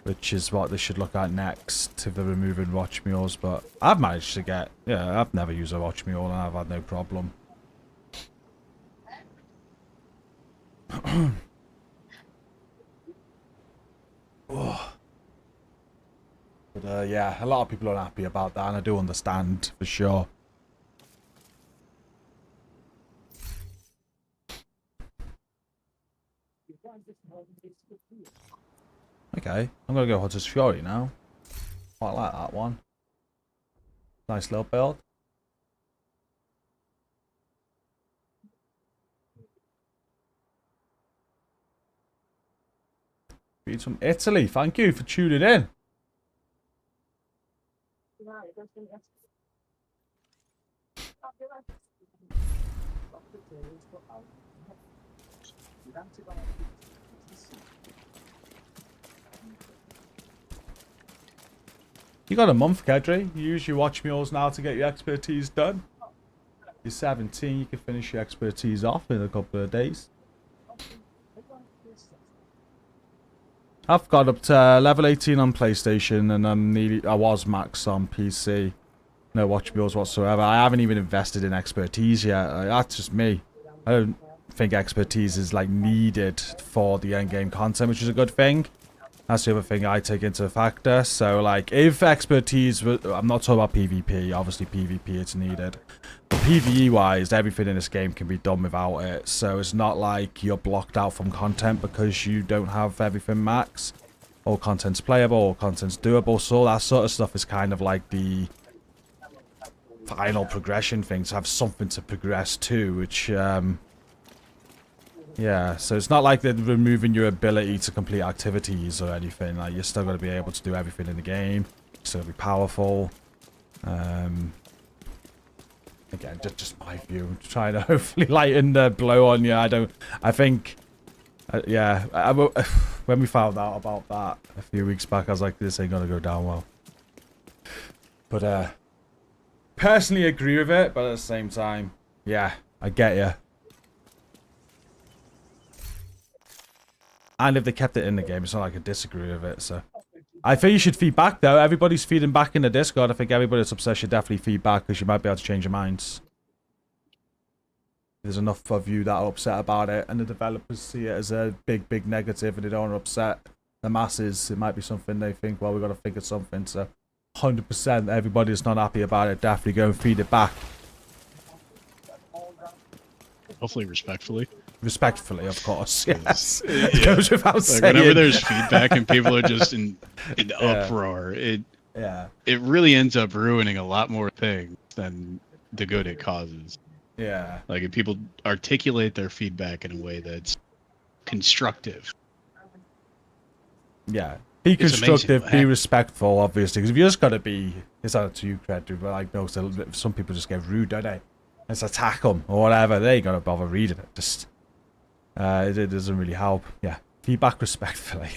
which is what they should look at next if they're removing watch mules. But I've managed to get, yeah, I've never used a watch mule and I've had no problem. Oh. But yeah, a lot of people are unhappy about that, and I do understand for sure. Okay, I'm gonna go Hunter's Fury now. Quite like that one. Nice little build. Beats from Italy. Thank you for tuning in. You got a month, Kedri. You use your watch mules now to get your expertise done. You're 17, you can finish your expertise off in a couple of days. I've got up to level 18 on PlayStation, and I was max on PC. No watch mules whatsoever. I haven't even invested in expertise yet. That's just me. I don't think expertise is like needed for the end game content, which is a good thing. That's the other thing I take into factor. So, like, if expertise... I'm not talking about PvP. Obviously, PvP, it's needed. But PvE-wise, everything in this game can be done without it. So, it's not like you're blocked out from content because you don't have everything max. All content's playable, all content's doable. So, all that sort of stuff is kind of like the final progression thing. To have something to progress to, which... yeah, so it's not like they're removing your ability to complete activities or anything. Like, you're still going to be able to do everything in the game. You're still going to be powerful. Again, just my view. I'm trying to hopefully lighten the blow on you. I think, yeah, when we found out about that a few weeks back, I was like, this ain't going to go down well. But, personally agree with it, but at the same time, yeah, I get you. And if they kept it in the game, it's not like I disagree with it, so... I think you should feed back, though. Everybody's feeding back in the Discord. I think everybody that's upset should definitely feed back, because you might be able to change your minds. There's enough of you that are upset about it, and the developers see it as a big, big negative, and they don't want to upset the masses. It might be something they think, well, we've got to think of something, so... 100% everybody that's not happy about it, definitely go and feed it back. Hopefully respectfully. Respectfully, of course. Yes. Yeah. It goes without Like, saying. whenever there's feedback and people are just in uproar, it really ends up ruining a lot more things than the good it causes. Yeah. Like if people articulate their feedback in a way that's constructive. Yeah. Be It's constructive, amazing. be respectful, obviously. Because if you just got to be, it's not to you, credit, but like, no, so some people just get rude, don't they? Let's attack them or whatever. They ain't got to bother reading it. Just, it doesn't really help. Yeah. Feedback respectfully.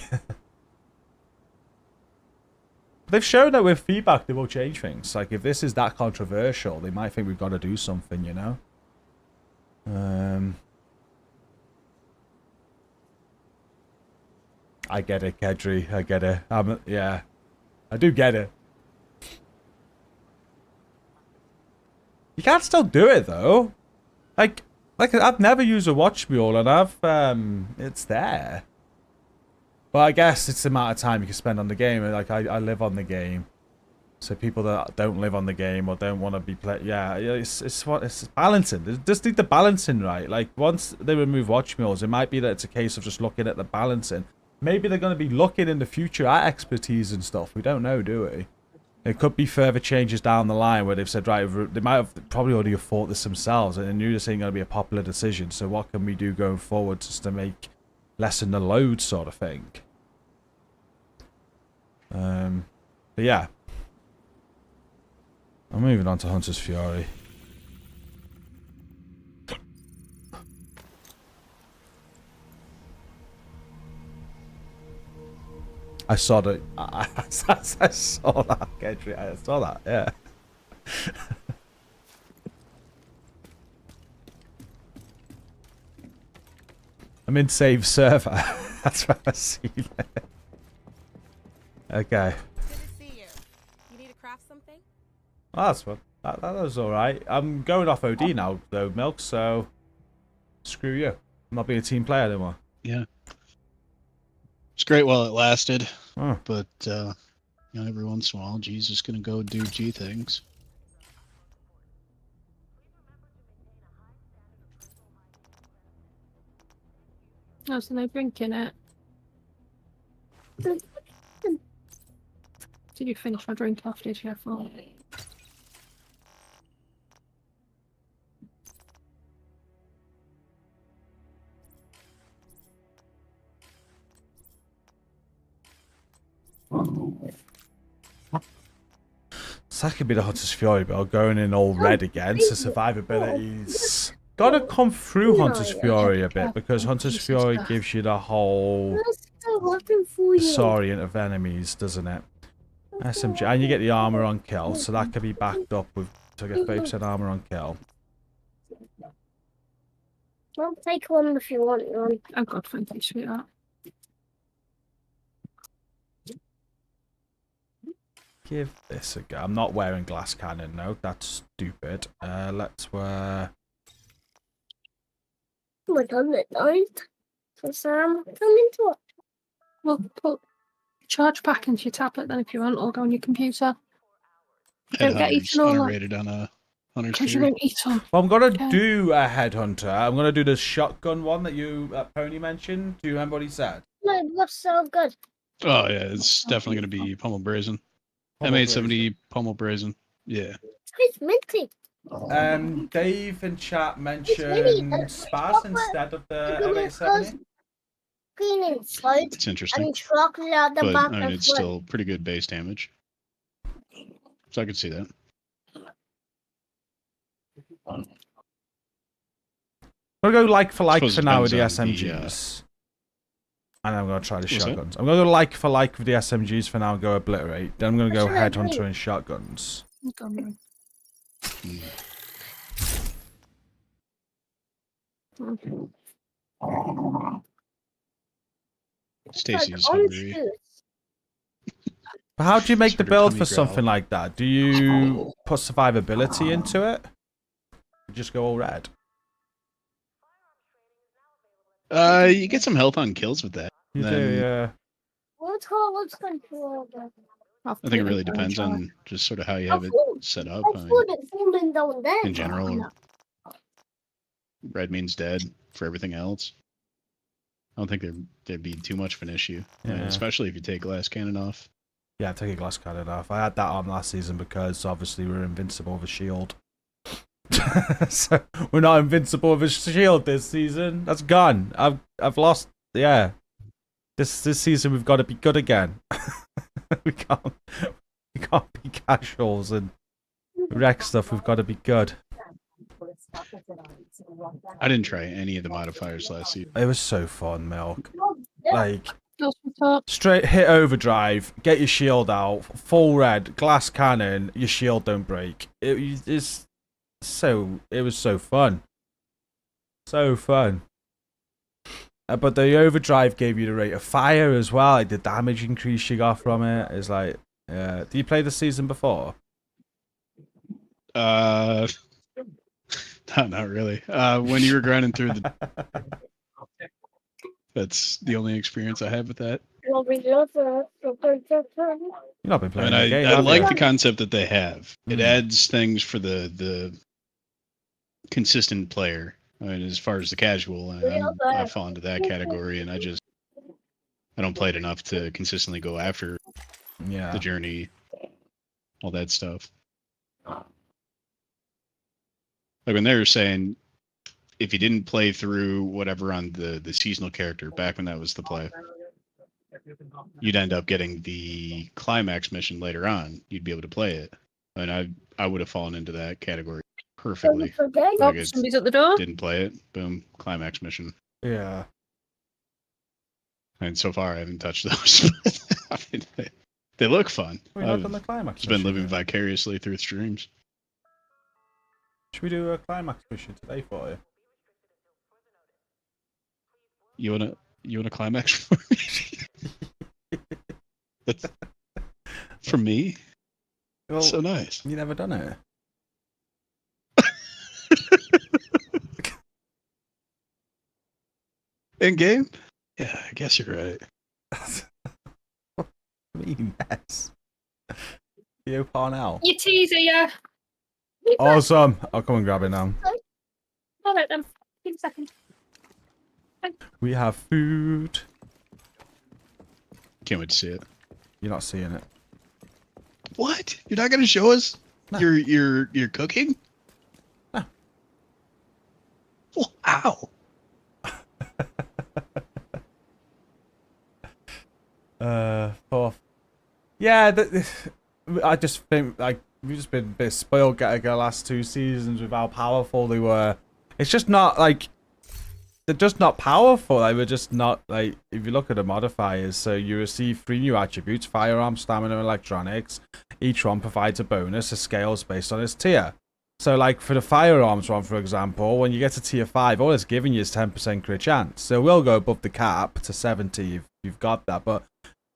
They've shown that with feedback, they will change things. Like, if this is that controversial, they might think we've got to do something, you know? I get it, Kedri. I get it. Yeah. I do get it. You can still do it, though. Like I've never used a watch mule, and it's there. But I guess it's the amount of time you can spend on the game. Like, I live on the game. So people that don't live on the game or don't want to be it's balancing. They just need the balancing right. Like, once they remove watch mules, it might be that it's a case of just looking at the balancing. Maybe they're going to be looking in the future at expertise and stuff. We don't know, do we? It could be further changes down the line where they've said, right, they might have probably already have thought this themselves and they knew this ain't going to be a popular decision. So what can we do going forward just to lessen the load, sort of thing? But yeah. I'm moving on to Hunter's Fury. I saw that. I saw that, Kedri. I saw that, yeah. I'm in save server. That's where I see it. Okay. Good to see you. You need to craft something? Oh, that's fun. That was alright. I'm going off OD now, though, Milk, so screw you. I'm not being a team player anymore. Yeah. It's great while it lasted, Oh. but every once in a while, G's just gonna go do G things. Oh, so no drinking it. Did you finish my drink off, did you? So that could be the Hunter's Fury, but going in all red again, so survivability's gotta come through Hunter's Fury a bit, because Hunter's Fury gives you the whole Saurian of enemies, doesn't it? SMG, and you get the armor on kill, so that could be backed up with to get 30% armor on kill. I'll take one if you want one. Oh god, thank you, sweetheart. Give this a go. I'm not wearing glass cannon, no, that's stupid. Let's wear... Oh my god, it died. So Sam, come into it. Well, put charge pack into your tablet then if you want, or go on your computer. Don't get eaten all Underrated on a Hunter's because you Fury. won't eat them. Well, I'm gonna do a headhunter. I'm gonna do the shotgun one that Pony mentioned. Do you remember what he said? No, it looks so good. Oh yeah, it's definitely gonna be Pummel Brazen. M870 Pummel Brazen. Yeah. It's minty. Dave in chat mentioned Spaz instead of the M870. Green inside. It's interesting. And chocolate at the But back. I mean, it's still pretty good base damage. So I could see that. I'll go like for like Suppose for it now with the depends on the, SMGs. And I'm going to try the What's that? shotguns. I'm going to go like for like with the SMGs for now and go obliterate. Then I'm going to go What should I headhunter do? and shotguns. Stacy's hungry. But how do you make the Sort of build tummy for growl. something like that? Do you put survivability into it? You just go all red? You get some health on kills with that. You Then do, yeah. What's control? I think it really depends on just sort of how you have it set up. I thought it falling down there. In general, red means dead. for everything else, I don't think there'd be too much of an issue, especially if you take glass cannon off. Yeah, take a glass cannon off. I had that on last season because obviously we're invincible with a shield. So we're not invincible with a shield this season. That's gone. I've lost. Yeah, this season we've got to be good again. we can't be casuals and wreck stuff. We've got to be good. I didn't try any of the modifiers last season. It was so fun, Milk. Like, straight hit overdrive, get your shield out, full red, glass cannon, your shield don't break. It was so fun. So fun. But the overdrive gave you the rate of fire as well. Like the damage increase you got from it is like, do you play the season before? Not really. When you were grinding through the, that's the only experience I have with that. You've not been playing the game. I like the concept that they have. It adds things for the consistent player. I mean, as far as the casual, I fall into that category, and I don't play it enough to consistently go after the journey, all that stuff. Like when they were saying, if you didn't play through whatever on the seasonal character back when that was the play, you'd end up getting the climax mission later on. You'd be able to play it, and I would have fallen into that category perfectly. Like Somebody's at the door. Didn't play it. Boom, climax mission. Yeah. And so far, I haven't touched those. I mean, they look fun. We've not done the climax I've been mission living yet. vicariously through streams. Should we do a climax mission today for you? You wanna climax for me? That's for me. Well, so nice. You never done it. In game? Yeah, I guess you're right. Me mess. You Parnell. You teaser, yeah. Awesome. I'll come and grab it now. All right then. Give me a second. We have food. Can't wait to see it. You're not seeing it. What? You're not gonna show us your cooking? No. Wow. Fourth. Yeah, I just think like we've just been a bit spoiled getting the last two seasons with how powerful they were. It's just not like they're just not powerful. Like we're just not like if you look at the modifiers, so you receive 3 new attributes: firearm, stamina, and electronics. Each one provides a bonus, a scales based on its tier. So like for the firearms one, for example, when you get to tier 5, all it's giving you is 10% crit chance. So we'll go above the cap to 70 if you've got that, but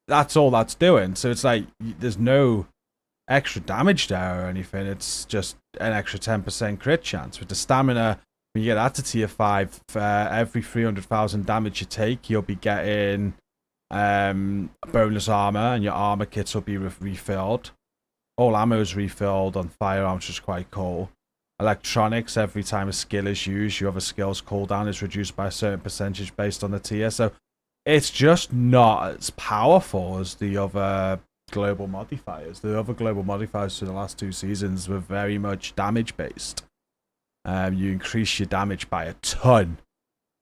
that's all that's doing. So it's like there's no extra damage there or anything. It's just an extra 10% crit chance. With the stamina, when you get that to tier 5, for every 300,000 damage you take, you'll be getting bonus armor, and your armor kits will be refilled. All ammo is refilled on firearms, which is quite cool. Electronics, every time a skill is used, your other skill's cooldown is reduced by a certain percentage based on the tier. So it's just not as powerful as the other global modifiers. The other global modifiers for the last 2 seasons were very much damage based. You increase your damage by a ton,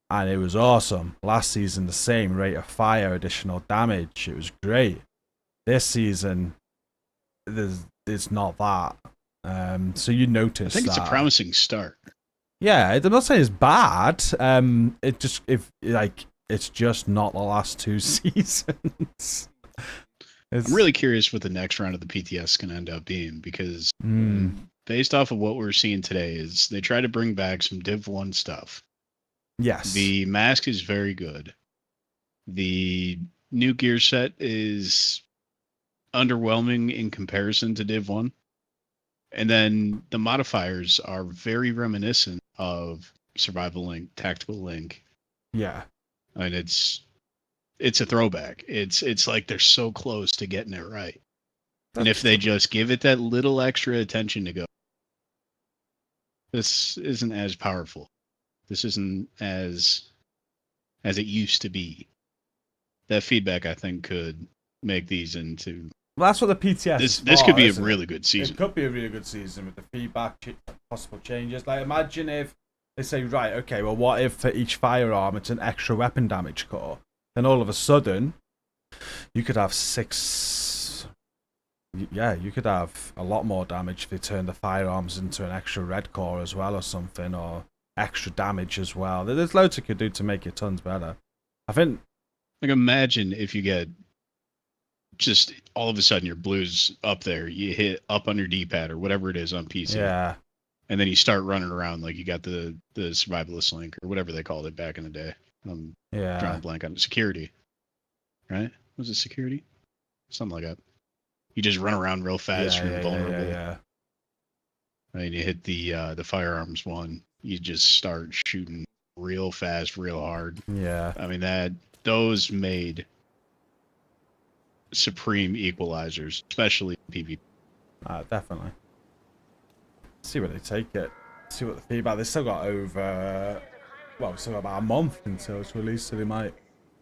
and it was awesome. Last season, the same rate of fire, additional damage. It was great. This season, it's not that. So you notice. I think it's a promising start. Yeah, I'm not saying it's bad. It just it's just not the last 2 seasons. I'm really curious what the next round of the PTS is going to end up being, because based off of what we're seeing today, is they try to bring back some Div 1 stuff. Yes. The mask is very good. The new gear set is underwhelming in comparison to Div 1. And then the modifiers are very reminiscent of Survival Link, Tactical Link. Yeah. And it's a throwback. It's like they're so close to getting it right. And if they just give it that little extra attention to go, this isn't as powerful. This isn't as it used to be. That feedback, I think, could make these into. Well, that's what the PTS is This for, could be a isn't really it? good season. It could be a really good season with the feedback, possible changes. Like, imagine if they say, right, okay, well, what if for each firearm it's an extra weapon damage core? Then all of a sudden, you could have 6. Yeah, you could have a lot more damage if they turn the firearms into an extra red core as well or something, or extra damage as well. There's loads you could do to make your tons better. I think. Like, imagine if you get just all of a sudden your blues up there, you hit up on your D-pad or whatever it is on PC. Yeah. And then you start running around like you got the survivalist link or whatever they called it back in the day. Yeah. Drawing a blank on it. Security. Right? Was it security? Something like that. You just run around real fast, you're invulnerable. Yeah. And you hit the firearms one, you just start shooting real fast, real hard. Yeah. I mean, those made supreme equalizers, especially in PvP. Definitely. See where they take it. See what the feedback. They still got still got about a month until it's released, so they might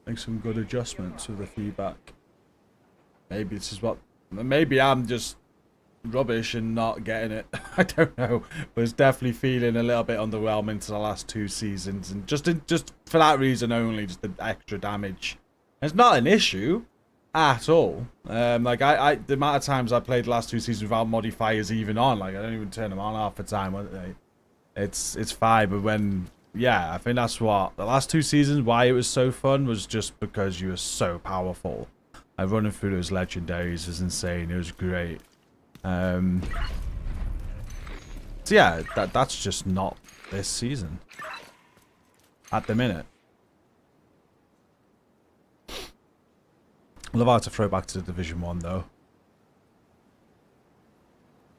make some good adjustments with the feedback. Maybe this is maybe I'm just rubbish and not getting it. I don't know, but it's definitely feeling a little bit underwhelming to the last 2 seasons, and just for that reason only, just the extra damage. It's not an issue at all. Like the amount of times I played the last 2 seasons without modifiers even on, like I don't even turn them on half the time. It's fine, but I think that's what the last 2 seasons, why it was so fun, was just because you were so powerful. Like, running through those legendaries was insane. It was great. So yeah, that's just not this season at the minute. I'd love how to throw back to the Division 1 though.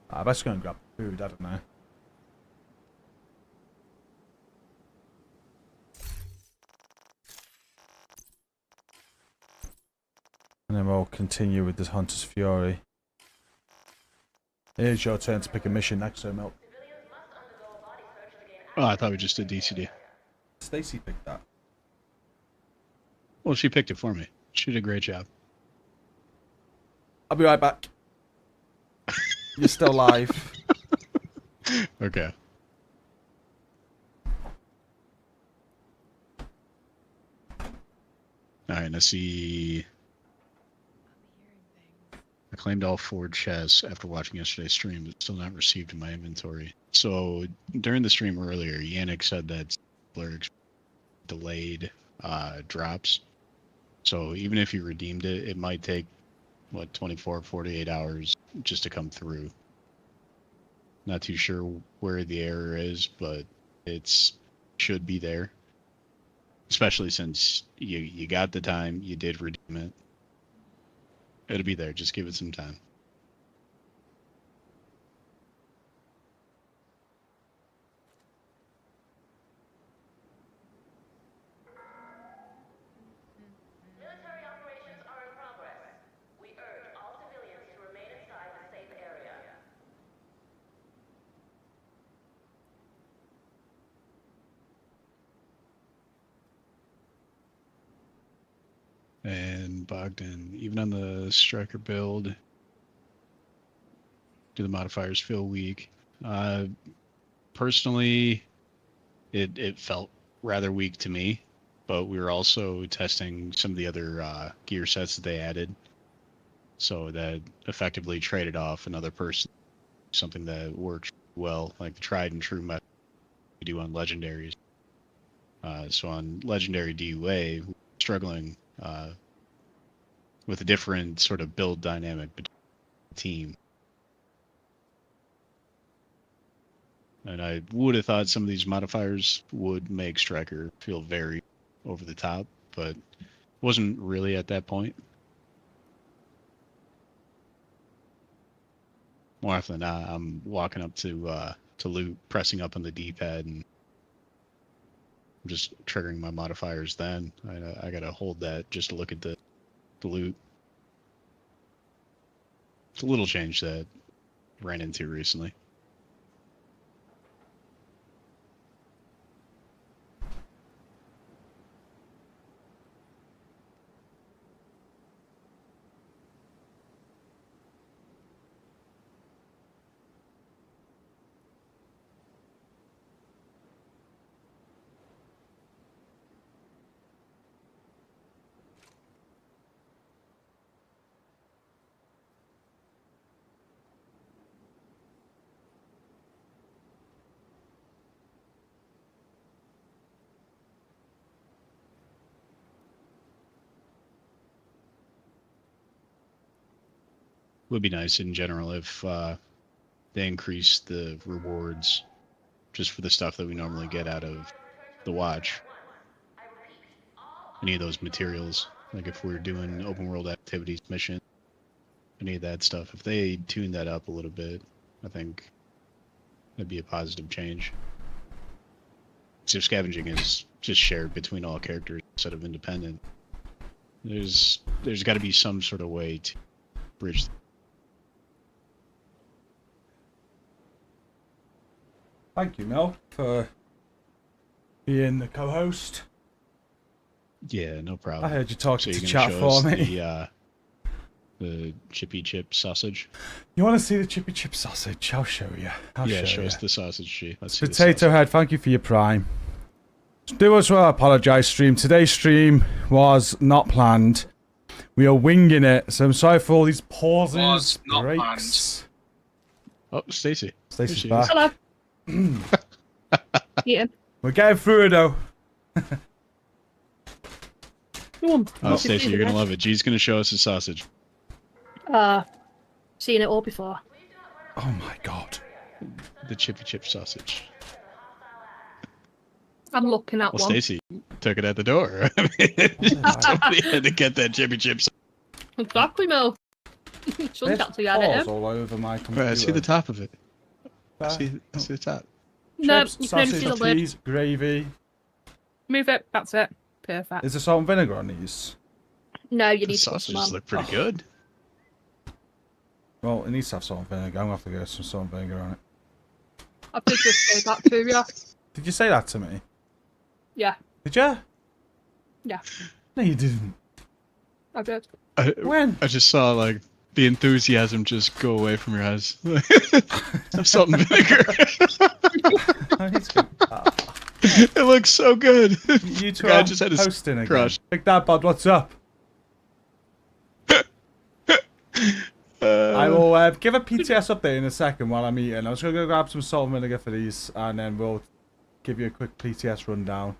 I best go and grab food, I don't know. And then we'll continue with this Hunter's Fury. It is your turn to pick a mission next, so Milk. Oh, I thought we just did DCD. Stacy picked that. Well, she picked it for me. She did a great job. I'll be right back. You're still live. Okay. Alright, let's see. I claimed all 4 chests after watching yesterday's stream, but still not received in my inventory. So during the stream earlier, Yannick said that Blur delayed drops. So even if you redeemed it, it might take 24, 48 hours just to come through. Not too sure where the error is, but it's should be there. Especially since you got the time, you did redeem it. It'll be there. Just give it some time. Military operations are in progress. We urge all civilians to remain inside the safe area. And Bogdan, even on the striker build, do the modifiers feel weak? Personally, it felt rather weak to me, but we were also testing some of the other gear sets that they added, so that effectively traded off another person, something that works well, like the tried and true method we do on legendaries. So on legendary DUA, we're struggling with a different sort of build dynamic between the team. And I would have thought some of these modifiers would make Striker feel very over the top, but wasn't really at that point. More often than not, I'm walking up to loot, pressing up on the D-pad, and I'm just triggering my modifiers then. I gotta hold that just to look at the loot. It's a little change that I ran into recently. would be nice in general if they increase the rewards just for the stuff that we normally get out of the watch. Any of those materials, like if we're doing open world activities, mission, any of that stuff, if they tune that up a little bit, I think that'd be a positive change. So scavenging is just shared between all characters instead of independent. There's got to be some sort of way to bridge. Thank you, Mel, for being the co-host. Yeah, no problem. I heard you talking so to you're chat gonna for show us me. The chippy chip sausage. You want to see the chippy chip sausage? I'll show you. I'll show you. us the sausage. G. Let's see the Potato sausage. Head, thank you for your prime. Do as well, apologise, stream. Today's stream was not planned. We are winging it, so I'm sorry for all these pauses, Was not breaks. Oh, Stacy. Stacey's back. Hello. Yeah. We're getting through it, though. Oh, Stacy, you're gonna love it. G's gonna show us the sausage. Seen it all before. Oh my god. The chippy chip sausage. I'm looking at Well, one. Stacy took it at the door. I mean, somebody had to get that chippy chip. Exactly, Mel. Someone's got to get it. All over my computer. I see the top of it. I see the top. No, Chips, you can only see the sausage, lid. cheese, gravy. Move it. That's it. Perfect. Is there salt and vinegar on these? No, you The need to put some sausages on. look pretty good. Well, it needs to have salt and vinegar. I'm going to have to get some salt and vinegar on it. I did just say that to you. Did you say that to me? Yeah. Did you? Yeah. No, you didn't. I did. When? I just saw like the enthusiasm just go away from your eyes. Have salt and vinegar. It looks so good. You two The guy are just had his hosting again. crush. Big Dad Bod, what's up? I will give a PTS update in a second while I'm eating. I was going to go grab some salt and vinegar for these, and then we'll give you a quick PTS rundown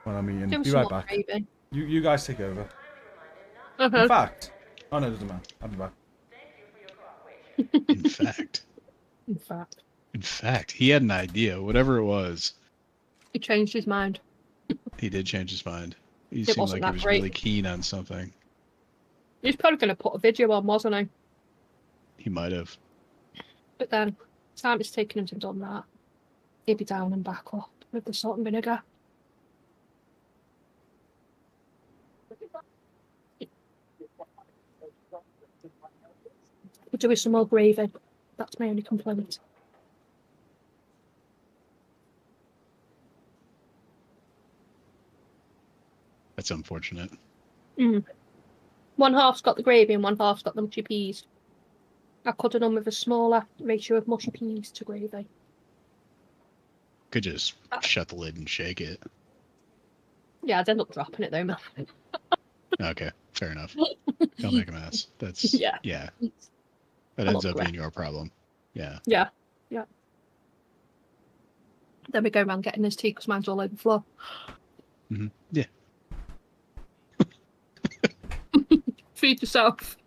when I'm eating. Give Be some right more back. gravy. You guys take over. Okay. In fact, oh no, it doesn't matter. I'll be back. In fact. In fact. In fact, he had an idea, whatever it was. He changed his mind. He did change his mind. He It seemed wasn't like he that was great. really keen on something. He was probably going to put a video on, wasn't he? He might have. But then, time it's taken him to have done that. He'd be down and back up with the salt and vinegar. We'll do with some more gravy. That's my only complaint. That's unfortunate. One half's got the gravy and one half's got the mushy peas. I could have done with a smaller ratio of mushy peas to gravy. Could just shut the lid and shake it. Yeah, I'd end up dropping it though, Mel. Okay, fair enough. Don't make a mess. That's Yeah. That I'm ends up up for being your problem. Yeah. Yeah. Then we go around getting his tea because mine's all over the floor. Yeah. Feed yourself.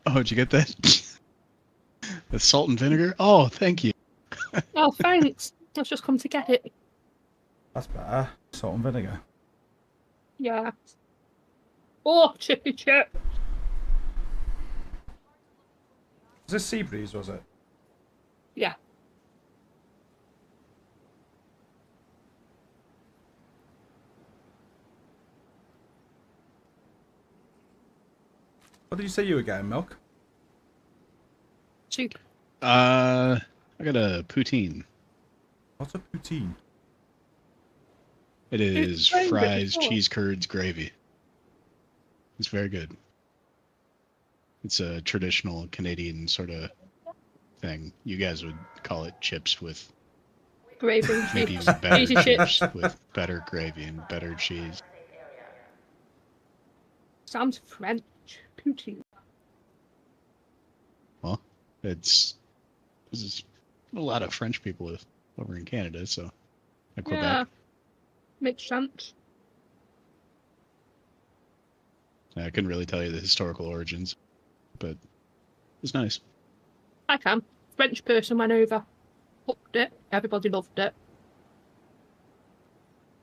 Oh, did you get that? The salt and vinegar? Oh, thank you. Oh, thanks. Let's just come to get it. That's better. Salt and vinegar. Yeah. Oh, chippy chip. Was this Sea Breeze, was it? Yeah. What did you say you were getting, Milk? Soup. I got a poutine. What's a poutine? It is very good fries, before. cheese curds, gravy. It's very good. It's a traditional Canadian sort of thing. You guys would call it chips with Gravy and maybe chips. even better Cheesy chips chips. with better gravy and better cheese. Sounds French. Poutine. Well, there's a lot of French people over in Canada, so like Quebec. Yeah. Makes sense. I couldn't really tell you the historical origins, but was nice. I can. French person went over, hooked it. Everybody loved it.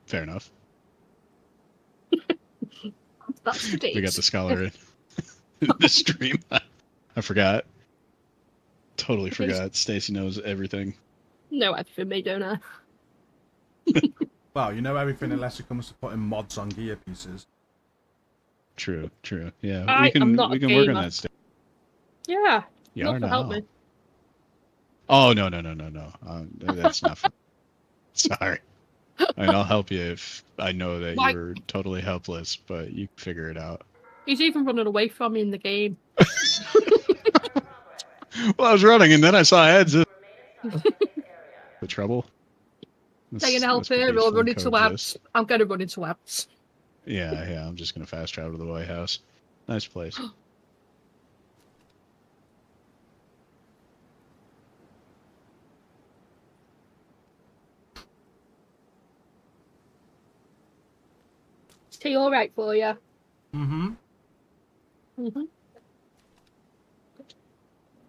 Fair enough. That's the date. We got the scholar in the stream. I forgot. Totally forgot. Stacy knows everything. No, everything, me, don't I? Well, you know everything unless it comes to putting mods on gear pieces. True. Yeah, I am not we a can work on gamer. that stuff. Yeah. You not are to help now. me. Oh no. That's not. Sorry. I mean, I'll help you if I know that Like- you're totally helpless, but you can figure it out. He's even running away from me in the game. Well, I was running and then I saw heads. The trouble. Taking help what here these or phone running to codes abs. is. I'm going to run into abs. Yeah. I'm just gonna fast travel to the White House. Nice place. Is tea all right for you? Mm-hmm. Mm-hmm.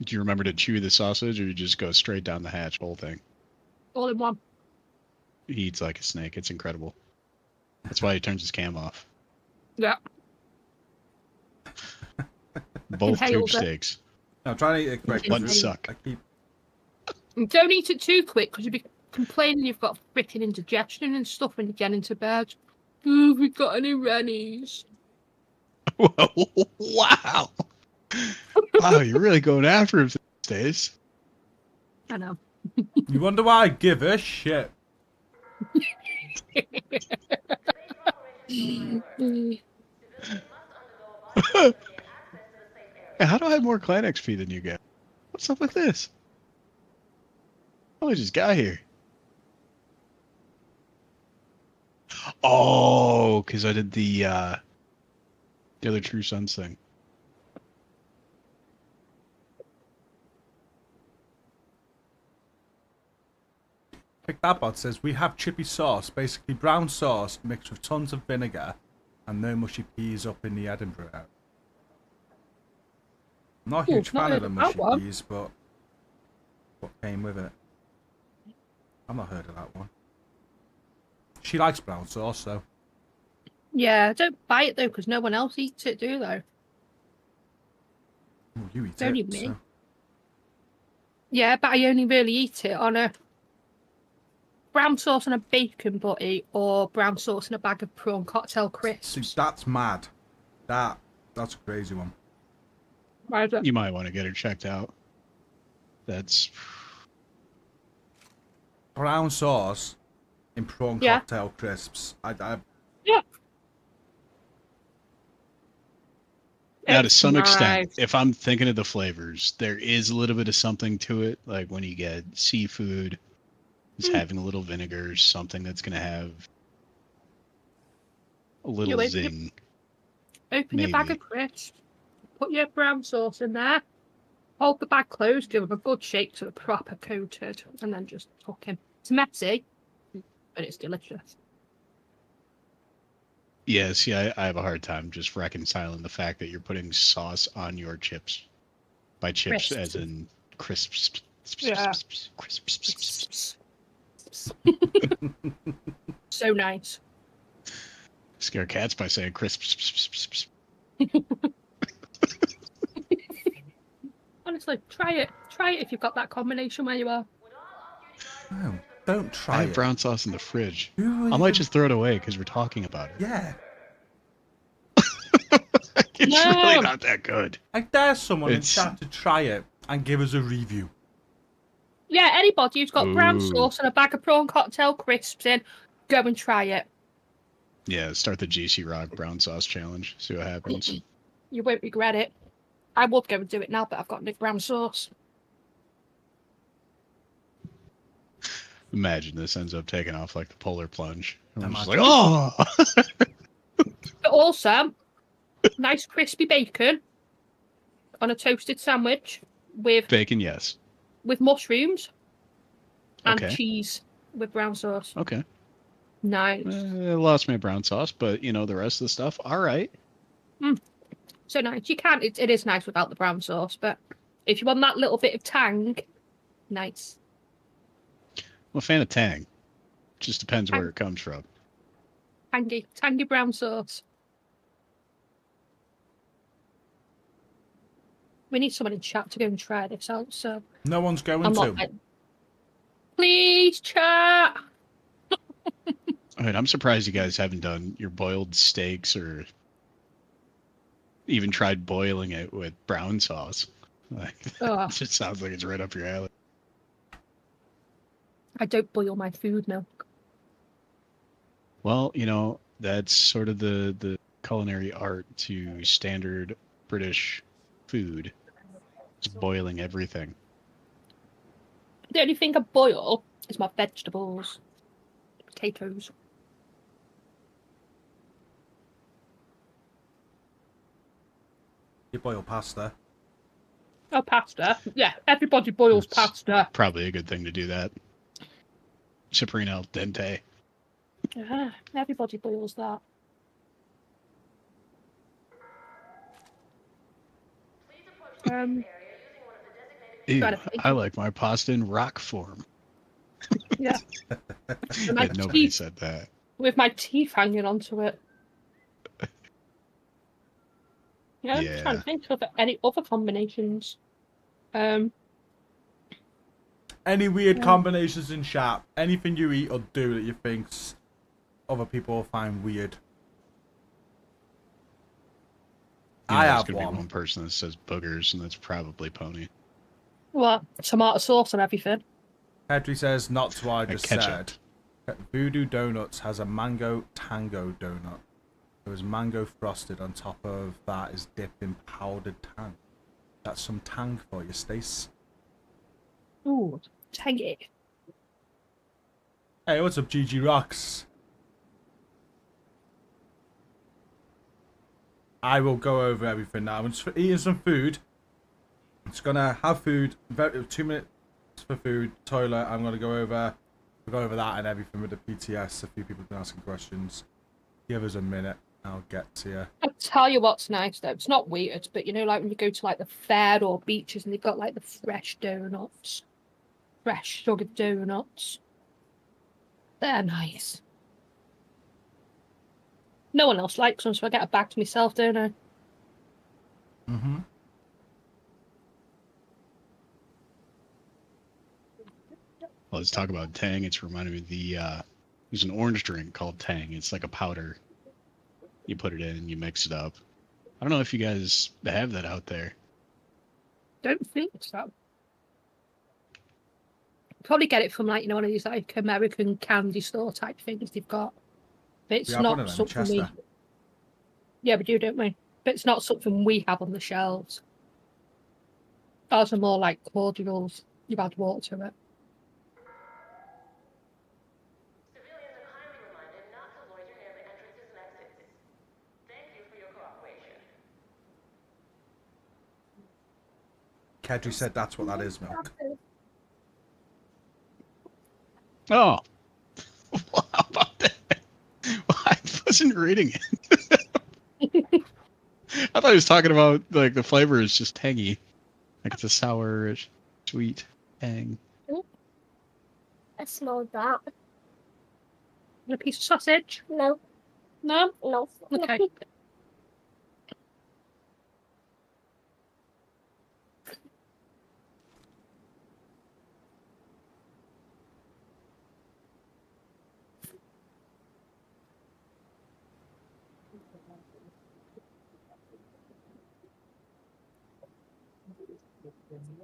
Do you remember to chew the sausage, or you just go straight down the hatch, whole thing? All in one. He eats like a snake. It's incredible. That's why he turns his cam off. Yeah. Both tube Inhaled it. steaks. I'm trying to eat it quick. One suck. I keep... And don't eat it too quick because you'll be complaining you've got freaking indigestion and stuff when you get into bed. Oh, have we got any Rennies? Wow. Wow, you're really going after him these days. I know. You wonder why I give a shit. How do I have more clan XP than you get? What's up with this? Oh, I just got here. Oh, because I did the other True Sons thing. Pick that bot says we have chippy sauce, basically brown sauce mixed with tons of vinegar and no mushy peas up in the Edinburgh out. I'm not a huge fan of the mushy peas, but what came with it? I've not heard of that one. She likes brown sauce, so. Yeah, don't buy it though because no one else eats it, do they? Oh, you eat It's only it. me. So. Yeah, but I only really eat it on a brown sauce and a bacon butty or brown sauce and a bag of prawn cocktail crisps. See, that's mad. That's a crazy one. Why is it? You might want to get her checked out. That's Brown sauce in prawn cocktail crisps. Yeah. now to some extent, if I'm thinking of the flavors, there is a little bit of something to it. Like when you get seafood, it's having a little vinegar, something that's going to have a little zing. Open your bag of crisps, put your brown sauce in there, hold the bag closed, give them a good shake so they're proper coated, and then just cook them. It's messy, but it's delicious. Yeah, see, I have a hard time just reconciling the fact that you're putting sauce on your chips. By chips, Crisps. as in crisps. Yeah. Crisps. So nice. Scare cats by saying crisps. Honestly, try it. Try it if you've got that combination where you are. No, don't try I have it. brown sauce in the fridge. Who I even- might just throw it away because we're talking about it. Yeah. It's really not that good. I dare someone It's- in chat to try it and give us a review. Yeah, anybody who's got brown Ooh. sauce and a bag of prawn cocktail crisps in, go and try it. Yeah, start the GCROCK brown sauce challenge. See what happens. You won't regret it. I would go and do it now, but I've got no brown sauce. Imagine this ends up taking off like the polar plunge. And I'm just like, Imagine. oh! But also, nice crispy bacon on a toasted sandwich with Bacon, yes. mushrooms and Okay. cheese with brown sauce. Okay. Nice. I lost my brown sauce, but you know, the rest of the stuff, all right. So nice. You can't. It is nice without the brown sauce, but If you want that little bit of tang, nice. I'm a fan of tang. Just depends where it comes from. Tangy brown sauce. We need someone in chat to go and try this out, so... No one's going I'm to. not... Please, chat! I mean, I'm surprised you guys haven't done your boiled steaks or even tried boiling it with brown sauce. Like, it just sounds like it's right up your alley. I don't boil my food milk. Well, you know, that's sort of the culinary art to standard British food. Just boiling everything. The only thing I boil is my vegetables. Potatoes. You boil pasta. Oh, pasta. Yeah, everybody boils pasta. Probably a good thing to do that. Supreme al dente. Yeah, everybody boils that. Ew, I like my pasta in rock form. Yeah. But nobody said that. With my teeth hanging onto it. Yeah, I'm trying to think of any other combinations. Any weird combinations in chat? Anything you eat or do that you think other people will find weird? You know, I there's have gonna be one. one person that says boogers, and that's probably Pony. What? Tomato sauce and everything. Pedri says, not to what I just ketchup. said. Voodoo Donuts has a mango tango donut. There is mango frosted. On top of that is dipped in powdered tang. That's some tang for you, Stace. Ooh, tangy. Hey, what's up, GCROCK? I will go over everything now. I'm just eating some food. I'm just gonna have food. 2 minutes for food. Toilet. I'm gonna go over that and everything with the PTS. A few people have been asking questions. Give us a minute. I'll get to you. I'll tell you what's nice though. It's not weird, but you know, like when you go to like the fair or beaches and they've got like the fresh donuts, fresh sugar donuts. They're nice. No one else likes them, so I get a bag to myself, don't I? Mm-hmm. Well, let's talk about Tang. It's reminded me of there's an orange drink called Tang. It's like a powder. You put it in and you mix it up. I don't know if you guys have that out there. Don't think so. Probably get it from like, you know, one of these like American candy store type things they've got. But it's not something we... Yeah, we do, don't we? But it's not something we have on the shelves. Ours are more like cordials. You've had water to it. Kedri said that's what that is, Milk. Oh. Well, how about that? Well, I wasn't reading it. I thought he was talking about like the flavor is just tangy. Like it's a sour, sweet tang. I smell that. A piece of sausage? No. No? No. Okay.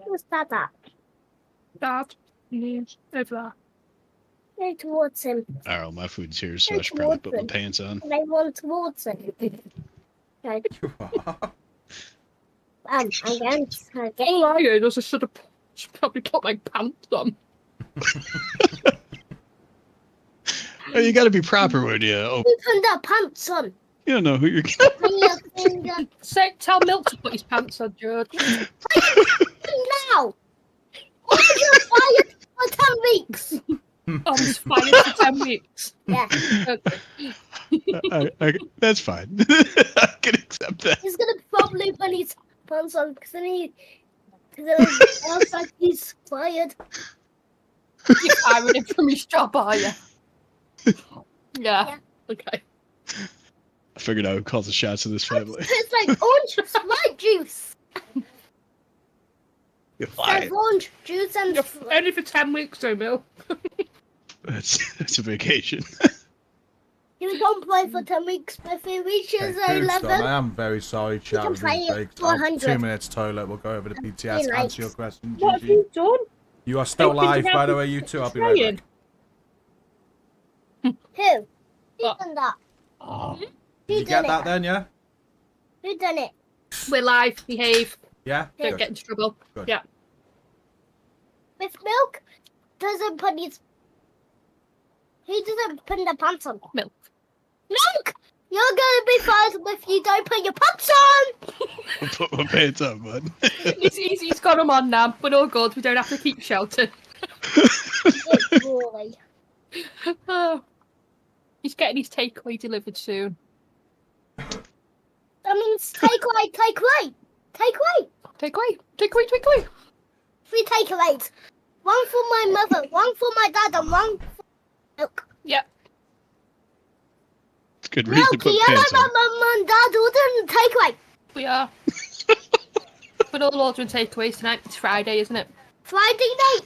What's that at? Dad, he's over there. Go towards him. Oh, well, my food's here, so I should probably put my pants on. They want towards him. Okay. I'm going to get lying. I should have probably put my pants on. Oh, you got to be proper when you open. You put the pants on. You don't know who you're getting. Tell Milk to put his pants on, George. Now. You're fired for 10 weeks. I was fired for 10 weeks. Yeah. That's fine. I can accept that. He's gonna probably put his pants on because then Because I was like, he's fired. You're firing him from his job, are you? Yeah. Okay. I figured I would call the shots of this family. It's like orange Sprite juice. You're There's fired. orange juice and Only for 10 weeks, though, Mill. That's a vacation. you don't play for 10 weeks, but 3 weeks is Tombstone, 11. I am very sorry, chat. can We've play been it baked. for 100. 2 minutes toilet. We'll go over the PTS. Be Answer your nice. question, What have GG. you done? You are still Open live, your by the mouth way, and you keep two. I'll be right trying. back. Who? Who done that? Did Who you done get it? that then, yeah? Who done it? We're live. Behave. Yeah? Don't Good. get into trouble. Good. Yeah. With milk, doesn't put his. He doesn't put the pants on. Milk. Milk! You're gonna be fired if you don't put your pants on! Put my pants on, bud. He's got them on now, but all good. We don't have to keep shouting. Good boy. Oh. He's getting his takeaway delivered soon. That means take away, take away, take away. Takeaway, takeaway, takeaway. 3 takeaways. 1 for my mother, 1 for my dad, and 1 for milk. Yep. It's good reason to Milk, put you pants know on. my mum and dad ordered takeaway. We are. We're all ordering takeaways tonight. It's Friday, isn't it? Friday night.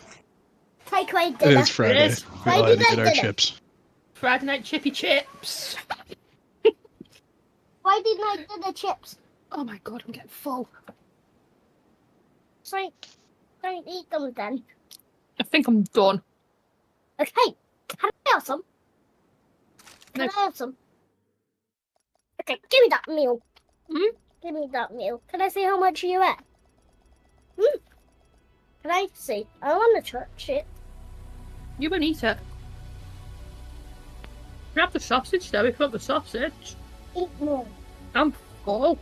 Takeaway dinner. It's Friday. It is. We all Friday had to night get our dinner. chips. Friday night chippy chips. Friday night dinner chips. Oh my god, I'm getting full. So, don't eat them then. I think I'm done. Okay, can I have some? Can I have some? Okay, give me that meal. Give me that meal. Can I see how much you ate? Can I see? I want to touch it. You won't eat it. Grab the sausage though if you want the sausage. Eat more. I'm full.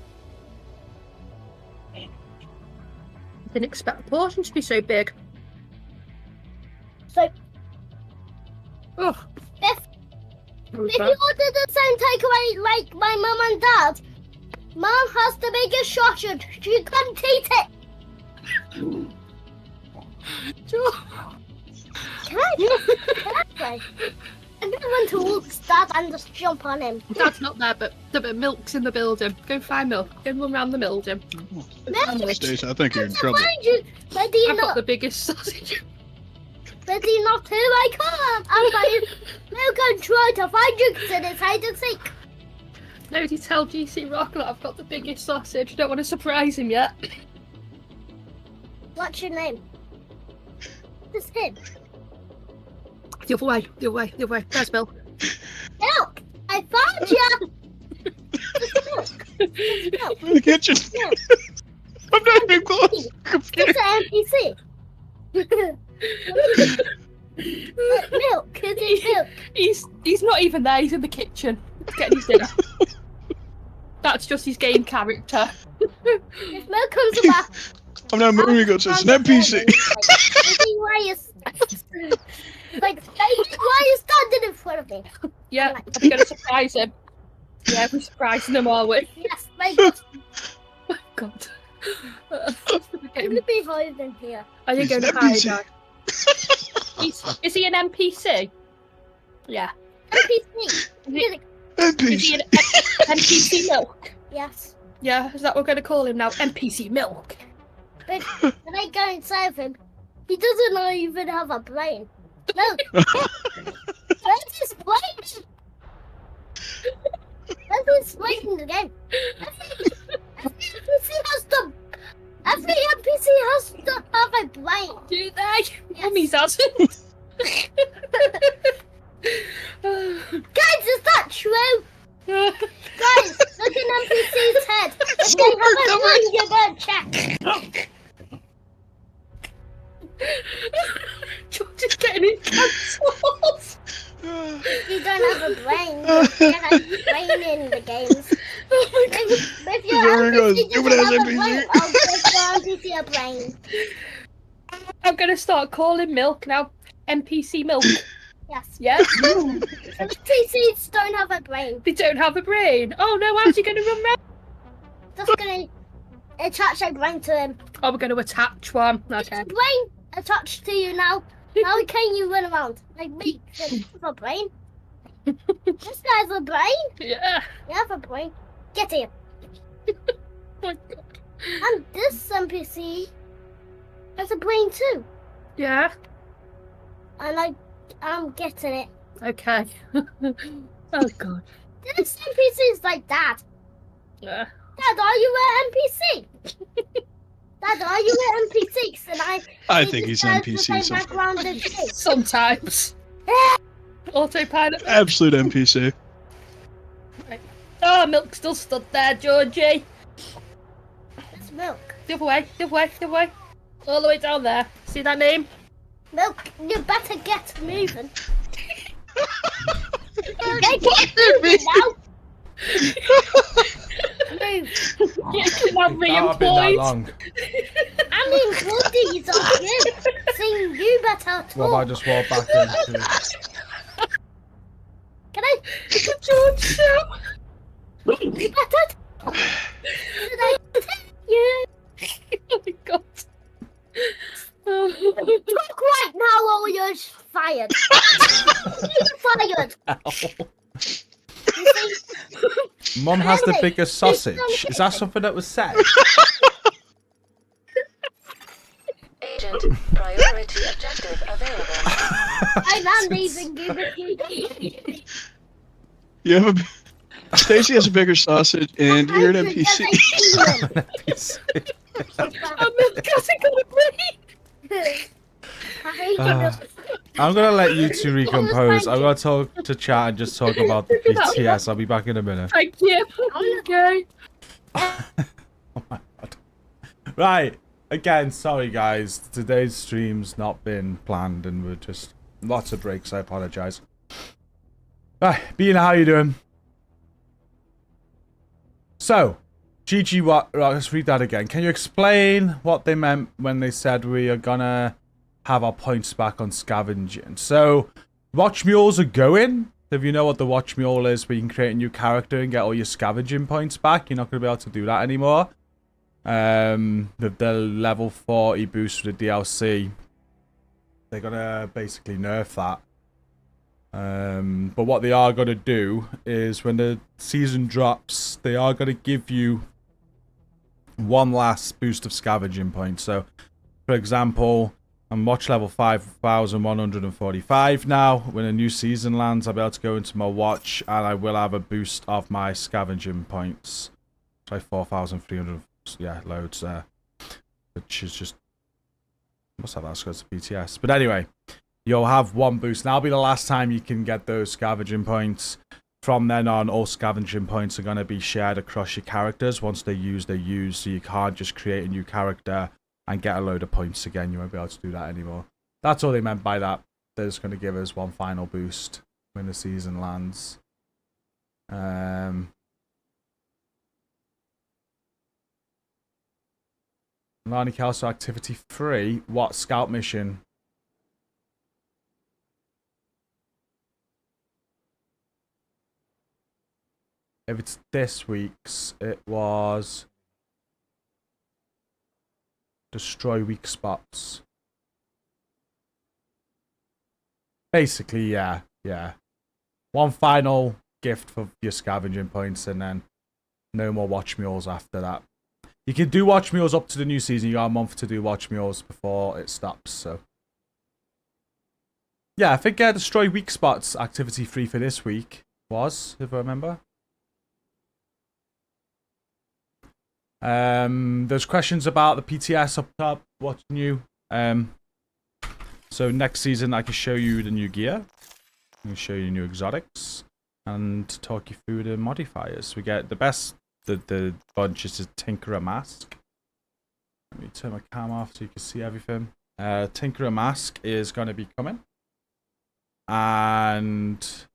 Didn't expect the portion to be so big. So, Oh, if you order the same takeaway like my mum and dad, mum has the biggest sausage. She can't eat it. Can I play? I'm gonna run towards Dad and just jump on him. Dad's not there, but Milk's in the building. Go find Milk. Go and run around the building. Stace, I think you're in trouble. Find you. Ready I've got not? the biggest sausage. Ready not to? I can't. I'm going. Milk and try to find you because it's hide and seek. Nobody tell GCROCK that I've got the biggest sausage. Don't want to surprise him yet. What's your name? It's him. The other way, the other way, the other way. There's Milk. Milk! I found you! Milk. In the kitchen. I'm not even close. It's an NPC. Milk, is it milk? He's not even there. He's in the kitchen. He's getting his dinner. That's just his game character. If milk comes back, I'm not moving. It's an NPC. Like, why are you standing in front of me? Yeah, are we going to surprise him? Yeah, we're surprising him, are we? Yes, my God. Oh, God. I'm gonna be hiding here. Are you going to hide now? Is he an NPC? Yeah. NPC. Is he an NPC Milk? Yes. Yeah, is that what we're going to call him now? NPC Milk. But when I go and save him, he doesn't even have a brain. No. Where's his brain? Where's his brain in the game? Every NPC has to have a brain. Do they? Mummy's hasn't. Guys, is that true? Guys, look at NPC's head. If they have a brain, you're gonna check. George is getting his cancelled. You don't have a brain. You have a brain in the games. Oh my God. If your There he goes. NPC Stupid doesn't ass have a NPC. brain, I'll give your NPC a brain. I'm going to start calling Milk now. NPC Milk. Yes. Yeah? NPCs don't have a brain. They don't have a brain. Oh no, how's he going to run round? Just gonna attach a brain to him. Oh, we're going to attach one. It's Okay. a brain attached to you now. Now can you run around like me? With a brain. This guy's a brain. Yeah. You have a brain. Get here. Oh my God. And this NPC has a brain too. Yeah. And I'm getting it. Okay. Oh God. This NPC is like Dad. Yeah. Dad, are you an NPC? Dad, are you an NPC? And I think he's an NPC. Sometimes. Autopilot. Absolute NPC. Right. Oh, Milk's still stood there, Georgie. It's Milk. The other way, the other way, the other way. All the way down there. See that name? Milk, you better get moving. Get moving now. Move. You can have me Not been that employed. long. I'm employed these on you. Saying you better talk. Well, I just walk back into. Can I? George, show. You better. Yeah. Oh my God. Talk right now or you're fired. You're fired. Mum has the biggest sausage. Is that something that was said? Agent, priority objective available. I'm not leaving you. You have a. Stacy has a bigger sausage, and you're an NPC. I'm Milk hasn't got a brain. I'm gonna let you two recompose. I'm gonna talk to chat and just talk about the PTS. I'll be back in a minute. Thank you. Okay. Oh my God. Right. Again, sorry guys. Today's stream's not been planned and we're just lots of breaks. I apologize. Right, Bina, how you doing? So, GCROCK, let's read that again. Can you explain what they meant when they said we are gonna have our points back on scavenging? So, watch mules are going. If you know what the watch mule is, where you can create a new character and get all your scavenging points back, you're not going to be able to do that anymore. The level 40 boost for the DLC, they're going to basically nerf that. But what they are going to do is when the season drops, they are going to give you one last boost of scavenging points. So, for example, I'm watch level 5,145 now. When a new season lands, I'll be able to go into my watch and I will have a boost of my scavenging points. It's like 4,300, yeah, loads there. Which is just, must have that goes to PTS. But anyway, you'll have one boost. And that'll be the last time you can get those scavenging points. From then on, all scavenging points are going to be shared across your characters. Once they're used, so you can't just create a new character and get a load of points again. You won't be able to do that anymore. That's all they meant by that. They're just going to give us one final boost when the season lands. Lani Kelso activity 3. What scout mission? If it's this week's, it was destroy weak spots. Basically, yeah. One final gift for your scavenging points and then no more watch mules after that. You can do watch mules up to the new season. You got a month to do watch mules before it stops, so. Yeah, I think destroy weak spots activity 3 for this week was, if I remember. There's questions about the PTS up top. What's new? So next season I can show you the new gear. I can show you new exotics and talk you through the modifiers. We get the best. The bunch is a Tinkerer Mask. Let me turn my cam off so you can see everything. Tinkerer Mask is going to be coming, and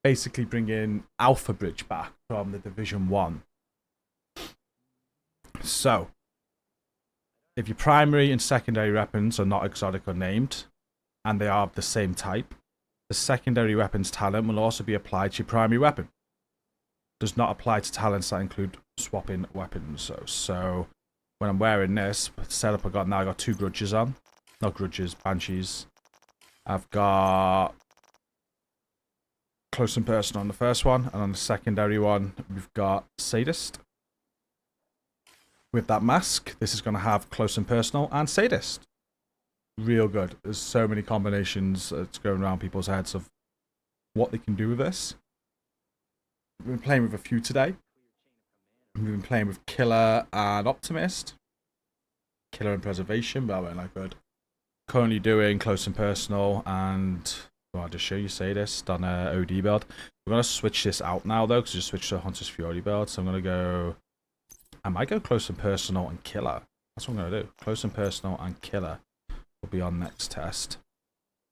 basically bring in Alpha Bridge back from the Division 1. So, if your primary and secondary weapons are not exotic or named, and they are of the same type, the secondary weapons talent will also be applied to your primary weapon. Does not apply to talents that include swapping weapons. So when I'm wearing this setup I got now, I got 2 grudges on. Not grudges, banshees. I've got close and personal on the first one, and on the secondary one, we've got sadist. With that mask, this is going to have close and personal and sadist. Real good. There's so many combinations that's going around people's heads of what they can do with this. We've been playing with a few today. We've been playing with Killer and Optimist. Killer and Preservation, but that went like good. Currently doing close and personal, and I'll just show you sadist on a OD build. We're going to switch this out now though, because I just switched to a Hunter's Fury build. So I'm going to go... I might go close and personal and killer. That's what I'm going to do. Close and personal and killer will be on next test.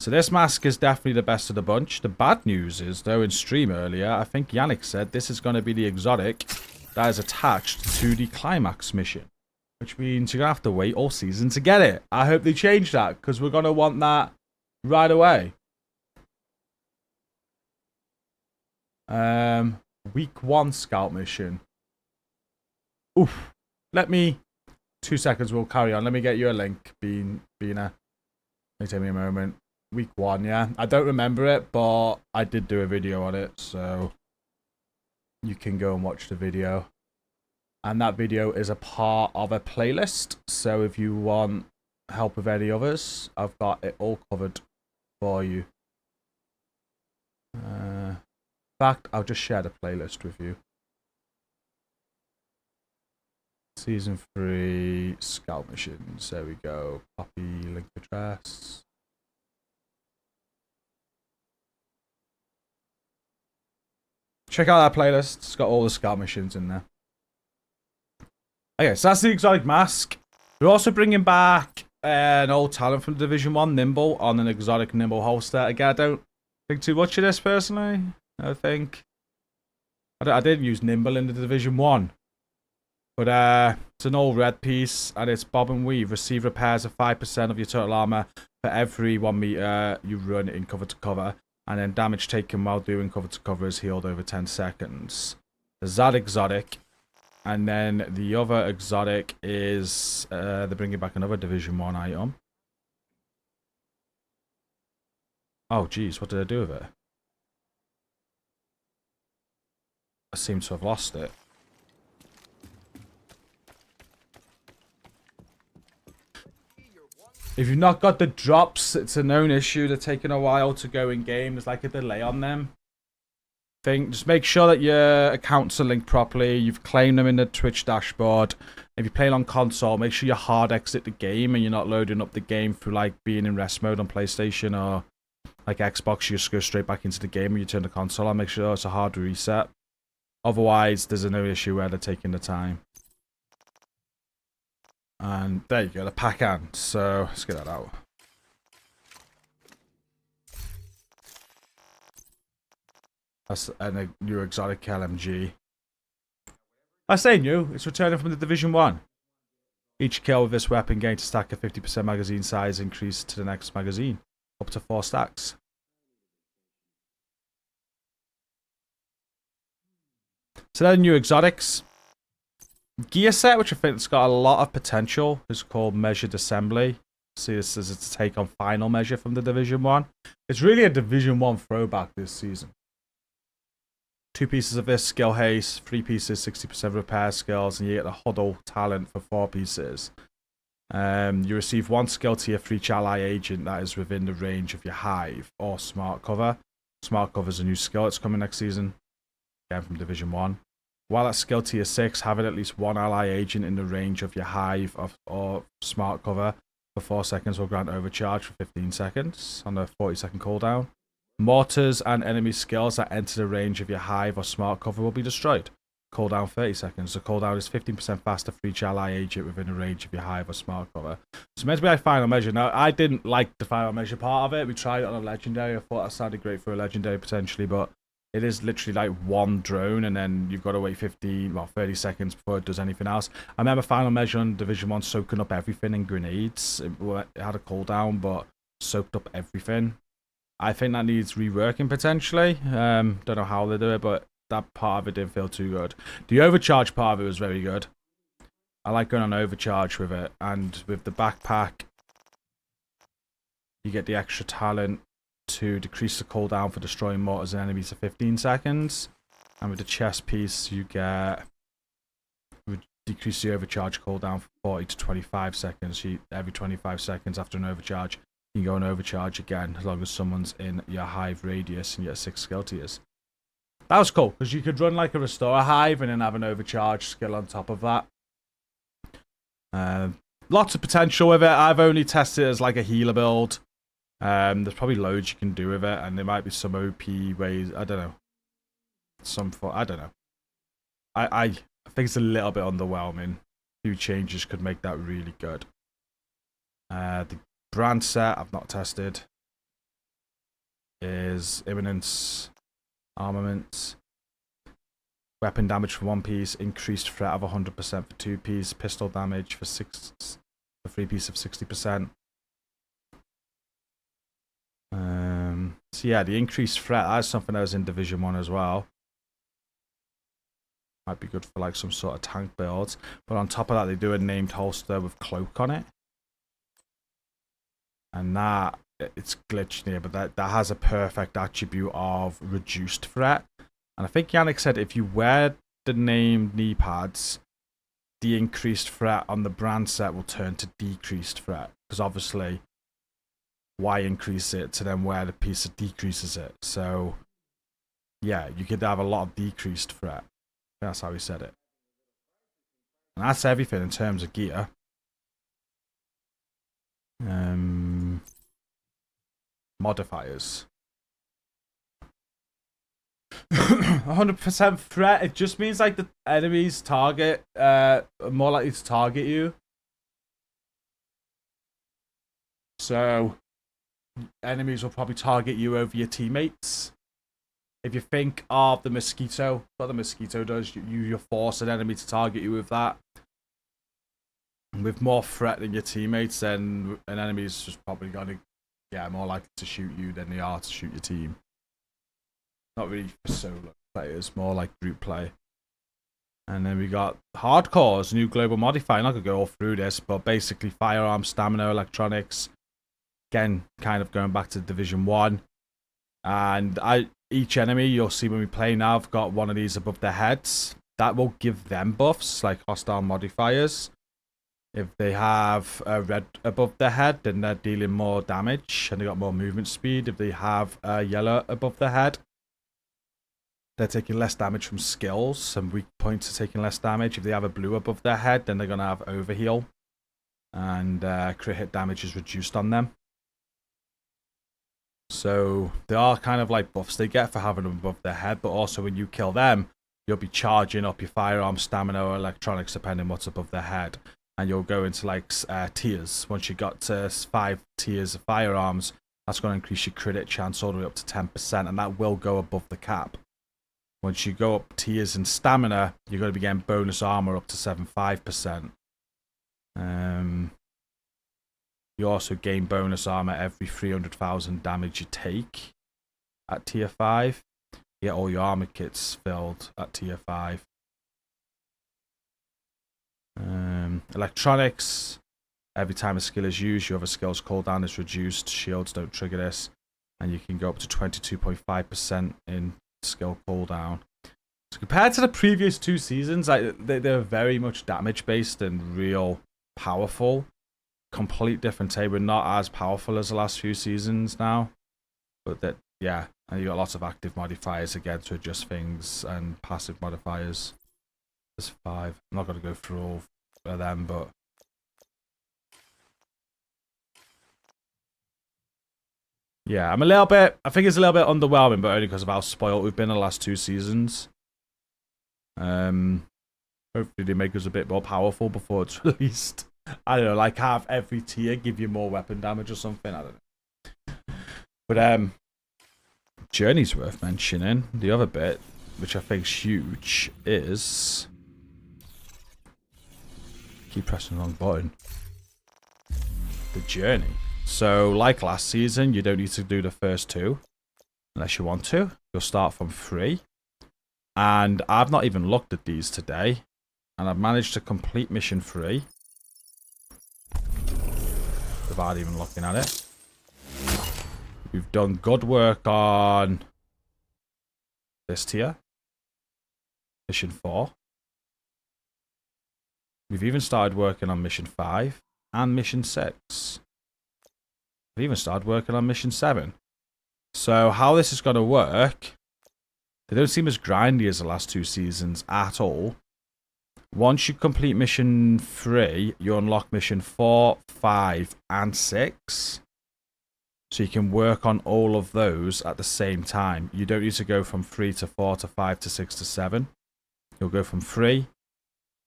So this mask is definitely the best of the bunch. The bad news is, though, in stream earlier, I think Yannick said this is going to be the exotic that is attached to the climax mission. Which means you're going to have to wait all season to get it. I hope they change that, because we're going to want that right away. Week 1 scout mission. Oof. Let me... 2 seconds, we'll carry on. Let me get you a link, Beaner. Let me take me a moment. Week 1, yeah. I don't remember it, but I did do a video on it, so you can go and watch the video. And that video is a part of a playlist, so if you want help with any others, I've got it all covered for you. In fact, I'll just share the playlist with you. Season 3 scout missions. There we go. Copy link address. Check out that playlist. It's got all the scout missions in there. Okay, so that's the exotic mask. We're also bringing back an old talent from Division 1, Nimble, on an exotic Nimble holster. Again, I don't think too much of this personally. I think I didn't use Nimble in the Division 1. But it's an old red piece, and it's bob and weave. Receive repairs of 5% of your total armor for every 1 meter you run in cover to cover, and then damage taken while doing cover to cover is healed over 10 seconds. There's that exotic, and then the other exotic is they're bringing back another Division 1 item. Oh, geez, what did I do with it? I seem to have lost it. If you've not got the drops, it's a known issue. They're taking a while to go in game. There's like a delay on them. Just make sure that your accounts are linked properly. You've claimed them in the Twitch dashboard. If you're playing on console, make sure you hard exit the game and you're not loading up the game through like being in rest mode on PlayStation or like Xbox. You just go straight back into the game when you turn the console on. Make sure it's a hard reset. Otherwise, there's no issue where they're taking the time. And there you go, the pack hand. So let's get that out. That's a new exotic LMG. I say new, it's returning from the Division 1. Each kill with this weapon gains a stack of 50% magazine size increase to the next magazine. Up to 4 stacks. So they're the new exotics. Gear set, which I think has got a lot of potential, is called Measured Assembly. See this as its take on Final Measure from the Division 1. It's really a Division 1 throwback this season. 2 pieces of this, skill haste, 3 pieces, 60% repair skills, and you get the huddle talent for 4 pieces. You receive 1 skill tier for each ally agent that is within the range of your hive or smart cover. Smart cover is a new skill that's coming next season, again from Division 1. While at skill tier 6, having at least 1 ally agent in the range of your hive or smart cover for 4 seconds will grant overcharge for 15 seconds on a 40-second cooldown. Mortars and enemy skills that enter the range of your hive or smart cover will be destroyed. Cooldown 30 seconds. The cooldown is 15% faster for each ally agent within the range of your hive or smart cover. So meant to be like Final Measure. Now, I didn't like the Final Measure part of it. We tried it on a Legendary. I thought that sounded great for a Legendary potentially, but it is literally like 1 drone and then you've got to wait 30 seconds before it does anything else. I remember Final Measure on Division 1 soaking up everything in grenades. It had a cooldown, but soaked up everything. I think that needs reworking potentially. Don't know how they do it, but that part of it didn't feel too good. The overcharge part of it was very good. I like going on overcharge with it, and with the backpack, you get the extra talent to decrease the cooldown for destroying mortars and enemies to 15 seconds. And with the chest piece, you get decrease the overcharge cooldown from 40 to 25 seconds. Every 25 seconds after an overcharge, you can go on overcharge again, as long as someone's in your hive radius and you get 6 skill tiers. That was cool, because you could run like a restore hive and then have an overcharge skill on top of that. Lots of potential with it. I've only tested it as like a healer build. There's probably loads you can do with it, and there might be some OP ways. I don't know. I don't know. I think it's a little bit underwhelming. A few changes could make that really good. The brand set I've not tested is imminence, armaments, weapon damage for 1 piece, increased threat of 100% for 2 piece, pistol damage for 3 piece of 60%. So yeah, the increased threat, that's something that was in Division 1 as well. Might be good for like some sort of tank builds. But on top of that, they do a named holster with cloak on it. And that, it's glitched here, but that has a perfect attribute of reduced threat. And I think Yannick said if you wear the named knee pads, the increased threat on the brand set will turn to decreased threat. Because obviously, why increase it to then wear the piece that decreases it? So, yeah, you could have a lot of decreased threat. That's how he said it. And that's everything in terms of gear. 'Modifiers. 100% threat. It just means like the enemies target are more likely to target you. So enemies will probably target you over your teammates. If you think of the mosquito, what the mosquito does, you force an enemy to target you with that. With more threat than your teammates, then an enemy's just probably going to, more likely to shoot you than they are to shoot your team. Not really for solo players, more like group play. And then we got hardcores, new global modifier. I'm not going to go all through this, but basically firearm, stamina, electronics. Again, kind of going back to Division 1. And each enemy you'll see when we play now have got one of these above their heads. That will give them buffs, like hostile modifiers. If they have a red above their head, then they're dealing more damage and they got more movement speed. If they have a yellow above their head, they're taking less damage from skills. Some weak points are taking less damage. If they have a blue above their head, then they're going to have overheal. And crit hit damage is reduced on them. So they are kind of like buffs they get for having them above their head, but also when you kill them, you'll be charging up your firearm, stamina, or electronics, depending what's above their head. And you'll go into like tiers. Once you got to 5 tiers of firearms, that's going to increase your crit hit chance all the way up to 10%, and that will go above the cap. Once you go up tiers in stamina, you're going to be getting bonus armor up to 75%. You also gain bonus armor every 300,000 damage you take at tier 5. You get all your armor kits filled at tier 5. Electronics. Every time a skill is used, your other skill's cooldown is reduced. Shields don't trigger this. And you can go up to 22.5% in skill cooldown. So compared to the previous 2 seasons, they're very much damage based and real powerful. Complete different table, not as powerful as the last few seasons now. But that, yeah, and you got lots of active modifiers again to adjust things and passive modifiers. There's 5. I'm not going to go through all of them, but yeah, I think it's a little bit underwhelming, but only because of how spoiled we've been in the last 2 seasons. Hopefully they make us a bit more powerful before it's released. I don't know, like have every tier give you more weapon damage or something. I don't know. But Journey's worth mentioning. The other bit, which I think is huge, is keep pressing the wrong button. The Journey. So, like last season, you don't need to do the first 2 unless you want to. You'll start from 3. And I've not even looked at these today. And I've managed to complete mission 3. Without even looking at it. We've done good work on this tier. Mission 4. We've even started working on mission 5 and mission 6. We've even started working on mission 7. So how this is going to work, they don't seem as grindy as the last 2 seasons at all. Once you complete mission 3, you unlock mission 4, 5, and 6. So you can work on all of those at the same time. You don't need to go from 3 to 4 to 5 to 6 to 7. You'll go from 3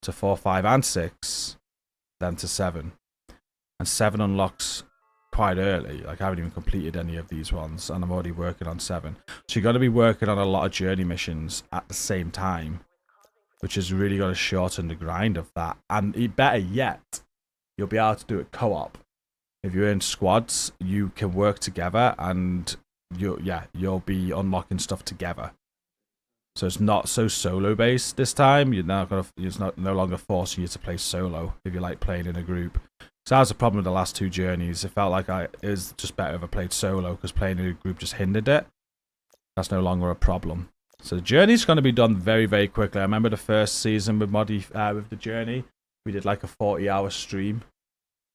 to 4, 5, and 6, then to 7. And 7 unlocks quite early. Like, I haven't even completed any of these ones, and I'm already working on 7. So you've got to be working on a lot of journey missions at the same time, which is really going to shorten the grind of that. And better yet, you'll be able to do it co-op. If you're in squads, you can work together, and you'll be unlocking stuff together. So it's not so solo based this time. It's no longer forcing you to play solo if you like playing in a group. So that was the problem with the last 2 journeys. It felt like it was just better if I played solo, because playing in a group just hindered it. That's no longer a problem. So the journey's going to be done very, very quickly. I remember the first season with with the journey, we did like a 40-hour stream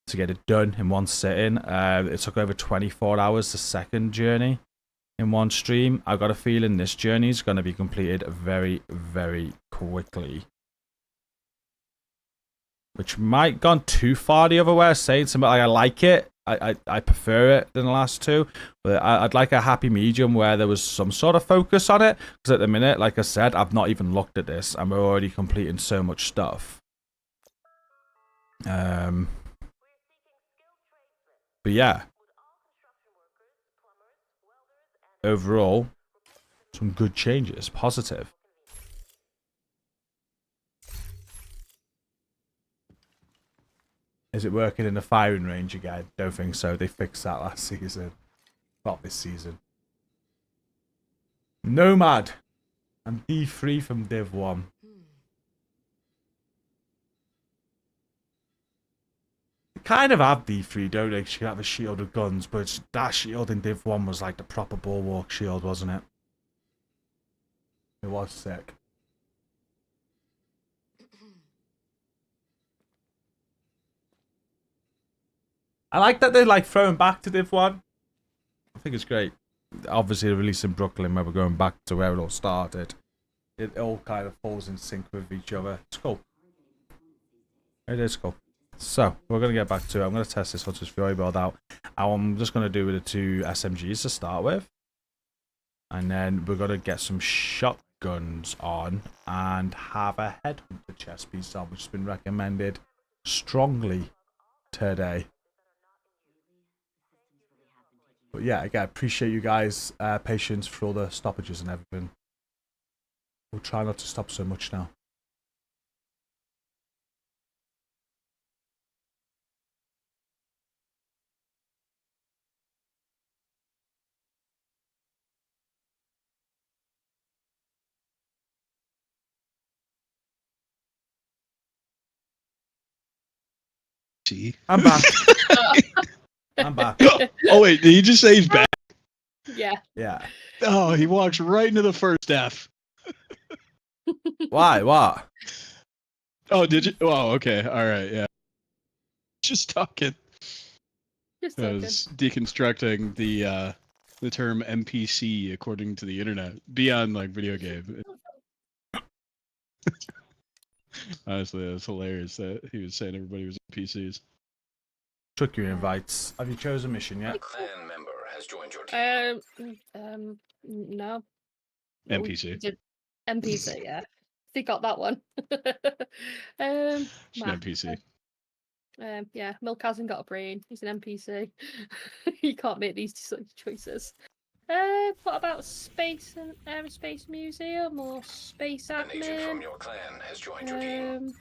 to get it done in one sitting. It took over 24 hours the second journey in one stream. I've got a feeling this journey is going to be completed very, very quickly. Which might have gone too far the other way. Saying something like I like it. I prefer it than the last 2. But I'd like a happy medium where there was some sort of focus on it. Because at the minute, like I said, I've not even looked at this. And we're already completing so much stuff. But yeah. Overall, some good changes. Positive. Is it working in the firing range again? Don't think so. They fixed that last season. Not this season. Nomad. I'm D3 from Div 1. They kind of have D3, don't they? You have a shield with guns, but that shield in Div 1 was like the proper bulwark shield, wasn't it? It was sick. I like that they're like throwing back to Div 1. I think it's great. Obviously, they're releasing Brooklyn where we're going back to where it all started. It all kind of falls in sync with each other. It's cool. It is cool. So, we're going to get back to it. I'm going to test this Hunter's Fury build out. I'm just going to do with the 2 SMGs to start with. And then we're going to get some shotguns on and have a headhunter chest piece on, which has been recommended strongly today. But yeah, again, appreciate you guys' patience for all the stoppages and everything. We'll try not to stop so much now. See? I'm back. I'm back. Oh wait, did he just say he's back? Yeah. Yeah. Oh, he walks right into the first F. Why? What? Oh, did you? Oh, okay. All right. Yeah. Just talking. Just I talking. was deconstructing the term NPC according to the internet beyond like video game. Honestly, that's hilarious that he was saying everybody was NPCs. Took your invites. Have you chosen a mission yet? Clan member has joined your team. No. NPC. Did NPC, yeah. He got that one. It's an nah. NPC. Yeah, Milk hasn't got a brain. He's an NPC. You can't make these choices. What about Space and Aerospace Museum or Space Admin? An agent from your clan has joined your team.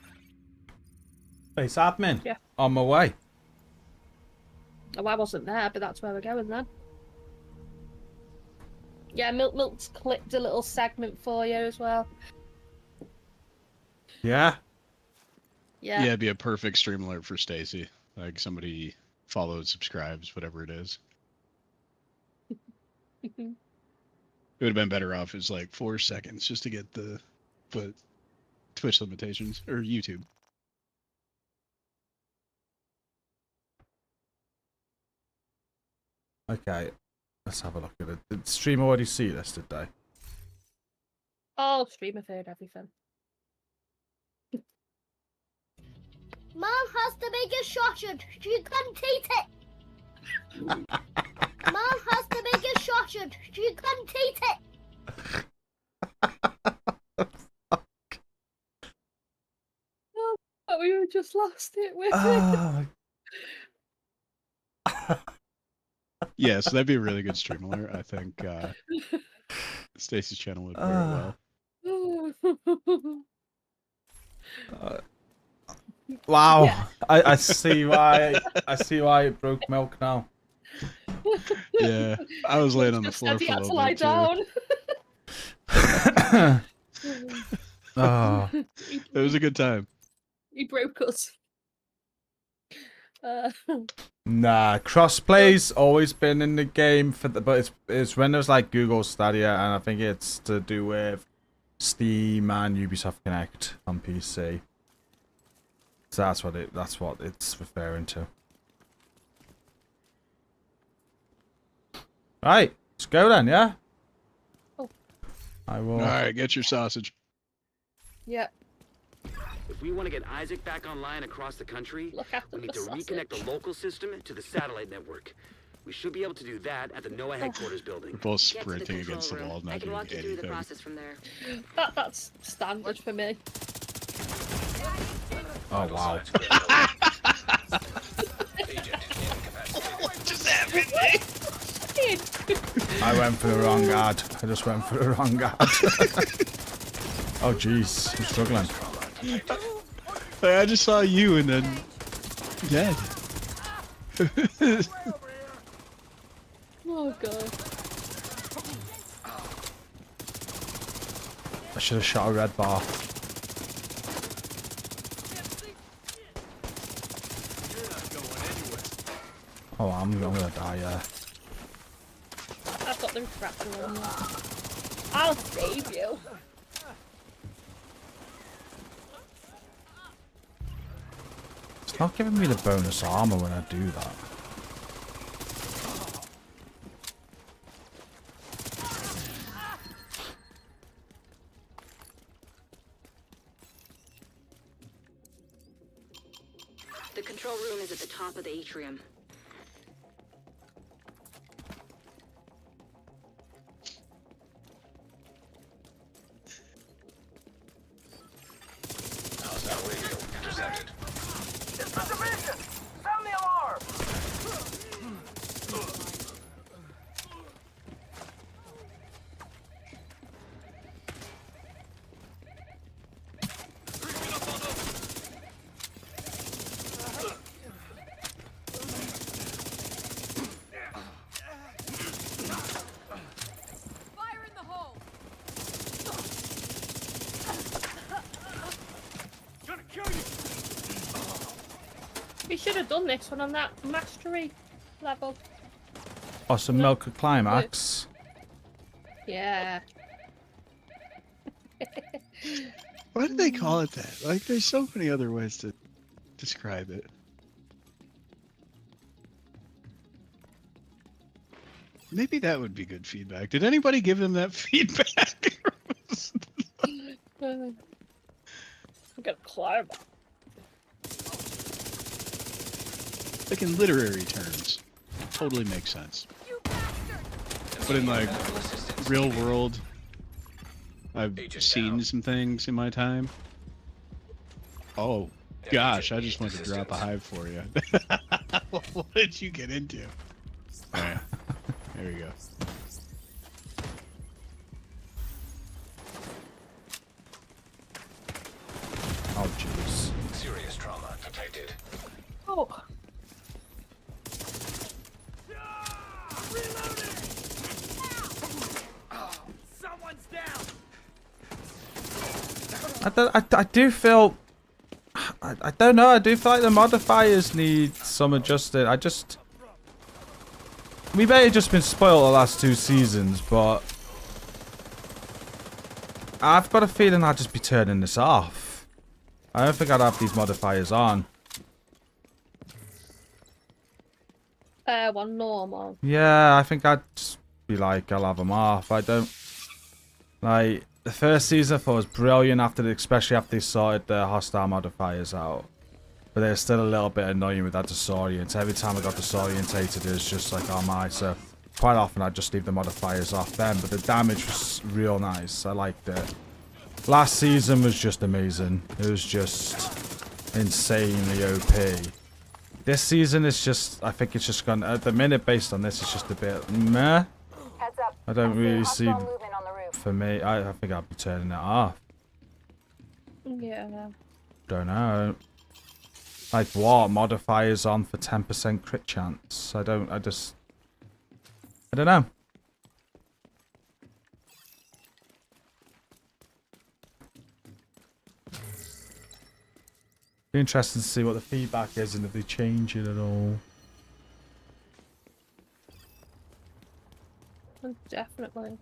Space Admin. Yeah. On my way. Oh, I wasn't there, but that's where we're going then. Yeah, Milk's clipped a little segment for you as well. Yeah. Yeah. Yeah, it'd be a perfect stream alert for Stacy. Like somebody follows, subscribes, whatever it is. It would have been better off as like 4 seconds just to get the Twitch limitations or YouTube. Okay, let's have a look at it. Did the stream already see this, did they? Oh, streamer heard everything. Mom has the biggest sausage. She can't eat it. Mom has the biggest sausage. She can't eat it. Oh, we just lost it with Yeah, so that'd be a really good stream alert. I think Stacy's channel would very well. Wow, Yeah. I see why it broke milk now. Yeah, I was laying on the Just floor said for he a had to little lie bit too. down. Oh. It was a good time. He broke us. Nah, crossplay's always been in the game but it's when there's like Google Stadia, and I think it's to do with Steam and Ubisoft Connect on PC. So that's what it's referring to. Right, let's go then, yeah? Oh. I will. Alright, get your sausage. Yep. If we want to get Isaac back online across the country, we need to reconnect the local system to the satellite network. We should be able to do that at the NOAA headquarters building. We're both sprinting against the wall, not doing anything. From there. That's standard for me. Oh wow. What just happened? I went for the wrong guard. I just went for the wrong guard. Oh jeez, I'm struggling. I just saw you and then dead. Oh god. I should have shot a red bar. Oh, I'm gonna die, yeah. I've got the refractor on. I'll save you. It's not giving me the bonus armor when I do that. The control room is at the top of the atrium. Hostile radio intercepted. It's the division! Sound the alarm! Fire in the hole! Gonna kill you! We should have done this one on that mastery level. Awesome milk climax. Yeah. Why do they call it that? Like, there's so many other ways to describe it. Maybe that would be good feedback. Did anybody give them that feedback? I'm gonna climb. Like in literary terms, totally makes sense. But in like real world, I've seen some things in my time. Oh gosh, I just wanted to drop a hive for you. What did you get into? Alright, there we go. Oh jeez. Serious trauma detected. Oh. Someone's down! I do feel I don't know. I do feel like the modifiers need some adjusting. We may have just been spoiled the last 2 seasons, but I've got a feeling I'd just be turning this off. I don't think I'd have these modifiers on. One normal. Yeah, I think I'd just be like, I'll have them off. I don't... Like, the first season I thought was brilliant, especially after they sorted the hostile modifiers out. But they're still a little bit annoying with that disorient. Every time I got disorientated, it was just like, oh my. So, quite often I'd just leave the modifiers off then. But the damage was real nice. I liked it. Last season was just amazing. It was just insanely OP. This season is just, I think it's just gone, at the minute based on this, it's just a bit meh. Heads up. I don't really see, Movement on the roof. for me, I think I'd be turning it off. Yeah. Don't know. Like what? Modifiers on for 10% crit chance. I don't know. Be interesting to see what the feedback is and if they change it at all. Definitely.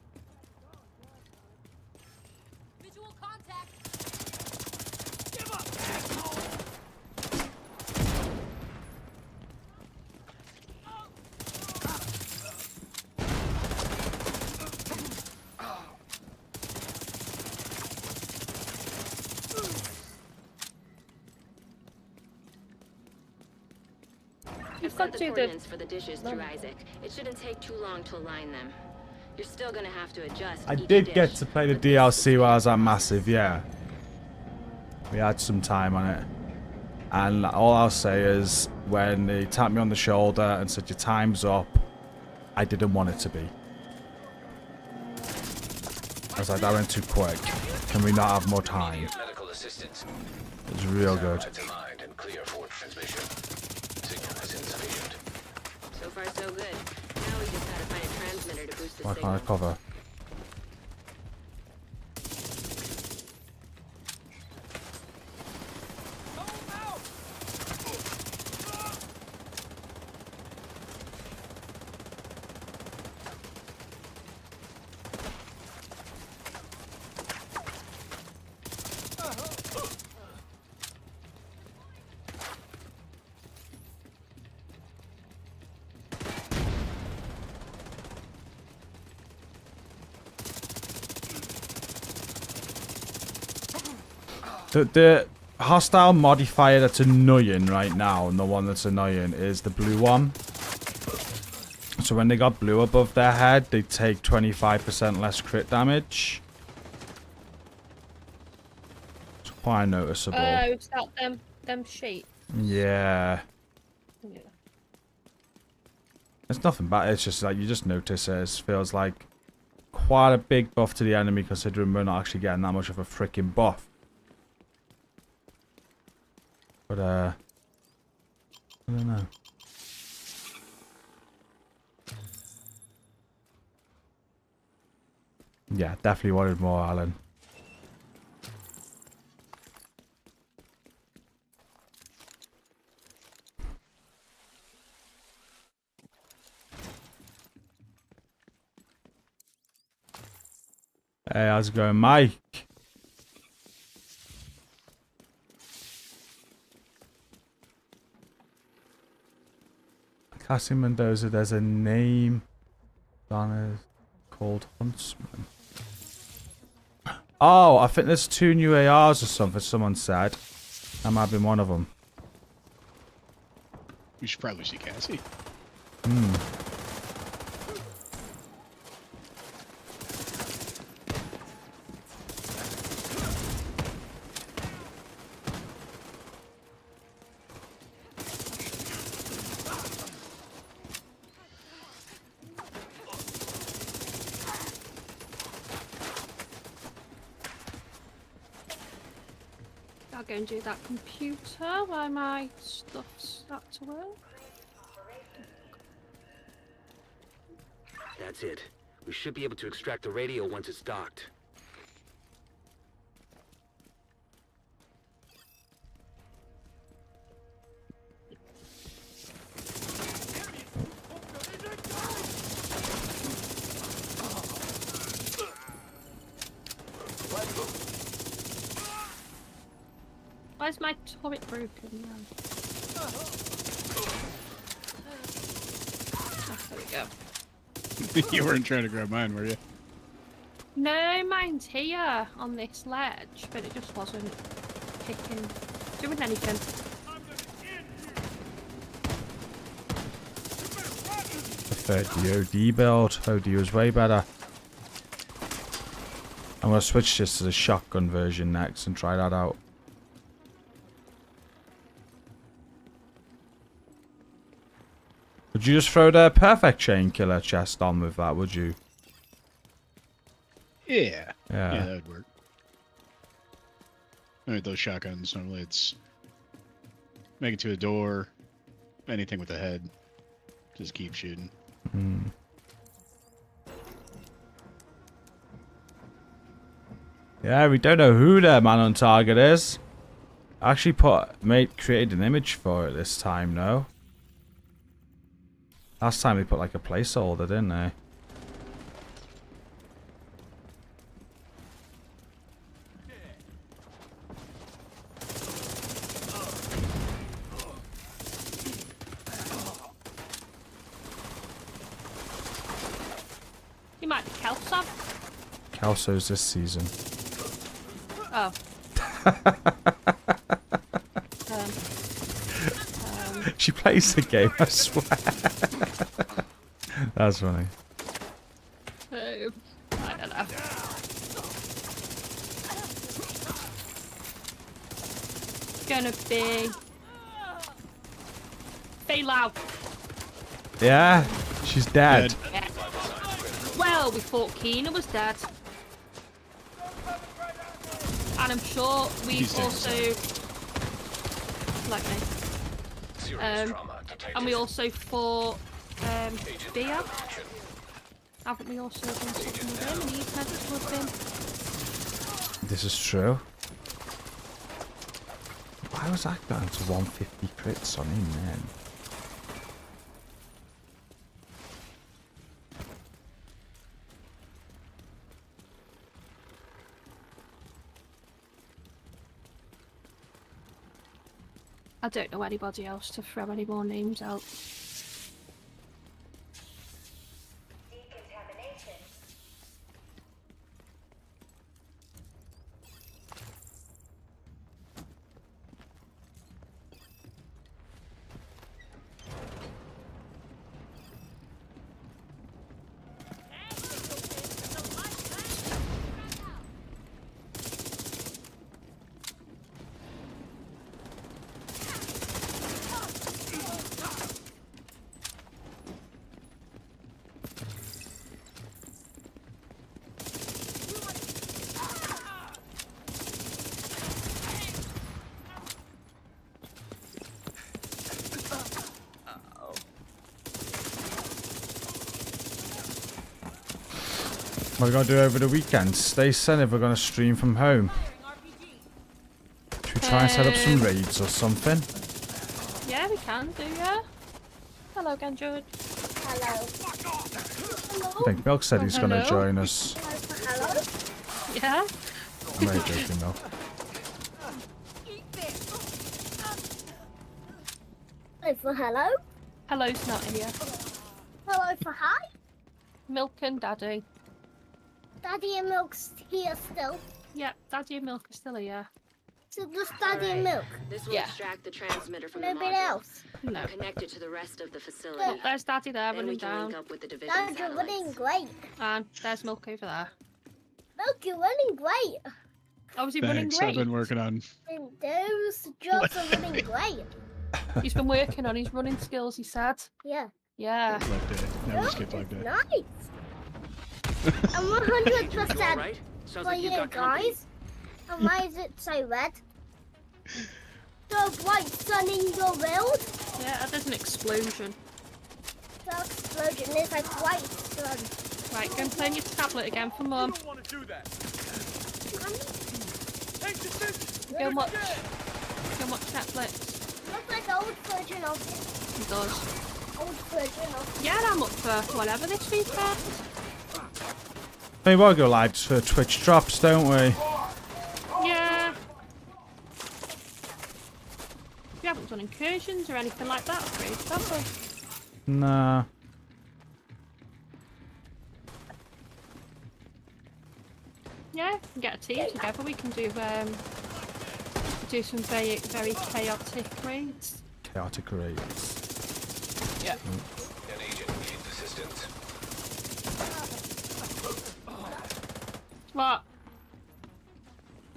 I've sent the coordinates for the dishes through Isaac. It shouldn't take too long to align them. You're still gonna have to adjust. I each did dish. get to play the DLC while I was at Massive, yeah. We had some time on it. And all I'll say is, when they tapped me on the shoulder and said, your time's up, I didn't want it to be. I was like, that went too quick. Can we not have more time? Medical assistance. It was real good. To mind and clear for transmission. Signal is insufficient. So far, so good. Now we just gotta find a transmitter to boost the Why signal. can't I cover? The hostile modifier that's annoying right now, and the one that's annoying is the blue one. So when they got blue above their head, they take 25% less crit damage. It's quite noticeable. Oh, is that them sheep? Yeah. Yeah. It's nothing bad, it's just like, you just notice it. It feels like quite a big buff to the enemy, considering we're not actually getting that much of a freaking buff. But, I don't know. Yeah, definitely wanted more, Alan. Hey, how's it going, Mike? Cassie Mendoza, there's a name Donna called Huntsman. Oh, I think there's 2 new ARs or something, someone said. That might have been one of them. We should probably see Cassie. I'll go and do that computer where my stuff's at to work. That's it. We should be able to extract the radio once it's docked. Why's my turret broken now? Oh, there we go. You weren't trying to grab mine, were you? No, mine's here on this ledge, but it just wasn't doing anything. Preferred the OD build. OD was way better. I'm gonna switch this to the shotgun version next and try that out. Would you just throw the perfect chain killer chest on with that, would you? Yeah. Yeah. Yeah, that would work. Alright, those shotguns, normally it's make it to a door, anything with a head. Just keep shooting. Yeah, we don't know who the man on target is. I actually created an image for it this time, though. Last time they put like a placeholder, didn't they? You might be Kelso. Kelso's this season. Oh. She plays the game, I swear. That's funny. I don't know. Gonna be Loud. Yeah, she's dead. Yeah. Well, we thought Keena was dead. And I'm sure we've also... Like me. And we also fought Bia. Haven't we also done something with him? And he's meant to have been. This is true. Why was that down to 150 crits on him then? I don't know anybody else to throw any more names out. What are we going to do over the weekend? Stay sent if we're going to stream from home. Should we try and set up some raids or something? Yeah, we can do, yeah. Hello again, George. Hello. I think Milk said he's going to join us. Hello. Yeah? I'm very joking, Milk. Hello for hello. Hello's not here. Hello for hi. Milk and Daddy. Daddy and Milk's here still. Yeah, Daddy and Milk are still here. So just Daddy and Milk. This will extract the transmitter from the Nobody module. else. No. Connect it to the rest of the facility. Oh, there's Daddy there Then running we can down. link up with the division Dad, you're satellites. running great. And there's Milk over there. Milk, you're running great. Oh, was he running Thanks, great? I've been working on. And those jobs are running great. He's been working on his running skills, he said. Yeah. Yeah. Leg day. Never skip leg day. Nice. I'm 100% Right? Sounds for like you've you got company. guys. And why is it so red? The bright sun in your world? Yeah, there's an explosion. The explosion is a bright sun. Right, go and play on your tablet again for Mum. Go and watch Netflix. Looks like the old version of it. It does. Old version of it. Yeah, I'm up for whatever this weekend. We will go live for Twitch drops, don't we? Yeah. incursions or anything like that approved, have we? Nah. Yeah, we can get a team together. We can do some very chaotic raids. Chaotic raids. Yeah. An agent needs assistance. What?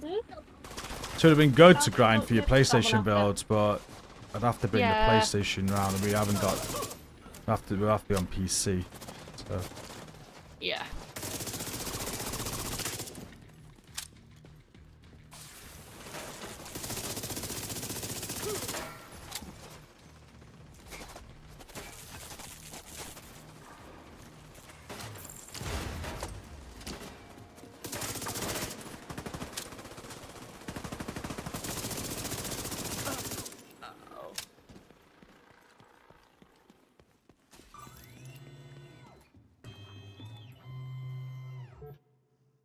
So it would have been good to grind for your PlayStation builds, but I'd have to bring Yeah. the PlayStation round, and we haven't got. We'll have to be on PC. So. Yeah.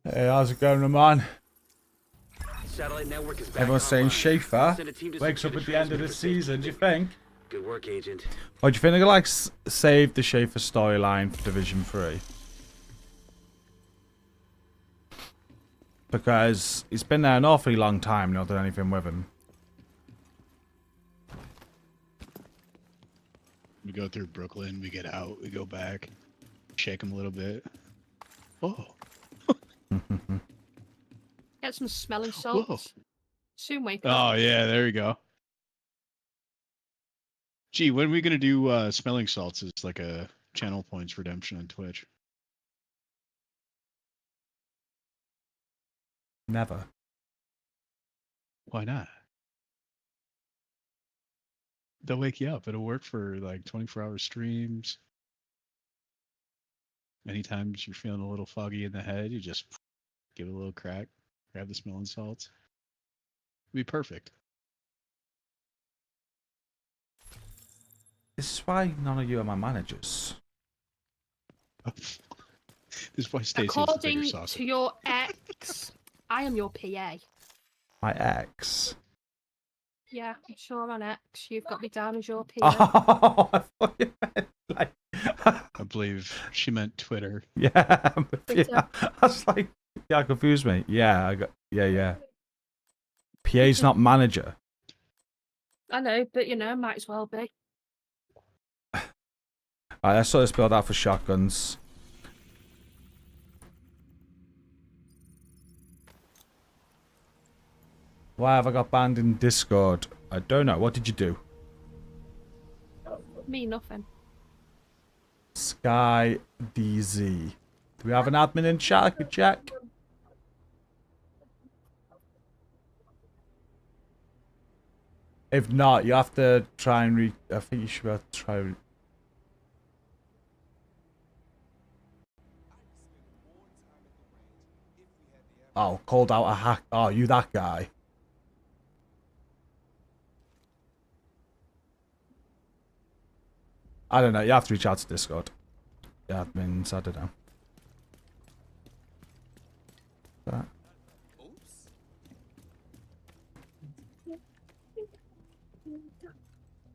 Hey, how's it going, Roman? Satellite network is back Everyone's saying online. Schaefer Send a team to wakes secure up the at the end of the transmitter safely. season. Do you think? Good work, Agent. Or do you think they're gonna like save the Schaefer storyline for Division 3? Because he's been there an awfully long time, not done anything with him. We go through Brooklyn, we get out, we go back, shake him a little bit. Oh. Get some smelling salts. Whoa. Soon wake up. Oh yeah, there you go. Gee, when are we gonna do smelling salts as like a channel points redemption on Twitch? Never. Why not? They'll wake you up. It'll work for like 24-hour streams. Anytime you're feeling a little foggy in the head, you just give it a little crack, grab the smelling salts. It'd be perfect. This is why none of you are my managers. This is why Stacey is the According bigger sausage. to your ex, I am your PA. My ex. Yeah, I'm sure on X you've got me down as your PA. Oh, I thought you meant like. I believe she meant Twitter. Yeah, yeah. I was like, yeah, confused me. Yeah, I got. Yeah. PA's not manager. I know, but you know, might as well be. Alright, let's sort this build out for shotguns. Why have I got banned in Discord? I don't know. What did you do? Me, nothing. Sky DZ. Do we have an admin in chat I could check? If not, you have to try and I think you should be able to try. Oh, called out a hack. Oh, you that guy. I don't know. You have to reach out to Discord. Yeah, admins. I don't know. That.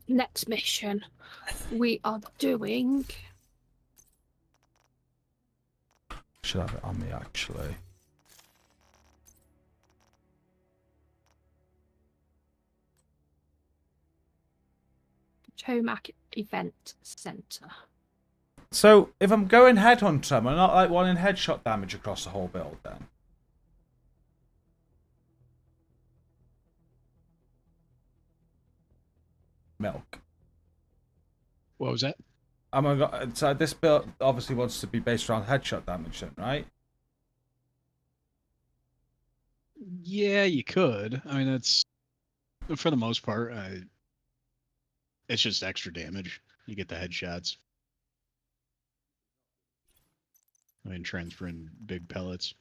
Next mission, we are doing. Should have it on me actually. Tomac Event Center. So, if I'm going headhunter, am I not like wanting headshot damage across the whole build then? Milk. What was that? So this build obviously wants to be based around headshot damage then, right? Yeah, you could. I mean, it's for the most part. It's just extra damage. You get the headshots. I mean, transferring big pellets.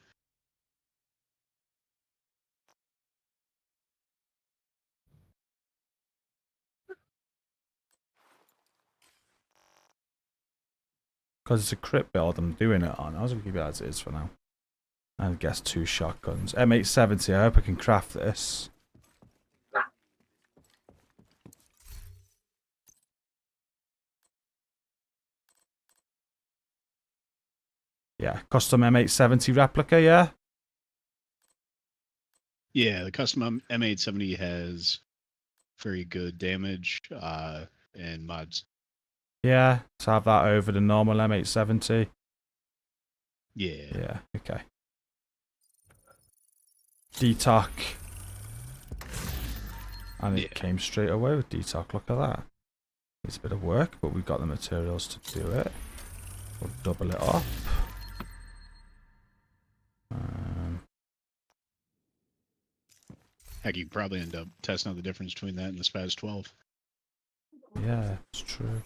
Because it's a crit build I'm doing it on. I was going to keep it as it is for now. I guess 2 shotguns. M870, I hope I can craft this. Yeah, custom M870 replica, yeah? Yeah, the custom M870 has very good damage and mods. Yeah, so have that over the normal M870. Yeah. Yeah, okay. DTOC. And it came straight away with DTOC, look at that. It's a bit of work, but we've got the materials to do it. We'll double it up. Heck, you probably end up testing out the difference between that and the Spaz 12. Yeah, it's true.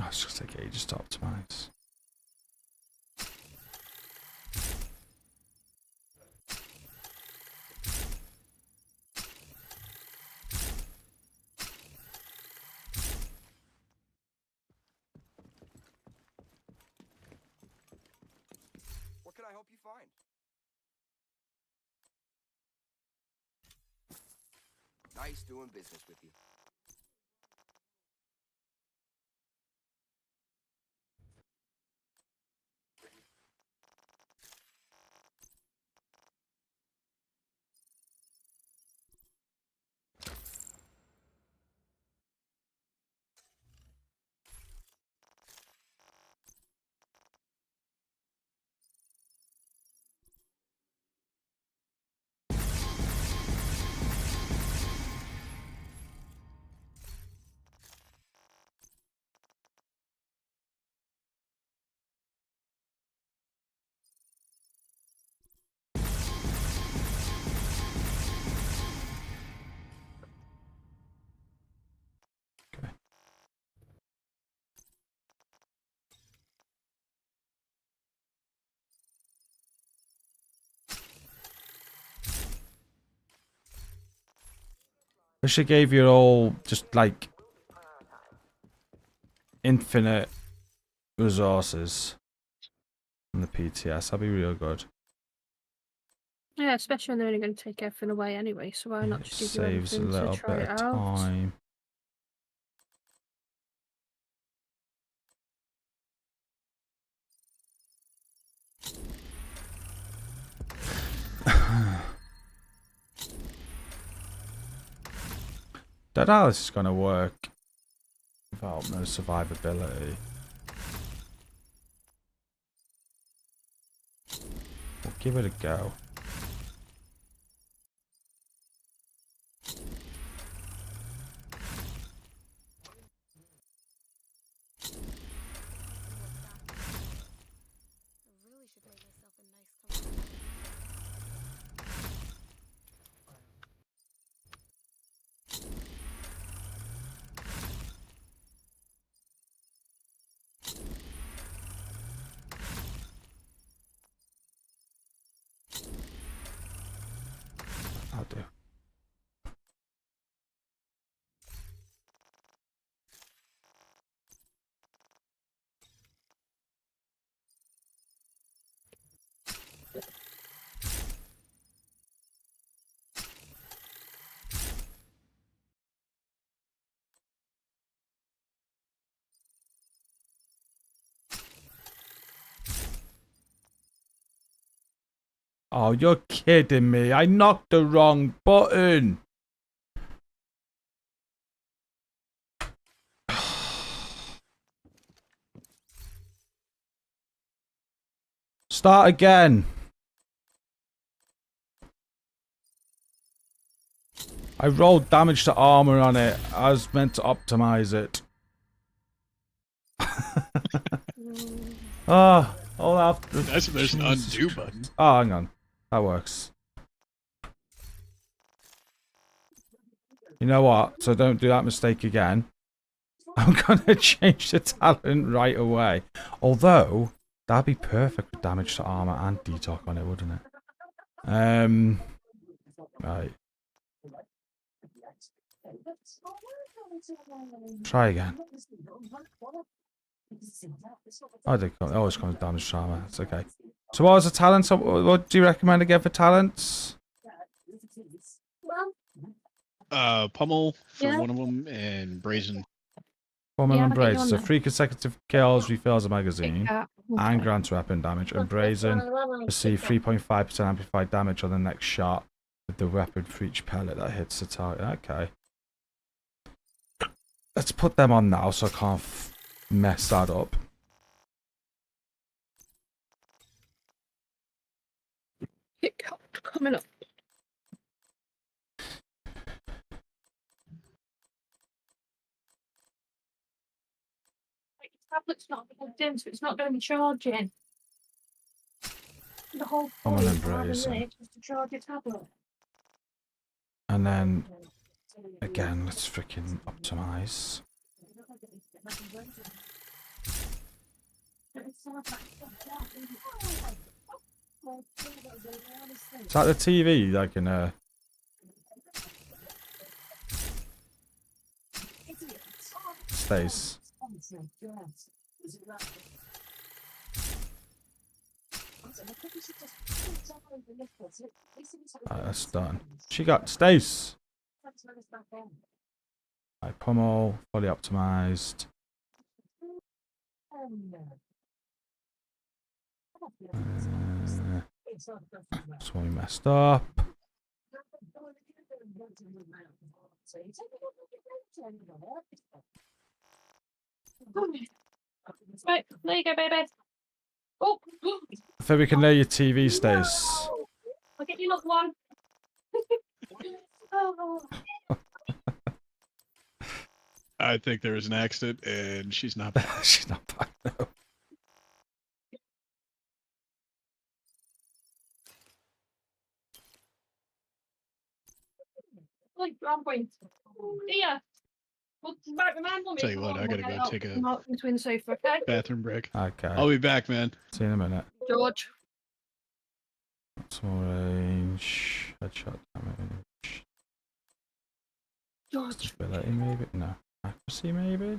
Oh, it's just take ages to optimize. What can I help you find? Nice doing business with you. Wish I gave you all just like infinite resources in the PTS. That'd be real good. Yeah, especially when they're only going to take everything away anyway, so why not just give you Saves a everything to little try bit it of out? time. Don't know how this is going to work without no survivability. We'll give it a go. Oh, you're kidding me. I knocked the wrong button. Start again. I rolled damage to armor on it. I was meant to optimize it. Oh, all after. There's an undo button. Oh, hang on. That works. You know what? So don't do that mistake again. I'm gonna change the talent right away. Although, that'd be perfect with damage to armor and detox on it, wouldn't it? Right. Try again. Oh, it always comes damage to armor. It's okay. So what was the talent? So what do you recommend again for talents? Pummel for one of them, and Brazen. Pummel and Brazen. So 3 consecutive kills refills a magazine and grants weapon damage. And Brazen receive 3.5% amplified damage on the next shot with the weapon for each pellet that hits the target. Okay. Let's put them on now so I can't mess that up. Coming up. Tablet's not plugged in, so it's not going to be charging. The whole I'm point gonna of having embrace it. this is to charge your tablet. And then again, let's freaking optimize. Is that the TV? I can stays. Alright, that's done. She got stays. Right, pummel, fully optimized. That's when we messed up. Right, there you go, baby. Oh, I think we can lay your TV stays. I'll get you another one. Oh. I think there was an accident, and she's not back. She's not back now. Like, I'm going. Yeah. Well, right, remind me. Tell you what, I gotta go take a between the sofa, okay? bathroom break. Okay. I'll be back, man. See you in a minute. George. Small range. Headshot damage. George. Stability maybe? No. Accuracy maybe?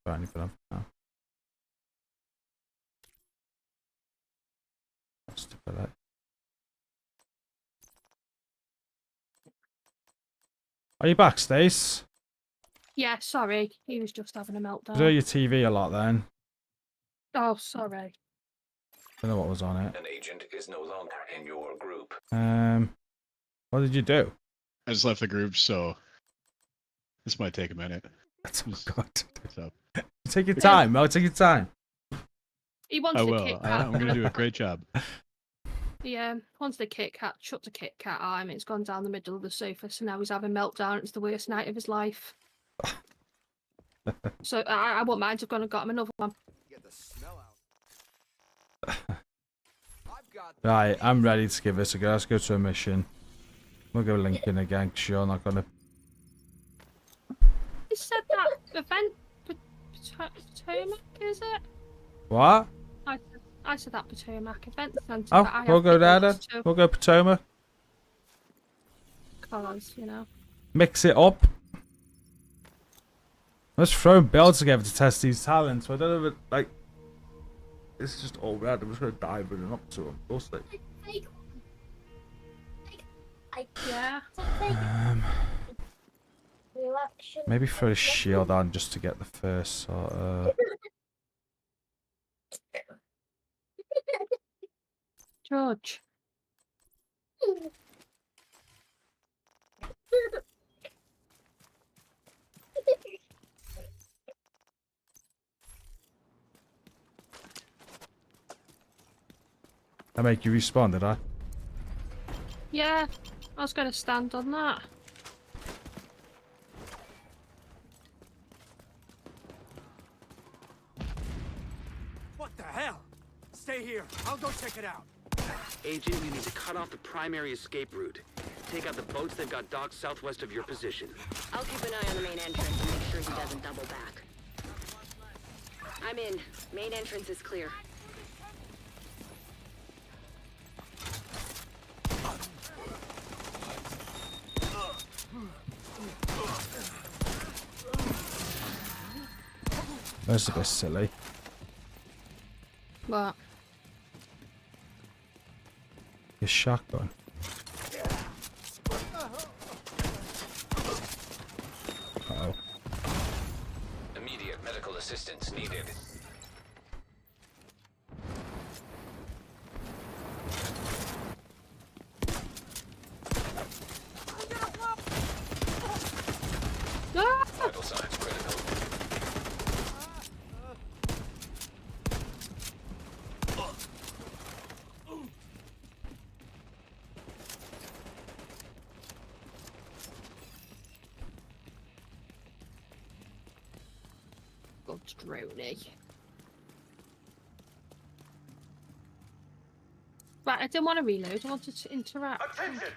Got anything on now? Stability. Are you back, Stace? Yeah, sorry. He was just having a meltdown. Do your TV a lot then. Oh, sorry. Don't know what was on it. An agent is no longer in your group. What did you do? I just left the group, so this might take a minute. That's good. What's up? Take your time, Mo. Take your time. He wants I the will. Kit Kat. I'm gonna do a great job. Yeah, once the Kit Kat shut the Kit Kat arm, it's gone down the middle of the sofa, so now he's having a meltdown. It's the worst night of his life. So I wouldn't mind. I've gone and got him another one. Get the smell out. Right, I'm ready to give this a go. Let's go to a mission. We'll go Lincoln again, because you're not gonna. You said that event Potomac, is it? What? I said that Potomac event centre. Oh, that I we'll have go there then. tickets to. We'll go Potomac. Colours, you know. Mix it up. Let's throw builds together to test these talents. I don't know if it, like. It's just all red. I'm just gonna dive running up to them. We'll see. Yeah. Maybe throw a shield on just to get the first sort of... George. I make you respawn, did I? Yeah, I was going to stand on that. What the hell? Stay here. I'll go check it out. Agent, you need to cut off the primary escape route. Take out the boats that got docked southwest of your position. I'll keep an eye on the main entrance and make sure he doesn't double back. I'm in. Main entrance is clear. That's a bit silly. What? Your shotgun. Uh-oh. Immediate medical assistance needed. Vital signs critical. God's droney. Right, I didn't want to reload, I wanted to interact. Attention!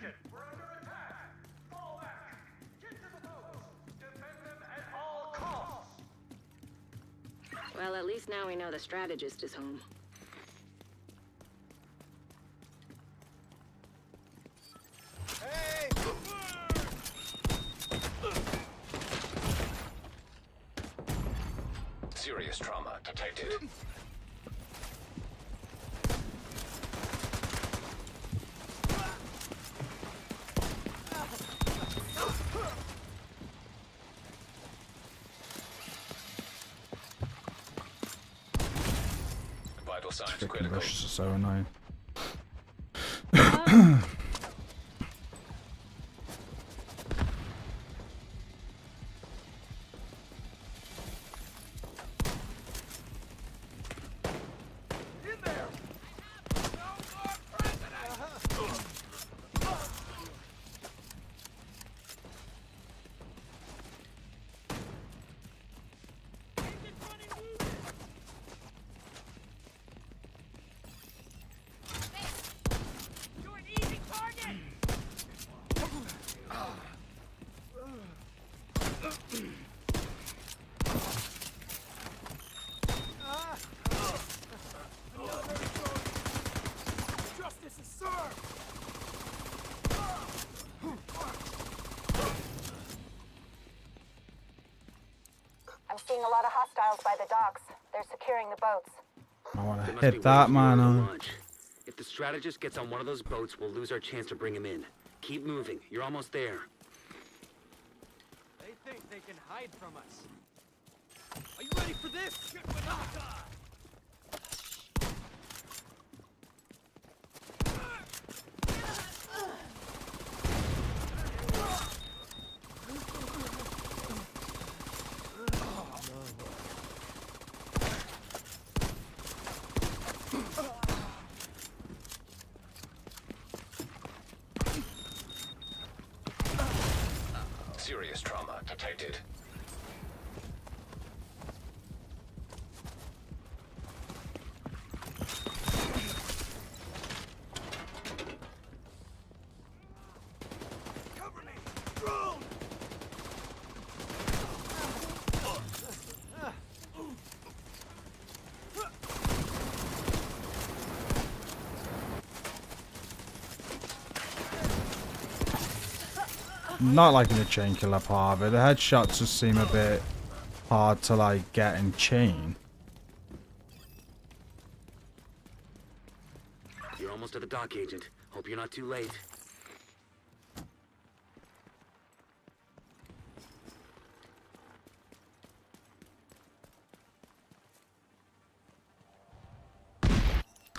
Well, at least now we know the strategist is home. Serious trauma detected. Vital signs Freaking critical. rushes are so annoying. Justice is served! I'm seeing a lot of hostiles by the docks. They're securing the boats. I want They to must be hit that waiting for you man to on. launch. If the strategist gets on one of those boats, we'll lose our chance to bring him in. Keep moving. You're almost there. They think they can hide from us. Are you ready for this? Serious trauma detected. Not liking the chain killer part of it. The headshots just seem a bit hard to like get in chain. You're almost at the dock, Agent. Hope you're not too late.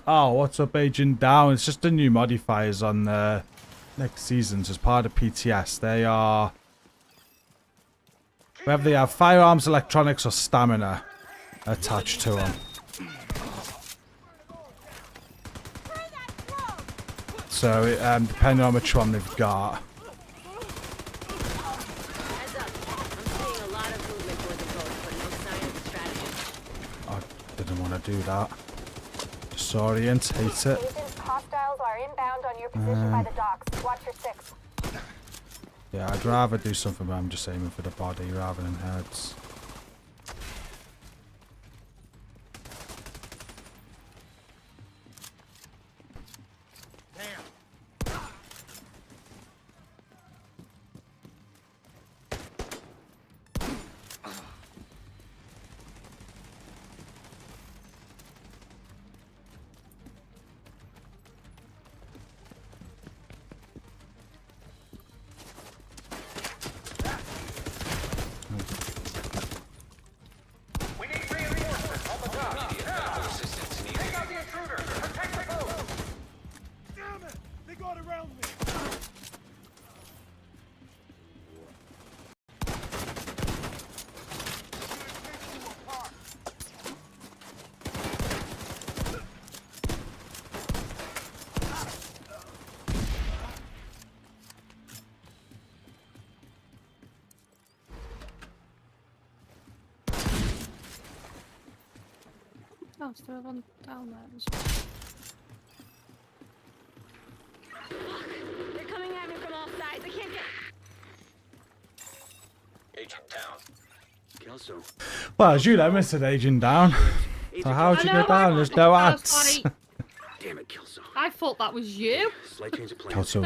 Oh, what's up, Agent Down? It's just the new modifiers on next seasons as part of PTS. They are whether they have firearms, electronics, or stamina attached to them. So, depending on which one they've got. I didn't want to do that. Disorientate it. Agents, hostiles are inbound on your position by the docks. Watch your six. Yeah, I'd rather do something where I'm just aiming for the body rather than heads. Oh, still one down there as well. They're coming at me from all sides. I can't get. Agent down. Kelso. Well, as you know, Mr. Agent Down. So how'd you go down? There's no ads. Damn it, Kelso. I thought that was you. Slight change of plans. Kelso.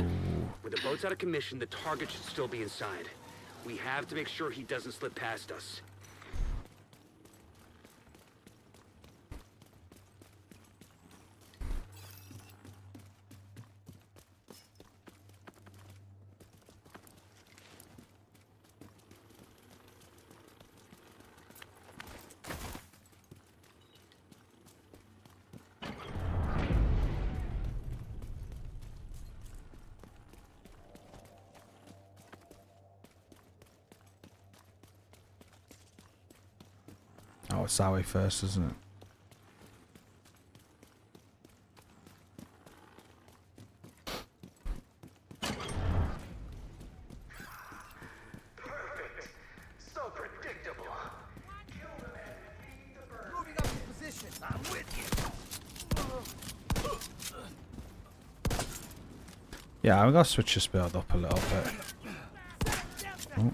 With the boats out of commission, the target should still be inside. We have to make sure he doesn't slip past us. Oh, it's that way first, isn't it? Perfect. So predictable. Kill the man. Moving up to position. I'm with you. Yeah, I'm gonna switch this build up a little bit. Oh.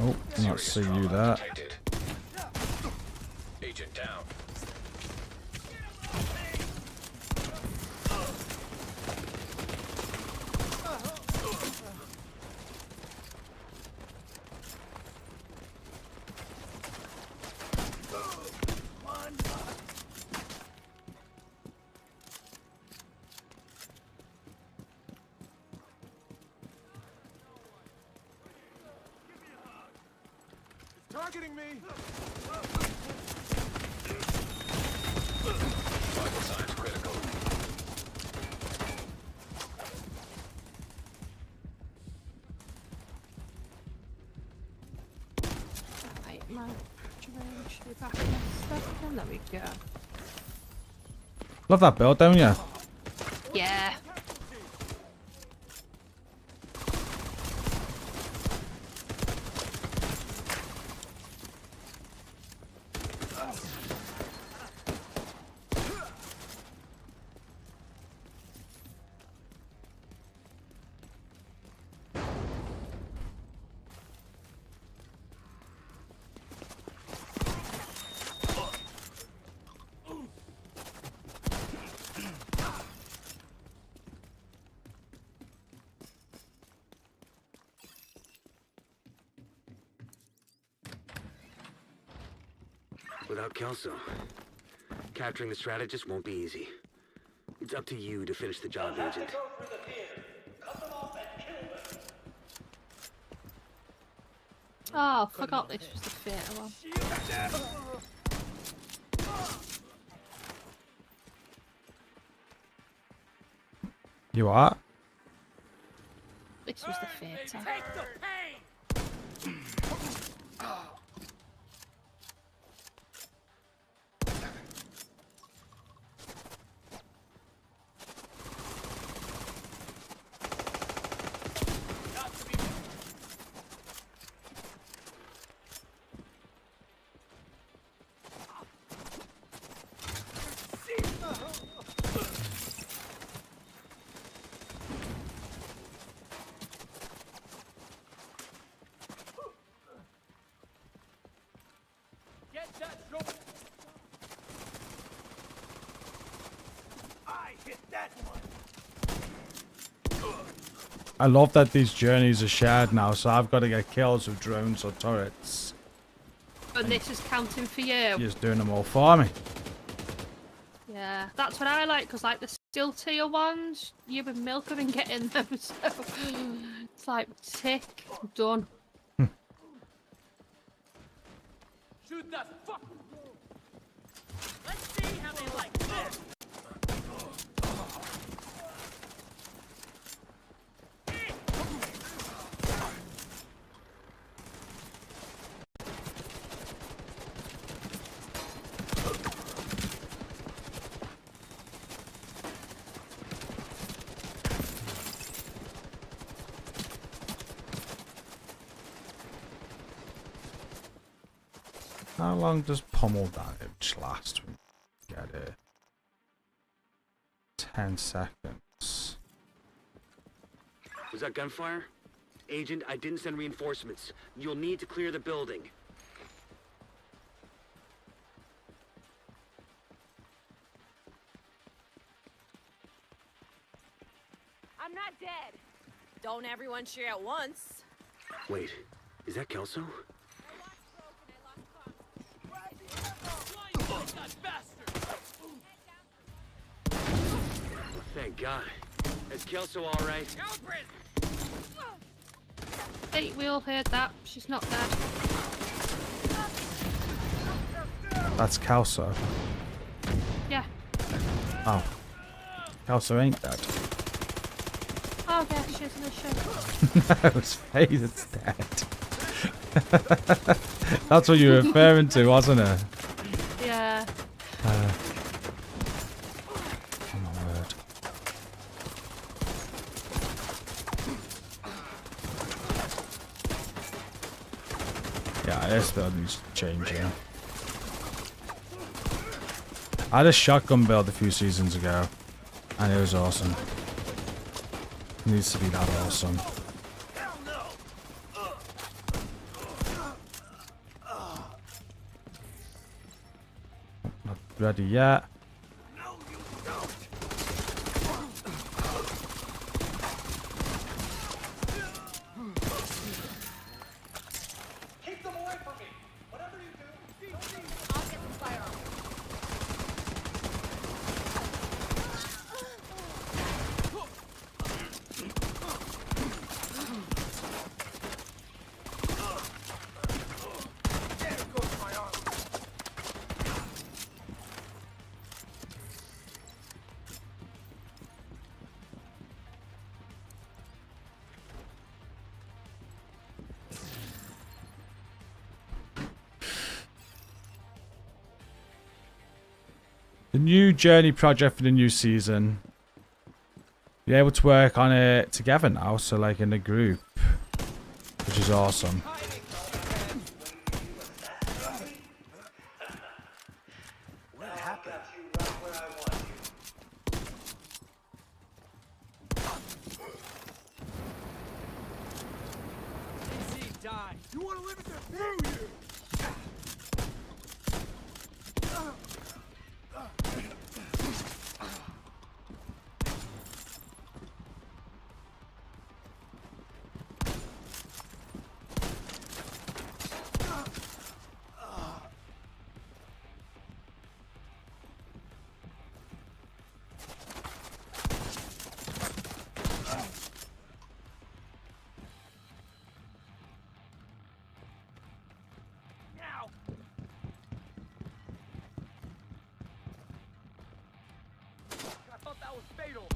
Oh, not see you there. Agent down. Targeting me. Vital signs critical. Right, my drone should be back in the stuff again. There we go. Love that build, don't you? Yeah. without Kelso. Capturing the strategist won't be easy. It's up to you to finish the job, Agent. Oh, forgot this was the theatre one. You are? This was the theatre. Get that drone. I hit that one. I love that these journeys are shared now, so I've got to get kills with drones or turrets. And this is counting for you. You're just doing them all for me. Yeah, that's what I like, because like the still tier ones, you and Milk have been getting them, so it's like tick, done. Shoot that fuck. Let's see how they like this. How long does pummel damage last? When you get it? 10 seconds. Was that gunfire? Agent, I didn't send reinforcements. You'll need to clear the building. I'm not dead. Don't everyone cheer at once. Wait, is that Kelso? Thank God. Is Kelso all right? Hey, we all heard that. She's not dead. That's Kelso. Yeah. Oh. Kelso ain't dead. Oh, yeah, she's in the show. No, his face is dead. That's what you were referring to, wasn't it? Yeah. Oh my word. Yeah, this building's changing. I had a shotgun build a few seasons ago, and it was awesome. It needs to be that awesome. Not ready yet. The new journey project for the new season. You're able to work on it together now, so like in a group, which is awesome. What happened? DC die. You want to live it through you. That was fatal.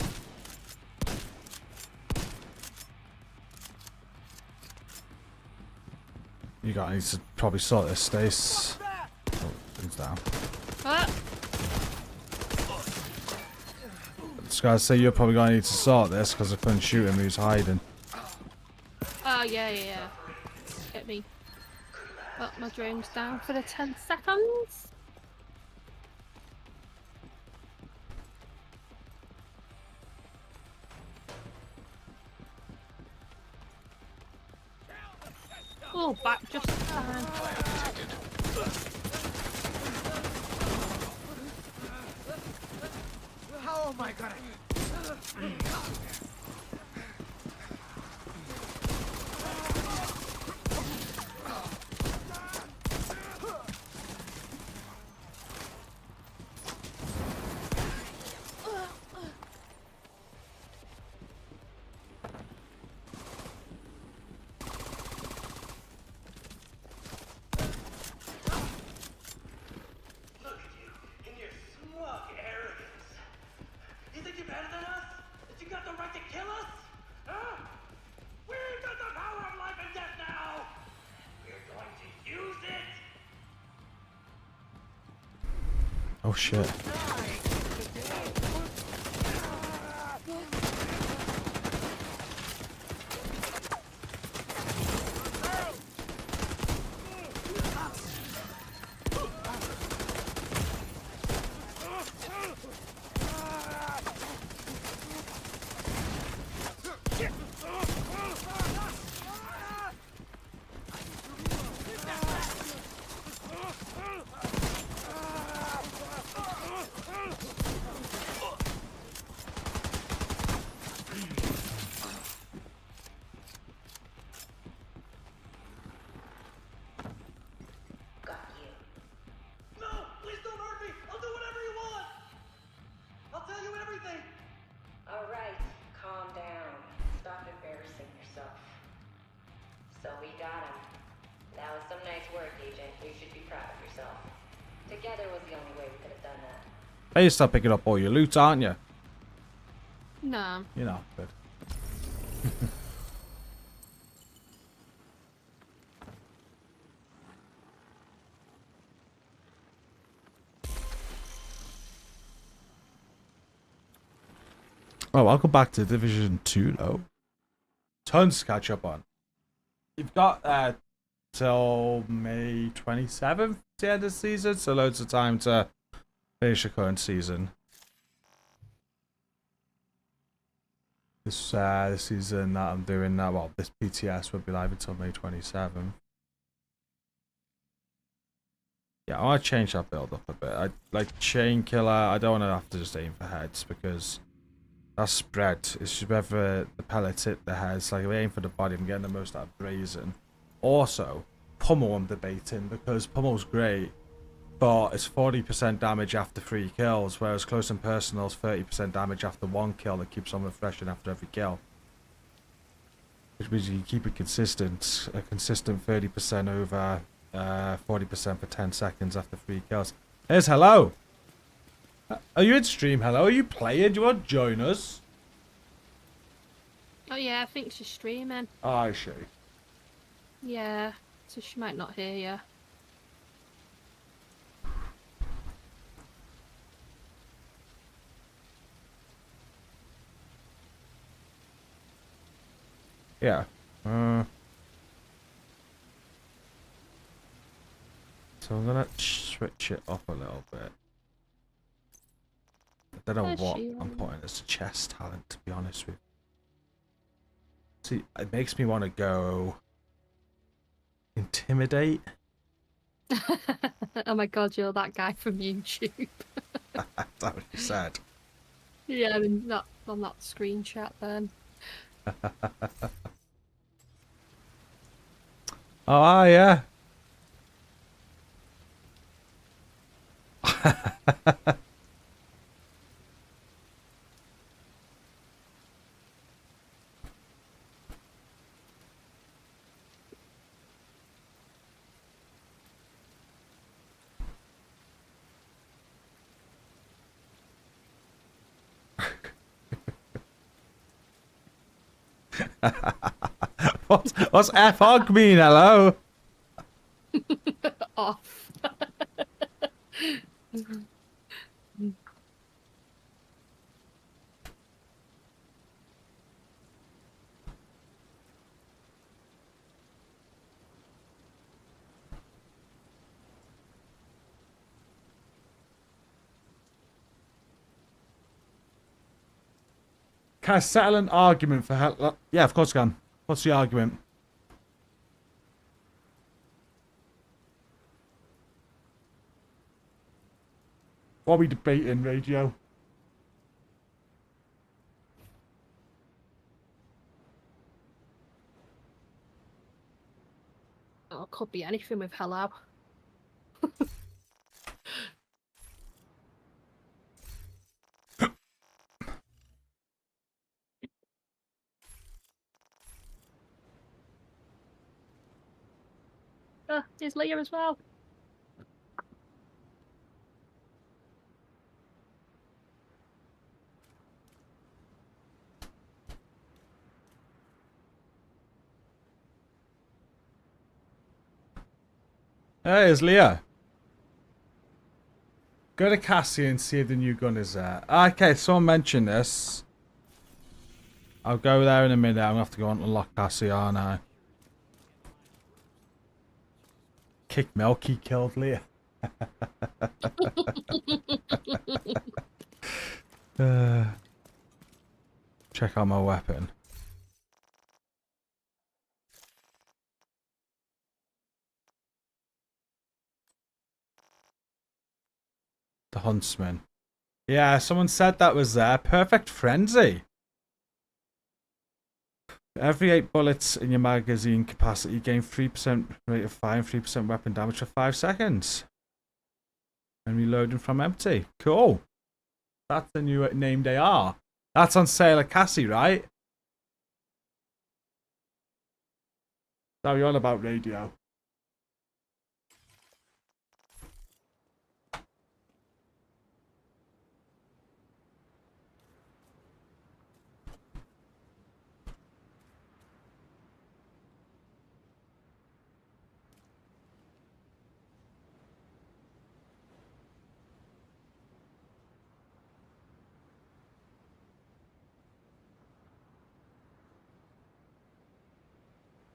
You guys need to probably sort this, Stace. Oh, things down. What? Just gotta say, you're probably gonna need to sort this because I couldn't shoot him. Who's hiding? Oh, yeah. Get me. Well, my drone's down for the 10 seconds. Oh, back just in time. How am I gonna? Oh shit. Alright, calm down. Stop embarrassing yourself. So we got him. That was some nice work, Agent. You should be proud of yourself. Together was the only way we could have done that. Hey, you start picking up all your loot, aren't you? No. You're not good. Oh, welcome back to Division 2, though. Tons to catch up on. You've got till May 27th, the end of the season, so loads of time to finish the current season. This season that I'm doing now, well, this PTS will be live until May 27th. Yeah, I want to change that build up a bit. I like Chain Killer. I don't want to have to just aim for heads because that's spread. It's just whether the pellets hit the heads. Like if I aim for the body, I'm getting the most out of Brazen. Also, Pummel I'm debating because Pummel's great, but it's 40% damage after 3 kills, whereas Close and Personal's 30% damage after 1 kill that keeps on refreshing after every kill. Which means you can keep it consistent. A consistent 30% over 40% for 10 seconds after 3 kills. Here's Hello! Are you in stream, Hello? Are you playing? Do you want to join us? Oh yeah, I think she's streaming. Oh, I see. Yeah, so she might not hear you. Yeah. So I'm gonna switch it up a little bit. I don't know what I'm putting as chest talent, to be honest with you. See, it makes me want to go Intimidate. Oh my god, you're that guy from YouTube. That's what you said. Yeah, I mean, not on that screenshot then. Oh, yeah. What's F-hog mean, hello? Off. Can I settle an argument for hell? Yeah, of course I can. What's the argument? What are we debating, radio? Oh, it could be anything with hello. There's Leah as well. Hey, it's Leah. Go to Cassie and see if the new gun is there. Okay, someone mentioned this. I'll go there in a minute. I'm going to have to go on to lock Cassie, aren't I? Kick Melky killed Leah. Check out my weapon. The Huntsman. Yeah, someone said that was there. Perfect Frenzy. Every 8 bullets in your magazine capacity, you gain 3% rate of fire and 3% weapon damage for 5 seconds. And reloading from empty. Cool. That's the new named AR. That's on sale at Cassie, right? How are you on about, radio?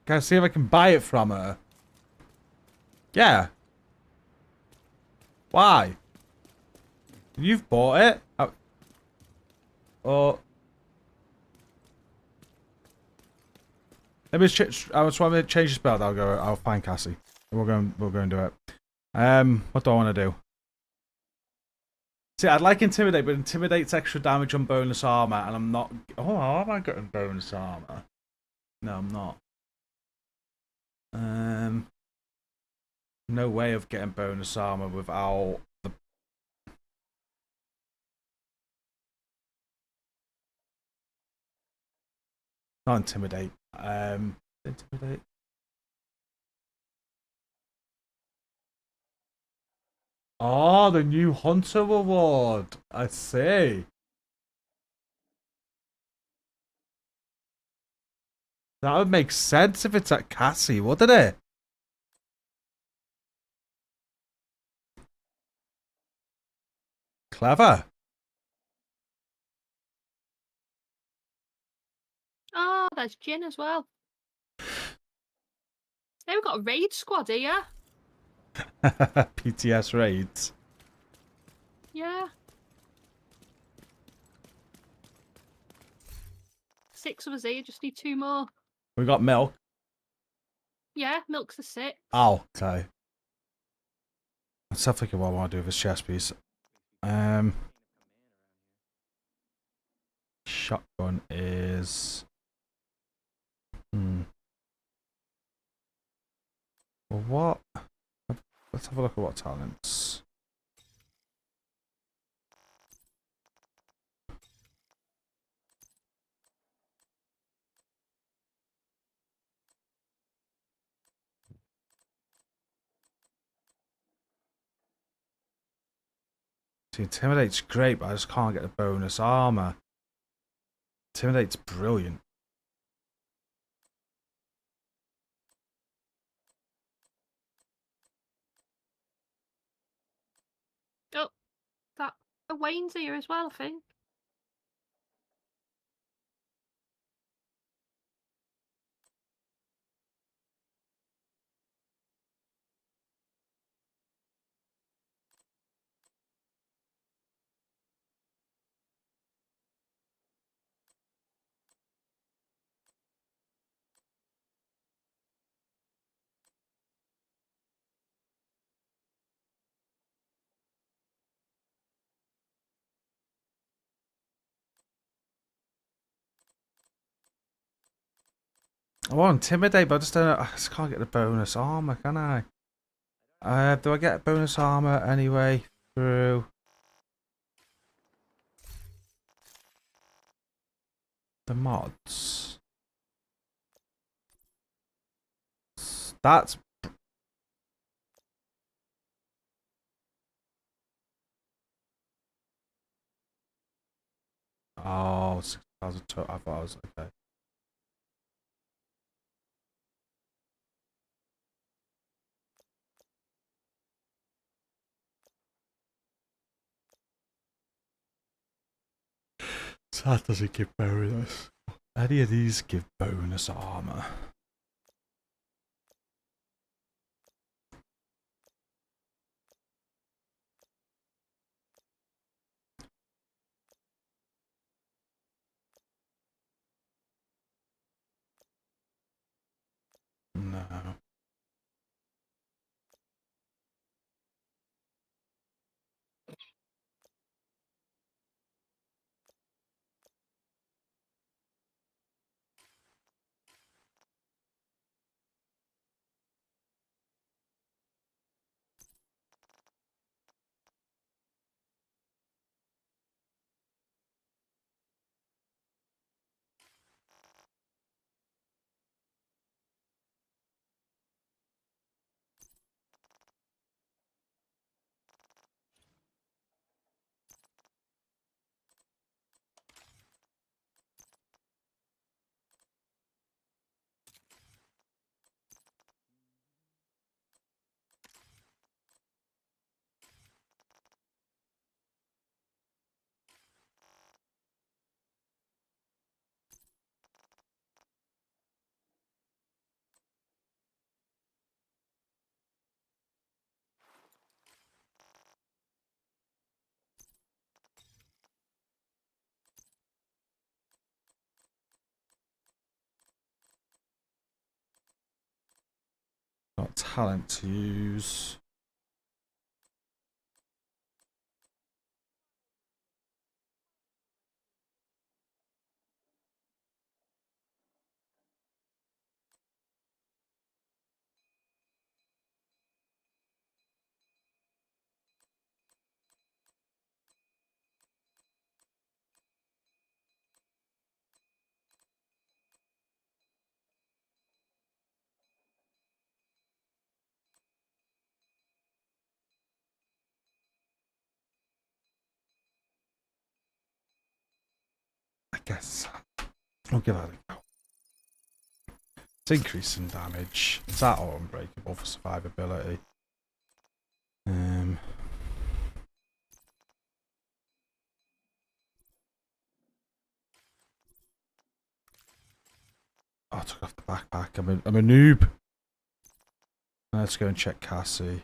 Can I see if I can buy it from her? Yeah. Why? You've bought it? Oh. Let me I just want to change the spell. I'll find Cassie. We'll go and do it. What do I want to do? See, I'd like Intimidate, but Intimidate's extra damage on bonus armor, and I'm not. Oh, how am I getting bonus armor? No, I'm not. No way of getting bonus armor without the. Not Intimidate. Intimidate. Oh, the new Hunter Award. I see. That would make sense if it's at Cassie, wouldn't it? Clever. Oh, there's Jin as well. Hey, we've got a raid squad here. PTS raids. Yeah. 6 of us here, just need 2 more. We got Milk. Yeah, Milk's the 6. Oh, okay. Let's have a think of what I want to do with this chest piece. Shotgun is. Well, what? Let's have a look at what talents. See, Intimidate's great, but I just can't get the bonus armor. Intimidate's brilliant. Wayne's here as well, I think. I want intimidate, but I just don't know. I just can't get the bonus armor, can I? Do I get bonus armor anyway through the mods? That's oh, 6,000. I thought I was okay. So that doesn't give bonus. Any of these give bonus armor? No. Got talent to use. I guess I'll give that a go. It's increasing damage. Is that or unbreakable for survivability? Oh, I took off the backpack. I'm a noob. Let's go and check Cassie.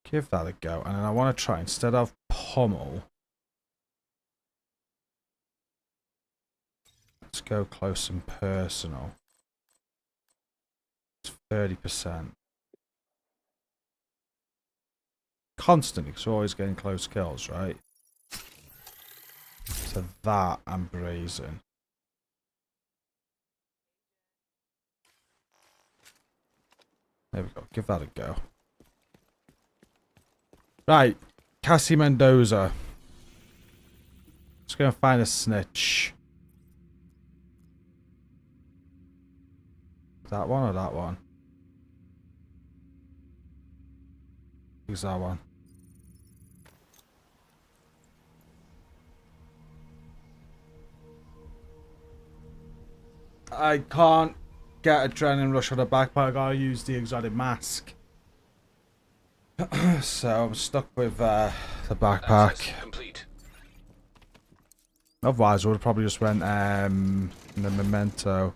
Give that a go. And then I want to try, instead of pommel, let's go close and personal. It's 30%. Constantly, because we're always getting close kills, right? So that I'm brazen. There we go. Give that a go. Right. Cassie Mendoza. Let's go and find a snitch. That one or that one? Who's that one? I can't get adrenaline rush on a backpack. I gotta use the exotic mask. So I'm stuck with the backpack. Complete. Otherwise, I would have probably just went the memento.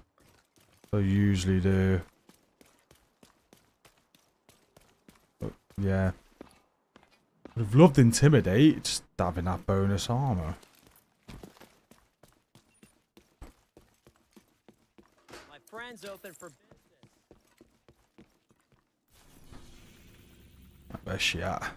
I usually do. But, yeah. Would have loved intimidate, just having that bonus armor. My friend's open for business. Where's she at?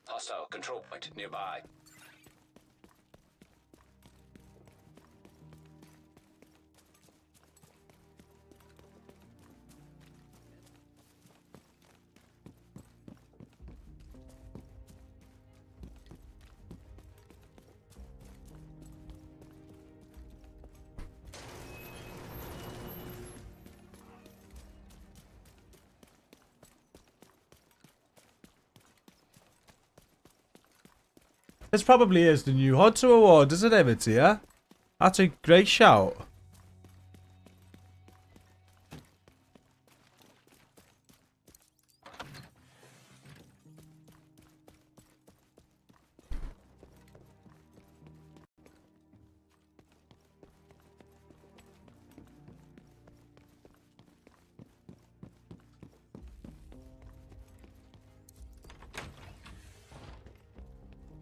Hostile control point nearby. This probably is the new Hunter Award, isn't it, Matia? That's a great shout.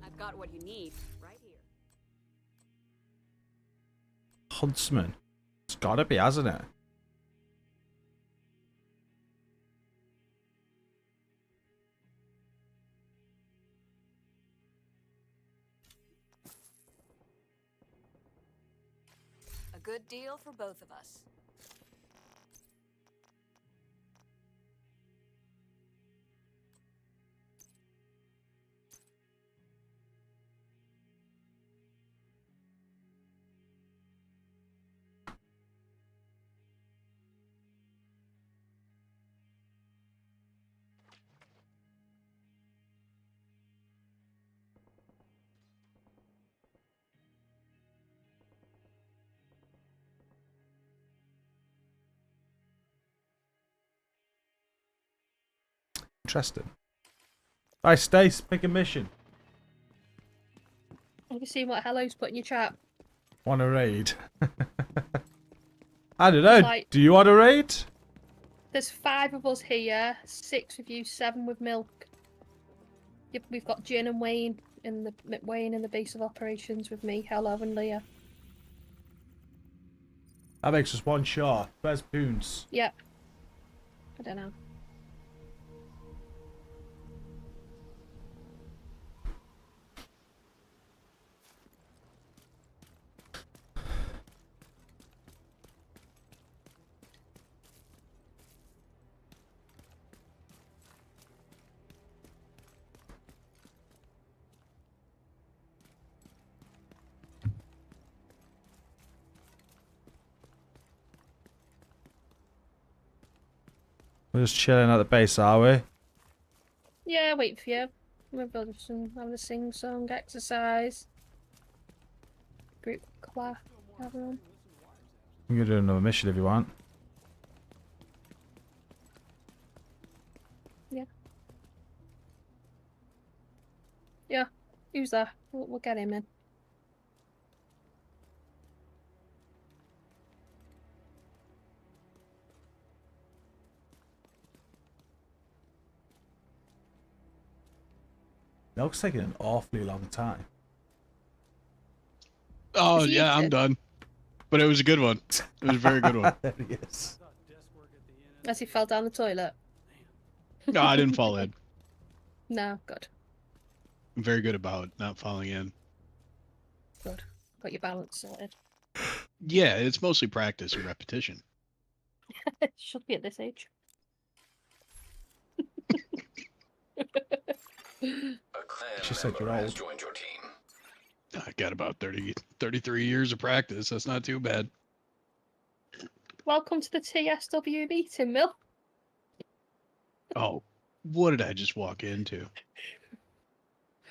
I've got what you need right here. Huntsman. It's gotta be, hasn't it? A good deal for both of us. Interesting. Right, Stace, pick a mission. Have you seen what Hello's put in your chat? Want a raid? I don't know. Like- Do you want a raid? There's 5 of us here, 6 with you, 7 with Milk. Yep, we've got Jin and Wayne in the base of operations with me, Hello and Leah. That makes us one shot. Where's Poons? Yep. I don't know. We're just chilling at the base, are we? Yeah, wait for you. We're having a sing-song exercise. Group clap, everyone. You can do another mission if you want. Yeah. Yeah, who's that? We'll get him in. Milk's taking an awfully long time. Oh yeah, I'm done. But it was a good one. It was a very good one. There he is. As he fell down the toilet. No, I didn't fall in. No, good. I'm very good about not falling in. Good. Got your balance sorted. Yeah, it's mostly practice and repetition. Should be at this age. She just said you're old. Joined your team. I got about 33 years of practice. That's not too bad. Welcome to the TSW meeting, Mill. Oh, what did I just walk into?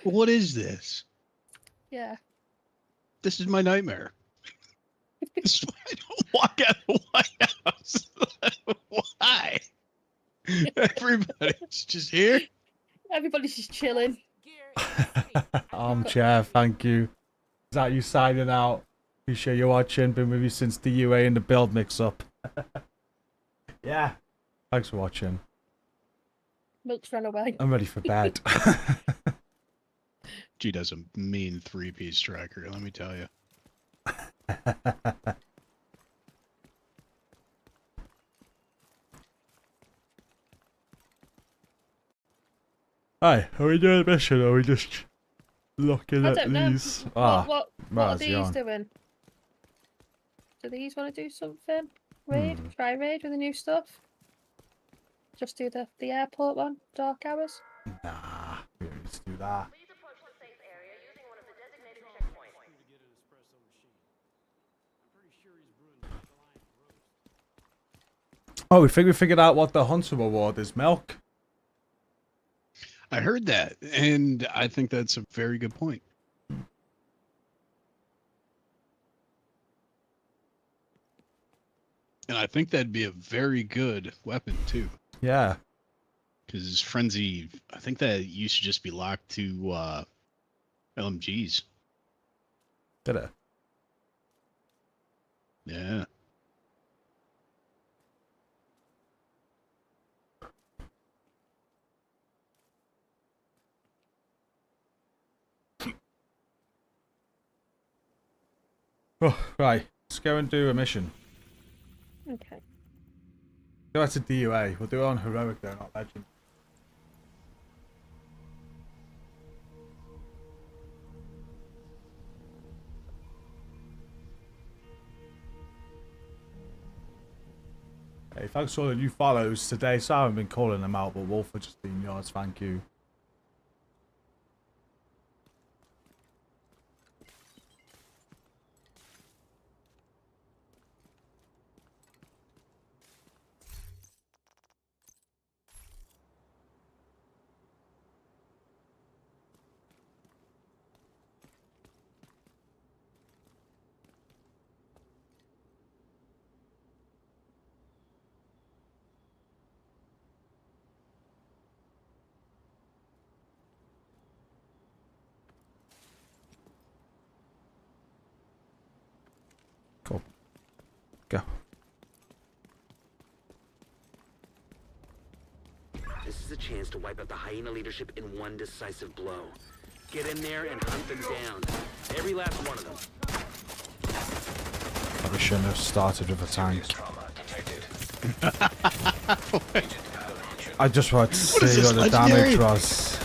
What is this? Yeah. This is my nightmare. This is why I don't walk out of the White House. Why? Everybody's just here. Everybody's just chilling. Armchair, thank you. Is that you signing out? Appreciate you watching. Been with you since the UA and the build mix-up. Yeah. Thanks for watching. Milk's run away. I'm ready for bed. She does a mean 3-piece striker, let me tell you. Hi, are we doing a mission or are we just looking I at don't know. these? What are Maz, these you're on. doing? Do these want to do something? Raid? Try raid with the new stuff? Just do the airport one? Dark hours? Nah, we don't need to do that. Oh, we think we figured out what the Hunter Award is, Milk. I heard that, and I think that's a very good point. And I think that'd be a very good weapon, too. Yeah. Because Frenzy, I think that used to just be locked to LMGs. Did it? Yeah. Oh, right. Let's go and do a mission. Okay. Go back to DUA. We'll do it on Heroic though, not Legend. Hey, thanks for all the new follows today. So I haven't been calling them out, but Wolf have just been yours. Thank you. Cool. Go. This is a chance to wipe out the hyena leadership in one decisive blow. Get in there and hunt them down. Every last one of them. We shouldn't have started with a tank. I just wanted to see what the damage was.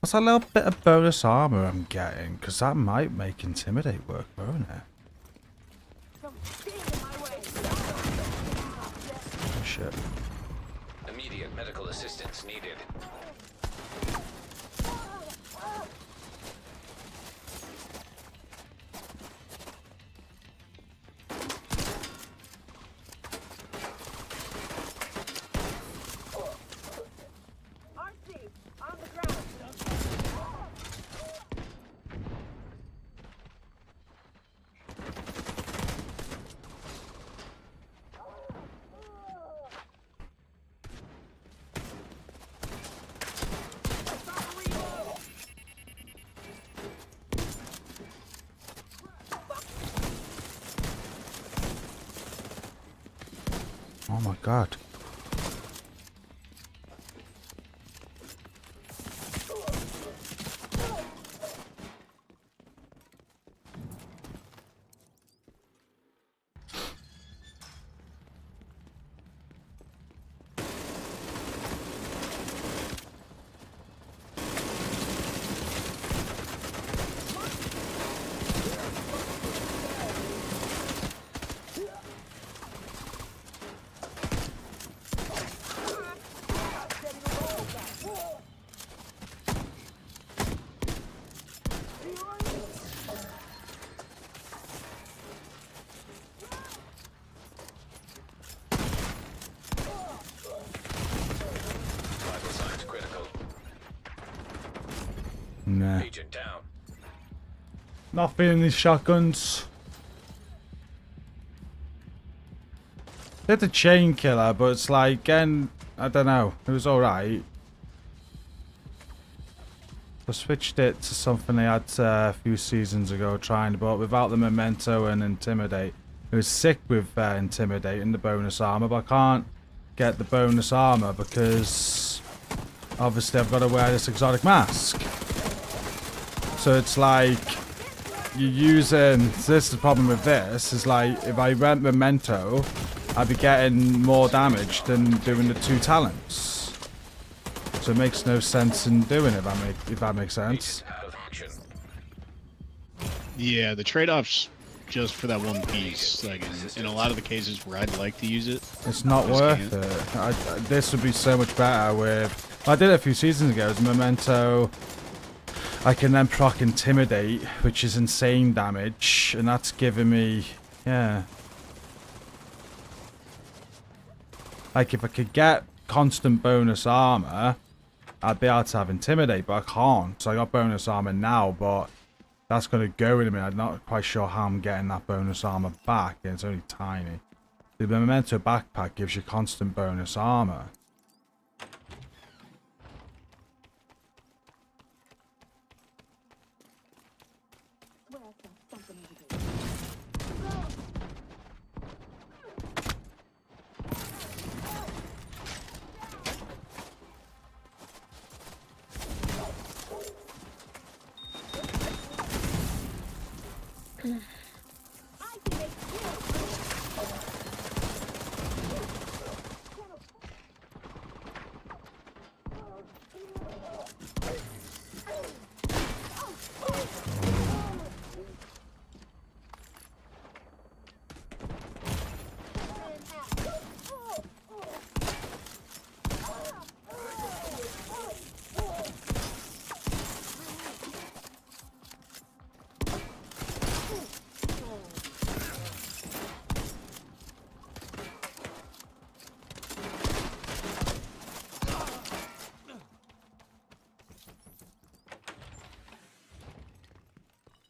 What's that little bit of bonus armor I'm getting? Because that might make Intimidate work, won't it? Oh shit. Immediate medical assistance needed. Oh my god. Vital signs critical. Nah. Agent down. Not feeling these shotguns. Did the chain killer, but it's like, again, I don't know. It was alright. I switched it to something I had a few seasons ago trying, but without the memento and intimidate. It was sick with intimidate and the bonus armor, but I can't get the bonus armor because obviously I've got to wear this exotic mask. So it's like you're using, so this is the problem with this, is like if I went memento, I'd be getting more damage than doing the 2 talents. So it makes no sense in doing it, if that makes sense. Yeah, the trade-offs just for that one piece. Like in a lot of the cases where I'd like to use it, It's not worth it. This would be so much better with... I did it a few seasons ago. It's memento. I can then proc intimidate, which is insane damage, and that's giving me... Yeah. Like if I could get constant bonus armor, I'd be able to have intimidate, but I can't. So I got bonus armor now, but that's going to go in a minute. I'm not quite sure how I'm getting that bonus armor back. Yeah, it's only tiny. The memento backpack gives you constant bonus armor.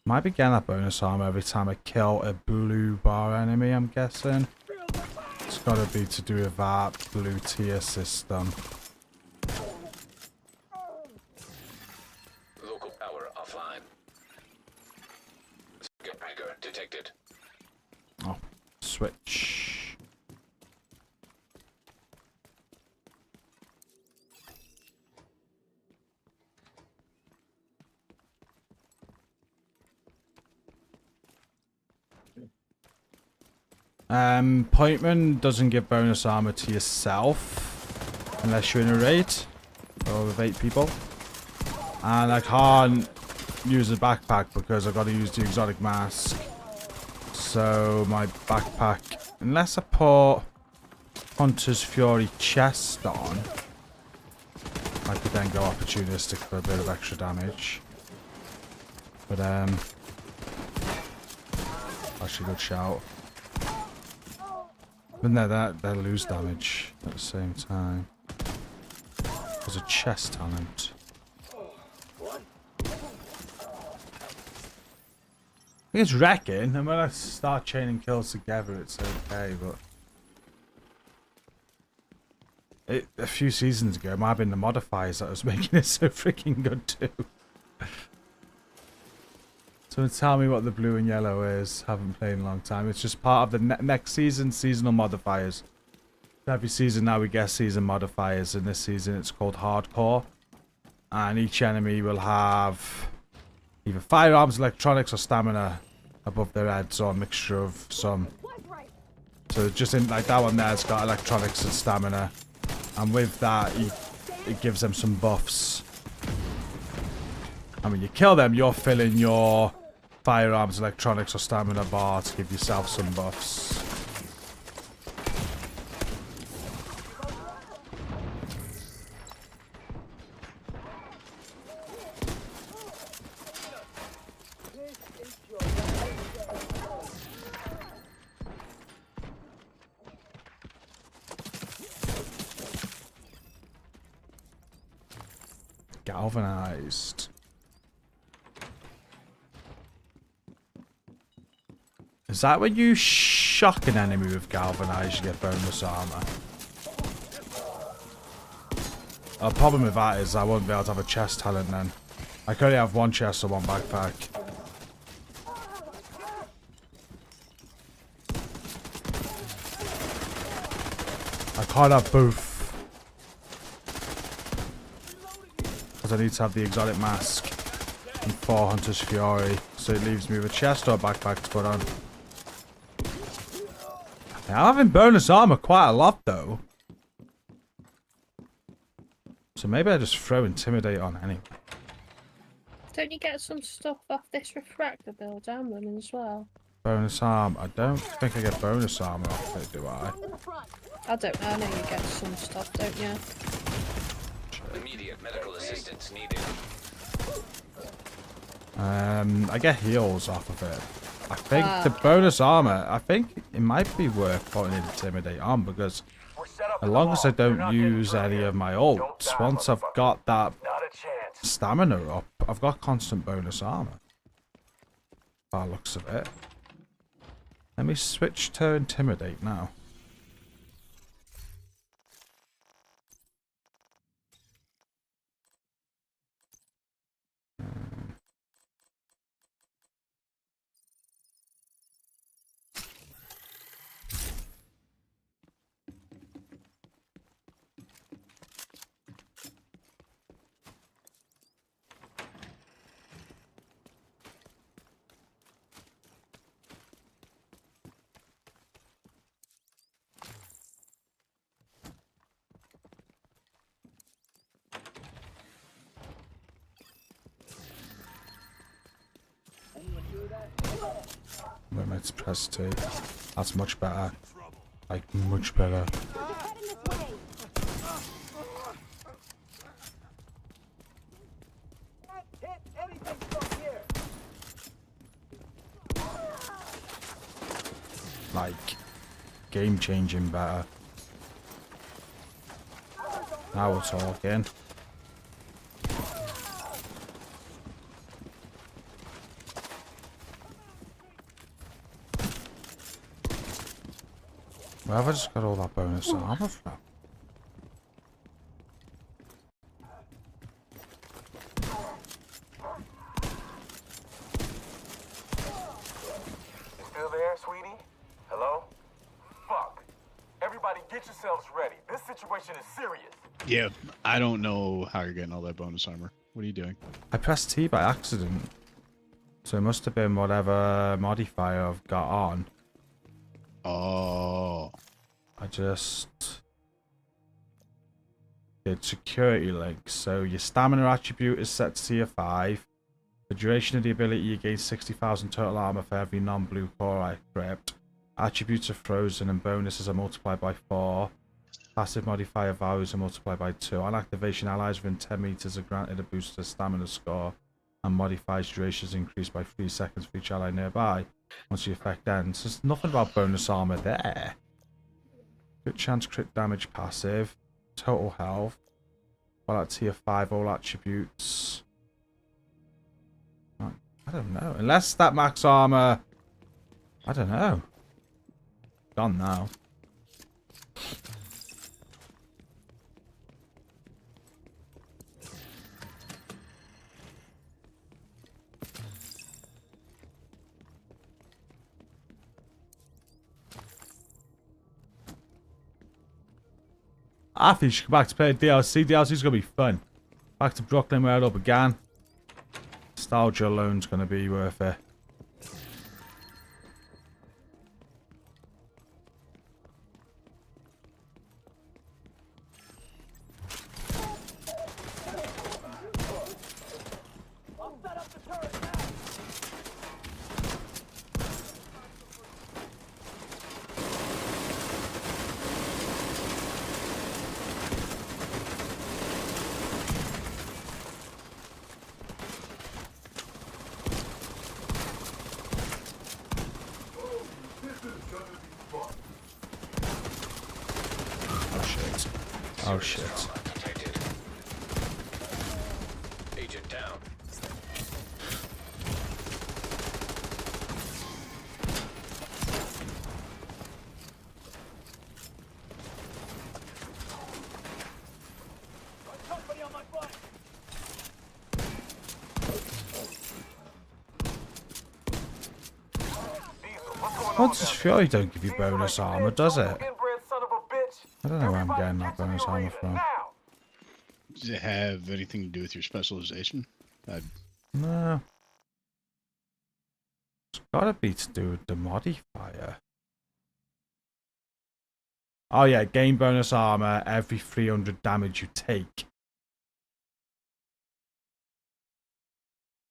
Might be getting that bonus armor every time I kill a blue bar enemy, I'm guessing. It's gotta be to do with that blue tier system. Local power offline. Circuit breaker detected. Oh, switch. Appointment doesn't give bonus armor to yourself unless you're in a raid or with 8 people. And I can't use a backpack because I've got to use the exotic mask. So my backpack, unless I put Hunter's Fury chest on, I could then go opportunistic for a bit of extra damage. But actually good shout. But no, they'll lose damage at the same time. There's a chest talent. I think it's wrecking, and when I start chaining kills together, it's okay, but... a few seasons ago, it might have been the modifiers that was making it so freaking good too. So tell me what the blue and yellow is. Haven't played in a long time. It's just part of the next season's seasonal modifiers. Every season now we get season modifiers. In this season it's called hardcore. And each enemy will have either firearms, electronics, or stamina above their heads, or a mixture of some. So just in like that one there's got electronics and stamina. And with that it gives them some buffs. And when you kill them, you're filling your firearms, electronics, or stamina bar to give yourself some buffs. Galvanized. Is that when you shock an enemy with galvanized, you get bonus armor? The problem with that is I won't be able to have a chest talent then. I can only have one chest or one backpack. I can't have both. Because I need to have the exotic mask and 4 Hunter's Fury. So it leaves me with a chest or a backpack to put on. I'm having bonus armor quite a lot though. So maybe I just throw Intimidate on anyway. Don't you get some stuff off this refractor build I'm running as well? Bonus armor. I don't think I get bonus armor off it, do I? I don't know. I know you get some stuff, don't you? Immediate medical assistance needed. I get heals off of it. I think the bonus armor, I think it might be worth putting Intimidate on because as long as I don't use any of my ults, once I've got that stamina up, I've got constant bonus armor. By the looks of it. Let me switch to Intimidate now. Wait, let's press T. That's much better. Like, much better. Like, game-changing better. Now we're talking. Where have I just got all that bonus armor from? You still there, sweetie? Hello? Fuck. Everybody get yourselves ready. This situation is serious. Yeah, I don't know how you're getting all that bonus armor. What are you doing? I pressed T by accident. So it must have been whatever modifier I've got on. Oh. I just did security links. So your stamina attribute is set to tier 5. The duration of the ability, you gain 60,000 total armor for every non-blue core equipped. Attributes are frozen and bonuses are multiplied by 4. Passive modifier values are multiplied by 2. On activation, allies within 10 meters are granted a boost to the stamina score. And modifies duration is increased by 3 seconds for each ally nearby. Once the effect ends. There's nothing about bonus armor there. Crit chance, crit damage passive. Total health. Well, at tier 5, all attributes. I don't know. Unless that max armor. I don't know. Gone now. I think you should come back to play DLC. DLC's gonna be fun. Back to Brooklyn where it all began. Nostalgia alone's gonna be worth it. Oh shit. Agent down. What's Fury don't give you bonus armor, does it? I don't know where I'm getting that bonus armor from. Does it have anything to do with your specialization? No. It's gotta be to do with the modifier. Oh yeah, gain bonus armor every 300 damage you take.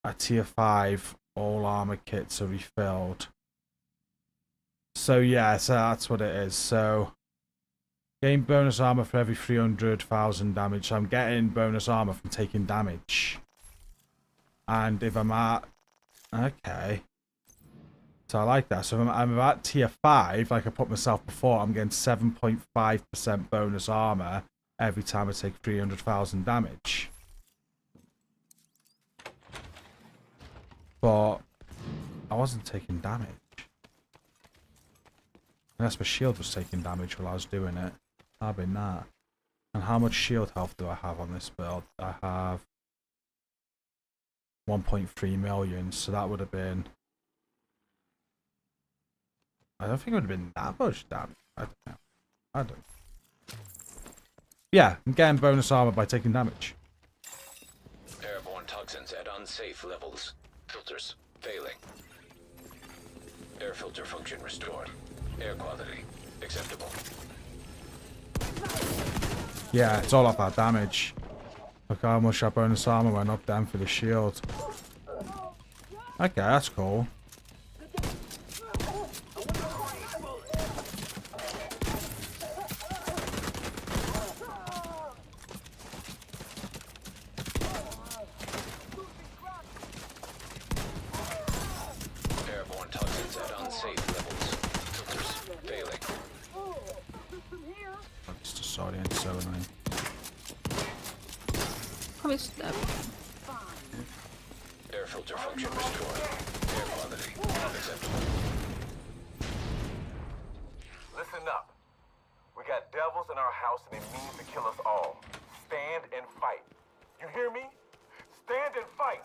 At tier 5, all armor kits are refilled. So yeah, so that's what it is. So gain bonus armor for every 300,000 damage. So I'm getting bonus armor from taking damage. And if I'm at... Okay. So I like that. So if I'm at tier 5, like I put myself before, I'm getting 7.5% bonus armor every time I take 300,000 damage. But I wasn't taking damage. Unless my shield was taking damage while I was doing it. That'd been that. And how much shield health do I have on this build? I have 1.3 million, so that would have been... I don't think it would have been that much damage. I don't know. I don't know. Yeah, I'm getting bonus armor by taking damage. Airborne toxins at unsafe levels. Filters failing. Air filter function restored. Air quality acceptable. Yeah, it's all off that damage. Look how much that bonus armor went up then for the shield. Okay, that's cool. Airborne toxins at unsafe levels. Filters failing. It's just sorry, it's so annoying. Promise them. Air filter function restored. Air quality acceptable. Listen up. We got devils in our house and they mean to kill us all. Stand and fight. You hear me? Stand and fight.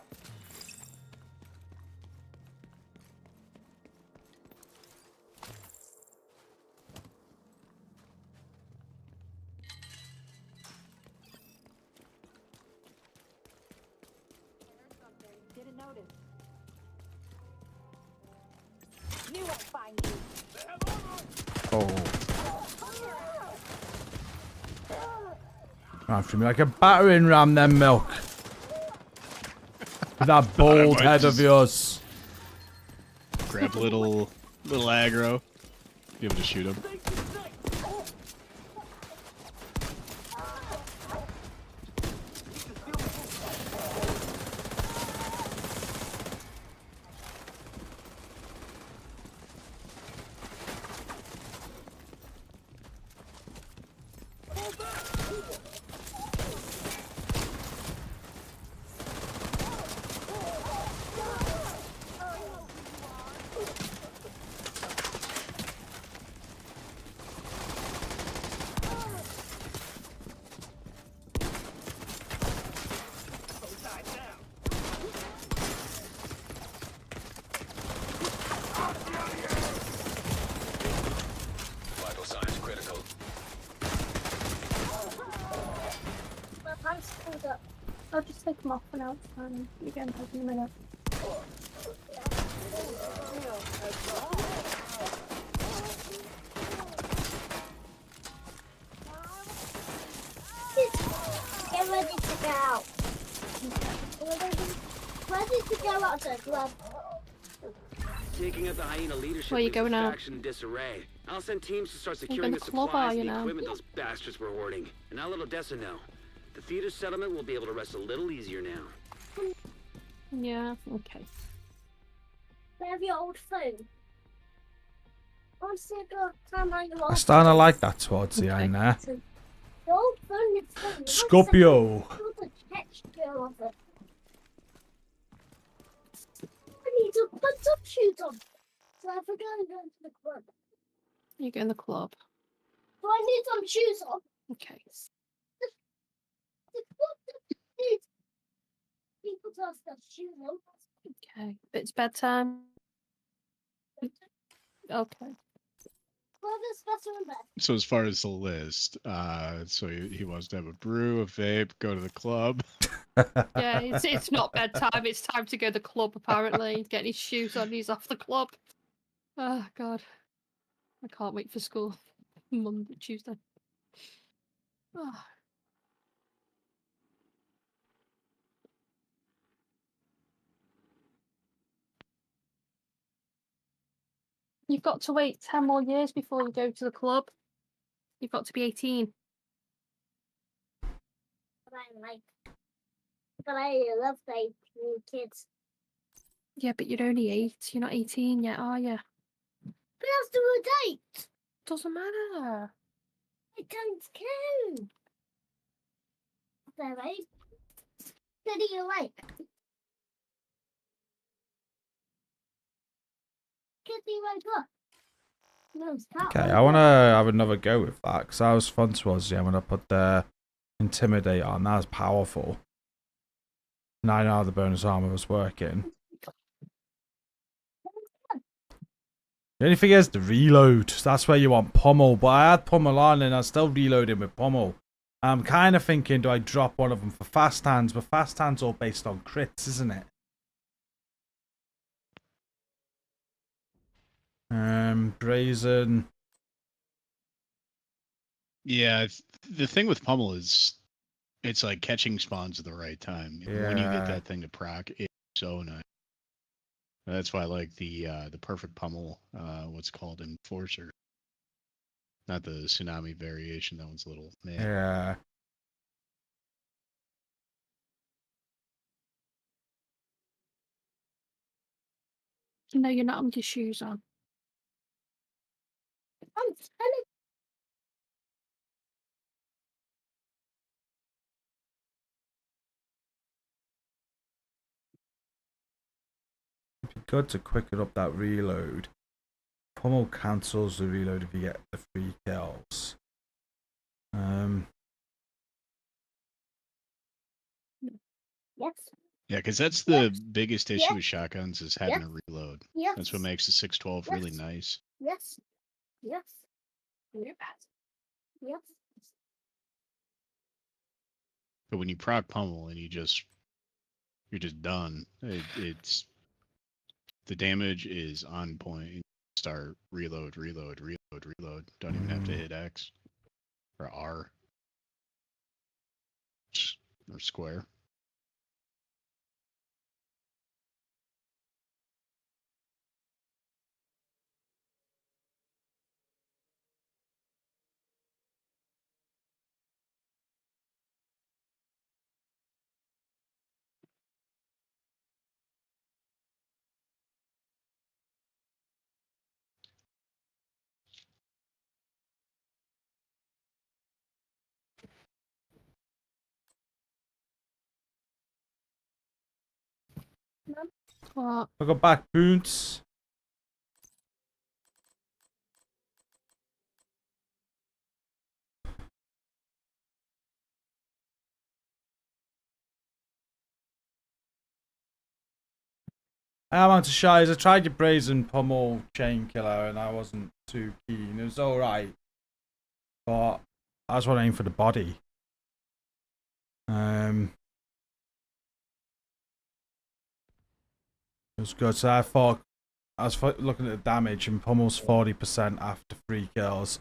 Didn't notice. Knew I'd find you. Oh. After me like a battering ram then, Milk. With that bald head of yours. Grab a little aggro. Be able to shoot him. take them off for now. It's fine. You get them back in a minute. Get ready to go out. Ready to go out to the club. Taking out the hyena leadership Where you leaves the going now? faction in disarray. I'll send teams to start You're securing in the the club, supplies are you and the now? equipment those bastards were hoarding. And I'll let Odessa know. The theater settlement will be able to rest a little easier now. Yeah, okay. Have your old phone. I'm sick of time on your I old starting to like that towards the end there. phone. The old phone is phone. Scorpio. The texture of it. I need to put some shoes on. So I forgot to go to the club. You go in the club. So I need some shoes on. Okay. People tell us that shoes on. Okay. It's bedtime. Okay. Well, this better in bed. So as far as the list, so he wants to have a brew, a vape, go to the club. Yeah, it's not bedtime. It's time to go to the club, apparently. Getting his shoes on, he's off the club. Oh, God. I can't wait for school. Monday, Tuesday. Oh. You've got to wait 10 more years before you go to the club. You've got to be 18. But I love playing kids. Yeah, but you're only 8. You're not 18 yet, are you? But that's the date. Doesn't matter. I don't care. There, right? What do you like? What do you like? No, stop. Okay, I want to have another go with that because that was fun towards the end when I put the Intimidate on. That was powerful. Now I know how the bonus armor was working. The only thing is the reload. That's where you want Pummel, but I had Pummel on and I still reloading with Pummel. I'm kind of thinking, do I drop one of them for fast hands? But fast hands all based on crits, isn't it? Brazen. Yeah, the thing with Pummel is it's like catching spawns at the right time. When you get Yeah. that thing to proc, it's so nice. That's why I like the perfect Pummel, what's called Enforcer. Not the Tsunami variation, that one's a little meh. Yeah. No, you're not with your shoes on. I'm telling It'd be good to quicken up that reload. Pummel cancels the reload if you get the 3 kills. Yes. Yeah, because that's the biggest issue with shotguns is having Yes. a reload. Yes. That's what makes the 612 really nice. Yes. Yes. Yes. Yes. But when you proc Pummel and you're just done. It's the damage is on point. You start reload. Don't even have to hit X or R or square. What? I got back boots. I want to shies. I tried your brazen Pummel chain killer and I wasn't too keen. It was alright. But I just want to aim for the body. It was good. So I thought, I was looking at the damage, and Pummel's 40% after 3 kills.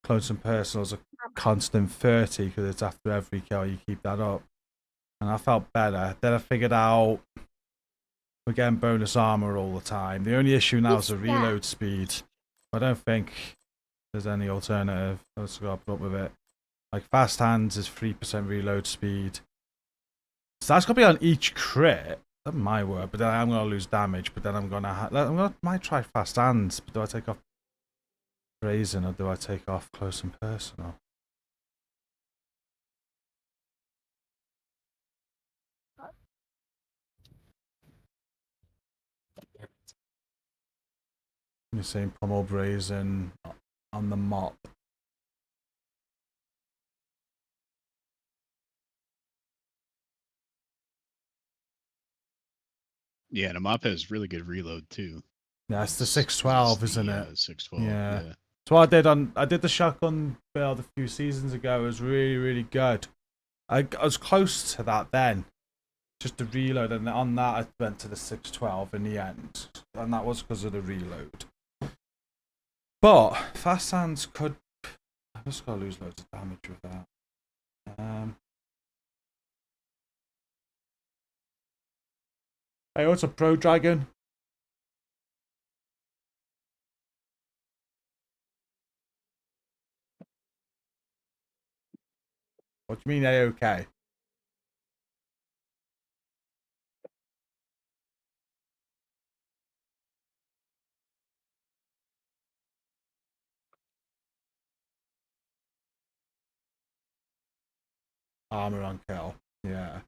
Close and Personal's a constant 30 because it's after every kill, you keep that up. And I felt better. Then I figured out we're getting bonus armor all the time. The only issue now is the reload speed. I don't think there's any alternative. I just gotta put up with it. Like fast hands is 3% reload speed. So that's gonna be on each crit. That might work, but then I'm gonna lose damage. But then might try fast hands. But do I take off Brazen or do I take off Close and Personal? You're saying Pummel Brazen on the mop. Yeah, and a mop has really good reload too. Yeah, it's the 612, isn't it? 612. Yeah. So what I did the shotgun build a few seasons ago. It was really, really good. I was close to that then. Just the reload, and on that I went to the 612 in the end. And that was because of the reload. But fast hands could... I'm just gonna lose loads of damage with that. Hey, what's a Pro Dragon? What do you mean A-OK? Armor on kill. Yeah.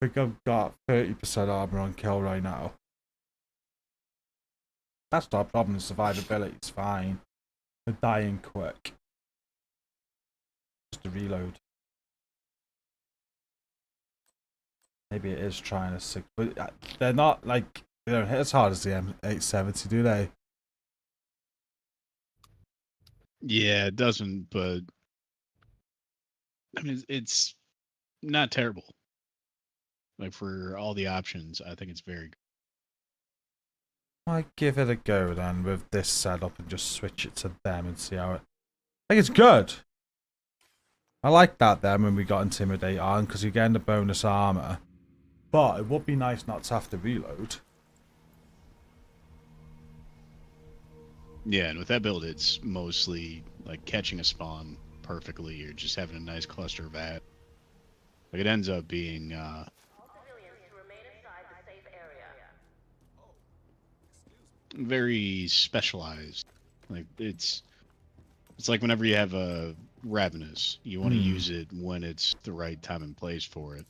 I think I've got 30% armor on kill right now. That's not a problem. Survivability is fine. They're dying quick. Just a reload. Maybe it is trying to 6, but they're not like, they don't hit as hard as the M870, do they? Yeah, it doesn't, but I mean, it's not terrible. Like for all the options, I think it's very good. Might give it a go then with this setup and just switch it to them and see how it... I think it's good. I like that then when we got Intimidate on because you're getting the bonus armor. But it would be nice not to have to reload. Yeah, and with that build, it's mostly like catching a spawn perfectly or just having a nice cluster of that. Like it ends up being very specialized. Like it's like whenever you have a Ravenous, you want to use it when it's the right time and place for it.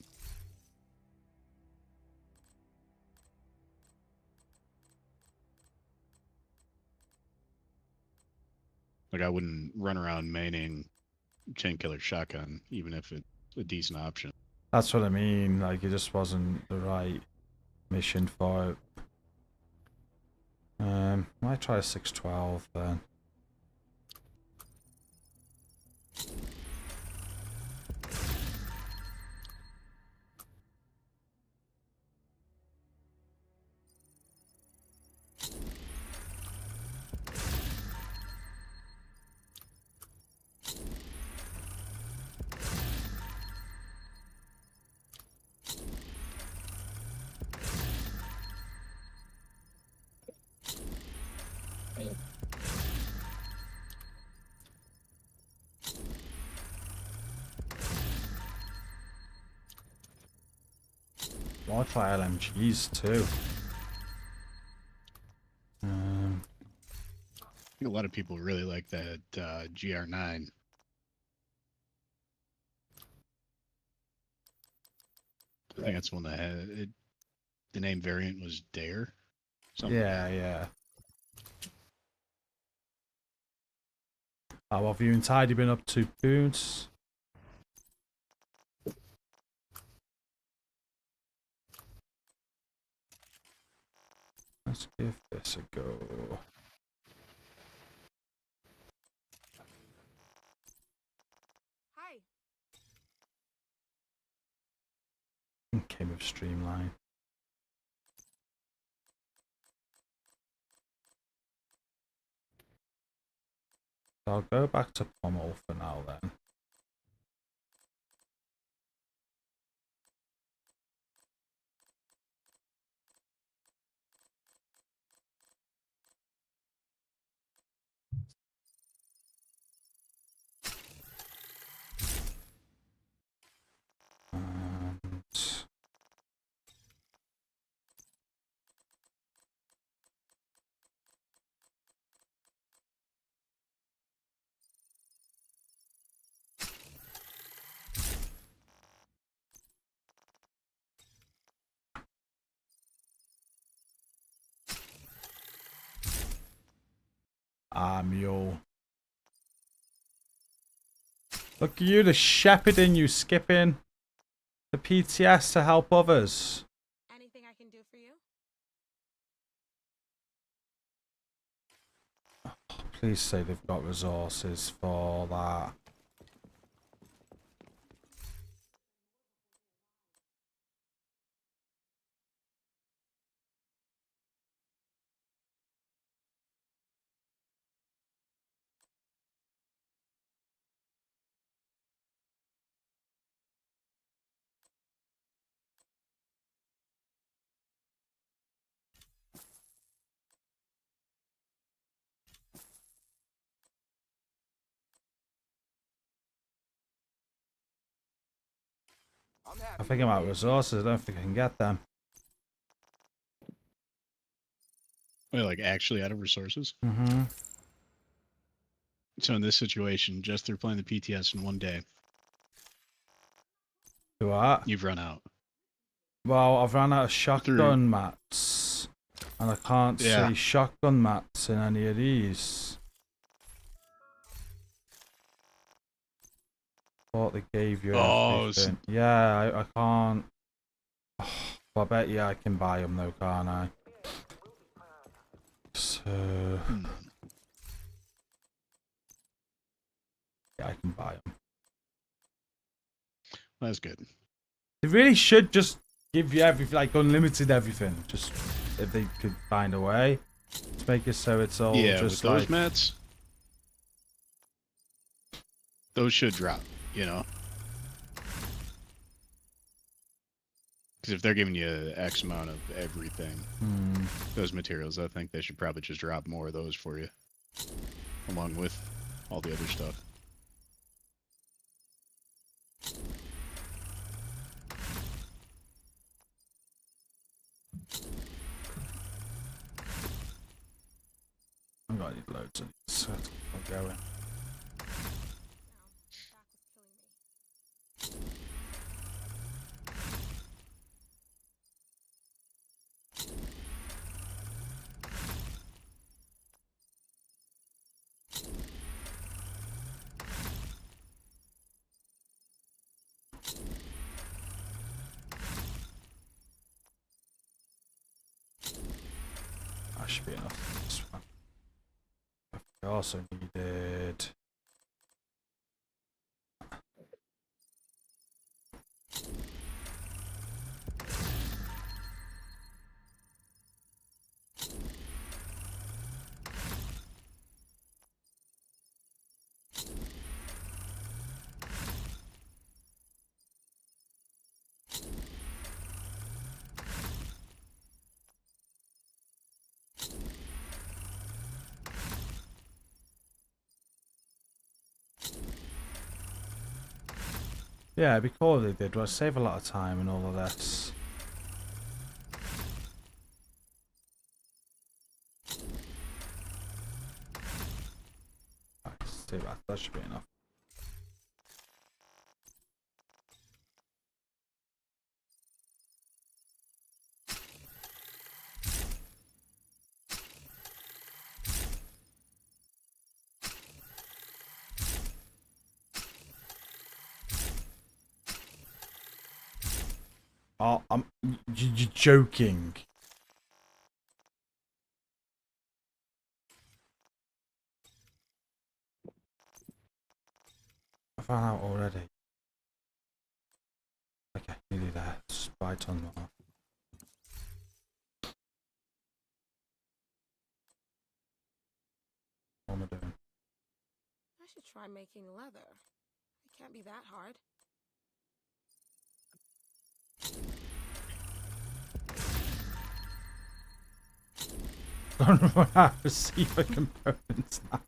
Like I wouldn't run around maining chain killer shotgun, even if it's a decent option. That's what I mean. Like it just wasn't the right mission for it. Might try a 612 then. I'll try LMGs too. I think a lot of people really like that GR9. I think that's one that had it, the name variant was Dare. Yeah. How have you and Tidy been up to, Boons? Let's give this a go. Hi. streamline. So I'll go back to Pommel for now then. Mule. Look at you, the shepherding, you skipping the PTS to help others. Anything I can do for you? Please say they've got resources for that. I'm thinking about resources. I don't think I can get them. Wait, like actually out of resources? Mm-hmm. So in this situation, just through playing the PTS in one day, What? you've run out. Well, I've run out of shotgun mats. And I can't see shotgun mats in any of these. Thought they gave you everything. Yeah, I can't. Well, I bet you I can buy them though, can't I? So... yeah, I can buy them. That's good. They really should just give you everything, like unlimited everything. Just if they could find a way to make it so it's all just with like... those mats, those should drop, you know? Because if they're giving you X amount of everything, those materials, I think they should probably just drop more of those for you, along with all the other stuff. I'm gonna need loads of these, so let's keep on going. That should be enough for this one. I also needed... yeah, it'd be cool if they did. Well, save a lot of time and all of this. Right, let's do that. That should be enough. Oh, you're joking. I found out already. Okay, nearly there. Just fight on that. What am I doing? I should try making leather. It can't be that hard. I don't know how to see the components now.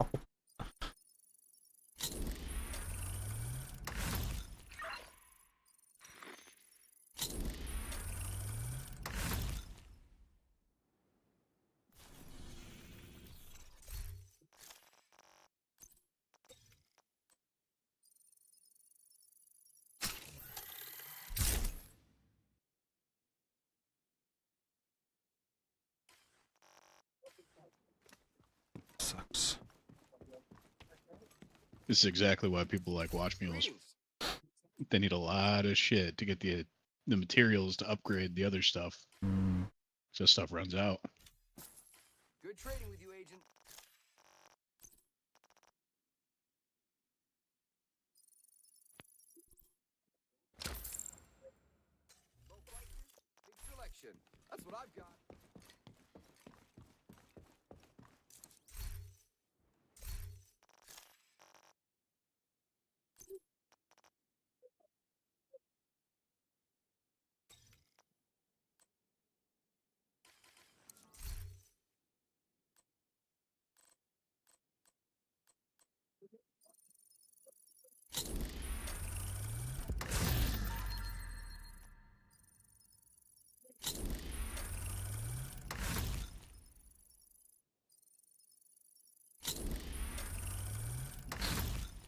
Sucks. This is exactly why people like watch mules. They need a lot of shit to get the materials to upgrade the other stuff. So stuff runs out. Good trading with you, Agent. Big selection. That's what I've got.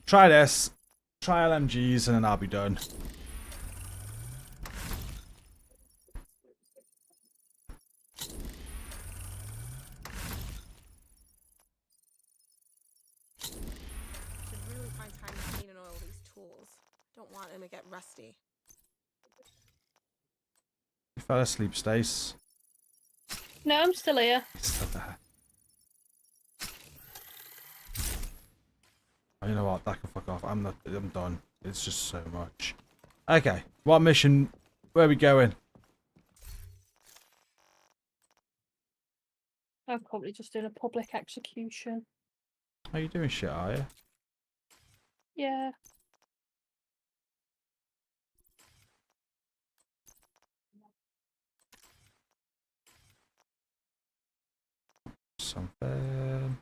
Try this. Try LMGs and then I'll be done. Should really find time to clean and oil these tools. Don't want them to get rusty. You fell asleep, Stace. No, I'm still here. Still there. Oh, you know what? That can fuck off. I'm done. It's just so much. Okay. What mission? Where are we going? I'm probably just doing a public execution. Are you doing shit, are you? Yeah. Something.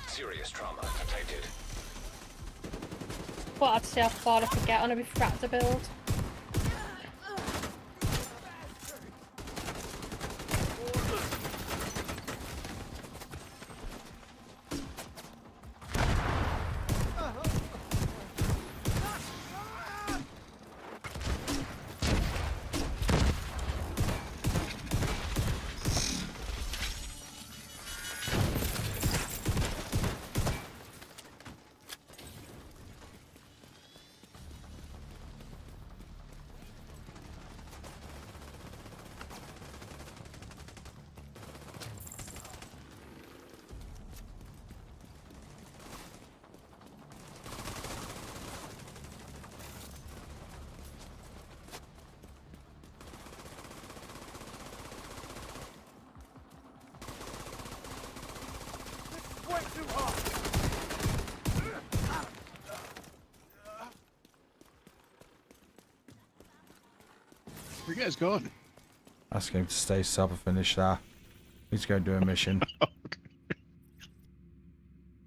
Serious trauma detected. But I'd see how far I could get on a refractor build. Way too hot. Where you guys going? Ask him to stay sub and finish that. He's going to do a mission.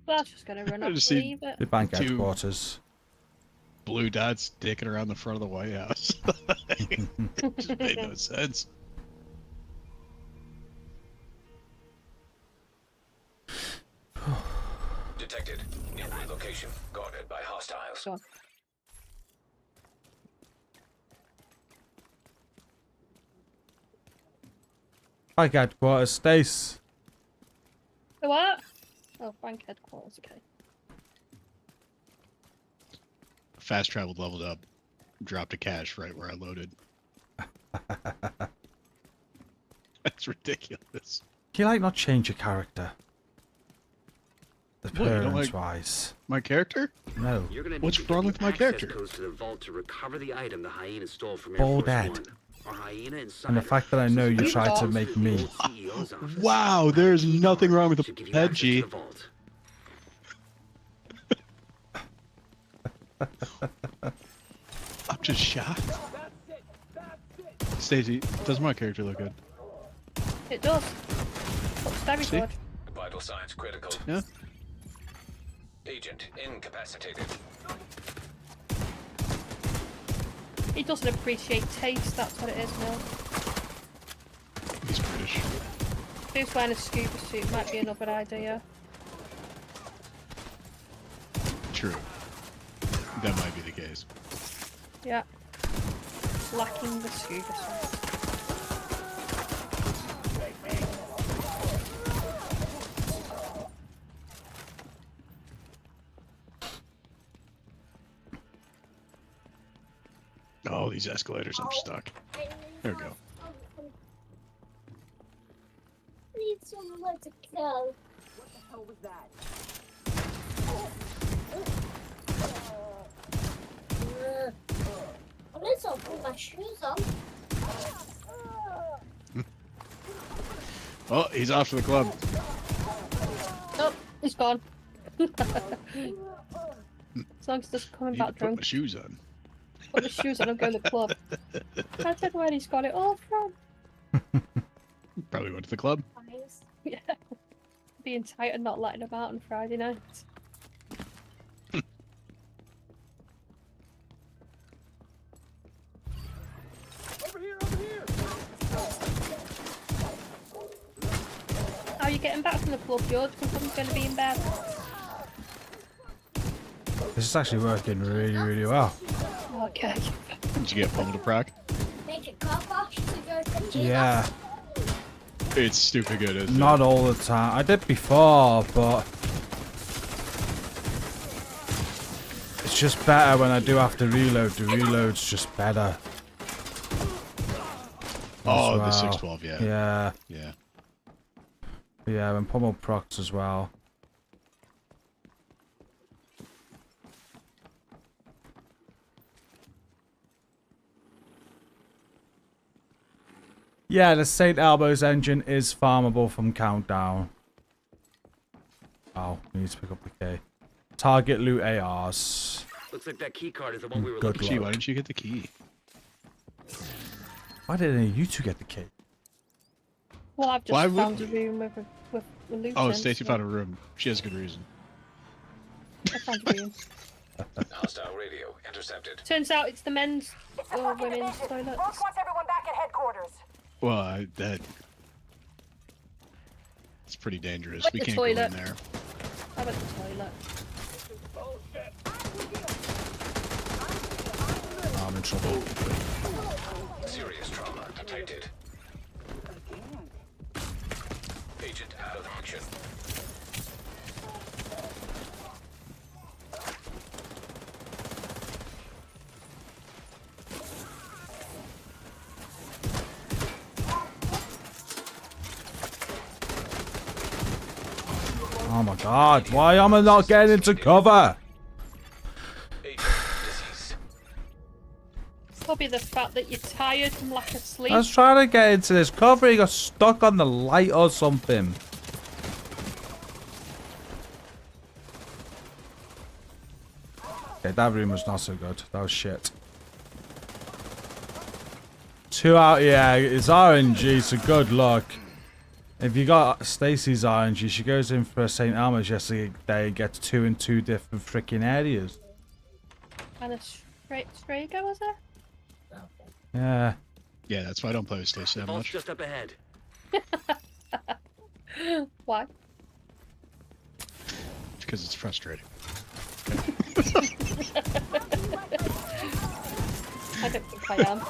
That's just going to run I off just and see leave it. The bank Two headquarters. blue dots dicking around the front of the White House. Just made no sense. Detected. Nearby location. Guarded by hostiles. Go on. Like headquarters, Stace. The what? Oh, bank headquarters, okay. Fast traveled, leveled up, dropped a cache right where I loaded. That's ridiculous. Can you like not change your character? What, you don't Appearance like wise. my character? No. You're gonna What's need to wrong get with the my access character? codes to the vault to recover the item the hyena stole from Air Bald Force head. One. Our hyena inside And the fact that I know you tried to make me. Wow, there's nothing wrong with Should give the you head, access G. to the vault. I'm just shocked. Stacey, does my character look good? It does. Looks very See? good. Vital signs critical. Yeah. Agent incapacitated. He doesn't appreciate taste, that's what it is, Mill. He's British. Who's wearing a scuba suit might be another idea. True. That might be the case. Yeah. Lacking the scuba suit. Oh, these escalators, I'm stuck. There we go. Need somewhere to go. What the hell was that? At least I'll put my shoes on. Oh, he's off to the club. Nope, he's gone. As long as he doesn't come Need back to put drunk. my shoes on. Put the shoes on and go to the club. I don't know where he's got it all from. Probably went to the club. Yeah. Being tight and not letting him out on Friday night. How are you getting back from the club, George? Because I'm going to be in bed. This is actually working really, really well. Okay. Did you get pulled to proc? Make a car wash to go to the Yeah. It's stupid good, isn't Not it? all the time. I did before, but it's just better when I do have to reload. The reload's just better. Oh, As the well. 612, yeah. Yeah. Yeah. Yeah, when pummel procs as well. Yeah, the St. Albo's engine is farmable from Countdown. Oh, we need to pick up the key. Target loot ARs. Looks like that key card is the one we were Good looking Gee, for. why didn't you get the key? Why didn't you two get the key? Well, I've just Why would- found a room with loot Oh, in, Stacey so found a room. She has a good reason. I found a room. Hostile radio intercepted. Turns out it's the men's It's a or fucking women's division. toilets. Rook wants everyone back at headquarters. Well, it's pretty dangerous. Like We the can't toilet. go in there. I went to the toilet. Oh, I'm in trouble. Serious trauma detected. Agent out of action. Oh my god, why am I not getting into cover? Probably the fact that you're tired from lack of sleep. I was trying to get into this cover, he got stuck on the light or something. Okay, that room was not so good. That was shit. 2 out, yeah, it's RNG, so good luck. If you got Stacey's RNG, she goes in for St. Elmo's yesterday and gets 2 in 2 different freaking areas. And a Strago, was it? Yeah. Yeah, that's why I don't play with Stacey that Vault's much. just up ahead. Why? Because it's frustrating. I don't think I am.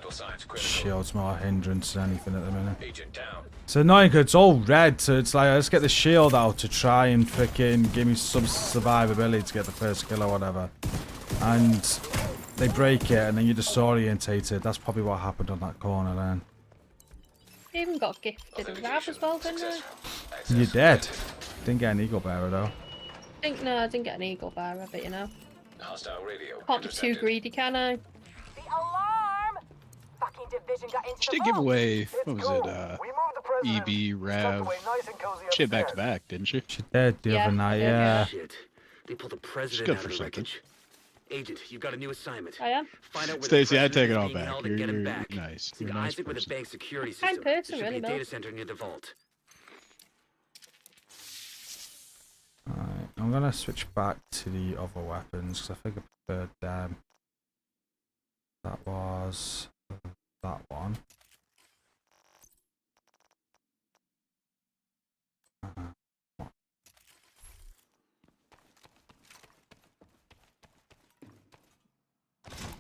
Vital signs critical. Shield's more hindrance than anything at the minute. Agent down. It's annoying because it's all red, so it's like, let's get the shield out to try and freaking give me some survivability to get the first kill or whatever. And they break it, and then you're disorientated. That's probably what happened on that corner then. They even got gifted a Rav as well, didn't I? You're dead. Didn't get an eagle bearer though. I didn't get an eagle bearer, but you know. Hostile radio. Can't be too greedy, can I? The alarm! Fucking division got into She the did give vault. away, what was it, EB, Rav, shit back to back, didn't she? She did the other night, yeah. Shit. They pulled the president good out for of the something. wreckage. Agent, you've got a new assignment. I am. Find out where Stacey, the I take it president all is being back. held and get him back. Nice. Seek You're a nice Isaac with a person. bank security Kind system. person, There should really, be a Mel. data center near the vault. Alright, I'm gonna switch back to the other weapons because I think I preferred them. That was that one.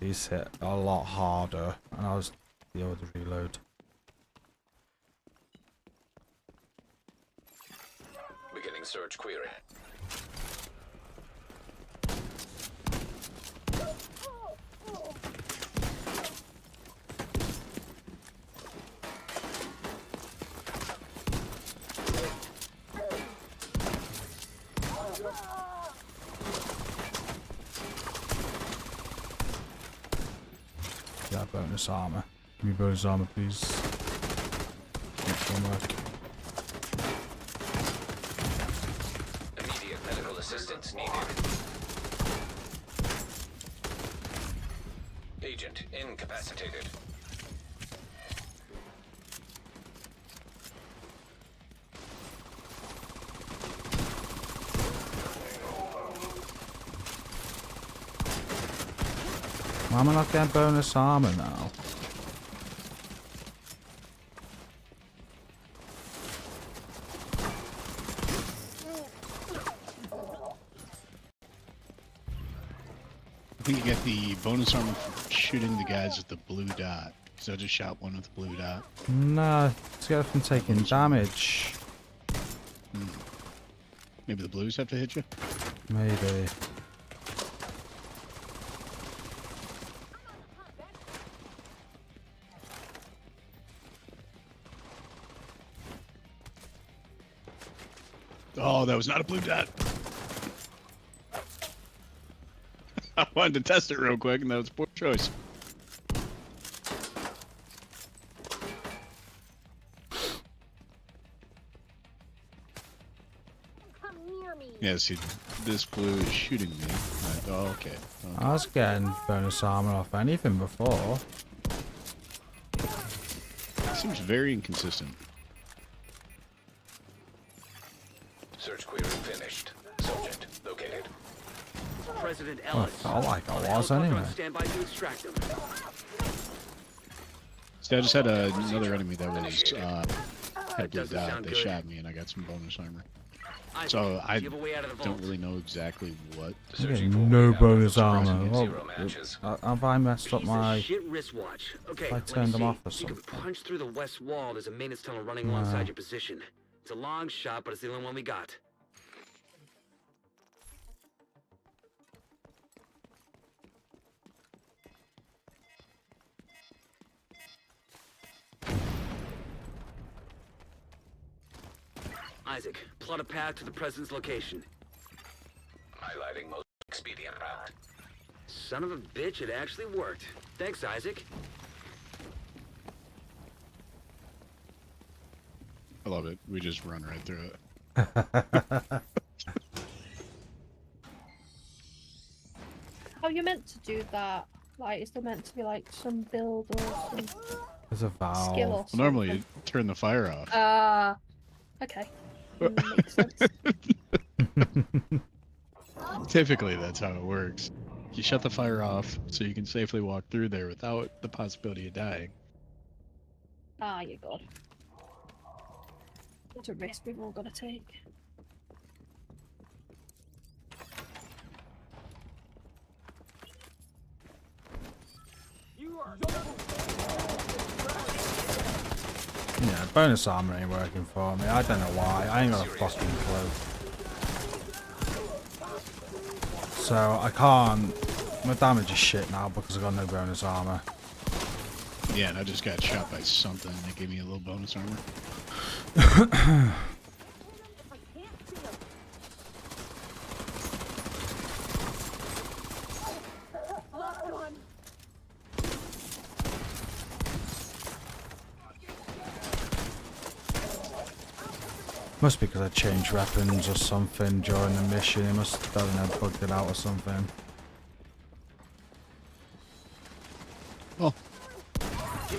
These hit a lot harder, and I was able to reload. Beginning search query. Yeah, bonus armor. Give me bonus armor, please. Next one work. Immediate medical assistance needed. Agent incapacitated. Why am I not getting bonus armor now? I think you get the bonus armor for shooting the guys with the blue dot. So I just shot one with the blue dot. No, it's get it from taking damage. Maybe the blues have to hit you? Maybe. Oh, that was not a blue dot. I wanted to test it real quick, and that was a poor choice. Come near me. Yeah, see, this blue is shooting me. Oh, okay. I was getting bonus armor off anything before. Seems very inconsistent. Search query finished. Subject located. President Oh, I Ellis. felt like I was Helicopter anyway. on standby to extract him. See, I just had another enemy that was had a blue Doesn't dot. sound They good. shot me, and I got some bonus armor. Isaac, So I do you have a way out of the don't vault? really know exactly what. I'm getting no bonus armor. Zero Oh, matches. have I messed up Piece of my... shit wristwatch. Okay, I let me turned them see. off or You can something. punch through the west wall. There's a maintenance tunnel running Wow. alongside your position. It's a long shot, but it's the only one we got. Isaac, plot a path to the president's location. Highlighting most expedient route. Son of a bitch, it actually worked. Thanks, Isaac. I love it. We just run right through it. How you meant to do that? Like, is there meant to be like some build or some There's a valve. skill or Well, something? normally you turn the fire off. Okay. Makes sense. Typically, that's how it works. You shut the fire off so you can safely walk through there without the possibility of dying. Ah, you god. It's a risk we've all got to take. You are Yeah, bonus armor ain't working for me. I don't know why. I ain't got a fucking clue. So I can't. My damage is shit now because I got no bonus armor. Yeah, and I just got shot by something that gave me a little bonus armor. Must be because I changed weapons or something during the mission. It must, I don't know, bugged it out or something.